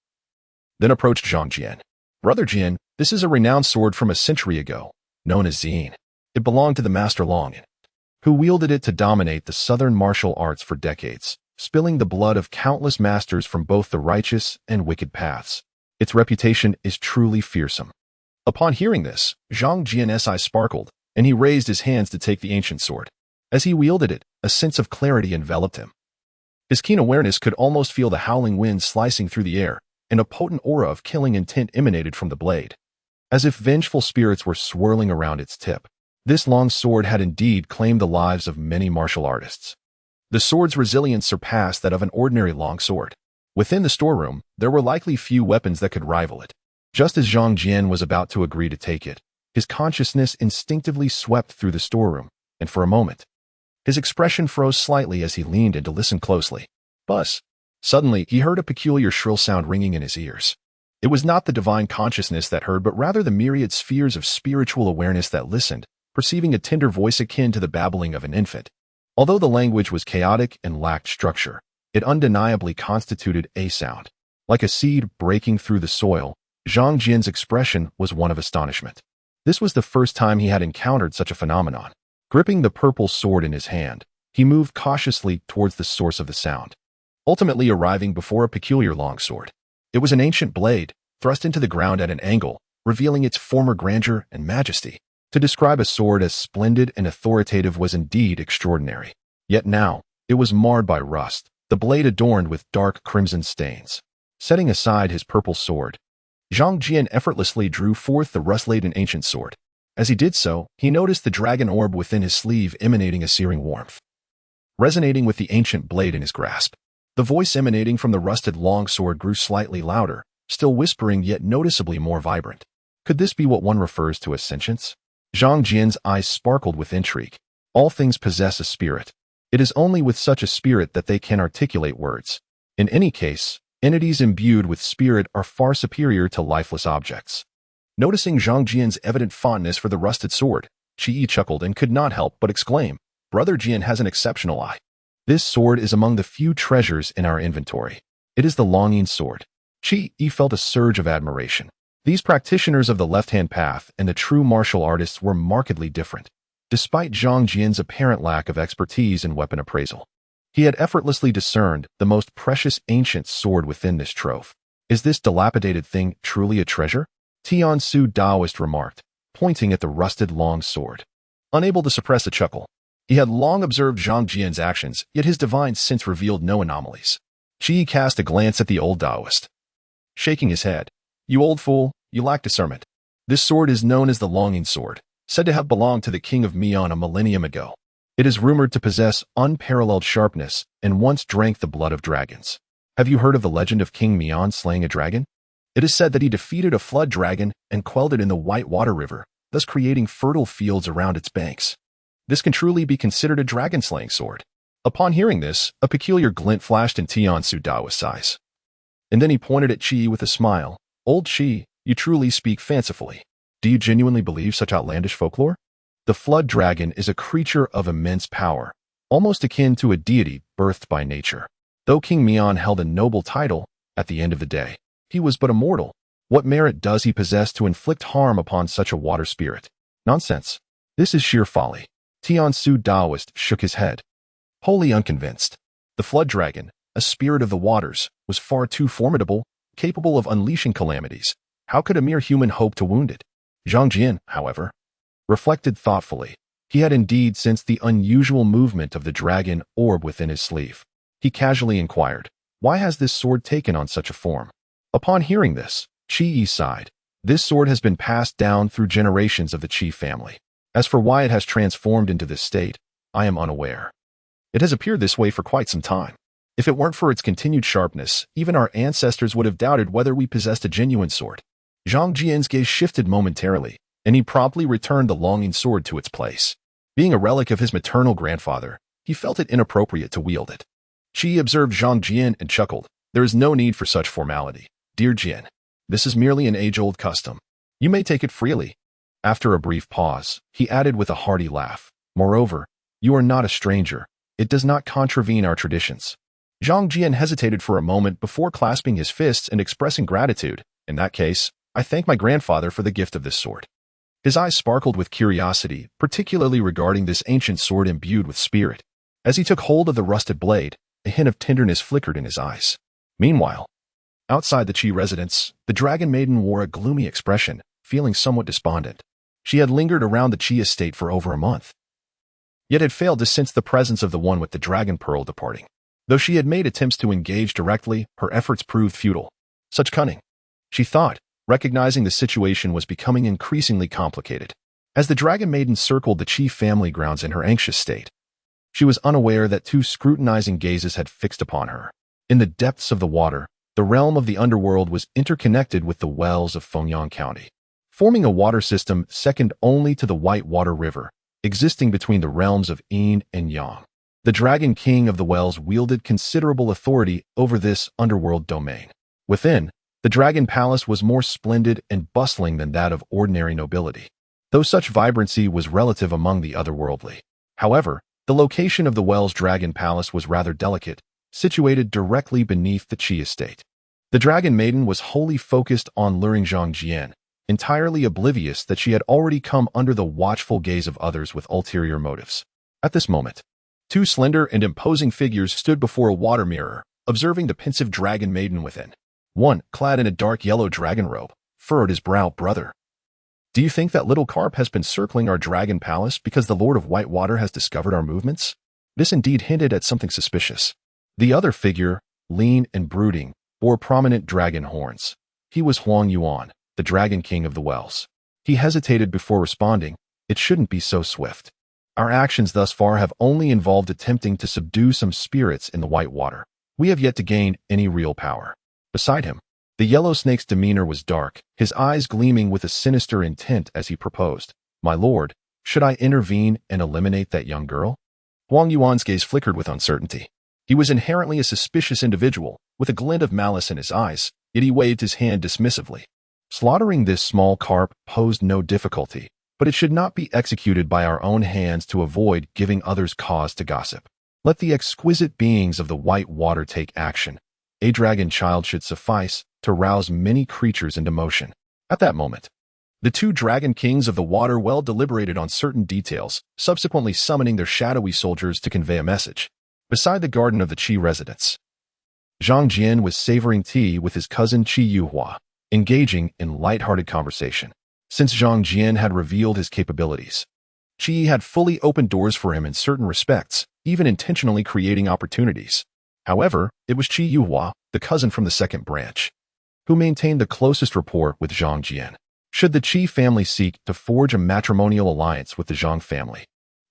then approached Zhang Jian. Brother Jian, this is a renowned sword from a century ago, known as Zine. It belonged to the Master Long, who wielded it to dominate the southern martial arts for decades, spilling the blood of countless masters from both the righteous and wicked paths. Its reputation is truly fearsome. Upon hearing this, Zhang Jian's eyes sparkled, and he raised his hands to take the ancient sword. As he wielded it, a sense of clarity enveloped him. His keen awareness could almost feel the howling wind slicing through the air, and a potent aura of killing intent emanated from the blade, as if vengeful spirits were swirling around its tip. This long sword had indeed claimed the lives of many martial artists. The sword's resilience surpassed that of an ordinary long sword. Within the storeroom, there were likely few weapons that could rival it. Just as Zhang Jian was about to agree to take it, his consciousness instinctively swept through the storeroom, and for a moment, his expression froze slightly as he leaned in to listen closely. Buzz! Suddenly, he heard a peculiar shrill sound ringing in his ears. It was not the divine consciousness that heard, but rather the myriad spheres of spiritual awareness that listened, perceiving a tender voice akin to the babbling of an infant. Although the language was chaotic and lacked structure, it undeniably constituted a sound. Like a seed breaking through the soil, Zhang Jian's expression was one of astonishment. This was the first time he had encountered such a phenomenon. Gripping the purple sword in his hand, he moved cautiously towards the source of the sound, ultimately arriving before a peculiar longsword. It was an ancient blade, thrust into the ground at an angle, revealing its former grandeur and majesty. To describe a sword as splendid and authoritative was indeed extraordinary. Yet now, it was marred by rust, the blade adorned with dark crimson stains. Setting aside his purple sword, Zhang Jian effortlessly drew forth the rust-laden ancient sword. As he did so, he noticed the dragon orb within his sleeve emanating a searing warmth, resonating with the ancient blade in his grasp. The voice emanating from the rusted longsword grew slightly louder, still whispering yet noticeably more vibrant. Could this be what one refers to as sentience? Zhang Jian's eyes sparkled with intrigue. All things possess a spirit. It is only with such a spirit that they can articulate words. In any case, entities imbued with spirit are far superior to lifeless objects. Noticing Zhang Jian's evident fondness for the rusted sword, Qi chuckled and could not help but exclaim, "Brother Jian has an exceptional eye. This sword is among the few treasures in our inventory. It is the longing sword." Qi felt a surge of admiration. These practitioners of the left-hand path and the true martial artists were markedly different. Despite Zhang Jian's apparent lack of expertise in weapon appraisal, he had effortlessly discerned the most precious ancient sword within this trove. "Is this dilapidated thing truly a treasure?" Tian Su Daoist remarked, pointing at the rusted long sword. Unable to suppress a chuckle, he had long observed Zhang Jian's actions, yet his divine sense revealed no anomalies. Qi cast a glance at the old Daoist, shaking his head. "You old fool, you lack discernment. This sword is known as the Longing Sword, said to have belonged to the king of Mian a millennium ago. It is rumored to possess unparalleled sharpness and once drank the blood of dragons. Have you heard of the legend of King Mian slaying a dragon? It is said that he defeated a flood dragon and quelled it in the White Water River, thus creating fertile fields around its banks. This can truly be considered a dragon-slaying sword." Upon hearing this, a peculiar glint flashed in Tian Su Daoist's eyes. And then he pointed at Qi with a smile. "Old Qi, you truly speak fancifully. Do you genuinely believe such outlandish folklore? The flood dragon is a creature of immense power, almost akin to a deity birthed by nature. Though King Mian held a noble title, at the end of the day, he was but a mortal. What merit does he possess to inflict harm upon such a water spirit? Nonsense. This is sheer folly." Tian Su Daoist shook his head, wholly unconvinced. The flood dragon, a spirit of the waters, was far too formidable, capable of unleashing calamities. How could a mere human hope to wound it? Zhang Jian, however, reflected thoughtfully. He had indeed sensed the unusual movement of the dragon orb within his sleeve. He casually inquired, "Why has this sword taken on such a form?" Upon hearing this, Qi sighed. "This sword has been passed down through generations of the Qi family. As for why it has transformed into this state, I am unaware. It has appeared this way for quite some time. If it weren't for its continued sharpness, even our ancestors would have doubted whether we possessed a genuine sword." Zhang Jian's gaze shifted momentarily, and he promptly returned the longing sword to its place. Being a relic of his maternal grandfather, he felt it inappropriate to wield it. Qi observed Zhang Jian and chuckled. "There is no need for such formality, dear Jian. This is merely an age-old custom. You may take it freely." After a brief pause, he added with a hearty laugh, "Moreover, you are not a stranger. It does not contravene our traditions." Zhang Jian hesitated for a moment before clasping his fists and expressing gratitude. "In that case, I thank my grandfather for the gift of this sword." His eyes sparkled with curiosity, particularly regarding this ancient sword imbued with spirit. As he took hold of the rusted blade, a hint of tenderness flickered in his eyes. Meanwhile, outside the Qi residence, the dragon maiden wore a gloomy expression, feeling somewhat despondent. She had lingered around the Qi estate for over a month, yet had failed to sense the presence of the one with the dragon pearl departing. Though she had made attempts to engage directly, her efforts proved futile. Such cunning, she thought, recognizing the situation was becoming increasingly complicated. As the dragon maiden circled the chief family grounds in her anxious state, she was unaware that two scrutinizing gazes had fixed upon her. In the depths of the water, the realm of the underworld was interconnected with the wells of Fengyang County, forming a water system second only to the White Water River, existing between the realms of Yin and Yang. The Dragon King of the Wells wielded considerable authority over this underworld domain. Within, the Dragon Palace was more splendid and bustling than that of ordinary nobility, though such vibrancy was relative among the otherworldly. However, the location of the Wells Dragon Palace was rather delicate, situated directly beneath the Qi estate. The Dragon Maiden was wholly focused on luring Zhang Jian, entirely oblivious that she had already come under the watchful gaze of others with ulterior motives. At this moment, two slender and imposing figures stood before a water mirror, observing the pensive Dragon Maiden within. One, clad in a dark yellow dragon robe, furrowed his brow. "Brother, do you think that little carp has been circling our dragon palace because the Lord of White Water has discovered our movements?" This indeed hinted at something suspicious. The other figure, lean and brooding, bore prominent dragon horns. He was Huang Yuan, the Dragon King of the Wells. He hesitated before responding. "It shouldn't be so swift. Our actions thus far have only involved attempting to subdue some spirits in the White Water. We have yet to gain any real power." Beside him, the yellow snake's demeanor was dark, his eyes gleaming with a sinister intent as he proposed. "My lord, should I intervene and eliminate that young girl?" Huang Yuan's gaze flickered with uncertainty. He was inherently a suspicious individual, with a glint of malice in his eyes, yet he waved his hand dismissively. Slaughtering this small carp posed no difficulty, but it should not be executed by our own hands to avoid giving others cause to gossip. Let the exquisite beings of the White Water take action. A dragon child should suffice to rouse many creatures into motion. At that moment, the two dragon kings of the water well deliberated on certain details, subsequently summoning their shadowy soldiers to convey a message. Beside the garden of the Qi residence, Zhang Jian was savoring tea with his cousin Qi Yuhua, engaging in light-hearted conversation. Since Zhang Jian had revealed his capabilities, Qi had fully opened doors for him in certain respects, even intentionally creating opportunities. However, it was Qi Yuhua, the cousin from the second branch, who maintained the closest rapport with Zhang Jian. Should the Qi family seek to forge a matrimonial alliance with the Zhang family,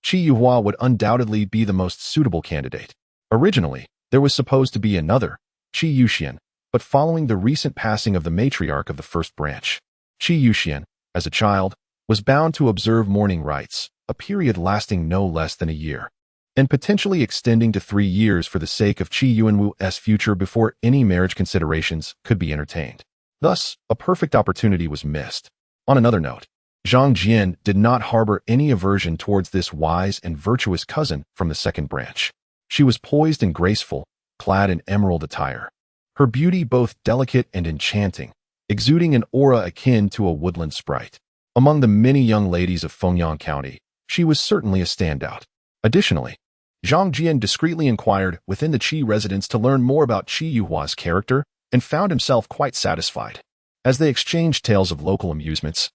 Qi Yuhua would undoubtedly be the most suitable candidate. Originally, there was supposed to be another, Qi Yuxian, but following the recent passing of the matriarch of the first branch, Qi Yuxian, as a child, was bound to observe mourning rites, a period lasting no less than a year, and potentially extending to 3 years for the sake of Qi Yuanwu's future before any marriage considerations could be entertained. Thus, a perfect opportunity was missed. On another note, Zhang Jian did not harbor any aversion towards this wise and virtuous cousin from the second branch. She was poised and graceful, clad in emerald attire, her beauty both delicate and enchanting, exuding an aura akin to a woodland sprite. Among the many young ladies of Fengyang County, she was certainly a standout. Additionally, Zhang Jian discreetly inquired within the Qi residence to learn more about Qi Yuhua's character and found himself quite satisfied. As they exchanged tales of local amusements,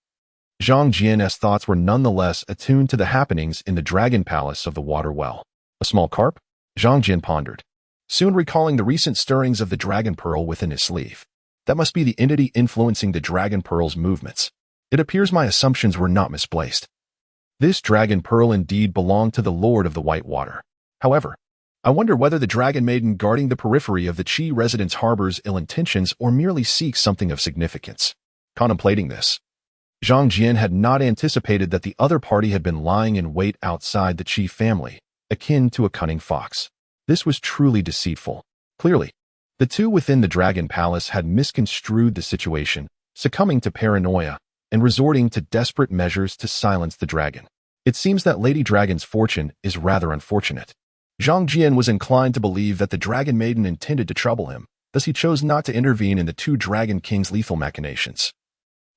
Zhang Jian's thoughts were nonetheless attuned to the happenings in the Dragon Palace of the Water Well. A small carp? Zhang Jian pondered, soon recalling the recent stirrings of the Dragon Pearl within his sleeve. That must be the entity influencing the Dragon Pearl's movements. It appears my assumptions were not misplaced. This Dragon Pearl indeed belonged to the Lord of the White Water. However, I wonder whether the Dragon Maiden guarding the periphery of the Qi residence harbors ill intentions or merely seeks something of significance. Contemplating this, Zhang Jian had not anticipated that the other party had been lying in wait outside the Qi family, akin to a cunning fox. This was truly deceitful. Clearly, the two within the Dragon Palace had misconstrued the situation, succumbing to paranoia and resorting to desperate measures to silence the dragon. It seems that Lady Dragon's fortune is rather unfortunate. Zhang Jian was inclined to believe that the Dragon Maiden intended to trouble him, thus he chose not to intervene in the two Dragon Kings' lethal machinations,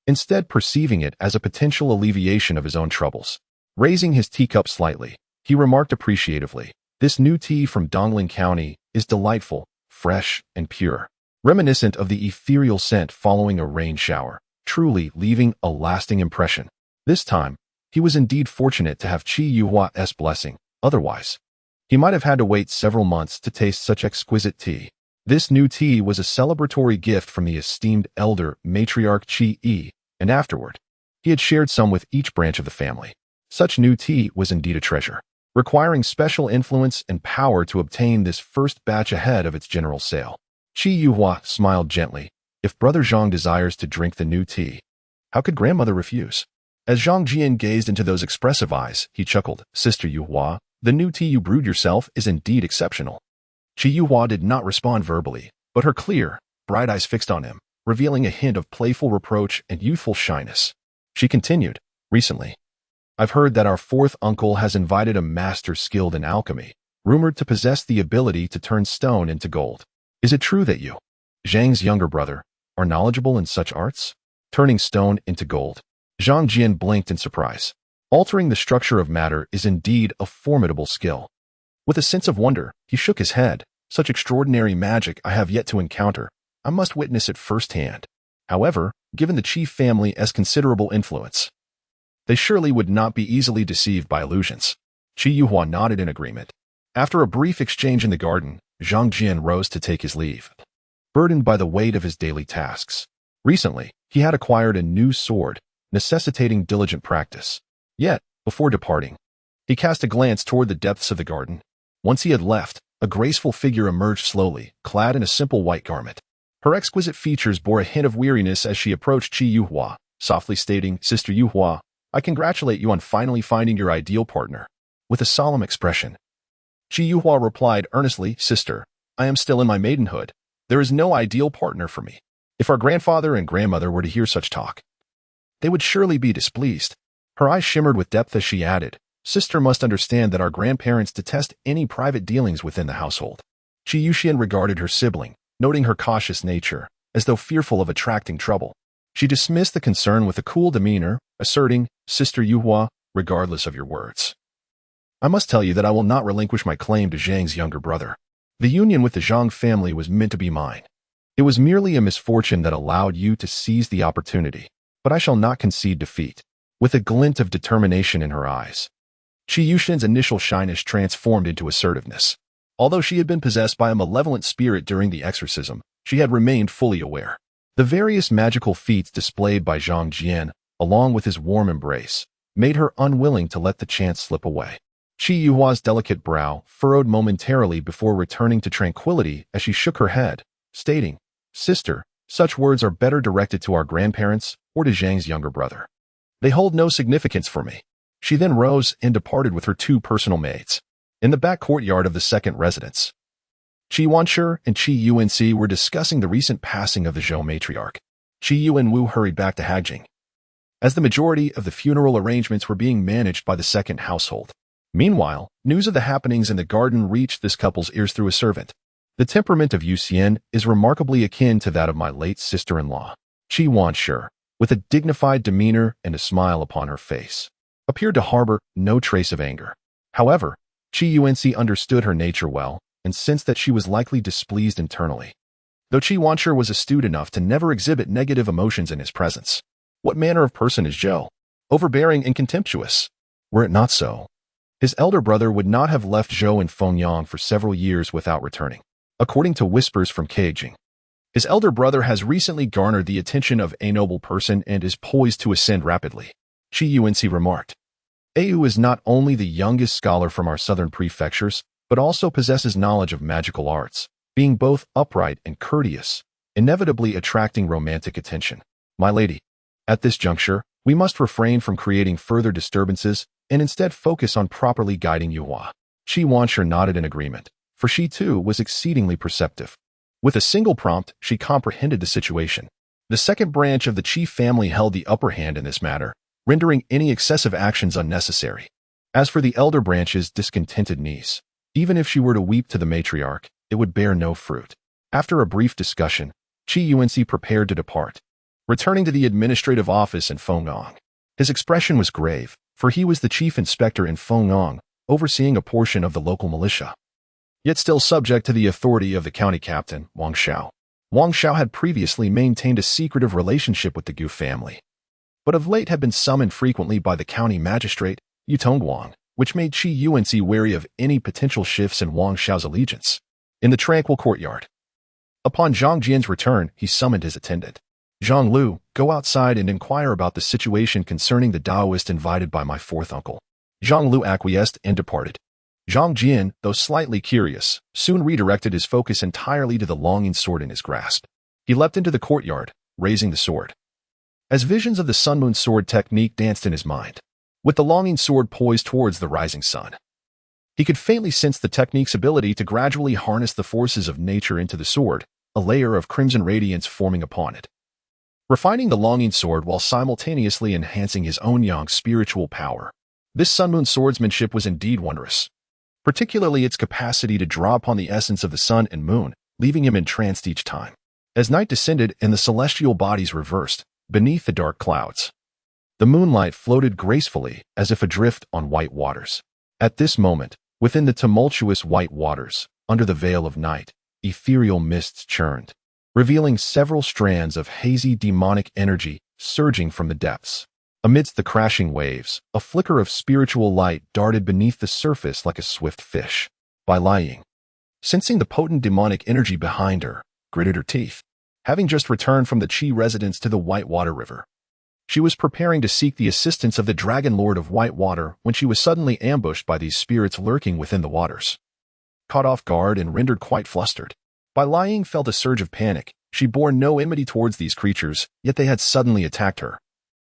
instead perceiving it as a potential alleviation of his own troubles. Raising his teacup slightly, he remarked appreciatively, "This new tea from Dongling County is delightful, fresh, and pure, reminiscent of the ethereal scent following a rain shower, truly leaving a lasting impression." This time, he was indeed fortunate to have Qi Yuhua's blessing, Otherwise, he might have had to wait several months to taste such exquisite tea. This new tea was a celebratory gift from the esteemed elder matriarch Qi, and afterward, he had shared some with each branch of the family. Such new tea was indeed a treasure, requiring special influence and power to obtain this first batch ahead of its general sale. Qi Yuhua smiled gently. If Brother Zhang desires to drink the new tea, how could grandmother refuse? As Zhang Jian gazed into those expressive eyes, he chuckled. Sister Yuhua, the new tea you brewed yourself is indeed exceptional. Qi Yuhua did not respond verbally, but her clear, bright eyes fixed on him, revealing a hint of playful reproach and youthful shyness. She continued, recently, I've heard that our fourth uncle has invited a master skilled in alchemy, rumored to possess the ability to turn stone into gold. Is it true that you, Zhang's younger brother, are knowledgeable in such arts? Turning stone into gold. Zhang Jian blinked in surprise. Altering the structure of matter is indeed a formidable skill. With a sense of wonder, he shook his head. Such extraordinary magic I have yet to encounter. I must witness it firsthand. However, given the chief family as considerable influence, they surely would not be easily deceived by illusions. Qi Yuhua nodded in agreement. After a brief exchange in the garden, Zhang Jian rose to take his leave, burdened by the weight of his daily tasks. Recently, he had acquired a new sword, necessitating diligent practice. Yet, before departing, he cast a glance toward the depths of the garden. Once he had left, a graceful figure emerged slowly, clad in a simple white garment. Her exquisite features bore a hint of weariness as she approached Qi Yuhua, softly stating, Sister Yuhua, I congratulate you on finally finding your ideal partner. With a solemn expression, Qi Yuhua replied earnestly, Sister, I am still in my maidenhood. There is no ideal partner for me. If our grandfather and grandmother were to hear such talk, they would surely be displeased. Her eyes shimmered with depth as she added, Sister must understand that our grandparents detest any private dealings within the household. Qi Yuxian regarded her sibling, noting her cautious nature, as though fearful of attracting trouble. She dismissed the concern with a cool demeanor, asserting, Sister Yuhua, regardless of your words, I must tell you that I will not relinquish my claim to Zhang's younger brother. The union with the Zhang family was meant to be mine. It was merely a misfortune that allowed you to seize the opportunity, but I shall not concede defeat. With a glint of determination in her eyes, Qi Yuxian's initial shyness transformed into assertiveness. Although she had been possessed by a malevolent spirit during the exorcism, she had remained fully aware. The various magical feats displayed by Zhang Jian, along with his warm embrace, made her unwilling to let the chance slip away. Qi Yuhua's delicate brow furrowed momentarily before returning to tranquility as she shook her head, stating, Sister, such words are better directed to our grandparents or to Zhang's younger brother. They hold no significance for me. She then rose and departed with her two personal maids. In the back courtyard of the second residence, Qi Wanshi and Qi Yuanci were discussing the recent passing of the Zhou matriarch. Qi Yuanwu hurried back to Hagjing, as the majority of the funeral arrangements were being managed by the second household. Meanwhile, news of the happenings in the garden reached this couple's ears through a servant. The temperament of Yu Xian is remarkably akin to that of my late sister-in-law. Qi Wanshi, with a dignified demeanor and a smile upon her face, appeared to harbor no trace of anger. However, Qi Yuanci understood her nature well and sensed that she was likely displeased internally. Though Qi Wanshi was astute enough to never exhibit negative emotions in his presence. What manner of person is Zhou? Overbearing and contemptuous? Were it not so, his elder brother would not have left Zhou in Fengyang for several years without returning. According to whispers from Caijing, his elder brother has recently garnered the attention of a noble person and is poised to ascend rapidly. Qi Yuanci remarked. Au is not only the youngest scholar from our southern prefectures, but also possesses knowledge of magical arts, being both upright and courteous, inevitably attracting romantic attention. My lady, at this juncture, we must refrain from creating further disturbances and instead focus on properly guiding Yuhua. Qi Wanshi nodded in agreement, for she too was exceedingly perceptive. With a single prompt, she comprehended the situation. The second branch of the chief family held the upper hand in this matter, rendering any excessive actions unnecessary. As for the elder branch's discontented niece, even if she were to weep to the matriarch, it would bear no fruit. After a brief discussion, Qi Yuanci prepared to depart. Returning to the administrative office in Fengyang, his expression was grave, for he was the chief inspector in Fengyang, overseeing a portion of the local militia, yet still subject to the authority of the county captain, Wang Xiao. Wang Xiao had previously maintained a secretive relationship with the Gu family, but of late had been summoned frequently by the county magistrate, Yu Tongguang, which made Qi Yuanzi wary of any potential shifts in Wang Xiao's allegiance. In the tranquil courtyard, upon Zhang Jian's return, he summoned his attendant. Zhang Lu, go outside and inquire about the situation concerning the Taoist invited by my fourth uncle. Zhang Lu acquiesced and departed. Zhang Jian, though slightly curious, soon redirected his focus entirely to the longing sword in his grasp. He leapt into the courtyard, raising the sword. As visions of the Sun Moon sword technique danced in his mind, with the longing sword poised towards the rising sun, he could faintly sense the technique's ability to gradually harness the forces of nature into the sword, a layer of crimson radiance forming upon it, refining the longing sword while simultaneously enhancing his own yang spiritual power. This Sun Moon swordsmanship was indeed wondrous, particularly its capacity to draw upon the essence of the sun and moon, leaving him entranced each time. As night descended and the celestial bodies reversed, beneath the dark clouds, the moonlight floated gracefully as if adrift on white waters. At this moment, within the tumultuous white waters, under the veil of night, ethereal mists churned, revealing several strands of hazy demonic energy surging from the depths. Amidst the crashing waves, a flicker of spiritual light darted beneath the surface like a swift fish. Bai Lying, sensing the potent demonic energy behind her, gritted her teeth. Having just returned from the Qi residence to the Whitewater River, she was preparing to seek the assistance of the Dragon Lord of Whitewater when she was suddenly ambushed by these spirits lurking within the waters. Caught off guard and rendered quite flustered, Bai Lying felt a surge of panic. She bore no enmity towards these creatures, yet they had suddenly attacked her.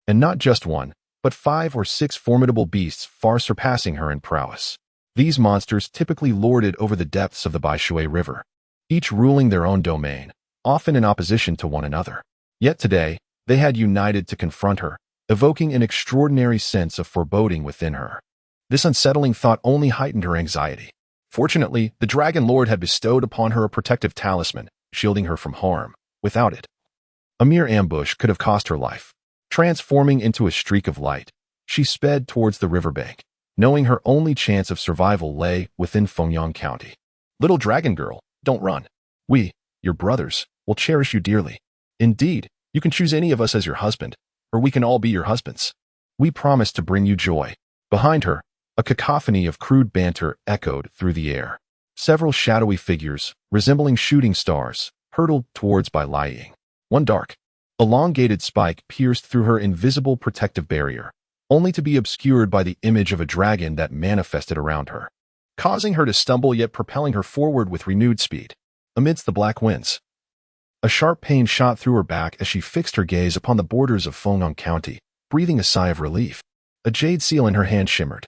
And not just one, but 5 or 6 formidable beasts far surpassing her in prowess. These monsters typically lorded over the depths of the Baishui River, each ruling their own domain, often in opposition to one another. Yet today, they had united to confront her, evoking an extraordinary sense of foreboding within her. This unsettling thought only heightened her anxiety. Fortunately, the Dragon Lord had bestowed upon her a protective talisman, shielding her from harm. Without it, a mere ambush could have cost her life. Transforming into a streak of light, she sped towards the riverbank, knowing her only chance of survival lay within Fengyang County. Little dragon girl, don't run. We, your brothers, will cherish you dearly. Indeed, you can choose any of us as your husband, or we can all be your husbands. We promise to bring you joy. Behind her, a cacophony of crude banter echoed through the air. Several shadowy figures, resembling shooting stars, hurtled towards Bai Lying. One dark, elongated spike pierced through her invisible protective barrier, only to be obscured by the image of a dragon that manifested around her, causing her to stumble yet propelling her forward with renewed speed. Amidst the black winds, a sharp pain shot through her back as she fixed her gaze upon the borders of Fengyang County, breathing a sigh of relief. A jade seal in her hand shimmered,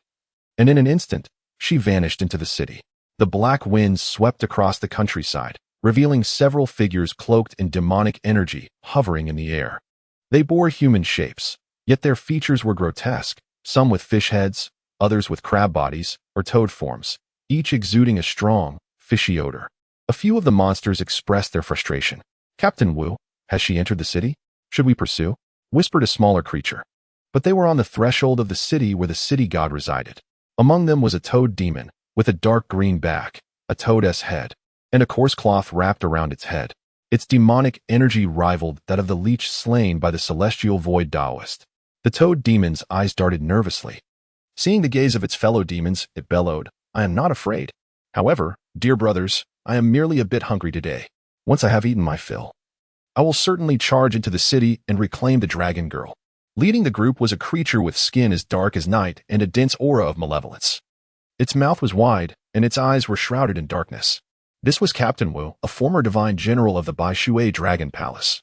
and in an instant, she vanished into the city. The black winds swept across the countryside, revealing several figures cloaked in demonic energy hovering in the air. They bore human shapes, yet their features were grotesque, some with fish heads, others with crab bodies or toad forms, each exuding a strong, fishy odor. A few of the monsters expressed their frustration. Captain Wu, has she entered the city? Should we pursue? Whispered a smaller creature. But they were on the threshold of the city where the city god resided. Among them was a toad demon, with a dark green back, a toadess head, and a coarse cloth wrapped around its head. Its demonic energy rivaled that of the leech slain by the celestial void Taoist. The toad demon's eyes darted nervously. Seeing the gaze of its fellow demons, it bellowed, I am not afraid. However, dear brothers, I am merely a bit hungry today. Once I have eaten my fill, I will certainly charge into the city and reclaim the dragon girl. Leading the group was a creature with skin as dark as night and a dense aura of malevolence. Its mouth was wide, and its eyes were shrouded in darkness. This was Captain Wu, a former divine general of the Baishui Dragon Palace,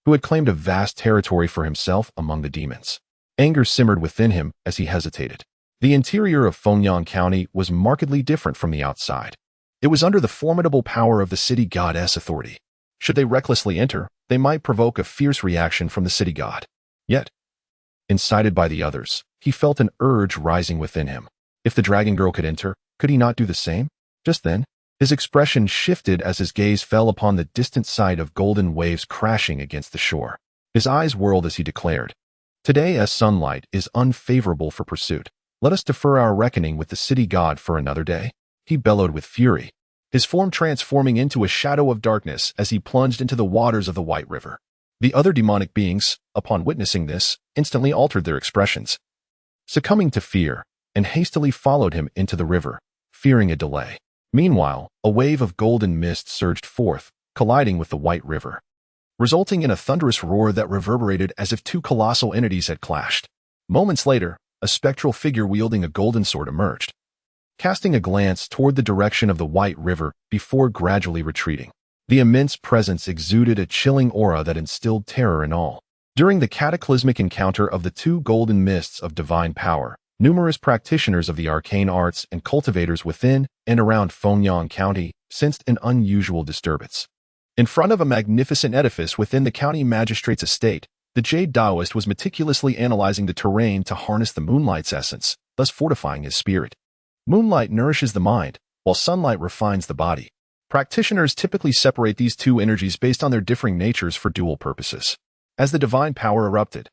who had claimed a vast territory for himself among the demons. Anger simmered within him as he hesitated. The interior of Fengyang County was markedly different from the outside. It was under the formidable power of the city goddess authority. Should they recklessly enter, they might provoke a fierce reaction from the city god. Yet, incited by the others, he felt an urge rising within him. If the dragon girl could enter, could he not do the same? Just then, his expression shifted as his gaze fell upon the distant sight of golden waves crashing against the shore. His eyes whirled as he declared, Today as sunlight is unfavorable for pursuit. Let us defer our reckoning with the city god for another day. He bellowed with fury, his form transforming into a shadow of darkness as he plunged into the waters of the White River. The other demonic beings, upon witnessing this, instantly altered their expressions. Succumbing to fear, and hastily followed him into the river, fearing a delay. Meanwhile, a wave of golden mist surged forth, colliding with the white river, resulting in a thunderous roar that reverberated as if two colossal entities had clashed. Moments later, a spectral figure wielding a golden sword emerged, casting a glance toward the direction of the white river before gradually retreating. The immense presence exuded a chilling aura that instilled terror in all. During the cataclysmic encounter of the two golden mists of divine power, numerous practitioners of the arcane arts and cultivators within and around Fengyang County sensed an unusual disturbance. In front of a magnificent edifice within the county magistrate's estate, the Jade Taoist was meticulously analyzing the terrain to harness the moonlight's essence, thus fortifying his spirit. Moonlight nourishes the mind, while sunlight refines the body. Practitioners typically separate these two energies based on their differing natures for dual purposes. As the divine power erupted,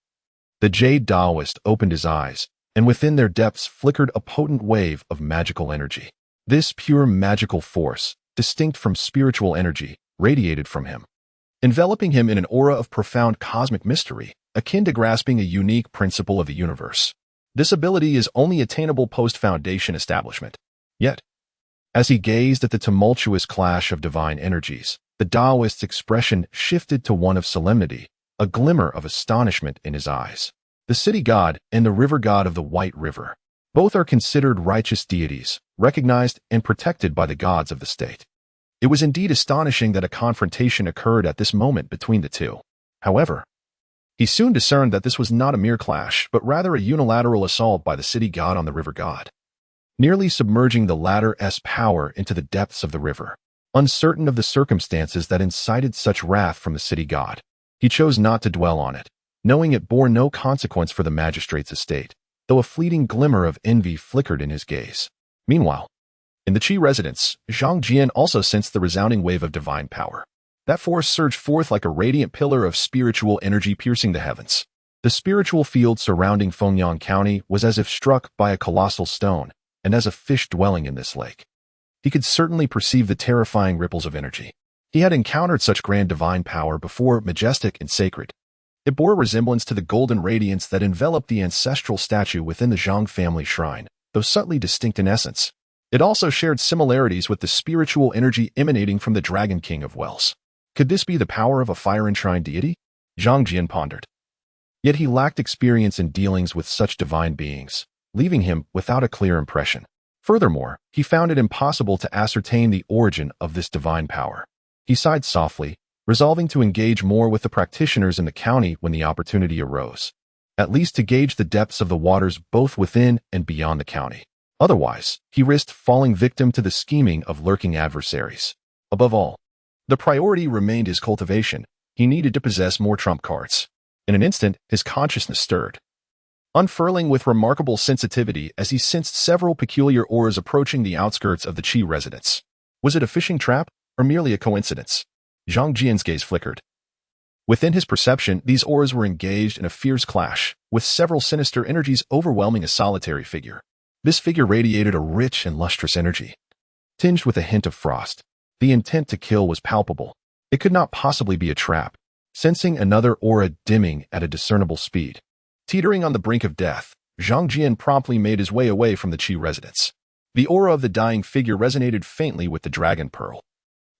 the Jade Taoist opened his eyes, and within their depths flickered a potent wave of magical energy. This pure magical force, distinct from spiritual energy, radiated from him, enveloping him in an aura of profound cosmic mystery, akin to grasping a unique principle of the universe. This ability is only attainable post-foundation establishment. Yet, as he gazed at the tumultuous clash of divine energies, the Taoist's expression shifted to one of solemnity, a glimmer of astonishment in his eyes. The city god and the river god of the White River. Both are considered righteous deities, recognized and protected by the gods of the state. It was indeed astonishing that a confrontation occurred at this moment between the two. However, he soon discerned that this was not a mere clash, but rather a unilateral assault by the city god on the river god, nearly submerging the latter's power into the depths of the river. Uncertain of the circumstances that incited such wrath from the city god, he chose not to dwell on it, knowing it bore no consequence for the magistrate's estate, though a fleeting glimmer of envy flickered in his gaze. Meanwhile, in the Qi residence, Zhang Jian also sensed the resounding wave of divine power. That force surged forth like a radiant pillar of spiritual energy piercing the heavens. The spiritual field surrounding Fengyang County was as if struck by a colossal stone, and as a fish dwelling in this lake. He could certainly perceive the terrifying ripples of energy. He had encountered such grand divine power before, majestic and sacred. It bore a resemblance to the golden radiance that enveloped the ancestral statue within the Zhang family shrine, though subtly distinct in essence. It also shared similarities with the spiritual energy emanating from the Dragon King of Wells. Could this be the power of a fire-enshrined deity? Zhang Jian pondered. Yet he lacked experience in dealings with such divine beings, leaving him without a clear impression. Furthermore, he found it impossible to ascertain the origin of this divine power. He sighed softly, resolving to engage more with the practitioners in the county when the opportunity arose, at least to gauge the depths of the waters both within and beyond the county. Otherwise, he risked falling victim to the scheming of lurking adversaries. Above all, the priority remained his cultivation. He needed to possess more trump cards. In an instant, his consciousness stirred, unfurling with remarkable sensitivity as he sensed several peculiar auras approaching the outskirts of the Qi residence. Was it a fishing trap, or merely a coincidence? Zhang Jian's gaze flickered. Within his perception, these auras were engaged in a fierce clash, with several sinister energies overwhelming a solitary figure. This figure radiated a rich and lustrous energy, tinged with a hint of frost. The intent to kill was palpable. It could not possibly be a trap. Sensing another aura dimming at a discernible speed, teetering on the brink of death, Zhang Jian promptly made his way away from the Qi residence. The aura of the dying figure resonated faintly with the Dragon Pearl,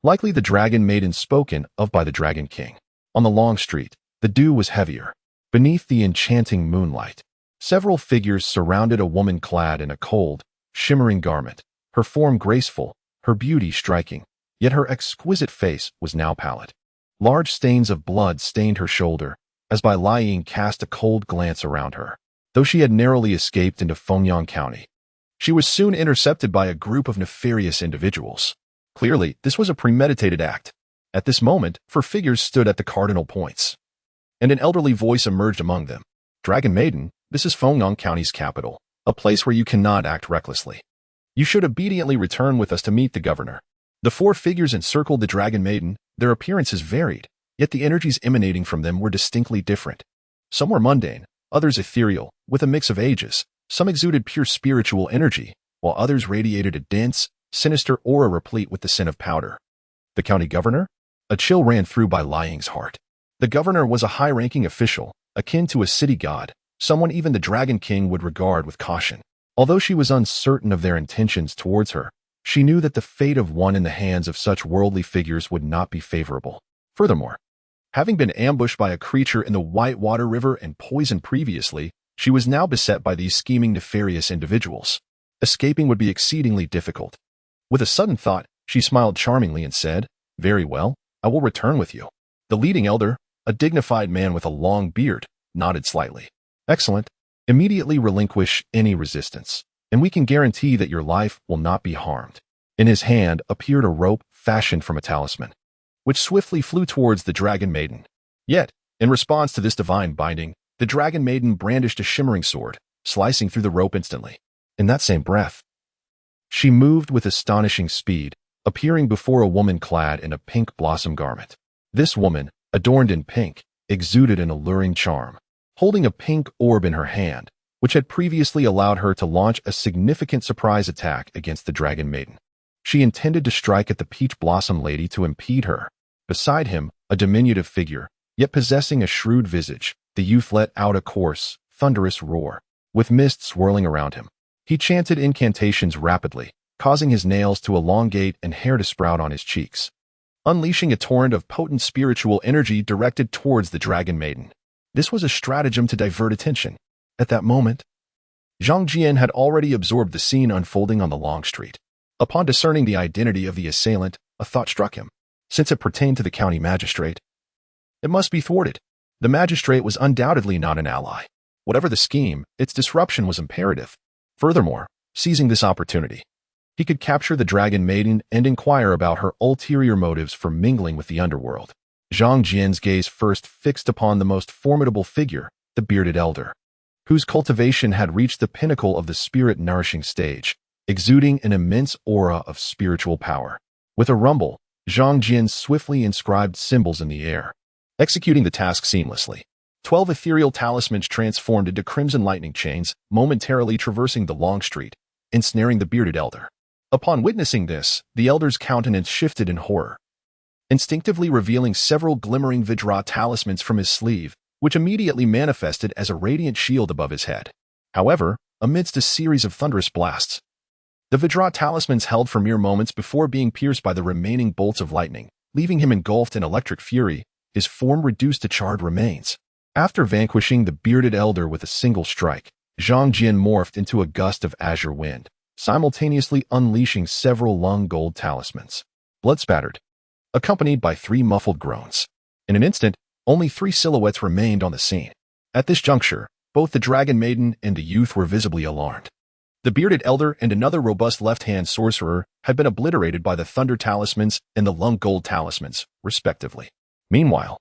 likely the dragon maiden spoken of by the Dragon King. On the long street, the dew was heavier. Beneath the enchanting moonlight, several figures surrounded a woman clad in a cold, shimmering garment, her form graceful, her beauty striking, yet her exquisite face was now pallid. Large stains of blood stained her shoulder, as Bai Liang cast a cold glance around her. Though she had narrowly escaped into Fengyang County, she was soon intercepted by a group of nefarious individuals. Clearly, this was a premeditated act. At this moment, 4 figures stood at the cardinal points, and an elderly voice emerged among them. Dragon Maiden, this is Fengyang County's capital, a place where you cannot act recklessly. You should obediently return with us to meet the governor. The 4 figures encircled the Dragon Maiden. Their appearances varied, yet the energies emanating from them were distinctly different. Some were mundane, others ethereal, with a mix of ages. Some exuded pure spiritual energy, while others radiated a dense, sinister aura replete with the scent of powder. The county governor? A chill ran through Bai Liang's heart. The governor was a high-ranking official, akin to a city god, someone even the Dragon King would regard with caution. Although she was uncertain of their intentions towards her, she knew that the fate of one in the hands of such worldly figures would not be favorable. Furthermore, having been ambushed by a creature in the Whitewater River and poisoned previously, she was now beset by these scheming, nefarious individuals. Escaping would be exceedingly difficult. With a sudden thought, she smiled charmingly and said, "Very well, I will return with you." The leading elder, a dignified man with a long beard, nodded slightly. "Excellent. Immediately relinquish any resistance, and we can guarantee that your life will not be harmed." In his hand appeared a rope fashioned from a talisman, which swiftly flew towards the Dragon Maiden. Yet, in response to this divine binding, the Dragon Maiden brandished a shimmering sword, slicing through the rope instantly. In that same breath, she moved with astonishing speed, appearing before a woman clad in a pink blossom garment. This woman, adorned in pink, exuded an alluring charm, holding a pink orb in her hand, which had previously allowed her to launch a significant surprise attack against the Dragon Maiden. She intended to strike at the Peach Blossom Lady to impede her. Beside him, a diminutive figure, yet possessing a shrewd visage, the youth let out a coarse, thunderous roar, with mist swirling around him. He chanted incantations rapidly, causing his nails to elongate and hair to sprout on his cheeks, unleashing a torrent of potent spiritual energy directed towards the Dragon Maiden. This was a stratagem to divert attention. At that moment, Zhang Jian had already absorbed the scene unfolding on the long street. Upon discerning the identity of the assailant, a thought struck him. Since it pertained to the county magistrate, it must be thwarted. The magistrate was undoubtedly not an ally. Whatever the scheme, its disruption was imperative. Furthermore, seizing this opportunity, he could capture the Dragon Maiden and inquire about her ulterior motives for mingling with the underworld. Zhang Jian's gaze first fixed upon the most formidable figure, the bearded elder, whose cultivation had reached the pinnacle of the spirit-nourishing stage, exuding an immense aura of spiritual power. With a rumble, Zhang Jian swiftly inscribed symbols in the air, executing the task seamlessly. 12 ethereal talismans transformed into crimson lightning chains, momentarily traversing the long street, ensnaring the bearded elder. Upon witnessing this, the elder's countenance shifted in horror, instinctively revealing several glimmering Vajra talismans from his sleeve, which immediately manifested as a radiant shield above his head. However, amidst a series of thunderous blasts, the Vajra talismans held for mere moments before being pierced by the remaining bolts of lightning, leaving him engulfed in electric fury, his form reduced to charred remains. After vanquishing the bearded elder with a single strike, Zhang Jian morphed into a gust of azure wind, simultaneously unleashing several lung gold talismans. Blood spattered, accompanied by 3 muffled groans. In an instant, only 3 silhouettes remained on the scene. At this juncture, both the Dragon Maiden and the youth were visibly alarmed. The bearded elder and another robust left-hand sorcerer had been obliterated by the thunder talismans and the lung gold talismans, respectively. Meanwhile,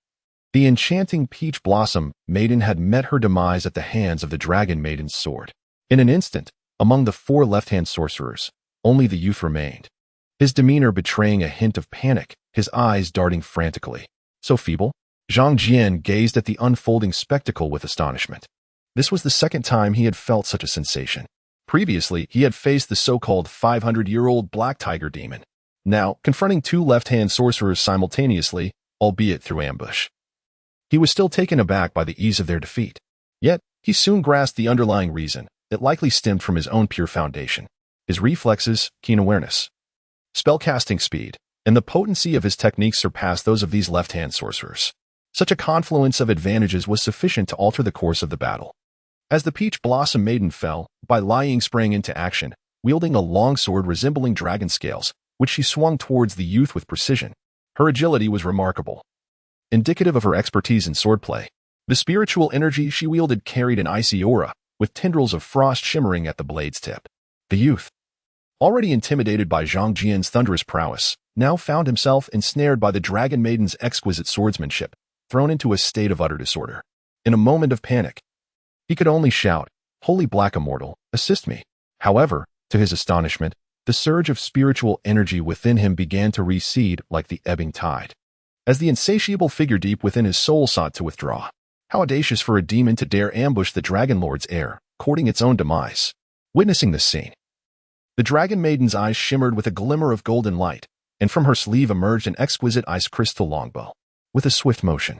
the enchanting Peach Blossom Maiden had met her demise at the hands of the Dragon Maiden's sword. In an instant, among the 4 left-hand sorcerers, only the youth remained, his demeanor betraying a hint of panic, his eyes darting frantically. So feeble? Zhang Jian gazed at the unfolding spectacle with astonishment. This was the second time he had felt such a sensation. Previously, he had faced the so-called 500-year-old Black Tiger Demon, now confronting 2 left-hand sorcerers simultaneously, albeit through ambush. He was still taken aback by the ease of their defeat. Yet, he soon grasped the underlying reason. It likely stemmed from his own pure foundation, his reflexes, keen awareness, spellcasting speed, and the potency of his techniques surpassed those of these left-hand sorcerers. Such a confluence of advantages was sufficient to alter the course of the battle. As the Peach Blossom Maiden fell, Bai Liying sprang into action, wielding a long sword resembling dragon scales, which she swung towards the youth with precision. Her agility was remarkable, indicative of her expertise in swordplay. The spiritual energy she wielded carried an icy aura, with tendrils of frost shimmering at the blade's tip. The youth, already intimidated by Zhang Jian's thunderous prowess, now found himself ensnared by the Dragon Maiden's exquisite swordsmanship, thrown into a state of utter disorder. In a moment of panic, he could only shout, "Holy Black Immortal, assist me." However, to his astonishment, the surge of spiritual energy within him began to recede like the ebbing tide, as the insatiable figure deep within his soul sought to withdraw. How audacious for a demon to dare ambush the Dragon Lord's heir, courting its own demise. Witnessing this scene, the Dragon Maiden's eyes shimmered with a glimmer of golden light, and from her sleeve emerged an exquisite ice crystal longbow. With a swift motion,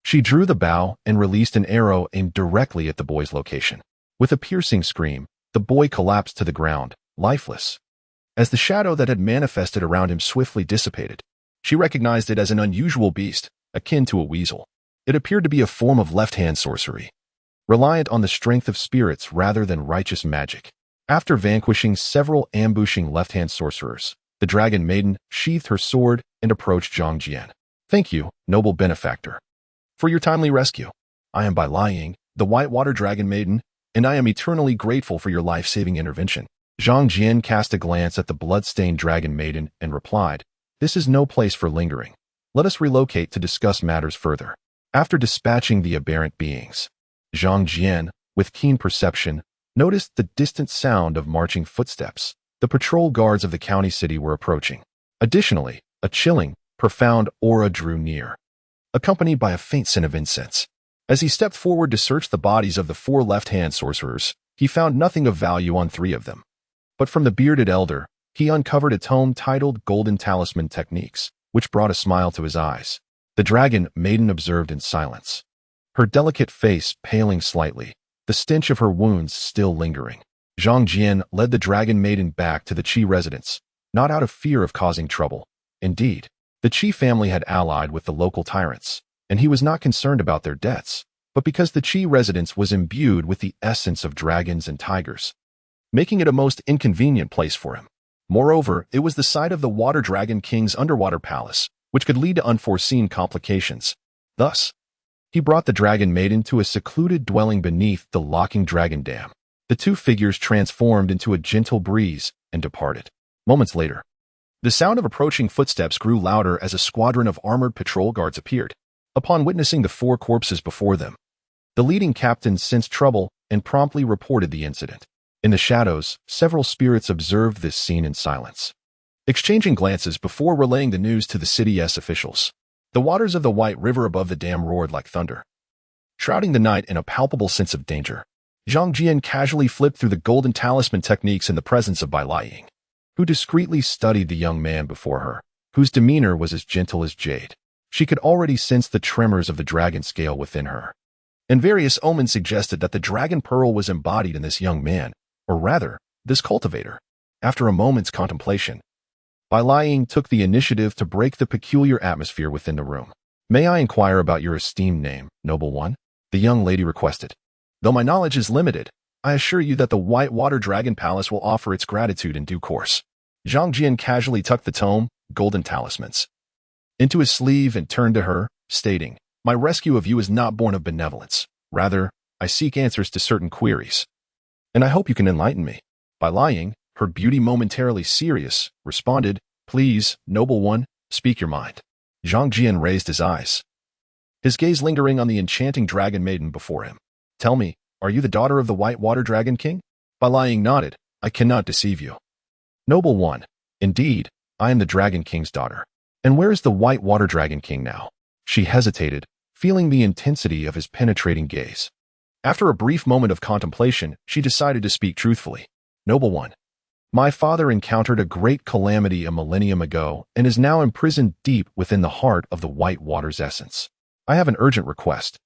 she drew the bow and released an arrow aimed directly at the boy's location. With a piercing scream, The boy collapsed to the ground, lifeless. As the shadow that had manifested around him swiftly dissipated, she recognized it as an unusual beast, akin to a weasel. It appeared to be a form of left-hand sorcery, reliant on the strength of spirits rather than righteous magic. After vanquishing several ambushing left-hand sorcerers, the dragon maiden sheathed her sword and approached Zhang Jian. "Thank you, noble benefactor, for your timely rescue. I am Vermilion, the whitewater dragon maiden, and I am eternally grateful for your life-saving intervention." Zhang Jian cast a glance at the blood-stained dragon maiden and replied, "This is no place for lingering. Let us relocate to discuss matters further." After dispatching the aberrant beings, Zhang Jian, with keen perception, noticed the distant sound of marching footsteps. The patrol guards of the county city were approaching. Additionally, a chilling, profound aura drew near, accompanied by a faint scent of incense. As he stepped forward to search the bodies of the 4 left-hand sorcerers, he found nothing of value on 3 of them. But from the bearded elder, he uncovered a tome titled Golden Talisman Techniques, which brought a smile to his eyes. The dragon maiden observed in silence, her delicate face paling slightly, the stench of her wounds still lingering. Zhang Jian led the dragon maiden back to the Qi residence, not out of fear of causing trouble. Indeed, the Qi family had allied with the local tyrants, and he was not concerned about their deaths, but because the Qi residence was imbued with the essence of dragons and tigers, making it a most inconvenient place for him. Moreover, it was the site of the Water Dragon King's underwater palace, which could lead to unforeseen complications. Thus, he brought the dragon maiden to a secluded dwelling beneath the locking dragon dam. The 2 figures transformed into a gentle breeze and departed. Moments later, the sound of approaching footsteps grew louder as a squadron of armored patrol guards appeared. Upon witnessing the 4 corpses before them, the leading captain sensed trouble and promptly reported the incident. In the shadows, several spirits observed this scene in silence, exchanging glances before relaying the news to the city's officials. The waters of the White River above the dam roared like thunder, shrouding the night in a palpable sense of danger. Zhang Jian casually flipped through the golden talisman techniques in the presence of Vermilion, who discreetly studied the young man before her, whose demeanor was as gentle as jade. She could already sense the tremors of the dragon scale within her, and various omens suggested that the dragon pearl was embodied in this young man, or rather, this cultivator. After a moment's contemplation, Vermilion took the initiative to break the peculiar atmosphere within the room. "May I inquire about your esteemed name, noble one?" the young lady requested. "Though my knowledge is limited, I assure you that the Whitewater Dragon Palace will offer its gratitude in due course." Zhang Jian casually tucked the tome, Golden Talismans, into his sleeve and turned to her, stating, "My rescue of you is not born of benevolence. Rather, I seek answers to certain queries, and I hope you can enlighten me." Vermilion, her beauty momentarily serious, responded, "Please, noble one, speak your mind." Zhang Jian raised his eyes, his gaze lingering on the enchanting dragon maiden before him. "Tell me, are you the daughter of the Whitewater Dragon King?" Vermilion nodded. "I cannot deceive you, noble one. Indeed, I am the Dragon King's daughter." "And where is the Whitewater Dragon King now?" She hesitated, feeling the intensity of his penetrating gaze. After a brief moment of contemplation, she decided to speak truthfully. "Noble one, my father encountered a great calamity a millennium ago and is now imprisoned deep within the heart of the White Water's essence. I have an urgent request."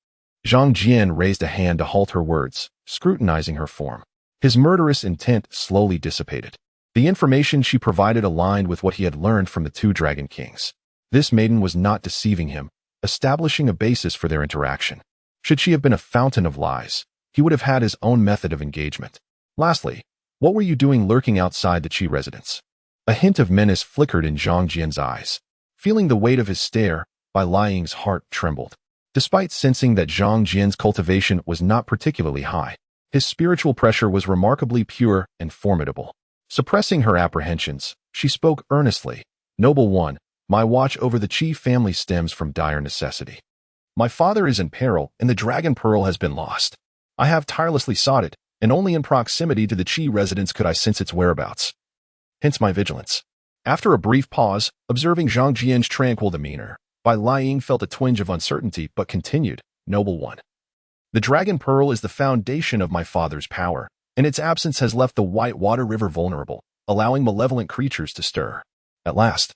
Zhang Jian raised a hand to halt her words, scrutinizing her form. His murderous intent slowly dissipated. The information she provided aligned with what he had learned from the 2 Dragon Kings. This maiden was not deceiving him, establishing a basis for their interaction. Should she have been a fountain of lies, he would have had his own method of engagement. Lastly, what were you doing lurking outside the Qi residence? A hint of menace flickered in Zhang Jian's eyes. Feeling the weight of his stare, Vermilion's heart trembled. Despite sensing that Zhang Jian's cultivation was not particularly high, his spiritual pressure was remarkably pure and formidable. Suppressing her apprehensions, she spoke earnestly. "Noble one, my watch over the Qi family stems from dire necessity. My father is in peril, and the Dragon Pearl has been lost. I have tirelessly sought it, and only in proximity to the Qi residence could I sense its whereabouts. Hence my vigilance." After a brief pause, observing Zhang Jian's tranquil demeanor, Vermilion felt a twinge of uncertainty but continued, "Noble one, the Dragon Pearl is the foundation of my father's power, and its absence has left the Whitewater River vulnerable, allowing malevolent creatures to stir. At last,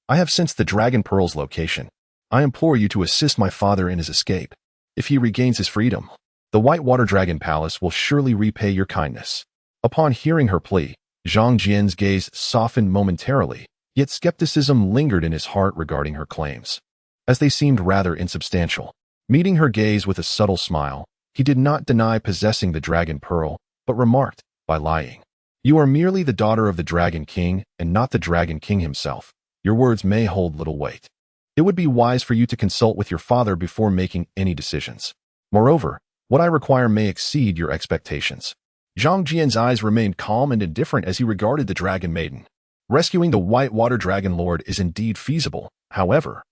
I have sensed the Dragon Pearl's location. I implore you to assist my father in his escape. If he regains his freedom, the Whitewater Dragon Palace will surely repay your kindness." Upon hearing her plea, Zhang Jian's gaze softened momentarily, yet skepticism lingered in his heart regarding her claims, as they seemed rather insubstantial. Meeting her gaze with a subtle smile, he did not deny possessing the Dragon Pearl, but remarked, by lying, "You are merely the daughter of the Dragon King and not the Dragon King himself. Your words may hold little weight. It would be wise for you to consult with your father before making any decisions. Moreover, what I require may exceed your expectations." Zhang Jian's eyes remained calm and indifferent as he regarded the Dragon Maiden. Rescuing the White Water Dragon Lord is indeed feasible. However,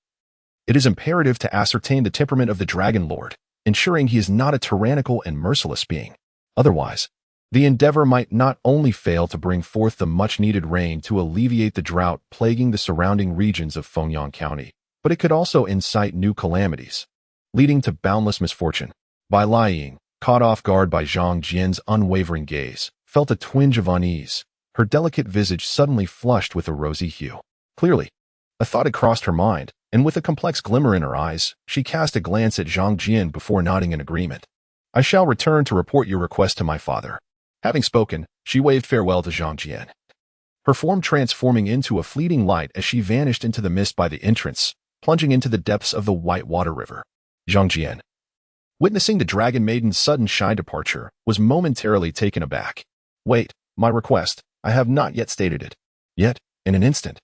it is imperative to ascertain the temperament of the Dragon Lord, ensuring he is not a tyrannical and merciless being. Otherwise, the endeavor might not only fail to bring forth the much-needed rain to alleviate the drought plaguing the surrounding regions of Fengyang County, but it could also incite new calamities, leading to boundless misfortune. Bai Liying, caught off guard by Zhang Jian's unwavering gaze, felt a twinge of unease. Her delicate visage suddenly flushed with a rosy hue. Clearly, a thought had crossed her mind, and with a complex glimmer in her eyes, she cast a glance at Zhang Jian before nodding in agreement. "I shall return to report your request to my father." Having spoken, she waved farewell to Zhang Jian, her form transforming into a fleeting light as she vanished into the mist by the entrance, plunging into the depths of the White Water River. Zhang Jian, witnessing the Dragon Maiden's sudden shy departure, was momentarily taken aback. "Wait, my request, I have not yet stated it." Yet, in an instant,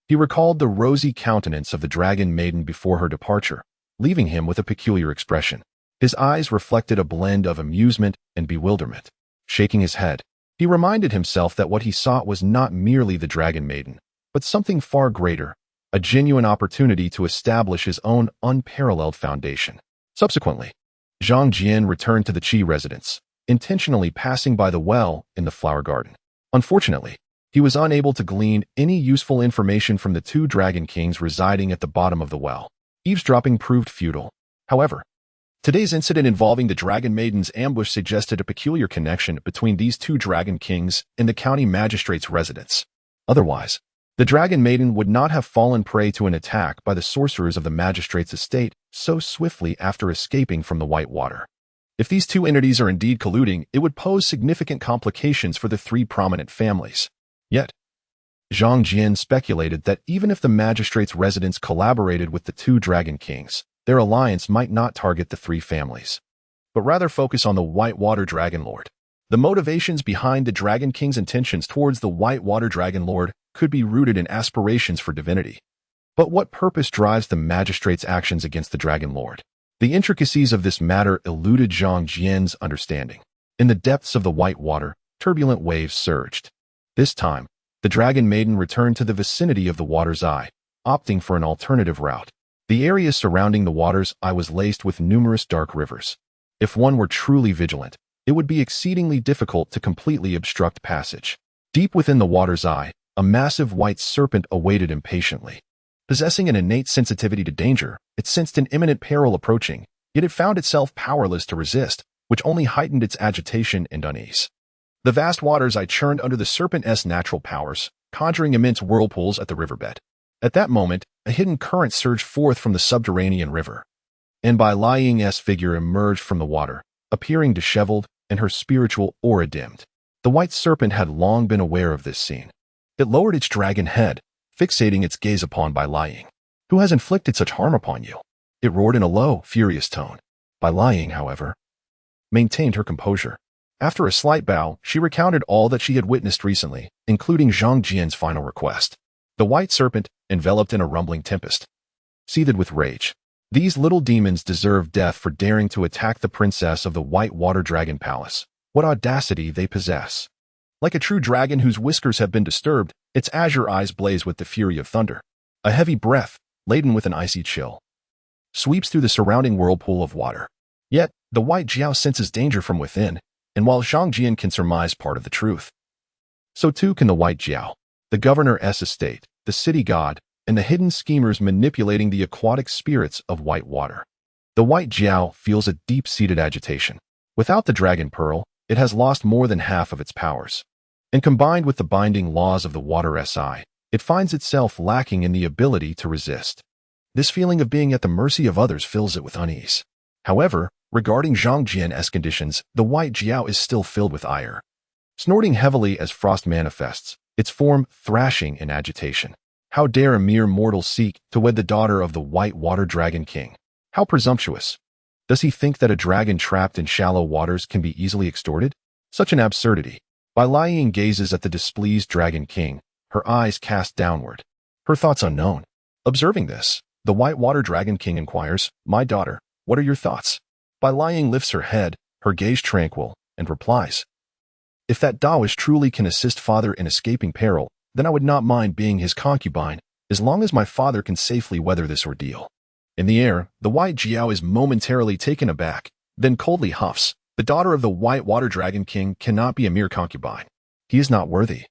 he recalled the rosy countenance of the Dragon Maiden before her departure, leaving him with a peculiar expression. His eyes reflected a blend of amusement and bewilderment. Shaking his head, he reminded himself that what he sought was not merely the Dragon Maiden, but something far greater, a genuine opportunity to establish his own unparalleled foundation. Subsequently, Zhang Jian returned to the Qi residence, intentionally passing by the well in the flower garden. Unfortunately, he was unable to glean any useful information from the two Dragon Kings residing at the bottom of the well. Eavesdropping proved futile. However, today's incident involving the Dragon Maiden's ambush suggested a peculiar connection between these two Dragon Kings and the county magistrate's residence. Otherwise, the Dragon Maiden would not have fallen prey to an attack by the sorcerers of the magistrate's estate so swiftly after escaping from the White Water. If these two entities are indeed colluding, it would pose significant complications for the three prominent families. Yet, Zhang Jian speculated that even if the magistrate's residence collaborated with the two Dragon Kings, their alliance might not target the three families, but rather focus on the White Water Dragon Lord. The motivations behind the Dragon King's intentions towards the White Water Dragon Lord could be rooted in aspirations for divinity. But what purpose drives the magistrate's actions against the Dragon Lord? The intricacies of this matter eluded Zhang Jian's understanding. In the depths of the White Water, turbulent waves surged. This time, the Dragon Maiden returned to the vicinity of the water's eye, opting for an alternative route. The area surrounding the water's eye was laced with numerous dark rivers. If one were truly vigilant, it would be exceedingly difficult to completely obstruct passage. Deep within the water's eye, a massive white serpent awaited impatiently. Possessing an innate sensitivity to danger, it sensed an imminent peril approaching, yet it found itself powerless to resist, which only heightened its agitation and unease. The vast water's eye churned under the serpent's natural powers, conjuring immense whirlpools at the riverbed. At that moment, a hidden current surged forth from the subterranean river, and Bai Liying's figure emerged from the water, appearing disheveled and her spiritual aura dimmed. The white serpent had long been aware of this scene. It lowered its dragon head, fixating its gaze upon Bai Liying. "Who has inflicted such harm upon you?" It roared in a low, furious tone. Bai Liying, however, maintained her composure. After a slight bow, she recounted all that she had witnessed recently, including Zhang Jian's final request. The white serpent, enveloped in a rumbling tempest, seethed with rage. These little demons deserve death for daring to attack the princess of the White Water Dragon Palace. What audacity they possess! Like a true dragon whose whiskers have been disturbed, its azure eyes blaze with the fury of thunder. A heavy breath, laden with an icy chill, sweeps through the surrounding whirlpool of water. Yet, the White Jiao senses danger from within, and while Zhang Jian can surmise part of the truth, so too can the White Jiao, the governor's estate, the city god, and the hidden schemers manipulating the aquatic spirits of White Water. The White Jiao feels a deep-seated agitation. Without the Dragon Pearl, it has lost more than half of its powers. And combined with the binding laws of the water's eye, it finds itself lacking in the ability to resist. This feeling of being at the mercy of others fills it with unease. However, regarding Zhang Jian's conditions, the White Jiao is still filled with ire. snorting heavily as frost manifests, its form thrashing in agitation. How dare a mere mortal seek to wed the daughter of the white water dragon king? How presumptuous! Does he think that a dragon trapped in shallow waters can be easily extorted? Such an absurdity. Bai Liang gazes at the displeased dragon king, her eyes cast downward, her thoughts unknown. Observing this, the white water dragon king inquires, "My daughter, what are your thoughts?" Bai Liang lifts her head, her gaze tranquil, and replies, "If that Taoist truly can assist father in escaping peril, then I would not mind being his concubine, as long as my father can safely weather this ordeal." In the air, the white Jiao is momentarily taken aback, then coldly huffs, "The daughter of the white water dragon king cannot be a mere concubine. He is not worthy.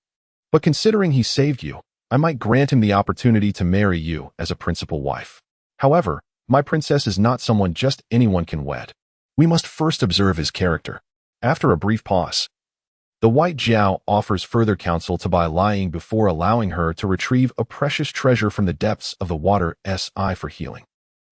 But considering he saved you, I might grant him the opportunity to marry you as a principal wife. However, my princess is not someone just anyone can wed. We must first observe his character." After a brief pause, the white Jiao offers further counsel to Bai Liang before allowing her to retrieve a precious treasure from the depths of the water's eye for healing.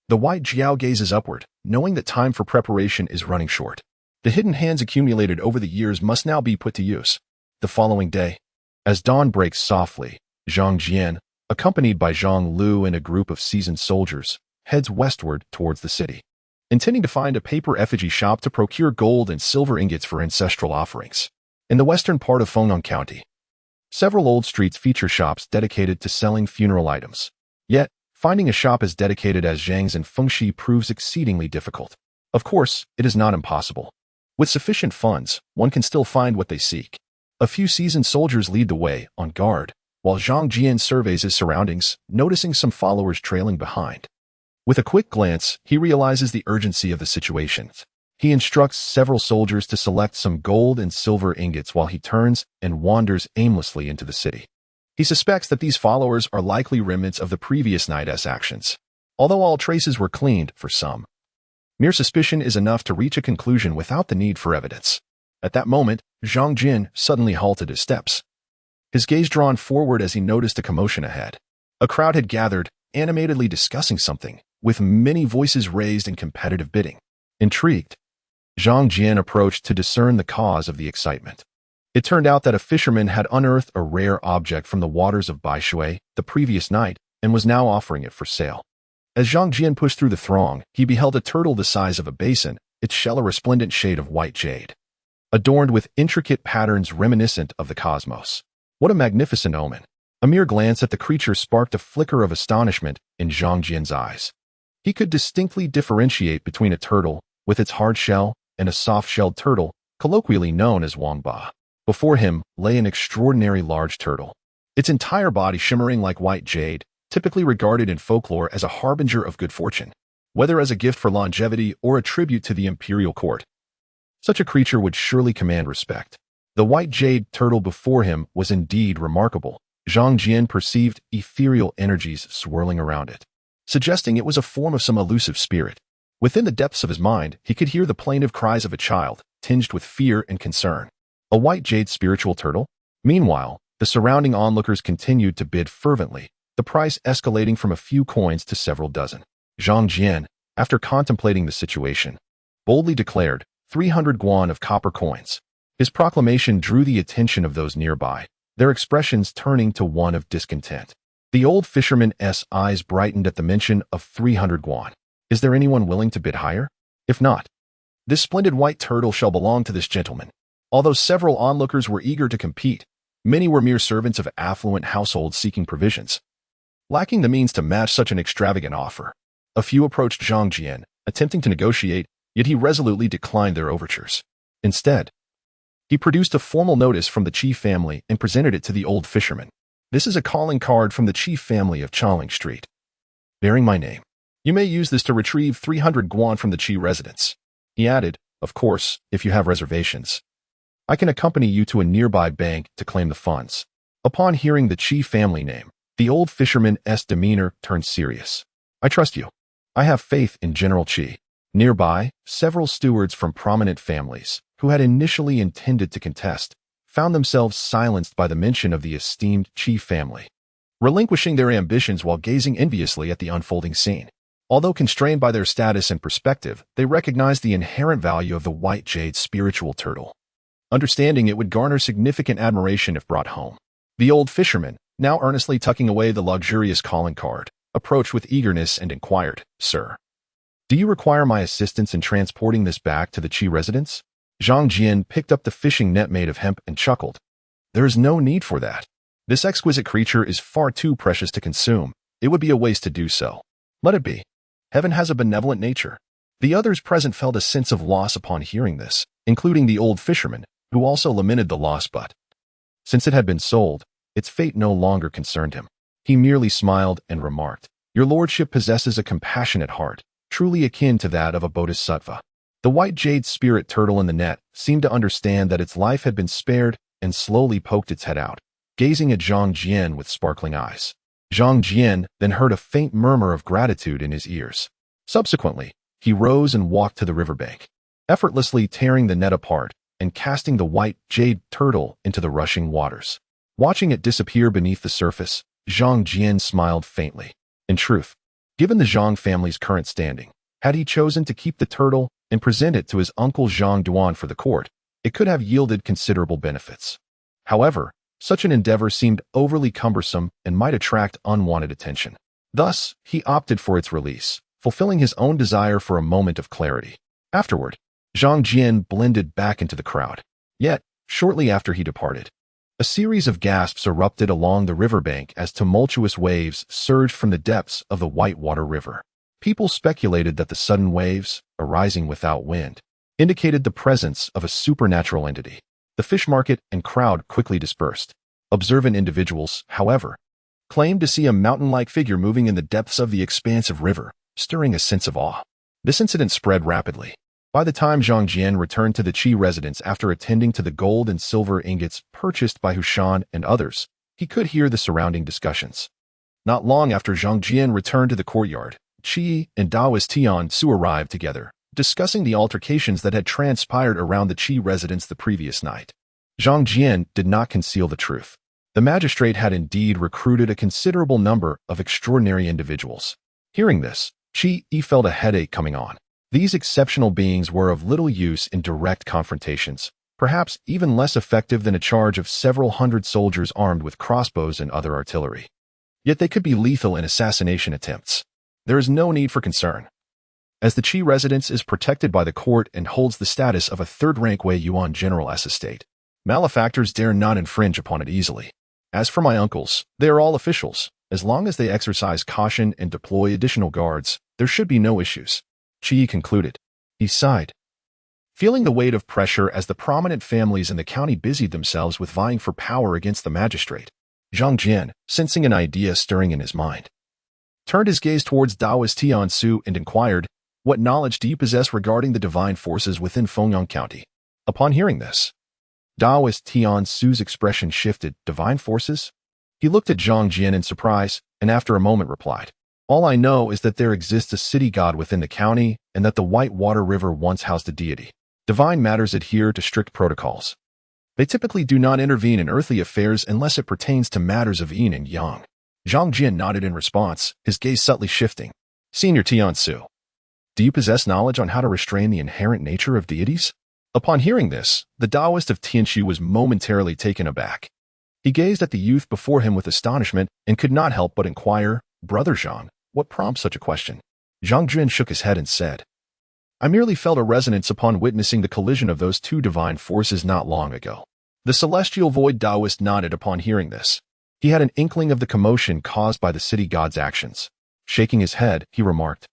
The white Jiao gazes upward, knowing that time for preparation is running short. The hidden hands accumulated over the years must now be put to use. The following day, as dawn breaks softly, Zhang Jian, accompanied by Zhang Lu and a group of seasoned soldiers, heads westward towards the city, intending to find a paper effigy shop to procure gold and silver ingots for ancestral offerings. In the western part of Fengnan County, several old streets feature shops dedicated to selling funeral items. Yet, finding a shop as dedicated as Zhang's in Fengxi proves exceedingly difficult. Of course, it is not impossible. With sufficient funds, one can still find what they seek. A few seasoned soldiers lead the way, on guard, while Zhang Jian surveys his surroundings, noticing some followers trailing behind. With a quick glance, he realizes the urgency of the situation. He instructs several soldiers to select some gold and silver ingots while he turns and wanders aimlessly into the city. He suspects that these followers are likely remnants of the previous night's actions, although all traces were cleaned for some. Mere suspicion is enough to reach a conclusion without the need for evidence. At that moment, Zhang Jian suddenly halted his steps, his gaze drawn forward as he noticed a commotion ahead. A crowd had gathered, animatedly discussing something, with many voices raised in competitive bidding. Intrigued, Zhang Jian approached to discern the cause of the excitement. It turned out that a fisherman had unearthed a rare object from the waters of Baishui the previous night and was now offering it for sale. As Zhang Jian pushed through the throng, he beheld a turtle the size of a basin, its shell a resplendent shade of white jade, adorned with intricate patterns reminiscent of the cosmos. What a magnificent omen! A mere glance at the creature sparked a flicker of astonishment in Zhang Jian's eyes. He could distinctly differentiate between a turtle, with its hard shell, and a soft-shelled turtle, colloquially known as wangba. Before him lay an extraordinary large turtle, its entire body shimmering like white jade, typically regarded in folklore as a harbinger of good fortune, whether as a gift for longevity or a tribute to the imperial court. Such a creature would surely command respect. The white jade turtle before him was indeed remarkable. Zhang Jian perceived ethereal energies swirling around it, suggesting it was a form of some elusive spirit. Within the depths of his mind, he could hear the plaintive cries of a child, tinged with fear and concern. A white jade spiritual turtle? Meanwhile, the surrounding onlookers continued to bid fervently, the price escalating from a few coins to several dozen. Zhang Jian, after contemplating the situation, boldly declared 300 guan of copper coins. His proclamation drew the attention of those nearby, their expressions turning to one of discontent. The old fisherman's eyes brightened at the mention of 300 guan. Is there anyone willing to bid higher? If not, this splendid white turtle shall belong to this gentleman. Although several onlookers were eager to compete, many were mere servants of affluent households seeking provisions, lacking the means to match such an extravagant offer. A few approached Zhang Jian, attempting to negotiate, yet he resolutely declined their overtures. Instead, he produced a formal notice from the chief family and presented it to the old fisherman. This is a calling card from the chief family of Chaling Street, bearing my name. You may use this to retrieve 300 guan from the Qi residence. He added, of course, if you have reservations, I can accompany you to a nearby bank to claim the funds. Upon hearing the Qi family name, the old fisherman's demeanor turned serious. I trust you. I have faith in General Qi. Nearby, several stewards from prominent families, who had initially intended to contest, found themselves silenced by the mention of the esteemed Qi family, relinquishing their ambitions while gazing enviously at the unfolding scene. Although constrained by their status and perspective, they recognized the inherent value of the white jade spiritual turtle. understanding it would garner significant admiration if brought home. The old fisherman, now earnestly tucking away the luxurious calling card, approached with eagerness and inquired, "Sir, do you require my assistance in transporting this back to the Qi residence?" Zhang Jian picked up the fishing net made of hemp and chuckled. "There is no need for that. This exquisite creature is far too precious to consume. It would be a waste to do so. Let it be. Heaven has a benevolent nature." The others present felt a sense of loss upon hearing this, including the old fisherman, who also lamented the loss, but since it had been sold, its fate no longer concerned him. He merely smiled and remarked, "Your lordship possesses a compassionate heart, truly akin to that of a bodhisattva." The white jade spirit turtle in the net seemed to understand that its life had been spared and slowly poked its head out, gazing at Zhang Jian with sparkling eyes. Zhang Jian then heard a faint murmur of gratitude in his ears. Subsequently, he rose and walked to the riverbank, effortlessly tearing the net apart and casting the white jade turtle into the rushing waters. Watching it disappear beneath the surface, Zhang Jian smiled faintly. In truth, given the Zhang family's current standing, had he chosen to keep the turtle and present it to his uncle Zhang Duan for the court, it could have yielded considerable benefits. However, such an endeavor seemed overly cumbersome and might attract unwanted attention. Thus, he opted for its release, fulfilling his own desire for a moment of clarity. Afterward, Zhang Jian blended back into the crowd. Yet, shortly after he departed, a series of gasps erupted along the riverbank as tumultuous waves surged from the depths of the Whitewater River. People speculated that the sudden waves, arising without wind, indicated the presence of a supernatural entity. The fish market and crowd quickly dispersed. Observant individuals, however, claimed to see a mountain-like figure moving in the depths of the expansive river, stirring a sense of awe. This incident spread rapidly. By the time Zhang Jian returned to the Qi residence after attending to the gold and silver ingots purchased by Hushan and others, he could hear the surrounding discussions. Not long after Zhang Jian returned to the courtyard, Qi and Taoist Tian Su arrived together, discussing the altercations that had transpired around the Qi residence the previous night. Zhang Jian did not conceal the truth. The magistrate had indeed recruited a considerable number of extraordinary individuals. Hearing this, Qi felt a headache coming on. These exceptional beings were of little use in direct confrontations, perhaps even less effective than a charge of several hundred soldiers armed with crossbows and other artillery. Yet they could be lethal in assassination attempts. There is no need for concern, as the Qi residence is protected by the court and holds the status of a third-rank Wei Yuan general as estate. Malefactors dare not infringe upon it easily. As for my uncles, they are all officials. As long as they exercise caution and deploy additional guards, there should be no issues. Qi concluded. He sighed, feeling the weight of pressure as the prominent families in the county busied themselves with vying for power against the magistrate. Zhang Jian, sensing an idea stirring in his mind, turned his gaze towards Taoist Tian Su and inquired, "What knowledge do you possess regarding the divine forces within Fengyang County?" Upon hearing this, Taoist Tian Su's expression shifted. "Divine forces?" He looked at Zhang Jian in surprise, and after a moment replied, "All I know is that there exists a city god within the county and that the Whitewater River once housed a deity. Divine matters adhere to strict protocols. They typically do not intervene in earthly affairs unless it pertains to matters of yin and yang." Zhang Jian nodded in response, his gaze subtly shifting. "Senior Tian Su, do you possess knowledge on how to restrain the inherent nature of deities?" Upon hearing this, the Taoist of Tianshu was momentarily taken aback. He gazed at the youth before him with astonishment and could not help but inquire, "Brother Zhang, what prompts such a question?" Zhang Jian shook his head and said, "I merely felt a resonance upon witnessing the collision of those two divine forces not long ago." The celestial void Taoist nodded upon hearing this. He had an inkling of the commotion caused by the city god's actions. Shaking his head, he remarked,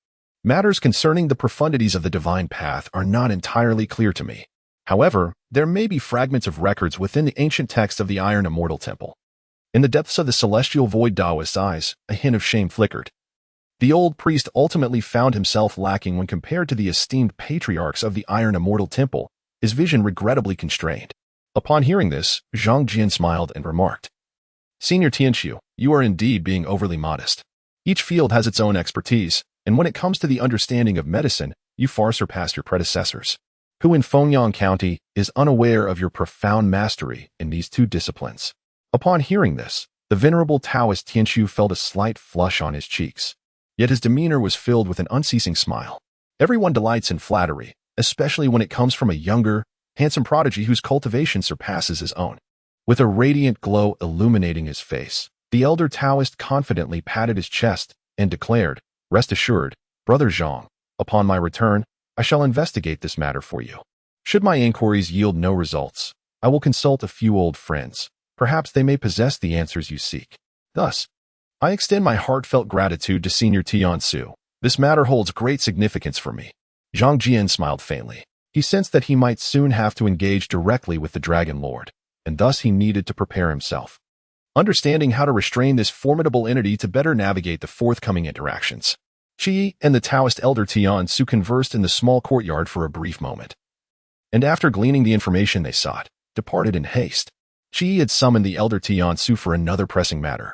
"Matters concerning the profundities of the divine path are not entirely clear to me. However, there may be fragments of records within the ancient text of the Iron Immortal Temple." In the depths of the celestial void Taoist's eyes, a hint of shame flickered. The old priest ultimately found himself lacking when compared to the esteemed patriarchs of the Iron Immortal Temple, his vision regrettably constrained. Upon hearing this, Zhang Jian smiled and remarked, "Senior Tianshu, you are indeed being overly modest. Each field has its own expertise, and when it comes to the understanding of medicine, you far surpass your predecessors. Who in Fengyang County is unaware of your profound mastery in these two disciplines?" Upon hearing this, the venerable Taoist Tianshu felt a slight flush on his cheeks. Yet his demeanor was filled with an unceasing smile. Everyone delights in flattery, especially when it comes from a younger, handsome prodigy whose cultivation surpasses his own. With a radiant glow illuminating his face, the elder Taoist confidently patted his chest and declared, "Rest assured, Brother Zhang, upon my return, I shall investigate this matter for you. Should my inquiries yield no results, I will consult a few old friends. Perhaps they may possess the answers you seek. Thus, I extend my heartfelt gratitude to Senior Tiansu. This matter holds great significance for me." Zhang Jian smiled faintly. He sensed that he might soon have to engage directly with the Dragon Lord, and thus he needed to prepare himself. Understanding how to restrain this formidable entity to better navigate the forthcoming interactions, Qi and the Taoist elder Tiansu conversed in the small courtyard for a brief moment. And after gleaning the information they sought, departed in haste. Qi had summoned the elder Tiansu for another pressing matter,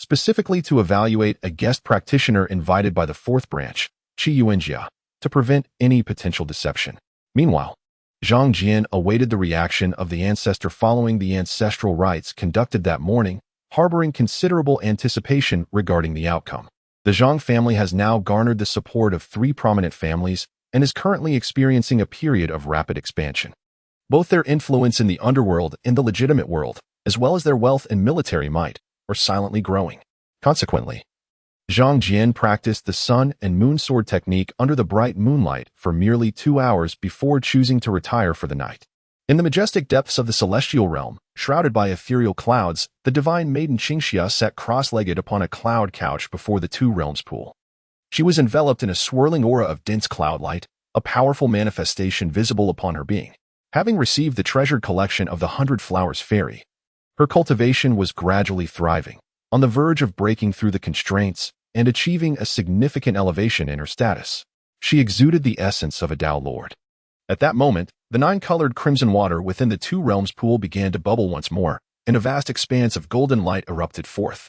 specifically to evaluate a guest practitioner invited by the fourth branch, Qi Yuanjia, to prevent any potential deception. Meanwhile, Zhang Jian awaited the reaction of the ancestor following the ancestral rites conducted that morning, harboring considerable anticipation regarding the outcome. The Zhang family has now garnered the support of 3 prominent families and is currently experiencing a period of rapid expansion. Both their influence in the underworld and the legitimate world, as well as their wealth and military might, are silently growing. Consequently, Zhang Jian practiced the sun and moon sword technique under the bright moonlight for merely 2 hours before choosing to retire for the night. In the majestic depths of the celestial realm, shrouded by ethereal clouds, the divine maiden Qingxia sat cross-legged upon a cloud couch before the Two Realms pool. She was enveloped in a swirling aura of dense cloud light, a powerful manifestation visible upon her being. Having received the treasured collection of the 100 Flowers Fairy, her cultivation was gradually thriving, on the verge of breaking through the constraints and achieving a significant elevation in her status. She exuded the essence of a Tao Lord. At that moment, the 9-colored crimson water within the Two Realms pool began to bubble once more, and a vast expanse of golden light erupted forth,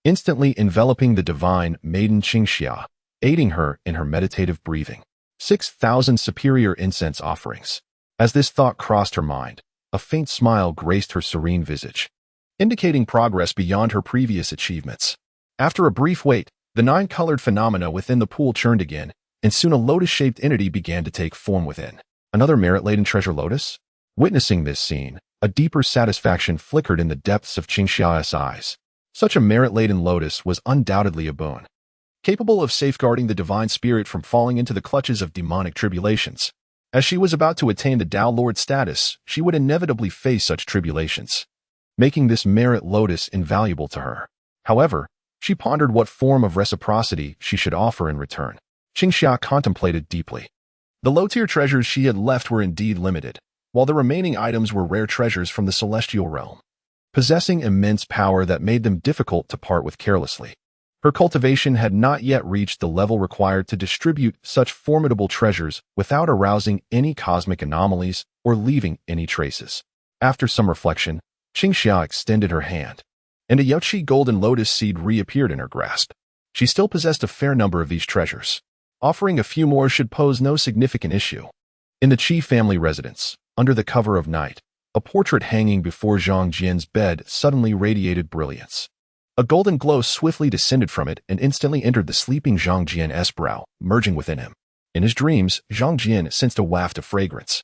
instantly enveloping the divine maiden Qingxia, aiding her in her meditative breathing. 6,000 superior incense offerings. As this thought crossed her mind, a faint smile graced her serene visage, indicating progress beyond her previous achievements. After a brief wait, the 9-colored phenomena within the pool churned again, and soon a lotus-shaped entity began to take form within. Another merit-laden treasure lotus? Witnessing this scene, a deeper satisfaction flickered in the depths of Qingxia's eyes. Such a merit-laden lotus was undoubtedly a boon, capable of safeguarding the divine spirit from falling into the clutches of demonic tribulations. As she was about to attain the Tao Lord status, she would inevitably face such tribulations, making this merit lotus invaluable to her. However, she pondered what form of reciprocity she should offer in return. Qingxia contemplated deeply. The low-tier treasures she had left were indeed limited, while the remaining items were rare treasures from the celestial realm, possessing immense power that made them difficult to part with carelessly. Her cultivation had not yet reached the level required to distribute such formidable treasures without arousing any cosmic anomalies or leaving any traces. After some reflection, Qingxia extended her hand, and a Yaoqi golden lotus seed reappeared in her grasp. She still possessed a fair number of these treasures. Offering a few more should pose no significant issue. In the Qi family residence, under the cover of night, a portrait hanging before Zhang Jian's bed suddenly radiated brilliance. A golden glow swiftly descended from it and instantly entered the sleeping Zhang Jian's brow, merging within him. In his dreams, Zhang Jian sensed a waft of fragrance,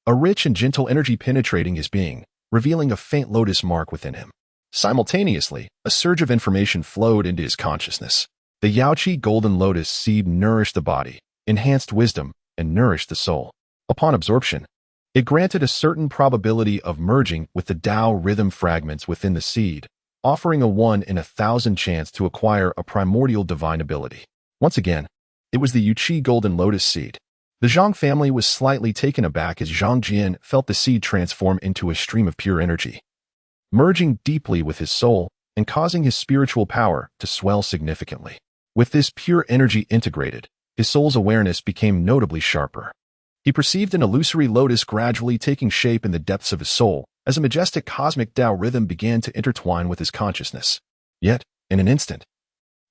a rich and gentle energy penetrating his being, revealing a faint lotus mark within him. Simultaneously, a surge of information flowed into his consciousness. The Yaoqi golden lotus seed nourished the body, enhanced wisdom, and nourished the soul. Upon absorption, it granted a certain probability of merging with the Tao rhythm fragments within the seed, offering a 1 in 1,000 chance to acquire a primordial divine ability. Once again, it was the Yaoqi golden lotus seed. The Zhang family was slightly taken aback as Zhang Jian felt the seed transform into a stream of pure energy, merging deeply with his soul and causing his spiritual power to swell significantly. With this pure energy integrated, his soul's awareness became notably sharper. He perceived an illusory lotus gradually taking shape in the depths of his soul as a majestic cosmic Tao rhythm began to intertwine with his consciousness. Yet, in an instant,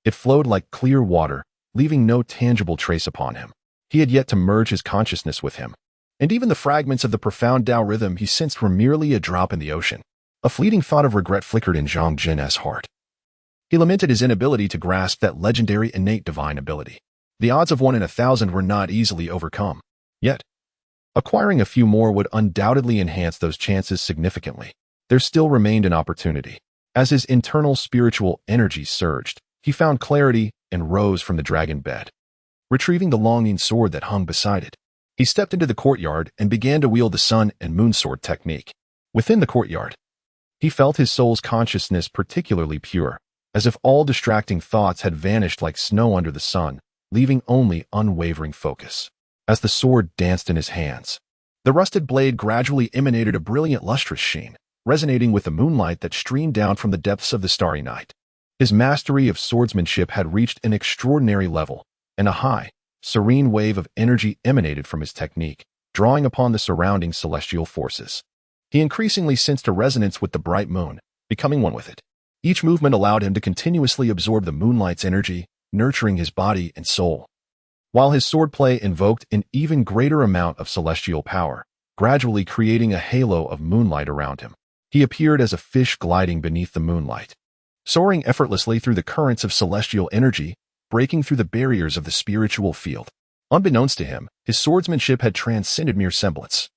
it flowed like clear water, leaving no tangible trace upon him. He had yet to merge his consciousness with him, and even the fragments of the profound Tao rhythm he sensed were merely a drop in the ocean. A fleeting thought of regret flickered in Zhang Jian's heart. He lamented his inability to grasp that legendary innate divine ability. The odds of 1 in 1,000 were not easily overcome. Yet, Acquiring a few more would undoubtedly enhance those chances significantly. There still remained an opportunity. As his internal spiritual energy surged, he found clarity and rose from the dragon bed. Retrieving the longing sword that hung beside it, he stepped into the courtyard and began to wield the sun and moon sword technique. Within the courtyard, he felt his soul's consciousness particularly pure, as if all distracting thoughts had vanished like snow under the sun, leaving only unwavering focus. As the sword danced in his hands, the rusted blade gradually emanated a brilliant lustrous sheen, resonating with the moonlight that streamed down from the depths of the starry night. His mastery of swordsmanship had reached an extraordinary level, and a high, serene wave of energy emanated from his technique, drawing upon the surrounding celestial forces. He increasingly sensed a resonance with the bright moon, becoming one with it. Each movement allowed him to continuously absorb the moonlight's energy, nurturing his body and soul. While his swordplay invoked an even greater amount of celestial power, gradually creating a halo of moonlight around him, he appeared as a fish gliding beneath the moonlight, soaring effortlessly through the currents of celestial energy, breaking through the barriers of the spiritual field. Unbeknownst to him, his swordsmanship had transcended mere semblance,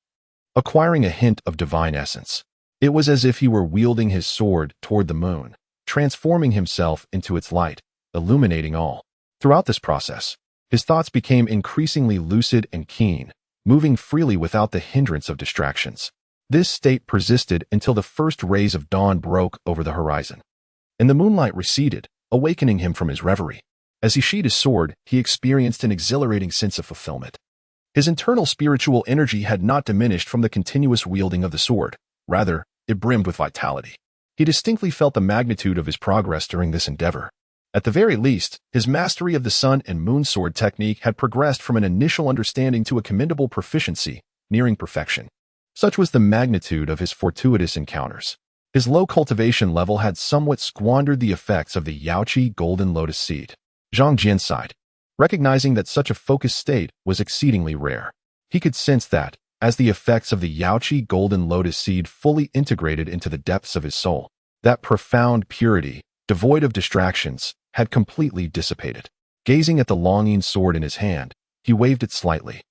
acquiring a hint of divine essence. It was as if he were wielding his sword toward the moon, transforming himself into its light, illuminating all. Throughout this process, his thoughts became increasingly lucid and keen, moving freely without the hindrance of distractions. This state persisted until the first rays of dawn broke over the horizon, and the moonlight receded, awakening him from his reverie. As he sheathed his sword, he experienced an exhilarating sense of fulfillment. His internal spiritual energy had not diminished from the continuous wielding of the sword. Rather, it brimmed with vitality. He distinctly felt the magnitude of his progress during this endeavor. At the very least, his mastery of the sun and moon sword technique had progressed from an initial understanding to a commendable proficiency, nearing perfection. Such was the magnitude of his fortuitous encounters. His low cultivation level had somewhat squandered the effects of the Yaoqi golden lotus seed. Zhang Jian sighed, recognizing that such a focused state was exceedingly rare. He could sense that, as the effects of the Yaoqi golden lotus seed fully integrated into the depths of his soul, that profound purity, devoid of distractions, had completely dissipated. Gazing at the longing sword in his hand, he waved it slightly,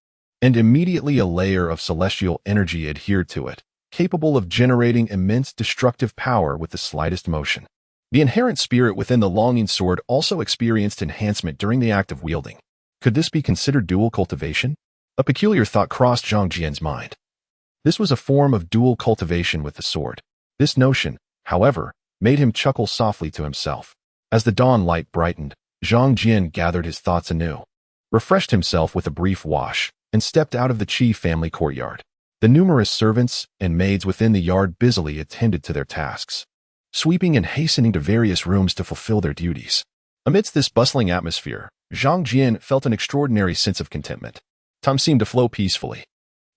and immediately a layer of celestial energy adhered to it, capable of generating immense destructive power with the slightest motion. The inherent spirit within the longing sword also experienced enhancement during the act of wielding. Could this be considered dual cultivation? A peculiar thought crossed Zhang Jian's mind. This was a form of dual cultivation with the sword. This notion, however, made him chuckle softly to himself. As the dawn light brightened, Zhang Jian gathered his thoughts anew, refreshed himself with a brief wash, and stepped out of the Qi family courtyard. The numerous servants and maids within the yard busily attended to their tasks, sweeping and hastening to various rooms to fulfill their duties. Amidst this bustling atmosphere, Zhang Jian felt an extraordinary sense of contentment. Time seemed to flow peacefully.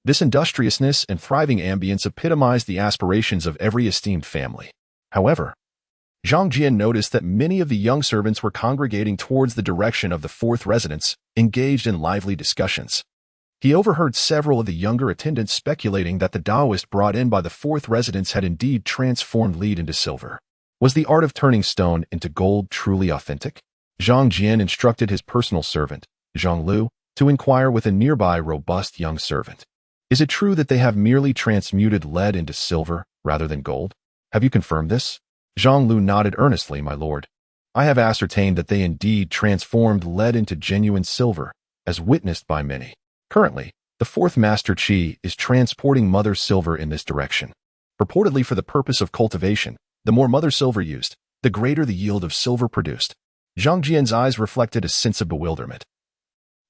This industriousness and thriving ambience epitomized the aspirations of every esteemed family. However, Zhang Jian noticed that many of the young servants were congregating towards the direction of the fourth residence, engaged in lively discussions. He overheard several of the younger attendants speculating that the Taoist brought in by the fourth residence had indeed transformed lead into silver. Was the art of turning stone into gold truly authentic? Zhang Jian instructed his personal servant, Zhang Lu, to inquire with a nearby robust young servant. Is it true that they have merely transmuted lead into silver rather than gold? Have you confirmed this? Zhang Lu nodded earnestly, my lord. I have ascertained that they indeed transformed lead into genuine silver, as witnessed by many. Currently, the fourth Master Qi is transporting mother silver in this direction. Purportedly for the purpose of cultivation, the more mother silver used, the greater the yield of silver produced. Zhang Jian's eyes reflected a sense of bewilderment.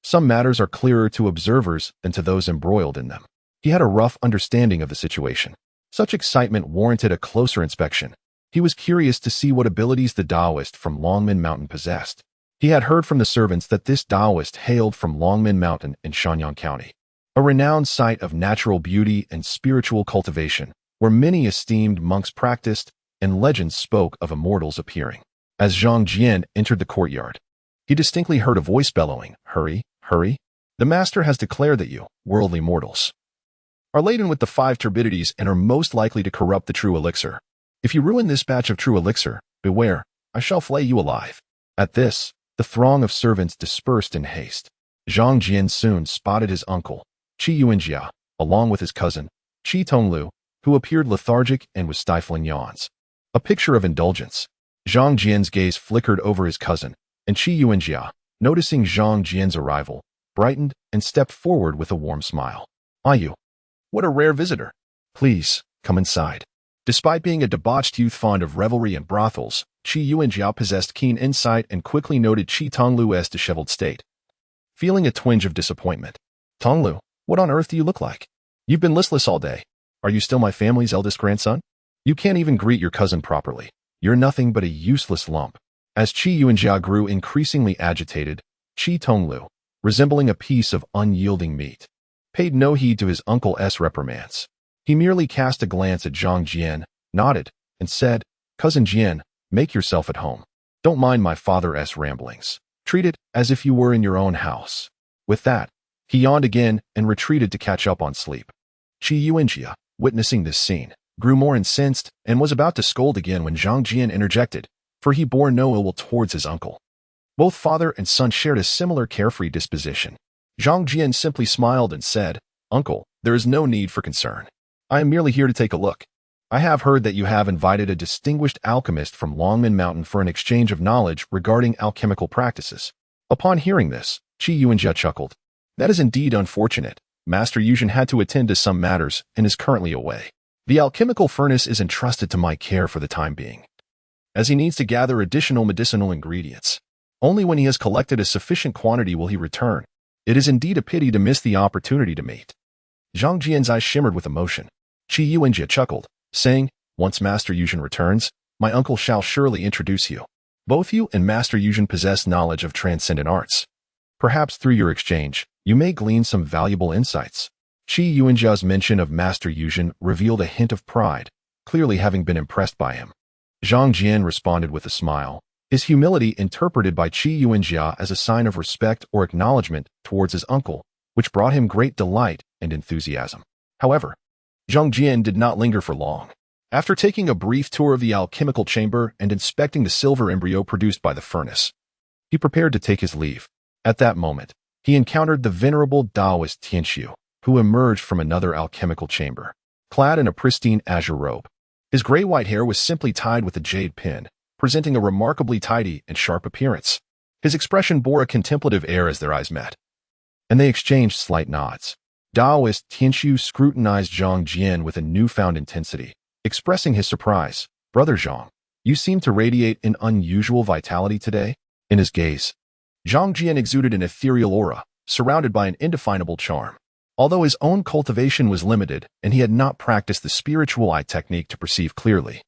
Some matters are clearer to observers than to those embroiled in them. He had a rough understanding of the situation. Such excitement warranted a closer inspection. He was curious to see what abilities the Taoist from Longmen Mountain possessed. He had heard from the servants that this Taoist hailed from Longmen Mountain in Shanyang County, a renowned site of natural beauty and spiritual cultivation, where many esteemed monks practiced and legends spoke of immortals appearing. As Zhang Jian entered the courtyard, he distinctly heard a voice bellowing, "Hurry, hurry! The master has declared that you, worldly mortals, are laden with the 5 turbidities and are most likely to corrupt the true elixir. If you ruin this batch of true elixir, beware, I shall flay you alive." At this, the throng of servants dispersed in haste. Zhang Jian soon spotted his uncle, Qi Yuanjia, along with his cousin, Qi Tonglu, who appeared lethargic and was stifling yawns. A picture of indulgence. Zhang Jian's gaze flickered over his cousin, and Qi Yuanjia, noticing Zhang Jian's arrival, brightened and stepped forward with a warm smile. "Ayu, what a rare visitor. Please, come inside." Despite being a debauched youth fond of revelry and brothels, Qi Yuanjia possessed keen insight and quickly noted Qi Tonglu's disheveled state. Feeling a twinge of disappointment, "Tonglu, what on earth do you look like? You've been listless all day. Are you still my family's eldest grandson? You can't even greet your cousin properly. You're nothing but a useless lump." As Qi Yuanjia grew increasingly agitated, Qi Tonglu, resembling a piece of unyielding meat, paid no heed to his uncle's reprimands. He merely cast a glance at Zhang Jian, nodded, and said, "Cousin Jian, make yourself at home. Don't mind my father's ramblings. Treat it as if you were in your own house." With that, he yawned again and retreated to catch up on sleep. Qi Yuanjia, witnessing this scene, grew more incensed and was about to scold again when Zhang Jian interjected, for he bore no ill will towards his uncle. Both father and son shared a similar carefree disposition. Zhang Jian simply smiled and said, "Uncle, there is no need for concern. I am merely here to take a look. I have heard that you have invited a distinguished alchemist from Longman Mountain for an exchange of knowledge regarding alchemical practices." Upon hearing this, Qi Yuanjia chuckled. "That is indeed unfortunate. Master Yuzhen had to attend to some matters and is currently away. The alchemical furnace is entrusted to my care for the time being, as he needs to gather additional medicinal ingredients. Only when he has collected a sufficient quantity will he return. It is indeed a pity to miss the opportunity to meet." Zhang Jian's eyes shimmered with emotion. Qi Yuanjia chuckled, saying, "Once Master Yuzhen returns, my uncle shall surely introduce you. Both you and Master Yuzhen possess knowledge of transcendent arts. Perhaps through your exchange, you may glean some valuable insights." Qi Yuanjia's mention of Master Yuzhen revealed a hint of pride, clearly having been impressed by him. Zhang Jian responded with a smile, his humility interpreted by Qi Yuanjia as a sign of respect or acknowledgement towards his uncle, which brought him great delight and enthusiasm. However, Zhang Jian did not linger for long. After taking a brief tour of the alchemical chamber and inspecting the silver embryo produced by the furnace, he prepared to take his leave. At that moment, he encountered the venerable Taoist Tianxiu, who emerged from another alchemical chamber, clad in a pristine azure robe. His gray-white hair was simply tied with a jade pin, presenting a remarkably tidy and sharp appearance. His expression bore a contemplative air as their eyes met, and they exchanged slight nods. Taoist Tianxiu scrutinized Zhang Jian with a newfound intensity, expressing his surprise. "Brother Zhang, you seem to radiate an unusual vitality today." In his gaze, Zhang Jian exuded an ethereal aura, surrounded by an indefinable charm. Although his own cultivation was limited and he had not practiced the spiritual eye technique to perceive clearly,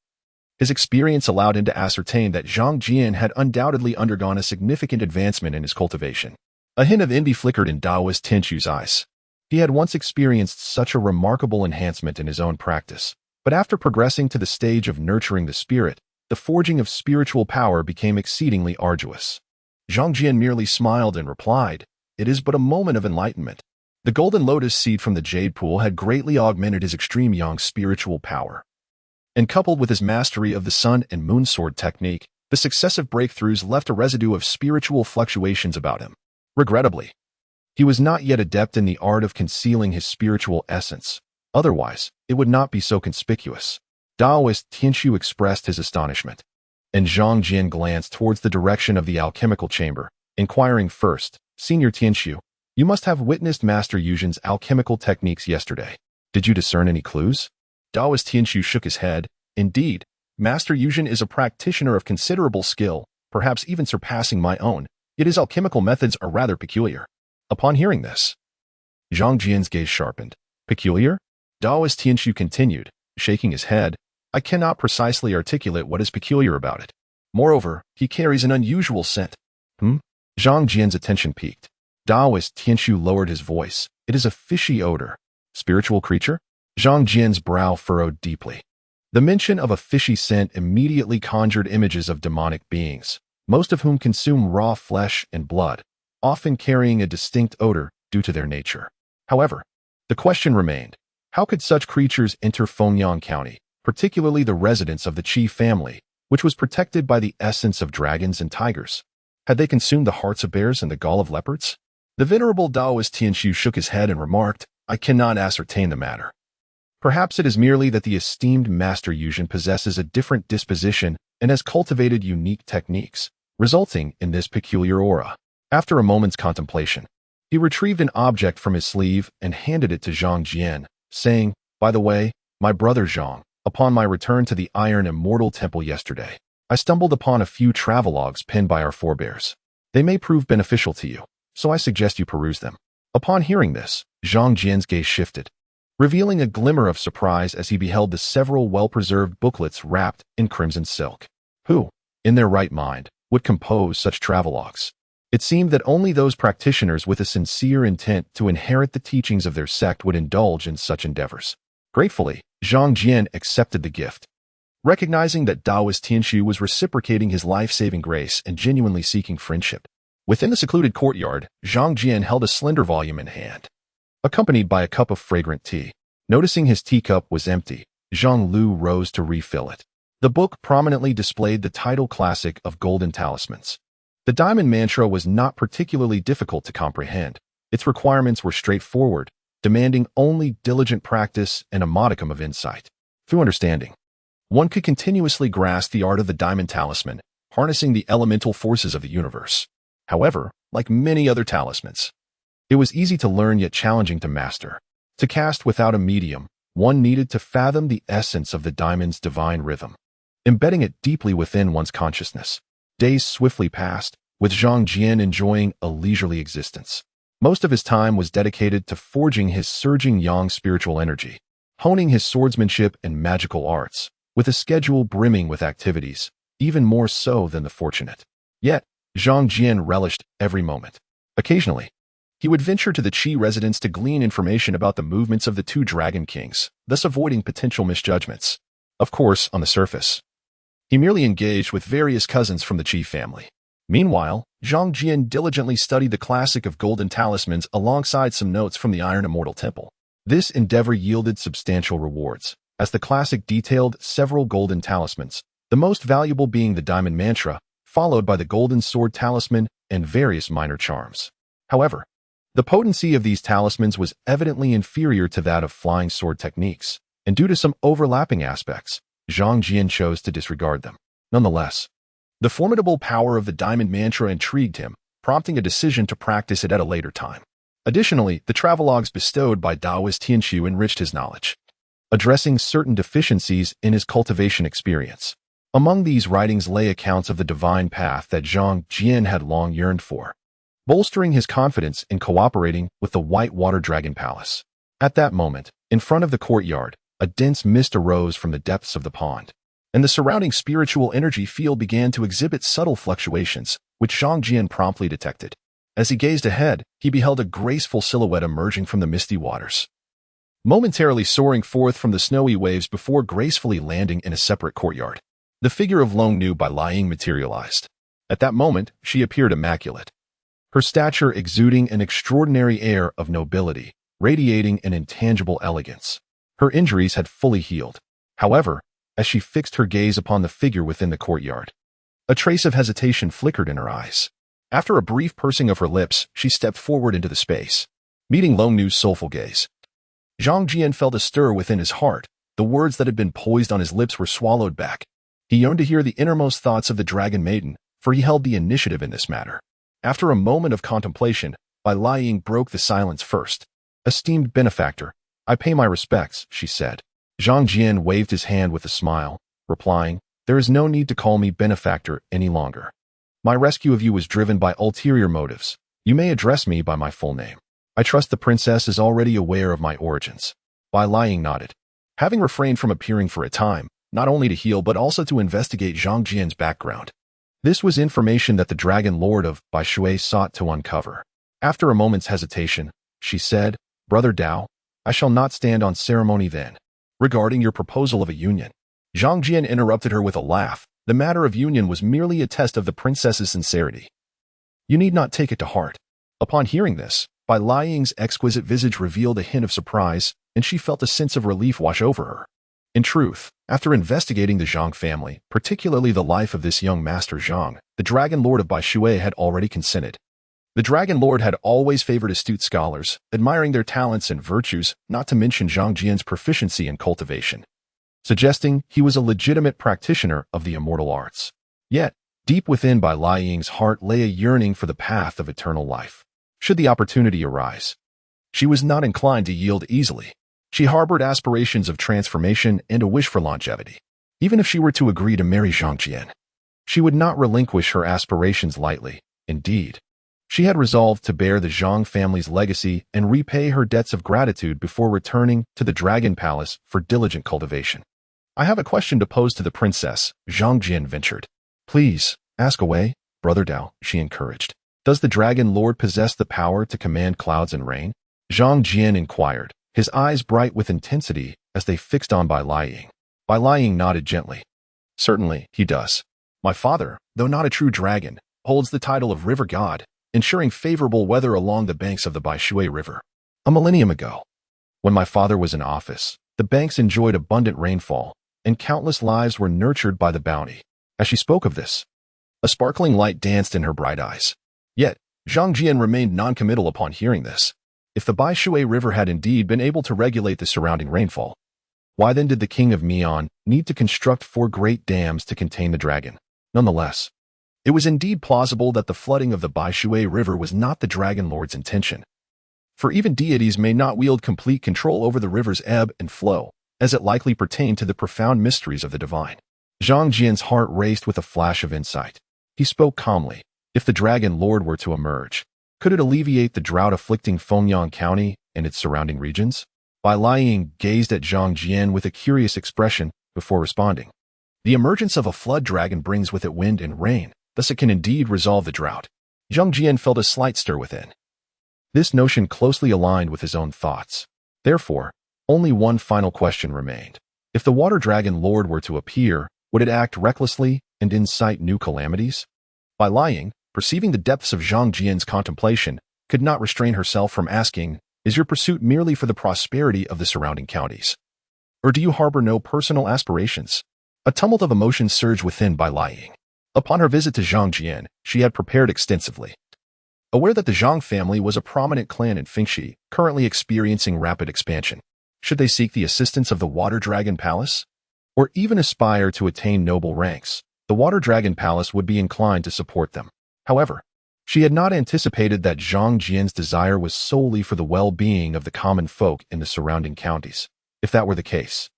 his experience allowed him to ascertain that Zhang Jian had undoubtedly undergone a significant advancement in his cultivation. A hint of envy flickered in Taoist Tianxiu's eyes. He had once experienced such a remarkable enhancement in his own practice, but after progressing to the stage of nurturing the spirit, the forging of spiritual power became exceedingly arduous. Zhang Jian merely smiled and replied, "It is but a moment of enlightenment." The golden lotus seed from the jade pool had greatly augmented his extreme young spiritual power. And coupled with his mastery of the sun and moon sword technique, the successive breakthroughs left a residue of spiritual fluctuations about him. Regrettably, he was not yet adept in the art of concealing his spiritual essence. Otherwise, it would not be so conspicuous. Taoist Tianxiu expressed his astonishment, and Zhang Jian glanced towards the direction of the alchemical chamber, inquiring first, "Senior Tianxiu, you must have witnessed Master Yuzhen's alchemical techniques yesterday. Did you discern any clues?" Taoist Tianxiu shook his head. "Indeed, Master Yuzhen is a practitioner of considerable skill, perhaps even surpassing my own, yet his alchemical methods are rather peculiar." Upon hearing this, Zhang Jian's gaze sharpened. "Peculiar?" Taoist Tianxiu continued, shaking his head. "I cannot precisely articulate what is peculiar about it. Moreover, he carries an unusual scent." Zhang Jian's attention peaked. Taoist Tianxiu lowered his voice. "It is a fishy odor." "Spiritual creature?" Zhang Jian's brow furrowed deeply. The mention of a fishy scent immediately conjured images of demonic beings, most of whom consume raw flesh and blood, often carrying a distinct odor due to their nature. However, the question remained, how could such creatures enter Fengyang County, particularly the residence of the Qi family, which was protected by the essence of dragons and tigers? Had they consumed the hearts of bears and the gall of leopards? The venerable Taoist Tianxiu shook his head and remarked, I cannot ascertain the matter. Perhaps it is merely that the esteemed Master Yuzhen possesses a different disposition and has cultivated unique techniques, resulting in this peculiar aura. After a moment's contemplation, he retrieved an object from his sleeve and handed it to Zhang Jian, saying, "By the way, my brother Zhang, upon my return to the Iron Immortal Temple yesterday, I stumbled upon a few travelogues penned by our forebears. They may prove beneficial to you, so I suggest you peruse them." Upon hearing this, Zhang Jian's gaze shifted, revealing a glimmer of surprise as he beheld the several well-preserved booklets wrapped in crimson silk. Who, in their right mind, would compose such travelogues? It seemed that only those practitioners with a sincere intent to inherit the teachings of their sect would indulge in such endeavors. Gratefully, Zhang Jian accepted the gift, recognizing that Taoist Tianxu was reciprocating his life-saving grace and genuinely seeking friendship. Within the secluded courtyard, Zhang Jian held a slender volume in hand, accompanied by a cup of fragrant tea. Noticing his teacup was empty, Zhang Lu rose to refill it. The book prominently displayed the title classic of Golden Talismans. The Diamond Mantra was not particularly difficult to comprehend. Its requirements were straightforward, demanding only diligent practice and a modicum of insight. Through understanding, one could continuously grasp the art of the Diamond Talisman, harnessing the elemental forces of the universe. However, like many other talismans, it was easy to learn yet challenging to master. To cast without a medium, one needed to fathom the essence of the diamond's divine rhythm, embedding it deeply within one's consciousness. Days swiftly passed, with Zhang Jian enjoying a leisurely existence. Most of his time was dedicated to forging his surging yang spiritual energy, honing his swordsmanship and magical arts, with a schedule brimming with activities, even more so than the fortunate. Yet, Zhang Jian relished every moment. Occasionally, he would venture to the Qi residence to glean information about the movements of the two Dragon Kings, thus avoiding potential misjudgments. Of course, on the surface, he merely engaged with various cousins from the Qi family. Meanwhile, Zhang Jian diligently studied the classic of Golden Talismans alongside some notes from the Iron Immortal Temple. This endeavor yielded substantial rewards, as the classic detailed several golden talismans, the most valuable being the Diamond Mantra, followed by the Golden Sword Talisman and various minor charms. However, the potency of these talismans was evidently inferior to that of flying sword techniques, and due to some overlapping aspects, Zhang Jian chose to disregard them. Nonetheless, the formidable power of the Diamond Mantra intrigued him, prompting a decision to practice it at a later time. Additionally, the travelogues bestowed by Taoist Tianxu enriched his knowledge, addressing certain deficiencies in his cultivation experience. Among these writings lay accounts of the divine path that Zhang Jian had long yearned for, bolstering his confidence in cooperating with the Whitewater Dragon Palace. At that moment, in front of the courtyard, a dense mist arose from the depths of the pond, and the surrounding spiritual energy field began to exhibit subtle fluctuations, which Zhang Jian promptly detected. As he gazed ahead, he beheld a graceful silhouette emerging from the misty waters, momentarily soaring forth from the snowy waves before gracefully landing in a separate courtyard. The figure of Long Nu Bai Lying materialized. At that moment, she appeared immaculate, her stature exuding an extraordinary air of nobility, radiating an intangible elegance. Her injuries had fully healed. However, as she fixed her gaze upon the figure within the courtyard, a trace of hesitation flickered in her eyes. After a brief pursing of her lips, she stepped forward into the space, meeting Long Nu's soulful gaze. Zhang Jian felt a stir within his heart. The words that had been poised on his lips were swallowed back. He yearned to hear the innermost thoughts of the Dragon Maiden, for he held the initiative in this matter. After a moment of contemplation, Bai Lying broke the silence first. "Esteemed benefactor, I pay my respects," she said. Zhang Jian waved his hand with a smile, replying, "There is no need to call me benefactor any longer. My rescue of you was driven by ulterior motives. You may address me by my full name. I trust the princess is already aware of my origins." Bai Lying nodded. Having refrained from appearing for a time, not only to heal but also to investigate Zhang Jian's background, this was information that the Dragon Lord of Bai Shui sought to uncover. After a moment's hesitation, she said, "Brother Dao, I shall not stand on ceremony then. Regarding your proposal of a union." Zhang Jian interrupted her with a laugh. The matter of union was merely a test of the princess's sincerity. You need not take it to heart. Upon hearing this, Bai Lying's exquisite visage revealed a hint of surprise, and she felt a sense of relief wash over her. In truth, after investigating the Zhang family, particularly the life of this young Master Zhang, the Dragon Lord of Bai Shui had already consented. The Dragon Lord had always favored astute scholars, admiring their talents and virtues, not to mention Zhang Jian's proficiency in cultivation, suggesting he was a legitimate practitioner of the immortal arts. Yet, deep within Bai Liying's heart lay a yearning for the path of eternal life. Should the opportunity arise, she was not inclined to yield easily. She harbored aspirations of transformation and a wish for longevity. Even if she were to agree to marry Zhang Jian, she would not relinquish her aspirations lightly. Indeed, she had resolved to bear the Zhang family's legacy and repay her debts of gratitude before returning to the Dragon Palace for diligent cultivation. I have a question to pose to the princess, Zhang Jian ventured. Please, ask away, Brother Dao, she encouraged. Does the Dragon Lord possess the power to command clouds and rain? Zhang Jian inquired, his eyes bright with intensity as they fixed on Bai Liying. Bai Liying nodded gently. Certainly, he does. My father, though not a true dragon, holds the title of River God, ensuring favorable weather along the banks of the Baishui River. A millennium ago, when my father was in office, the banks enjoyed abundant rainfall, and countless lives were nurtured by the bounty. As she spoke of this, a sparkling light danced in her bright eyes. Yet, Zhang Jian remained noncommittal upon hearing this. If the Baishui River had indeed been able to regulate the surrounding rainfall, why then did the king of Mian need to construct 4 great dams to contain the dragon? Nonetheless, it was indeed plausible that the flooding of the Baishui River was not the Dragon Lord's intention. For even deities may not wield complete control over the river's ebb and flow, as it likely pertained to the profound mysteries of the divine. Zhang Jian's heart raced with a flash of insight. He spoke calmly. If the Dragon Lord were to emerge, could it alleviate the drought afflicting Fengyang County and its surrounding regions? Bai Liying gazed at Zhang Jian with a curious expression before responding. The emergence of a flood dragon brings with it wind and rain, thus it can indeed resolve the drought. Zhang Jian felt a slight stir within. This notion closely aligned with his own thoughts. Therefore, only one final question remained. If the Water Dragon Lord were to appear, would it act recklessly and incite new calamities? Bai Liying, perceiving the depths of Zhang Jian's contemplation, could not restrain herself from asking, is your pursuit merely for the prosperity of the surrounding counties? Or do you harbor no personal aspirations? A tumult of emotions surged within Bai Liying. Upon her visit to Zhang Jian, she had prepared extensively. Aware that the Zhang family was a prominent clan in Fengxi, currently experiencing rapid expansion, should they seek the assistance of the Water Dragon Palace? Or even aspire to attain noble ranks, the Water Dragon Palace would be inclined to support them. However, she had not anticipated that Zhang Jian's desire was solely for the well-being of the common folk in the surrounding counties. If that were the case,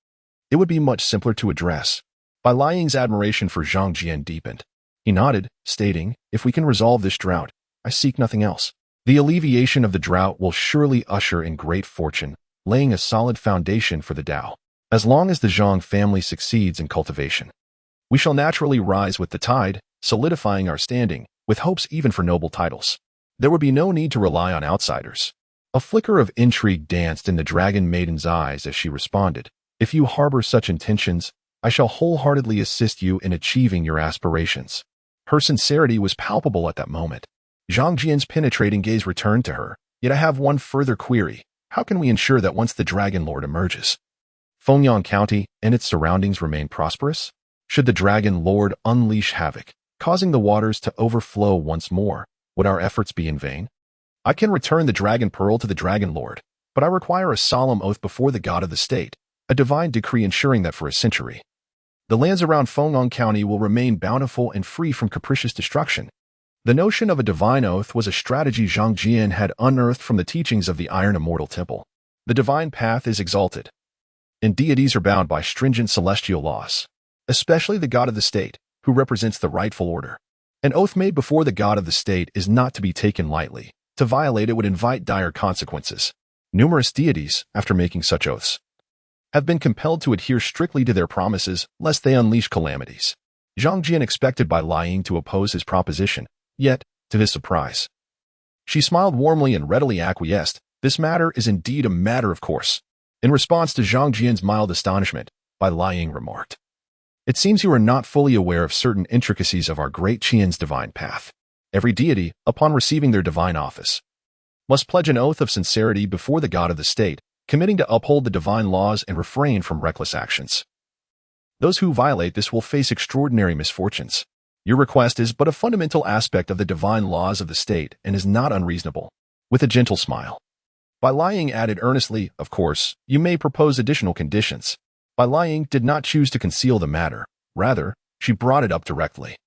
it would be much simpler to address. Bai Liying's admiration for Zhang Jian deepened. He nodded, stating, if we can resolve this drought, I seek nothing else. The alleviation of the drought will surely usher in great fortune, laying a solid foundation for the Dao. As long as the Zhang family succeeds in cultivation, we shall naturally rise with the tide, solidifying our standing, with hopes even for noble titles. There would be no need to rely on outsiders. A flicker of intrigue danced in the dragon maiden's eyes as she responded, if you harbor such intentions, I shall wholeheartedly assist you in achieving your aspirations. Her sincerity was palpable at that moment. Zhang Jian's penetrating gaze returned to her, yet I have one further query. How can we ensure that once the Dragon Lord emerges, Fengyang County and its surroundings remain prosperous? Should the Dragon Lord unleash havoc, causing the waters to overflow once more, would our efforts be in vain? I can return the Dragon Pearl to the Dragon Lord, but I require a solemn oath before the God of the state, a divine decree ensuring that for a century, the lands around Fengyang County will remain bountiful and free from capricious destruction. The notion of a divine oath was a strategy Zhang Jian had unearthed from the teachings of the Iron Immortal Temple. The divine path is exalted, and deities are bound by stringent celestial laws, especially the God of the state, who represents the rightful order. An oath made before the God of the state is not to be taken lightly. To violate it would invite dire consequences. Numerous deities, after making such oaths, have been compelled to adhere strictly to their promises lest they unleash calamities. Zhang Jian expected Bai Liying to oppose his proposition, yet, to his surprise, she smiled warmly and readily acquiesced. This matter is indeed a matter of course. In response to Zhang Jian's mild astonishment, Bai Liying remarked, it seems you are not fully aware of certain intricacies of our great Qian's divine path. Every deity, upon receiving their divine office, must pledge an oath of sincerity before the God of the state, committing to uphold the divine laws and refrain from reckless actions. Those who violate this will face extraordinary misfortunes. Your request is but a fundamental aspect of the divine laws of the state and is not unreasonable. With a gentle smile. Bai Liang added earnestly, of course, you may propose additional conditions. Bai Liang did not choose to conceal the matter. Rather, she brought it up directly.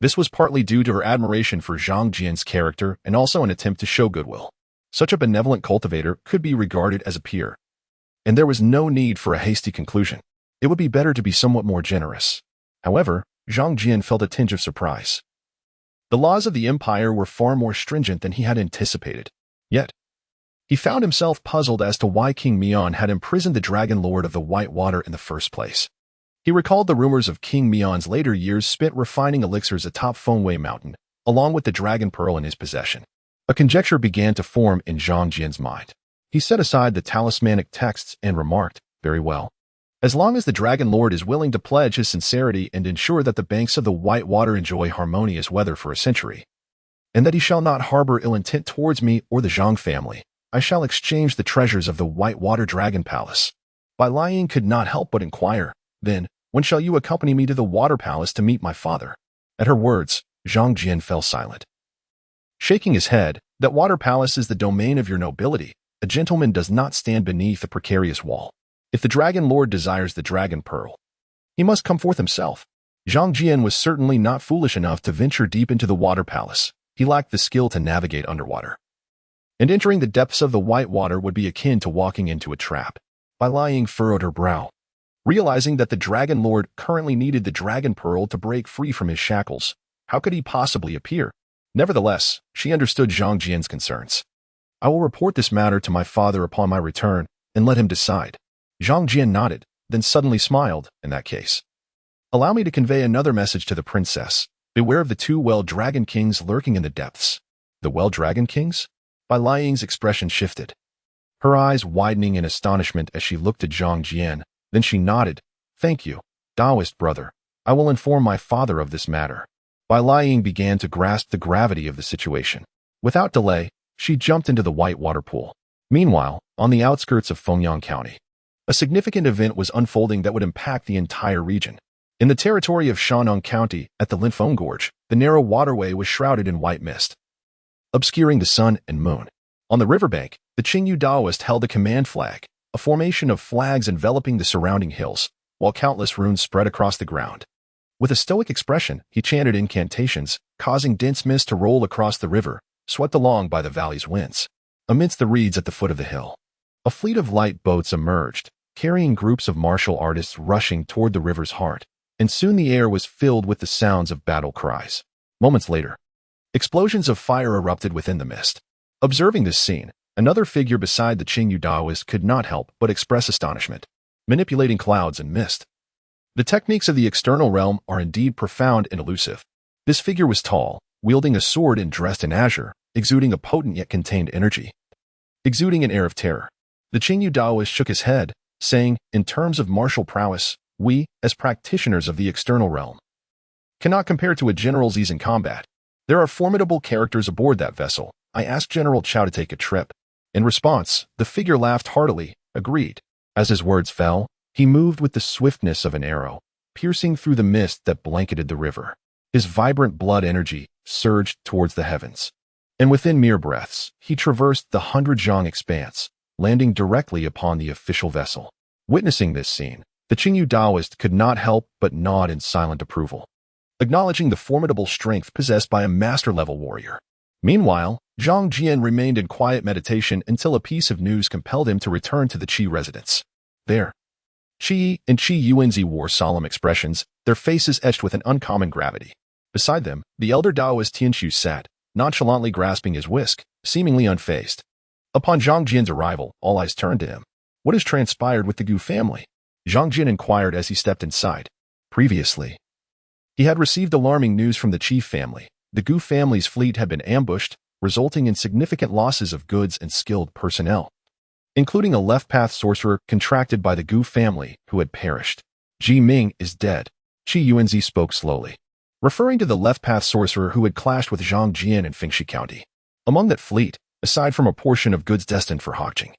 This was partly due to her admiration for Zhang Jian's character and also an attempt to show goodwill. Such a benevolent cultivator could be regarded as a peer. And there was no need for a hasty conclusion. It would be better to be somewhat more generous. However, Zhang Jian felt a tinge of surprise. The laws of the empire were far more stringent than he had anticipated. Yet, he found himself puzzled as to why King Mian had imprisoned the Dragon Lord of the White Water in the first place. He recalled the rumors of King Mian's later years spent refining elixirs atop Fengwei Mountain, along with the Dragon Pearl in his possession. A conjecture began to form in Zhang Jian's mind. He set aside the talismanic texts and remarked, very well. As long as the Dragon Lord is willing to pledge his sincerity and ensure that the banks of the White Water enjoy harmonious weather for a century, and that he shall not harbor ill intent towards me or the Zhang family, I shall exchange the treasures of the White Water Dragon Palace. Bai Liang could not help but inquire, then, when shall you accompany me to the Water Palace to meet my father? At her words, Zhang Jian fell silent. Shaking his head, that Water Palace is the domain of your nobility. A gentleman does not stand beneath a precarious wall. If the Dragon Lord desires the Dragon Pearl, he must come forth himself. Zhang Jian was certainly not foolish enough to venture deep into the Water Palace. He lacked the skill to navigate underwater. And entering the depths of the White Water would be akin to walking into a trap. Bai Liang furrowed her brow. Realizing that the Dragon Lord currently needed the Dragon Pearl to break free from his shackles, how could he possibly appear? Nevertheless, she understood Zhang Jian's concerns. I will report this matter to my father upon my return and let him decide. Zhang Jian nodded, then suddenly smiled. In that case, allow me to convey another message to the princess. Beware of the two well-dragon kings lurking in the depths. The well-dragon kings? Bai Liang's expression shifted, her eyes widening in astonishment as she looked at Zhang Jian. Then she nodded. Thank you, Taoist brother. I will inform my father of this matter. Bai Liang began to grasp the gravity of the situation. Without delay, she jumped into the white water pool. Meanwhile, on the outskirts of Fengyang County, a significant event was unfolding that would impact the entire region. In the territory of Shanong County, at the Linfeng Gorge, the narrow waterway was shrouded in white mist, obscuring the sun and moon. On the riverbank, the Qingyu Daoist held a command flag, a formation of flags enveloping the surrounding hills, while countless runes spread across the ground. With a stoic expression, he chanted incantations, causing dense mist to roll across the river, swept along by the valley's winds. Amidst the reeds at the foot of the hill, a fleet of light boats emerged, carrying groups of martial artists rushing toward the river's heart, and soon the air was filled with the sounds of battle cries. Moments later, explosions of fire erupted within the mist. Observing this scene, another figure beside the Qingyu Daoist could not help but express astonishment, manipulating clouds and mist. The techniques of the external realm are indeed profound and elusive. This figure was tall, wielding a sword and dressed in azure, exuding a potent yet contained energy, exuding an air of terror. The Qingyu Daoist shook his head, saying, in terms of martial prowess, we, as practitioners of the external realm, cannot compare to a general's ease in combat. There are formidable characters aboard that vessel. I asked General Chao to take a trip. In response, the figure laughed heartily, agreed. As his words fell, he moved with the swiftness of an arrow, piercing through the mist that blanketed the river. His vibrant blood energy surged towards the heavens. And within mere breaths, he traversed the 100-zhang expanse, landing directly upon the official vessel. Witnessing this scene, the Qingyu Daoist could not help but nod in silent approval, acknowledging the formidable strength possessed by a master-level warrior. Meanwhile, Zhang Jian remained in quiet meditation until a piece of news compelled him to return to the Qi residence. There, Qi and Qi Yuanzi wore solemn expressions, their faces etched with an uncommon gravity. Beside them, the elder Daoist Tianshu sat, nonchalantly grasping his whisk, seemingly unfazed. Upon Zhang Jian's arrival, all eyes turned to him. What has transpired with the Gu family? Zhang Jian inquired as he stepped inside. Previously, he had received alarming news from the Qi family. The Gu family's fleet had been ambushed, resulting in significant losses of goods and skilled personnel, including a left-path sorcerer contracted by the Gu family who had perished. Ji Ming is dead, Qi Yuanzi spoke slowly, referring to the left-path sorcerer who had clashed with Zhang Jian in Fengxi County. Among that fleet, aside from a portion of goods destined for hawking,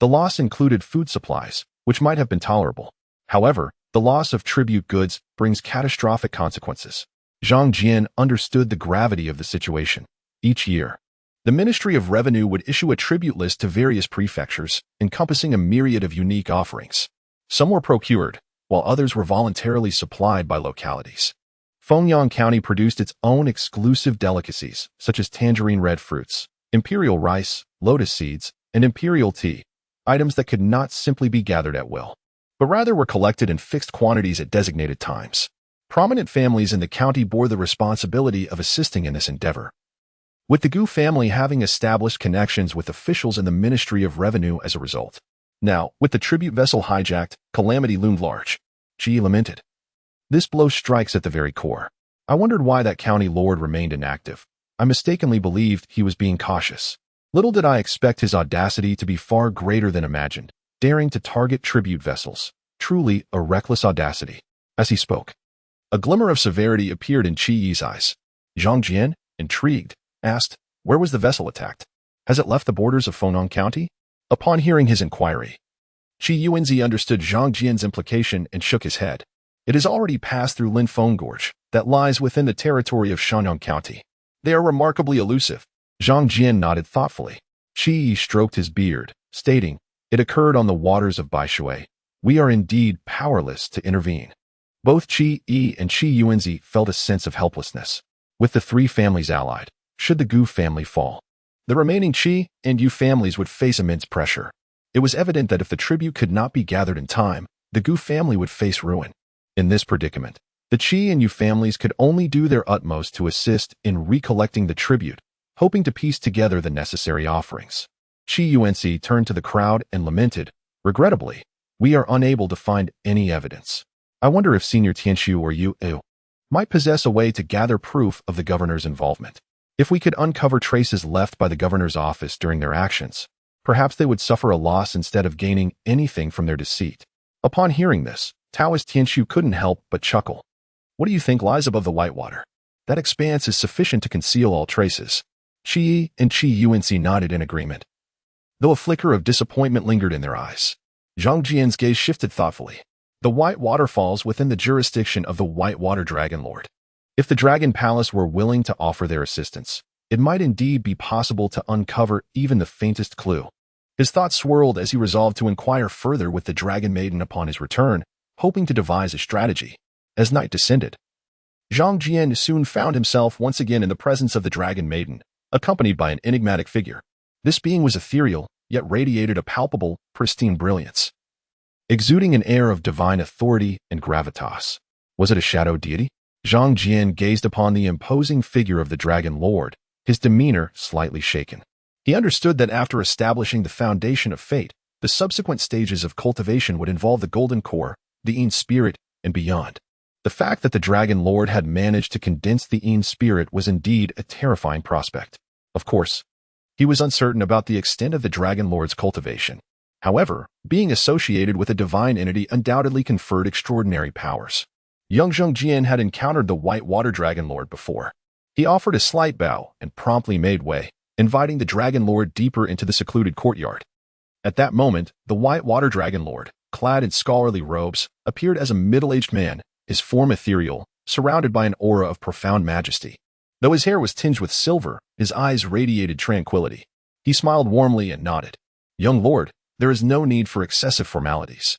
the loss included food supplies, which might have been tolerable. However, the loss of tribute goods brings catastrophic consequences. Zhang Jian understood the gravity of the situation. Each year, the Ministry of Revenue would issue a tribute list to various prefectures, encompassing a myriad of unique offerings. Some were procured, while others were voluntarily supplied by localities. Fengyang County produced its own exclusive delicacies, such as tangerine red fruits, imperial rice, lotus seeds, and imperial tea, items that could not simply be gathered at will, but rather were collected in fixed quantities at designated times. Prominent families in the county bore the responsibility of assisting in this endeavor, with the Gu family having established connections with officials in the Ministry of Revenue as a result. Now, with the tribute vessel hijacked, calamity loomed large. She lamented. This blow strikes at the very core. I wondered why that county lord remained inactive. I mistakenly believed he was being cautious. Little did I expect his audacity to be far greater than imagined, daring to target tribute vessels. Truly a reckless audacity. As he spoke, a glimmer of severity appeared in Qi Yi's eyes. Zhang Jian, intrigued, asked, "Where was the vessel attacked? Has it left the borders of Fengyang County?" Upon hearing his inquiry, Qi Yuanzi understood Zhang Jian's implication and shook his head. It has already passed through Linfeng Gorge, that lies within the territory of Shenyang County. They are remarkably elusive. Zhang Jian nodded thoughtfully. Qi Yi stroked his beard, stating, "It occurred on the waters of Baishui. We are indeed powerless to intervene." Both Qi Yi and Qi Yuanzi felt a sense of helplessness. With the three families allied, should the Gu family fall, the remaining Qi and Yu families would face immense pressure. It was evident that if the tribute could not be gathered in time, the Gu family would face ruin. In this predicament, the Qi and Yu families could only do their utmost to assist in recollecting the tribute, hoping to piece together the necessary offerings. Qi Yuanzi turned to the crowd and lamented, "Regrettably, we are unable to find any evidence. I wonder if Senior Tianxiu or Yu might possess a way to gather proof of the governor's involvement. If we could uncover traces left by the governor's office during their actions, perhaps they would suffer a loss instead of gaining anything from their deceit." Upon hearing this, Taoist Tianxiu couldn't help but chuckle. "What do you think lies above the white water? That expanse is sufficient to conceal all traces." Qi Yi and Qi Yuanzi nodded in agreement, though a flicker of disappointment lingered in their eyes. Zhang Jian's gaze shifted thoughtfully. The white water falls within the jurisdiction of the Whitewater Dragon Lord. If the Dragon Palace were willing to offer their assistance, it might indeed be possible to uncover even the faintest clue. His thoughts swirled as he resolved to inquire further with the Dragon Maiden upon his return, hoping to devise a strategy. As night descended, Zhang Jian soon found himself once again in the presence of the Dragon Maiden, accompanied by an enigmatic figure. This being was ethereal, yet radiated a palpable, pristine brilliance, exuding an air of divine authority and gravitas. Was it a shadow deity? Zhang Jian gazed upon the imposing figure of the Dragon Lord, his demeanor slightly shaken. He understood that after establishing the foundation of fate, the subsequent stages of cultivation would involve the golden core, the Yin spirit, and beyond. The fact that the Dragon Lord had managed to condense the Yin spirit was indeed a terrifying prospect. Of course, he was uncertain about the extent of the Dragon Lord's cultivation. However, being associated with a divine entity undoubtedly conferred extraordinary powers. Young Zhang Jian had encountered the White Water Dragon Lord before. He offered a slight bow and promptly made way, inviting the Dragon Lord deeper into the secluded courtyard. At that moment, the White Water Dragon Lord, clad in scholarly robes, appeared as a middle-aged man, his form ethereal, surrounded by an aura of profound majesty. Though his hair was tinged with silver, his eyes radiated tranquility. He smiled warmly and nodded. "Young lord, there is no need for excessive formalities.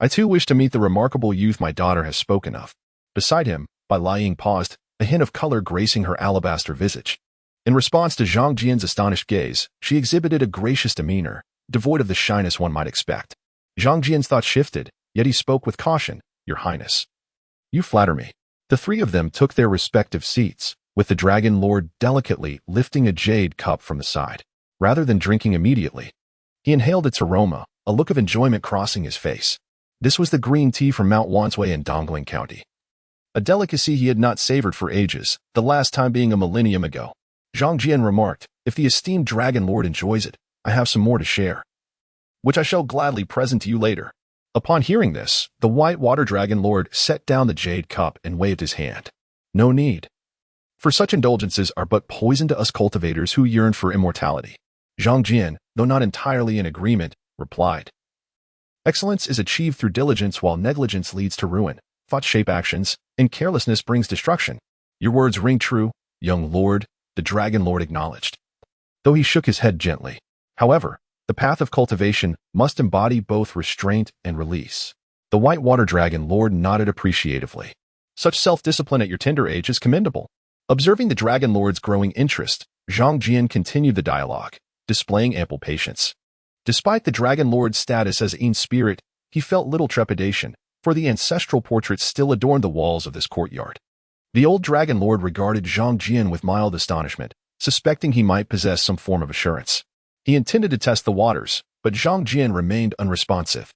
I too wish to meet the remarkable youth my daughter has spoken of." Beside him, Bai Liying paused, a hint of color gracing her alabaster visage. In response to Zhang Jian's astonished gaze, she exhibited a gracious demeanor, devoid of the shyness one might expect. Zhang Jian's thoughts shifted, yet he spoke with caution. "Your Highness, you flatter me." The three of them took their respective seats, with the Dragon Lord delicately lifting a jade cup from the side. Rather than drinking immediately, he inhaled its aroma, a look of enjoyment crossing his face. This was the green tea from Mount Wanshui in Dongling County, a delicacy he had not savored for ages, the last time being a millennium ago. Zhang Jian remarked, "If the esteemed Dragon Lord enjoys it, I have some more to share, which I shall gladly present to you later." Upon hearing this, the White Water Dragon Lord set down the jade cup and waved his hand. "No need. For such indulgences are but poison to us cultivators who yearn for immortality." Zhang Jian, though not entirely in agreement, replied, "Excellence is achieved through diligence while negligence leads to ruin. Thought shape actions, and carelessness brings destruction. Your words ring true, young lord, the Dragon Lord acknowledged, though he shook his head gently. However, the path of cultivation must embody both restraint and release. The White Water Dragon Lord nodded appreciatively. Such self-discipline at your tender age is commendable. Observing the Dragon Lord's growing interest, Zhang Jian continued the dialogue, displaying ample patience. Despite the Dragon Lord's status as Ain spirit, he felt little trepidation, for the ancestral portraits still adorned the walls of this courtyard. The old Dragon Lord regarded Zhang Jian with mild astonishment, suspecting he might possess some form of assurance. He intended to test the waters, but Zhang Jian remained unresponsive,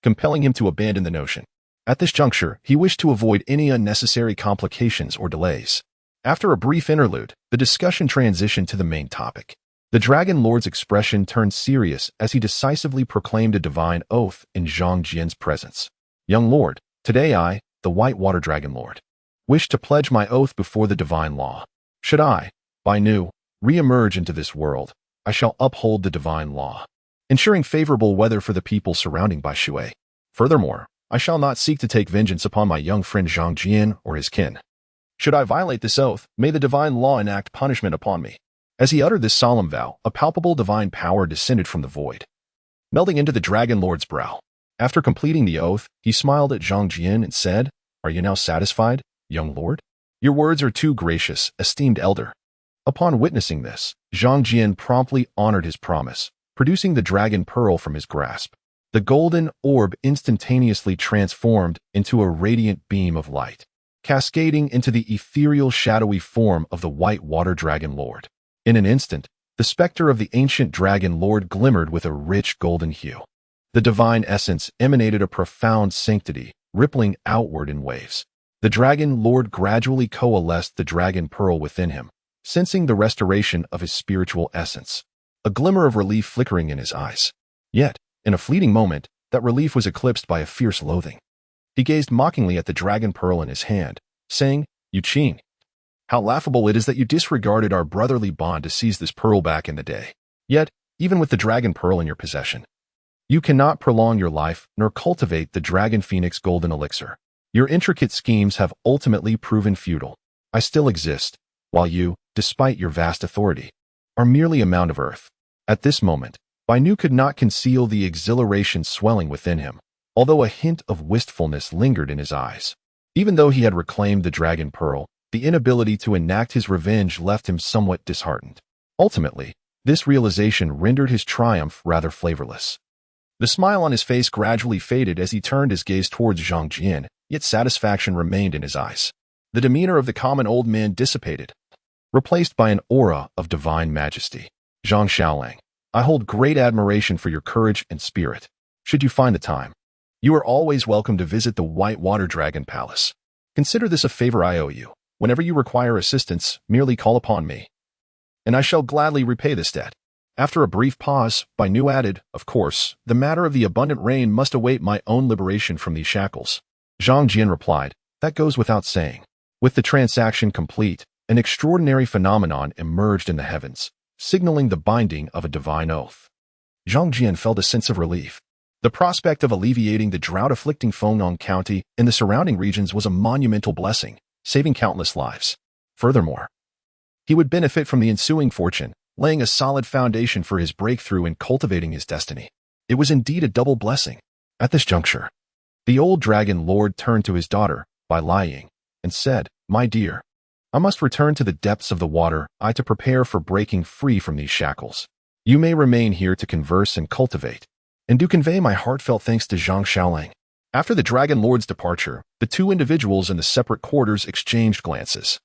compelling him to abandon the notion. At this juncture, he wished to avoid any unnecessary complications or delays. After a brief interlude, the discussion transitioned to the main topic. The Dragon Lord's expression turned serious as he decisively proclaimed a divine oath in Zhang Jian's presence. Young Lord, today I, the White Water Dragon Lord, wish to pledge my oath before the divine law. Should I, by new, re-emerge into this world, I shall uphold the divine law, ensuring favorable weather for the people surrounding Bai Shui. Furthermore, I shall not seek to take vengeance upon my young friend Zhang Jian or his kin. Should I violate this oath, may the divine law enact punishment upon me. As he uttered this solemn vow, a palpable divine power descended from the void, melding into the Dragon Lord's brow. After completing the oath, he smiled at Zhang Jian and said, "Are you now satisfied, young lord? Your words are too gracious, esteemed elder." Upon witnessing this, Zhang Jian promptly honored his promise, producing the Dragon Pearl from his grasp. The golden orb instantaneously transformed into a radiant beam of light, cascading into the ethereal shadowy form of the White Water Dragon Lord. In an instant, the specter of the ancient Dragon Lord glimmered with a rich golden hue. The divine essence emanated a profound sanctity, rippling outward in waves. The Dragon Lord gradually coalesced the Dragon Pearl within him, sensing the restoration of his spiritual essence, a glimmer of relief flickering in his eyes. Yet, in a fleeting moment, that relief was eclipsed by a fierce loathing. He gazed mockingly at the Dragon Pearl in his hand, saying, "You Qing, how laughable it is that you disregarded our brotherly bond to seize this pearl back in the day. Yet, even with the Dragon Pearl in your possession, you cannot prolong your life nor cultivate the Dragon Phoenix Golden Elixir. Your intricate schemes have ultimately proven futile. I still exist, while you, despite your vast authority, are merely a mound of earth." At this moment, Bai Nu could not conceal the exhilaration swelling within him, although a hint of wistfulness lingered in his eyes. Even though he had reclaimed the Dragon Pearl, the inability to enact his revenge left him somewhat disheartened. Ultimately, this realization rendered his triumph rather flavorless. The smile on his face gradually faded as he turned his gaze towards Zhang Jian, yet satisfaction remained in his eyes. The demeanor of the common old man dissipated, replaced by an aura of divine majesty. "Zhang Xiaolang, I hold great admiration for your courage and spirit. Should you find the time, you are always welcome to visit the White Water Dragon Palace. Consider this a favor I owe you. Whenever you require assistance, merely call upon me, and I shall gladly repay this debt." After a brief pause, Bai Nu added, "Of course, the matter of the abundant rain must await my own liberation from these shackles." Zhang Jian replied, "That goes without saying." With the transaction complete, an extraordinary phenomenon emerged in the heavens, signaling the binding of a divine oath. Zhang Jian felt a sense of relief. The prospect of alleviating the drought-afflicting Fengnong County and the surrounding regions was a monumental blessing, saving countless lives. Furthermore, he would benefit from the ensuing fortune, laying a solid foundation for his breakthrough in cultivating his destiny. It was indeed a double blessing. At this juncture, the old Dragon Lord turned to his daughter, Bai Liying, and said, "My dear, I must return to the depths of the water to prepare for breaking free from these shackles. You may remain here to converse and cultivate, and do convey my heartfelt thanks to Zhang Xiaolang." After the Dragon Lord's departure, the two individuals in the separate quarters exchanged glances,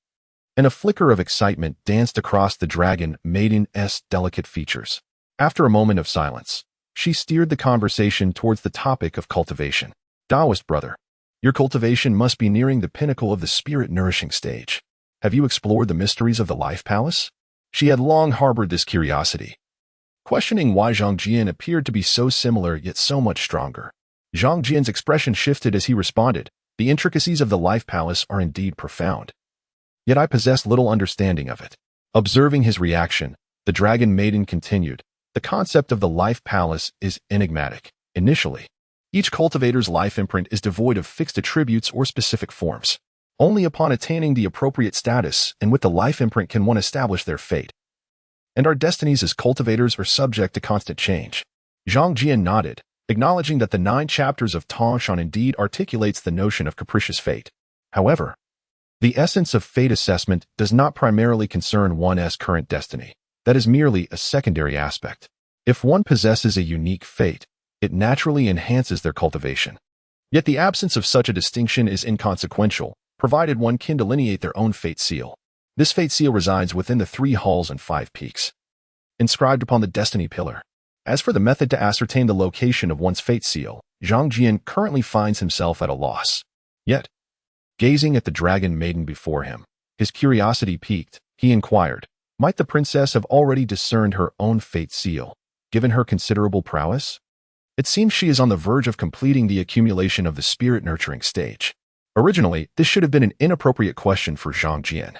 and a flicker of excitement danced across the Dragon Maiden's delicate features. After a moment of silence, she steered the conversation towards the topic of cultivation. "Taoist brother, your cultivation must be nearing the pinnacle of the spirit-nourishing stage. Have you explored the mysteries of the Life Palace?" She had long harbored this curiosity, questioning why Zhang Jian appeared to be so similar yet so much stronger. Zhang Jian's expression shifted as he responded, "The intricacies of the Life Palace are indeed profound, yet I possess little understanding of it." Observing his reaction, the Dragon Maiden continued, "The concept of the Life Palace is enigmatic. Initially, each cultivator's life imprint is devoid of fixed attributes or specific forms. Only upon attaining the appropriate status and with the life imprint can one establish their fate. And our destinies as cultivators are subject to constant change. Zhang Jian nodded, acknowledging that the 9 chapters of Tangshan indeed articulates the notion of capricious fate. However, the essence of fate assessment does not primarily concern one's current destiny. That is merely a secondary aspect. If one possesses a unique fate, it naturally enhances their cultivation. Yet the absence of such a distinction is inconsequential, provided one can delineate their own fate seal. This fate seal resides within the 3 halls and 5 peaks, inscribed upon the destiny pillar. As for the method to ascertain the location of one's fate seal, Zhang Jian currently finds himself at a loss. Yet, gazing at the dragon maiden before him, his curiosity piqued, he inquired, might the princess have already discerned her own fate seal, given her considerable prowess? It seems she is on the verge of completing the accumulation of the spirit-nurturing stage. Originally, this should have been an inappropriate question for Zhang Jian,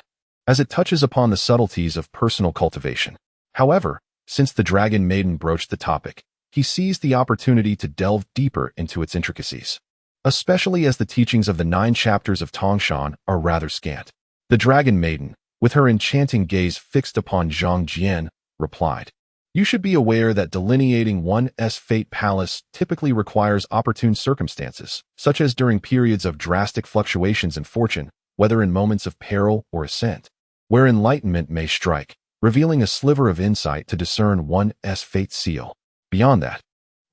as it touches upon the subtleties of personal cultivation. However, since the dragon maiden broached the topic, he seized the opportunity to delve deeper into its intricacies, especially as the teachings of the 9 chapters of Tangshan are rather scant. The dragon maiden, with her enchanting gaze fixed upon Zhang Jian, replied, "You should be aware that delineating one's fate palace typically requires opportune circumstances, such as during periods of drastic fluctuations in fortune, whether in moments of peril or ascent, where enlightenment may strike, revealing a sliver of insight to discern one's fate seal. Beyond that,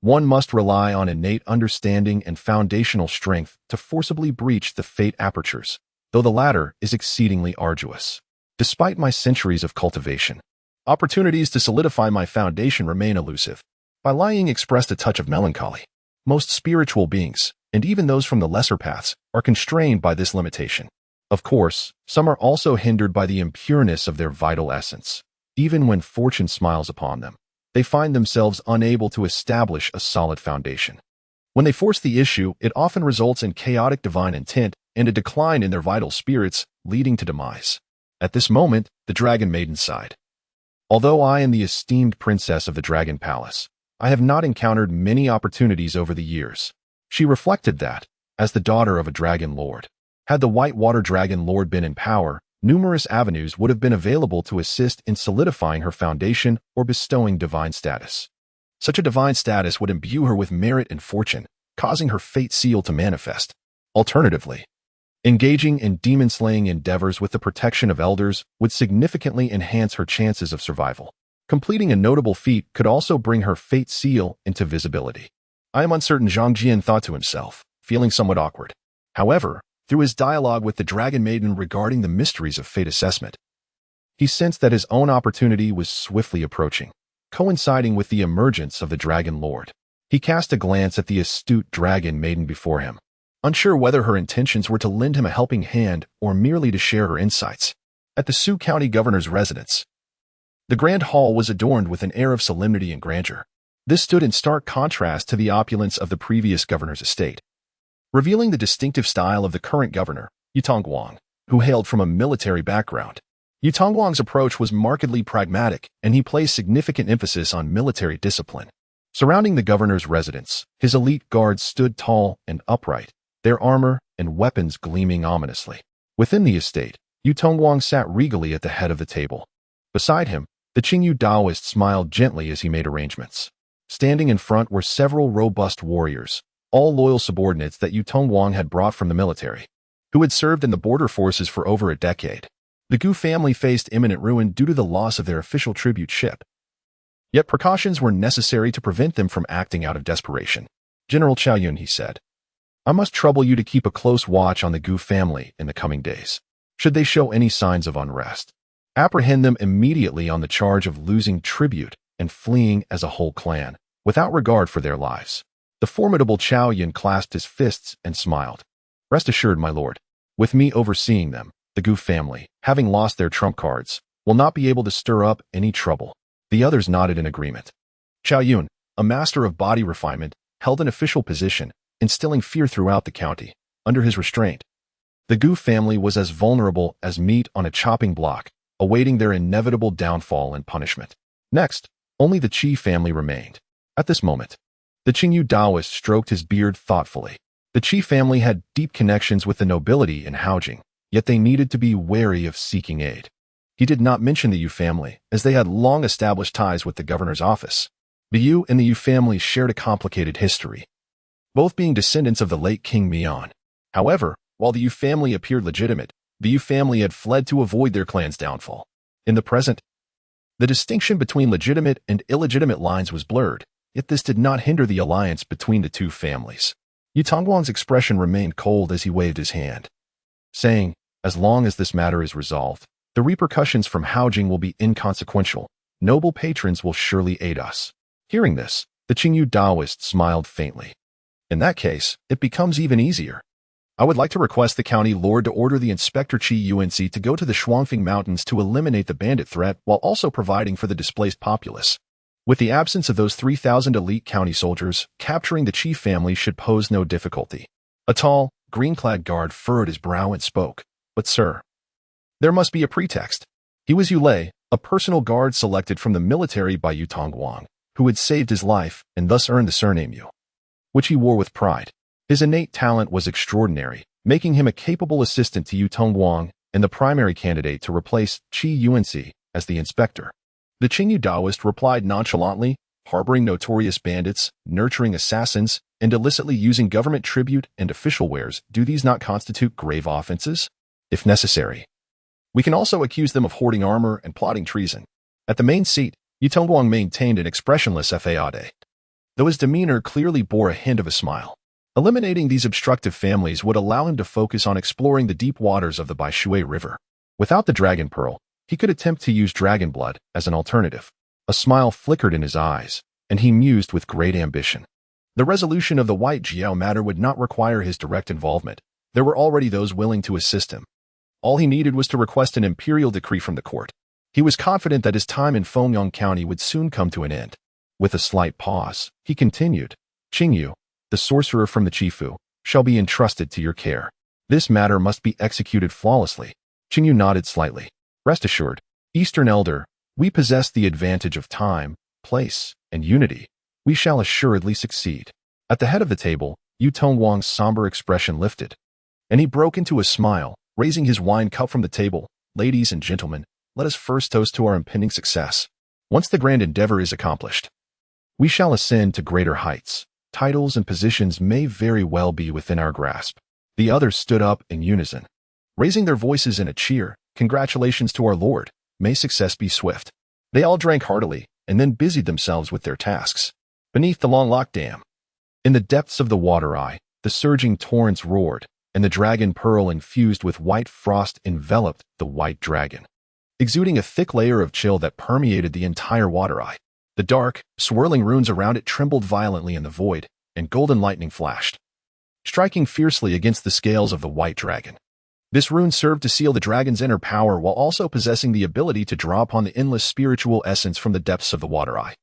one must rely on innate understanding and foundational strength to forcibly breach the fate apertures, though the latter is exceedingly arduous. Despite my centuries of cultivation, opportunities to solidify my foundation remain elusive. By lying expressed a touch of melancholy. Most spiritual beings, and even those from the lesser paths, are constrained by this limitation. Of course, some are also hindered by the impureness of their vital essence. Even when fortune smiles upon them, they find themselves unable to establish a solid foundation. When they force the issue, it often results in chaotic divine intent and a decline in their vital spirits, leading to demise. At this moment, the dragon maiden sighed. Although I am the esteemed princess of the Dragon Palace, I have not encountered many opportunities over the years. She reflected that, as the daughter of a dragon lord, had the Whitewater Dragon Lord been in power, numerous avenues would have been available to assist in solidifying her foundation or bestowing divine status. Such a divine status would imbue her with merit and fortune, causing her fate seal to manifest. Alternatively, engaging in demon-slaying endeavors with the protection of elders would significantly enhance her chances of survival. Completing a notable feat could also bring her fate seal into visibility. I am uncertain, Zhang Jian thought to himself, feeling somewhat awkward. However, through his dialogue with the Dragon Maiden regarding the mysteries of fate assessment, he sensed that his own opportunity was swiftly approaching, coinciding with the emergence of the Dragon Lord. He cast a glance at the astute Dragon Maiden before him, unsure whether her intentions were to lend him a helping hand or merely to share her insights. At the Sioux County Governor's residence, the Grand Hall was adorned with an air of solemnity and grandeur. This stood in stark contrast to the opulence of the previous governor's estate, revealing the distinctive style of the current governor, Yutongguang, who hailed from a military background. Yutongguang's approach was markedly pragmatic, and he placed significant emphasis on military discipline. Surrounding the governor's residence, his elite guards stood tall and upright, their armor and weapons gleaming ominously. Within the estate, Yutongguang sat regally at the head of the table. Beside him, the Qingyu Daoist smiled gently as he made arrangements. Standing in front were several robust warriors, all loyal subordinates that Yutongguang had brought from the military, who had served in the border forces for over a decade. The Gu family faced imminent ruin due to the loss of their official tribute ship. Yet precautions were necessary to prevent them from acting out of desperation. General Chao Yun, he said, I must trouble you to keep a close watch on the Gu family in the coming days. Should they show any signs of unrest, apprehend them immediately on the charge of losing tribute and fleeing as a whole clan, without regard for their lives. The formidable Chao Yun clasped his fists and smiled. Rest assured, my lord, with me overseeing them, the Gu family, having lost their trump cards, will not be able to stir up any trouble. The others nodded in agreement. Chao Yun, a master of body refinement, held an official position, instilling fear throughout the county. Under his restraint, the Gu family was as vulnerable as meat on a chopping block, awaiting their inevitable downfall and punishment. Next, only the Qi family remained. At this moment, the Qingyu Daoist stroked his beard thoughtfully. The Qi family had deep connections with the nobility in Haojing, yet they needed to be wary of seeking aid. He did not mention the Yu family, as they had long established ties with the governor's office. The Yu and the Yu family shared a complicated history, both being descendants of the late King Mian. However, while the Yu family appeared legitimate, the Yu family had fled to avoid their clan's downfall. In the present, the distinction between legitimate and illegitimate lines was blurred, yet this did not hinder the alliance between the two families. Yu Tongguang's expression remained cold as he waved his hand, saying, "As long as this matter is resolved, the repercussions from Haojing will be inconsequential. Noble patrons will surely aid us." Hearing this, the Qingyu Daoist smiled faintly. "In that case, it becomes even easier. I would like to request the county lord to order the Inspector Qi Yuanci to go to the Shuangfeng Mountains to eliminate the bandit threat while also providing for the displaced populace. With the absence of those 3,000 elite county soldiers, capturing the Qi family should pose no difficulty." A tall, green-clad guard furrowed his brow and spoke, "But sir, there must be a pretext." He was Yu Lei, a personal guard selected from the military by Yu Tongguang, who had saved his life and thus earned the surname Yu, which he wore with pride. His innate talent was extraordinary, making him a capable assistant to Yu Tongguang and the primary candidate to replace Qi Yuanci as the inspector. The Qingyu Daoist replied nonchalantly, "Harboring notorious bandits, nurturing assassins, and illicitly using government tribute and official wares, do these not constitute grave offenses? If necessary, we can also accuse them of hoarding armor and plotting treason." At the main seat, Yu Tongguang maintained an expressionless faade, though his demeanor clearly bore a hint of a smile. Eliminating these obstructive families would allow him to focus on exploring the deep waters of the Baishui River. Without the Dragon Pearl, he could attempt to use dragon blood as an alternative. A smile flickered in his eyes, and he mused with great ambition. The resolution of the White Jiao matter would not require his direct involvement. There were already those willing to assist him. All he needed was to request an imperial decree from the court. He was confident that his time in Fengyang County would soon come to an end. With a slight pause, he continued, "Qingyu, the sorcerer from the Chifu, shall be entrusted to your care. This matter must be executed flawlessly." Qingyu nodded slightly. "Rest assured, Eastern Elder, we possess the advantage of time, place, and unity. We shall assuredly succeed." At the head of the table, Yu Tongguang's somber expression lifted, and he broke into a smile, raising his wine cup from the table. "Ladies and gentlemen, let us first toast to our impending success. Once the grand endeavor is accomplished, we shall ascend to greater heights. Titles and positions may very well be within our grasp." The others stood up in unison, raising their voices in a cheer. "Congratulations to our lord. May success be swift." They all drank heartily and then busied themselves with their tasks. Beneath the Long Lock Dam, in the depths of the water eye, the surging torrents roared, and the dragon pearl infused with white frost enveloped the white dragon, exuding a thick layer of chill that permeated the entire water eye. The dark, swirling runes around it trembled violently in the void, and golden lightning flashed, striking fiercely against the scales of the white dragon. This rune served to seal the dragon's inner power while also possessing the ability to draw upon the endless spiritual essence from the depths of the water eye,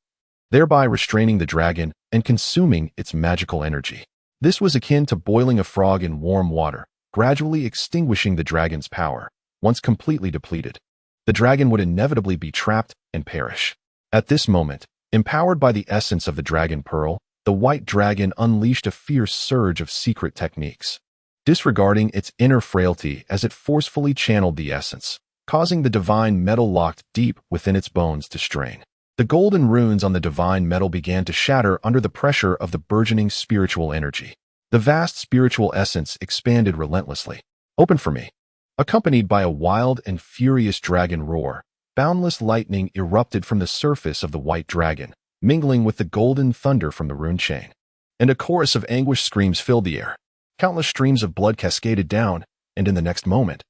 thereby restraining the dragon and consuming its magical energy. This was akin to boiling a frog in warm water, gradually extinguishing the dragon's power. Once completely depleted, the dragon would inevitably be trapped and perish. At this moment, empowered by the essence of the Dragon Pearl, the white dragon unleashed a fierce surge of secret techniques, disregarding its inner frailty as it forcefully channeled the essence, causing the divine metal locked deep within its bones to strain. The golden runes on the divine metal began to shatter under the pressure of the burgeoning spiritual energy. The vast spiritual essence expanded relentlessly. "Open for me." Accompanied by a wild and furious dragon roar, boundless lightning erupted from the surface of the white dragon, mingling with the golden thunder from the rune chain. And a chorus of anguished screams filled the air. Countless streams of blood cascaded down, and in the next moment,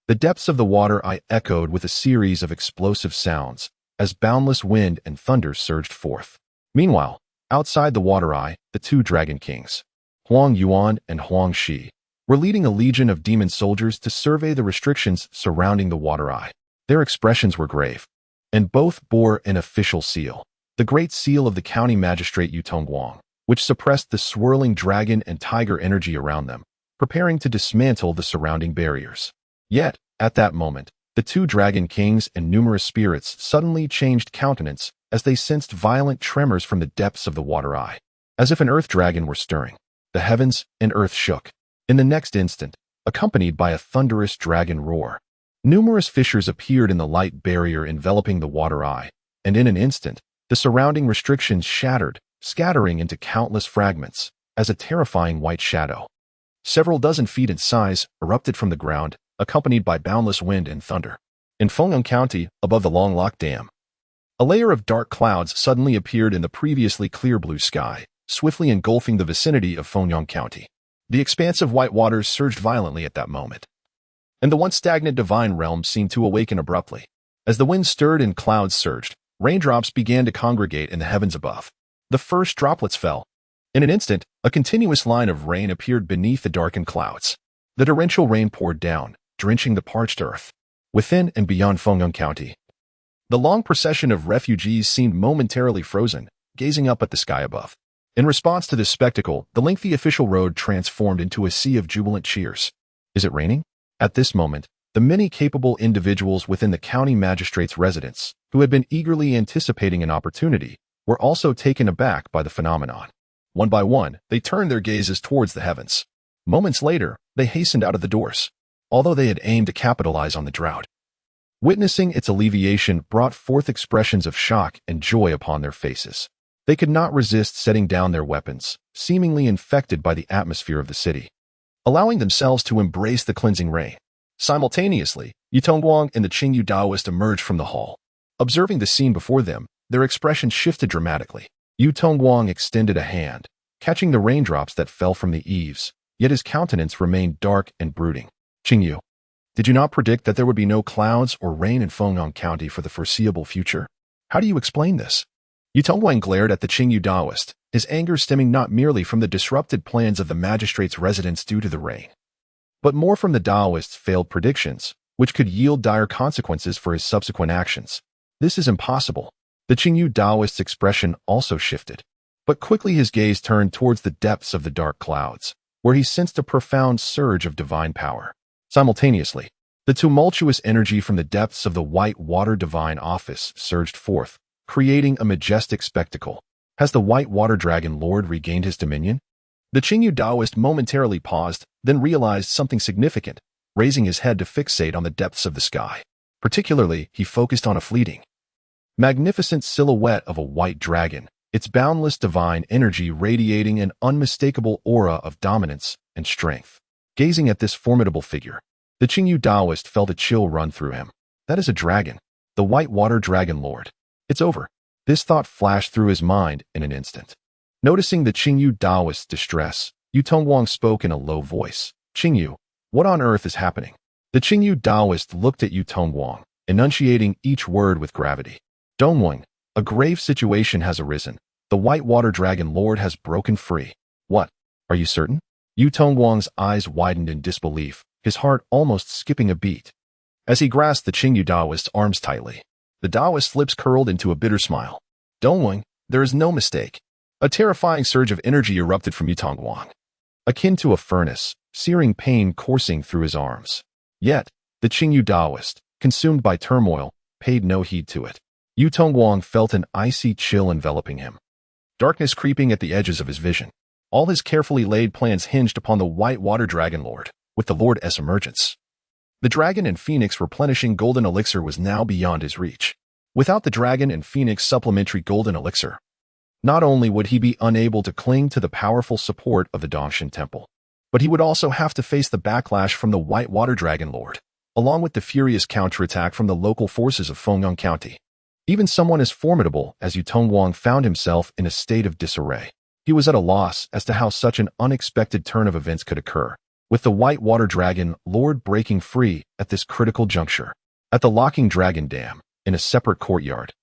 the depths of the water eye echoed with a series of explosive sounds as boundless wind and thunder surged forth. Meanwhile, outside the water eye, the two dragon kings, Huang Yuan and Huang Shi, were leading a legion of demon soldiers to survey the restrictions surrounding the water eye. Their expressions were grave, and both bore an official seal, the great seal of the county magistrate Yu Tongguang, which suppressed the swirling dragon and tiger energy around them, preparing to dismantle the surrounding barriers. Yet, at that moment, the two dragon kings and numerous spirits suddenly changed countenance as they sensed violent tremors from the depths of the water eye, as if an earth dragon were stirring. The heavens and earth shook. In the next instant, accompanied by a thunderous dragon roar. Numerous fissures appeared in the light barrier enveloping the water eye, and in an instant, the surrounding restrictions shattered, scattering into countless fragments, as a terrifying white shadow, several dozen feet in size, erupted from the ground, accompanied by boundless wind and thunder. In Fengyang County, above the Long Lock Dam, a layer of dark clouds suddenly appeared in the previously clear blue sky, swiftly engulfing the vicinity of Fengyang County. The expansive white waters surged violently at that moment, and the once stagnant divine realm seemed to awaken abruptly. As the wind stirred and clouds surged, raindrops began to congregate in the heavens above. The first droplets fell. In an instant, a continuous line of rain appeared beneath the darkened clouds. The torrential rain poured down, drenching the parched earth. Within and beyond Fengyang County, the long procession of refugees seemed momentarily frozen, gazing up at the sky above. In response to this spectacle, the lengthy official road transformed into a sea of jubilant cheers. Is it raining? At this moment, the many capable individuals within the county magistrate's residence, who had been eagerly anticipating an opportunity, were also taken aback by the phenomenon. One by one, they turned their gazes towards the heavens. Moments later, they hastened out of the doors, although they had aimed to capitalize on the drought. Witnessing its alleviation brought forth expressions of shock and joy upon their faces. They could not resist setting down their weapons, seemingly infected by the atmosphere of the city, allowing themselves to embrace the cleansing rain. Simultaneously, Yu Tongguang and the Qingyu Taoist emerged from the hall. Observing the scene before them, their expression shifted dramatically. Yu Tongguang extended a hand, catching the raindrops that fell from the eaves, yet his countenance remained dark and brooding. Qingyu, did you not predict that there would be no clouds or rain in Fengyang County for the foreseeable future? How do you explain this? Yu Tongguang glared at the Qingyu Taoist, his anger stemming not merely from the disrupted plans of the magistrate's residence due to the rain, but more from the Taoist's failed predictions, which could yield dire consequences for his subsequent actions. This is impossible. The Qingyu Taoist's expression also shifted, but quickly his gaze turned towards the depths of the dark clouds, where he sensed a profound surge of divine power. Simultaneously, the tumultuous energy from the depths of the white water divine office surged forth, creating a majestic spectacle. Has the white water dragon lord regained his dominion? The Qingyu Taoist momentarily paused, then realized something significant, raising his head to fixate on the depths of the sky. Particularly, he focused on a fleeting, magnificent silhouette of a white dragon, its boundless divine energy radiating an unmistakable aura of dominance and strength. Gazing at this formidable figure, the Qingyu Taoist felt a chill run through him. That is a dragon, the white water dragon lord. It's over. This thought flashed through his mind in an instant. Noticing the Qingyu Taoist's distress, Yu Tongguang spoke in a low voice. Qingyu, what on earth is happening? The Qingyu Taoist looked at Yu Tongguang, enunciating each word with gravity. Dongguang, a grave situation has arisen. The white water dragon lord has broken free. What? Are you certain? Yu Tongguang's eyes widened in disbelief, his heart almost skipping a beat, as he grasped the Qingyu Taoist's arms tightly. The Taoist's lips curled into a bitter smile. Dongguang, there is no mistake. A terrifying surge of energy erupted from Yu Tongguang, akin to a furnace, searing pain coursing through his arms. Yet, the Qingyu Taoist, consumed by turmoil, paid no heed to it. Yu Tongguang felt an icy chill enveloping him, darkness creeping at the edges of his vision. All his carefully laid plans hinged upon the white water dragon lord, with the lord's emergence. The dragon and phoenix replenishing golden elixir was now beyond his reach. Without the dragon and phoenix supplementary golden elixir, not only would he be unable to cling to the powerful support of the Dongshan Temple, but he would also have to face the backlash from the white water dragon lord, along with the furious counterattack from the local forces of Fengyang County. Even someone as formidable as Yu Tongguang found himself in a state of disarray. He was at a loss as to how such an unexpected turn of events could occur, with the white water dragon lord breaking free at this critical juncture. At the locking dragon dam, in a separate courtyard,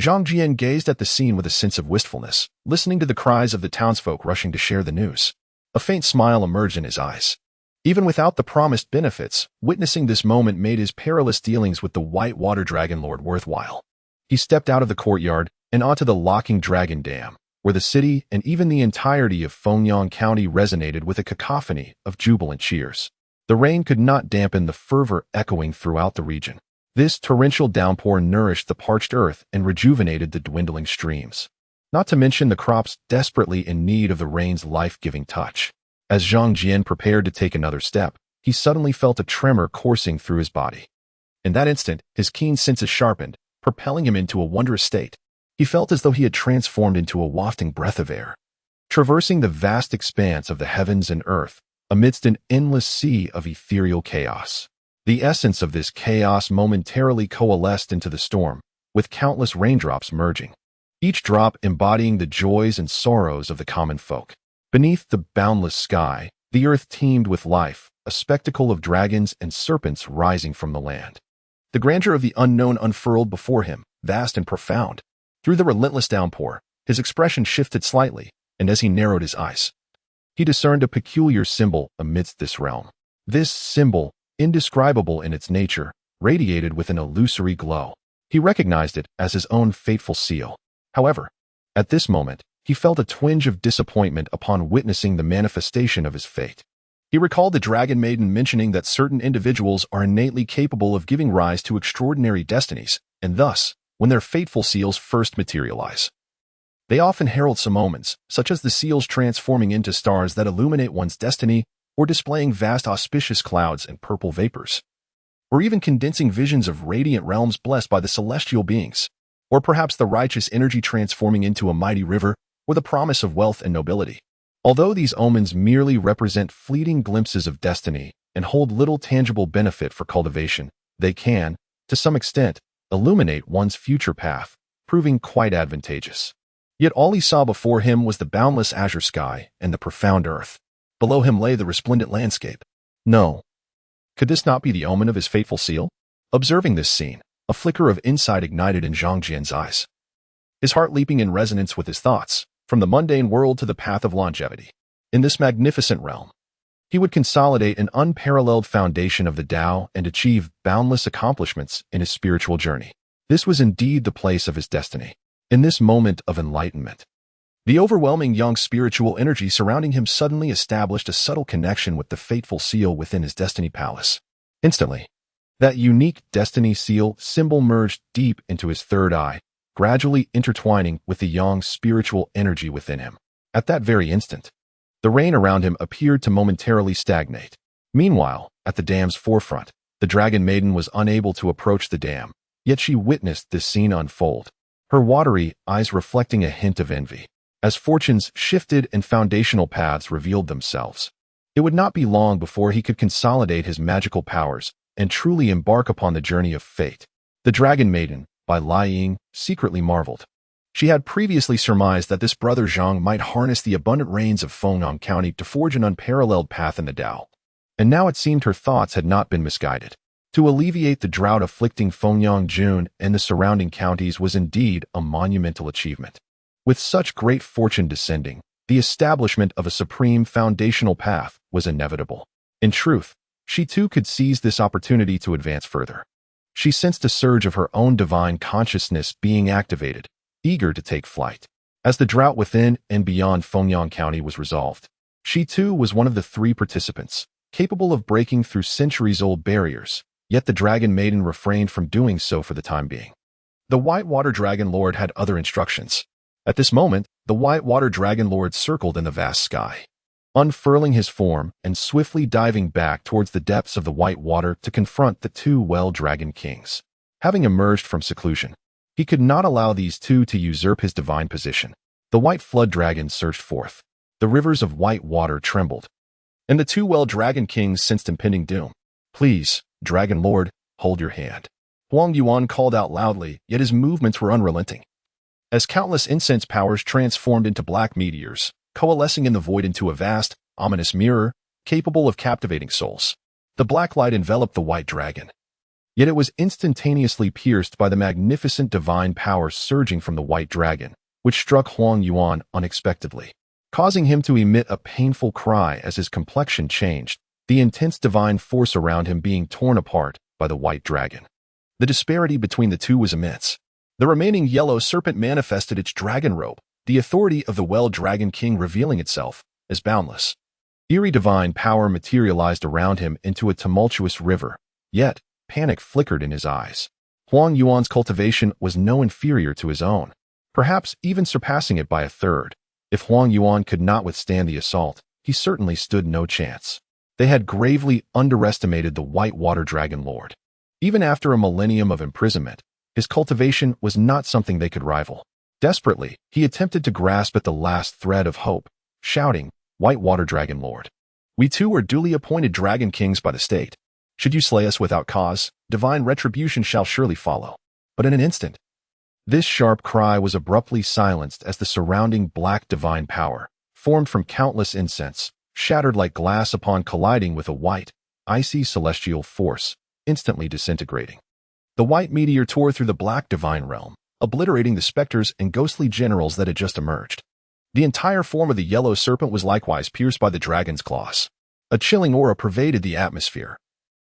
Zhang Jian gazed at the scene with a sense of wistfulness, listening to the cries of the townsfolk rushing to share the news. A faint smile emerged in his eyes. Even without the promised benefits, witnessing this moment made his perilous dealings with the white water dragon lord worthwhile. He stepped out of the courtyard and onto the locking dragon dam, where the city and even the entirety of Fengyang County resonated with a cacophony of jubilant cheers. The rain could not dampen the fervor echoing throughout the region. This torrential downpour nourished the parched earth and rejuvenated the dwindling streams, not to mention the crops desperately in need of the rain's life-giving touch. As Zhang Jian prepared to take another step, he suddenly felt a tremor coursing through his body. In that instant, his keen senses sharpened, propelling him into a wondrous state. He felt as though he had transformed into a wafting breath of air, traversing the vast expanse of the heavens and earth, amidst an endless sea of ethereal chaos. The essence of this chaos momentarily coalesced into the storm, with countless raindrops merging, each drop embodying the joys and sorrows of the common folk. Beneath the boundless sky, the earth teemed with life, a spectacle of dragons and serpents rising from the land. The grandeur of the unknown unfurled before him, vast and profound. Through the relentless downpour, his expression shifted slightly, and as he narrowed his eyes, he discerned a peculiar symbol amidst this realm. This symbol, indescribable in its nature, radiated with an illusory glow. He recognized it as his own fateful seal. However, at this moment, he felt a twinge of disappointment upon witnessing the manifestation of his fate. He recalled the Dragon Maiden mentioning that certain individuals are innately capable of giving rise to extraordinary destinies, and thus, when their fateful seals first materialize, they often herald some omens, such as the seals transforming into stars that illuminate one's destiny, or displaying vast auspicious clouds and purple vapors, or even condensing visions of radiant realms blessed by the celestial beings, or perhaps the righteous energy transforming into a mighty river, or the promise of wealth and nobility. Although these omens merely represent fleeting glimpses of destiny and hold little tangible benefit for cultivation, they can, to some extent, illuminate one's future path, proving quite advantageous. Yet all he saw before him was the boundless azure sky and the profound earth. Below him lay the resplendent landscape. No. Could this not be the omen of his fateful seal? Observing this scene, a flicker of insight ignited in Zhang Jian's eyes, his heart leaping in resonance with his thoughts, from the mundane world to the path of longevity. In this magnificent realm, he would consolidate an unparalleled foundation of the Tao and achieve boundless accomplishments in his spiritual journey. This was indeed the place of his destiny. In this moment of enlightenment, the overwhelming young spiritual energy surrounding him suddenly established a subtle connection with the fateful seal within his destiny palace. Instantly, that unique destiny seal symbol merged deep into his third eye, gradually intertwining with the young spiritual energy within him. At that very instant, the rain around him appeared to momentarily stagnate. Meanwhile, at the dam's forefront, the Dragon Maiden was unable to approach the dam, yet she witnessed this scene unfold, her watery eyes reflecting a hint of envy. As fortunes shifted and foundational paths revealed themselves, it would not be long before he could consolidate his magical powers and truly embark upon the journey of fate. The Dragon Maiden, by lying, secretly marveled. She had previously surmised that this brother Zhang might harness the abundant rains of Fengyang County to forge an unparalleled path in the Tao, and now it seemed her thoughts had not been misguided. To alleviate the drought afflicting Fengyang Jun and the surrounding counties was indeed a monumental achievement. With such great fortune descending, the establishment of a supreme foundational path was inevitable. In truth, she too could seize this opportunity to advance further. She sensed a surge of her own divine consciousness being activated, eager to take flight. As the drought within and beyond Fengyang County was resolved, she too was one of the three participants, capable of breaking through centuries-old barriers. Yet the Dragon Maiden refrained from doing so for the time being. The Whitewater Dragon Lord had other instructions. At this moment, the Whitewater Dragon Lord circled in the vast sky, unfurling his form and swiftly diving back towards the depths of the white water to confront the two Well-Dragon Kings. Having emerged from seclusion, he could not allow these two to usurp his divine position. The White Flood Dragon surged forth. The rivers of white water trembled, and the two Well-Dragon Kings sensed impending doom. "Please, Dragon Lord, hold your hand," Huang Yuan called out loudly, yet his movements were unrelenting. As countless incense powers transformed into black meteors, coalescing in the void into a vast, ominous mirror, capable of captivating souls, the black light enveloped the white dragon. Yet it was instantaneously pierced by the magnificent divine power surging from the white dragon, which struck Huang Yuan unexpectedly, causing him to emit a painful cry as his complexion changed, the intense divine force around him being torn apart by the white dragon. The disparity between the two was immense. The remaining yellow serpent manifested its dragon robe, the authority of the Well-Dragon King revealing itself as boundless. Eerie divine power materialized around him into a tumultuous river, yet panic flickered in his eyes. Huang Yuan's cultivation was no inferior to his own, perhaps even surpassing it by a third. If Huang Yuan could not withstand the assault, he certainly stood no chance. They had gravely underestimated the White Water Dragon Lord. Even after a millennium of imprisonment, his cultivation was not something they could rival. Desperately, he attempted to grasp at the last thread of hope, shouting, "White Water Dragon Lord, we too are duly appointed dragon kings by the state. Should you slay us without cause, divine retribution shall surely follow." But in an instant, this sharp cry was abruptly silenced as the surrounding black divine power, formed from countless incense, shattered like glass upon colliding with a white, icy celestial force, instantly disintegrating. The white meteor tore through the black divine realm, obliterating the specters and ghostly generals that had just emerged. The entire form of the yellow serpent was likewise pierced by the dragon's claws. A chilling aura pervaded the atmosphere,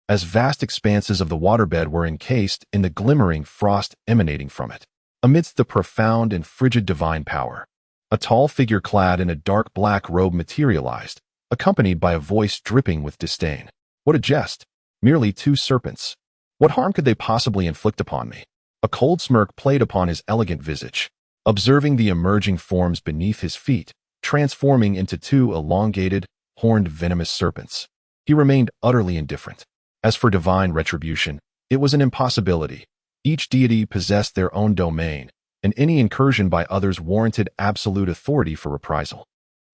as vast expanses of the waterbed were encased in the glimmering frost emanating from it. Amidst the profound and frigid divine power, a tall figure clad in a dark black robe materialized, accompanied by a voice dripping with disdain. "What a jest! Merely two serpents. What harm could they possibly inflict upon me?" A cold smirk played upon his elegant visage, observing the emerging forms beneath his feet, transforming into two elongated, horned venomous serpents. He remained utterly indifferent. As for divine retribution, it was an impossibility. Each deity possessed their own domain, and any incursion by others warranted absolute authority for reprisal.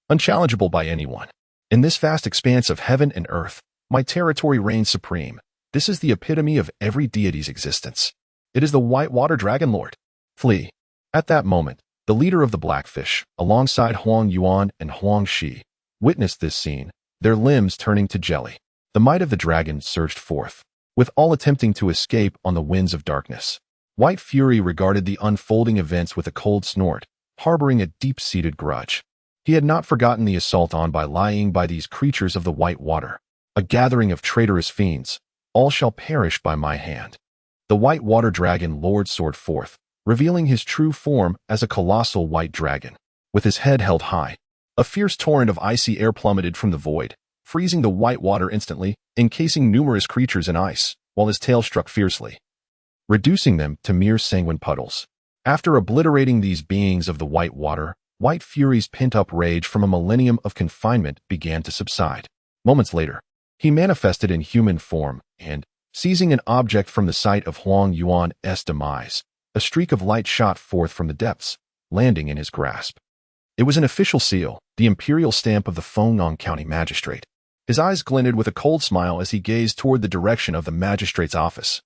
Unchallengeable by anyone. In this vast expanse of heaven and earth, my territory reigns supreme. This is the epitome of every deity's existence. It is the White Water Dragon Lord. Flee. At that moment, the leader of the Blackfish, alongside Huang Yuan and Huang Shi, witnessed this scene, their limbs turning to jelly. The might of the dragon surged forth, with all attempting to escape on the winds of darkness. White Fury regarded the unfolding events with a cold snort, harboring a deep-seated grudge. He had not forgotten the assault on lying by these creatures of the white water, a gathering of traitorous fiends. All shall perish by my hand. The White Water Dragon Lord soared forth, revealing his true form as a colossal white dragon. With his head held high, a fierce torrent of icy air plummeted from the void, freezing the white water instantly, encasing numerous creatures in ice, while his tail struck fiercely, reducing them to mere sanguine puddles. After obliterating these beings of the white water, White Fury's pent-up rage from a millennium of confinement began to subside. Moments later, he manifested in human form and, seizing an object from the site of Huang Yuan's demise, a streak of light shot forth from the depths, landing in his grasp. It was an official seal, the imperial stamp of the Fengyang County Magistrate. His eyes glinted with a cold smile as he gazed toward the direction of the magistrate's office,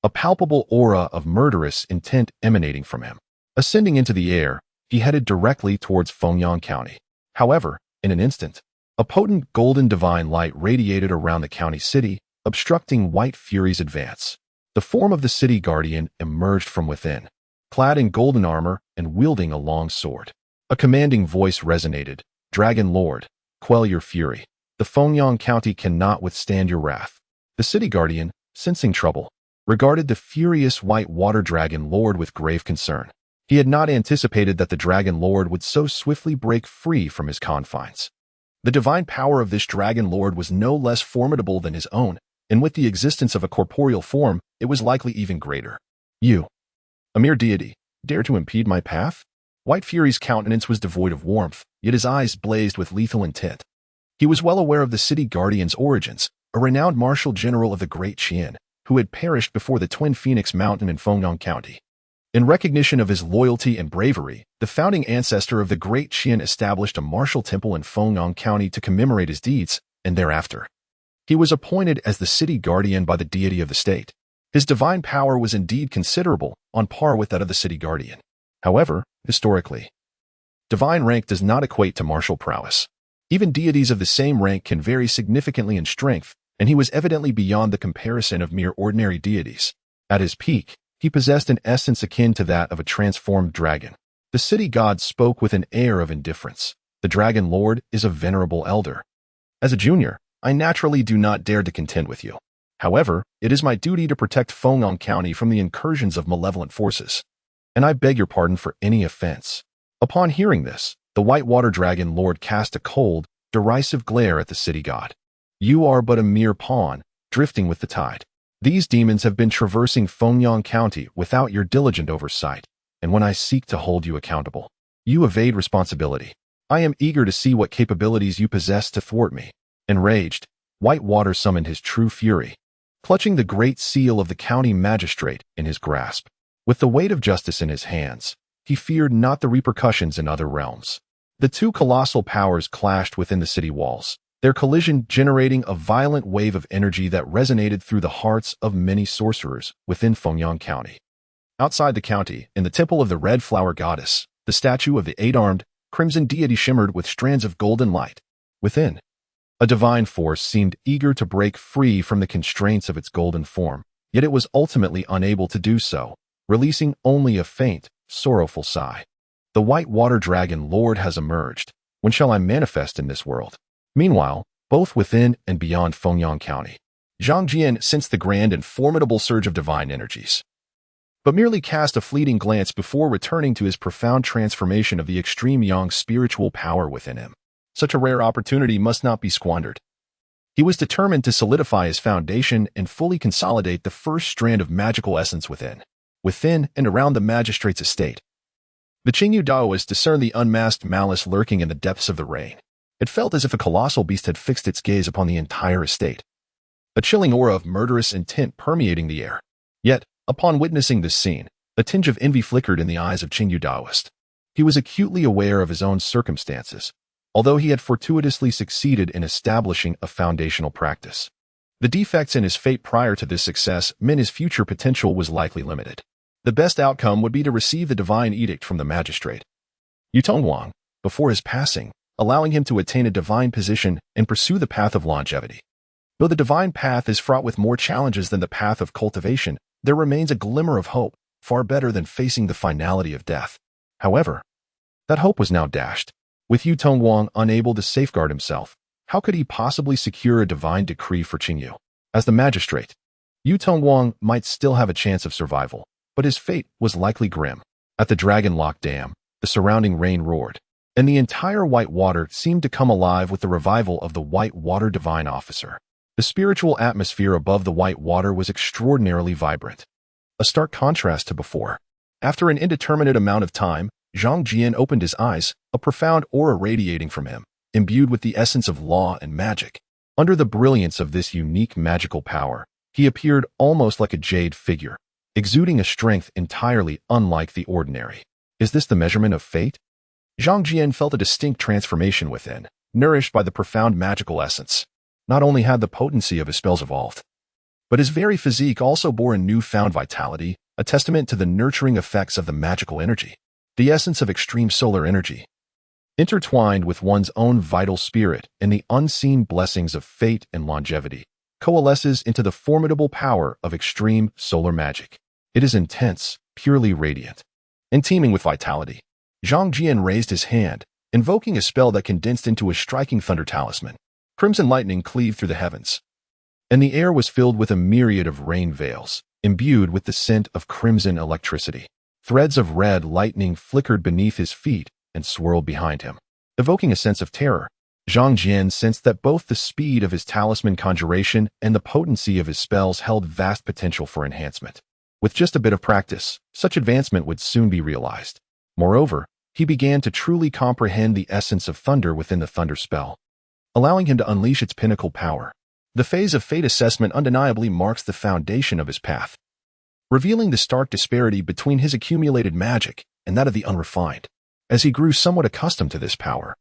a palpable aura of murderous intent emanating from him. Ascending into the air, he headed directly towards Fengyang County. However, in an instant, a potent golden divine light radiated around the county city, obstructing White Fury's advance. The form of the city guardian emerged from within, clad in golden armor and wielding a long sword. A commanding voice resonated, "Dragon Lord, quell your fury. The Fengyang County cannot withstand your wrath." The city guardian, sensing trouble, regarded the furious White Water Dragon Lord with grave concern. He had not anticipated that the Dragon Lord would so swiftly break free from his confines. The divine power of this Dragon Lord was no less formidable than his own, and with the existence of a corporeal form, it was likely even greater. "You, a mere deity, dare to impede my path?" White Fury's countenance was devoid of warmth, yet his eyes blazed with lethal intent. He was well aware of the city guardian's origins, a renowned martial general of the Great Qian, who had perished before the Twin Phoenix Mountain in Fengyang County. In recognition of his loyalty and bravery, the founding ancestor of the Great Qian established a martial temple in Fengyang County to commemorate his deeds, and thereafter, he was appointed as the city guardian by the deity of the state. His divine power was indeed considerable, on par with that of the city guardian. However, historically, divine rank does not equate to martial prowess. Even deities of the same rank can vary significantly in strength, and he was evidently beyond the comparison of mere ordinary deities. At his peak, he possessed an essence akin to that of a transformed dragon. The city god spoke with an air of indifference. "The Dragon Lord is a venerable elder. As a junior, I naturally do not dare to contend with you. However, it is my duty to protect Fengyang County from the incursions of malevolent forces, and I beg your pardon for any offense." Upon hearing this, the White Water Dragon Lord cast a cold, derisive glare at the city god. "You are but a mere pawn, drifting with the tide. These demons have been traversing Fengyang County without your diligent oversight, and when I seek to hold you accountable, you evade responsibility. I am eager to see what capabilities you possess to thwart me." Enraged, Whitewater summoned his true fury, clutching the great seal of the county magistrate in his grasp. With the weight of justice in his hands, he feared not the repercussions in other realms. The two colossal powers clashed within the city walls, their collision generating a violent wave of energy that resonated through the hearts of many sorcerers within Fengyang County. Outside the county, in the temple of the Red Flower Goddess, the statue of the eight-armed, crimson deity shimmered with strands of golden light. Within, a divine force seemed eager to break free from the constraints of its golden form, yet it was ultimately unable to do so, releasing only a faint, sorrowful sigh. The Whitewater Dragon Lord has emerged. When shall I manifest in this world? Meanwhile, both within and beyond Fengyang County, Zhang Jian sensed the grand and formidable surge of divine energies, but merely cast a fleeting glance before returning to his profound transformation of the extreme yang spiritual power within him. Such a rare opportunity must not be squandered. He was determined to solidify his foundation and fully consolidate the first strand of magical essence within and around the magistrate's estate. The Qingyu Daoist discerned the unmasked malice lurking in the depths of the rain. It felt as if a colossal beast had fixed its gaze upon the entire estate, a chilling aura of murderous intent permeating the air. Yet, upon witnessing this scene, a tinge of envy flickered in the eyes of Qingyu Daoist. He was acutely aware of his own circumstances, although he had fortuitously succeeded in establishing a foundational practice. The defects in his fate prior to this success meant his future potential was likely limited. The best outcome would be to receive the divine edict from the magistrate, Yu Tongwang, before his passing, allowing him to attain a divine position and pursue the path of longevity. Though the divine path is fraught with more challenges than the path of cultivation, there remains a glimmer of hope, far better than facing the finality of death. However, that hope was now dashed. With Yu Tongwang unable to safeguard himself, how could he possibly secure a divine decree for Qingyu? As the magistrate, Yu Tongwang might still have a chance of survival, but his fate was likely grim. At the Dragon Lock Dam, the surrounding rain roared, and the entire Whitewater seemed to come alive with the revival of the Whitewater Divine Officer. The spiritual atmosphere above the Whitewater was extraordinarily vibrant, a stark contrast to before. After an indeterminate amount of time, Zhang Jian opened his eyes, a profound aura radiating from him, imbued with the essence of law and magic. Under the brilliance of this unique magical power, he appeared almost like a jade figure, exuding a strength entirely unlike the ordinary. Is this the measurement of fate? Zhang Jian felt a distinct transformation within, nourished by the profound magical essence. Not only had the potency of his spells evolved, but his very physique also bore a newfound vitality, a testament to the nurturing effects of the magical energy. The essence of extreme solar energy, intertwined with one's own vital spirit and the unseen blessings of fate and longevity, coalesces into the formidable power of extreme solar magic. It is intense, purely radiant, and teeming with vitality. Zhang Jian raised his hand, invoking a spell that condensed into a striking thunder talisman. Crimson lightning cleaved through the heavens, and the air was filled with a myriad of rain veils, imbued with the scent of crimson electricity. Threads of red lightning flickered beneath his feet and swirled behind him, evoking a sense of terror. Zhang Jian sensed that both the speed of his talisman conjuration and the potency of his spells held vast potential for enhancement. With just a bit of practice, such advancement would soon be realized. Moreover, he began to truly comprehend the essence of thunder within the thunder spell, allowing him to unleash its pinnacle power. The phase of fate assessment undeniably marks the foundation of his path, revealing the stark disparity between his accumulated magic and that of the unrefined. As he grew somewhat accustomed to this power,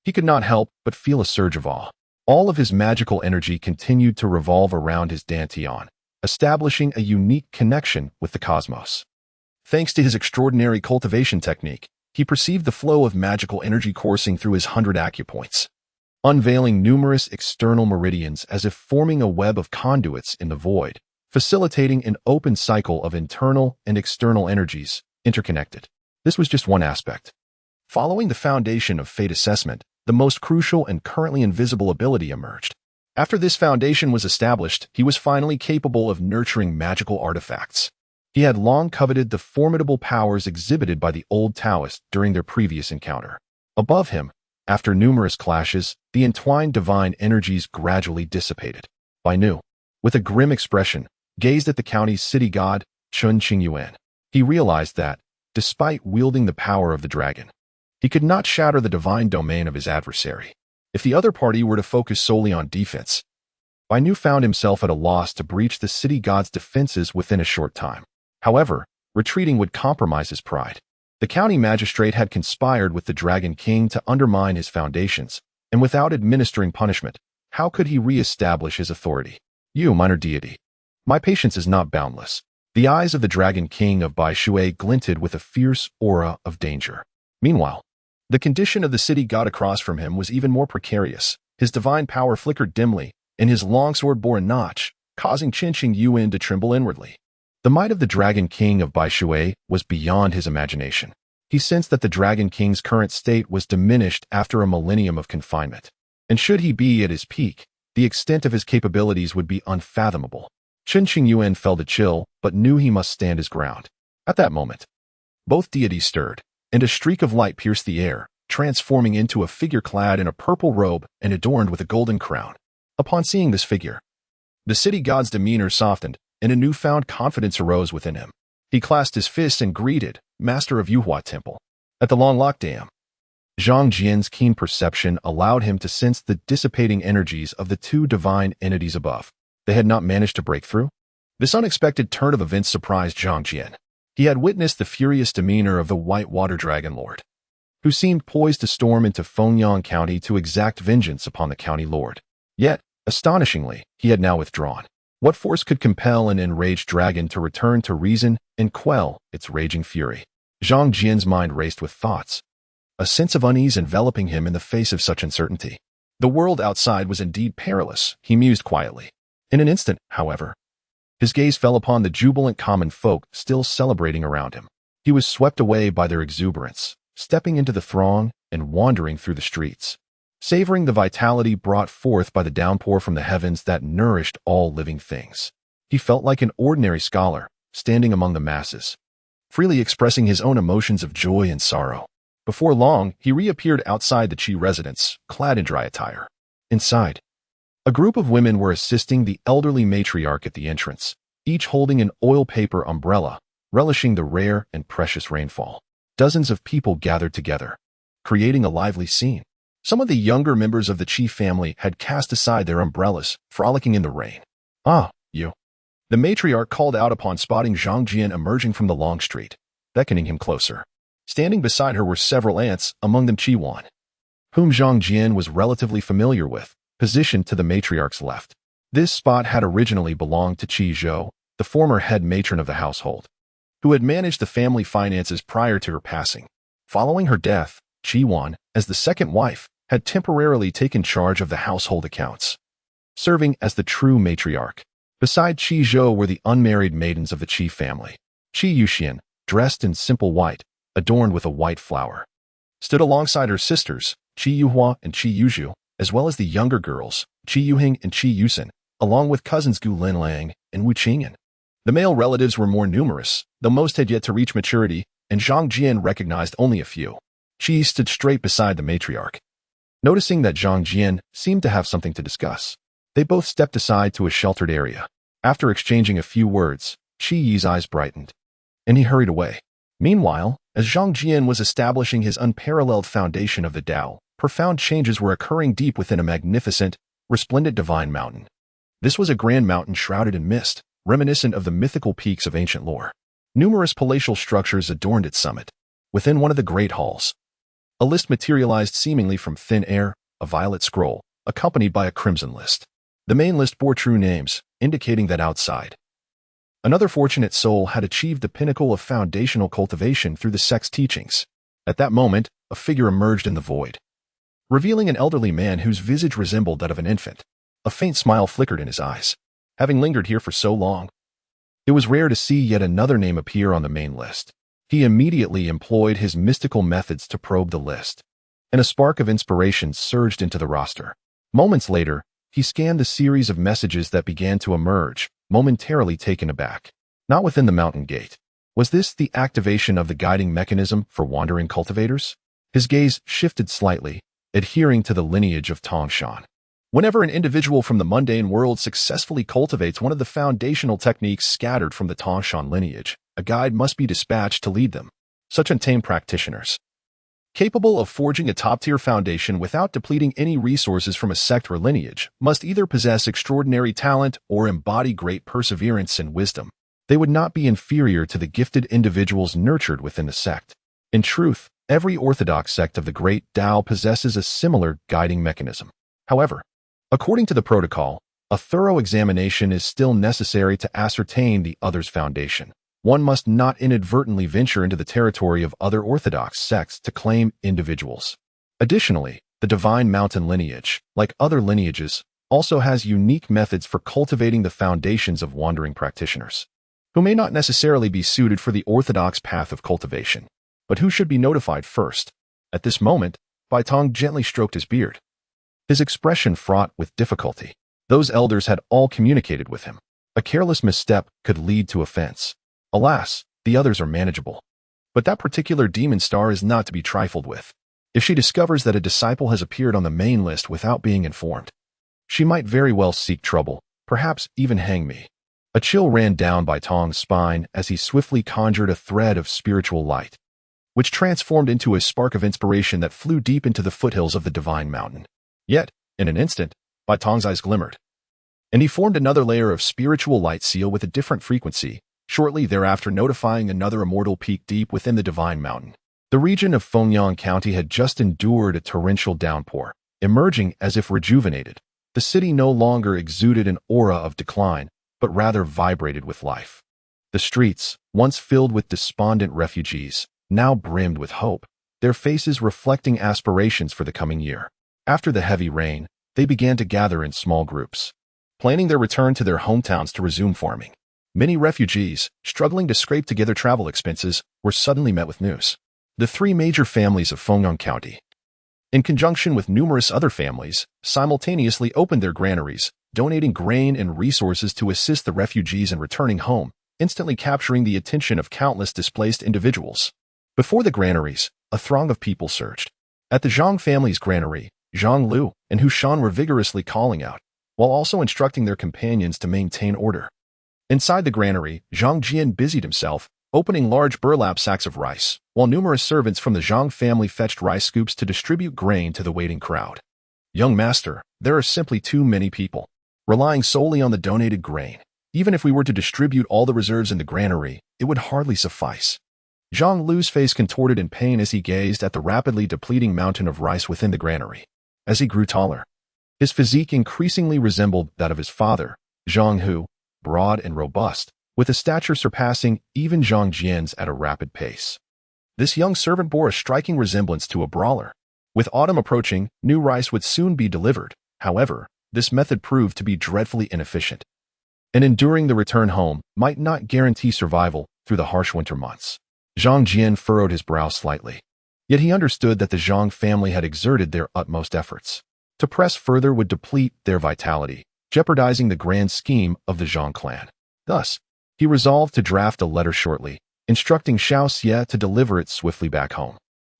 he could not help but feel a surge of awe. All of his magical energy continued to revolve around his dantian, establishing a unique connection with the cosmos. Thanks to his extraordinary cultivation technique, he perceived the flow of magical energy coursing through his 100 acupoints, unveiling numerous external meridians as if forming a web of conduits in the void, facilitating an open cycle of internal and external energies interconnected. This was just one aspect. Following the foundation of fate assessment, the most crucial and currently invisible ability emerged. After this foundation was established, he was finally capable of nurturing magical artifacts. He had long coveted the formidable powers exhibited by the old Taoist during their previous encounter. Above him, after numerous clashes, the entwined divine energies gradually dissipated. Bai Nu, with a grim expression, gazed at the county's city god, Chun Qingyuan. He realized that, despite wielding the power of the dragon, he could not shatter the divine domain of his adversary. If the other party were to focus solely on defense, Bai Nu found himself at a loss to breach the city god's defenses within a short time. However, retreating would compromise his pride. The county magistrate had conspired with the Dragon King to undermine his foundations, and without administering punishment, how could he re-establish his authority? You, minor deity. My patience is not boundless. The eyes of the Dragon King of Bai Shui glinted with a fierce aura of danger. Meanwhile, the condition of the city god across from him was even more precarious. His divine power flickered dimly, and his longsword bore a notch, causing Qin Yuan to tremble inwardly. The might of the Dragon King of Bai Shui was beyond his imagination. He sensed that the Dragon King's current state was diminished after a millennium of confinement. And should he be at his peak, the extent of his capabilities would be unfathomable. Qin Yuan felt a chill, but knew he must stand his ground. At that moment, both deities stirred, and a streak of light pierced the air, transforming into a figure clad in a purple robe and adorned with a golden crown. Upon seeing this figure, the city god's demeanor softened, and a newfound confidence arose within him. He clasped his fists and greeted, Master of Yuhua Temple. At the Long Lock Dam, Zhang Jian's keen perception allowed him to sense the dissipating energies of the two divine entities above. They had not managed to break through? This unexpected turn of events surprised Zhang Jian. He had witnessed the furious demeanor of the White Water Dragon Lord, who seemed poised to storm into Fengyang County to exact vengeance upon the county lord. Yet, astonishingly, he had now withdrawn. What force could compel an enraged dragon to return to reason and quell its raging fury? Zhang Jian's mind raced with thoughts, a sense of unease enveloping him in the face of such uncertainty. The world outside was indeed perilous, he mused quietly. In an instant, however, his gaze fell upon the jubilant common folk still celebrating around him. He was swept away by their exuberance, stepping into the throng and wandering through the streets, savoring the vitality brought forth by the downpour from the heavens that nourished all living things. He felt like an ordinary scholar, standing among the masses, freely expressing his own emotions of joy and sorrow. Before long, he reappeared outside the Qi residence, clad in dry attire. Inside, a group of women were assisting the elderly matriarch at the entrance, each holding an oil paper umbrella, relishing the rare and precious rainfall. Dozens of people gathered together, creating a lively scene. Some of the younger members of the Qi family had cast aside their umbrellas, frolicking in the rain. Ah, you. The matriarch called out upon spotting Zhang Jian emerging from the long street, beckoning him closer. Standing beside her were several aunts, among them Qi Wan, whom Zhang Jian was relatively familiar with, positioned to the matriarch's left. This spot had originally belonged to Qi Zhou, the former head matron of the household, who had managed the family finances prior to her passing. Following her death, Qi Wan, as the second wife, had temporarily taken charge of the household accounts, serving as the true matriarch. Beside Qi Zhou were the unmarried maidens of the Qi family. Qi Yuxian, dressed in simple white, adorned with a white flower, stood alongside her sisters, Qi Yuhua and Qi Yuzhu, as well as the younger girls, Qi Yuhing and Qi Yusen, along with cousins Gu Linlang and Wu Qingyan. The male relatives were more numerous, though most had yet to reach maturity, and Zhang Jian recognized only a few. Qi stood straight beside the matriarch. Noticing that Zhang Jian seemed to have something to discuss, they both stepped aside to a sheltered area. After exchanging a few words, Qi Yi's eyes brightened, and he hurried away. Meanwhile, as Zhang Jian was establishing his unparalleled foundation of the Tao, profound changes were occurring deep within a magnificent, resplendent divine mountain. This was a grand mountain shrouded in mist, reminiscent of the mythical peaks of ancient lore. Numerous palatial structures adorned its summit. Within one of the great halls, a list materialized seemingly from thin air, a violet scroll, accompanied by a crimson list. The main list bore true names, indicating that outside, another fortunate soul had achieved the pinnacle of foundational cultivation through the sect's teachings. At that moment, a figure emerged in the void, revealing an elderly man whose visage resembled that of an infant. A faint smile flickered in his eyes. Having lingered here for so long, it was rare to see yet another name appear on the main list. He immediately employed his mystical methods to probe the list, and a spark of inspiration surged into the roster. Moments later, he scanned the series of messages that began to emerge, momentarily taken aback. Not within the mountain gate. Was this the activation of the guiding mechanism for wandering cultivators? His gaze shifted slightly, adhering to the lineage of Tangshan. Whenever an individual from the mundane world successfully cultivates one of the foundational techniques scattered from the Tangshan lineage, a guide must be dispatched to lead them. Such untamed practitioners capable of forging a top-tier foundation without depleting any resources from a sect or lineage, must either possess extraordinary talent or embody great perseverance and wisdom. They would not be inferior to the gifted individuals nurtured within the sect. In truth, every orthodox sect of the Great Tao possesses a similar guiding mechanism. However, according to the protocol, a thorough examination is still necessary to ascertain the other's foundation. One must not inadvertently venture into the territory of other orthodox sects to claim individuals. Additionally, the Divine Mountain lineage, like other lineages, also has unique methods for cultivating the foundations of wandering practitioners, who may not necessarily be suited for the orthodox path of cultivation, but who should be notified first. At this moment, Baitong gently stroked his beard, his expression fraught with difficulty. Those elders had all communicated with him. A careless misstep could lead to offense. Alas, the others are manageable. But that particular demon star is not to be trifled with. If she discovers that a disciple has appeared on the main list without being informed, she might very well seek trouble, perhaps even hang me. A chill ran down Baitong's spine as he swiftly conjured a thread of spiritual light, which transformed into a spark of inspiration that flew deep into the foothills of the Divine Mountain. Yet, in an instant, Baitong's eyes glimmered, and he formed another layer of spiritual light seal with a different frequency, shortly thereafter notifying another immortal peak deep within the Divine Mountain. The region of Fengyang County had just endured a torrential downpour. Emerging as if rejuvenated, the city no longer exuded an aura of decline, but rather vibrated with life. The streets, once filled with despondent refugees, now brimmed with hope, their faces reflecting aspirations for the coming year. After the heavy rain, they began to gather in small groups, planning their return to their hometowns to resume farming. Many refugees, struggling to scrape together travel expenses, were suddenly met with news. The three major families of Fengyang County, in conjunction with numerous other families, simultaneously opened their granaries, donating grain and resources to assist the refugees in returning home, instantly capturing the attention of countless displaced individuals. Before the granaries, a throng of people surged. At the Zhang family's granary, Zhang Lu and Hu Shan were vigorously calling out, while also instructing their companions to maintain order. Inside the granary, Zhang Jian busied himself, opening large burlap sacks of rice, while numerous servants from the Zhang family fetched rice scoops to distribute grain to the waiting crowd. Young master, there are simply too many people, relying solely on the donated grain. Even if we were to distribute all the reserves in the granary, it would hardly suffice. Zhang Lu's face contorted in pain as he gazed at the rapidly depleting mountain of rice within the granary. As he grew taller, his physique increasingly resembled that of his father, Zhang Hu, broad and robust, with a stature surpassing even Zhang Jian's at a rapid pace. This young servant bore a striking resemblance to a brawler. With autumn approaching, new rice would soon be delivered. However, this method proved to be dreadfully inefficient, and enduring the return home might not guarantee survival through the harsh winter months. Zhang Jian furrowed his brow slightly. Yet he understood that the Zhang family had exerted their utmost efforts. To press further would deplete their vitality, jeopardizing the grand scheme of the Zhang clan. Thus, he resolved to draft a letter shortly, instructing Xiao Xie to deliver it swiftly back home.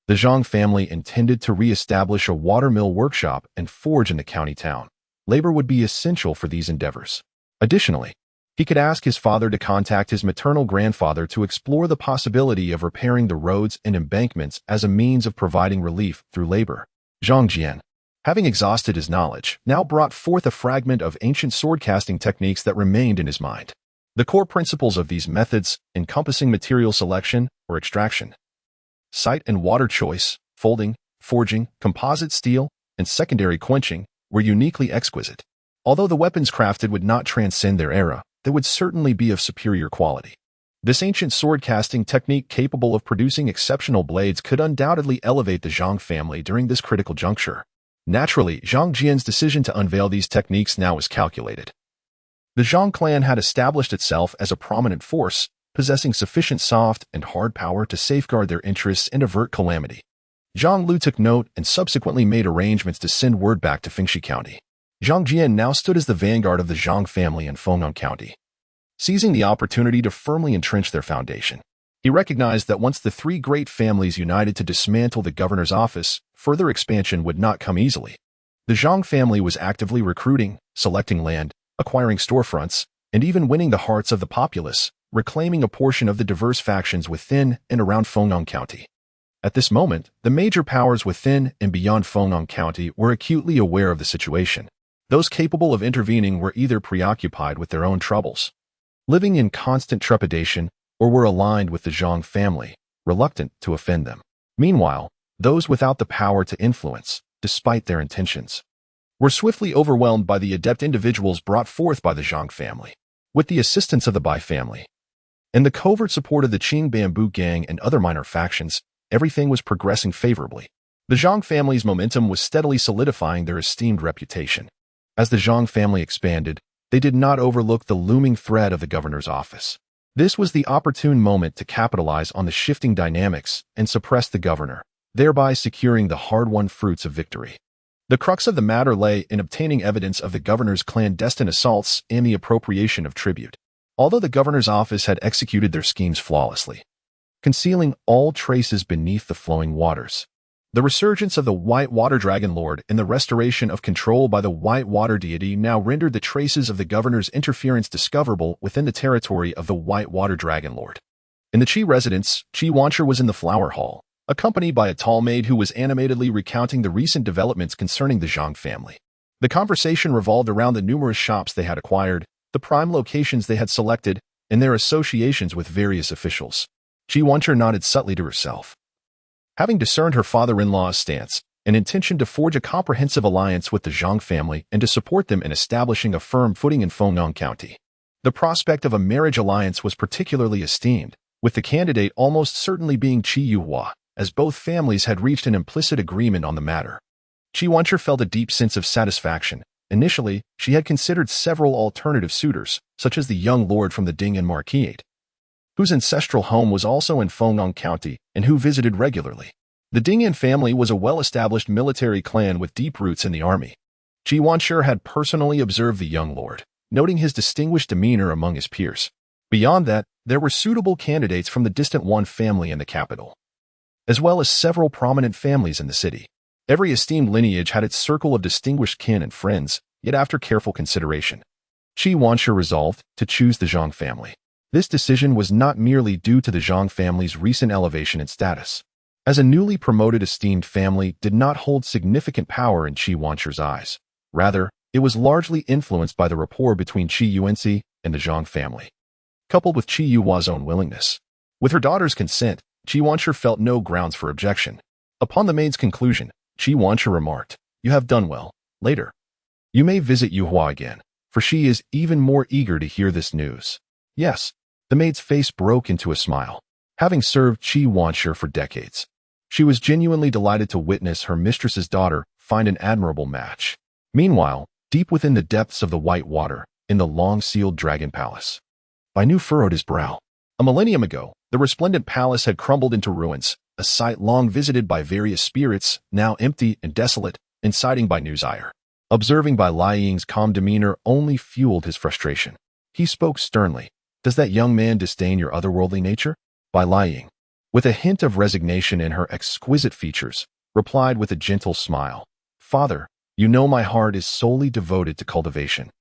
The Zhang family intended to re-establish a watermill workshop and forge in the county town. Labor would be essential for these endeavors. Additionally, he could ask his father to contact his maternal grandfather to explore the possibility of repairing the roads and embankments as a means of providing relief through labor. Zhang Jian, having exhausted his knowledge, now brought forth a fragment of ancient sword-casting techniques that remained in his mind. The core principles of these methods, encompassing material selection or extraction, sight and water choice, folding, forging, composite steel, and secondary quenching, were uniquely exquisite. Although the weapons crafted would not transcend their era, they would certainly be of superior quality. This ancient sword-casting technique capable of producing exceptional blades could undoubtedly elevate the Zhang family during this critical juncture. Naturally, Zhang Jian's decision to unveil these techniques now was calculated. The Zhang clan had established itself as a prominent force, possessing sufficient soft and hard power to safeguard their interests and avert calamity. Zhang Lu took note and subsequently made arrangements to send word back to Fengxi County. Zhang Jian now stood as the vanguard of the Zhang family in Fengyang County, seizing the opportunity to firmly entrench their foundation. He recognized that once the three great families united to dismantle the governor's office, further expansion would not come easily. The Zhang family was actively recruiting, selecting land, acquiring storefronts, and even winning the hearts of the populace, reclaiming a portion of the diverse factions within and around Fengyang County. At this moment, the major powers within and beyond Fenggang County were acutely aware of the situation. Those capable of intervening were either preoccupied with their own troubles, living in constant trepidation, or were aligned with the Zhang family, reluctant to offend them. Meanwhile, those without the power to influence, despite their intentions, were swiftly overwhelmed by the adept individuals brought forth by the Zhang family. With the assistance of the Bai family and the covert support of the Qing Bamboo Gang and other minor factions, everything was progressing favorably. The Zhang family's momentum was steadily solidifying their esteemed reputation. As the Zhang family expanded, they did not overlook the looming threat of the governor's office. This was the opportune moment to capitalize on the shifting dynamics and suppress the governor, thereby securing the hard-won fruits of victory. The crux of the matter lay in obtaining evidence of the governor's clandestine assaults and the appropriation of tribute. Although the governor's office had executed their schemes flawlessly, concealing all traces beneath the flowing waters, the resurgence of the White Water Dragon Lord and the restoration of control by the White Water Deity now rendered the traces of the governor's interference discoverable within the territory of the White Water Dragon Lord. In the Qi residence, Qi Wancher was in the flower hall, accompanied by a tall maid who was animatedly recounting the recent developments concerning the Zhang family. The conversation revolved around the numerous shops they had acquired, the prime locations they had selected, and their associations with various officials. Qi Wancher nodded subtly to herself. Having discerned her father-in-law's stance, an intention to forge a comprehensive alliance with the Zhang family and to support them in establishing a firm footing in Fenggang County, the prospect of a marriage alliance was particularly esteemed, with the candidate almost certainly being Qi Yuhua, as both families had reached an implicit agreement on the matter. Qi Wancher felt a deep sense of satisfaction. Initially, she had considered several alternative suitors, such as the young lord from the Dingyan Marquisate, whose ancestral home was also in Fenggang County and who visited regularly. The Dingyan family was a well-established military clan with deep roots in the army. Qi Wancher had personally observed the young lord, noting his distinguished demeanor among his peers. Beyond that, there were suitable candidates from the distant Wan family in the capital, as well as several prominent families in the city. Every esteemed lineage had its circle of distinguished kin and friends, yet after careful consideration, Qi Wancher resolved to choose the Zhang family. This decision was not merely due to the Zhang family's recent elevation in status, as a newly promoted esteemed family did not hold significant power in Qi Wancher's eyes. Rather, it was largely influenced by the rapport between Qi Yuanxi and the Zhang family, coupled with Qi Yuhua's own willingness. With her daughter's consent, Qi Wancher felt no grounds for objection. Upon the maid's conclusion, Qi Wancher remarked, "You have done well. Later, you may visit Yuhua again, for she is even more eager to hear this news." Yes, the maid's face broke into a smile. Having served Qi Wancher for decades, she was genuinely delighted to witness her mistress's daughter find an admirable match. Meanwhile, deep within the depths of the White Water, in the long-sealed Dragon Palace, Bai Nu furrowed his brow. A millennium ago, the resplendent palace had crumbled into ruins, a sight long visited by various spirits, now empty and desolate, inciting Bai Nu's ire. Observing Bai Liying's calm demeanor only fueled his frustration. He spoke sternly. "Does that young man disdain your otherworldly nature?" Bai Liying, with a hint of resignation in her exquisite features, replied with a gentle smile, "Father, you know my heart is solely devoted to cultivation.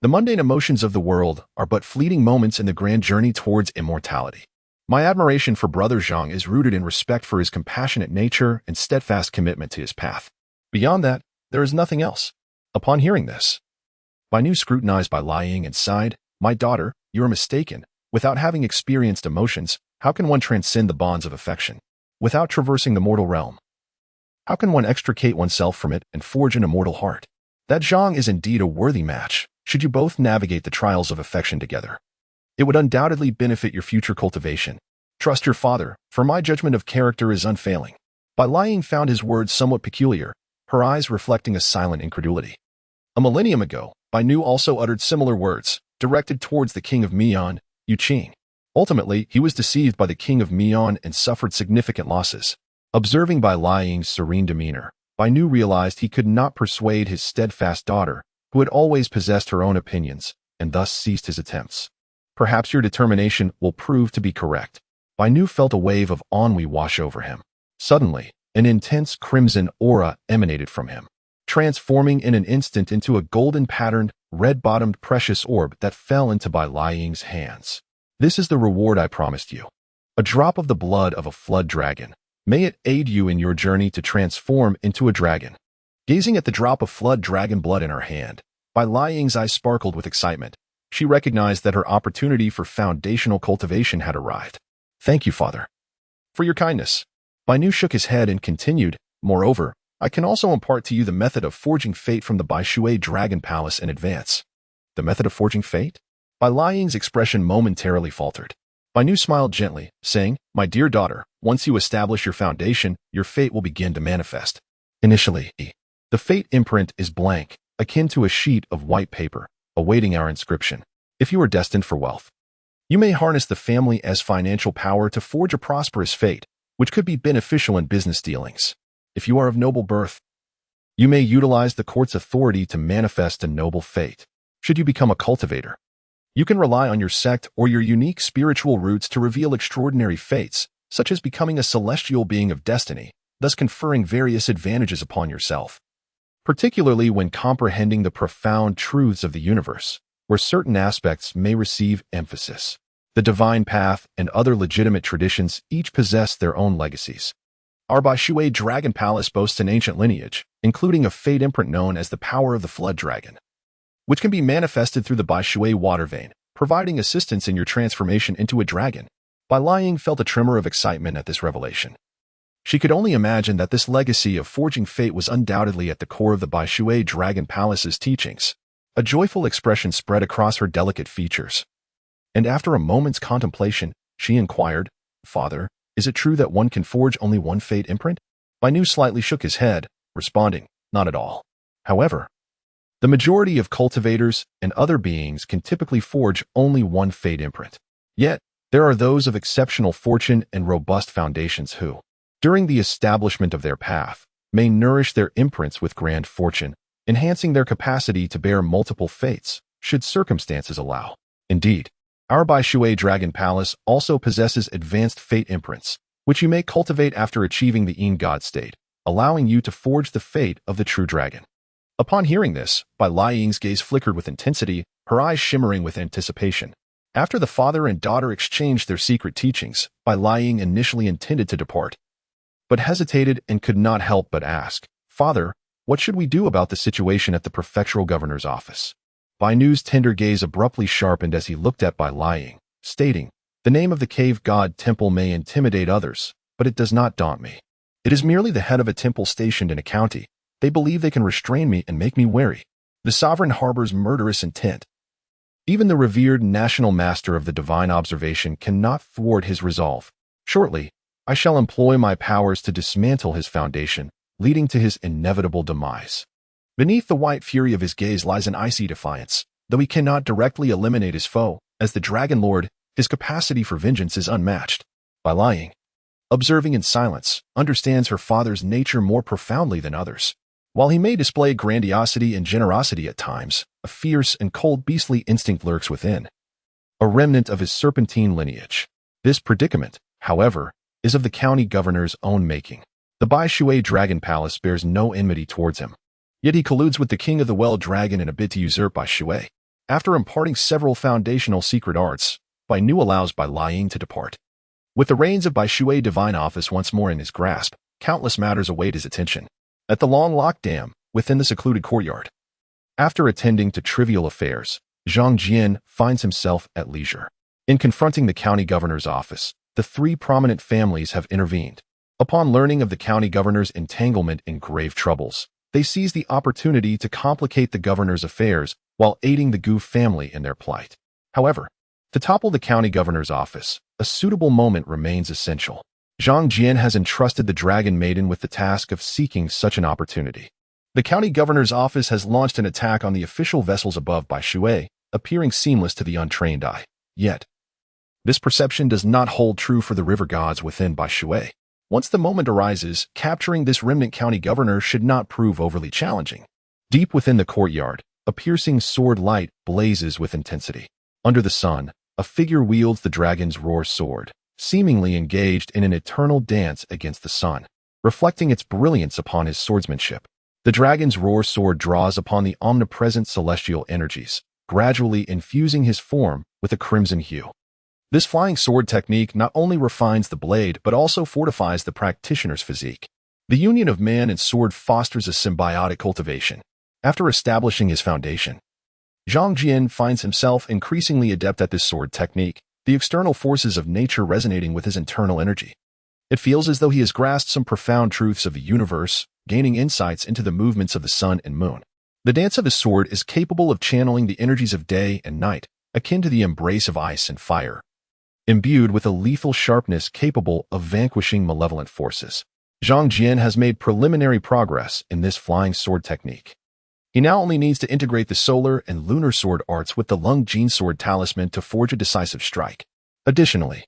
The mundane emotions of the world are but fleeting moments in the grand journey towards immortality. My admiration for Brother Zhang is rooted in respect for his compassionate nature and steadfast commitment to his path. Beyond that, there is nothing else." Upon hearing this, Bai Nu scrutinized Bai Liying and sighed, "My daughter, you are mistaken. Without having experienced emotions, how can one transcend the bonds of affection? Without traversing the mortal realm, how can one extricate oneself from it and forge an immortal heart? That Zhang is indeed a worthy match, should you both navigate the trials of affection together. It would undoubtedly benefit your future cultivation. Trust your father, for my judgment of character is unfailing." Bai Liying found his words somewhat peculiar, her eyes reflecting a silent incredulity. A millennium ago, Bai Nu also uttered similar words, directed towards the king of Mian, Yu Qing. Ultimately, he was deceived by the king of Mian and suffered significant losses. Observing Bai Liying's serene demeanor, Bai Nu realized he could not persuade his steadfast daughter, who had always possessed her own opinions, and thus ceased his attempts. "Perhaps your determination will prove to be correct." Bai Nu felt a wave of ennui wash over him. Suddenly, an intense crimson aura emanated from him, transforming in an instant into a golden-patterned, red-bottomed precious orb that fell into Bai Liying's hands. "This is the reward I promised you. A drop of the blood of a flood dragon, May it aid you in your journey to transform into a dragon. Gazing at the drop of flood dragon blood in her hand, Bai Liying's eyes sparkled with excitement. She recognized that her opportunity for foundational cultivation had arrived. Thank you, Father, for your kindness. Bai Nu shook his head and continued, moreover, I can also impart to you the method of forging fate from the Bai Shui Dragon Palace in advance. The method of forging fate? Bai Liying's expression momentarily faltered. Bai Nu smiled gently, saying, My dear daughter, once you establish your foundation, your fate will begin to manifest. Initially, the fate imprint is blank, akin to a sheet of white paper, awaiting our inscription. If you are destined for wealth, you may harness the family as financial power to forge a prosperous fate, which could be beneficial in business dealings. If you are of noble birth, you may utilize the court's authority to manifest a noble fate. Should you become a cultivator, you can rely on your sect or your unique spiritual roots to reveal extraordinary fates, such as becoming a celestial being of destiny, thus conferring various advantages upon yourself. Particularly when comprehending the profound truths of the universe, where certain aspects may receive emphasis. The divine path and other legitimate traditions each possess their own legacies. Our Bai Shui Dragon Palace boasts an ancient lineage, including a fate imprint known as the power of the flood dragon, which can be manifested through the Bai Shui water vein, providing assistance in your transformation into a dragon. Bai Liying felt a tremor of excitement at this revelation. She could only imagine that this legacy of forging fate was undoubtedly at the core of the Bai Shui Dragon Palace's teachings. A joyful expression spread across her delicate features. And after a moment's contemplation, she inquired, Father, is it true that one can forge only one fate imprint? Bai Nu slightly shook his head, responding, Not at all. However, the majority of cultivators and other beings can typically forge only one fate imprint. Yet, there are those of exceptional fortune and robust foundations who, during the establishment of their path, may nourish their imprints with grand fortune, enhancing their capacity to bear multiple fates, should circumstances allow. Indeed, our Bai Shui Dragon Palace also possesses advanced fate imprints, which you may cultivate after achieving the ingot state, allowing you to forge the fate of the true dragon. Upon hearing this, Bai Liying's gaze flickered with intensity, her eyes shimmering with anticipation. After the father and daughter exchanged their secret teachings, Bai Liying initially intended to depart, but hesitated and could not help but ask, Father, what should we do about the situation at the prefectural governor's office? Bai Nu's tender gaze abruptly sharpened as he looked at Bai Liying, stating, The name of the cave god temple may intimidate others, but it does not daunt me. It is merely the head of a temple stationed in a county. They believe they can restrain me and make me wary. The sovereign harbors murderous intent. Even the revered national master of the divine observation cannot thwart his resolve. Shortly, I shall employ my powers to dismantle his foundation, leading to his inevitable demise. Beneath the white fury of his gaze lies an icy defiance. Though he cannot directly eliminate his foe, as the Dragon Lord, his capacity for vengeance is unmatched. Bai Liying, observing in silence, understands her father's nature more profoundly than others. While he may display grandiosity and generosity at times, a fierce and cold beastly instinct lurks within, a remnant of his serpentine lineage. This predicament, however, is of the county governor's own making. The Bai Shui Dragon Palace bears no enmity towards him. Yet he colludes with the king of the well dragon in a bid to usurp Bai Shui. After imparting several foundational secret arts, Bai Nu allows Bai Liying to depart. With the reins of Bai Shui divine office once more in his grasp, countless matters await his attention. At the long locked dam, within the secluded courtyard. After attending to trivial affairs, Zhang Jian finds himself at leisure. In confronting the county governor's office, the three prominent families have intervened. Upon learning of the county governor's entanglement in grave troubles, they seize the opportunity to complicate the governor's affairs while aiding the Gu family in their plight. However, to topple the county governor's office, a suitable moment remains essential. Zhang Jian has entrusted the Dragon Maiden with the task of seeking such an opportunity. The county governor's office has launched an attack on the official vessels above Bai Shui, appearing seamless to the untrained eye. Yet, this perception does not hold true for the river gods within Bai Shui. Once the moment arises, capturing this remnant county governor should not prove overly challenging. Deep within the courtyard, a piercing sword light blazes with intensity. Under the sun, a figure wields the dragon's roar sword, seemingly engaged in an eternal dance against the sun, reflecting its brilliance upon his swordsmanship. The dragon's roar sword draws upon the omnipresent celestial energies, gradually infusing his form with a crimson hue. This flying sword technique not only refines the blade but also fortifies the practitioner's physique. The union of man and sword fosters a symbiotic cultivation. After establishing his foundation, Zhang Jian finds himself increasingly adept at this sword technique, the external forces of nature resonating with his internal energy. It feels as though he has grasped some profound truths of the universe, gaining insights into the movements of the sun and moon. The dance of his sword is capable of channeling the energies of day and night, akin to the embrace of ice and fire, imbued with a lethal sharpness capable of vanquishing malevolent forces. Zhang Jian has made preliminary progress in this flying sword technique. He now only needs to integrate the solar and lunar sword arts with the Lung Jin sword talisman to forge a decisive strike. Additionally,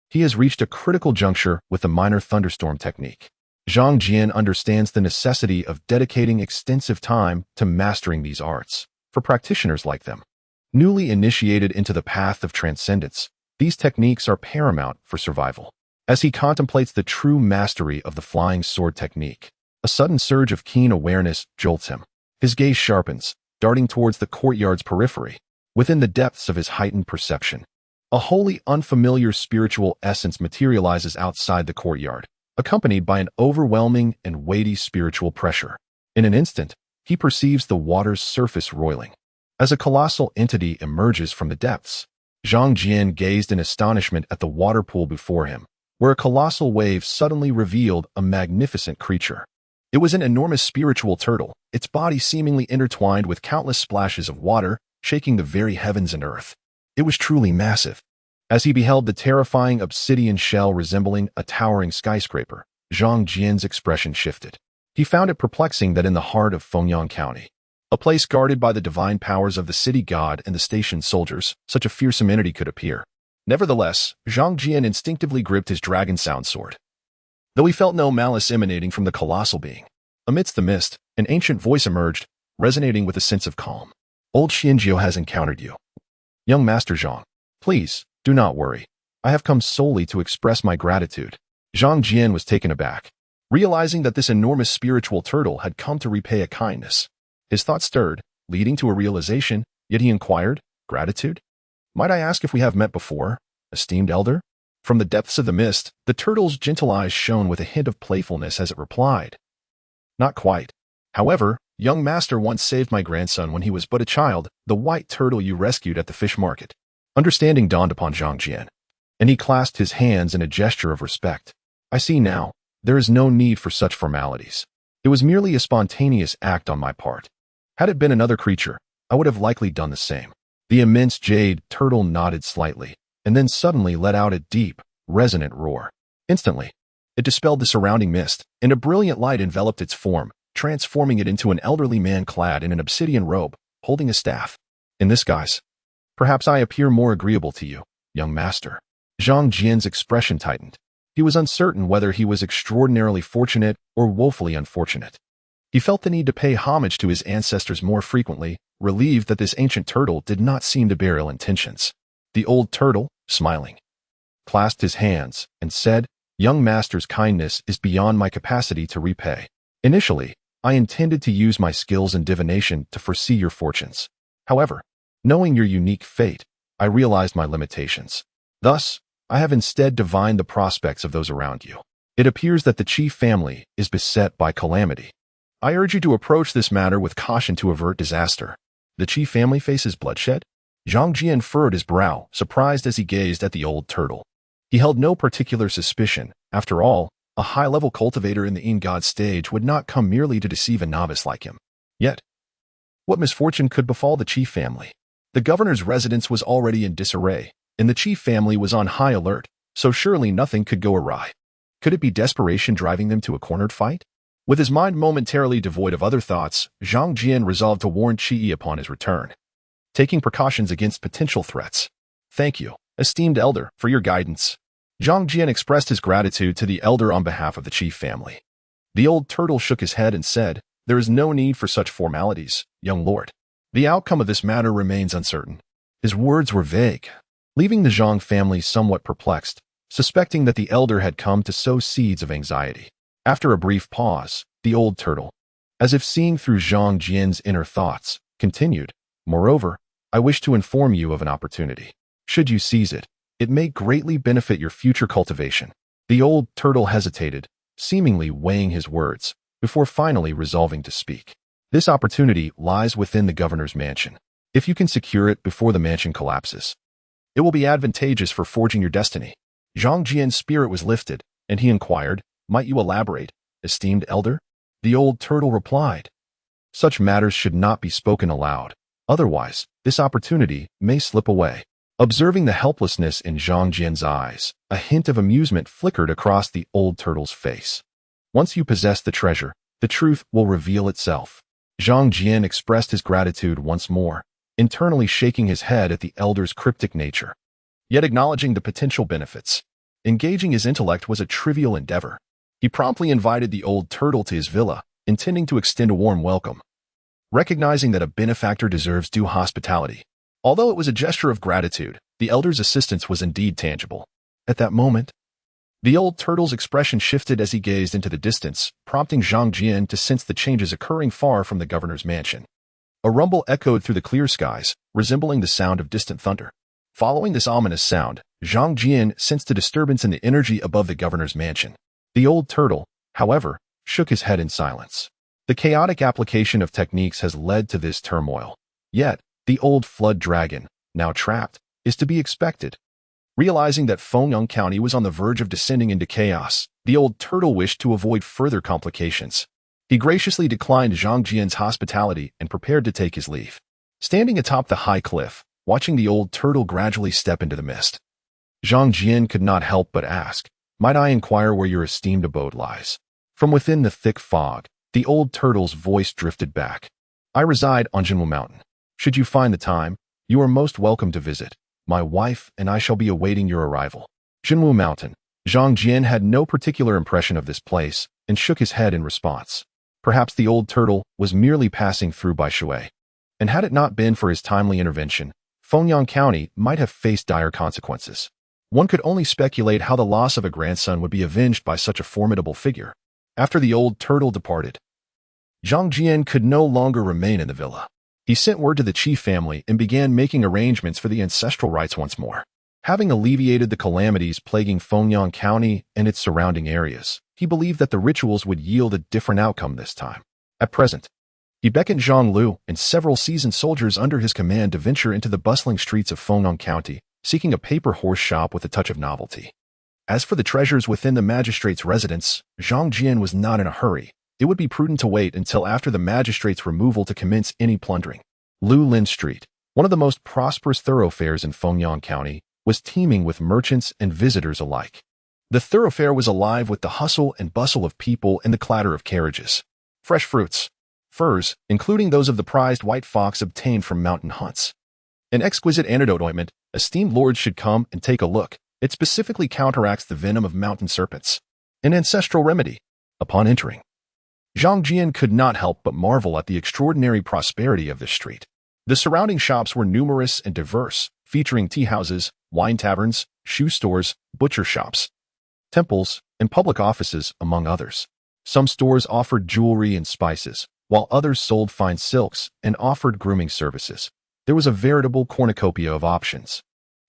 he has reached a critical juncture with the minor thunderstorm technique. Zhang Jian understands the necessity of dedicating extensive time to mastering these arts. For practitioners like them, newly initiated into the path of transcendence, these techniques are paramount for survival. As he contemplates the true mastery of the flying sword technique, a sudden surge of keen awareness jolts him. His gaze sharpens, darting towards the courtyard's periphery. Within the depths of his heightened perception, a wholly unfamiliar spiritual essence materializes outside the courtyard, accompanied by an overwhelming and weighty spiritual pressure. In an instant, he perceives the water's surface roiling. As a colossal entity emerges from the depths, Zhang Jian gazed in astonishment at the water pool before him, where a colossal wave suddenly revealed a magnificent creature. It was an enormous spiritual turtle, its body seemingly intertwined with countless splashes of water, shaking the very heavens and earth. It was truly massive. As he beheld the terrifying obsidian shell resembling a towering skyscraper, Zhang Jian's expression shifted. He found it perplexing that in the heart of Fengyang County, a place guarded by the divine powers of the city god and the station soldiers, such a fearsome entity could appear. Nevertheless, Zhang Jian instinctively gripped his dragon sound sword. Though he felt no malice emanating from the colossal being, amidst the mist, an ancient voice emerged, resonating with a sense of calm. Old Xianjiu has encountered you. Young Master Zhang, please, do not worry. I have come solely to express my gratitude. Zhang Jian was taken aback, realizing that this enormous spiritual turtle had come to repay a kindness. His thoughts stirred, leading to a realization, yet he inquired, gratitude? Might I ask if we have met before, esteemed elder? From the depths of the mist, the turtle's gentle eyes shone with a hint of playfulness as it replied. Not quite. However, young master once saved my grandson when he was but a child, the white turtle you rescued at the fish market. Understanding dawned upon Zhang Jian, and he clasped his hands in a gesture of respect. I see now, there is no need for such formalities. It was merely a spontaneous act on my part. Had it been another creature, I would have likely done the same. The immense jade turtle nodded slightly, and then suddenly let out a deep, resonant roar. Instantly, it dispelled the surrounding mist, and a brilliant light enveloped its form, transforming it into an elderly man clad in an obsidian robe, holding a staff. In this guise, perhaps I appear more agreeable to you, young master. Zhang Jian's expression tightened. He was uncertain whether he was extraordinarily fortunate or woefully unfortunate. He felt the need to pay homage to his ancestors more frequently, relieved that this ancient turtle did not seem to bear ill intentions. The old turtle, smiling, clasped his hands and said, Young master's kindness is beyond my capacity to repay. Initially, I intended to use my skills in divination to foresee your fortunes. However, knowing your unique fate, I realized my limitations. Thus, I have instead divined the prospects of those around you. It appears that the chief family is beset by calamity. I urge you to approach this matter with caution to avert disaster. The chief family faces bloodshed? Zhang Jian furrowed his brow, surprised as he gazed at the old turtle. He held no particular suspicion. After all, a high-level cultivator in the ingot stage would not come merely to deceive a novice like him. Yet, what misfortune could befall the chief family? The governor's residence was already in disarray, and the chief family was on high alert, so surely nothing could go awry. Could it be desperation driving them to a cornered fight? With his mind momentarily devoid of other thoughts, Zhang Jian resolved to warn Qi upon his return, taking precautions against potential threats. Thank you, esteemed elder, for your guidance. Zhang Jian expressed his gratitude to the elder on behalf of the chief family. The old turtle shook his head and said, There is no need for such formalities, young lord. The outcome of this matter remains uncertain. His words were vague, leaving the Zhang family somewhat perplexed, suspecting that the elder had come to sow seeds of anxiety. After a brief pause, the old turtle, as if seeing through Zhang Jian's inner thoughts, continued, Moreover, I wish to inform you of an opportunity. Should you seize it, It may greatly benefit your future cultivation. The old turtle hesitated, seemingly weighing his words, before finally resolving to speak. This opportunity lies within the governor's mansion. If you can secure it before the mansion collapses, it will be advantageous for forging your destiny. Zhang Jian's spirit was lifted, and he inquired, "Might you elaborate, esteemed elder?" The old turtle replied, "Such matters should not be spoken aloud. Otherwise, this opportunity may slip away." Observing the helplessness in Zhang Jian's eyes, a hint of amusement flickered across the old turtle's face. Once you possess the treasure, the truth will reveal itself. Zhang Jian expressed his gratitude once more, internally shaking his head at the elder's cryptic nature, yet acknowledging the potential benefits. Engaging his intellect was a trivial endeavor. He promptly invited the old turtle to his villa, intending to extend a warm welcome. Recognizing that a benefactor deserves due hospitality, although it was a gesture of gratitude, the elder's assistance was indeed tangible. At that moment, the old turtle's expression shifted as he gazed into the distance, prompting Zhang Jian to sense the changes occurring far from the governor's mansion. A rumble echoed through the clear skies, resembling the sound of distant thunder. Following this ominous sound, Zhang Jian sensed a disturbance in the energy above the governor's mansion. The old turtle, however, shook his head in silence. The chaotic application of techniques has led to this turmoil. Yet, the old flood dragon, now trapped, is to be expected. Realizing that Fengyang County was on the verge of descending into chaos, the old turtle wished to avoid further complications. He graciously declined Zhang Jian's hospitality and prepared to take his leave. Standing atop the high cliff, watching the old turtle gradually step into the mist, Zhang Jian could not help but ask, "Might I inquire where your esteemed abode lies?" From within the thick fog, the old turtle's voice drifted back. "I reside on Jinwu Mountain. Should you find the time, you are most welcome to visit. My wife and I shall be awaiting your arrival." Jinwu Mountain. Zhang Jian had no particular impression of this place and shook his head in response. Perhaps the old turtle was merely passing through by Shui. And had it not been for his timely intervention, Fengyang County might have faced dire consequences. One could only speculate how the loss of a grandson would be avenged by such a formidable figure. After the old turtle departed, Zhang Jian could no longer remain in the villa. He sent word to the chief family and began making arrangements for the ancestral rites once more. Having alleviated the calamities plaguing Fengyang County and its surrounding areas, he believed that the rituals would yield a different outcome this time. At present, he beckoned Zhang Lu and several seasoned soldiers under his command to venture into the bustling streets of Fengyang County, seeking a paper horse shop with a touch of novelty. As for the treasures within the magistrate's residence, Zhang Jian was not in a hurry. It would be prudent to wait until after the magistrate's removal to commence any plundering. Lu Lin Street, one of the most prosperous thoroughfares in Fengyang County, was teeming with merchants and visitors alike. The thoroughfare was alive with the hustle and bustle of people and the clatter of carriages. Fresh fruits, furs, including those of the prized white fox obtained from mountain hunts. An exquisite antidote ointment, esteemed lords should come and take a look. It specifically counteracts the venom of mountain serpents. An ancestral remedy. Upon entering, Zhang Jian could not help but marvel at the extraordinary prosperity of this street. The surrounding shops were numerous and diverse, featuring tea houses, wine taverns, shoe stores, butcher shops, temples, and public offices, among others. Some stores offered jewelry and spices, while others sold fine silks and offered grooming services. There was a veritable cornucopia of options.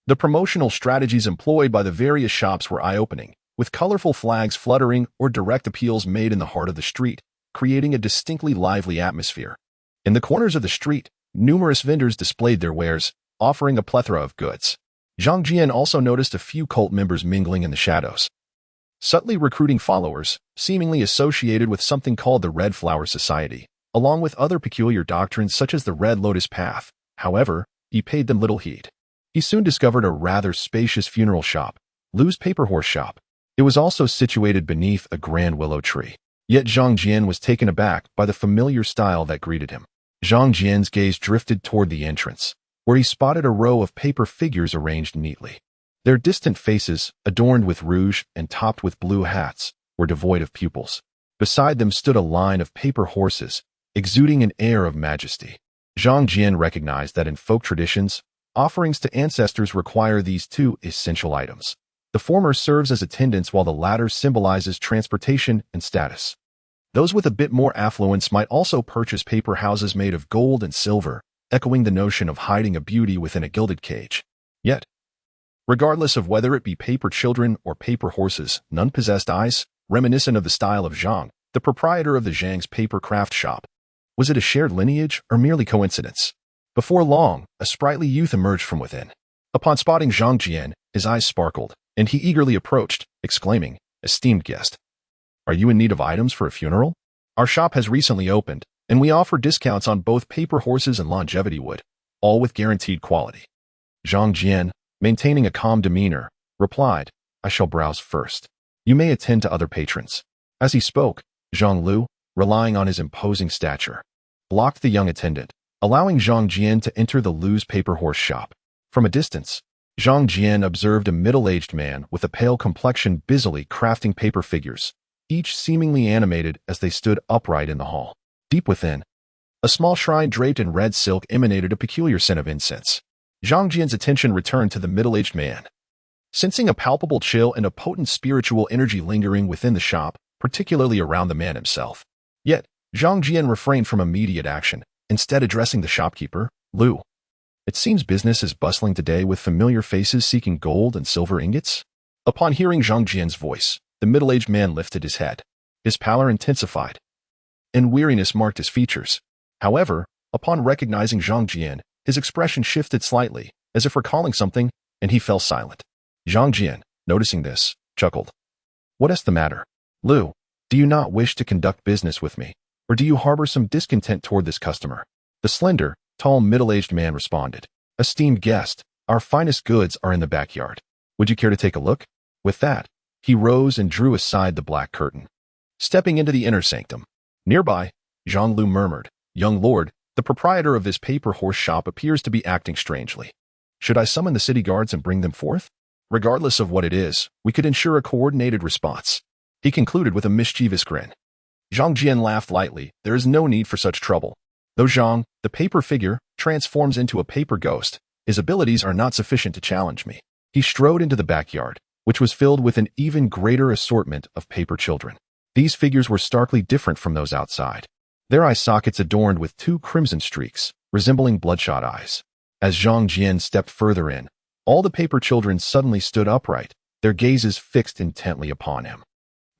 The promotional strategies employed by the various shops were eye-opening, with colorful flags fluttering or direct appeals made in the heart of the street, creating a distinctly lively atmosphere. In the corners of the street, numerous vendors displayed their wares, offering a plethora of goods. Zhang Jian also noticed a few cult members mingling in the shadows, subtly recruiting followers, seemingly associated with something called the Red Flower Society, along with other peculiar doctrines such as the Red Lotus Path. However, he paid them little heed. He soon discovered a rather spacious funeral shop, Lu's paper horse shop. It was also situated beneath a grand willow tree. Yet Zhang Jian was taken aback by the familiar style that greeted him. Zhang Jian's gaze drifted toward the entrance, where he spotted a row of paper figures arranged neatly. Their distant faces, adorned with rouge and topped with blue hats, were devoid of pupils. Beside them stood a line of paper horses, exuding an air of majesty. Zhang Jian recognized that in folk traditions, offerings to ancestors require these two essential items. The former serves as attendants while the latter symbolizes transportation and status. Those with a bit more affluence might also purchase paper houses made of gold and silver, echoing the notion of hiding a beauty within a gilded cage. Yet, Regardless of whether it be paper children or paper horses, none possessed eyes, reminiscent of the style of Zhang, the proprietor of the Zhang's paper craft shop. Was it a shared lineage or merely coincidence? Before long, a sprightly youth emerged from within. Upon spotting Zhang Jian, his eyes sparkled, and he eagerly approached, exclaiming, "Esteemed guest, are you in need of items for a funeral? Our shop has recently opened, and we offer discounts on both paper horses and longevity wood, all with guaranteed quality." Zhang Jian, maintaining a calm demeanor, replied, "I shall browse first. You may attend to other patrons." As he spoke, Zhang Lu, relying on his imposing stature, blocked the young attendant, allowing Zhang Jian to enter the Lu's paper horse shop. From a distance, Zhang Jian observed a middle-aged man with a pale complexion busily crafting paper figures, each seemingly animated as they stood upright in the hall. Deep within, a small shrine draped in red silk emanated a peculiar scent of incense. Zhang Jian's attention returned to the middle-aged man. Sensing a palpable chill and a potent spiritual energy lingering within the shop, particularly around the man himself. Yet, Zhang Jian refrained from immediate action, instead addressing the shopkeeper, Lu. "It seems business is bustling today with familiar faces seeking gold and silver ingots." Upon hearing Zhang Jian's voice, the middle-aged man lifted his head. His pallor intensified, and weariness marked his features. However, upon recognizing Zhang Jian, his expression shifted slightly, as if recalling something, and he fell silent. Zhang Jian, noticing this, chuckled. "What is the matter? Lu, do you not wish to conduct business with me, or do you harbor some discontent toward this customer?" The slender, tall middle-aged man responded, "Esteemed guest, our finest goods are in the backyard. Would you care to take a look?" With that, he rose and drew aside the black curtain. Stepping into the inner sanctum. Nearby, Zhang Lu murmured, "Young lord, the proprietor of this paper horse shop appears to be acting strangely. Should I summon the city guards and bring them forth? Regardless of what it is, we could ensure a coordinated response." He concluded with a mischievous grin. Zhang Jian laughed lightly. "There is no need for such trouble. Though Zhang, the paper figure, transforms into a paper ghost, his abilities are not sufficient to challenge me." He strode into the backyard, which was filled with an even greater assortment of paper children. These figures were starkly different from those outside. Their eye sockets adorned with two crimson streaks, resembling bloodshot eyes. As Zhang Jian stepped further in, all the paper children suddenly stood upright, their gazes fixed intently upon him.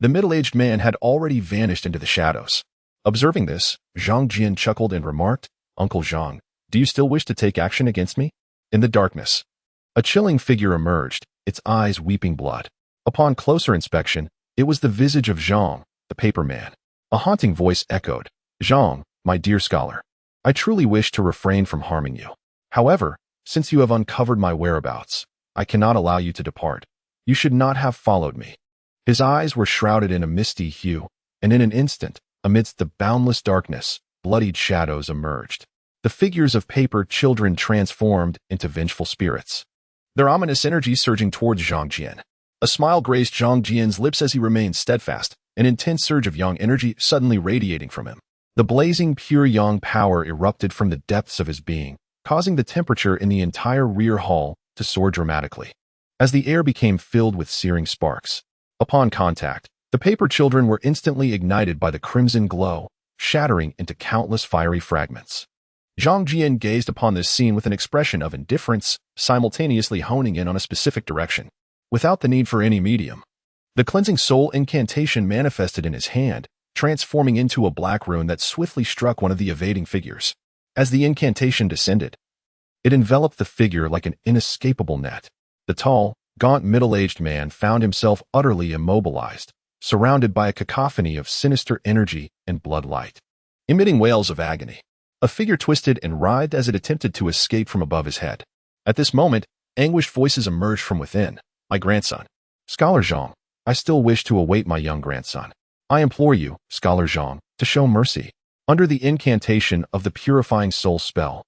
The middle-aged man had already vanished into the shadows. Observing this, Zhang Jian chuckled and remarked, "Uncle Zhang, do you still wish to take action against me?" In the darkness, a chilling figure emerged, its eyes weeping blood. Upon closer inspection, it was the visage of Zhang, the paper man. A haunting voice echoed, "Zhang, my dear scholar, I truly wish to refrain from harming you. However, since you have uncovered my whereabouts, I cannot allow you to depart. You should not have followed me." His eyes were shrouded in a misty hue, and in an instant, amidst the boundless darkness, bloodied shadows emerged. The figures of paper children transformed into vengeful spirits, their ominous energy surging towards Zhang Jian. A smile graced Zhang Jian's lips as he remained steadfast, an intense surge of yang energy suddenly radiating from him. The blazing pure yang power erupted from the depths of his being, causing the temperature in the entire rear hall to soar dramatically, as the air became filled with searing sparks. Upon contact, the paper children were instantly ignited by the crimson glow, shattering into countless fiery fragments. Zhang Jian gazed upon this scene with an expression of indifference, simultaneously honing in on a specific direction, without the need for any medium. The cleansing soul incantation manifested in his hand, transforming into a black rune that swiftly struck one of the evading figures. As the incantation descended, it enveloped the figure like an inescapable net. The tall, gaunt middle-aged man found himself utterly immobilized, surrounded by a cacophony of sinister energy and blood light. Emitting wails of agony, a figure twisted and writhed as it attempted to escape from above his head. At this moment, anguished voices emerged from within. "My grandson, Scholar Zhang, I still wish to await my young grandson. I implore you, Scholar Zhang, to show mercy." Under the incantation of the purifying soul spell,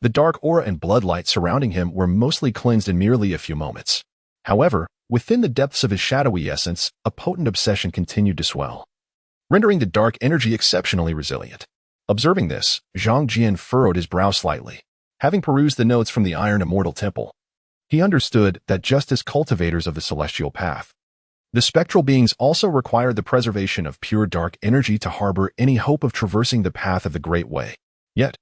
the dark aura and bloodlight surrounding him were mostly cleansed in merely a few moments. However, within the depths of his shadowy essence, a potent obsession continued to swell, rendering the dark energy exceptionally resilient. Observing this, Zhang Jian furrowed his brow slightly. Having perused the notes from the Iron Immortal Temple, he understood that just as cultivators of the celestial path, the spectral beings also required the preservation of pure dark energy to harbor any hope of traversing the path of the Great Way. Yet,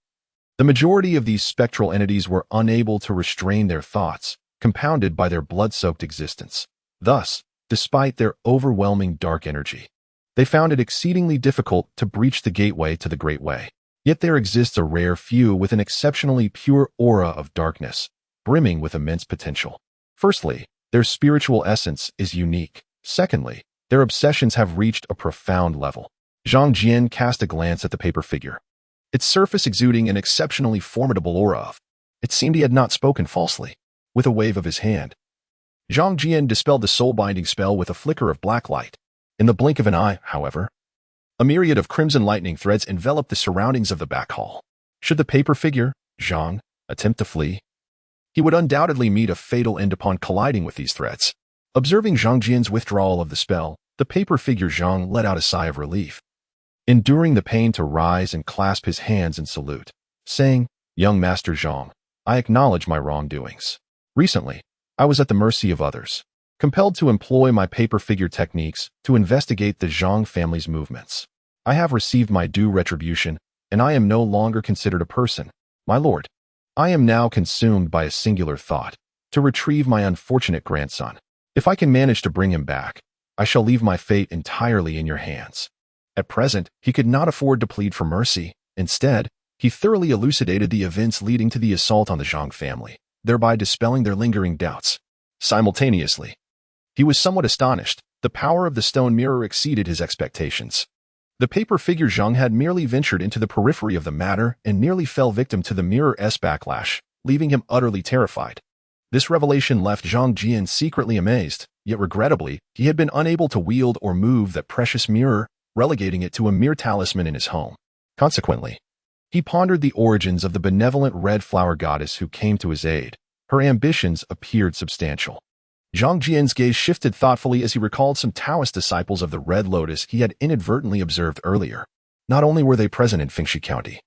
the majority of these spectral entities were unable to restrain their thoughts, compounded by their blood-soaked existence. Thus, despite their overwhelming dark energy, they found it exceedingly difficult to breach the gateway to the Great Way. Yet there exists a rare few with an exceptionally pure aura of darkness, brimming with immense potential. Firstly, their spiritual essence is unique. Secondly, their obsessions have reached a profound level. Zhang Jian cast a glance at the paper figure, its surface exuding an exceptionally formidable aura. It seemed he had not spoken falsely. With a wave of his hand, Zhang Jian dispelled the soul-binding spell with a flicker of black light. In the blink of an eye, however, a myriad of crimson lightning threads enveloped the surroundings of the back hall. Should the paper figure, Zhang, attempt to flee, he would undoubtedly meet a fatal end upon colliding with these threads. Observing Zhang Jian's withdrawal of the spell, the paper figure Zhang let out a sigh of relief, enduring the pain to rise and clasp his hands in salute, saying, "Young Master Zhang, I acknowledge my wrongdoings. Recently, I was at the mercy of others, compelled to employ my paper figure techniques to investigate the Zhang family's movements. I have received my due retribution, and I am no longer considered a person. My lord, I am now consumed by a singular thought, to retrieve my unfortunate grandson. If I can manage to bring him back, I shall leave my fate entirely in your hands." At present, he could not afford to plead for mercy. Instead, he thoroughly elucidated the events leading to the assault on the Zhang family, thereby dispelling their lingering doubts. Simultaneously, he was somewhat astonished. The power of the stone mirror exceeded his expectations. The paper figure Zhang had merely ventured into the periphery of the matter and nearly fell victim to the mirror's backlash, leaving him utterly terrified. This revelation left Zhang Jian secretly amazed, yet regrettably, he had been unable to wield or move that precious mirror, relegating it to a mere talisman in his home. Consequently, he pondered the origins of the benevolent red flower goddess who came to his aid. Her ambitions appeared substantial. Zhang Jian's gaze shifted thoughtfully as he recalled some Taoist disciples of the Red Lotus he had inadvertently observed earlier. Not only were they present in Fengxi County,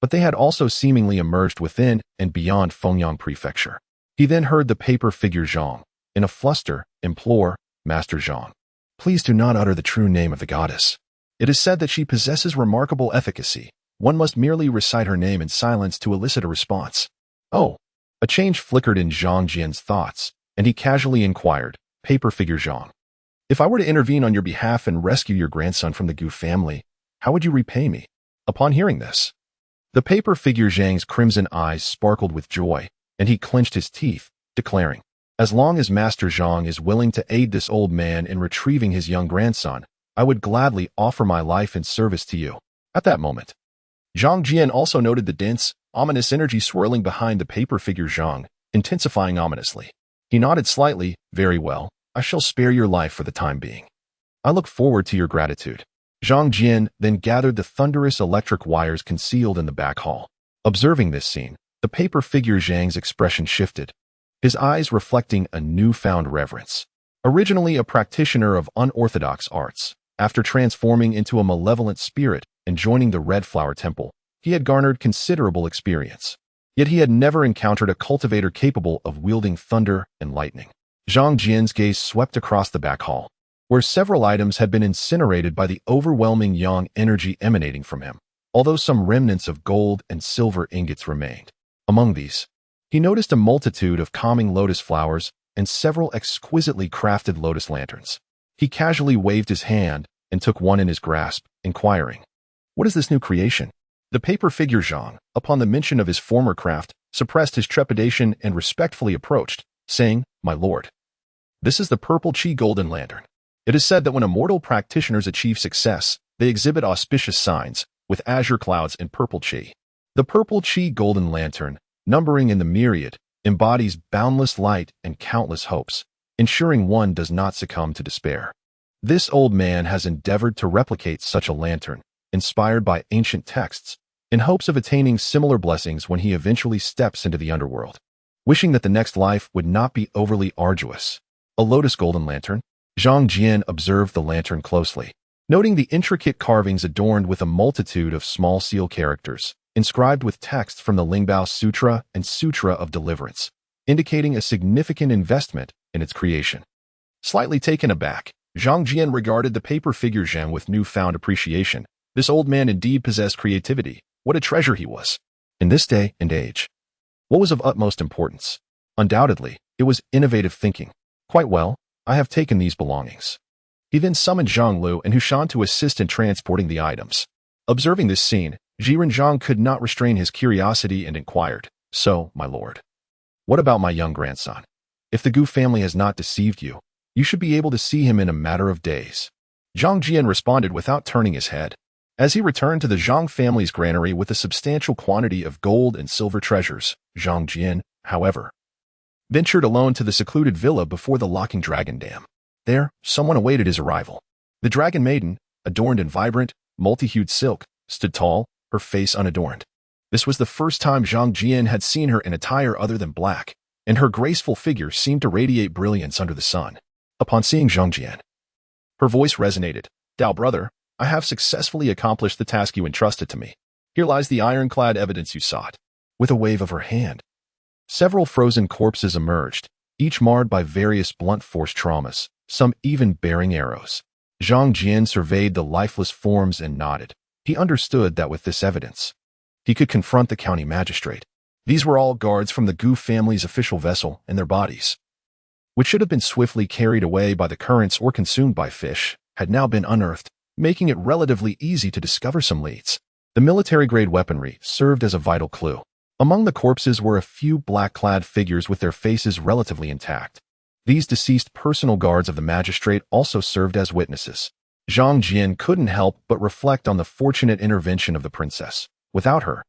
but they had also seemingly emerged within and beyond Fengyang Prefecture. He then heard the paper figure Zhang, in a fluster, implore, "Master Zhang, please do not utter the true name of the goddess. It is said that she possesses remarkable efficacy. One must merely recite her name in silence to elicit a response." "Oh." A change flickered in Zhang Jian's thoughts, and he casually inquired, "Paper figure Zhang, if I were to intervene on your behalf and rescue your grandson from the Gu family, how would you repay me?" Upon hearing this, the paper figure Zhang's crimson eyes sparkled with joy, and he clenched his teeth, declaring, "As long as Master Zhang is willing to aid this old man in retrieving his young grandson, I would gladly offer my life in service to you." At that moment, Zhang Jian also noted the dense, ominous energy swirling behind the paper figure Zhang, intensifying ominously. He nodded slightly. "Very well, I shall spare your life for the time being. I look forward to your gratitude." Zhang Jian then gathered the thunderous electric wires concealed in the back hall. Observing this scene, the paper figure Zhang's expression shifted, his eyes reflecting a newfound reverence. Originally a practitioner of unorthodox arts, after transforming into a malevolent spirit and joining the Red Flower Temple, he had garnered considerable experience. Yet he had never encountered a cultivator capable of wielding thunder and lightning. Zhang Jian's gaze swept across the back hall, where several items had been incinerated by the overwhelming yang energy emanating from him, although some remnants of gold and silver ingots remained. Among these, he noticed a multitude of calming lotus flowers and several exquisitely crafted lotus lanterns. He casually waved his hand and took one in his grasp, inquiring, "What is this new creation?" The paper figure Zhang, upon the mention of his former craft, suppressed his trepidation and respectfully approached, saying, "My lord, this is the purple qi golden lantern. It is said that when immortal practitioners achieve success, they exhibit auspicious signs, with azure clouds and purple qi. The purple qi golden lantern, numbering in the myriad, embodies boundless light and countless hopes, ensuring one does not succumb to despair. This old man has endeavored to replicate such a lantern, inspired by ancient texts, in hopes of attaining similar blessings when he eventually steps into the underworld. Wishing that the next life would not be overly arduous." A lotus golden lantern? Zhang Jian observed the lantern closely, noting the intricate carvings adorned with a multitude of small seal characters, inscribed with texts from the Lingbao Sutra and Sutra of Deliverance, indicating a significant investment in its creation. Slightly taken aback, Zhang Jian regarded the paper figure Zhang with newfound appreciation. This old man indeed possessed creativity. What a treasure he was. In this day and age, what was of utmost importance? Undoubtedly, It was innovative thinking. Quite well, I have taken these belongings. He then summoned Zhang Lu and Hushan to assist in transporting the items. Observing this scene, Jiren Zhang could not restrain his curiosity and inquired, "So, my lord, what about my young grandson? If the Gu family has not deceived you, you should be able to see him in a matter of days." Zhang Jian responded without turning his head. As he returned to the Zhang family's granary with a substantial quantity of gold and silver treasures, Zhang Jian, however, ventured alone to the secluded villa before the locking dragon dam. There, someone awaited his arrival. The dragon maiden, adorned in vibrant, multi-hued silk, stood tall, her face unadorned. This was the first time Zhang Jian had seen her in attire other than black, and her graceful figure seemed to radiate brilliance under the sun. Upon seeing Zhang Jian, her voice resonated. "Dao brother, I have successfully accomplished the task you entrusted to me. Here lies the ironclad evidence you sought." With a wave of her hand, several frozen corpses emerged, each marred by various blunt force traumas, some even bearing arrows. Zhang Jian surveyed the lifeless forms and nodded. He understood that with this evidence, he could confront the county magistrate. These were all guards from the Gu family's official vessel, and their bodies, which should have been swiftly carried away by the currents or consumed by fish, had now been unearthed, making it relatively easy to discover some leads. The military-grade weaponry served as a vital clue. Among the corpses were a few black-clad figures with their faces relatively intact. These deceased personal guards of the magistrate also served as witnesses. Zhang Jian couldn't help but reflect on the fortunate intervention of the princess. Without her,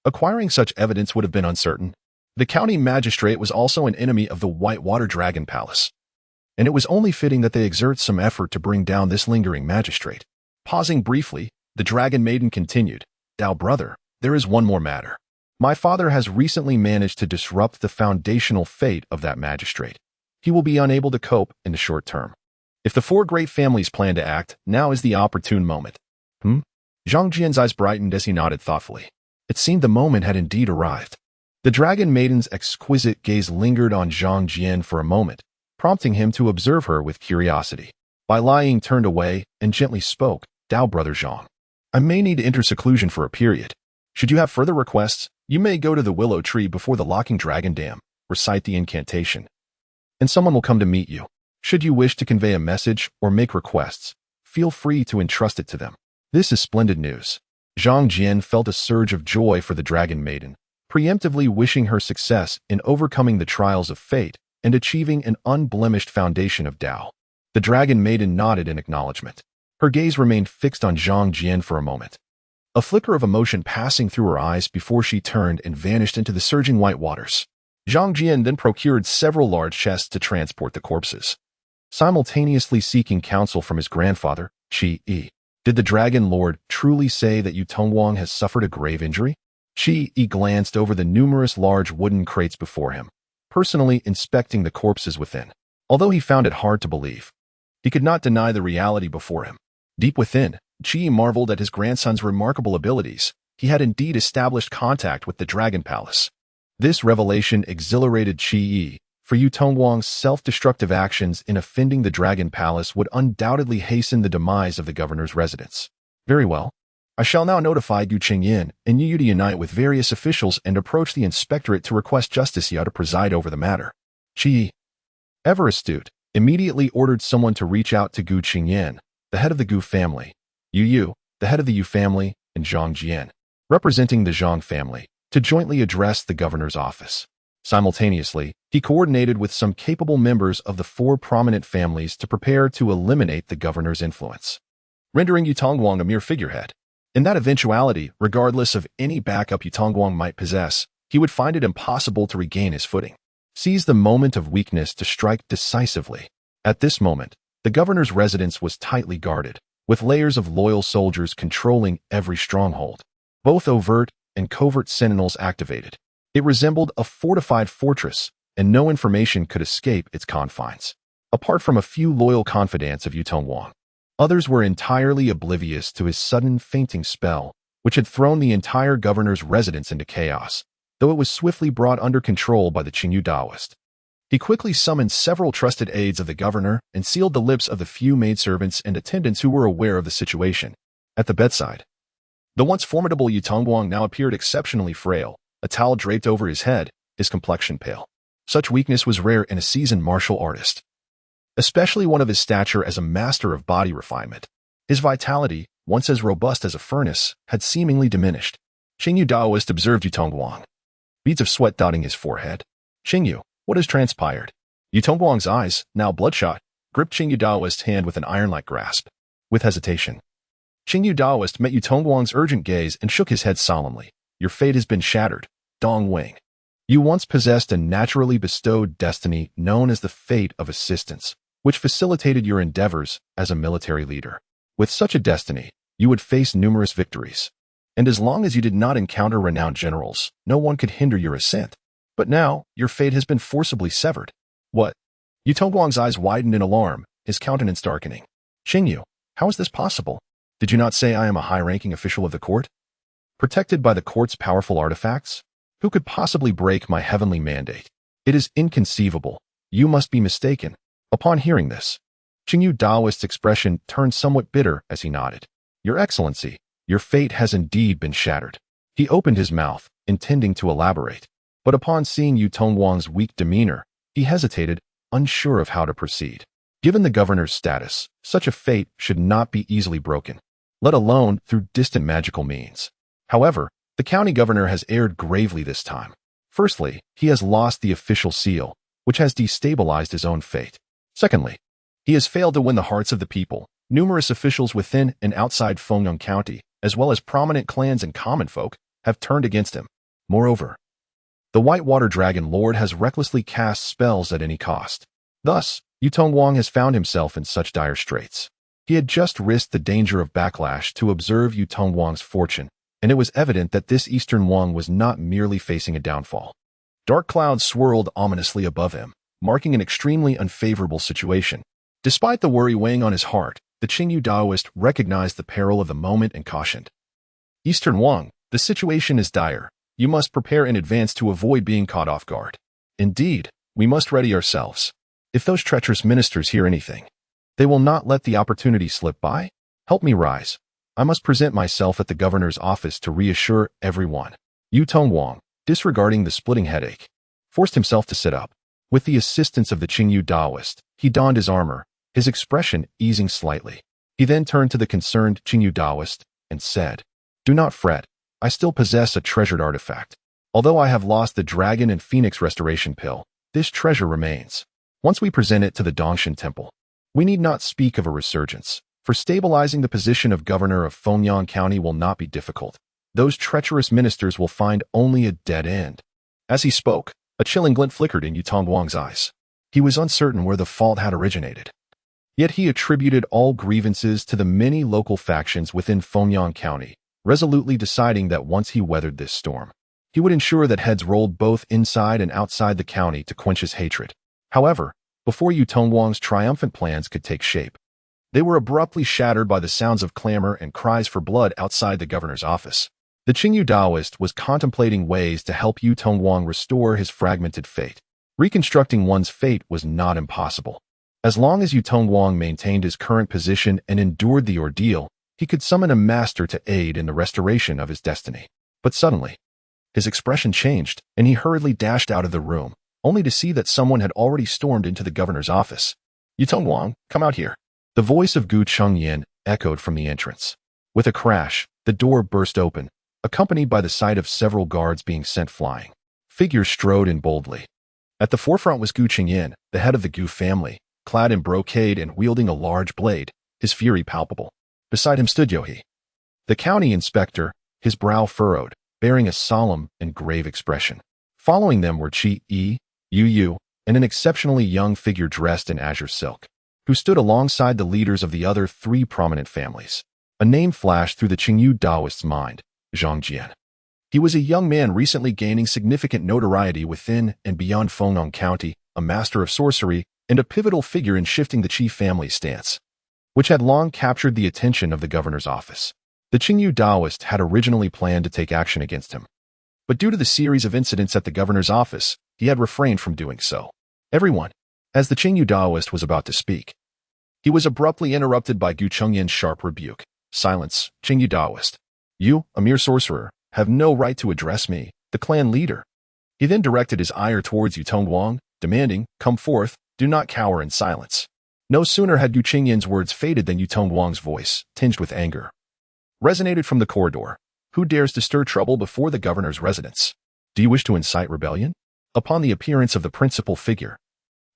acquiring such evidence would have been uncertain. The county magistrate was also an enemy of the Whitewater Dragon Palace, and it was only fitting that they exert some effort to bring down this lingering magistrate. Pausing briefly, the dragon maiden continued, "Dao brother, there is one more matter. My father has recently managed to disrupt the foundational fate of that magistrate. He will be unable to cope in the short term. If the four great families plan to act, now is the opportune moment." Zhang Jian's eyes brightened as he nodded thoughtfully. It seemed the moment had indeed arrived. The dragon maiden's exquisite gaze lingered on Zhang Jian for a moment, prompting him to observe her with curiosity. Bai Lying turned away and gently spoke, "Dao brother Zhang, I may need to enter seclusion for a period. Should you have further requests, you may go to the willow tree before the locking dragon dam, recite the incantation, and someone will come to meet you. Should you wish to convey a message or make requests, feel free to entrust it to them." This is splendid news. Zhang Jian felt a surge of joy for the dragon maiden, preemptively wishing her success in overcoming the trials of fate and achieving an unblemished foundation of Tao. The dragon maiden nodded in acknowledgement. Her gaze remained fixed on Zhang Jian for a moment, a flicker of emotion passing through her eyes before she turned and vanished into the surging white waters. Zhang Jian then procured several large chests to transport the corpses, simultaneously seeking counsel from his grandfather, Qi Yi. Did the Dragon Lord truly say that Yu Tongwang has suffered a grave injury? Qi Yi glanced over the numerous large wooden crates before him, personally inspecting the corpses within. Although he found it hard to believe, he could not deny the reality before him. Deep within, Qi Yi marveled at his grandson's remarkable abilities. He had indeed established contact with the Dragon Palace. This revelation exhilarated Qi Yi, for Yu Tongwang's self-destructive actions in offending the Dragon Palace would undoubtedly hasten the demise of the governor's residence. Very well. I shall now notify Gu Qingyin and Yu to unite with various officials and approach the inspectorate to request Justicia to preside over the matter. Qi Yi, ever astute, immediately ordered someone to reach out to Gu Qingyin, the head of the Gu family, Yu, the head of the Yu family, and Zhang Jian, representing the Zhang family, to jointly address the governor's office. Simultaneously, he coordinated with some capable members of the four prominent families to prepare to eliminate the governor's influence, rendering Yu Tongwang a mere figurehead. In that eventuality, regardless of any backup Yu Tongwang might possess, he would find it impossible to regain his footing. Seize the moment of weakness to strike decisively. At this moment, the governor's residence was tightly guarded, with layers of loyal soldiers controlling every stronghold, both overt and covert sentinels activated. It resembled a fortified fortress, and no information could escape its confines. Apart from a few loyal confidants of Yu Tongwang, others were entirely oblivious to his sudden fainting spell, which had thrown the entire governor's residence into chaos, though it was swiftly brought under control by the Qingyu Daoist. He quickly summoned several trusted aides of the governor and sealed the lips of the few maidservants and attendants who were aware of the situation. At the bedside, the once formidable Yu Tongwang now appeared exceptionally frail, a towel draped over his head, his complexion pale. Such weakness was rare in a seasoned martial artist, especially one of his stature as a master of body refinement. His vitality, once as robust as a furnace, had seemingly diminished. Qingyu Daoist observed Yutongguang, beads of sweat dotting his forehead. Qingyu, what has transpired? Yutongguang's eyes, now bloodshot, gripped Qingyu Daoist's hand with an iron-like grasp. With hesitation, Qingyu Daoist met Yutongguang's urgent gaze and shook his head solemnly. Your fate has been shattered, Dong Wing. You once possessed a naturally bestowed destiny known as the fate of assistance, which facilitated your endeavors as a military leader. With such a destiny, you would face numerous victories. And as long as you did not encounter renowned generals, no one could hinder your ascent. But now, your fate has been forcibly severed. What? Yutongguang's eyes widened in alarm, his countenance darkening. Qingyu, how is this possible? Did you not say I am a high-ranking official of the court? Protected by the court's powerful artifacts? Who could possibly break my heavenly mandate? It is inconceivable. You must be mistaken. Upon hearing this, Qingyu Daoist's expression turned somewhat bitter as he nodded. Your Excellency, your fate has indeed been shattered. He opened his mouth, intending to elaborate. But upon seeing Yutongguang's weak demeanor, he hesitated, unsure of how to proceed. Given the governor's status, such a fate should not be easily broken, let alone through distant magical means. However, the county governor has erred gravely this time. Firstly, he has lost the official seal, which has destabilized his own fate. Secondly, he has failed to win the hearts of the people. Numerous officials within and outside Fengyang County, as well as prominent clans and common folk, have turned against him. Moreover, the Whitewater Dragon Lord has recklessly cast spells at any cost. Thus, Yutongguang has found himself in such dire straits. He had just risked the danger of backlash to observe Yutongguang's fortune, and it was evident that this Eastern Wang was not merely facing a downfall. Dark clouds swirled ominously above him, marking an extremely unfavorable situation. Despite the worry weighing on his heart, the Qingyu Daoist recognized the peril of the moment and cautioned. Eastern Wang, the situation is dire. You must prepare in advance to avoid being caught off guard. Indeed, we must ready ourselves. If those treacherous ministers hear anything, they will not let the opportunity slip by. Help me rise. I must present myself at the governor's office to reassure everyone. Yutongguang, disregarding the splitting headache, forced himself to sit up. With the assistance of the Qingyu Daoist, he donned his armor, his expression easing slightly. He then turned to the concerned Qingyu Daoist and said, Do not fret. I still possess a treasured artifact. Although I have lost the Dragon and Phoenix Restoration Pill, this treasure remains. Once we present it to the Dongshan Temple, we need not speak of a resurgence, for stabilizing the position of governor of Fengyang County will not be difficult. Those treacherous ministers will find only a dead end. As he spoke, a chilling glint flickered in Yutongguang's eyes. He was uncertain where the fault had originated. Yet he attributed all grievances to the many local factions within Fengyang County, resolutely deciding that once he weathered this storm, he would ensure that heads rolled both inside and outside the county to quench his hatred. However, before Yutongguang's triumphant plans could take shape, they were abruptly shattered by the sounds of clamor and cries for blood outside the governor's office. The Qingyu Daoist was contemplating ways to help Yutongguang restore his fragmented fate. Reconstructing one's fate was not impossible. As long as Yutongguang maintained his current position and endured the ordeal, he could summon a master to aid in the restoration of his destiny. But suddenly, his expression changed, and he hurriedly dashed out of the room, only to see that someone had already stormed into the governor's office. Yutongguang, come out here. The voice of Gu Chengyan echoed from the entrance. With a crash, the door burst open, accompanied by the sight of several guards being sent flying. Figures strode in boldly. At the forefront was Gu Chengyan, the head of the Gu family, clad in brocade and wielding a large blade, his fury palpable. Beside him stood Yohi, the county inspector, his brow furrowed, bearing a solemn and grave expression. Following them were Qi Yi, Yu Yu, and an exceptionally young figure dressed in azure silk, who stood alongside the leaders of the other three prominent families. A name flashed through the Qingyu Daoist's mind, Zhang Jian. He was a young man recently gaining significant notoriety within and beyond Fengyang County, a master of sorcery, and a pivotal figure in shifting the Qi family's stance, which had long captured the attention of the governor's office. The Qingyu Daoist had originally planned to take action against him, but due to the series of incidents at the governor's office, he had refrained from doing so. Everyone, as the Qingyu Daoist was about to speak, he was abruptly interrupted by Gu Chengyan's sharp rebuke. Silence, Qingyu Daoist. You, a mere sorcerer, have no right to address me, the clan leader. He then directed his ire towards Yu Tongguang, demanding, "Come forth, do not cower in silence." No sooner had Yu Qingyan's words faded than Yu Tongguang's voice, tinged with anger, resonated from the corridor. "Who dares to stir trouble before the governor's residence? Do you wish to incite rebellion?" Upon the appearance of the principal figure,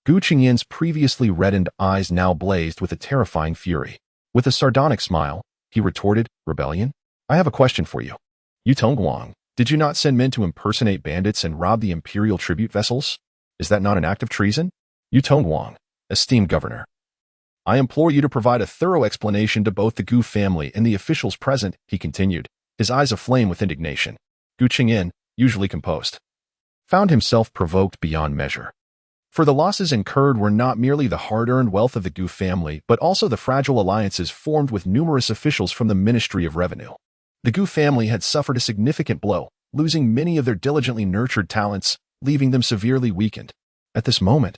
Yu Qingyan's previously reddened eyes now blazed with a terrifying fury. With a sardonic smile, he retorted, "Rebellion? I have a question for you. Yu Tongguang, did you not send men to impersonate bandits and rob the imperial tribute vessels? Is that not an act of treason? Yu Tongguang, esteemed governor, I implore you to provide a thorough explanation to both the Gu family and the officials present," he continued, his eyes aflame with indignation. Yu Qingyan, usually composed, found himself provoked beyond measure. For the losses incurred were not merely the hard-earned wealth of the Gu family, but also the fragile alliances formed with numerous officials from the Ministry of Revenue. The Gu family had suffered a significant blow, losing many of their diligently nurtured talents, leaving them severely weakened. At this moment,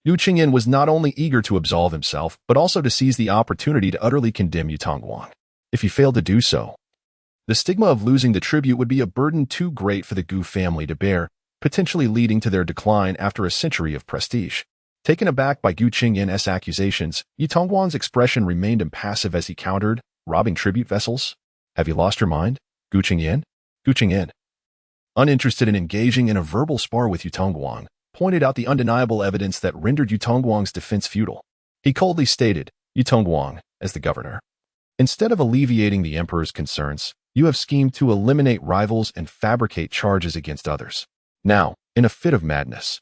Yu Qingyan was not only eager to absolve himself, but also to seize the opportunity to utterly condemn Yu Tongguang. If he failed to do so, the stigma of losing the tribute would be a burden too great for the Gu family to bear, potentially leading to their decline after a century of prestige. Taken aback by Yu Qingyan's accusations, Yu Tongguang's expression remained impassive as he countered, "Robbing tribute vessels? Have you lost your mind, Yu Qingyan?" Yu Qingyan, uninterested in engaging in a verbal spar with Yu Tongguang, pointed out the undeniable evidence that rendered Yu Tongguang's defense futile. He coldly stated, "Yu Tongguang, as the governor, instead of alleviating the emperor's concerns, you have schemed to eliminate rivals and fabricate charges against others. Now, in a fit of madness,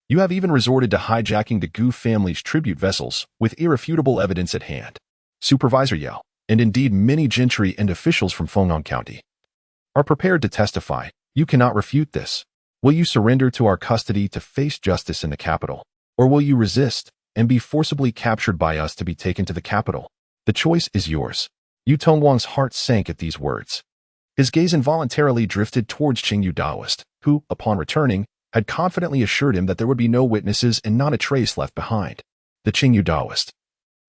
you have even resorted to hijacking the Gu family's tribute vessels with irrefutable evidence at hand. Supervisor Yao, and indeed many gentry and officials from Feng'an County, are prepared to testify. You cannot refute this. Will you surrender to our custody to face justice in the capital, or will you resist and be forcibly captured by us to be taken to the capital? The choice is yours." Yu Tongguang's heart sank at these words. His gaze involuntarily drifted towards Qingyu Daoist, who, upon returning, had confidently assured him that there would be no witnesses and not a trace left behind. The Qingyu Daoist,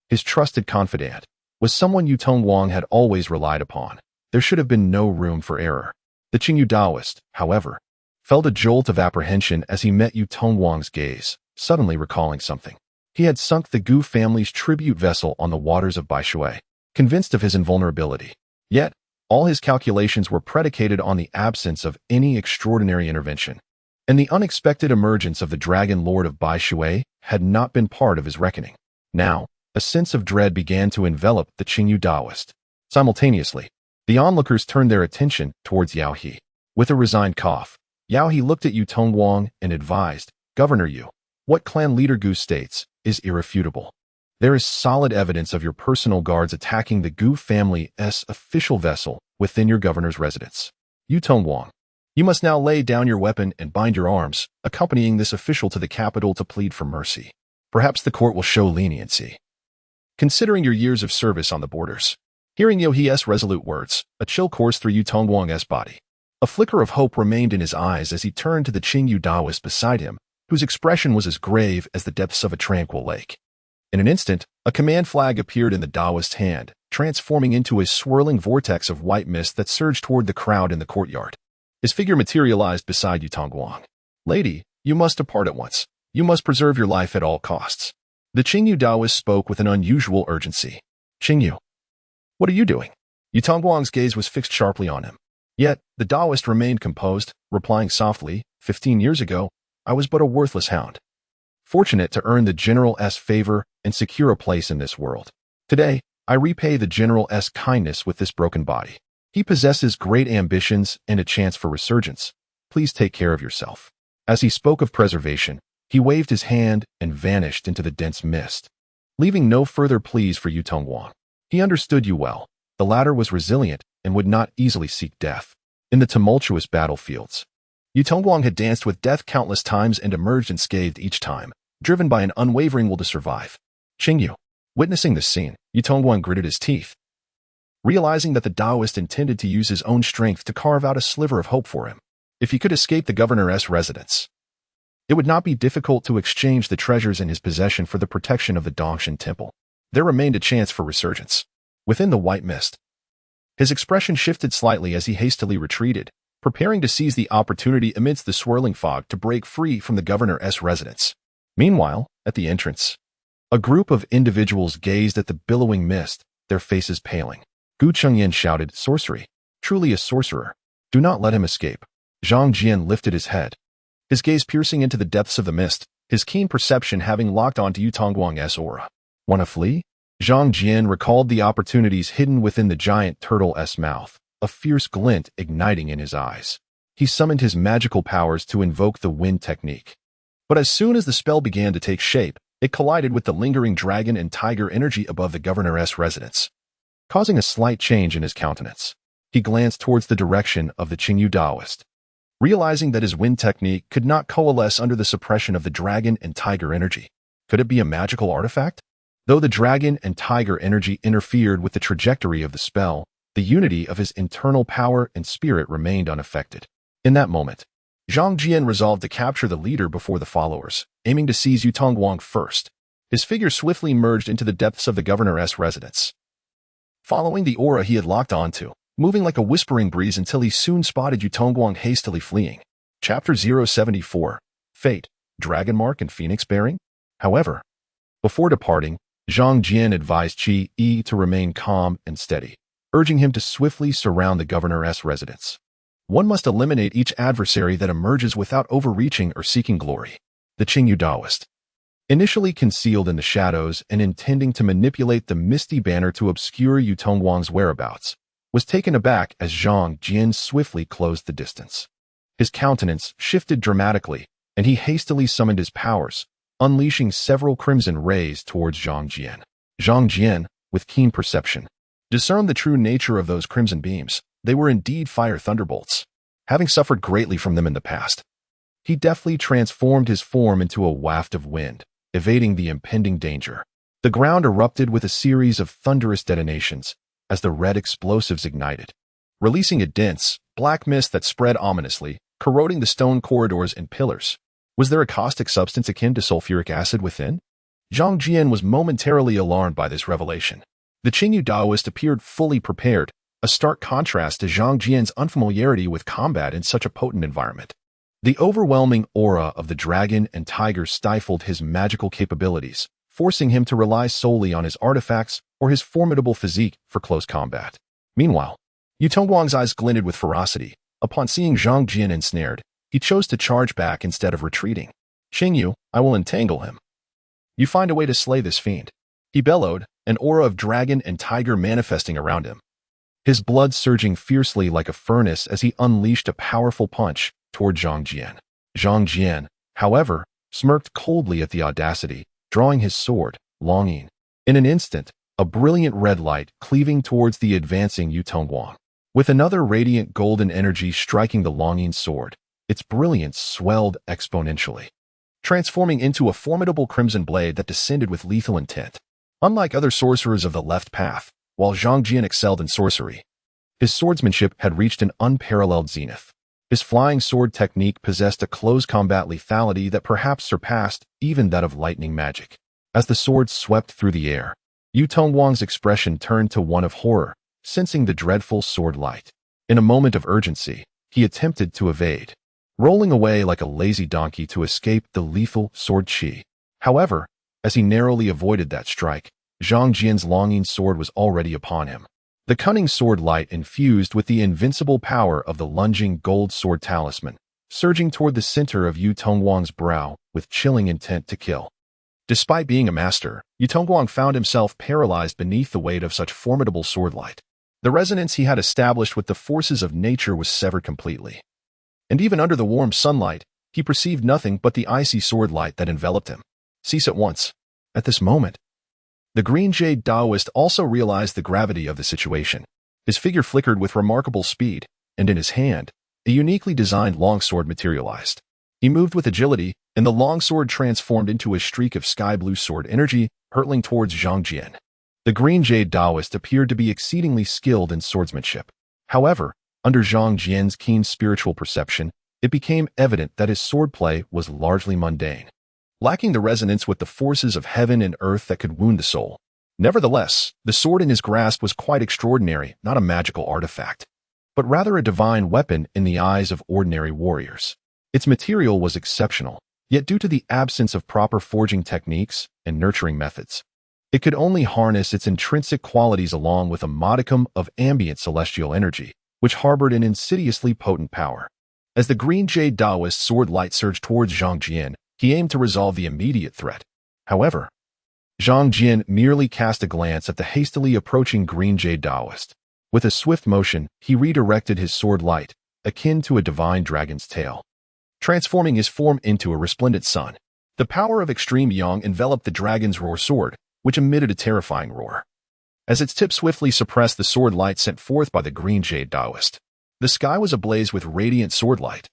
his trusted confidant, was someone Yu Tongguang had always relied upon. There should have been no room for error. The Qingyu Daoist, however, felt a jolt of apprehension as he met Yu Tongguang's gaze, suddenly recalling something. He had sunk the Gu family's tribute vessel on the waters of Baishui, convinced of his invulnerability. Yet, all his calculations were predicated on the absence of any extraordinary intervention, and the unexpected emergence of the Dragon Lord of Baishui had not been part of his reckoning. Now, a sense of dread began to envelop the Qingyu Daoist. Simultaneously, the onlookers turned their attention towards Yao He. With a resigned cough, Yao He looked at Yu Tongguang and advised, "Governor Yu, what clan leader Gu states is irrefutable. There is solid evidence of your personal guards attacking the Gu family's official vessel within your governor's residence. Yu Tongguang, you must now lay down your weapon and bind your arms, accompanying this official to the capital to plead for mercy. Perhaps the court will show leniency, considering your years of service on the borders." Hearing Yao He's resolute words, a chill coursed through Yu Tongguang's body. A flicker of hope remained in his eyes as he turned to the Qingyu Daoist beside him, whose expression was as grave as the depths of a tranquil lake. In an instant, a command flag appeared in the Daoist's hand, transforming into a swirling vortex of white mist that surged toward the crowd in the courtyard. His figure materialized beside Yu Tongguang. "Lady, you must depart at once. You must preserve your life at all costs." The Qingyu Daoist spoke with an unusual urgency. "Qingyu, what are you doing?" Yu Tongguang's gaze was fixed sharply on him. Yet, the Daoist remained composed, replying softly, 15 years ago, I was but a worthless hound, fortunate to earn the General's favor and secure a place in this world. Today, I repay the General's kindness with this broken body. He possesses great ambitions and a chance for resurgence. Please take care of yourself." As he spoke of preservation, he waved his hand and vanished into the dense mist, leaving no further pleas for Yu Tongguang. He understood Yu well. The latter was resilient and would not easily seek death. In the tumultuous battlefields, Yu Tongguang had danced with death countless times and emerged unscathed each time, driven by an unwavering will to survive. Qingyu, witnessing this scene, Yu Tongguang gritted his teeth, realizing that the Daoist intended to use his own strength to carve out a sliver of hope for him. If he could escape the governor's residence, it would not be difficult to exchange the treasures in his possession for the protection of the Dongshan Temple. There remained a chance for resurgence. Within the white mist, his expression shifted slightly as he hastily retreated, preparing to seize the opportunity amidst the swirling fog to break free from the governor's residence. Meanwhile, at the entrance, a group of individuals gazed at the billowing mist, their faces paling. Gu Chengyan shouted, "Sorcery! Truly a sorcerer! Do not let him escape." Zhang Jian lifted his head, his gaze piercing into the depths of the mist, his keen perception having locked onto Yu Tongguang's aura. "Wanna flee?" Zhang Jian recalled the opportunities hidden within the giant turtle's mouth, a fierce glint igniting in his eyes. He summoned his magical powers to invoke the wind technique. But as soon as the spell began to take shape, it collided with the lingering dragon and tiger energy above the governor's residence, causing a slight change in his countenance. He glanced towards the direction of the Qingyu Daoist, realizing that his wind technique could not coalesce under the suppression of the dragon and tiger energy. Could it be a magical artifact? Though the dragon and tiger energy interfered with the trajectory of the spell, the unity of his internal power and spirit remained unaffected. In that moment, Zhang Jian resolved to capture the leader before the followers, aiming to seize Yu Tongguang first. His figure swiftly merged into the depths of the governor's residence, following the aura he had locked onto, moving like a whispering breeze until he soon spotted Yu Tongguang hastily fleeing. Chapter 074. Fate, Dragon Mark and Phoenix Bearing? However, before departing, Zhang Jian advised Qi Yi to remain calm and steady, urging him to swiftly surround the governor's residence. One must eliminate each adversary that emerges without overreaching or seeking glory. The Qingyu Daoist, initially concealed in the shadows and intending to manipulate the misty banner to obscure Yu Tongguang's whereabouts, was taken aback as Zhang Jian swiftly closed the distance. His countenance shifted dramatically, and he hastily summoned his powers, unleashing several crimson rays towards Zhang Jian. Zhang Jian, with keen perception, discerned the true nature of those crimson beams. They were indeed fire thunderbolts. Having suffered greatly from them in the past, he deftly transformed his form into a waft of wind, evading the impending danger. The ground erupted with a series of thunderous detonations as the red explosives ignited, releasing a dense, black mist that spread ominously, corroding the stone corridors and pillars. Was there a caustic substance akin to sulfuric acid within? Zhang Jian was momentarily alarmed by this revelation. The Qingyu Daoist appeared fully prepared, a stark contrast to Zhang Jian's unfamiliarity with combat in such a potent environment. The overwhelming aura of the dragon and tiger stifled his magical capabilities, forcing him to rely solely on his artifacts or his formidable physique for close combat. Meanwhile, Yu Tongguang's eyes glinted with ferocity. Upon seeing Zhang Jian ensnared, he chose to charge back instead of retreating. "Qingyu, I will entangle him. You find a way to slay this fiend," he bellowed, an aura of dragon and tiger manifesting around him, his blood surging fiercely like a furnace as he unleashed a powerful punch toward Zhang Jian. Zhang Jian, however, smirked coldly at the audacity, drawing his sword, longing. In an instant, a brilliant red light cleaving towards the advancing Yu Tongguang, with another radiant golden energy striking the longing sword. Its brilliance swelled exponentially, transforming into a formidable crimson blade that descended with lethal intent. Unlike other sorcerers of the left path, while Zhang Jian excelled in sorcery, his swordsmanship had reached an unparalleled zenith. His flying sword technique possessed a close combat lethality that perhaps surpassed even that of lightning magic. As the sword swept through the air, Yu Tongguang's expression turned to one of horror, sensing the dreadful sword light. In a moment of urgency, he attempted to evade, rolling away like a lazy donkey to escape the lethal sword chi. However, as he narrowly avoided that strike, Zhang Jian's longing sword was already upon him. The cunning sword light infused with the invincible power of the lunging gold sword talisman, surging toward the center of Yu Tongguang's brow with chilling intent to kill. Despite being a master, Yu Tongguang found himself paralyzed beneath the weight of such formidable sword light. The resonance he had established with the forces of nature was severed completely. And even under the warm sunlight, he perceived nothing but the icy sword light that enveloped him. Cease at once. At this moment, the Green Jade Daoist also realized the gravity of the situation. His figure flickered with remarkable speed, and in his hand, a uniquely designed longsword materialized. He moved with agility, and the longsword transformed into a streak of sky-blue sword energy, hurtling towards Zhang Jian. The Green Jade Daoist appeared to be exceedingly skilled in swordsmanship. However, under Zhang Jian's keen spiritual perception, it became evident that his swordplay was largely mundane, lacking the resonance with the forces of heaven and earth that could wound the soul. Nevertheless, the sword in his grasp was quite extraordinary, not a magical artifact. but rather a divine weapon in the eyes of ordinary warriors. Its material was exceptional, yet due to the absence of proper forging techniques and nurturing methods, it could only harness its intrinsic qualities along with a modicum of ambient celestial energy, which harbored an insidiously potent power. As the green jade Taoist sword light surged towards Zhang Jian, he aimed to resolve the immediate threat. However, Zhang Jian merely cast a glance at the hastily approaching green jade Taoist. With a swift motion, he redirected his sword light, akin to a divine dragon's tail, transforming his form into a resplendent sun. The power of extreme yang enveloped the dragon's roar sword, which emitted a terrifying roar. As its tip swiftly suppressed the sword light sent forth by the green jade Taoist, the sky was ablaze with radiant sword light,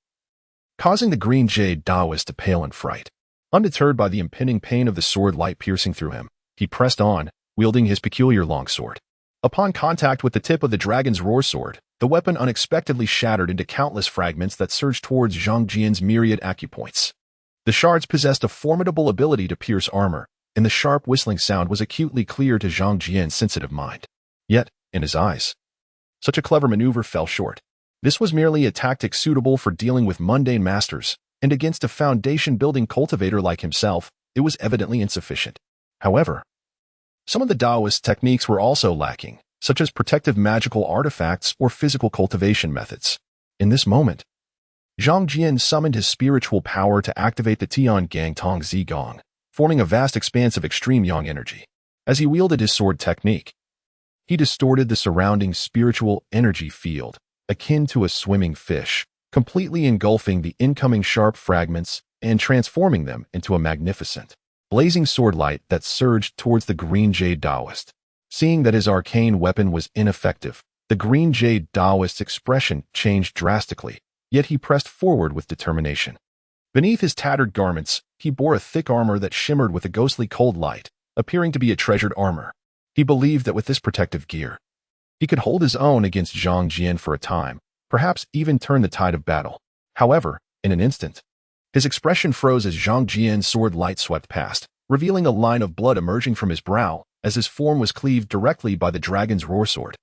causing the green jade Taoist to pale in fright. Undeterred by the impending pain of the sword light piercing through him, he pressed on, wielding his peculiar longsword. Upon contact with the tip of the dragon's roar sword, the weapon unexpectedly shattered into countless fragments that surged towards Zhang Jian's myriad acupoints. The shards possessed a formidable ability to pierce armor, and the sharp whistling sound was acutely clear to Zhang Jian's sensitive mind. Yet, in his eyes, such a clever maneuver fell short. This was merely a tactic suitable for dealing with mundane masters, and against a foundation-building cultivator like himself, it was evidently insufficient. However, some of the Taoist techniques were also lacking, such as protective magical artifacts or physical cultivation methods. In this moment, Zhang Jian summoned his spiritual power to activate the Tian Gang Tong Zi Gong, forming a vast expanse of extreme yang energy. As he wielded his sword technique, he distorted the surrounding spiritual energy field, akin to a swimming fish, completely engulfing the incoming sharp fragments and transforming them into a magnificent, blazing sword light that surged towards the green jade Taoist. Seeing that his arcane weapon was ineffective, the green jade Taoist's expression changed drastically, yet he pressed forward with determination. Beneath his tattered garments, he bore a thick armor that shimmered with a ghostly cold light, appearing to be a treasured armor. He believed that with this protective gear, he could hold his own against Zhang Jian for a time, perhaps even turn the tide of battle. However, in an instant, his expression froze as Zhang Jian's sword light swept past, revealing a line of blood emerging from his brow as his form was cleaved directly by the dragon's roar sword.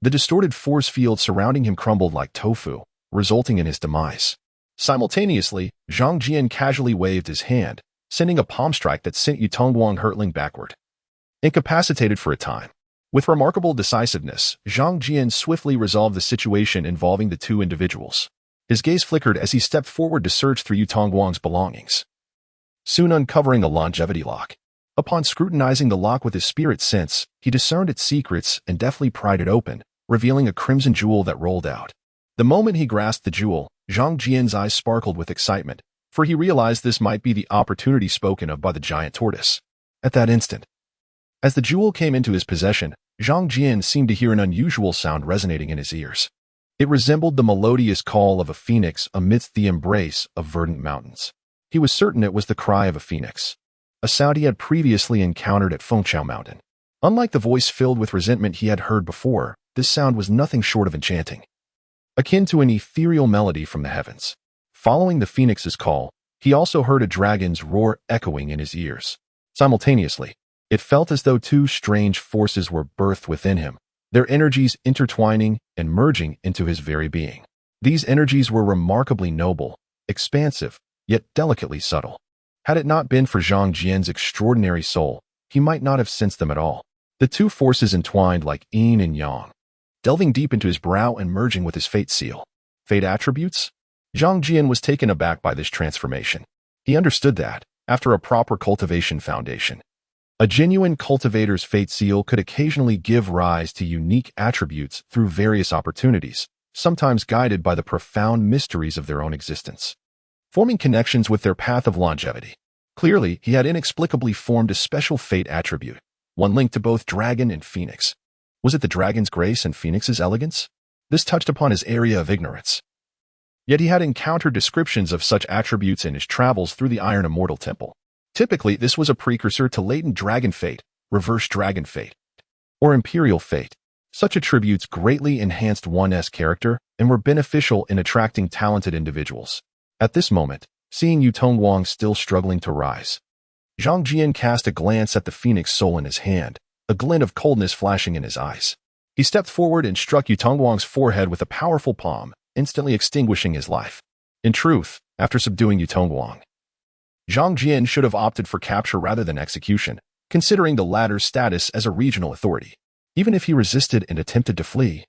The distorted force field surrounding him crumbled like tofu, resulting in his demise. Simultaneously, Zhang Jian casually waved his hand, sending a palm strike that sent Yu Tongguang hurtling backward. Incapacitated for a time, with remarkable decisiveness, Zhang Jian swiftly resolved the situation involving the two individuals. His gaze flickered as he stepped forward to search through Yu Tongguang's belongings, soon uncovering a longevity lock. Upon scrutinizing the lock with his spirit sense, he discerned its secrets and deftly pried it open, revealing a crimson jewel that rolled out. The moment he grasped the jewel, Zhang Jian's eyes sparkled with excitement, for he realized this might be the opportunity spoken of by the giant tortoise. At that instant, as the jewel came into his possession, Zhang Jian seemed to hear an unusual sound resonating in his ears. It resembled the melodious call of a phoenix amidst the embrace of verdant mountains. He was certain it was the cry of a phoenix, a sound he had previously encountered at Fengqiao Mountain. Unlike the voice filled with resentment he had heard before, this sound was nothing short of enchanting, akin to an ethereal melody from the heavens. Following the phoenix's call, he also heard a dragon's roar echoing in his ears. Simultaneously, it felt as though two strange forces were birthed within him, their energies intertwining and merging into his very being. These energies were remarkably noble, expansive, yet delicately subtle. Had it not been for Zhang Jian's extraordinary soul, he might not have sensed them at all. The two forces entwined like yin and yang, delving deep into his brow and merging with his fate seal. Fate attributes? Zhang Jian was taken aback by this transformation. He understood that, after a proper cultivation foundation, a genuine cultivator's fate seal could occasionally give rise to unique attributes through various opportunities, sometimes guided by the profound mysteries of their own existence, forming connections with their path of longevity. Clearly, he had inexplicably formed a special fate attribute, one linked to both dragon and phoenix. Was it the dragon's grace and phoenix's elegance? This touched upon his area of ignorance. Yet he had encountered descriptions of such attributes in his travels through the Iron Immortal Temple. Typically, this was a precursor to latent dragon fate, reverse dragon fate, or imperial fate. Such attributes greatly enhanced one's character and were beneficial in attracting talented individuals. At this moment, seeing Yu Tongguang still struggling to rise, Zhang Jian cast a glance at the phoenix soul in his hand, a glint of coldness flashing in his eyes. He stepped forward and struck Yu Tongguang's forehead with a powerful palm, instantly extinguishing his life. In truth, after subduing Yu Tongguang, Zhang Jian should have opted for capture rather than execution, considering the latter's status as a regional authority. Even if he resisted and attempted to flee,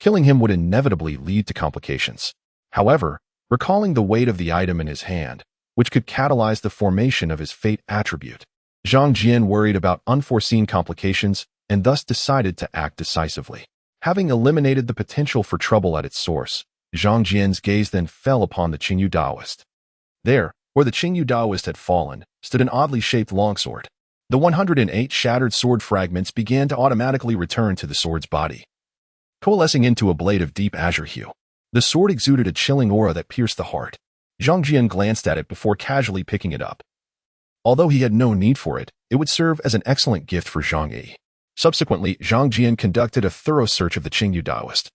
killing him would inevitably lead to complications. However, recalling the weight of the item in his hand, which could catalyze the formation of his fate attribute, Zhang Jian worried about unforeseen complications and thus decided to act decisively. Having eliminated the potential for trouble at its source, Zhang Jian's gaze then fell upon the Qingyu Daoist. There, where the Qingyu Daoist had fallen, stood an oddly shaped longsword. The 108 shattered sword fragments began to automatically return to the sword's body, coalescing into a blade of deep azure hue. The sword exuded a chilling aura that pierced the heart. Zhang Jian glanced at it before casually picking it up. Although he had no need for it, it would serve as an excellent gift for Zhang Yi. Subsequently, Zhang Jian conducted a thorough search of the Qingyu Daoist,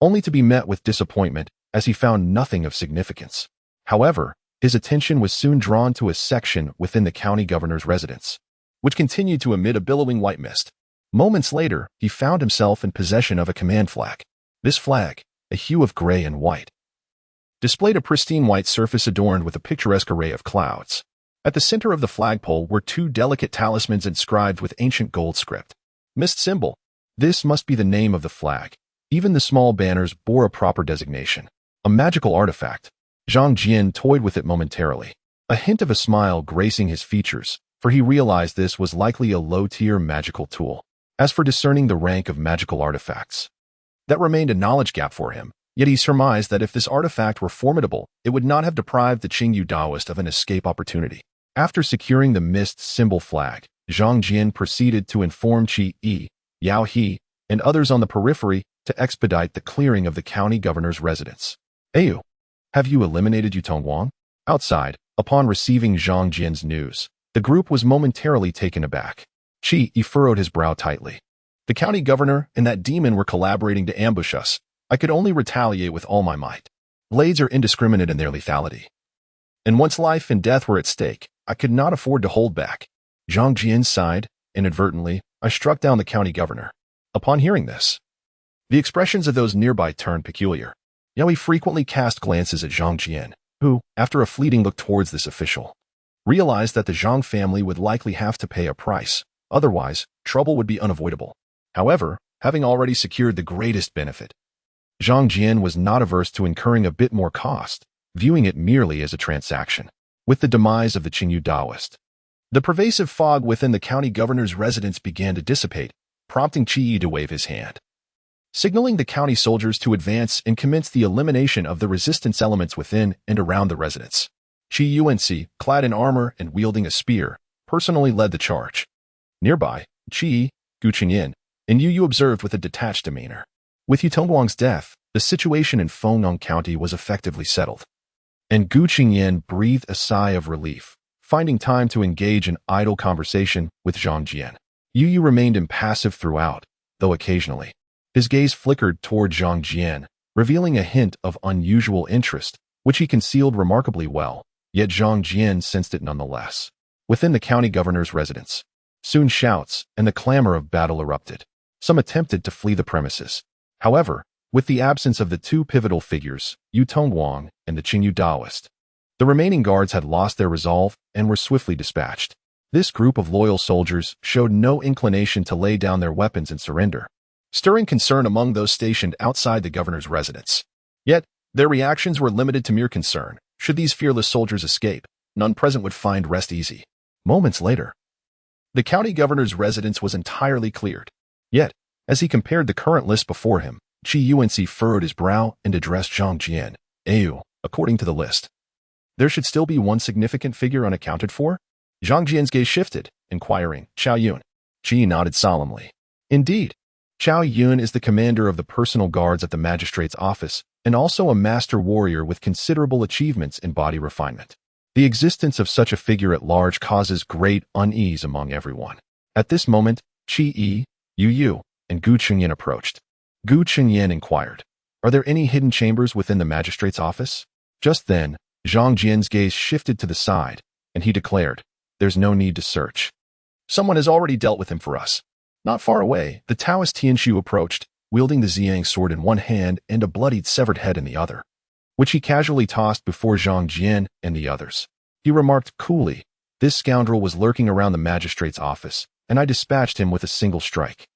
only to be met with disappointment as he found nothing of significance. However, his attention was soon drawn to a section within the county governor's residence, which continued to emit a billowing white mist. Moments later, he found himself in possession of a command flag. This flag, a hue of gray and white, displayed a pristine white surface adorned with a picturesque array of clouds. At the center of the flagpole were two delicate talismans inscribed with ancient gold script. Mist symbol. This must be the name of the flag. Even the small banners bore a proper designation. A magical artifact. Zhang Jian toyed with it momentarily, a hint of a smile gracing his features, for he realized this was likely a low-tier magical tool. As for discerning the rank of magical artifacts, that remained a knowledge gap for him, yet he surmised that if this artifact were formidable, it would not have deprived the Qingyu Daoist of an escape opportunity. After securing the mist symbol flag, Zhang Jian proceeded to inform Qi Yi, Yao He, and others on the periphery to expedite the clearing of the county governor's residence. Ayu, have you eliminated Yu Tongguang? Outside, upon receiving Zhang Jian's news, the group was momentarily taken aback. Qi Yi furrowed his brow tightly. The county governor and that demon were collaborating to ambush us. I could only retaliate with all my might. Blades are indiscriminate in their lethality, and once life and death were at stake, I could not afford to hold back. Zhang Jian sighed. Inadvertently, I struck down the county governor. Upon hearing this, the expressions of those nearby turned peculiar. Yao He frequently cast glances at Zhang Jian, who, after a fleeting look towards this official, realized that the Zhang family would likely have to pay a price. Otherwise, trouble would be unavoidable. However, having already secured the greatest benefit, Zhang Jian was not averse to incurring a bit more cost, viewing it merely as a transaction. With the demise of the Qingyu Daoist, the pervasive fog within the county governor's residence began to dissipate, prompting Qi Yi to wave his hand, signaling the county soldiers to advance and commence the elimination of the resistance elements within and around the residence. Qi Yuanxi, clad in armor and wielding a spear, personally led the charge. Nearby, Qi, Gu Qingyan, and Yu Yu observed with a detached demeanor. With Yu Tongguang's death, the situation in Fengyang County was effectively settled, and Gu Qingyan breathed a sigh of relief, finding time to engage in idle conversation with Zhang Jian. Yu Yu remained impassive throughout, though occasionally, his gaze flickered toward Zhang Jian, revealing a hint of unusual interest, which he concealed remarkably well, yet Zhang Jian sensed it nonetheless. Within the county governor's residence, soon shouts and the clamor of battle erupted. Some attempted to flee the premises. However, with the absence of the two pivotal figures, Yu Tongguang and the Qingyu Daoist, the remaining guards had lost their resolve and were swiftly dispatched. This group of loyal soldiers showed no inclination to lay down their weapons and surrender, stirring concern among those stationed outside the governor's residence. Yet, their reactions were limited to mere concern. Should these fearless soldiers escape, none present would find rest easy. Moments later, the county governor's residence was entirely cleared. Yet, as he compared the current list before him, Qi Yuanxi furrowed his brow and addressed Zhang Jian. Ayu, according to the list, there should still be one significant figure unaccounted for? Zhang Jian's gaze shifted, inquiring, Chao Yun. Qi nodded solemnly. Indeed, Chao Yun is the commander of the personal guards at the magistrate's office and also a master warrior with considerable achievements in body refinement. The existence of such a figure at large causes great unease among everyone. At this moment, Qi Yi, Yu Yu, and Gu Qingyan approached. Gu Qingyan inquired, are there any hidden chambers within the magistrate's office? Just then, Zhang Jian's gaze shifted to the side, and he declared, there's no need to search. Someone has already dealt with him for us. Not far away, the Taoist Tianshu approached, wielding the Zhang sword in one hand and a bloodied severed head in the other, which he casually tossed before Zhang Jian and the others. He remarked coolly, "This scoundrel was lurking around the magistrate's office, and I dispatched him with a single strike."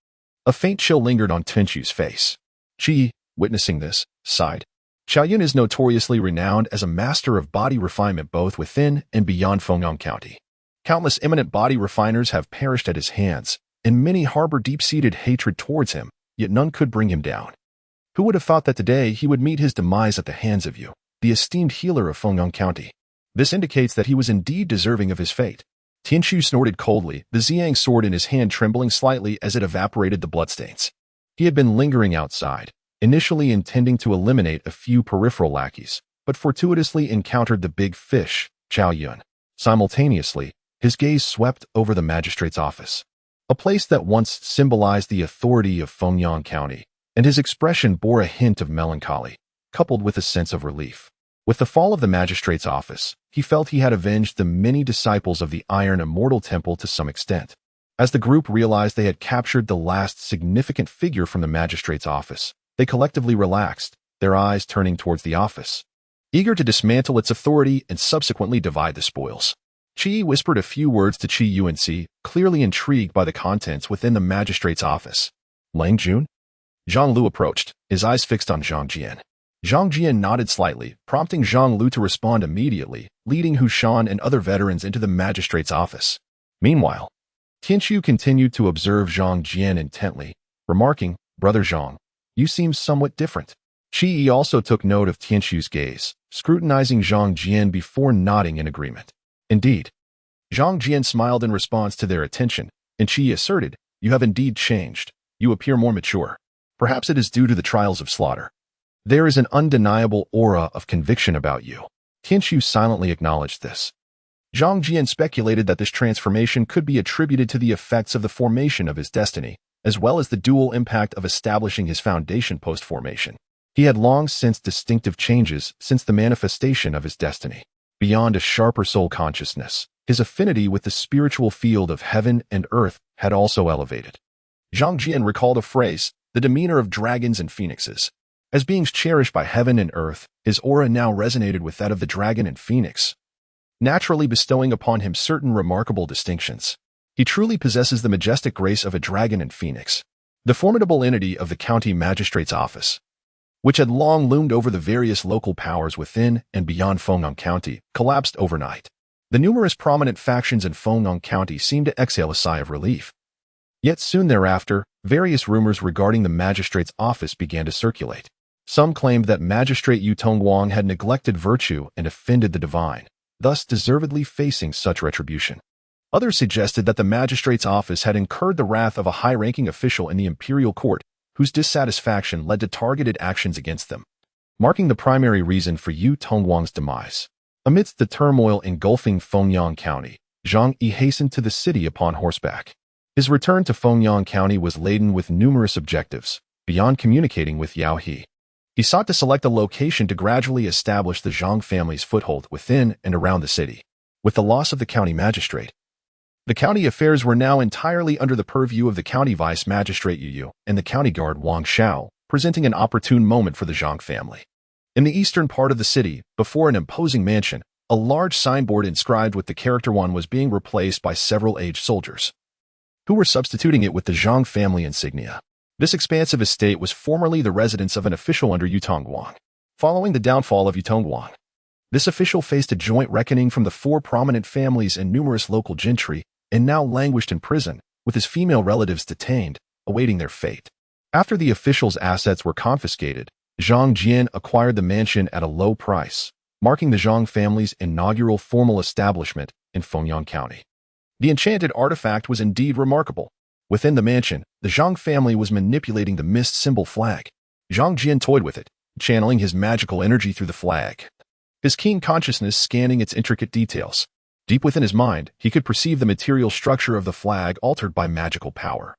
A faint chill lingered on Tianchu's face. Qi, witnessing this, sighed. Xiao Yun is notoriously renowned as a master of body refinement both within and beyond Fengyang County. Countless eminent body refiners have perished at his hands, and many harbor deep-seated hatred towards him, yet none could bring him down. Who would have thought that today he would meet his demise at the hands of you, the esteemed healer of Fengyang County? This indicates that he was indeed deserving of his fate. Tianchu snorted coldly, the Zhang sword in his hand trembling slightly as it evaporated the bloodstains. He had been lingering outside, initially intending to eliminate a few peripheral lackeys, but fortuitously encountered the big fish, Xiao Yun. Simultaneously, his gaze swept over the magistrate's office, a place that once symbolized the authority of Fengyang County, and his expression bore a hint of melancholy, coupled with a sense of relief. With the fall of the magistrate's office, he felt he had avenged the many disciples of the Iron Immortal Temple to some extent. As the group realized they had captured the last significant figure from the magistrate's office, they collectively relaxed, their eyes turning towards the office, eager to dismantle its authority and subsequently divide the spoils. Qi whispered a few words to Qi Yuanxi, clearly intrigued by the contents within the magistrate's office. Lang Jun? Zhang Lu approached, his eyes fixed on Zhang Jian. Zhang Jian nodded slightly, prompting Zhang Lu to respond immediately, leading Hu Shan and other veterans into the magistrate's office. Meanwhile, Tianchu continued to observe Zhang Jian intently, remarking, "Brother Zhang, you seem somewhat different." Qi also took note of Tianchu's gaze, scrutinizing Zhang Jian before nodding in agreement. Indeed. Zhang Jian smiled in response to their attention, and Qi asserted, "You have indeed changed. You appear more mature. Perhaps it is due to the trials of slaughter. There is an undeniable aura of conviction about you." Tianchu silently acknowledged this. Zhang Jian speculated that this transformation could be attributed to the effects of the formation of his destiny, as well as the dual impact of establishing his foundation post-formation. He had long sensed distinctive changes since the manifestation of his destiny. Beyond a sharper soul consciousness, his affinity with the spiritual field of heaven and earth had also elevated. Zhang Jian recalled a phrase, "the demeanor of dragons and phoenixes." As beings cherished by heaven and earth, his aura now resonated with that of the dragon and phoenix, naturally bestowing upon him certain remarkable distinctions. He truly possesses the majestic grace of a dragon and phoenix. The formidable entity of the county magistrate's office, which had long loomed over the various local powers within and beyond Fengyang County, collapsed overnight. The numerous prominent factions in Fengyang County seemed to exhale a sigh of relief. Yet soon thereafter, various rumors regarding the magistrate's office began to circulate. Some claimed that Magistrate Yu Tongguang had neglected virtue and offended the divine, thus deservedly facing such retribution. Others suggested that the magistrate's office had incurred the wrath of a high-ranking official in the imperial court, whose dissatisfaction led to targeted actions against them, marking the primary reason for Yu Tongguang's demise. Amidst the turmoil engulfing Fengyang County, Zhang Yi hastened to the city upon horseback. His return to Fengyang County was laden with numerous objectives, beyond communicating with Yao He. He sought to select a location to gradually establish the Zhang family's foothold within and around the city. With the loss of the county magistrate, the county affairs were now entirely under the purview of the county vice magistrate Yu and the county guard Wang Xiao, presenting an opportune moment for the Zhang family. In the eastern part of the city, before an imposing mansion, a large signboard inscribed with the character Wan was being replaced by several aged soldiers, who were substituting it with the Zhang family insignia. This expansive estate was formerly the residence of an official under Yu Tongguang. Following the downfall of Yu Tongguang, this official faced a joint reckoning from the four prominent families and numerous local gentry, and now languished in prison, with his female relatives detained, awaiting their fate. After the official's assets were confiscated, Zhang Jian acquired the mansion at a low price, marking the Zhang family's inaugural formal establishment in Fengyang County. The enchanted artifact was indeed remarkable. Within the mansion, the Zhang family was manipulating the mist symbol flag. Zhang Jian toyed with it, channeling his magical energy through the flag, his keen consciousness scanning its intricate details. Deep within his mind, he could perceive the material structure of the flag altered by magical power,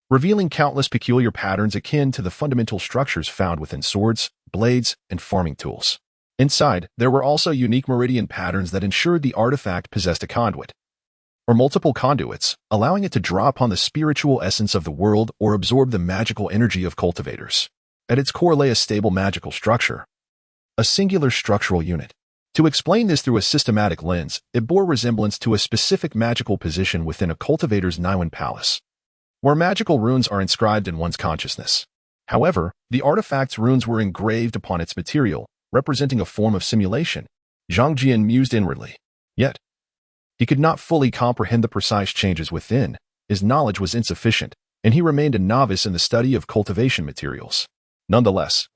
revealing countless peculiar patterns akin to the fundamental structures found within swords, blades, and farming tools. Inside, there were also unique meridian patterns that ensured the artifact possessed a conduit, or multiple conduits, allowing it to draw upon the spiritual essence of the world or absorb the magical energy of cultivators. At its core lay a stable magical structure, a singular structural unit. To explain this through a systematic lens, it bore resemblance to a specific magical position within a cultivator's Niwen palace, where magical runes are inscribed in one's consciousness. However, the artifact's runes were engraved upon its material, representing a form of simulation. Zhang Jian mused inwardly. Yet, he could not fully comprehend the precise changes within. His knowledge was insufficient, and he remained a novice in the study of cultivation materials. Nonetheless,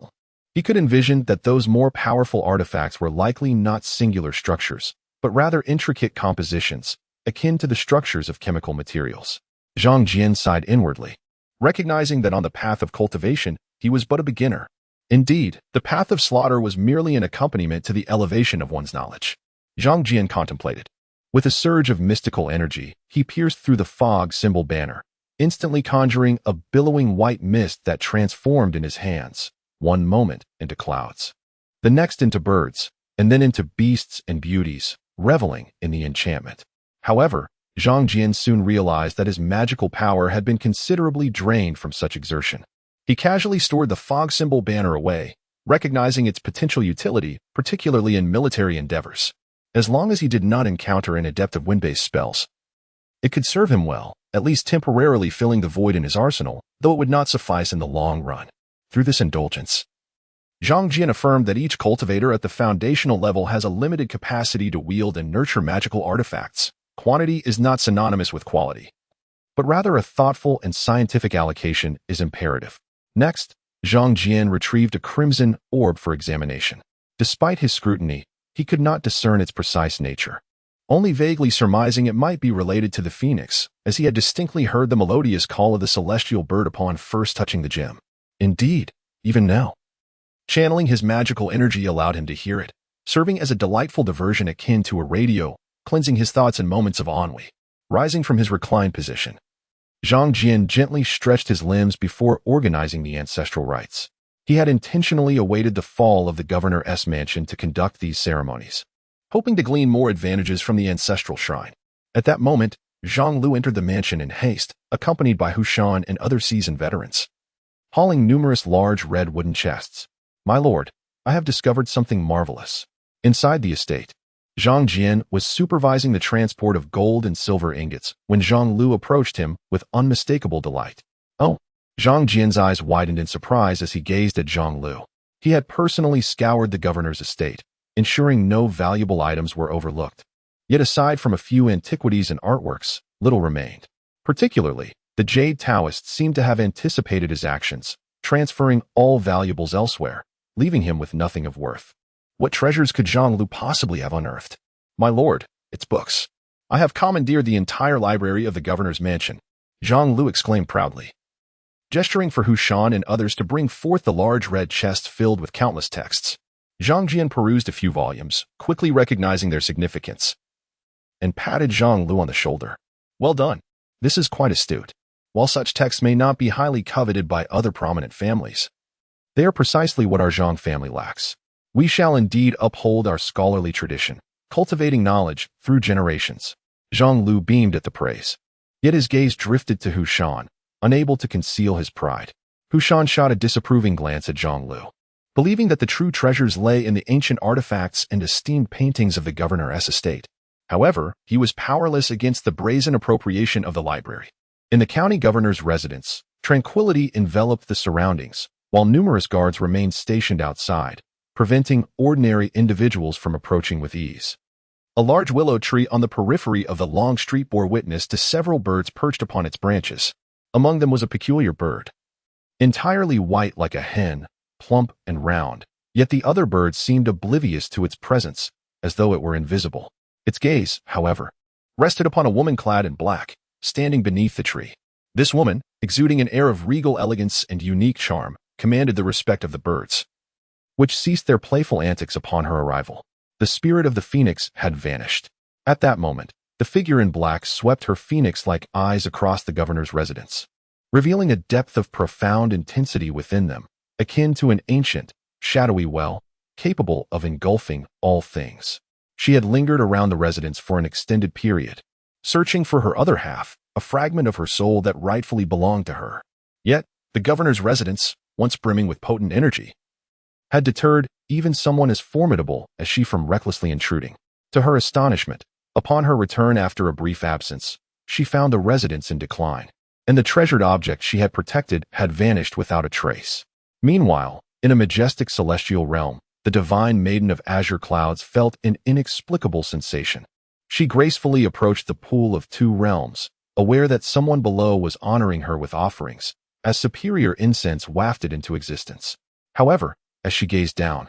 he could envision that those more powerful artifacts were likely not singular structures, but rather intricate compositions, akin to the structures of chemical materials. Zhang Jian sighed inwardly, recognizing that on the path of cultivation, he was but a beginner. Indeed, the path of slaughter was merely an accompaniment to the elevation of one's knowledge. Zhang Jian contemplated. With a surge of mystical energy, he pierced through the fog symbol banner, instantly conjuring a billowing white mist that transformed in his hands, one moment into clouds, the next into birds, and then into beasts and beauties, reveling in the enchantment. However, Zhang Jian soon realized that his magical power had been considerably drained from such exertion. He casually stored the fog symbol banner away, recognizing its potential utility, particularly in military endeavors. As long as he did not encounter an adept of wind-based spells, it could serve him well, at least temporarily filling the void in his arsenal, though it would not suffice in the long run. Through this indulgence, Zhang Jian affirmed that each cultivator at the foundational level has a limited capacity to wield and nurture magical artifacts. Quantity is not synonymous with quality, but rather a thoughtful and scientific allocation is imperative. Next, Zhang Jian retrieved a crimson orb for examination. Despite his scrutiny, he could not discern its precise nature, only vaguely surmising it might be related to the phoenix, as he had distinctly heard the melodious call of the celestial bird upon first touching the gem. Indeed, even now, channeling his magical energy allowed him to hear it, serving as a delightful diversion akin to a radio, cleansing his thoughts in moments of ennui. Rising from his reclined position, Zhang Jian gently stretched his limbs before organizing the ancestral rites. He had intentionally awaited the fall of the governor's mansion to conduct these ceremonies, hoping to glean more advantages from the ancestral shrine. At that moment, Zhang Lu entered the mansion in haste, accompanied by Hushan and other seasoned veterans, hauling numerous large red wooden chests. "My lord, I have discovered something marvelous." Inside the estate, Zhang Jian was supervising the transport of gold and silver ingots when Zhang Lu approached him with unmistakable delight. "Oh!" Zhang Jian's eyes widened in surprise as he gazed at Zhang Lu. He had personally scoured the governor's estate, ensuring no valuable items were overlooked. Yet aside from a few antiquities and artworks, little remained. Particularly, the Jade Taoist seemed to have anticipated his actions, transferring all valuables elsewhere, leaving him with nothing of worth. What treasures could Zhang Lu possibly have unearthed? "My lord, it's books. I have commandeered the entire library of the governor's mansion," Zhang Lu exclaimed proudly, gesturing for Hushan and others to bring forth the large red chest filled with countless texts. Zhang Jian perused a few volumes, quickly recognizing their significance, and patted Zhang Lu on the shoulder. "Well done. This is quite astute. While such texts may not be highly coveted by other prominent families, they are precisely what our Zhang family lacks. We shall indeed uphold our scholarly tradition, cultivating knowledge through generations." Zhang Lu beamed at the praise, yet his gaze drifted to Hushan, unable to conceal his pride. Hushan shot a disapproving glance at Zhang Lu, believing that the true treasures lay in the ancient artifacts and esteemed paintings of the governor's estate. However, he was powerless against the brazen appropriation of the library. In the county governor's residence, tranquility enveloped the surroundings, while numerous guards remained stationed outside, preventing ordinary individuals from approaching with ease. A large willow tree on the periphery of the long street bore witness to several birds perched upon its branches. Among them was a peculiar bird, entirely white like a hen, plump and round, yet the other birds seemed oblivious to its presence, as though it were invisible. Its gaze, however, rested upon a woman clad in black, standing beneath the tree. This woman, exuding an air of regal elegance and unique charm, commanded the respect of the birds, which ceased their playful antics upon her arrival. The spirit of the phoenix had vanished. At that moment, the figure in black swept her phoenix-like eyes across the governor's residence, revealing a depth of profound intensity within them, akin to an ancient, shadowy well, capable of engulfing all things. She had lingered around the residence for an extended period, searching for her other half, a fragment of her soul that rightfully belonged to her. Yet, the governor's residence, once brimming with potent energy, had deterred even someone as formidable as she from recklessly intruding. To her astonishment, upon her return after a brief absence, she found the residence in decline, and the treasured object she had protected had vanished without a trace. Meanwhile, in a majestic celestial realm, the divine maiden of azure clouds felt an inexplicable sensation. She gracefully approached the pool of two realms, aware that someone below was honoring her with offerings, as superior incense wafted into existence. However, as she gazed down,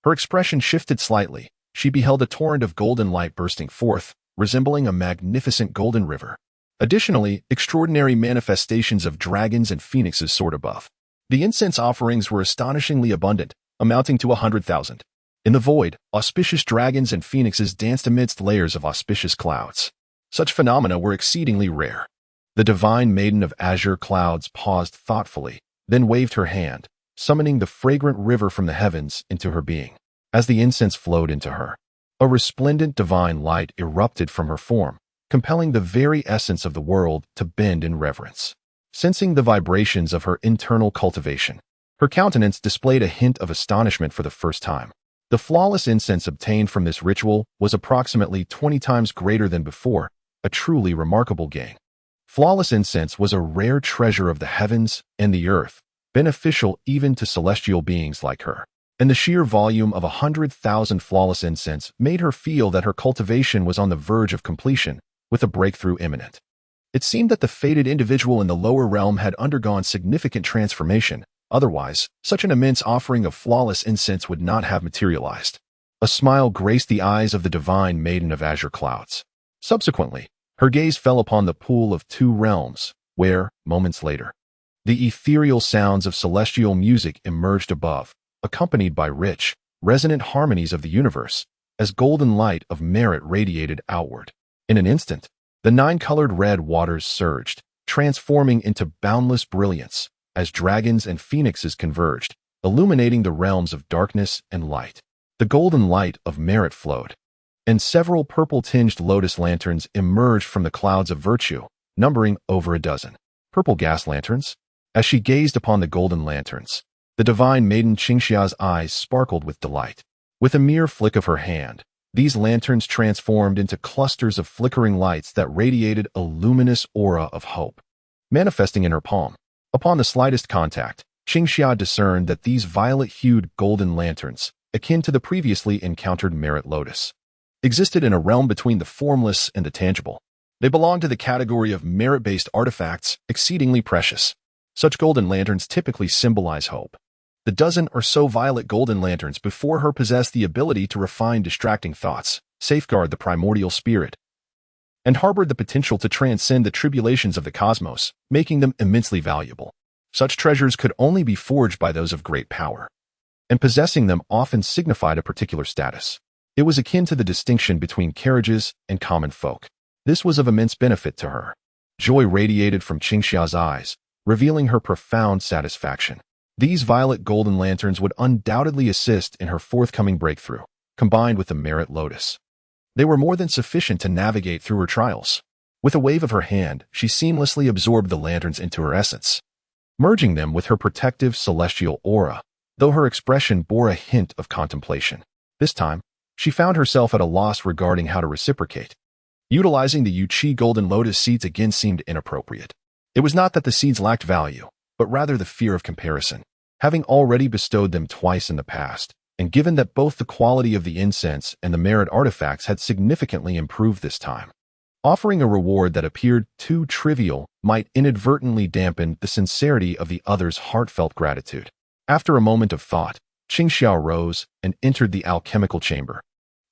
her expression shifted slightly. She beheld a torrent of golden light bursting forth, resembling a magnificent golden river. Additionally, extraordinary manifestations of dragons and phoenixes soared above. The incense offerings were astonishingly abundant, amounting to 100,000. In the void, auspicious dragons and phoenixes danced amidst layers of auspicious clouds. Such phenomena were exceedingly rare. The divine maiden of azure clouds paused thoughtfully, then waved her hand, summoning the fragrant river from the heavens into her being. As the incense flowed into her, a resplendent divine light erupted from her form, compelling the very essence of the world to bend in reverence. Sensing the vibrations of her internal cultivation, her countenance displayed a hint of astonishment for the first time. The flawless incense obtained from this ritual was approximately 20 times greater than before, a truly remarkable gain. Flawless incense was a rare treasure of the heavens and the earth, beneficial even to celestial beings like her. And the sheer volume of 100,000 flawless incense made her feel that her cultivation was on the verge of completion, with a breakthrough imminent. It seemed that the fated individual in the lower realm had undergone significant transformation. Otherwise, such an immense offering of flawless incense would not have materialized. A smile graced the eyes of the divine maiden of azure clouds. Subsequently, her gaze fell upon the pool of two realms, where, moments later, the ethereal sounds of celestial music emerged above, accompanied by rich, resonant harmonies of the universe, as golden light of merit radiated outward. In an instant, the nine-colored red waters surged, transforming into boundless brilliance, as dragons and phoenixes converged, illuminating the realms of darkness and light. The golden light of merit flowed, and several purple-tinged lotus lanterns emerged from the clouds of virtue, numbering over a dozen. Purple gas lanterns? As she gazed upon the golden lanterns, the divine maiden Qingxia's eyes sparkled with delight. With a mere flick of her hand, these lanterns transformed into clusters of flickering lights that radiated a luminous aura of hope. Manifesting in her palm, upon the slightest contact, Qingxia discerned that these violet-hued golden lanterns, akin to the previously encountered merit lotus, existed in a realm between the formless and the tangible. They belonged to the category of merit-based artifacts, exceedingly precious. Such golden lanterns typically symbolize hope. The dozen or so violet golden lanterns before her possessed the ability to refine distracting thoughts, safeguard the primordial spirit, and harbored the potential to transcend the tribulations of the cosmos, making them immensely valuable. Such treasures could only be forged by those of great power, and possessing them often signified a particular status. It was akin to the distinction between carriages and common folk. This was of immense benefit to her. Joy radiated from Qingxia's eyes, revealing her profound satisfaction. These violet golden lanterns would undoubtedly assist in her forthcoming breakthrough, combined with the merit lotus. They were more than sufficient to navigate through her trials. With a wave of her hand, she seamlessly absorbed the lanterns into her essence, merging them with her protective celestial aura, though her expression bore a hint of contemplation. This time, she found herself at a loss regarding how to reciprocate. Utilizing the Yuqi golden lotus seeds again seemed inappropriate. It was not that the seeds lacked value, but rather the fear of comparison. Having already bestowed them twice in the past, and given that both the quality of the incense and the merit artifacts had significantly improved this time, offering a reward that appeared too trivial might inadvertently dampen the sincerity of the other's heartfelt gratitude. After a moment of thought, Qingxia rose and entered the alchemical chamber,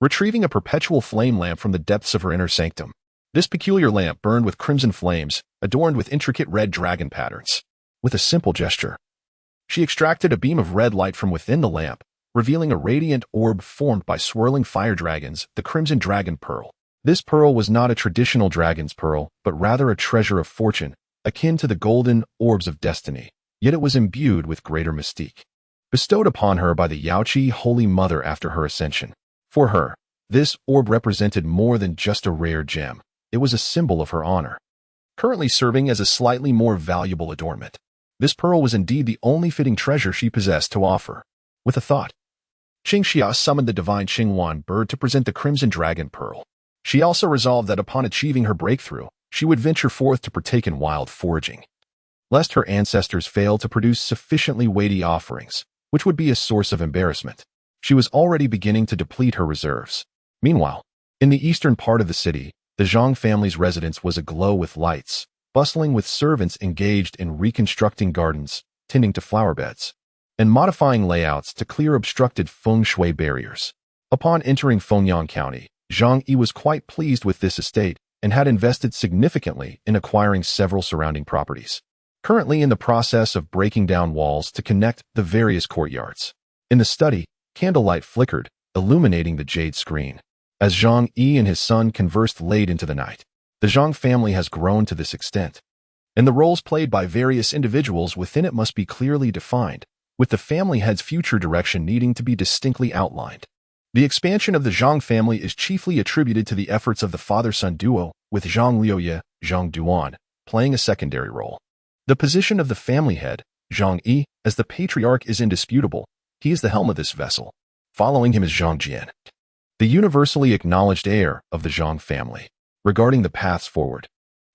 retrieving a perpetual flame lamp from the depths of her inner sanctum. This peculiar lamp burned with crimson flames, adorned with intricate red dragon patterns. With a simple gesture, she extracted a beam of red light from within the lamp, revealing a radiant orb formed by swirling fire dragons, the Crimson Dragon Pearl. This pearl was not a traditional dragon's pearl, but rather a treasure of fortune, akin to the golden orbs of destiny, yet it was imbued with greater mystique. Bestowed upon her by the Yaoqi Holy Mother after her ascension. For her, this orb represented more than just a rare gem. it was a symbol of her honor, currently serving as a slightly more valuable adornment. This pearl was indeed the only fitting treasure she possessed to offer. With a thought, Qingxia summoned the divine Qinghuan bird to present the Crimson Dragon Pearl. She also resolved that upon achieving her breakthrough, she would venture forth to partake in wild foraging, lest her ancestors fail to produce sufficiently weighty offerings, which would be a source of embarrassment. She was already beginning to deplete her reserves. Meanwhile, in the eastern part of the city, the Zhang family's residence was aglow with lights, bustling with servants engaged in reconstructing gardens, tending to flower beds, and modifying layouts to clear obstructed feng shui barriers. Upon entering Fengyang County, Zhang Yi was quite pleased with this estate and had invested significantly in acquiring several surrounding properties, currently in the process of breaking down walls to connect the various courtyards. In the study, candlelight flickered, illuminating the jade screen. As Zhang Yi and his son conversed late into the night, the Zhang family has grown to this extent, and the roles played by various individuals within it must be clearly defined, with the family head's future direction needing to be distinctly outlined. The expansion of the Zhang family is chiefly attributed to the efforts of the father-son duo, with Zhang Liuye, Zhang Duan, playing a secondary role. The position of the family head, Zhang Yi, as the patriarch is indisputable. He is the helm of this vessel. Following him is Zhang Jian, the universally acknowledged heir of the Zhang family. Regarding the paths forward,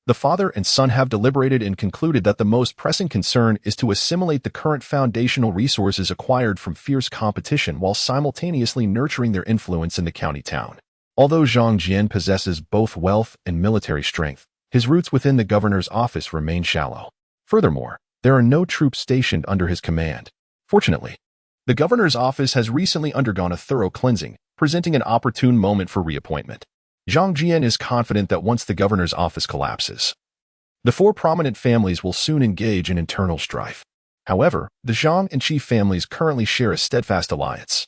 the father and son have deliberated and concluded that the most pressing concern is to assimilate the current foundational resources acquired from fierce competition while simultaneously nurturing their influence in the county town. Although Zhang Jian possesses both wealth and military strength, his roots within the governor's office remain shallow. Furthermore, there are no troops stationed under his command. Fortunately, the governor's office has recently undergone a thorough cleansing, presenting an opportune moment for reappointment. Zhang Jian is confident that once the governor's office collapses, the four prominent families will soon engage in internal strife. However, the Zhang and Qi families currently share a steadfast alliance,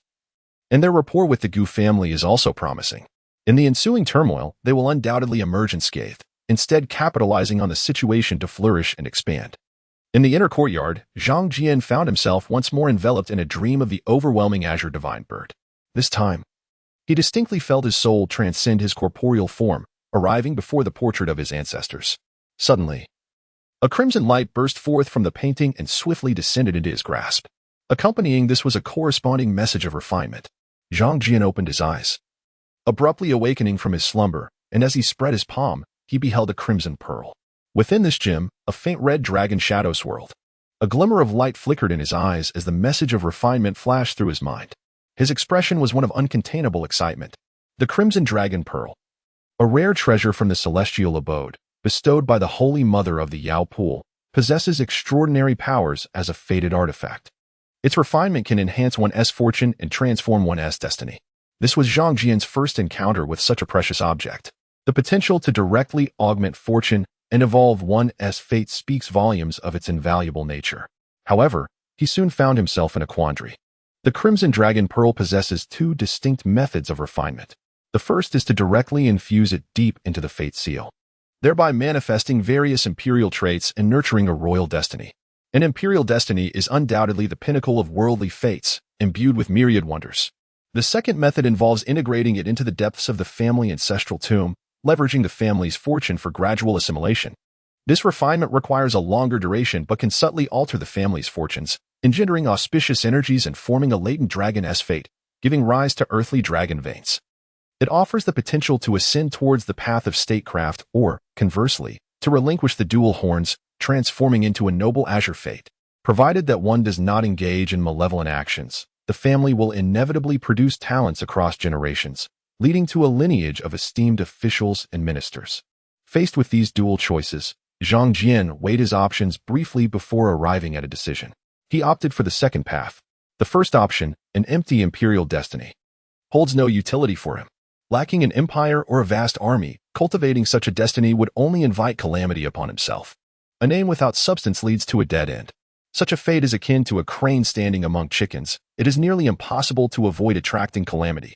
and their rapport with the Gu family is also promising. In the ensuing turmoil, they will undoubtedly emerge unscathed, instead capitalizing on the situation to flourish and expand. In the inner courtyard, Zhang Jian found himself once more enveloped in a dream of the overwhelming azure divine bird. This time, he distinctly felt his soul transcend his corporeal form, arriving before the portrait of his ancestors. Suddenly, a crimson light burst forth from the painting and swiftly descended into his grasp. Accompanying this was a corresponding message of refinement. Zhang Jian opened his eyes, abruptly awakening from his slumber, and as he spread his palm, he beheld a crimson pearl. Within this gem, a faint red dragon shadow swirled. A glimmer of light flickered in his eyes as the message of refinement flashed through his mind. His expression was one of uncontainable excitement. The Crimson Dragon Pearl, a rare treasure from the celestial abode, bestowed by the Holy Mother of the Yao Pool, possesses extraordinary powers as a fated artifact. Its refinement can enhance one's fortune and transform one's destiny. This was Zhang Jian's first encounter with such a precious object. The potential to directly augment fortune and evolve one's fate speaks volumes of its invaluable nature. However, he soon found himself in a quandary. The Crimson Dragon Pearl possesses two distinct methods of refinement. The first is to directly infuse it deep into the fate seal, thereby manifesting various imperial traits and nurturing a royal destiny. An imperial destiny is undoubtedly the pinnacle of worldly fates, imbued with myriad wonders. The second method involves integrating it into the depths of the family ancestral tomb, leveraging the family's fortune for gradual assimilation. This refinement requires a longer duration but can subtly alter the family's fortunes, engendering auspicious energies and forming a latent dragon's fate, giving rise to earthly dragon veins. It offers the potential to ascend towards the path of statecraft or, conversely, to relinquish the dual horns, transforming into a noble azure fate. Provided that one does not engage in malevolent actions, the family will inevitably produce talents across generations, leading to a lineage of esteemed officials and ministers. Faced with these dual choices, Zhang Jian weighed his options briefly before arriving at a decision. He opted for the second path. The first option, an empty imperial destiny, holds no utility for him. Lacking an empire or a vast army, cultivating such a destiny would only invite calamity upon himself. A name without substance leads to a dead end. Such a fate is akin to a crane standing among chickens. It is nearly impossible to avoid attracting calamity.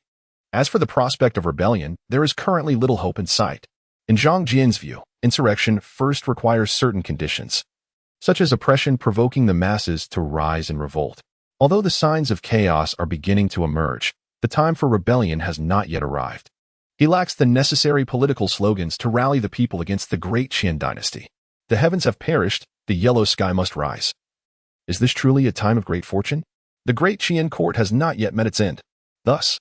As for the prospect of rebellion, there is currently little hope in sight. In Zhang Jian's view, insurrection first requires certain conditions, such as oppression provoking the masses to rise in revolt. Although the signs of chaos are beginning to emerge, the time for rebellion has not yet arrived. He lacks the necessary political slogans to rally the people against the great Qian dynasty. The heavens have perished, the yellow sky must rise. Is this truly a time of great fortune? The great Qian court has not yet met its end. Thus,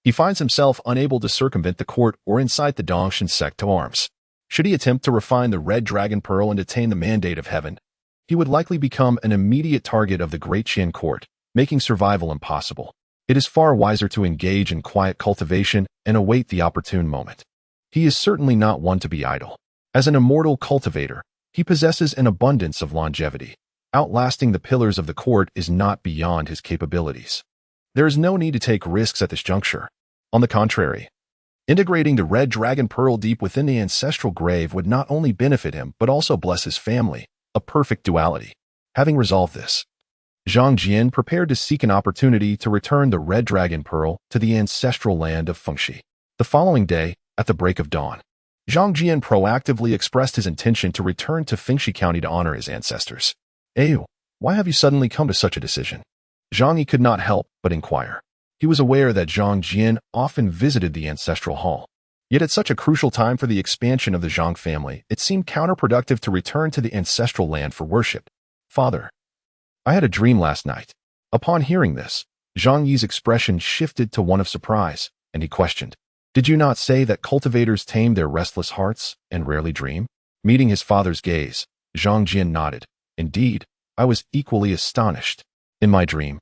he finds himself unable to circumvent the court or incite the Dongshan sect to arms. Should he attempt to refine the red dragon pearl and attain the mandate of heaven, he would likely become an immediate target of the great Qian court, making survival impossible. It is far wiser to engage in quiet cultivation and await the opportune moment. He is certainly not one to be idle. As an immortal cultivator, he possesses an abundance of longevity. Outlasting the pillars of the court is not beyond his capabilities. There is no need to take risks at this juncture. On the contrary, integrating the red dragon pearl deep within the ancestral grave would not only benefit him but also bless his family, a perfect duality. Having resolved this, Zhang Jian prepared to seek an opportunity to return the red dragon pearl to the ancestral land of Fengxi. The following day, at the break of dawn, Zhang Jian proactively expressed his intention to return to Fengxi County to honor his ancestors. "Ayu, why have you suddenly come to such a decision?" Zhang Yi could not help but inquire. He was aware that Zhang Jian often visited the ancestral hall. Yet at such a crucial time for the expansion of the Zhang family, it seemed counterproductive to return to the ancestral land for worship. "Father, I had a dream last night." Upon hearing this, Zhang Yi's expression shifted to one of surprise, and he questioned, "Did you not say that cultivators tame their restless hearts and rarely dream?" Meeting his father's gaze, Zhang Jian nodded. "Indeed, I was equally astonished. In my dream,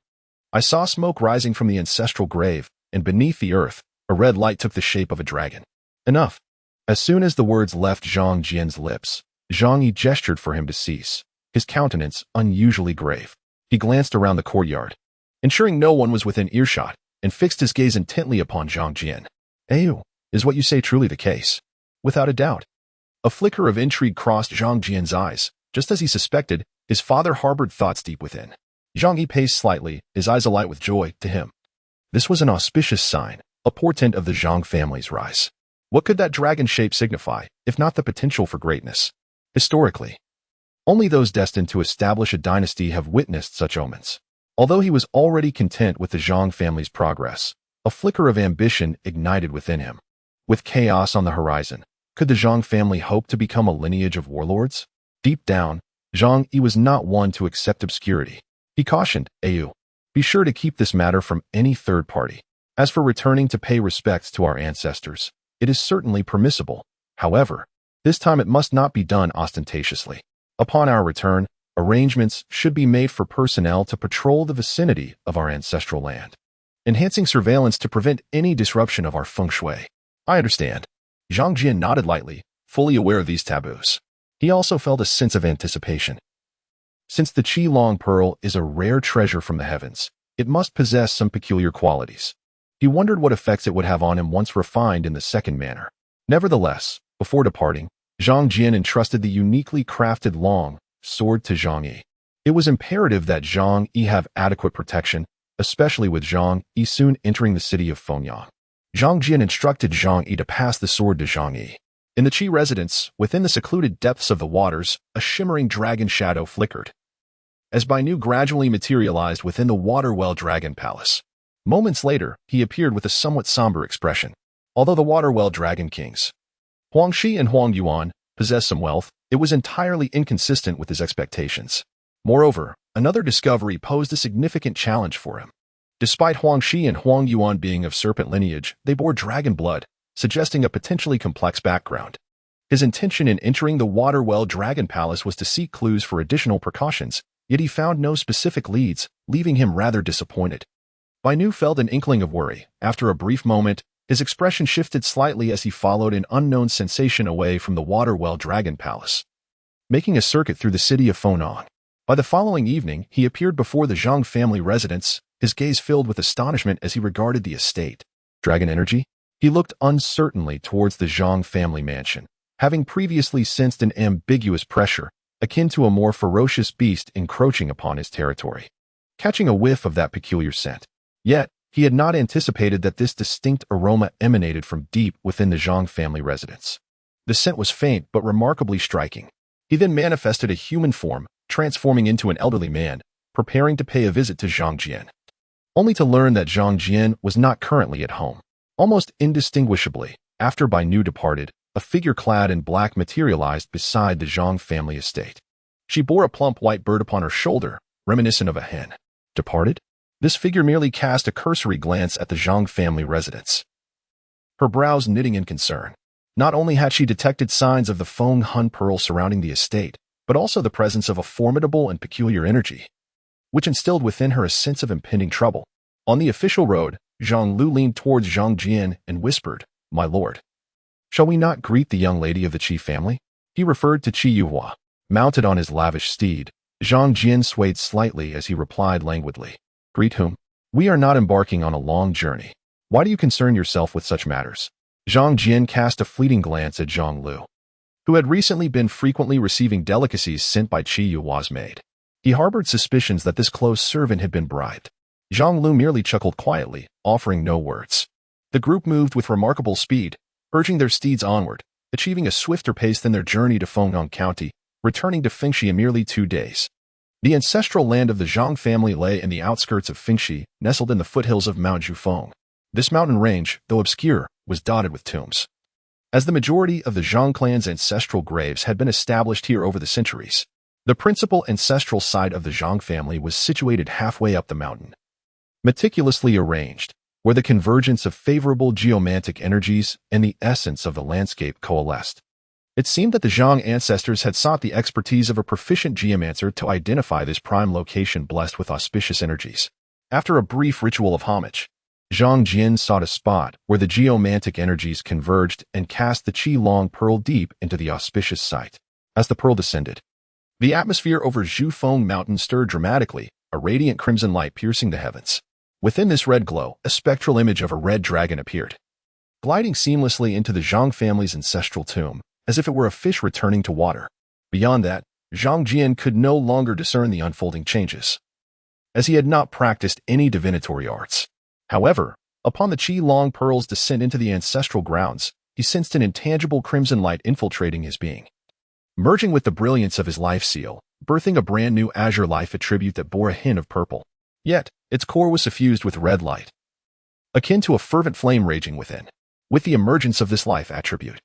I saw smoke rising from the ancestral grave, and beneath the earth, a red light took the shape of a dragon." Enough. As soon as the words left Zhang Jian's lips, Zhang Yi gestured for him to cease, his countenance unusually grave. He glanced around the courtyard, ensuring no one was within earshot, and fixed his gaze intently upon Zhang Jian. "Ayu, is what you say truly the case?" "Without a doubt." A flicker of intrigue crossed Zhang Jian's eyes. Just as he suspected, his father harbored thoughts deep within. Zhang Yi paced slightly, his eyes alight with joy. To him, this was an auspicious sign, a portent of the Zhang family's rise. What could that dragon shape signify, if not the potential for greatness? Historically, only those destined to establish a dynasty have witnessed such omens. Although he was already content with the Zhang family's progress, a flicker of ambition ignited within him. With chaos on the horizon, could the Zhang family hope to become a lineage of warlords? Deep down, Zhang Yi was not one to accept obscurity. He cautioned, "Ayu, be sure to keep this matter from any third party. As for returning to pay respects to our ancestors, it is certainly permissible. However, this time it must not be done ostentatiously. Upon our return, arrangements should be made for personnel to patrol the vicinity of our ancestral land, enhancing surveillance to prevent any disruption of our feng shui." "I understand." Zhang Jian nodded lightly, fully aware of these taboos. He also felt a sense of anticipation. Since the Qi Long Pearl is a rare treasure from the heavens, it must possess some peculiar qualities. He wondered what effects it would have on him once refined in the second manner. Nevertheless, before departing, Zhang Jian entrusted the uniquely crafted long sword to Zhang Yi. It was imperative that Zhang Yi have adequate protection, especially with Zhang Yi soon entering the city of Fengyang. Zhang Jian instructed Zhang Yi to pass the sword to Zhang Yi. In the Qi residence, within the secluded depths of the waters, a shimmering dragon shadow flickered, as Bainu gradually materialized within the Waterwell Dragon Palace. Moments later, he appeared with a somewhat somber expression. Although the Waterwell Dragon Kings, Huang Shi and Huang Yuan, possessed some wealth, it was entirely inconsistent with his expectations. Moreover, another discovery posed a significant challenge for him. Despite Huang Shi and Huang Yuan being of serpent lineage, they bore dragon blood, suggesting a potentially complex background. His intention in entering the Waterwell Dragon Palace was to seek clues for additional precautions, yet he found no specific leads, leaving him rather disappointed. Bainu felt an inkling of worry. After a brief moment, his expression shifted slightly as he followed an unknown sensation away from the Waterwell Dragon Palace, making a circuit through the city of Fengyang. By the following evening, he appeared before the Zhang family residence, his gaze filled with astonishment as he regarded the estate. Dragon energy? He looked uncertainly towards the Zhang family mansion, having previously sensed an ambiguous pressure, akin to a more ferocious beast encroaching upon his territory. Catching a whiff of that peculiar scent. Yet, he had not anticipated that this distinct aroma emanated from deep within the Zhang family residence. The scent was faint but remarkably striking. He then manifested a human form, transforming into an elderly man, preparing to pay a visit to Zhang Jian, only to learn that Zhang Jian was not currently at home. Almost indistinguishably, after Bai Nu departed, a figure clad in black materialized beside the Zhang family estate. She bore a plump white bird upon her shoulder, reminiscent of a hen. Departed? This figure merely cast a cursory glance at the Zhang family residence, her brows knitting in concern. Not only had she detected signs of the Feng Hun pearl surrounding the estate, but also the presence of a formidable and peculiar energy, which instilled within her a sense of impending trouble. On the official road, Zhang Lu leaned towards Zhang Jian and whispered, "My lord, shall we not greet the young lady of the Qi family?" He referred to Qi Yuhua. Mounted on his lavish steed, Zhang Jian swayed slightly as he replied languidly, "Greet whom? We are not embarking on a long journey. Why do you concern yourself with such matters?" Zhang Jian cast a fleeting glance at Zhang Lu, who had recently been frequently receiving delicacies sent by Qi Yuhua's maid. He harbored suspicions that this close servant had been bribed. Zhang Lu merely chuckled quietly, offering no words. The group moved with remarkable speed, urging their steeds onward, achieving a swifter pace than their journey to Fengyang County, returning to Fengxi in merely 2 days. The ancestral land of the Zhang family lay in the outskirts of Fengxi, nestled in the foothills of Mount Zhufeng. This mountain range, though obscure, was dotted with tombs, as the majority of the Zhang clan's ancestral graves had been established here over the centuries. The principal ancestral site of the Zhang family was situated halfway up the mountain, meticulously arranged, where the convergence of favorable geomantic energies and the essence of the landscape coalesced. It seemed that the Zhang ancestors had sought the expertise of a proficient geomancer to identify this prime location blessed with auspicious energies. After a brief ritual of homage, Zhang Jian sought a spot where the geomantic energies converged and cast the Qi Long pearl deep into the auspicious site. As the pearl descended, the atmosphere over Zhufeng Mountain stirred dramatically, a radiant crimson light piercing the heavens. Within this red glow, a spectral image of a red dragon appeared, gliding seamlessly into the Zhang family's ancestral tomb, as if it were a fish returning to water. Beyond that, Zhang Jian could no longer discern the unfolding changes, as he had not practiced any divinatory arts. However, upon the Qi Long pearl's descent into the ancestral grounds, he sensed an intangible crimson light infiltrating his being, merging with the brilliance of his life seal, birthing a brand new azure life attribute that bore a hint of purple. Yet, its core was suffused with red light, akin to a fervent flame raging within. With the emergence of this life attribute,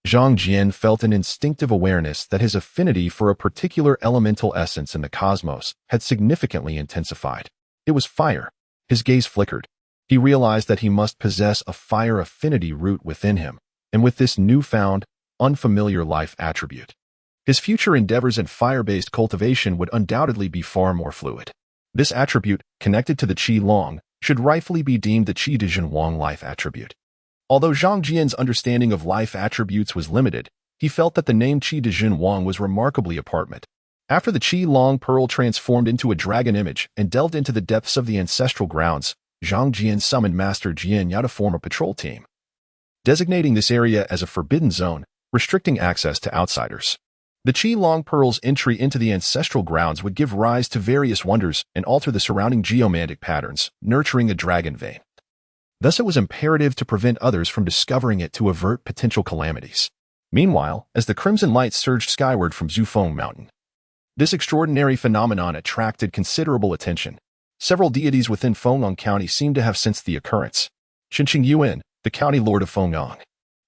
Zhang Jian felt an instinctive awareness that his affinity for a particular elemental essence in the cosmos had significantly intensified. It was fire. His gaze flickered. He realized that he must possess a fire affinity root within him, and with this newfound, unfamiliar life attribute, his future endeavors in fire-based cultivation would undoubtedly be far more fluid. This attribute, connected to the Qi Long, should rightfully be deemed the Qi Dijin Wang life attribute. Although Zhang Jian's understanding of life attributes was limited, he felt that the name Qi Dijin Wang was remarkably appropriate. After the Qi Long pearl transformed into a dragon image and delved into the depths of the ancestral grounds, Zhang Jian summoned Master Jian Ya to form a patrol team, designating this area as a forbidden zone, restricting access to outsiders. The Qi Long pearl's entry into the ancestral grounds would give rise to various wonders and alter the surrounding geomantic patterns, nurturing a dragon vein. Thus it was imperative to prevent others from discovering it to avert potential calamities. Meanwhile, as the crimson light surged skyward from Zhufeng Mountain, this extraordinary phenomenon attracted considerable attention. Several deities within Fengyang County seemed to have sensed the occurrence. Qinqing Yuan, the county lord of Fengyang,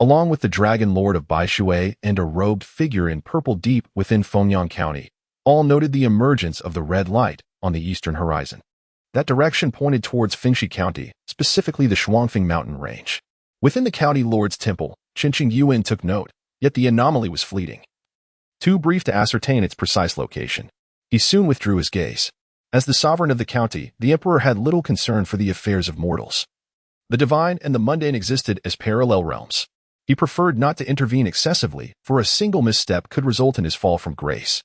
along with the dragon lord of Baishui and a robed figure in purple deep within Fengyang County, all noted the emergence of the red light on the eastern horizon. That direction pointed towards Fengxi County, specifically the Shuangfeng mountain range. Within the county lord's temple, Qinqing Yuan took note, yet the anomaly was fleeting, too brief to ascertain its precise location. He soon withdrew his gaze. As the sovereign of the county, the emperor had little concern for the affairs of mortals. The divine and the mundane existed as parallel realms. He preferred not to intervene excessively, for a single misstep could result in his fall from grace.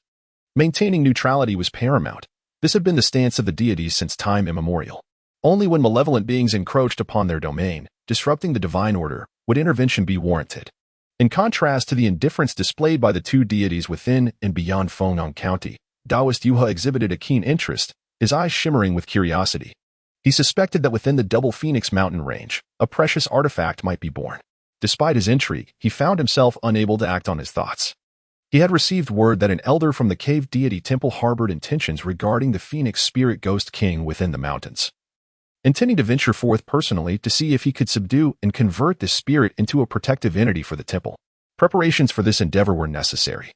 Maintaining neutrality was paramount. This had been the stance of the deities since time immemorial. Only when malevolent beings encroached upon their domain, disrupting the divine order, would intervention be warranted. In contrast to the indifference displayed by the two deities within and beyond Fengyang County, Taoist Yuha exhibited a keen interest, his eyes shimmering with curiosity. He suspected that within the Double Phoenix mountain range, a precious artifact might be born. Despite his intrigue, he found himself unable to act on his thoughts. He had received word that an elder from the cave deity temple harbored intentions regarding the Phoenix spirit ghost king within the mountains. intending to venture forth personally to see if he could subdue and convert this spirit into a protective entity for the temple. Preparations for this endeavor were necessary.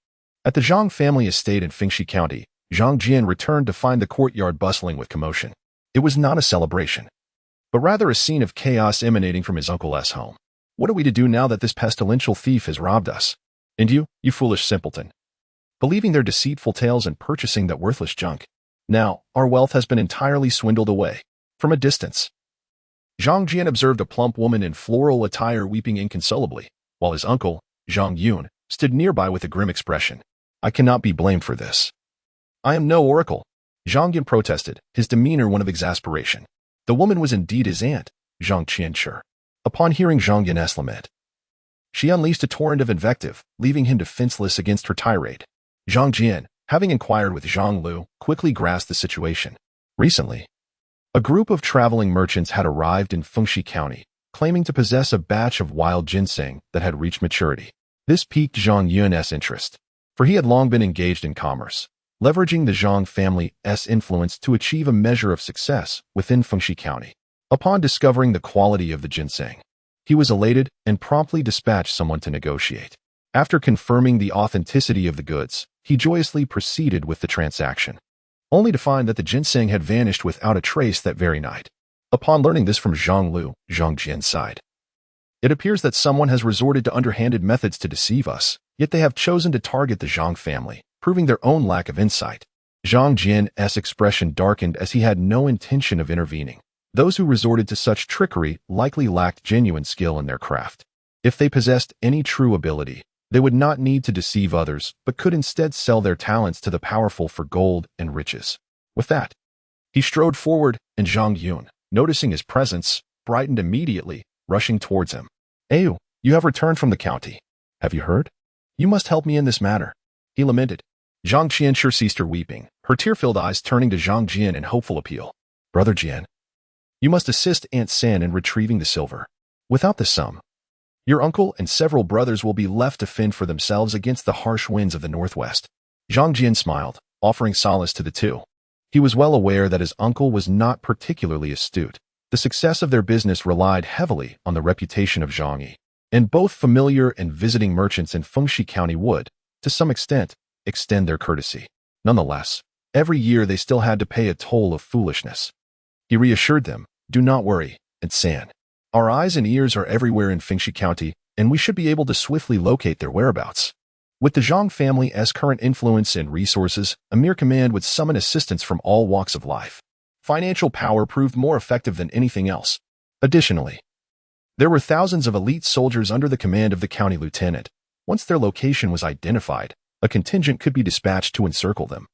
At the Zhang family estate in Fengxi County, Zhang Jian returned to find the courtyard bustling with commotion. It was not a celebration, but rather a scene of chaos emanating from his uncle's home. What are we to do now that this pestilential thief has robbed us? And you foolish simpleton, believing their deceitful tales and purchasing that worthless junk. Now, our wealth has been entirely swindled away. From a distance, Zhang Jian observed a plump woman in floral attire weeping inconsolably, while his uncle, Zhang Yun, stood nearby with a grim expression. I cannot be blamed for this. I am no oracle, Zhang Jian protested, his demeanor one of exasperation. The woman was indeed his aunt, Zhang Qianshi. Upon hearing Zhang Yan's lament, she unleashed a torrent of invective, leaving him defenseless against her tirade. Zhang Jian, having inquired with Zhang Lu, quickly grasped the situation. Recently, a group of traveling merchants had arrived in Fengxi County, claiming to possess a batch of wild ginseng that had reached maturity. This piqued Zhang Yun's interest, for he had long been engaged in commerce, leveraging the Zhang family's influence to achieve a measure of success within Fengxi County. Upon discovering the quality of the ginseng, he was elated and promptly dispatched someone to negotiate. After confirming the authenticity of the goods, he joyously proceeded with the transaction, only to find that the ginseng had vanished without a trace that very night. Upon learning this from Zhang Lu, Zhang Jian sighed. It appears that someone has resorted to underhanded methods to deceive us, yet they have chosen to target the Zhang family, proving their own lack of insight. Zhang Jian's expression darkened as he had no intention of intervening. Those who resorted to such trickery likely lacked genuine skill in their craft. If they possessed any true ability, they would not need to deceive others, but could instead sell their talents to the powerful for gold and riches. With that, he strode forward, and Zhang Yun, noticing his presence, brightened immediately, rushing towards him. Ayu, you have returned from the county. Have you heard? You must help me in this matter, he lamented. Zhang Qianshi ceased her weeping, her tear-filled eyes turning to Zhang Jian in hopeful appeal. Brother Jian, you must assist Aunt San in retrieving the silver. Without the sum, your uncle and several brothers will be left to fend for themselves against the harsh winds of the northwest. Zhang Jian smiled, offering solace to the two. He was well aware that his uncle was not particularly astute. The success of their business relied heavily on the reputation of Zhang Yi, and both familiar and visiting merchants in Fengxi County would, to some extent, extend their courtesy. Nonetheless, every year they still had to pay a toll of foolishness. He reassured them, do not worry, Aunt San. Our eyes and ears are everywhere in Fengxi County, and we should be able to swiftly locate their whereabouts. With the Zhang family's current influence and resources, a mere command would summon assistance from all walks of life. Financial power proved more effective than anything else. Additionally, there were thousands of elite soldiers under the command of the county lieutenant. Once their location was identified, a contingent could be dispatched to encircle them,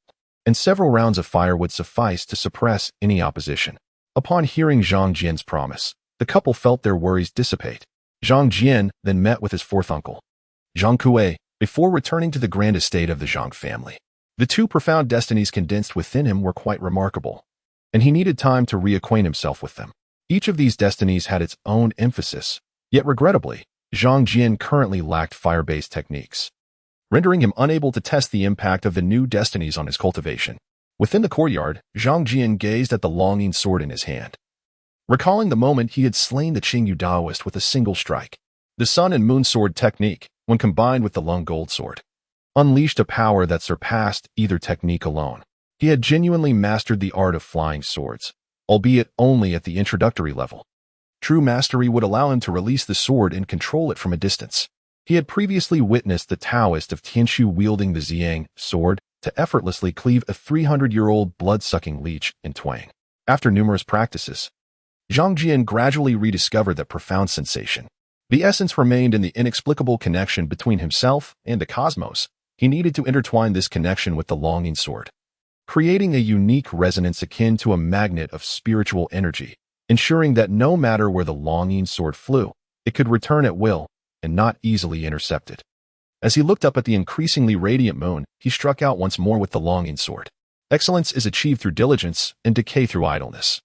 and several rounds of fire would suffice to suppress any opposition. Upon hearing Zhang Jian's promise, the couple felt their worries dissipate. Zhang Jian then met with his fourth uncle, Zhang Kuei, before returning to the grand estate of the Zhang family. The two profound destinies condensed within him were quite remarkable, and he needed time to reacquaint himself with them. Each of these destinies had its own emphasis, yet regrettably, Zhang Jian currently lacked fire-based techniques, rendering him unable to test the impact of the new destinies on his cultivation. Within the courtyard, Zhang Jian gazed at the longing sword in his hand, recalling the moment he had slain the Qingyu Daoist with a single strike. The sun and moon sword technique, when combined with the Lung Gold sword, unleashed a power that surpassed either technique alone. He had genuinely mastered the art of flying swords, albeit only at the introductory level. True mastery would allow him to release the sword and control it from a distance. He had previously witnessed the Taoist of Tianshu wielding the Ziyang sword to effortlessly cleave a 300-year-old blood-sucking leech in twain. After numerous practices, Zhang Jian gradually rediscovered that profound sensation. The essence remained in the inexplicable connection between himself and the cosmos. He needed to intertwine this connection with the longing sword, creating a unique resonance akin to a magnet of spiritual energy, ensuring that no matter where the longing sword flew, it could return at will and not easily intercepted. As he looked up at the increasingly radiant moon, he struck out once more with the longing sword. Excellence is achieved through diligence and decay through idleness.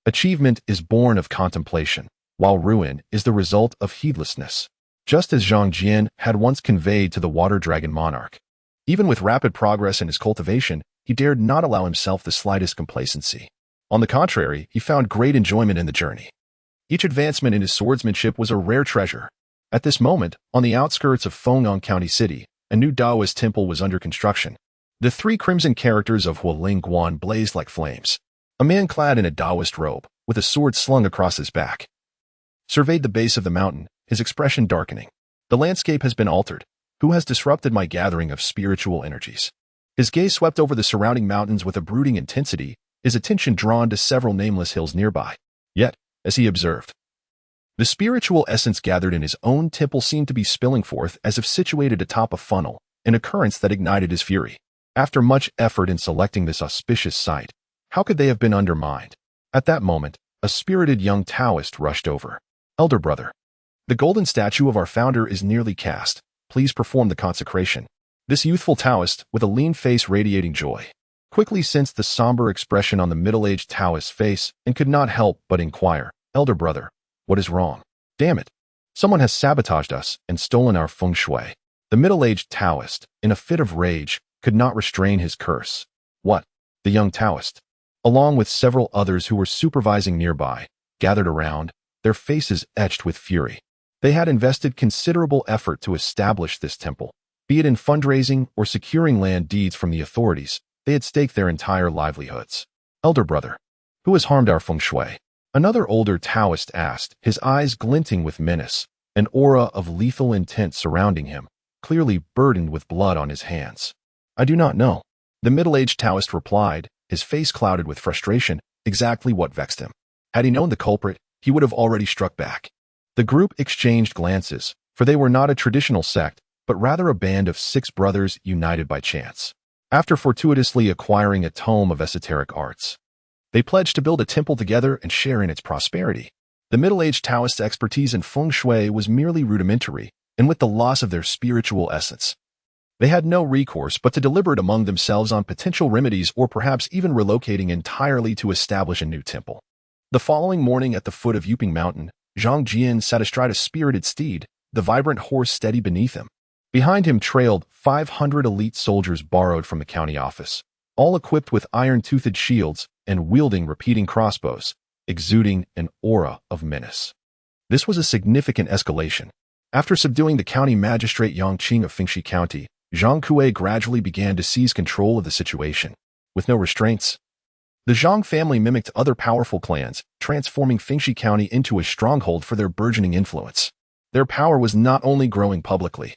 Achievement is born of contemplation, while ruin is the result of heedlessness. Just as Zhang Jian had once conveyed to the water dragon monarch. Even with rapid progress in his cultivation, he dared not allow himself the slightest complacency. On the contrary, he found great enjoyment in the journey. Each advancement in his swordsmanship was a rare treasure. At this moment, on the outskirts of Feng'an County City, a new Taoist temple was under construction. The three crimson characters of Hualing Guan blazed like flames. A man clad in a Taoist robe, with a sword slung across his back, surveyed the base of the mountain, his expression darkening. The landscape has been altered. Who has disrupted my gathering of spiritual energies? His gaze swept over the surrounding mountains with a brooding intensity, his attention drawn to several nameless hills nearby. Yet, as he observed, the spiritual essence gathered in his own temple seemed to be spilling forth as if situated atop a funnel, an occurrence that ignited his fury. After much effort in selecting this auspicious site, how could they have been undermined? At that moment, a spirited young Taoist rushed over. Elder brother, the golden statue of our founder is nearly cast. Please perform the consecration. This youthful Taoist, with a lean face radiating joy, quickly sensed the somber expression on the middle-aged Taoist's face and could not help but inquire, Elder brother, what is wrong? Damn it. Someone has sabotaged us and stolen our feng shui. The middle-aged Taoist, in a fit of rage, could not restrain his curse. What? The young Taoist, along with several others who were supervising nearby, gathered around, their faces etched with fury. They had invested considerable effort to establish this temple. Be it in fundraising or securing land deeds from the authorities, they had staked their entire livelihoods. Elder brother, who has harmed our feng shui? Another older Taoist asked, his eyes glinting with menace, an aura of lethal intent surrounding him, clearly burdened with blood on his hands. I do not know. The middle-aged Taoist replied, his face clouded with frustration, exactly what vexed him. Had he known the culprit, he would have already struck back. The group exchanged glances, for they were not a traditional sect, but rather a band of 6 brothers united by chance. After fortuitously acquiring a tome of esoteric arts, they pledged to build a temple together and share in its prosperity. The middle-aged Taoist's expertise in feng shui was merely rudimentary, and with the loss of their spiritual essence, they had no recourse but to deliberate among themselves on potential remedies or perhaps even relocating entirely to establish a new temple. The following morning at the foot of Yuping Mountain, Zhang Jian sat astride a spirited steed, the vibrant horse steady beneath him. Behind him trailed 500 elite soldiers borrowed from the county office, all equipped with iron-toothed shields and wielding repeating crossbows, exuding an aura of menace. This was a significant escalation. After subduing the county magistrate Yang Qing of Fengxi County, Zhang Kuei gradually began to seize control of the situation. With no restraints, the Zhang family mimicked other powerful clans, transforming Fengxi County into a stronghold for their burgeoning influence. Their power was not only growing publicly.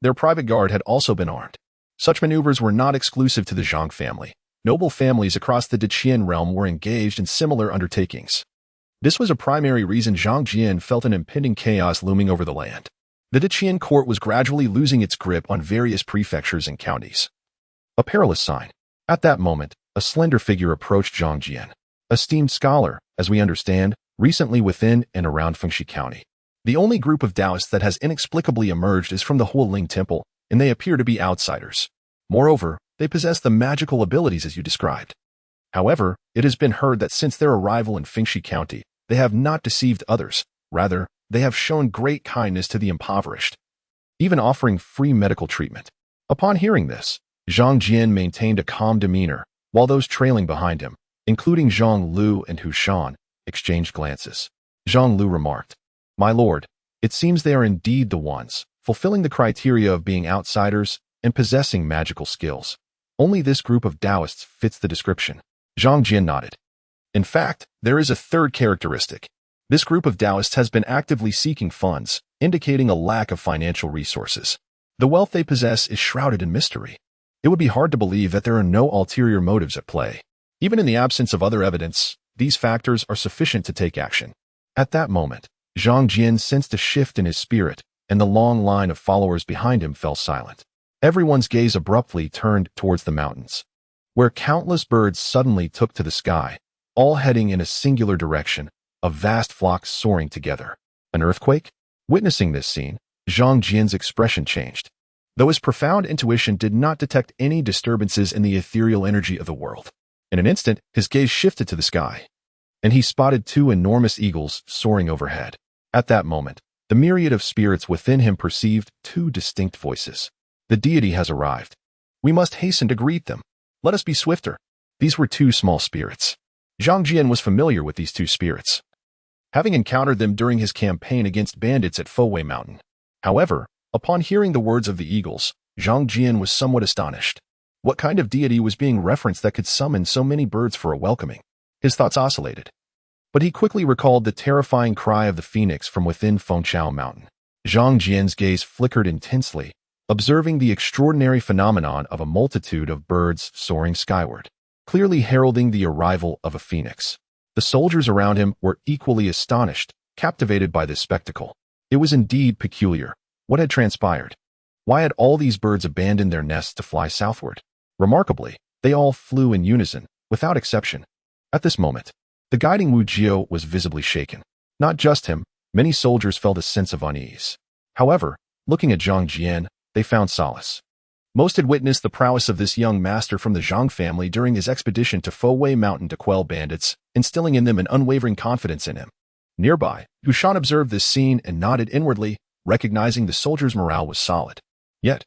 Their private guard had also been armed. Such maneuvers were not exclusive to the Zhang family. Noble families across the Deqian realm were engaged in similar undertakings. This was a primary reason Zhang Jian felt an impending chaos looming over the land. The Deqian court was gradually losing its grip on various prefectures and counties. A perilous sign. At that moment, a slender figure approached Zhang Jian, a esteemed scholar, as we understand, recently within and around Fengxi County. The only group of Taoists that has inexplicably emerged is from the Hualing Temple, and they appear to be outsiders. Moreover, they possess the magical abilities as you described. However, it has been heard that since their arrival in Fengxi County, they have not deceived others. Rather, they have shown great kindness to the impoverished, even offering free medical treatment. Upon hearing this, Zhang Jian maintained a calm demeanor, while those trailing behind him, including Zhang Lu and Hu Shan, exchanged glances. Zhang Lu remarked, My lord, it seems they are indeed the ones, fulfilling the criteria of being outsiders and possessing magical skills. Only this group of Taoists fits the description. Zhang Jian nodded. In fact, there is a third characteristic. This group of Taoists has been actively seeking funds, indicating a lack of financial resources. The wealth they possess is shrouded in mystery. It would be hard to believe that there are no ulterior motives at play. Even in the absence of other evidence, these factors are sufficient to take action. At that moment, Zhang Jian sensed a shift in his spirit, and the long line of followers behind him fell silent. Everyone's gaze abruptly turned towards the mountains, where countless birds suddenly took to the sky, all heading in a singular direction, a vast flock soaring together. An earthquake? Witnessing this scene, Zhang Jian's expression changed. Though his profound intuition did not detect any disturbances in the ethereal energy of the world. In an instant, his gaze shifted to the sky, and he spotted 2 enormous eagles soaring overhead. At that moment, the myriad of spirits within him perceived 2 distinct voices. The deity has arrived. We must hasten to greet them. Let us be swifter. These were 2 small spirits. Zhang Jian was familiar with these two spirits, having encountered them during his campaign against bandits at Fowei Mountain. However, upon hearing the words of the eagles, Zhang Jian was somewhat astonished. What kind of deity was being referenced that could summon so many birds for a welcoming? His thoughts oscillated. But he quickly recalled the terrifying cry of the phoenix from within Fengchao Mountain. Zhang Jian's gaze flickered intensely, observing the extraordinary phenomenon of a multitude of birds soaring skyward, clearly heralding the arrival of a phoenix. The soldiers around him were equally astonished, captivated by this spectacle. It was indeed peculiar. What had transpired? Why had all these birds abandoned their nests to fly southward? Remarkably, they all flew in unison, without exception. At this moment, the guiding Wu Jiao was visibly shaken. Not just him, many soldiers felt a sense of unease. However, looking at Zhang Jian, they found solace. Most had witnessed the prowess of this young master from the Zhang family during his expedition to Fowei Mountain to quell bandits, instilling in them an unwavering confidence in him. Nearby, Gushan observed this scene and nodded inwardly, recognizing the soldiers' morale was solid. Yet,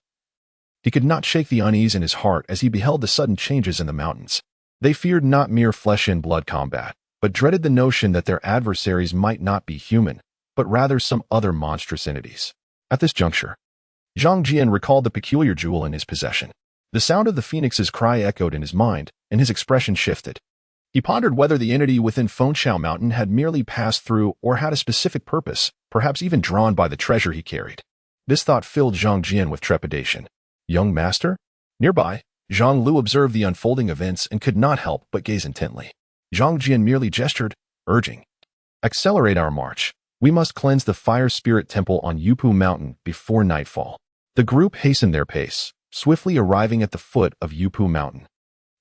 he could not shake the unease in his heart as he beheld the sudden changes in the mountains. They feared not mere flesh-and-blood combat, but dreaded the notion that their adversaries might not be human, but rather some other monstrous entities. At this juncture, Zhang Jian recalled the peculiar jewel in his possession. The sound of the phoenix's cry echoed in his mind, and his expression shifted. He pondered whether the entity within Fengchao Mountain had merely passed through or had a specific purpose, perhaps even drawn by the treasure he carried. This thought filled Zhang Jian with trepidation. Young master? Nearby, Zhang Lu observed the unfolding events and could not help but gaze intently. Zhang Jian merely gestured, urging, "Accelerate our march. We must cleanse the fire spirit temple on Yupu Mountain before nightfall." The group hastened their pace, swiftly arriving at the foot of Yupu Mountain,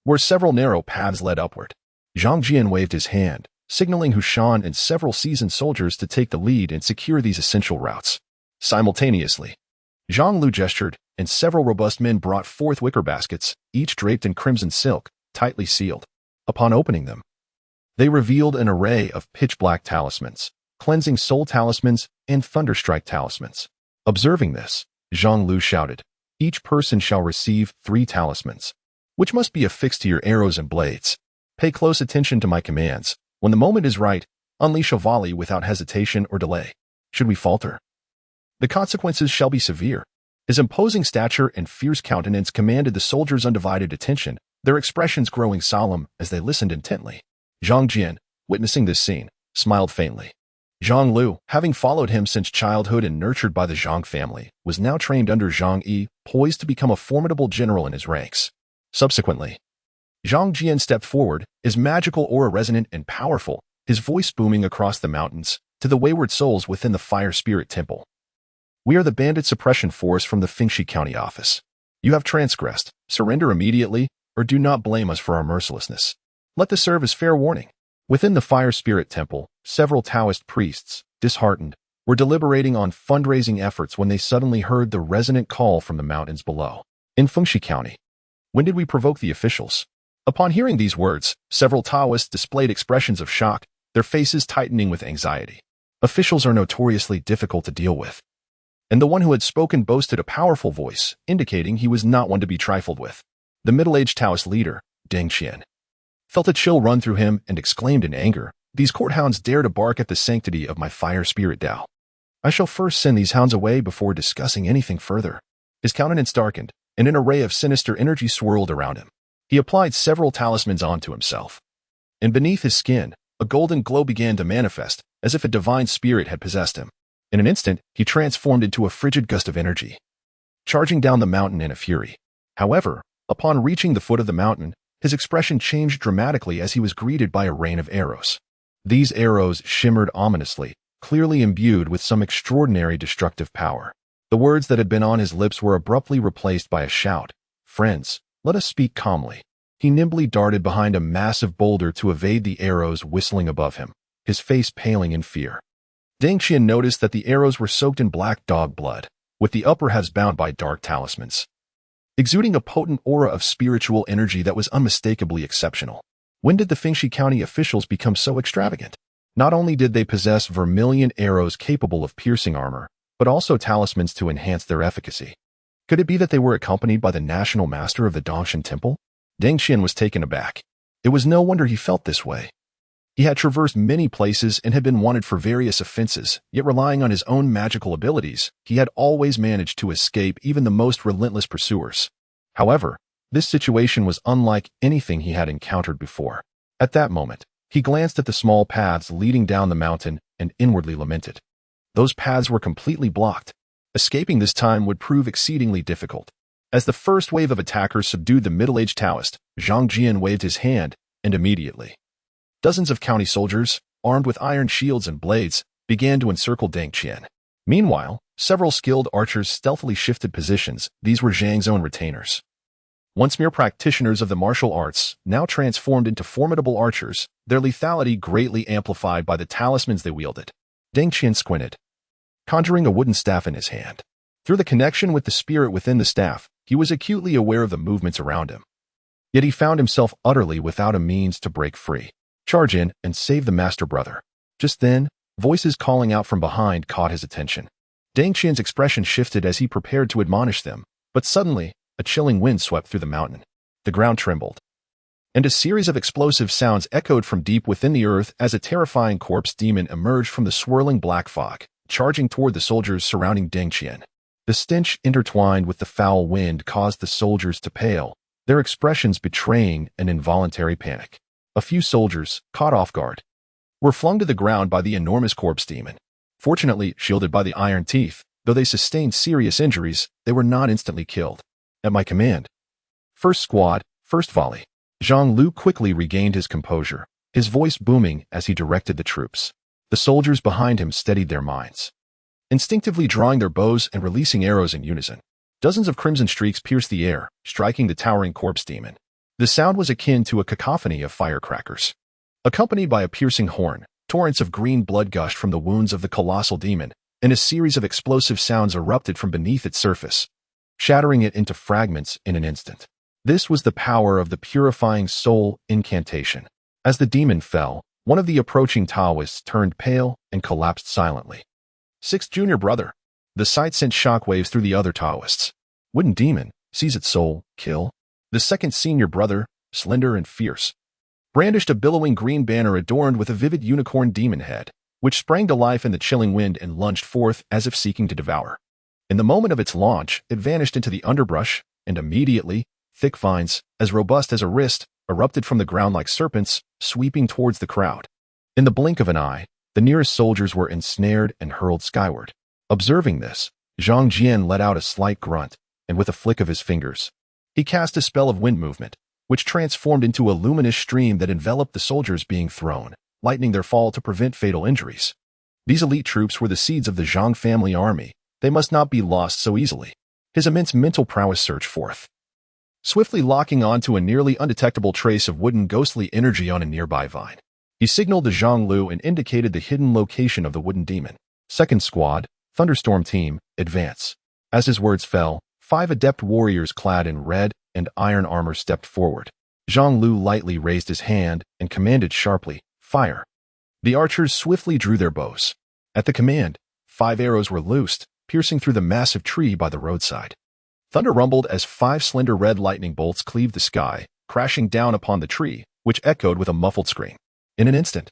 where several narrow paths led upward. Zhang Jian waved his hand, signaling Hushan and several seasoned soldiers to take the lead and secure these essential routes. Simultaneously, Zhang Lu gestured, and several robust men brought forth wicker baskets, each draped in crimson silk, tightly sealed. Upon opening them, they revealed an array of pitch-black talismans, cleansing soul talismans, and thunderstrike talismans. Observing this, Zhang Lu shouted, "Each person shall receive 3 talismans, which must be affixed to your arrows and blades. Pay close attention to my commands. When the moment is right, unleash a volley without hesitation or delay. Should we falter, the consequences shall be severe." His imposing stature and fierce countenance commanded the soldiers' undivided attention, their expressions growing solemn as they listened intently. Zhang Jian, witnessing this scene, smiled faintly. Zhang Lu, having followed him since childhood and nurtured by the Zhang family, was now trained under Zhang Yi, poised to become a formidable general in his ranks. Subsequently, Zhang Jian stepped forward, his magical aura resonant and powerful, his voice booming across the mountains, to the wayward souls within the Fire Spirit Temple. "We are the bandit suppression force from the Fengxi County office. You have transgressed. Surrender immediately, or do not blame us for our mercilessness. Let this serve as fair warning." Within the Fire Spirit Temple, several Taoist priests, disheartened, were deliberating on fundraising efforts when they suddenly heard the resonant call from the mountains below. "In Fengxi County. When did we provoke the officials?" Upon hearing these words, several Taoists displayed expressions of shock, their faces tightening with anxiety. Officials are notoriously difficult to deal with. And the one who had spoken boasted a powerful voice, indicating he was not one to be trifled with. The middle-aged Taoist leader, Deng Qian, felt a chill run through him and exclaimed in anger, "These courthounds dare to bark at the sanctity of my fire spirit Tao. I shall first send these hounds away before discussing anything further." His countenance darkened, and an array of sinister energy swirled around him. He applied several talismans onto himself, and beneath his skin, a golden glow began to manifest, as if a divine spirit had possessed him. In an instant, he transformed into a frigid gust of energy, charging down the mountain in a fury. However, upon reaching the foot of the mountain, his expression changed dramatically as he was greeted by a rain of arrows. These arrows shimmered ominously, clearly imbued with some extraordinary destructive power. The words that had been on his lips were abruptly replaced by a shout, "Friends, let us speak calmly." He nimbly darted behind a massive boulder to evade the arrows whistling above him, his face paling in fear. Deng Qian noticed that the arrows were soaked in black dog blood, with the upper halves bound by dark talismans, exuding a potent aura of spiritual energy that was unmistakably exceptional. When did the Fengxi County officials become so extravagant? Not only did they possess vermilion arrows capable of piercing armor, but also talismans to enhance their efficacy. Could it be that they were accompanied by the national master of the Dongshan Temple? Deng Qian was taken aback. It was no wonder he felt this way. He had traversed many places and had been wanted for various offenses, yet relying on his own magical abilities, he had always managed to escape even the most relentless pursuers. However, this situation was unlike anything he had encountered before. At that moment, he glanced at the small paths leading down the mountain and inwardly lamented. Those paths were completely blocked. Escaping this time would prove exceedingly difficult. As the first wave of attackers subdued the middle-aged Taoist, Zhang Jian waved his hand, and immediately, dozens of county soldiers, armed with iron shields and blades, began to encircle Zhang Jian. Meanwhile, several skilled archers stealthily shifted positions. These were Zhang's own retainers. Once mere practitioners of the martial arts, now transformed into formidable archers, their lethality greatly amplified by the talismans they wielded. Zhang Jian squinted, conjuring a wooden staff in his hand. Through the connection with the spirit within the staff, he was acutely aware of the movements around him. Yet he found himself utterly without a means to break free. Charge in and save the master brother. Just then, voices calling out from behind caught his attention. Zhang Jian's expression shifted as he prepared to admonish them, but suddenly, a chilling wind swept through the mountain. The ground trembled, and a series of explosive sounds echoed from deep within the earth as a terrifying corpse demon emerged from the swirling black fog, charging toward the soldiers surrounding Zhang Jian. The stench intertwined with the foul wind caused the soldiers to pale, their expressions betraying an involuntary panic. A few soldiers, caught off guard, were flung to the ground by the enormous corpse demon. Fortunately, shielded by the iron teeth, though they sustained serious injuries, they were not instantly killed. At my command, first squad, first volley. Zhang Lu quickly regained his composure, his voice booming as he directed the troops. The soldiers behind him steadied their minds, instinctively drawing their bows and releasing arrows in unison. Dozens of crimson streaks pierced the air, striking the towering corpse demon. The sound was akin to a cacophony of firecrackers. Accompanied by a piercing horn, torrents of green blood gushed from the wounds of the colossal demon, and a series of explosive sounds erupted from beneath its surface, shattering it into fragments in an instant. This was the power of the purifying soul incantation. As the demon fell, one of the approaching Taoists turned pale and collapsed silently. Sixth junior brother. The sight sent shockwaves through the other Taoists. Wooden demon, seize its soul, kill. The second senior brother, slender and fierce, brandished a billowing green banner adorned with a vivid unicorn demon head, which sprang to life in the chilling wind and lunged forth as if seeking to devour. In the moment of its launch, it vanished into the underbrush, and immediately, thick vines, as robust as a wrist, erupted from the ground like serpents, sweeping towards the crowd. In the blink of an eye, the nearest soldiers were ensnared and hurled skyward. Observing this, Zhang Jian let out a slight grunt, and with a flick of his fingers, he cast a spell of wind movement, which transformed into a luminous stream that enveloped the soldiers being thrown, lightening their fall to prevent fatal injuries. These elite troops were the seeds of the Zhang family army. They must not be lost so easily. His immense mental prowess surged forth, swiftly locking onto a nearly undetectable trace of wooden ghostly energy on a nearby vine. He signaled to Zhang Lu and indicated the hidden location of the wooden demon. Second squad, Thunderstorm team, advance. As his words fell, 5 adept warriors clad in red and iron armor stepped forward. Zhang Lu lightly raised his hand and commanded sharply, fire. The archers swiftly drew their bows. At the command, 5 arrows were loosed, piercing through the massive tree by the roadside. Thunder rumbled as 5 slender red lightning bolts cleaved the sky, crashing down upon the tree, which echoed with a muffled scream. In an instant,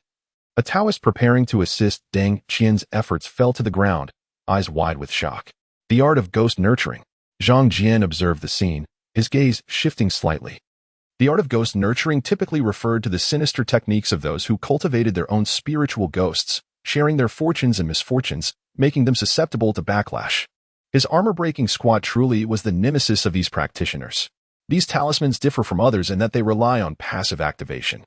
a Taoist preparing to assist Zhang Jian's efforts fell to the ground, eyes wide with shock. The art of ghost nurturing. Zhang Jian observed the scene, his gaze shifting slightly. The art of ghost nurturing typically referred to the sinister techniques of those who cultivated their own spiritual ghosts, sharing their fortunes and misfortunes, making them susceptible to backlash. His armor-breaking squad truly was the nemesis of these practitioners. These talismans differ from others in that they rely on passive activation.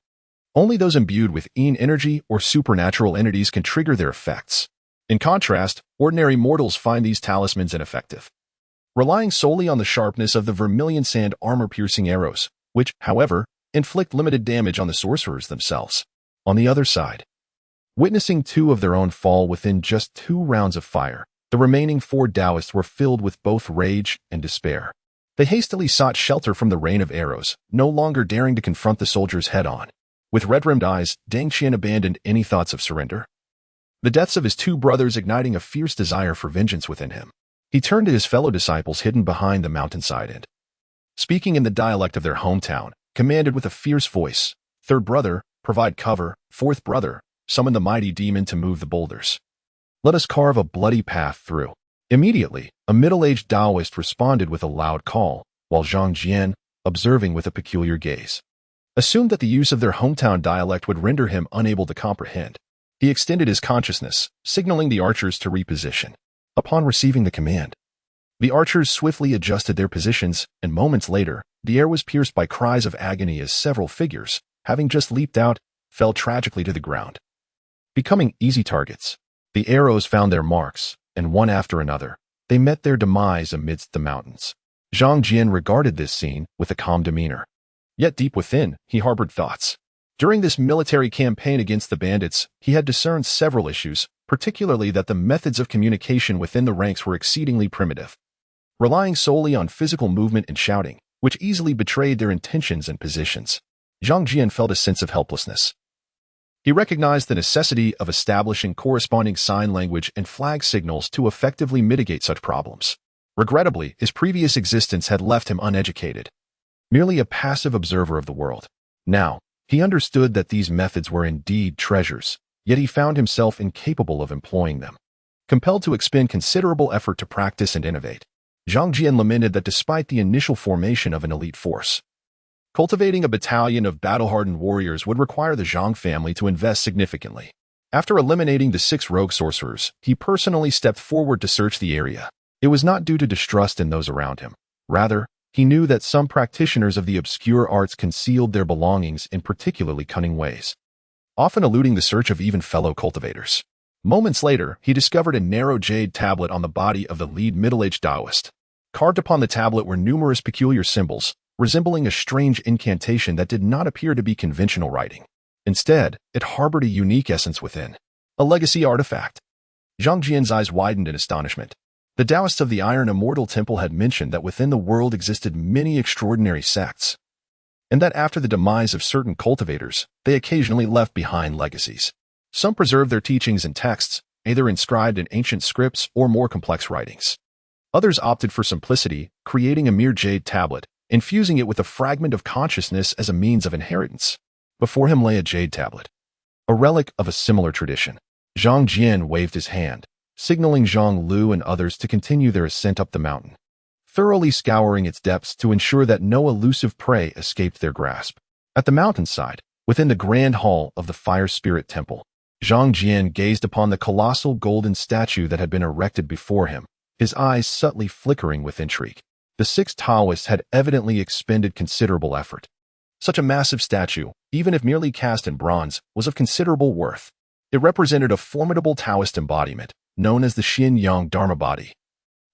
Only those imbued with Yin energy or supernatural entities can trigger their effects. In contrast, ordinary mortals find these talismans ineffective, relying solely on the sharpness of the vermilion sand armor-piercing arrows, which, however, inflict limited damage on the sorcerers themselves. On the other side, witnessing 2 of their own fall within just 2 rounds of fire, the remaining 4 Taoists were filled with both rage and despair. They hastily sought shelter from the rain of arrows, no longer daring to confront the soldiers head-on. With red-rimmed eyes, Zhang Jian abandoned any thoughts of surrender, the deaths of his 2 brothers igniting a fierce desire for vengeance within him. He turned to his fellow disciples hidden behind the mountainside and, speaking in the dialect of their hometown, commanded with a fierce voice, "Third brother, provide cover. Fourth brother, summon the mighty demon to move the boulders. Let us carve a bloody path through. Immediately, a middle-aged Taoist responded with a loud call, while Zhang Jian, observing with a peculiar gaze, assumed that the use of their hometown dialect would render him unable to comprehend. He extended his consciousness, signaling the archers to reposition. Upon receiving the command, the archers swiftly adjusted their positions, and moments later, the air was pierced by cries of agony as several figures, having just leaped out, fell tragically to the ground. Becoming easy targets, the arrows found their marks, and one after another, they met their demise amidst the mountains. Zhang Jian regarded this scene with a calm demeanor. Yet deep within, he harbored thoughts. During this military campaign against the bandits, he had discerned several issues, particularly that the methods of communication within the ranks were exceedingly primitive, relying solely on physical movement and shouting, which easily betrayed their intentions and positions. Zhang Jian felt a sense of helplessness. He recognized the necessity of establishing corresponding sign language and flag signals to effectively mitigate such problems. Regrettably, his previous existence had left him uneducated, merely a passive observer of the world. Now, he understood that these methods were indeed treasures, yet he found himself incapable of employing them. Compelled to expend considerable effort to practice and innovate, Zhang Jian lamented that despite the initial formation of an elite force, cultivating a battalion of battle-hardened warriors would require the Zhang family to invest significantly. After eliminating the 6 rogue sorcerers, he personally stepped forward to search the area. It was not due to distrust in those around him. Rather, he knew that some practitioners of the obscure arts concealed their belongings in particularly cunning ways, often eluding the search of even fellow cultivators. Moments later, he discovered a narrow jade tablet on the body of the lead middle-aged Taoist. Carved upon the tablet were numerous peculiar symbols, resembling a strange incantation that did not appear to be conventional writing. Instead, it harbored a unique essence within, a legacy artifact. Zhang Jian's eyes widened in astonishment. The Taoists of the Iron Immortal Temple had mentioned that within the world existed many extraordinary sects, and that after the demise of certain cultivators, they occasionally left behind legacies. Some preserved their teachings in texts, either inscribed in ancient scripts or more complex writings. Others opted for simplicity, creating a mere jade tablet, infusing it with a fragment of consciousness as a means of inheritance. Before him lay a jade tablet, a relic of a similar tradition. Zhang Jian waved his hand, signaling Zhang Lu and others to continue their ascent up the mountain, thoroughly scouring its depths to ensure that no elusive prey escaped their grasp. At the mountainside, within the grand hall of the Fire Spirit Temple, Zhang Jian gazed upon the colossal golden statue that had been erected before him, his eyes subtly flickering with intrigue. The 6 Taoists had evidently expended considerable effort. Such a massive statue, even if merely cast in bronze, was of considerable worth. It represented a formidable Taoist embodiment, known as the Xin Yang Dharma body,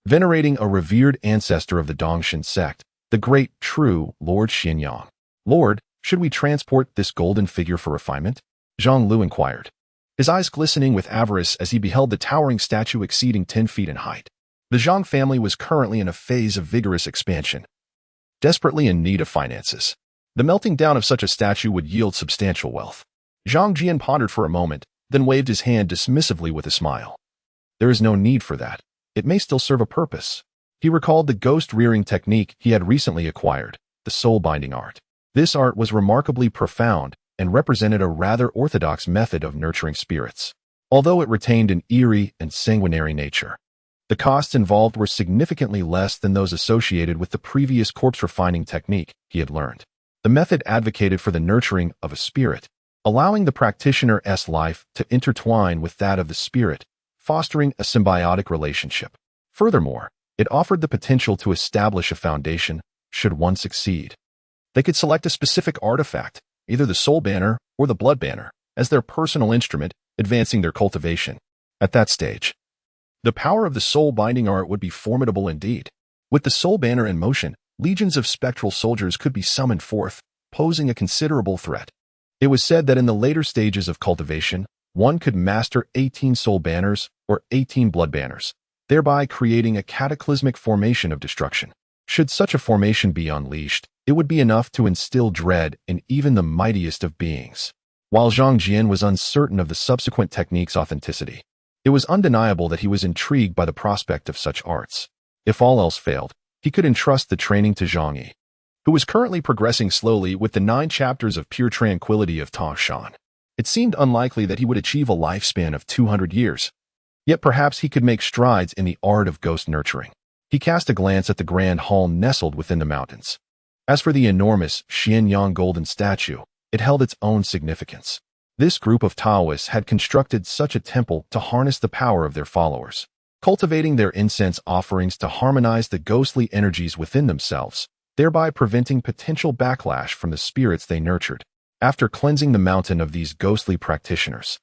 venerating a revered ancestor of the Dongshin sect, the great, true Lord Xin Yang. Lord, should we transport this golden figure for refinement? Zhang Lu inquired, his eyes glistening with avarice as he beheld the towering statue exceeding 10 feet in height. The Zhang family was currently in a phase of vigorous expansion, desperately in need of finances. The melting down of such a statue would yield substantial wealth. Zhang Jian pondered for a moment, then waved his hand dismissively with a smile. There is no need for that. It may still serve a purpose. He recalled the ghost-rearing technique he had recently acquired, the soul-binding art. This art was remarkably profound and represented a rather orthodox method of nurturing spirits, although it retained an eerie and sanguinary nature. The costs involved were significantly less than those associated with the previous corpse-refining technique he had learned. The method advocated for the nurturing of a spirit, allowing the practitioner's life to intertwine with that of the spirit, fostering a symbiotic relationship. Furthermore, it offered the potential to establish a foundation, should one succeed. They could select a specific artifact, either the soul banner or the blood banner, as their personal instrument, advancing their cultivation. At that stage, the power of the soul-binding art would be formidable indeed. With the soul banner in motion, legions of spectral soldiers could be summoned forth, posing a considerable threat. It was said that in the later stages of cultivation, one could master 18 soul banners or 18 blood banners, thereby creating a cataclysmic formation of destruction. Should such a formation be unleashed, it would be enough to instill dread in even the mightiest of beings. While Zhang Jian was uncertain of the subsequent technique's authenticity, it was undeniable that he was intrigued by the prospect of such arts. If all else failed, he could entrust the training to Zhang Yi, who was currently progressing slowly with the 9 chapters of pure tranquility of Ta Shan. It seemed unlikely that he would achieve a lifespan of 200 years. Yet perhaps he could make strides in the art of ghost nurturing. He cast a glance at the grand hall nestled within the mountains. As for the enormous Xianyang golden statue, it held its own significance. This group of Taoists had constructed such a temple to harness the power of their followers, cultivating their incense offerings to harmonize the ghostly energies within themselves, thereby preventing potential backlash from the spirits they nurtured. After cleansing the mountain of these ghostly practitioners,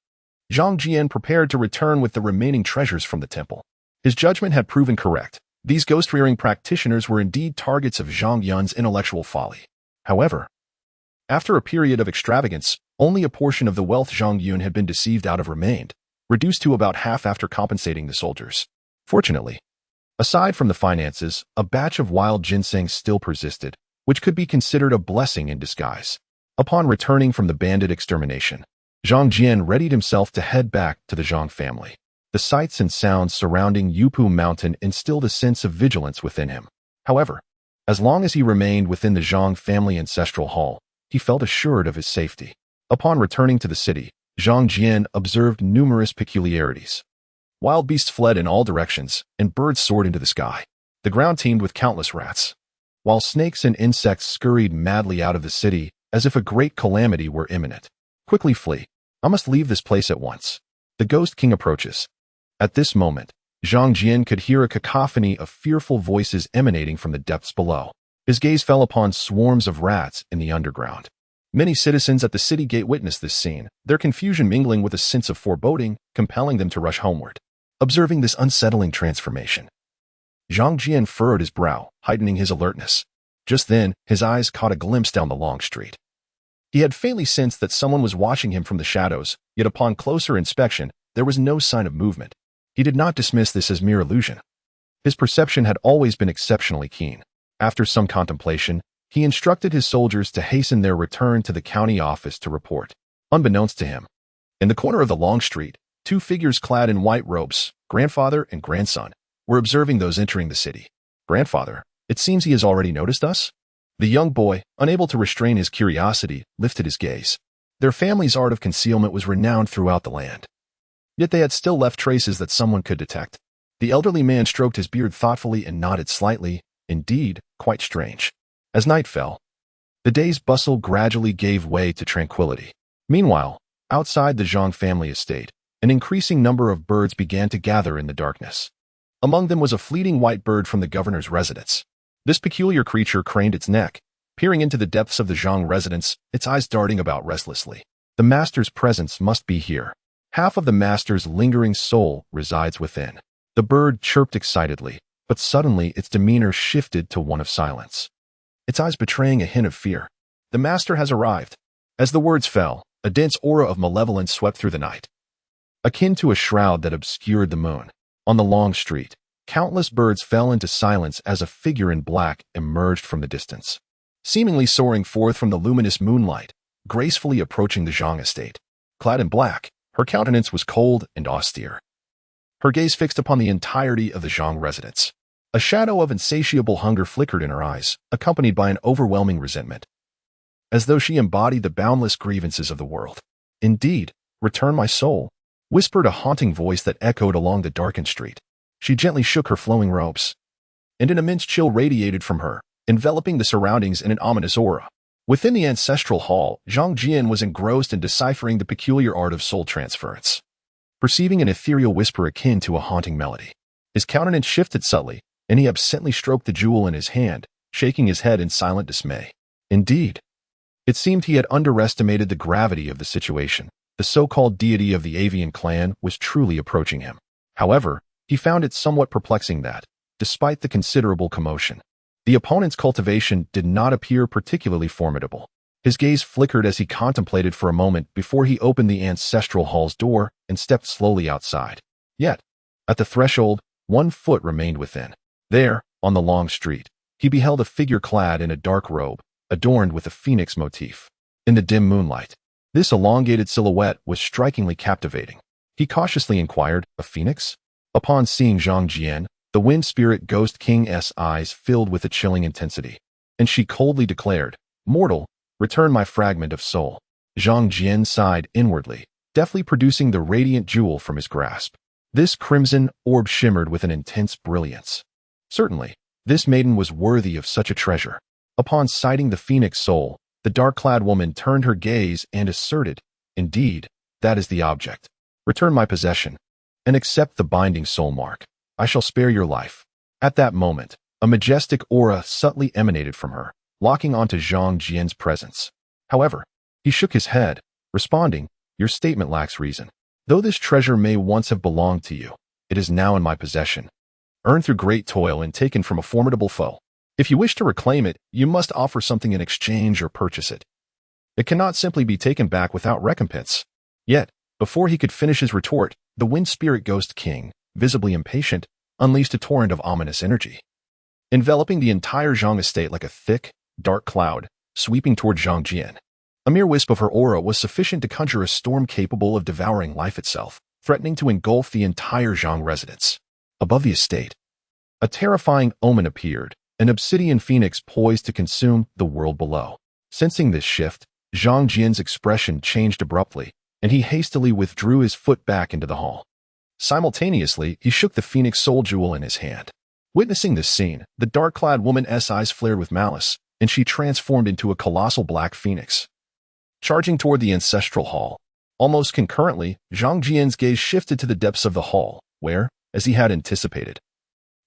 Zhang Jian prepared to return with the remaining treasures from the temple. His judgment had proven correct. These ghost-rearing practitioners were indeed targets of Zhang Jian's intellectual folly. However, after a period of extravagance, only a portion of the wealth Zhang Jian had been deceived out of remained, reduced to about half after compensating the soldiers. Fortunately, aside from the finances, a batch of wild ginseng still persisted, which could be considered a blessing in disguise. Upon returning from the bandit extermination, Zhang Jian readied himself to head back to the Zhang family. The sights and sounds surrounding Yupu Mountain instilled a sense of vigilance within him. However, as long as he remained within the Zhang family ancestral hall, he felt assured of his safety. Upon returning to the city, Zhang Jian observed numerous peculiarities. Wild beasts fled in all directions, and birds soared into the sky. The ground teemed with countless rats, while snakes and insects scurried madly out of the city as if a great calamity were imminent. Quickly flee. I must leave this place at once. The Ghost King approaches. At this moment, Zhang Jian could hear a cacophony of fearful voices emanating from the depths below. His gaze fell upon swarms of rats in the underground. Many citizens at the city gate witnessed this scene, their confusion mingling with a sense of foreboding, compelling them to rush homeward. Observing this unsettling transformation, Zhang Jian furrowed his brow, heightening his alertness. Just then, his eyes caught a glimpse down the long street. He had faintly sensed that someone was watching him from the shadows, yet upon closer inspection, there was no sign of movement. He did not dismiss this as mere illusion. His perception had always been exceptionally keen. After some contemplation, he instructed his soldiers to hasten their return to the county office to report. Unbeknownst to him, in the corner of the long street, 2 figures clad in white robes, grandfather and grandson, were observing those entering the city. Grandfather, it seems he has already noticed us? The young boy, unable to restrain his curiosity, lifted his gaze. Their family's art of concealment was renowned throughout the land. Yet they had still left traces that someone could detect. The elderly man stroked his beard thoughtfully and nodded slightly, indeed, quite strange. As night fell, the day's bustle gradually gave way to tranquility. Meanwhile, outside the Zhang family estate, an increasing number of birds began to gather in the darkness. Among them was a fleeting white bird from the governor's residence. This peculiar creature craned its neck, peering into the depths of the Zhang residence, its eyes darting about restlessly. The master's presence must be here. Half of the master's lingering soul resides within. The bird chirped excitedly, but suddenly its demeanor shifted to one of silence, its eyes betraying a hint of fear. The master has arrived. As the words fell, a dense aura of malevolence swept through the night, akin to a shroud that obscured the moon. On the long street, countless birds fell into silence as a figure in black emerged from the distance, seemingly soaring forth from the luminous moonlight, gracefully approaching the Zhang estate. Clad in black, her countenance was cold and austere, her gaze fixed upon the entirety of the Zhang residence. A shadow of insatiable hunger flickered in her eyes, accompanied by an overwhelming resentment, as though she embodied the boundless grievances of the world. Indeed, return my soul, whispered a haunting voice that echoed along the darkened street. She gently shook her flowing robes, and an immense chill radiated from her, enveloping the surroundings in an ominous aura. Within the ancestral hall, Zhang Jian was engrossed in deciphering the peculiar art of soul transference, perceiving an ethereal whisper akin to a haunting melody. His countenance shifted subtly, and he absently stroked the jewel in his hand, shaking his head in silent dismay. Indeed, it seemed he had underestimated the gravity of the situation. The so-called deity of the avian clan was truly approaching him. However, he found it somewhat perplexing that, despite the considerable commotion, the opponent's cultivation did not appear particularly formidable. His gaze flickered as he contemplated for a moment before he opened the ancestral hall's door and stepped slowly outside. Yet, at the threshold, 1 foot remained within. There, on the long street, he beheld a figure clad in a dark robe, adorned with a phoenix motif. In the dim moonlight, this elongated silhouette was strikingly captivating. He cautiously inquired, "A phoenix?" Upon seeing Zhang Jian, the wind spirit Ghost King's eyes filled with a chilling intensity. and she coldly declared, "Mortal, return my fragment of soul." Zhang Jian sighed inwardly, deftly producing the radiant jewel from his grasp. This crimson orb shimmered with an intense brilliance. Certainly, this maiden was worthy of such a treasure. Upon sighting the phoenix soul, the dark-clad woman turned her gaze and asserted, "Indeed, that is the object. Return my possession, and accept the binding soul mark. I shall spare your life." At that moment, a majestic aura subtly emanated from her, locking onto Zhang Jian's presence. However, he shook his head, responding, "Your statement lacks reason. Though this treasure may once have belonged to you, it is now in my possession, earned through great toil and taken from a formidable foe. If you wish to reclaim it, you must offer something in exchange or purchase it. It cannot simply be taken back without recompense." Yet, before he could finish his retort, the Wind Spirit Ghost King, visibly impatient, unleashed a torrent of ominous energy, enveloping the entire Zhang estate like a thick, dark cloud, sweeping toward Zhang Jian. A mere wisp of her aura was sufficient to conjure a storm capable of devouring life itself, threatening to engulf the entire Zhang residence. Above the estate, a terrifying omen appeared, an obsidian phoenix poised to consume the world below. Sensing this shift, Zhang Jian's expression changed abruptly, and he hastily withdrew his foot back into the hall. Simultaneously, he shook the phoenix soul jewel in his hand. Witnessing this scene, the dark-clad woman's eyes flared with malice, and she transformed into a colossal black phoenix, charging toward the ancestral hall. Almost concurrently, Zhang Jian's gaze shifted to the depths of the hall, where, as he had anticipated,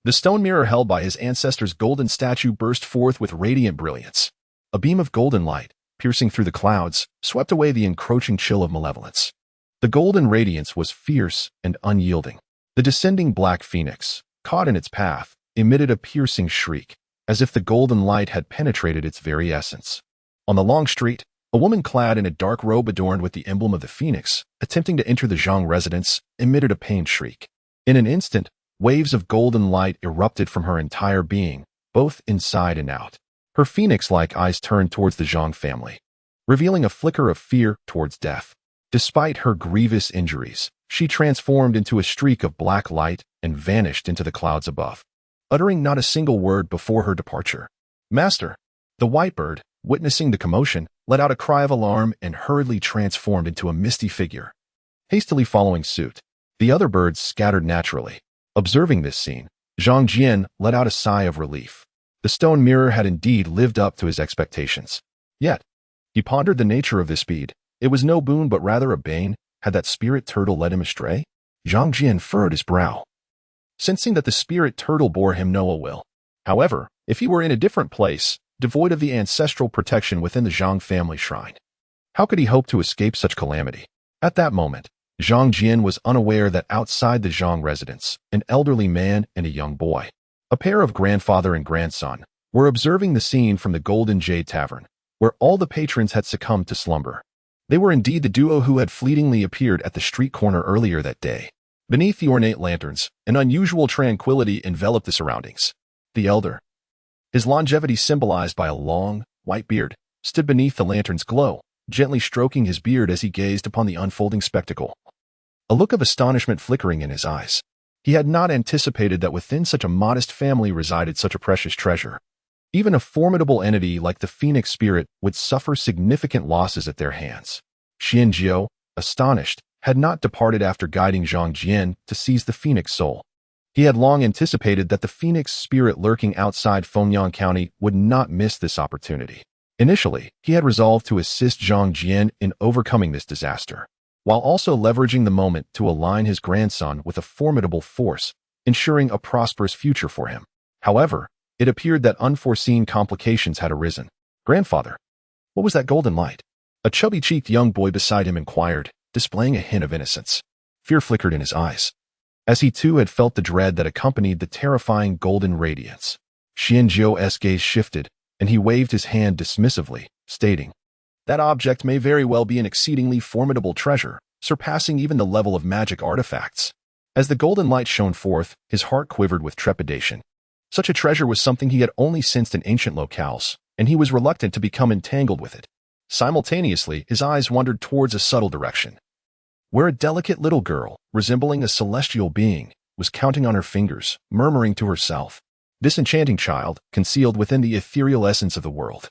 the stone mirror held by his ancestor's golden statue burst forth with radiant brilliance. A beam of golden light, piercing through the clouds, swept away the encroaching chill of malevolence. The golden radiance was fierce and unyielding. The descending black phoenix, caught in its path, emitted a piercing shriek, as if the golden light had penetrated its very essence. On the long street, a woman clad in a dark robe adorned with the emblem of the phoenix, attempting to enter the Zhang residence, emitted a pained shriek. In an instant, waves of golden light erupted from her entire being, both inside and out. Her phoenix-like eyes turned towards the Zhang family, revealing a flicker of fear towards death. Despite her grievous injuries, she transformed into a streak of black light and vanished into the clouds above, uttering not a single word before her departure. "Master!" The white bird, witnessing the commotion, let out a cry of alarm and hurriedly transformed into a misty figure. Hastily following suit, the other birds scattered naturally. Observing this scene, Zhang Jian let out a sigh of relief. The stone mirror had indeed lived up to his expectations. Yet, he pondered the nature of this speed. It was no boon but rather a bane. Had that spirit turtle led him astray? Zhang Jian furrowed his brow, sensing that the spirit turtle bore him no ill will. However, if he were in a different place, devoid of the ancestral protection within the Zhang family shrine, how could he hope to escape such calamity? At that moment, Zhang Jian was unaware that outside the Zhang residence, an elderly man and a young boy, a pair of grandfather and grandson, were observing the scene from the Golden Jade Tavern, where all the patrons had succumbed to slumber. They were indeed the duo who had fleetingly appeared at the street corner earlier that day. Beneath the ornate lanterns, an unusual tranquility enveloped the surroundings. The elder, his longevity symbolized by a long, white beard, stood beneath the lantern's glow, gently stroking his beard as he gazed upon the unfolding spectacle, a look of astonishment flickering in his eyes. He had not anticipated that within such a modest family resided such a precious treasure. Even a formidable entity like the Phoenix Spirit would suffer significant losses at their hands. Xian Jiao, astonished, had not departed after guiding Zhang Jian to seize the Phoenix Soul. He had long anticipated that the Phoenix Spirit lurking outside Fengyang County would not miss this opportunity. Initially, he had resolved to assist Zhang Jian in overcoming this disaster, while also leveraging the moment to align his grandson with a formidable force, ensuring a prosperous future for him. However, it appeared that unforeseen complications had arisen. "Grandfather, what was that golden light?" A chubby-cheeked young boy beside him inquired, displaying a hint of innocence. Fear flickered in his eyes, as he too had felt the dread that accompanied the terrifying golden radiance. Xian Jiao's gaze shifted, and he waved his hand dismissively, stating, "That object may very well be an exceedingly formidable treasure, surpassing even the level of magic artifacts." As the golden light shone forth, his heart quivered with trepidation. Such a treasure was something he had only sensed in ancient locales, and he was reluctant to become entangled with it. Simultaneously, his eyes wandered towards a subtle direction, where a delicate little girl, resembling a celestial being, was counting on her fingers, murmuring to herself, This enchanting child, concealed within the ethereal essence of the world,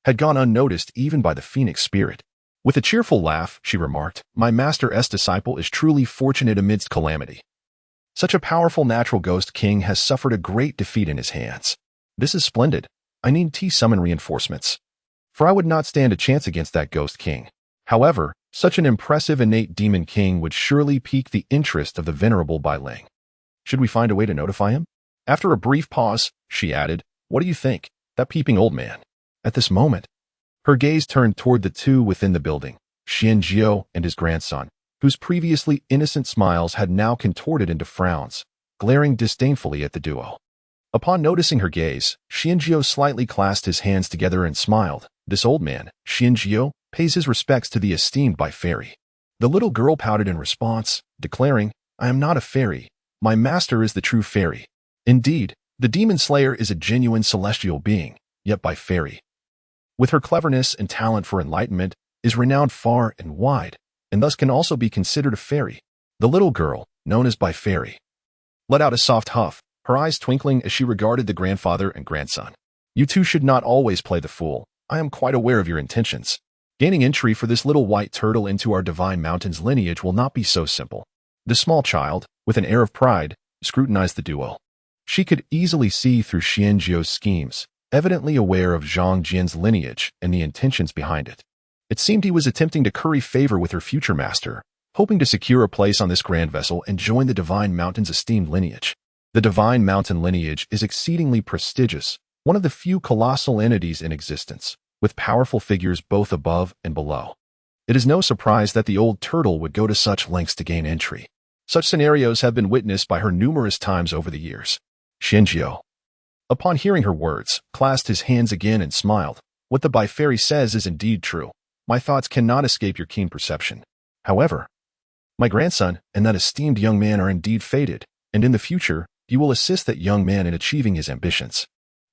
had gone unnoticed even by the phoenix spirit. With a cheerful laugh, she remarked, "My master's disciple is truly fortunate amidst calamity. Such a powerful natural ghost king has suffered a great defeat in his hands. This is splendid. I need to summon reinforcements, for I would not stand a chance against that ghost king. However, such an impressive innate demon king would surely pique the interest of the venerable Bai Ling. Should we find a way to notify him?" After a brief pause, she added, "What do you think, that peeping old man?" At this moment, her gaze turned toward the two within the building, Xianjiao and his grandson, whose previously innocent smiles had now contorted into frowns, glaring disdainfully at the duo. Upon noticing her gaze, Xianjiao slightly clasped his hands together and smiled. "This old man, Xianjiao, pays his respects to the esteemed Bai fairy." The little girl pouted in response, declaring, "I am not a fairy. My master is the true fairy. Indeed, the demon slayer is a genuine celestial being, yet Bai fairy, with her cleverness and talent for enlightenment, is renowned far and wide, and thus can also be considered a fairy." The little girl, known as Bai fairy, let out a soft huff, her eyes twinkling as she regarded the grandfather and grandson. "You two should not always play the fool. I am quite aware of your intentions. Gaining entry for this little white turtle into our divine mountain's lineage will not be so simple." The small child, with an air of pride, scrutinized the duo. She could easily see through Xianjiao's schemes, evidently aware of Zhang Jian's lineage and the intentions behind it. It seemed he was attempting to curry favor with her future master, hoping to secure a place on this grand vessel and join the divine mountain's esteemed lineage. The divine mountain lineage is exceedingly prestigious, one of the few colossal entities in existence, with powerful figures both above and below. It is no surprise that the old turtle would go to such lengths to gain entry. Such scenarios have been witnessed by her numerous times over the years. Xianjiao, upon hearing her words, clasped his hands again and smiled. "What the Bai fairy says is indeed true. My thoughts cannot escape your keen perception. However, my grandson and that esteemed young man are indeed fated, and in the future, you will assist that young man in achieving his ambitions.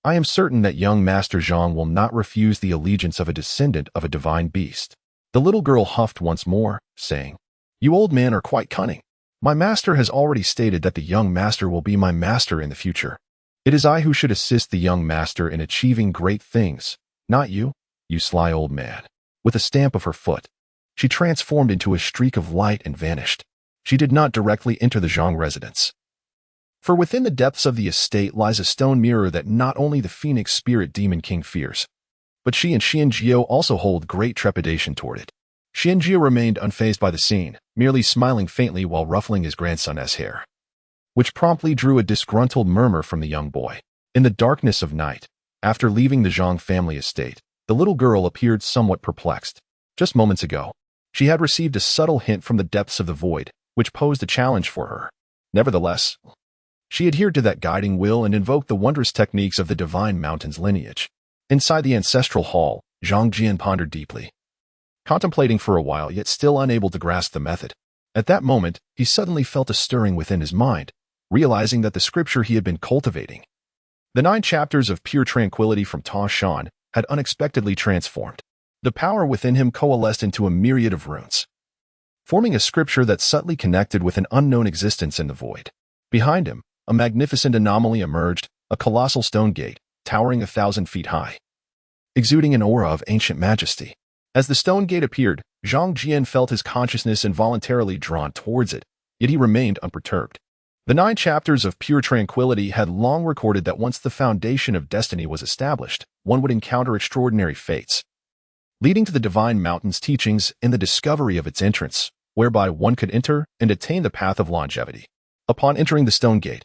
I am certain that young Master Zhang will not refuse the allegiance of a descendant of a divine beast." The little girl huffed once more, saying, "You old men are quite cunning. My master has already stated that the young master will be my master in the future. It is I who should assist the young master in achieving great things, not you, you sly old man." With a stamp of her foot, she transformed into a streak of light and vanished. She did not directly enter the Zhang residence, for within the depths of the estate lies a stone mirror that not only the phoenix spirit demon king fears, but she and Xianjiao also hold great trepidation toward it. Xianjiao remained unfazed by the scene, merely smiling faintly while ruffling his grandson's hair, which promptly drew a disgruntled murmur from the young boy. In the darkness of night, after leaving the Zhang family estate, the little girl appeared somewhat perplexed. Just moments ago, she had received a subtle hint from the depths of the void, which posed a challenge for her. Nevertheless, she adhered to that guiding will and invoked the wondrous techniques of the divine mountain's lineage. Inside the ancestral hall, Zhang Jian pondered deeply, contemplating for a while yet still unable to grasp the method. At that moment, he suddenly felt a stirring within his mind, realizing that the scripture he had been cultivating, the 9 chapters of pure tranquility from Ta Shan, had unexpectedly transformed. The power within him coalesced into a myriad of runes, forming a scripture that subtly connected with an unknown existence in the void. Behind him, a magnificent anomaly emerged, a colossal stone gate, towering 1,000 feet high, exuding an aura of ancient majesty. As the stone gate appeared, Zhang Jian felt his consciousness involuntarily drawn towards it, yet he remained unperturbed. The 9 chapters of pure tranquility had long recorded that once the foundation of destiny was established, one would encounter extraordinary fates, leading to the divine mountain's teachings and the discovery of its entrance, whereby one could enter and attain the path of longevity. Upon entering the stone gate,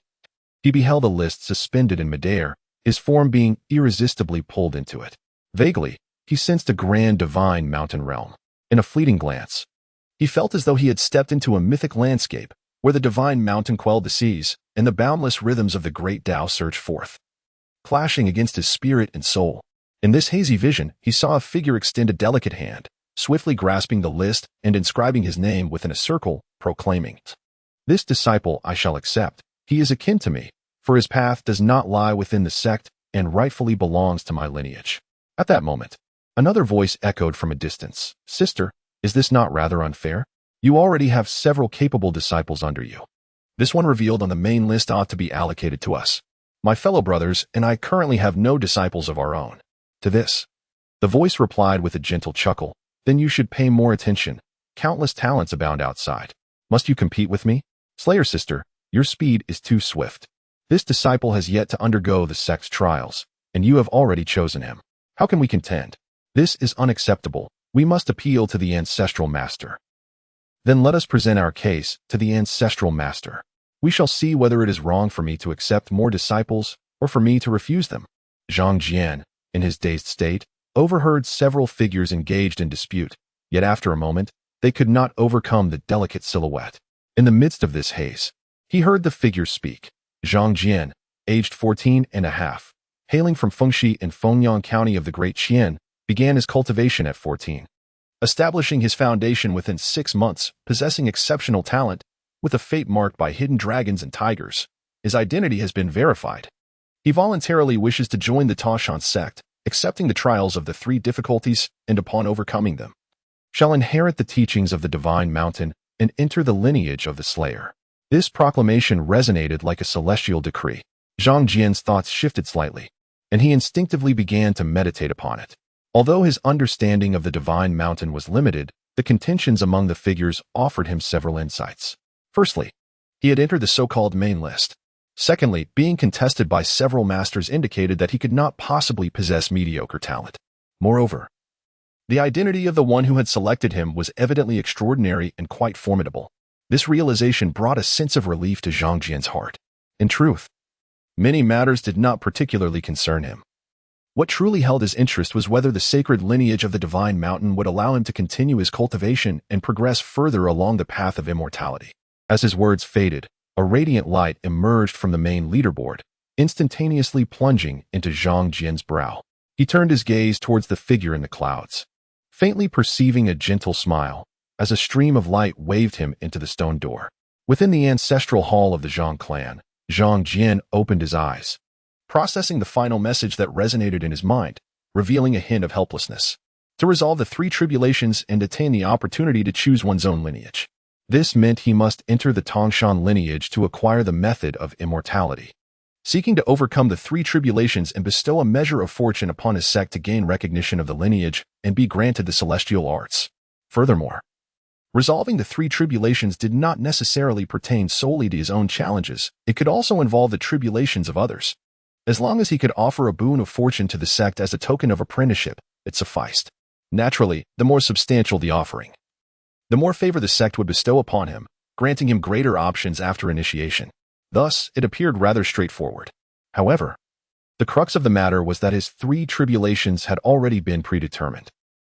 he beheld a list suspended in midair, his form being irresistibly pulled into it. Vaguely, he sensed a grand divine mountain realm. In a fleeting glance, he felt as though he had stepped into a mythic landscape, where the divine mountain quelled the seas, and the boundless rhythms of the great Tao surged forth, clashing against his spirit and soul. In this hazy vision, he saw a figure extend a delicate hand, swiftly grasping the list and inscribing his name within a circle, proclaiming, "This disciple I shall accept. He is akin to me, for his path does not lie within the sect and rightfully belongs to my lineage." At that moment, another voice echoed from a distance, "Sister, is this not rather unfair? You already have several capable disciples under you. This one revealed on the main list ought to be allocated to us." My fellow brothers and I currently have no disciples of our own. To this, the voice replied with a gentle chuckle, then you should pay more attention. Countless talents abound outside. Must you compete with me? Slayer sister, your speed is too swift. This disciple has yet to undergo the sect's trials, and you have already chosen him. How can we contend? This is unacceptable. We must appeal to the ancestral master. Then let us present our case to the ancestral master. We shall see whether it is wrong for me to accept more disciples or for me to refuse them. Zhang Jian, in his dazed state, overheard several figures engaged in dispute, yet after a moment, they could not overcome the delicate silhouette. In the midst of this haze, he heard the figures speak. Zhang Jian, aged 14 and a half, hailing from Fengxi in Fengyang County of the Great Qian, began his cultivation at 14. Establishing his foundation within 6 months, possessing exceptional talent, with a fate marked by hidden dragons and tigers, his identity has been verified. He voluntarily wishes to join the Taoshan sect, accepting the trials of the 3 difficulties, and upon overcoming them, shall inherit the teachings of the divine mountain and enter the lineage of the Slayer. This proclamation resonated like a celestial decree. Zhang Jian's thoughts shifted slightly, and he instinctively began to meditate upon it. Although his understanding of the divine mountain was limited, the contentions among the figures offered him several insights. Firstly, he had entered the so-called main list. Secondly, being contested by several masters indicated that he could not possibly possess mediocre talent. Moreover, the identity of the one who had selected him was evidently extraordinary and quite formidable. This realization brought a sense of relief to Zhang Jian's heart. In truth, many matters did not particularly concern him. What truly held his interest was whether the sacred lineage of the divine mountain would allow him to continue his cultivation and progress further along the path of immortality. As his words faded, a radiant light emerged from the main leaderboard, instantaneously plunging into Zhang Jian's brow. He turned his gaze towards the figure in the clouds, faintly perceiving a gentle smile, as a stream of light waved him into the stone door. Within the ancestral hall of the Zhang clan, Zhang Jian opened his eyes, processing the final message that resonated in his mind, revealing a hint of helplessness. To resolve the 3 tribulations and attain the opportunity to choose one's own lineage. This meant he must enter the Tangshan lineage to acquire the method of immortality. Seeking to overcome the 3 tribulations and bestow a measure of fortune upon his sect to gain recognition of the lineage and be granted the celestial arts. Furthermore, resolving the 3 tribulations did not necessarily pertain solely to his own challenges. It could also involve the tribulations of others. As long as he could offer a boon of fortune to the sect as a token of apprenticeship, it sufficed. Naturally, the more substantial the offering, the more favor the sect would bestow upon him, granting him greater options after initiation. Thus, it appeared rather straightforward. However, the crux of the matter was that his 3 tribulations had already been predetermined.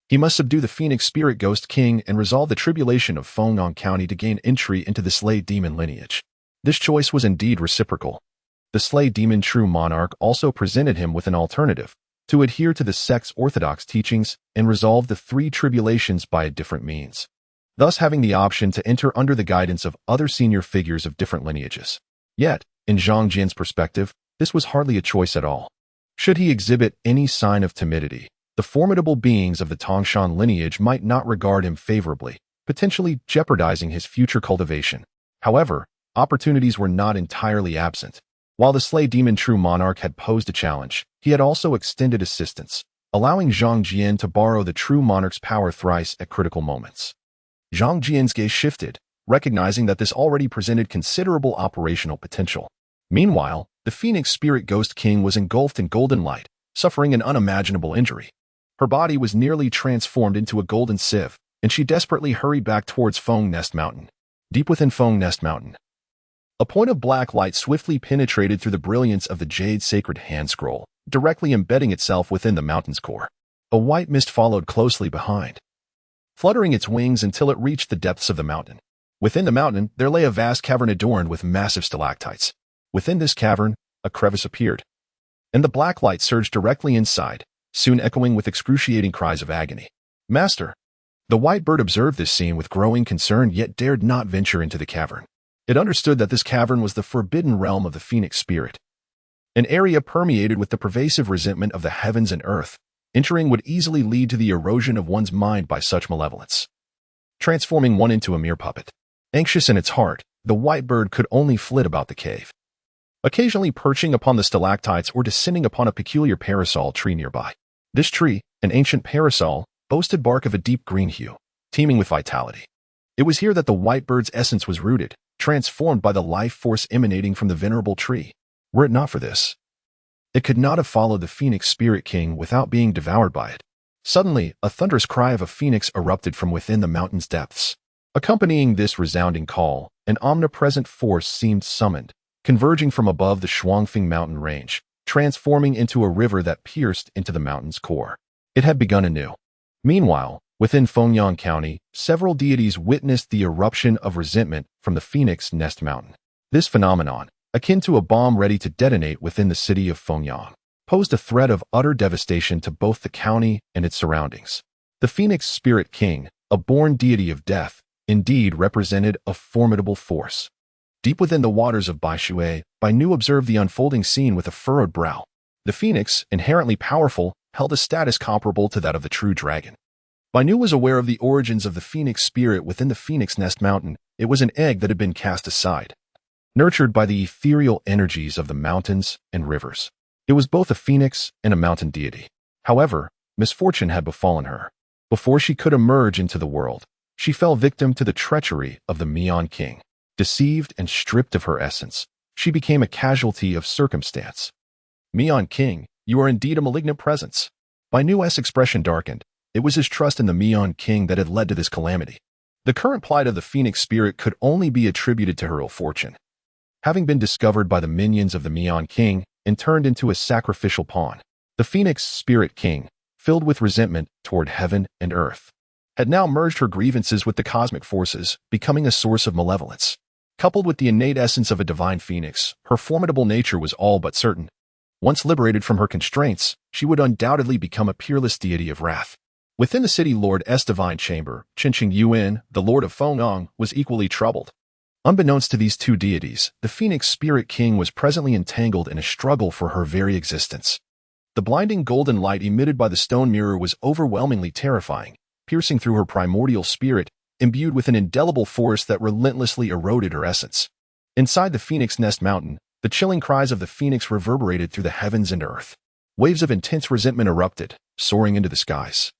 He must subdue the Phoenix Spirit Ghost King and resolve the tribulation of Fengyang County to gain entry into the Slay Demon lineage. This choice was indeed reciprocal. The Slay Demon True Monarch also presented him with an alternative, to adhere to the sect's orthodox teachings and resolve the 3 tribulations by a different means, thus having the option to enter under the guidance of other senior figures of different lineages. Yet, in Zhang Jian's perspective, this was hardly a choice at all. Should he exhibit any sign of timidity, the formidable beings of the Tangshan lineage might not regard him favorably, potentially jeopardizing his future cultivation. However, opportunities were not entirely absent. While the Slay Demon True Monarch had posed a challenge, he had also extended assistance, allowing Zhang Jian to borrow the True Monarch's power thrice at critical moments. Zhang Jian's gaze shifted, recognizing that this already presented considerable operational potential. Meanwhile, the Phoenix Spirit Ghost King was engulfed in golden light, suffering an unimaginable injury. Her body was nearly transformed into a golden sieve, and she desperately hurried back towards Feng Nest Mountain. Deep within Feng Nest Mountain, a point of black light swiftly penetrated through the brilliance of the Jade Sacred Hand Scroll, directly embedding itself within the mountain's core. A white mist followed closely behind, fluttering its wings until it reached the depths of the mountain. Within the mountain, there lay a vast cavern adorned with massive stalactites. Within this cavern, a crevice appeared, and the black light surged directly inside, soon echoing with excruciating cries of agony. Master! The white bird observed this scene with growing concern yet dared not venture into the cavern. It understood that this cavern was the forbidden realm of the Phoenix Spirit, an area permeated with the pervasive resentment of the heavens and earth. Entering would easily lead to the erosion of one's mind by such malevolence, transforming one into a mere puppet. Anxious in its heart, the white bird could only flit about the cave. occasionally perching upon the stalactites or descending upon a peculiar parasol tree nearby. This tree, an ancient parasol, boasted bark of a deep green hue, teeming with vitality. It was here that the white bird's essence was rooted, transformed by the life force emanating from the venerable tree. Were it not for this, it could not have followed the Phoenix Spirit King without being devoured by it. Suddenly, a thunderous cry of a phoenix erupted from within the mountain's depths. Accompanying this resounding call, an omnipresent force seemed summoned, converging from above the Shuangfeng mountain range, transforming into a river that pierced into the mountain's core. It had begun anew. Meanwhile, within Fengyang County, several deities witnessed the eruption of resentment from the Phoenix Nest Mountain. This phenomenon, akin to a bomb ready to detonate within the city of Fengyang, posed a threat of utter devastation to both the county and its surroundings. The Phoenix Spirit King, a born deity of death, indeed represented a formidable force. Deep within the waters of Baishui, Bainu observed the unfolding scene with a furrowed brow. The phoenix, inherently powerful, held a status comparable to that of the true dragon. Bainu was aware of the origins of the phoenix spirit within the Phoenix Nest Mountain. It was an egg that had been cast aside, nurtured by the ethereal energies of the mountains and rivers. It was both a phoenix and a mountain deity. However, misfortune had befallen her. Before she could emerge into the world, she fell victim to the treachery of the Mian King. Deceived and stripped of her essence, she became a casualty of circumstance. Mian King, you are indeed a malignant presence. Bainu's expression darkened. It was his trust in the Mian King that had led to this calamity. The current plight of the phoenix spirit could only be attributed to her ill fortune. Having been discovered by the minions of the Mian King and turned into a sacrificial pawn, the Phoenix Spirit King, filled with resentment toward heaven and earth, had now merged her grievances with the cosmic forces, becoming a source of malevolence. Coupled with the innate essence of a divine phoenix, her formidable nature was all but certain. Once liberated from her constraints, she would undoubtedly become a peerless deity of wrath. Within the city Lord's divine chamber, Qinqing Yuan, the Lord of Fengyang, was equally troubled. Unbeknownst to these two deities, the Phoenix Spirit King was presently entangled in a struggle for her very existence. The blinding golden light emitted by the stone mirror was overwhelmingly terrifying, piercing through her primordial spirit, imbued with an indelible force that relentlessly eroded her essence. Inside the Phoenix Nest Mountain, the chilling cries of the phoenix reverberated through the heavens and earth. Waves of intense resentment erupted, soaring into the skies.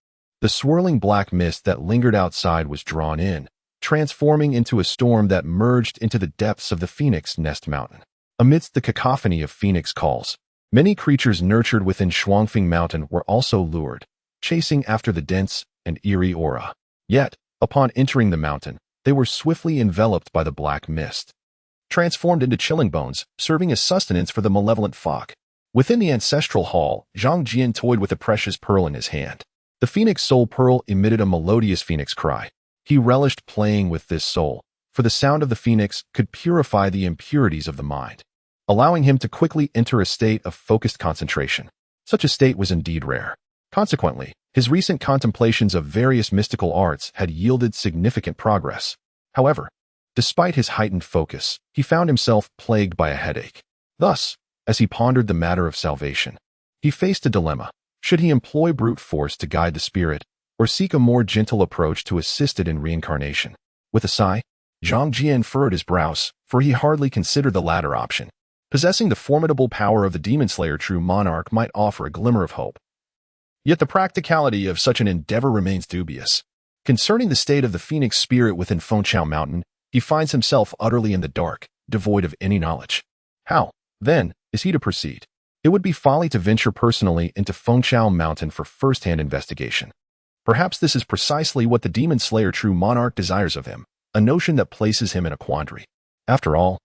The swirling black mist that lingered outside was drawn in, transforming into a storm that merged into the depths of the Phoenix Nest Mountain. Amidst the cacophony of phoenix calls, many creatures nurtured within Shuangfeng Mountain were also lured, chasing after the dense and eerie aura. Yet, upon entering the mountain, they were swiftly enveloped by the black mist, transformed into chilling bones, serving as sustenance for the malevolent fog. Within the ancestral hall, Zhang Jian toyed with a precious pearl in his hand. The phoenix soul pearl emitted a melodious phoenix cry. He relished playing with this soul, for the sound of the phoenix could purify the impurities of the mind, allowing him to quickly enter a state of focused concentration. Such a state was indeed rare. Consequently, his recent contemplations of various mystical arts had yielded significant progress. However, despite his heightened focus, he found himself plagued by a headache. Thus, as he pondered the matter of salvation, he faced a dilemma. Should he employ brute force to guide the spirit, or seek a more gentle approach to assist it in reincarnation? With a sigh, Zhang Jian furrowed his brows, for he hardly considered the latter option. Possessing the formidable power of the Demon Slayer true monarch might offer a glimmer of hope. Yet the practicality of such an endeavor remains dubious. Concerning the state of the phoenix spirit within Fengyang Mountain, he finds himself utterly in the dark, devoid of any knowledge. How, then, is he to proceed? It would be folly to venture personally into Fengyang Mountain for first-hand investigation. Perhaps this is precisely what the Demon Slayer true monarch desires of him, a notion that places him in a quandary. After all,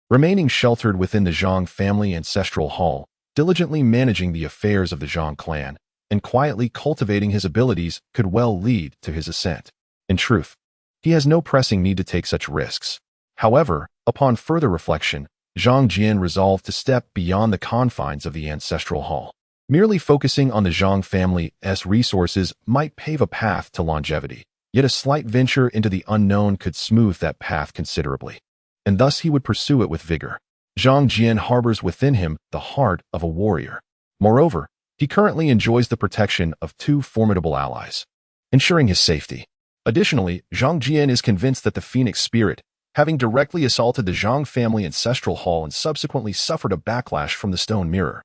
remaining sheltered within the Zhang family ancestral hall, diligently managing the affairs of the Zhang clan, and quietly cultivating his abilities could well lead to his ascent. In truth, he has no pressing need to take such risks. However, upon further reflection, Zhang Jian resolved to step beyond the confines of the ancestral hall. Merely focusing on the Zhang family's resources might pave a path to longevity, yet a slight venture into the unknown could smooth that path considerably. And thus he would pursue it with vigor. Zhang Jian harbors within him the heart of a warrior. Moreover, he currently enjoys the protection of two formidable allies, ensuring his safety. Additionally, Zhang Jian is convinced that the phoenix spirit, having directly assaulted the Zhang family ancestral hall and subsequently suffered a backlash from the stone mirror.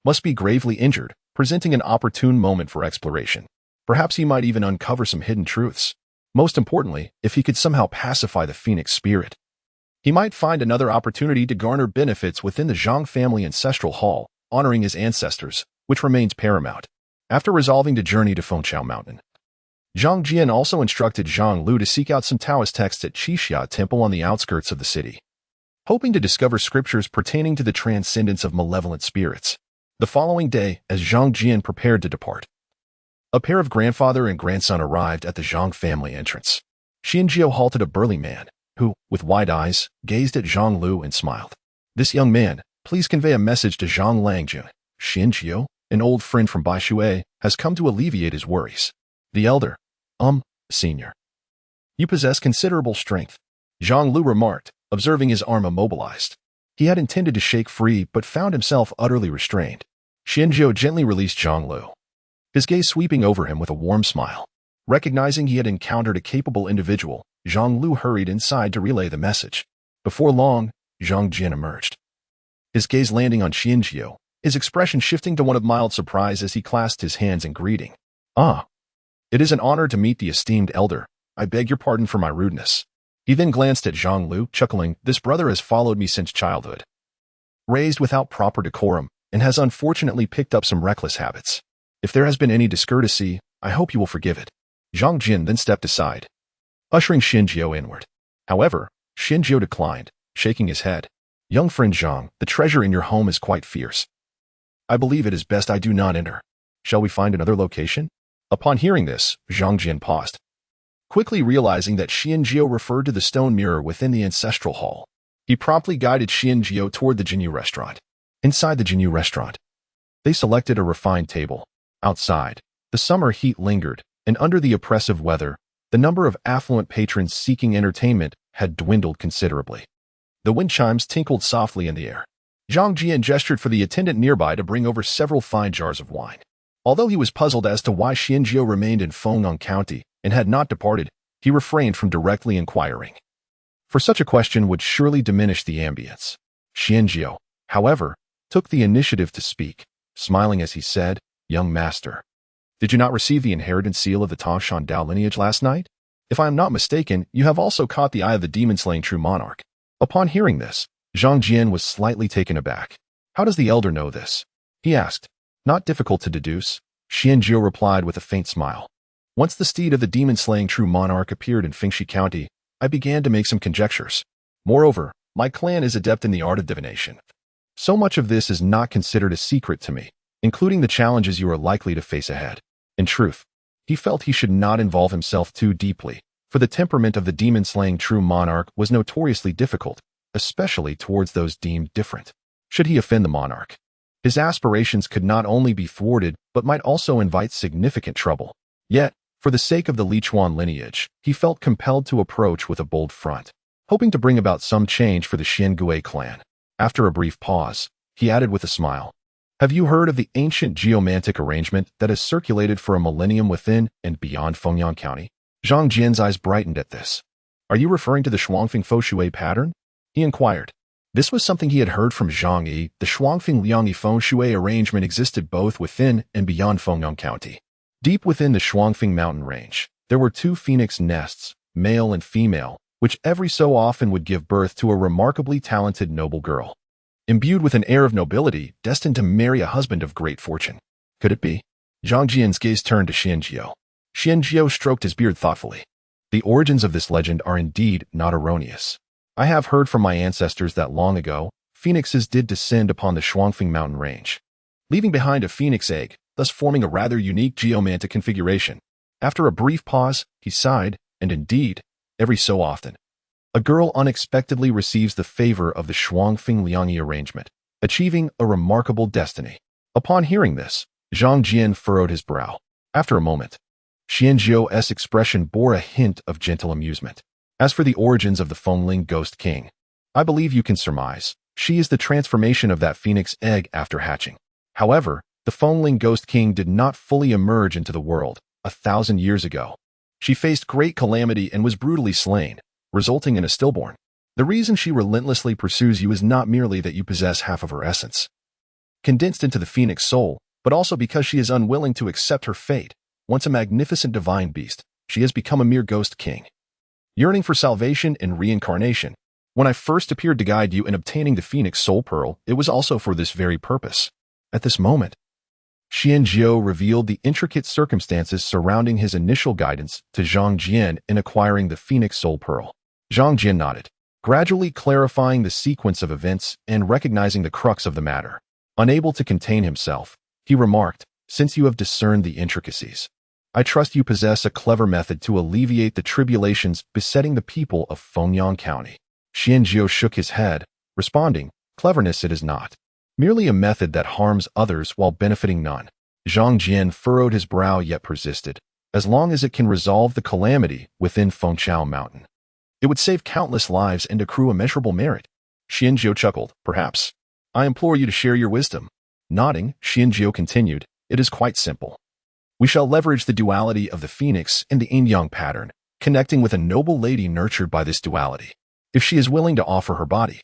Must be gravely injured, presenting an opportune moment for exploration. Perhaps he might even uncover some hidden truths. Most importantly, if he could somehow pacify the phoenix spirit, he might find another opportunity to garner benefits within the Zhang family ancestral hall, honoring his ancestors, which remains paramount. After resolving to journey to Fengqiao Mountain, Zhang Jian also instructed Zhang Lu to seek out some Taoist texts at Qixia Temple on the outskirts of the city, hoping to discover scriptures pertaining to the transcendence of malevolent spirits. The following day, as Zhang Jian prepared to depart, a pair of grandfather and grandson arrived at the Zhang family entrance. Xianjiao halted a burly man, who, with wide eyes, gazed at Zhang Lu and smiled. "This young man, please convey a message to Zhang Langjun. Xianjiao, an old friend from Baishui, has come to alleviate his worries." The elder, senior. "You possess considerable strength," Zhang Lu remarked, observing his arm immobilized. He had intended to shake free, but found himself utterly restrained. Xianjiao gently released Zhang Lu, his gaze sweeping over him with a warm smile. Recognizing he had encountered a capable individual, Zhang Lu hurried inside to relay the message. Before long, Zhang Jian emerged, his gaze landing on Xianjiao, his expression shifting to one of mild surprise as he clasped his hands in greeting. "Ah, it is an honor to meet the esteemed elder. I beg your pardon for my rudeness." He then glanced at Zhang Lu, chuckling, "This brother has followed me since childhood, raised without proper decorum, and has unfortunately picked up some reckless habits. If there has been any discourtesy, I hope you will forgive it." Zhang Jian then stepped aside, ushering Xianjiao inward. However, Xianjiao declined, shaking his head. "Young friend Zhang, the treasure in your home is quite fierce. I believe it is best I do not enter. Shall we find another location?" Upon hearing this, Zhang Jian paused, quickly realizing that Xianjiao referred to the stone mirror within the ancestral hall. He promptly guided Xianjiao toward the Jinyu restaurant. Inside the Jinyu restaurant, they selected a refined table. Outside, the summer heat lingered, and under the oppressive weather, the number of affluent patrons seeking entertainment had dwindled considerably. The wind chimes tinkled softly in the air. Zhang Jian gestured for the attendant nearby to bring over several fine jars of wine. Although he was puzzled as to why Xianjiao remained in Fengyang County and had not departed, he refrained from directly inquiring, for such a question would surely diminish the ambience. Xianjiao, however, took the initiative to speak, smiling as he said, "Young master, did you not receive the inheritance seal of the Tangshan Dao lineage last night? If I am not mistaken, you have also caught the eye of the demon-slaying true monarch." Upon hearing this, Zhang Jian was slightly taken aback. "How does the elder know this?" he asked. "Not difficult to deduce," Xianjiao replied with a faint smile. "Once the steed of the demon-slaying true monarch appeared in Fengshi County, I began to make some conjectures. Moreover, my clan is adept in the art of divination. So much of this is not considered a secret to me, including the challenges you are likely to face ahead." In truth, he felt he should not involve himself too deeply, for the temperament of the demon-slaying true monarch was notoriously difficult, especially towards those deemed different. Should he offend the monarch, his aspirations could not only be thwarted but might also invite significant trouble. Yet, for the sake of the Lichuan lineage, he felt compelled to approach with a bold front, hoping to bring about some change for the Xiangui clan. After a brief pause, he added with a smile, "Have you heard of the ancient geomantic arrangement that has circulated for a millennium within and beyond Fengyang County?" Zhang Jian's eyes brightened at this. "Are you referring to the Shuangfeng Foshui pattern?" he inquired. This was something he had heard from Zhang Yi. The Shuangfeng Liangyi Fengshui arrangement existed both within and beyond Fengyang County. Deep within the Shuangfeng mountain range, there were two phoenix nests, male and female, which every so often would give birth to a remarkably talented noble girl, imbued with an air of nobility, destined to marry a husband of great fortune. Could it be? Zhang Jian's gaze turned to Xianjiao. Xianjiao stroked his beard thoughtfully. The origins of this legend are indeed not erroneous. I have heard from my ancestors that long ago, phoenixes did descend upon the Shuangfeng mountain range, leaving behind a phoenix egg, thus forming a rather unique geomantic configuration. After a brief pause, he sighed, and indeed, every so often, a girl unexpectedly receives the favor of the Shuangfeng Liangyi arrangement, achieving a remarkable destiny. Upon hearing this, Zhang Jian furrowed his brow. After a moment, Xianjiao's expression bore a hint of gentle amusement. "As for the origins of the Fengling Ghost King, I believe you can surmise. She is the transformation of that phoenix egg after hatching. However, the Fengling Ghost King did not fully emerge into the world 1,000 years ago. She faced great calamity and was brutally slain. resulting in a stillborn. The reason she relentlessly pursues you is not merely that you possess half of her essence, condensed into the phoenix soul, but also because she is unwilling to accept her fate. Once a magnificent divine beast, she has become a mere ghost king, yearning for salvation and reincarnation. When I first appeared to guide you in obtaining the phoenix soul pearl, it was also for this very purpose. At this moment, Xianjiu revealed the intricate circumstances surrounding his initial guidance to Zhang Jian in acquiring the phoenix soul pearl. Zhang Jian nodded, gradually clarifying the sequence of events and recognizing the crux of the matter. Unable to contain himself, he remarked, "Since you have discerned the intricacies, I trust you possess a clever method to alleviate the tribulations besetting the people of Fengyang County." Xianjiu shook his head, responding, "Cleverness it is not. Merely a method that harms others while benefiting none." Zhang Jian furrowed his brow yet persisted. "As long as it can resolve the calamity within Fengchao Mountain, it would save countless lives and accrue immeasurable merit." Xianjiu chuckled, "Perhaps. I implore you to share your wisdom." Nodding, Xianjiu continued, "It is quite simple. We shall leverage the duality of the phoenix and the yin-yang pattern, connecting with a noble lady nurtured by this duality. If she is willing to offer her body,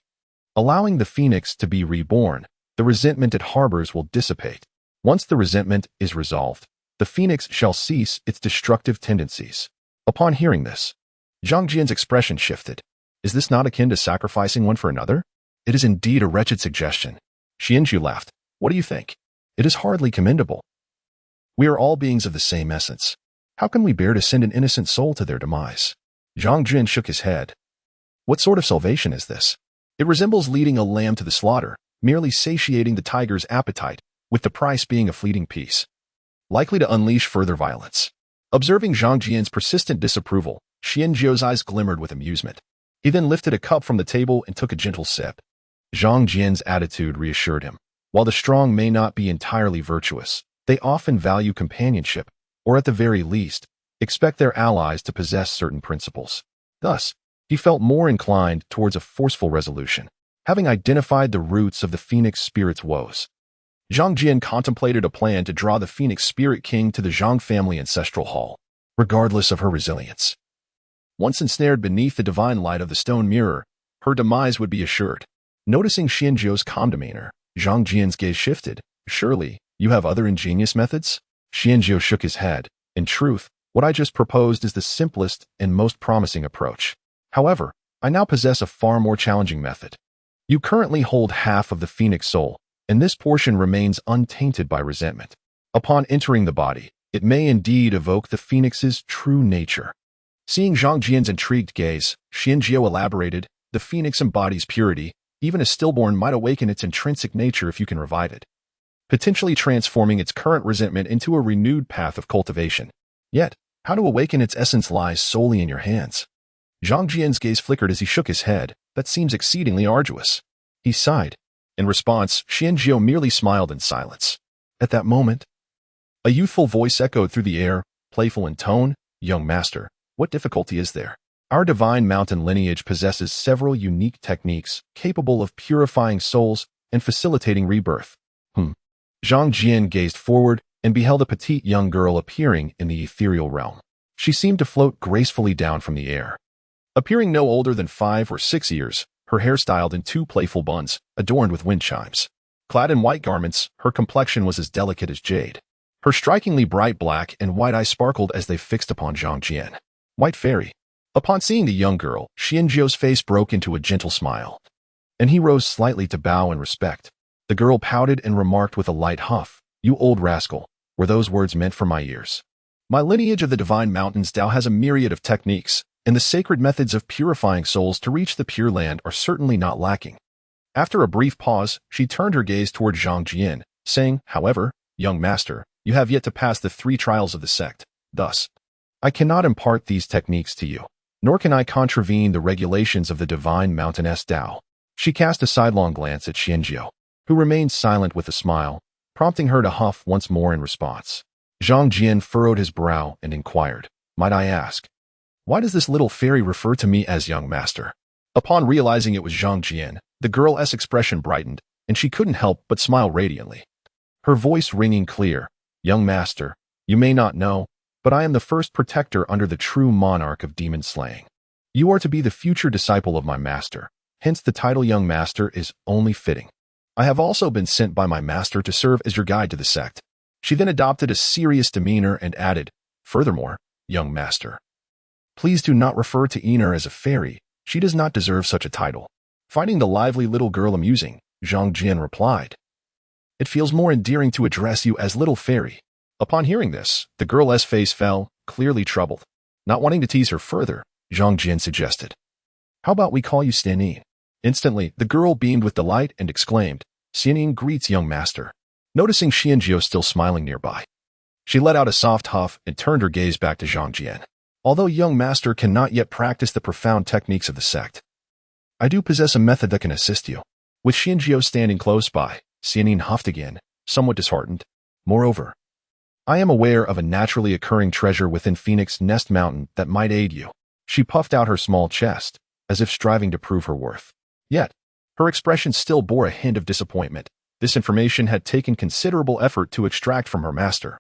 allowing the phoenix to be reborn, the resentment it harbors will dissipate. Once the resentment is resolved, the phoenix shall cease its destructive tendencies." Upon hearing this, Zhang Jian's expression shifted. "Is this not akin to sacrificing one for another?" "It is indeed a wretched suggestion." Xianjiu laughed. "What do you think?" "It is hardly commendable. We are all beings of the same essence. How can we bear to send an innocent soul to their demise?" Zhang Jian shook his head. "What sort of salvation is this? It resembles leading a lamb to the slaughter, merely satiating the tiger's appetite, with the price being a fleeting peace, likely to unleash further violence." Observing Zhang Jian's persistent disapproval, Xianjiu's eyes glimmered with amusement. He then lifted a cup from the table and took a gentle sip. Zhang Jian's attitude reassured him. While the strong may not be entirely virtuous, they often value companionship, or at the very least, expect their allies to possess certain principles. Thus, he felt more inclined towards a forceful resolution, having identified the roots of the Phoenix Spirit's woes. Zhang Jian contemplated a plan to draw the Phoenix Spirit King to the Zhang family ancestral hall, regardless of her resilience. Once ensnared beneath the divine light of the stone mirror, her demise would be assured. Noticing Xianjiu's calm demeanor, Zhang Jian's gaze shifted. "Surely, you have other ingenious methods?" Xianjiu shook his head. "In truth, what I just proposed is the simplest and most promising approach. However, I now possess a far more challenging method. You currently hold half of the Phoenix soul, and this portion remains untainted by resentment. Upon entering the body, it may indeed evoke the Phoenix's true nature." Seeing Zhang Jian's intrigued gaze, Xianjiu elaborated, "The Phoenix embodies purity. Even a stillborn might awaken its intrinsic nature if you can revive it, potentially transforming its current resentment into a renewed path of cultivation. Yet, how to awaken its essence lies solely in your hands." Zhang Jian's gaze flickered as he shook his head. "That seems exceedingly arduous." He sighed. In response, Xianjiu merely smiled in silence. At that moment, a youthful voice echoed through the air, playful in tone, "Young master, what difficulty is there? Our divine mountain lineage possesses several unique techniques capable of purifying souls and facilitating rebirth." Zhang Jian gazed forward and beheld a petite young girl appearing in the ethereal realm. She seemed to float gracefully down from the air. Appearing no older than 5 or 6 years, her hair styled in 2 playful buns, adorned with wind chimes. Clad in white garments, her complexion was as delicate as jade. Her strikingly bright black and white eyes sparkled as they fixed upon Zhang Jian. "White fairy." Upon seeing the young girl, Xianjiu's face broke into a gentle smile, and he rose slightly to bow in respect. The girl pouted and remarked with a light huff, "You old rascal, were those words meant for my ears? My lineage of the divine mountains Tao has a myriad of techniques, and the sacred methods of purifying souls to reach the Pure Land are certainly not lacking." After a brief pause, she turned her gaze toward Zhang Jian, saying, "However, young master, you have yet to pass the 3 trials of the sect. Thus, I cannot impart these techniques to you, nor can I contravene the regulations of the divine mountainess Tao." She cast a sidelong glance at Xianjiu, who remained silent with a smile, prompting her to huff once more in response. Zhang Jian furrowed his brow and inquired, "Might I ask, why does this little fairy refer to me as young master?" Upon realizing it was Zhang Jian, the girl's expression brightened, and she couldn't help but smile radiantly. Her voice ringing clear, "Young master, you may not know, but I am the first protector under the true monarch of demon slaying. You are to be the future disciple of my master, hence the title young master is only fitting. I have also been sent by my master to serve as your guide to the sect. She then adopted a serious demeanor and added, furthermore, young master, please do not refer to Iner as a fairy. She does not deserve such a title. Finding the lively little girl amusing, Zhang Jian replied, it feels more endearing to address you as little fairy. Upon hearing this, the girl's face fell, clearly troubled. Not wanting to tease her further, Zhang Jian suggested, how about we call you Xianin? Instantly, the girl beamed with delight and exclaimed, Xianin greets young master. Noticing Xianjiao still smiling nearby, she let out a soft huff and turned her gaze back to Zhang Jian. Although young master cannot yet practice the profound techniques of the sect, I do possess a method that can assist you. With Xianjiao standing close by, Xianin huffed again, somewhat disheartened. Moreover, I am aware of a naturally occurring treasure within Phoenix Nest Mountain that might aid you. She puffed out her small chest, as if striving to prove her worth. Yet, her expression still bore a hint of disappointment. This information had taken considerable effort to extract from her master,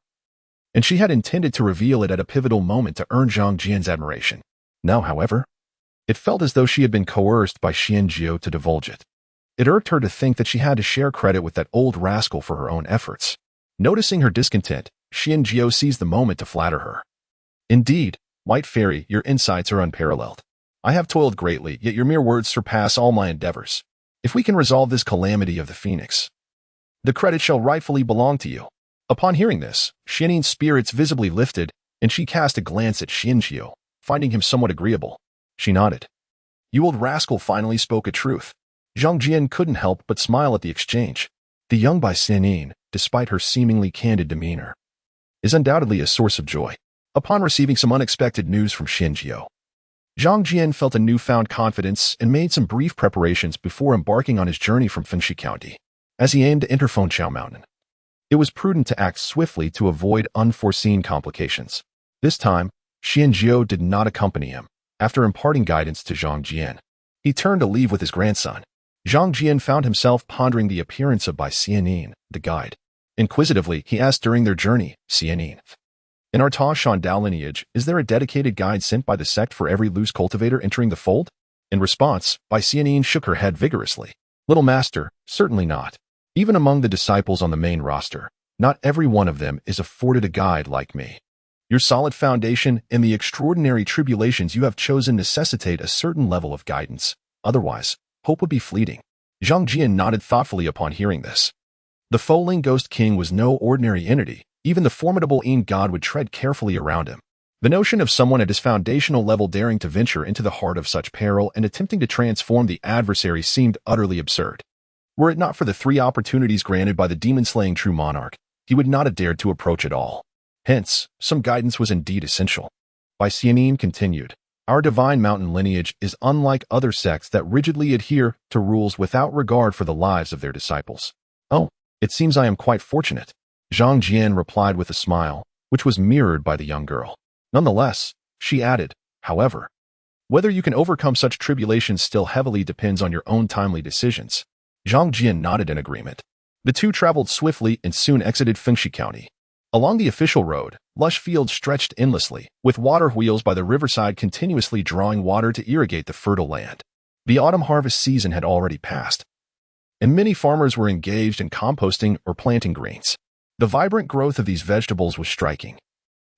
and she had intended to reveal it at a pivotal moment to earn Zhang Jian's admiration. Now, however, it felt as though she had been coerced by Xianjiao to divulge it. It irked her to think that she had to share credit with that old rascal for her own efforts. Noticing her discontent, Xianjiao seized the moment to flatter her. Indeed, White Fairy, your insights are unparalleled. I have toiled greatly, yet your mere words surpass all my endeavors. If we can resolve this calamity of the Phoenix, the credit shall rightfully belong to you. Upon hearing this, Xianin's spirits visibly lifted, and she cast a glance at Xianjiao, finding him somewhat agreeable. She nodded. You old rascal finally spoke a truth. Zhang Jian couldn't help but smile at the exchange. The young by Xianin, despite her seemingly candid demeanor, is undoubtedly a source of joy. Upon receiving some unexpected news from Xianjiao, Zhang Jian felt a newfound confidence and made some brief preparations before embarking on his journey from Fengxi County. As he aimed to enter Fengxiao Mountain, it was prudent to act swiftly to avoid unforeseen complications. This time, Xianjiao did not accompany him. After imparting guidance to Zhang Jian, he turned to leave with his grandson. Zhang Jian found himself pondering the appearance of Bai Xianin, the guide. Inquisitively, he asked during their journey, Xianin, in our Ta Shandao lineage, is there a dedicated guide sent by the sect for every loose cultivator entering the fold? In response, Bai Xianin shook her head vigorously. Little master, certainly not. Even among the disciples on the main roster, not every one of them is afforded a guide like me. Your solid foundation and the extraordinary tribulations you have chosen necessitate a certain level of guidance. Otherwise, hope would be fleeting. Zhang Jian nodded thoughtfully upon hearing this. The Foling Ghost King was no ordinary entity. Even the formidable Yin God would tread carefully around him. The notion of someone at his foundational level daring to venture into the heart of such peril and attempting to transform the adversary seemed utterly absurd. Were it not for the 3 opportunities granted by the demon-slaying true monarch, he would not have dared to approach at all. Hence, some guidance was indeed essential. Bai Xianin continued, our divine mountain lineage is unlike other sects that rigidly adhere to rules without regard for the lives of their disciples. Oh, it seems I am quite fortunate. Zhang Jian replied with a smile, which was mirrored by the young girl. Nonetheless, she added, however, whether you can overcome such tribulations still heavily depends on your own timely decisions. Zhang Jian nodded in agreement. The two traveled swiftly and soon exited Fengxi County. Along the official road, lush fields stretched endlessly, with water wheels by the riverside continuously drawing water to irrigate the fertile land. The autumn harvest season had already passed, and many farmers were engaged in composting or planting greens. The vibrant growth of these vegetables was striking.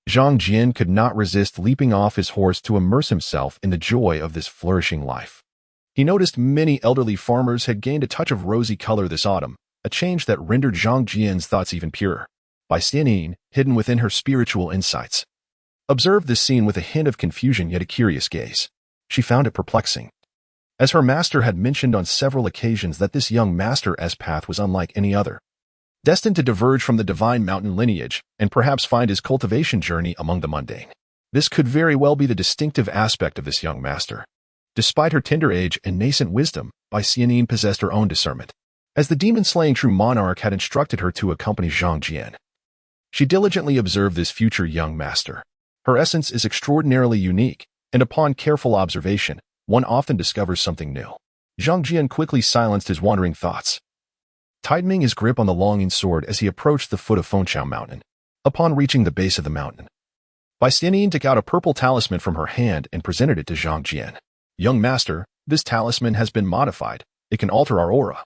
Zhang Jian could not resist leaping off his horse to immerse himself in the joy of this flourishing life. He noticed many elderly farmers had gained a touch of rosy color this autumn, a change that rendered Zhang Jian's thoughts even purer. Bai Xianin, hidden within her spiritual insights, observed this scene with a hint of confusion yet a curious gaze. She found it perplexing, as her master had mentioned on several occasions that this young master's path was unlike any other, destined to diverge from the divine mountain lineage and perhaps find his cultivation journey among the mundane. This could very well be the distinctive aspect of this young master. Despite her tender age and nascent wisdom, Bai Xianin possessed her own discernment, as the demon-slaying true monarch had instructed her to accompany Zhang Jian. She diligently observed this future young master. Her essence is extraordinarily unique, and upon careful observation, one often discovers something new. Zhang Jian quickly silenced his wandering thoughts, tightening his grip on the longing sword as he approached the foot of Fengxiao Mountain. Upon reaching the base of the mountain, Bai Xianin took out a purple talisman from her hand and presented it to Zhang Jian. Young master, this talisman has been modified. It can alter our aura,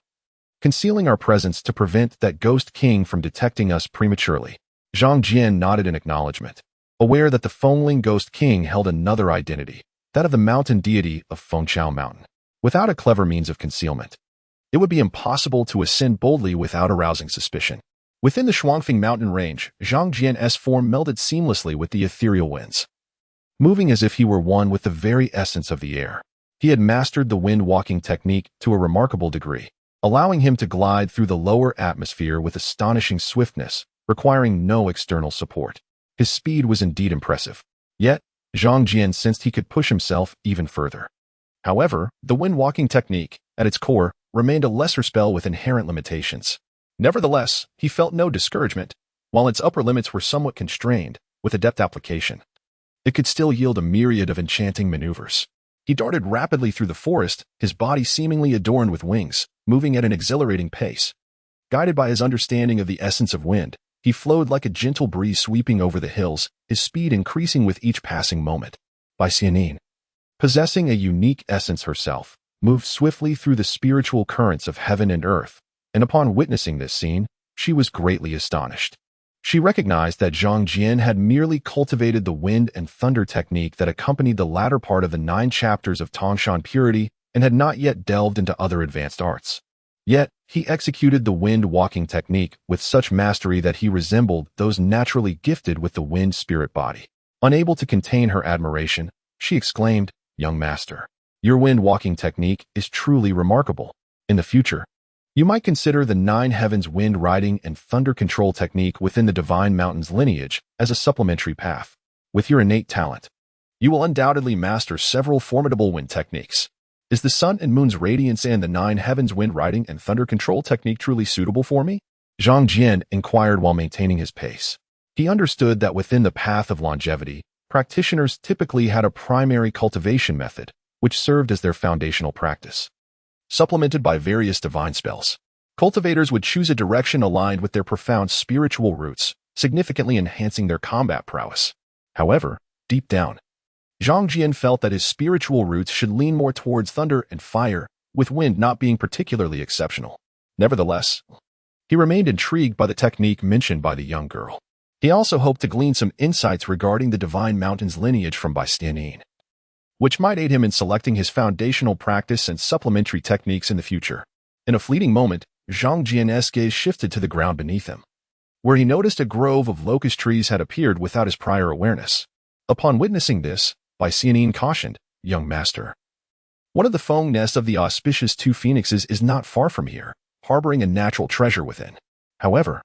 concealing our presence to prevent that ghost king from detecting us prematurely. Zhang Jian nodded in acknowledgement, aware that the Fengling ghost king held another identity, that of the mountain deity of Fengchao Mountain. Without a clever means of concealment, it would be impossible to ascend boldly without arousing suspicion. Within the Shuangfeng mountain range, Zhang Jian's form melded seamlessly with the ethereal winds, moving as if he were one with the very essence of the air. He had mastered the wind-walking technique to a remarkable degree, allowing him to glide through the lower atmosphere with astonishing swiftness, requiring no external support. His speed was indeed impressive. Yet, Zhang Jian sensed he could push himself even further. However, the wind-walking technique, at its core, remained a lesser spell with inherent limitations. Nevertheless, he felt no discouragement. While its upper limits were somewhat constrained, with adept application, it could still yield a myriad of enchanting maneuvers. He darted rapidly through the forest, his body seemingly adorned with wings, moving at an exhilarating pace. Guided by his understanding of the essence of wind, he flowed like a gentle breeze sweeping over the hills, his speed increasing with each passing moment. Bai Xianin, possessing a unique essence herself, moved swiftly through the spiritual currents of heaven and earth, and upon witnessing this scene, she was greatly astonished. She recognized that Zhang Jian had merely cultivated the wind and thunder technique that accompanied the latter part of the 9 chapters of Tangshan Purity and had not yet delved into other advanced arts. Yet, he executed the wind-walking technique with such mastery that he resembled those naturally gifted with the wind spirit body. Unable to contain her admiration, she exclaimed, "Young master, your wind-walking technique is truly remarkable. In the future, you might consider the 9 heavens wind riding and thunder control technique within the Divine Mountain's lineage as a supplementary path. With your innate talent, you will undoubtedly master several formidable wind techniques. Is the sun and moon's radiance and the 9 heavens wind riding and thunder control technique truly suitable for me?" Zhang Jian inquired while maintaining his pace. He understood that within the path of longevity, practitioners typically had a primary cultivation method, which served as their foundational practice, supplemented by various divine spells. Cultivators would choose a direction aligned with their profound spiritual roots, significantly enhancing their combat prowess. However, deep down, Zhang Jian felt that his spiritual roots should lean more towards thunder and fire, with wind not being particularly exceptional. Nevertheless, he remained intrigued by the technique mentioned by the young girl. He also hoped to glean some insights regarding the Divine Mountain's lineage from Bai Xianin, which might aid him in selecting his foundational practice and supplementary techniques in the future. In a fleeting moment, Zhang Jian's gaze shifted to the ground beneath him, where he noticed a grove of locust trees had appeared without his prior awareness. Upon witnessing this, Bai Xianin cautioned, "Young master, one of the Feng nests of the auspicious 2 phoenixes is not far from here, harboring a natural treasure within. However,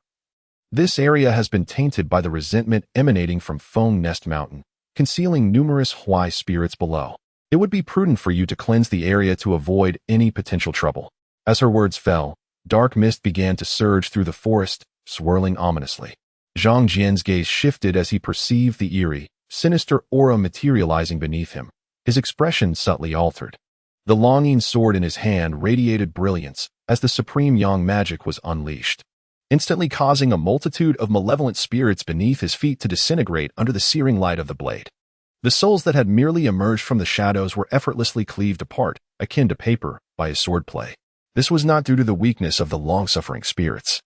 this area has been tainted by the resentment emanating from Feng Nest Mountain, concealing numerous Huai spirits below. It would be prudent for you to cleanse the area to avoid any potential trouble." As her words fell, dark mist began to surge through the forest, swirling ominously. Zhang Jian's gaze shifted as he perceived the eerie, sinister aura materializing beneath him. His expression subtly altered. The longing sword in his hand radiated brilliance as the supreme yang magic was unleashed, instantly causing a multitude of malevolent spirits beneath his feet to disintegrate under the searing light of the blade. The souls that had merely emerged from the shadows were effortlessly cleaved apart, akin to paper, by his swordplay. This was not due to the weakness of the long-suffering spirits,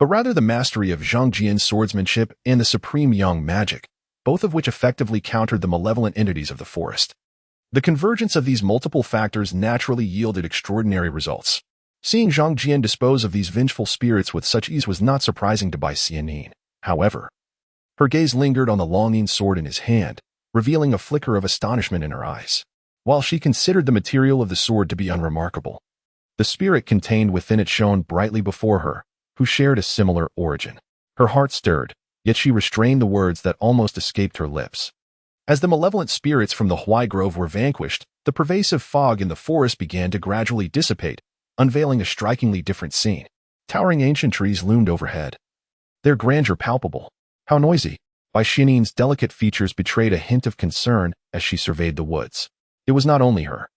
but rather the mastery of Zhang Jian's swordsmanship and the supreme yang magic, both of which effectively countered the malevolent entities of the forest. The convergence of these multiple factors naturally yielded extraordinary results. Seeing Zhang Jian dispose of these vengeful spirits with such ease was not surprising to Bai Xianin. However, her gaze lingered on the longing sword in his hand, revealing a flicker of astonishment in her eyes. While she considered the material of the sword to be unremarkable, the spirit contained within it shone brightly before her, who shared a similar origin. Her heart stirred, yet she restrained the words that almost escaped her lips. As the malevolent spirits from the Huai Grove were vanquished, the pervasive fog in the forest began to gradually dissipate, unveiling a strikingly different scene. Towering ancient trees loomed overhead, their grandeur palpable. How noisy! Bai Xianin's delicate features betrayed a hint of concern as she surveyed the woods. It was not only her.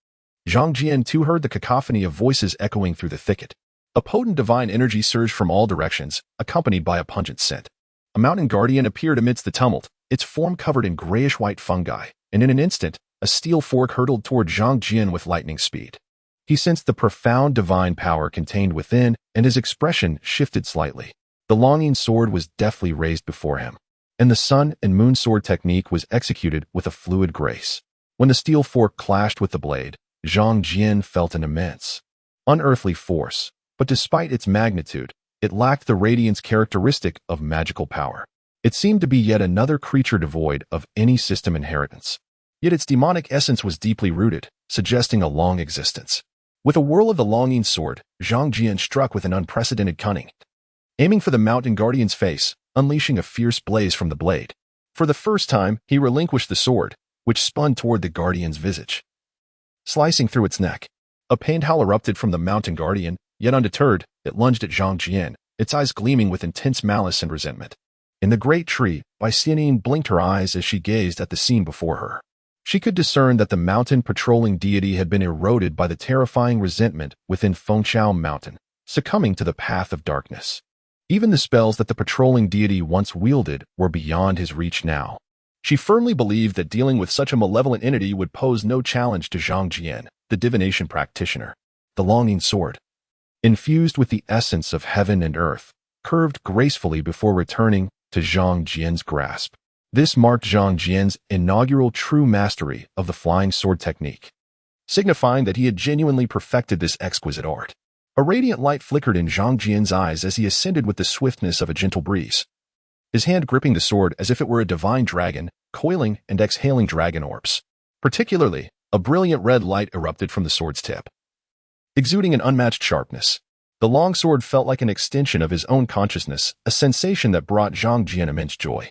Zhang Jian too heard the cacophony of voices echoing through the thicket. A potent divine energy surged from all directions, accompanied by a pungent scent. A mountain guardian appeared amidst the tumult, its form covered in grayish-white fungi, and in an instant, a steel fork hurtled toward Zhang Jian with lightning speed. He sensed the profound divine power contained within, and his expression shifted slightly. The longing sword was deftly raised before him, and the sun and moon sword technique was executed with a fluid grace. When the steel fork clashed with the blade, Zhang Jian felt an immense, unearthly force, but despite its magnitude, it lacked the radiance characteristic of magical power. It seemed to be yet another creature devoid of any system inheritance. Yet its demonic essence was deeply rooted, suggesting a long existence. With a whirl of the longing sword, Zhang Jian struck with an unprecedented cunning, aiming for the mountain guardian's face, unleashing a fierce blaze from the blade. For the first time, he relinquished the sword, which spun toward the guardian's visage, slicing through its neck. A pained howl erupted from the mountain guardian, yet undeterred, it lunged at Zhang Jian, its eyes gleaming with intense malice and resentment. In the great tree, Xianin blinked her eyes as she gazed at the scene before her. She could discern that the mountain patrolling deity had been eroded by the terrifying resentment within Fengchao Mountain, succumbing to the path of darkness. Even the spells that the patrolling deity once wielded were beyond his reach now. She firmly believed that dealing with such a malevolent entity would pose no challenge to Zhang Jian, the divination practitioner. The longing sword, infused with the essence of heaven and earth, curved gracefully before returning to Zhang Jian's grasp. This marked Zhang Jian's inaugural true mastery of the flying sword technique, signifying that he had genuinely perfected this exquisite art. A radiant light flickered in Zhang Jian's eyes as he ascended with the swiftness of a gentle breeze, his hand gripping the sword as if it were a divine dragon, coiling and exhaling dragon orbs. Particularly, a brilliant red light erupted from the sword's tip, exuding an unmatched sharpness. The long sword felt like an extension of his own consciousness, a sensation that brought Zhang Jian immense joy.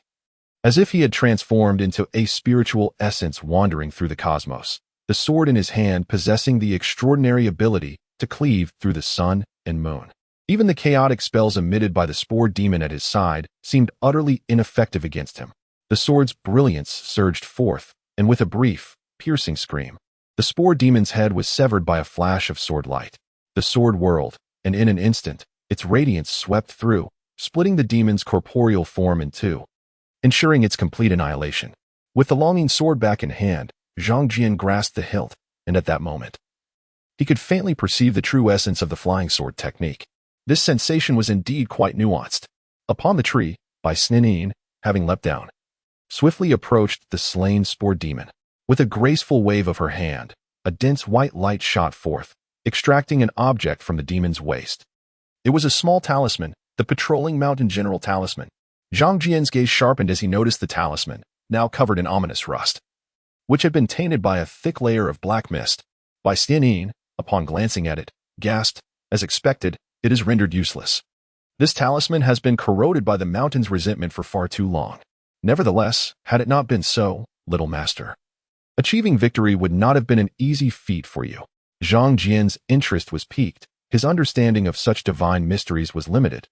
As if he had transformed into a spiritual essence wandering through the cosmos, the sword in his hand possessing the extraordinary ability to cleave through the sun and moon. Even the chaotic spells emitted by the spore demon at his side seemed utterly ineffective against him. The sword's brilliance surged forth, and with a brief, piercing scream, the spore demon's head was severed by a flash of sword light. The sword whirled, and in an instant, its radiance swept through, splitting the demon's corporeal form in two, ensuring its complete annihilation. With the longing sword back in hand, Zhang Jian grasped the hilt, and at that moment, he could faintly perceive the true essence of the flying sword technique. This sensation was indeed quite nuanced. Upon the tree, Xianin, having leapt down, swiftly approached the slain spore demon. With a graceful wave of her hand, a dense white light shot forth, extracting an object from the demon's waist. It was a small talisman, the patrolling mountain general talisman. Zhang Jian's gaze sharpened as he noticed the talisman, now covered in ominous rust, which had been tainted by a thick layer of black mist. Xianin, upon glancing at it, gasped, as expected, it is rendered useless. This talisman has been corroded by the mountain's resentment for far too long. Nevertheless, had it not been so, little master, achieving victory would not have been an easy feat for you. Zhang Jian's interest was piqued. His understanding of such divine mysteries was limited,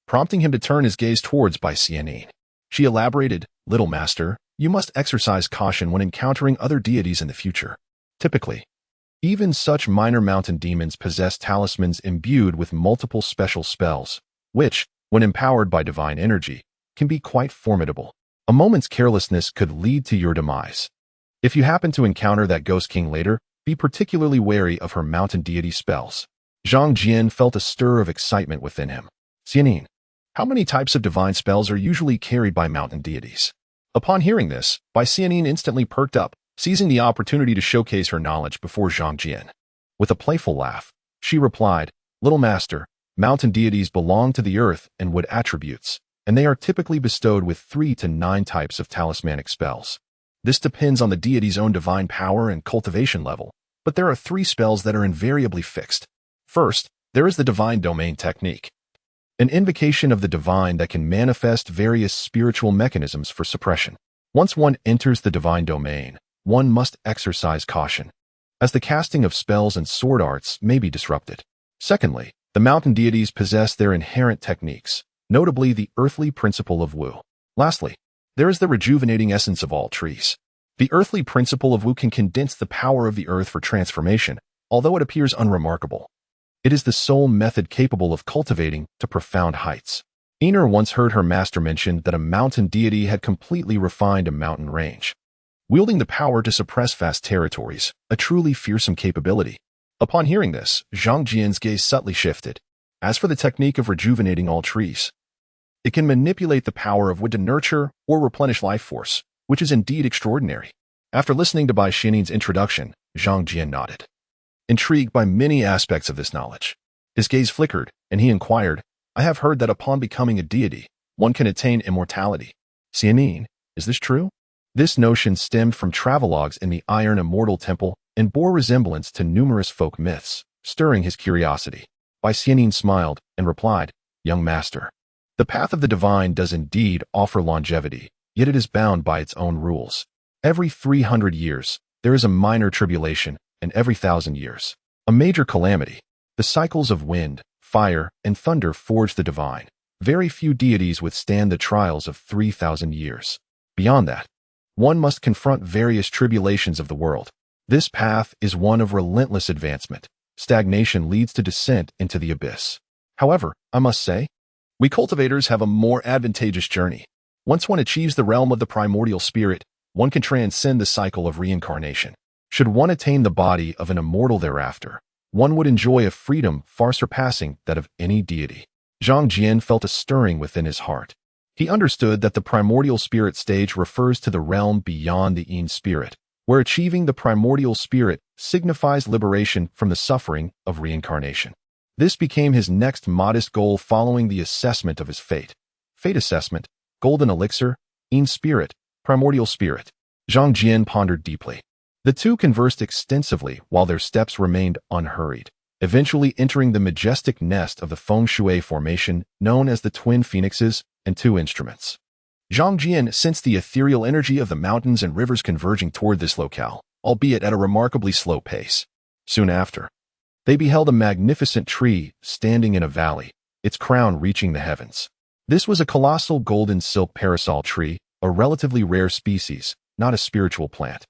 prompting him to turn his gaze towards Xianin. She elaborated, little master, you must exercise caution when encountering other deities in the future. Typically, even such minor mountain demons possess talismans imbued with multiple special spells, which, when empowered by divine energy, can be quite formidable. A moment's carelessness could lead to your demise. If you happen to encounter that Ghost King later, be particularly wary of her mountain deity spells. Zhang Jian felt a stir of excitement within him. Xianin, how many types of divine spells are usually carried by mountain deities? Upon hearing this, Xianin instantly perked up, seizing the opportunity to showcase her knowledge before Zhang Jian. With a playful laugh, she replied, little master, mountain deities belong to the earth and wood attributes, and they are typically bestowed with 3 to 9 types of talismanic spells. This depends on the deity's own divine power and cultivation level, but there are 3 spells that are invariably fixed. First, there is the divine domain technique, an invocation of the divine that can manifest various spiritual mechanisms for suppression. Once one enters the divine domain, one must exercise caution, as the casting of spells and sword arts may be disrupted. Secondly, the mountain deities possess their inherent techniques, notably the earthly principle of Wu. Lastly, there is the rejuvenating essence of all trees. The earthly principle of Wu can condense the power of the earth for transformation, although it appears unremarkable. It is the sole method capable of cultivating to profound heights. Ener once heard her master mention that a mountain deity had completely refined a mountain range. wielding the power to suppress vast territories, a truly fearsome capability. Upon hearing this, Zhang Jian's gaze subtly shifted. As for the technique of rejuvenating all trees, it can manipulate the power of wood to nurture or replenish life force, which is indeed extraordinary. After listening to Bai Xianin's introduction, Zhang Jian nodded, intrigued by many aspects of this knowledge. His gaze flickered, and he inquired, I have heard that upon becoming a deity, one can attain immortality. Xianin, is this true? This notion stemmed from travelogues in the Iron Immortal Temple and bore resemblance to numerous folk myths, stirring his curiosity. Bai Xianin smiled and replied, Young master, the path of the divine does indeed offer longevity, yet it is bound by its own rules. Every 300 years, there is a minor tribulation, and every 1,000 years, a major calamity. The cycles of wind, fire, and thunder forge the divine. Very few deities withstand the trials of 3,000 years. Beyond that, one must confront various tribulations of the world. This path is one of relentless advancement. Stagnation leads to descent into the abyss. However, I must say, we cultivators have a more advantageous journey. Once one achieves the realm of the primordial spirit, one can transcend the cycle of reincarnation. Should one attain the body of an immortal thereafter, one would enjoy a freedom far surpassing that of any deity. Zhang Jian felt a stirring within his heart. He understood that the primordial spirit stage refers to the realm beyond the Yin spirit, where achieving the primordial spirit signifies liberation from the suffering of reincarnation. This became his next modest goal following the assessment of his fate. Fate assessment, golden elixir, Yin spirit, primordial spirit. Zhang Jian pondered deeply. The two conversed extensively while their steps remained unhurried, eventually entering the majestic nest of the feng shui formation known as the Twin Phoenixes and Two Instruments. Zhang Jian sensed the ethereal energy of the mountains and rivers converging toward this locale, albeit at a remarkably slow pace. Soon after, they beheld a magnificent tree standing in a valley, its crown reaching the heavens. This was a colossal golden silk parasol tree, a relatively rare species, not a spiritual plant.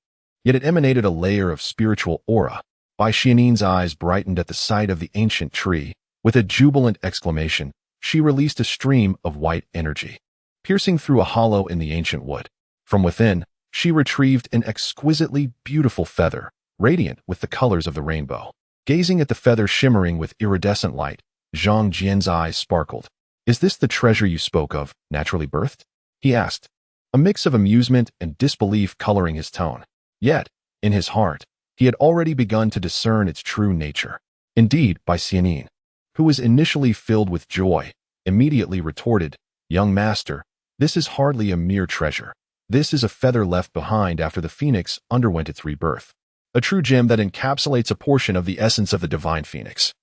Yet it emanated a layer of spiritual aura. Bai Xianin's eyes brightened at the sight of the ancient tree. With a jubilant exclamation, she released a stream of white energy, piercing through a hollow in the ancient wood. From within, she retrieved an exquisitely beautiful feather, radiant with the colors of the rainbow. Gazing at the feather shimmering with iridescent light, Zhang Jian's eyes sparkled. Is this the treasure you spoke of, naturally birthed? He asked, a mix of amusement and disbelief coloring his tone. Yet, in his heart, he had already begun to discern its true nature. Indeed, Bai Xianin, who was initially filled with joy, immediately retorted, Young master, this is hardly a mere treasure. This is a feather left behind after the phoenix underwent its rebirth. A true gem that encapsulates a portion of the essence of the divine phoenix.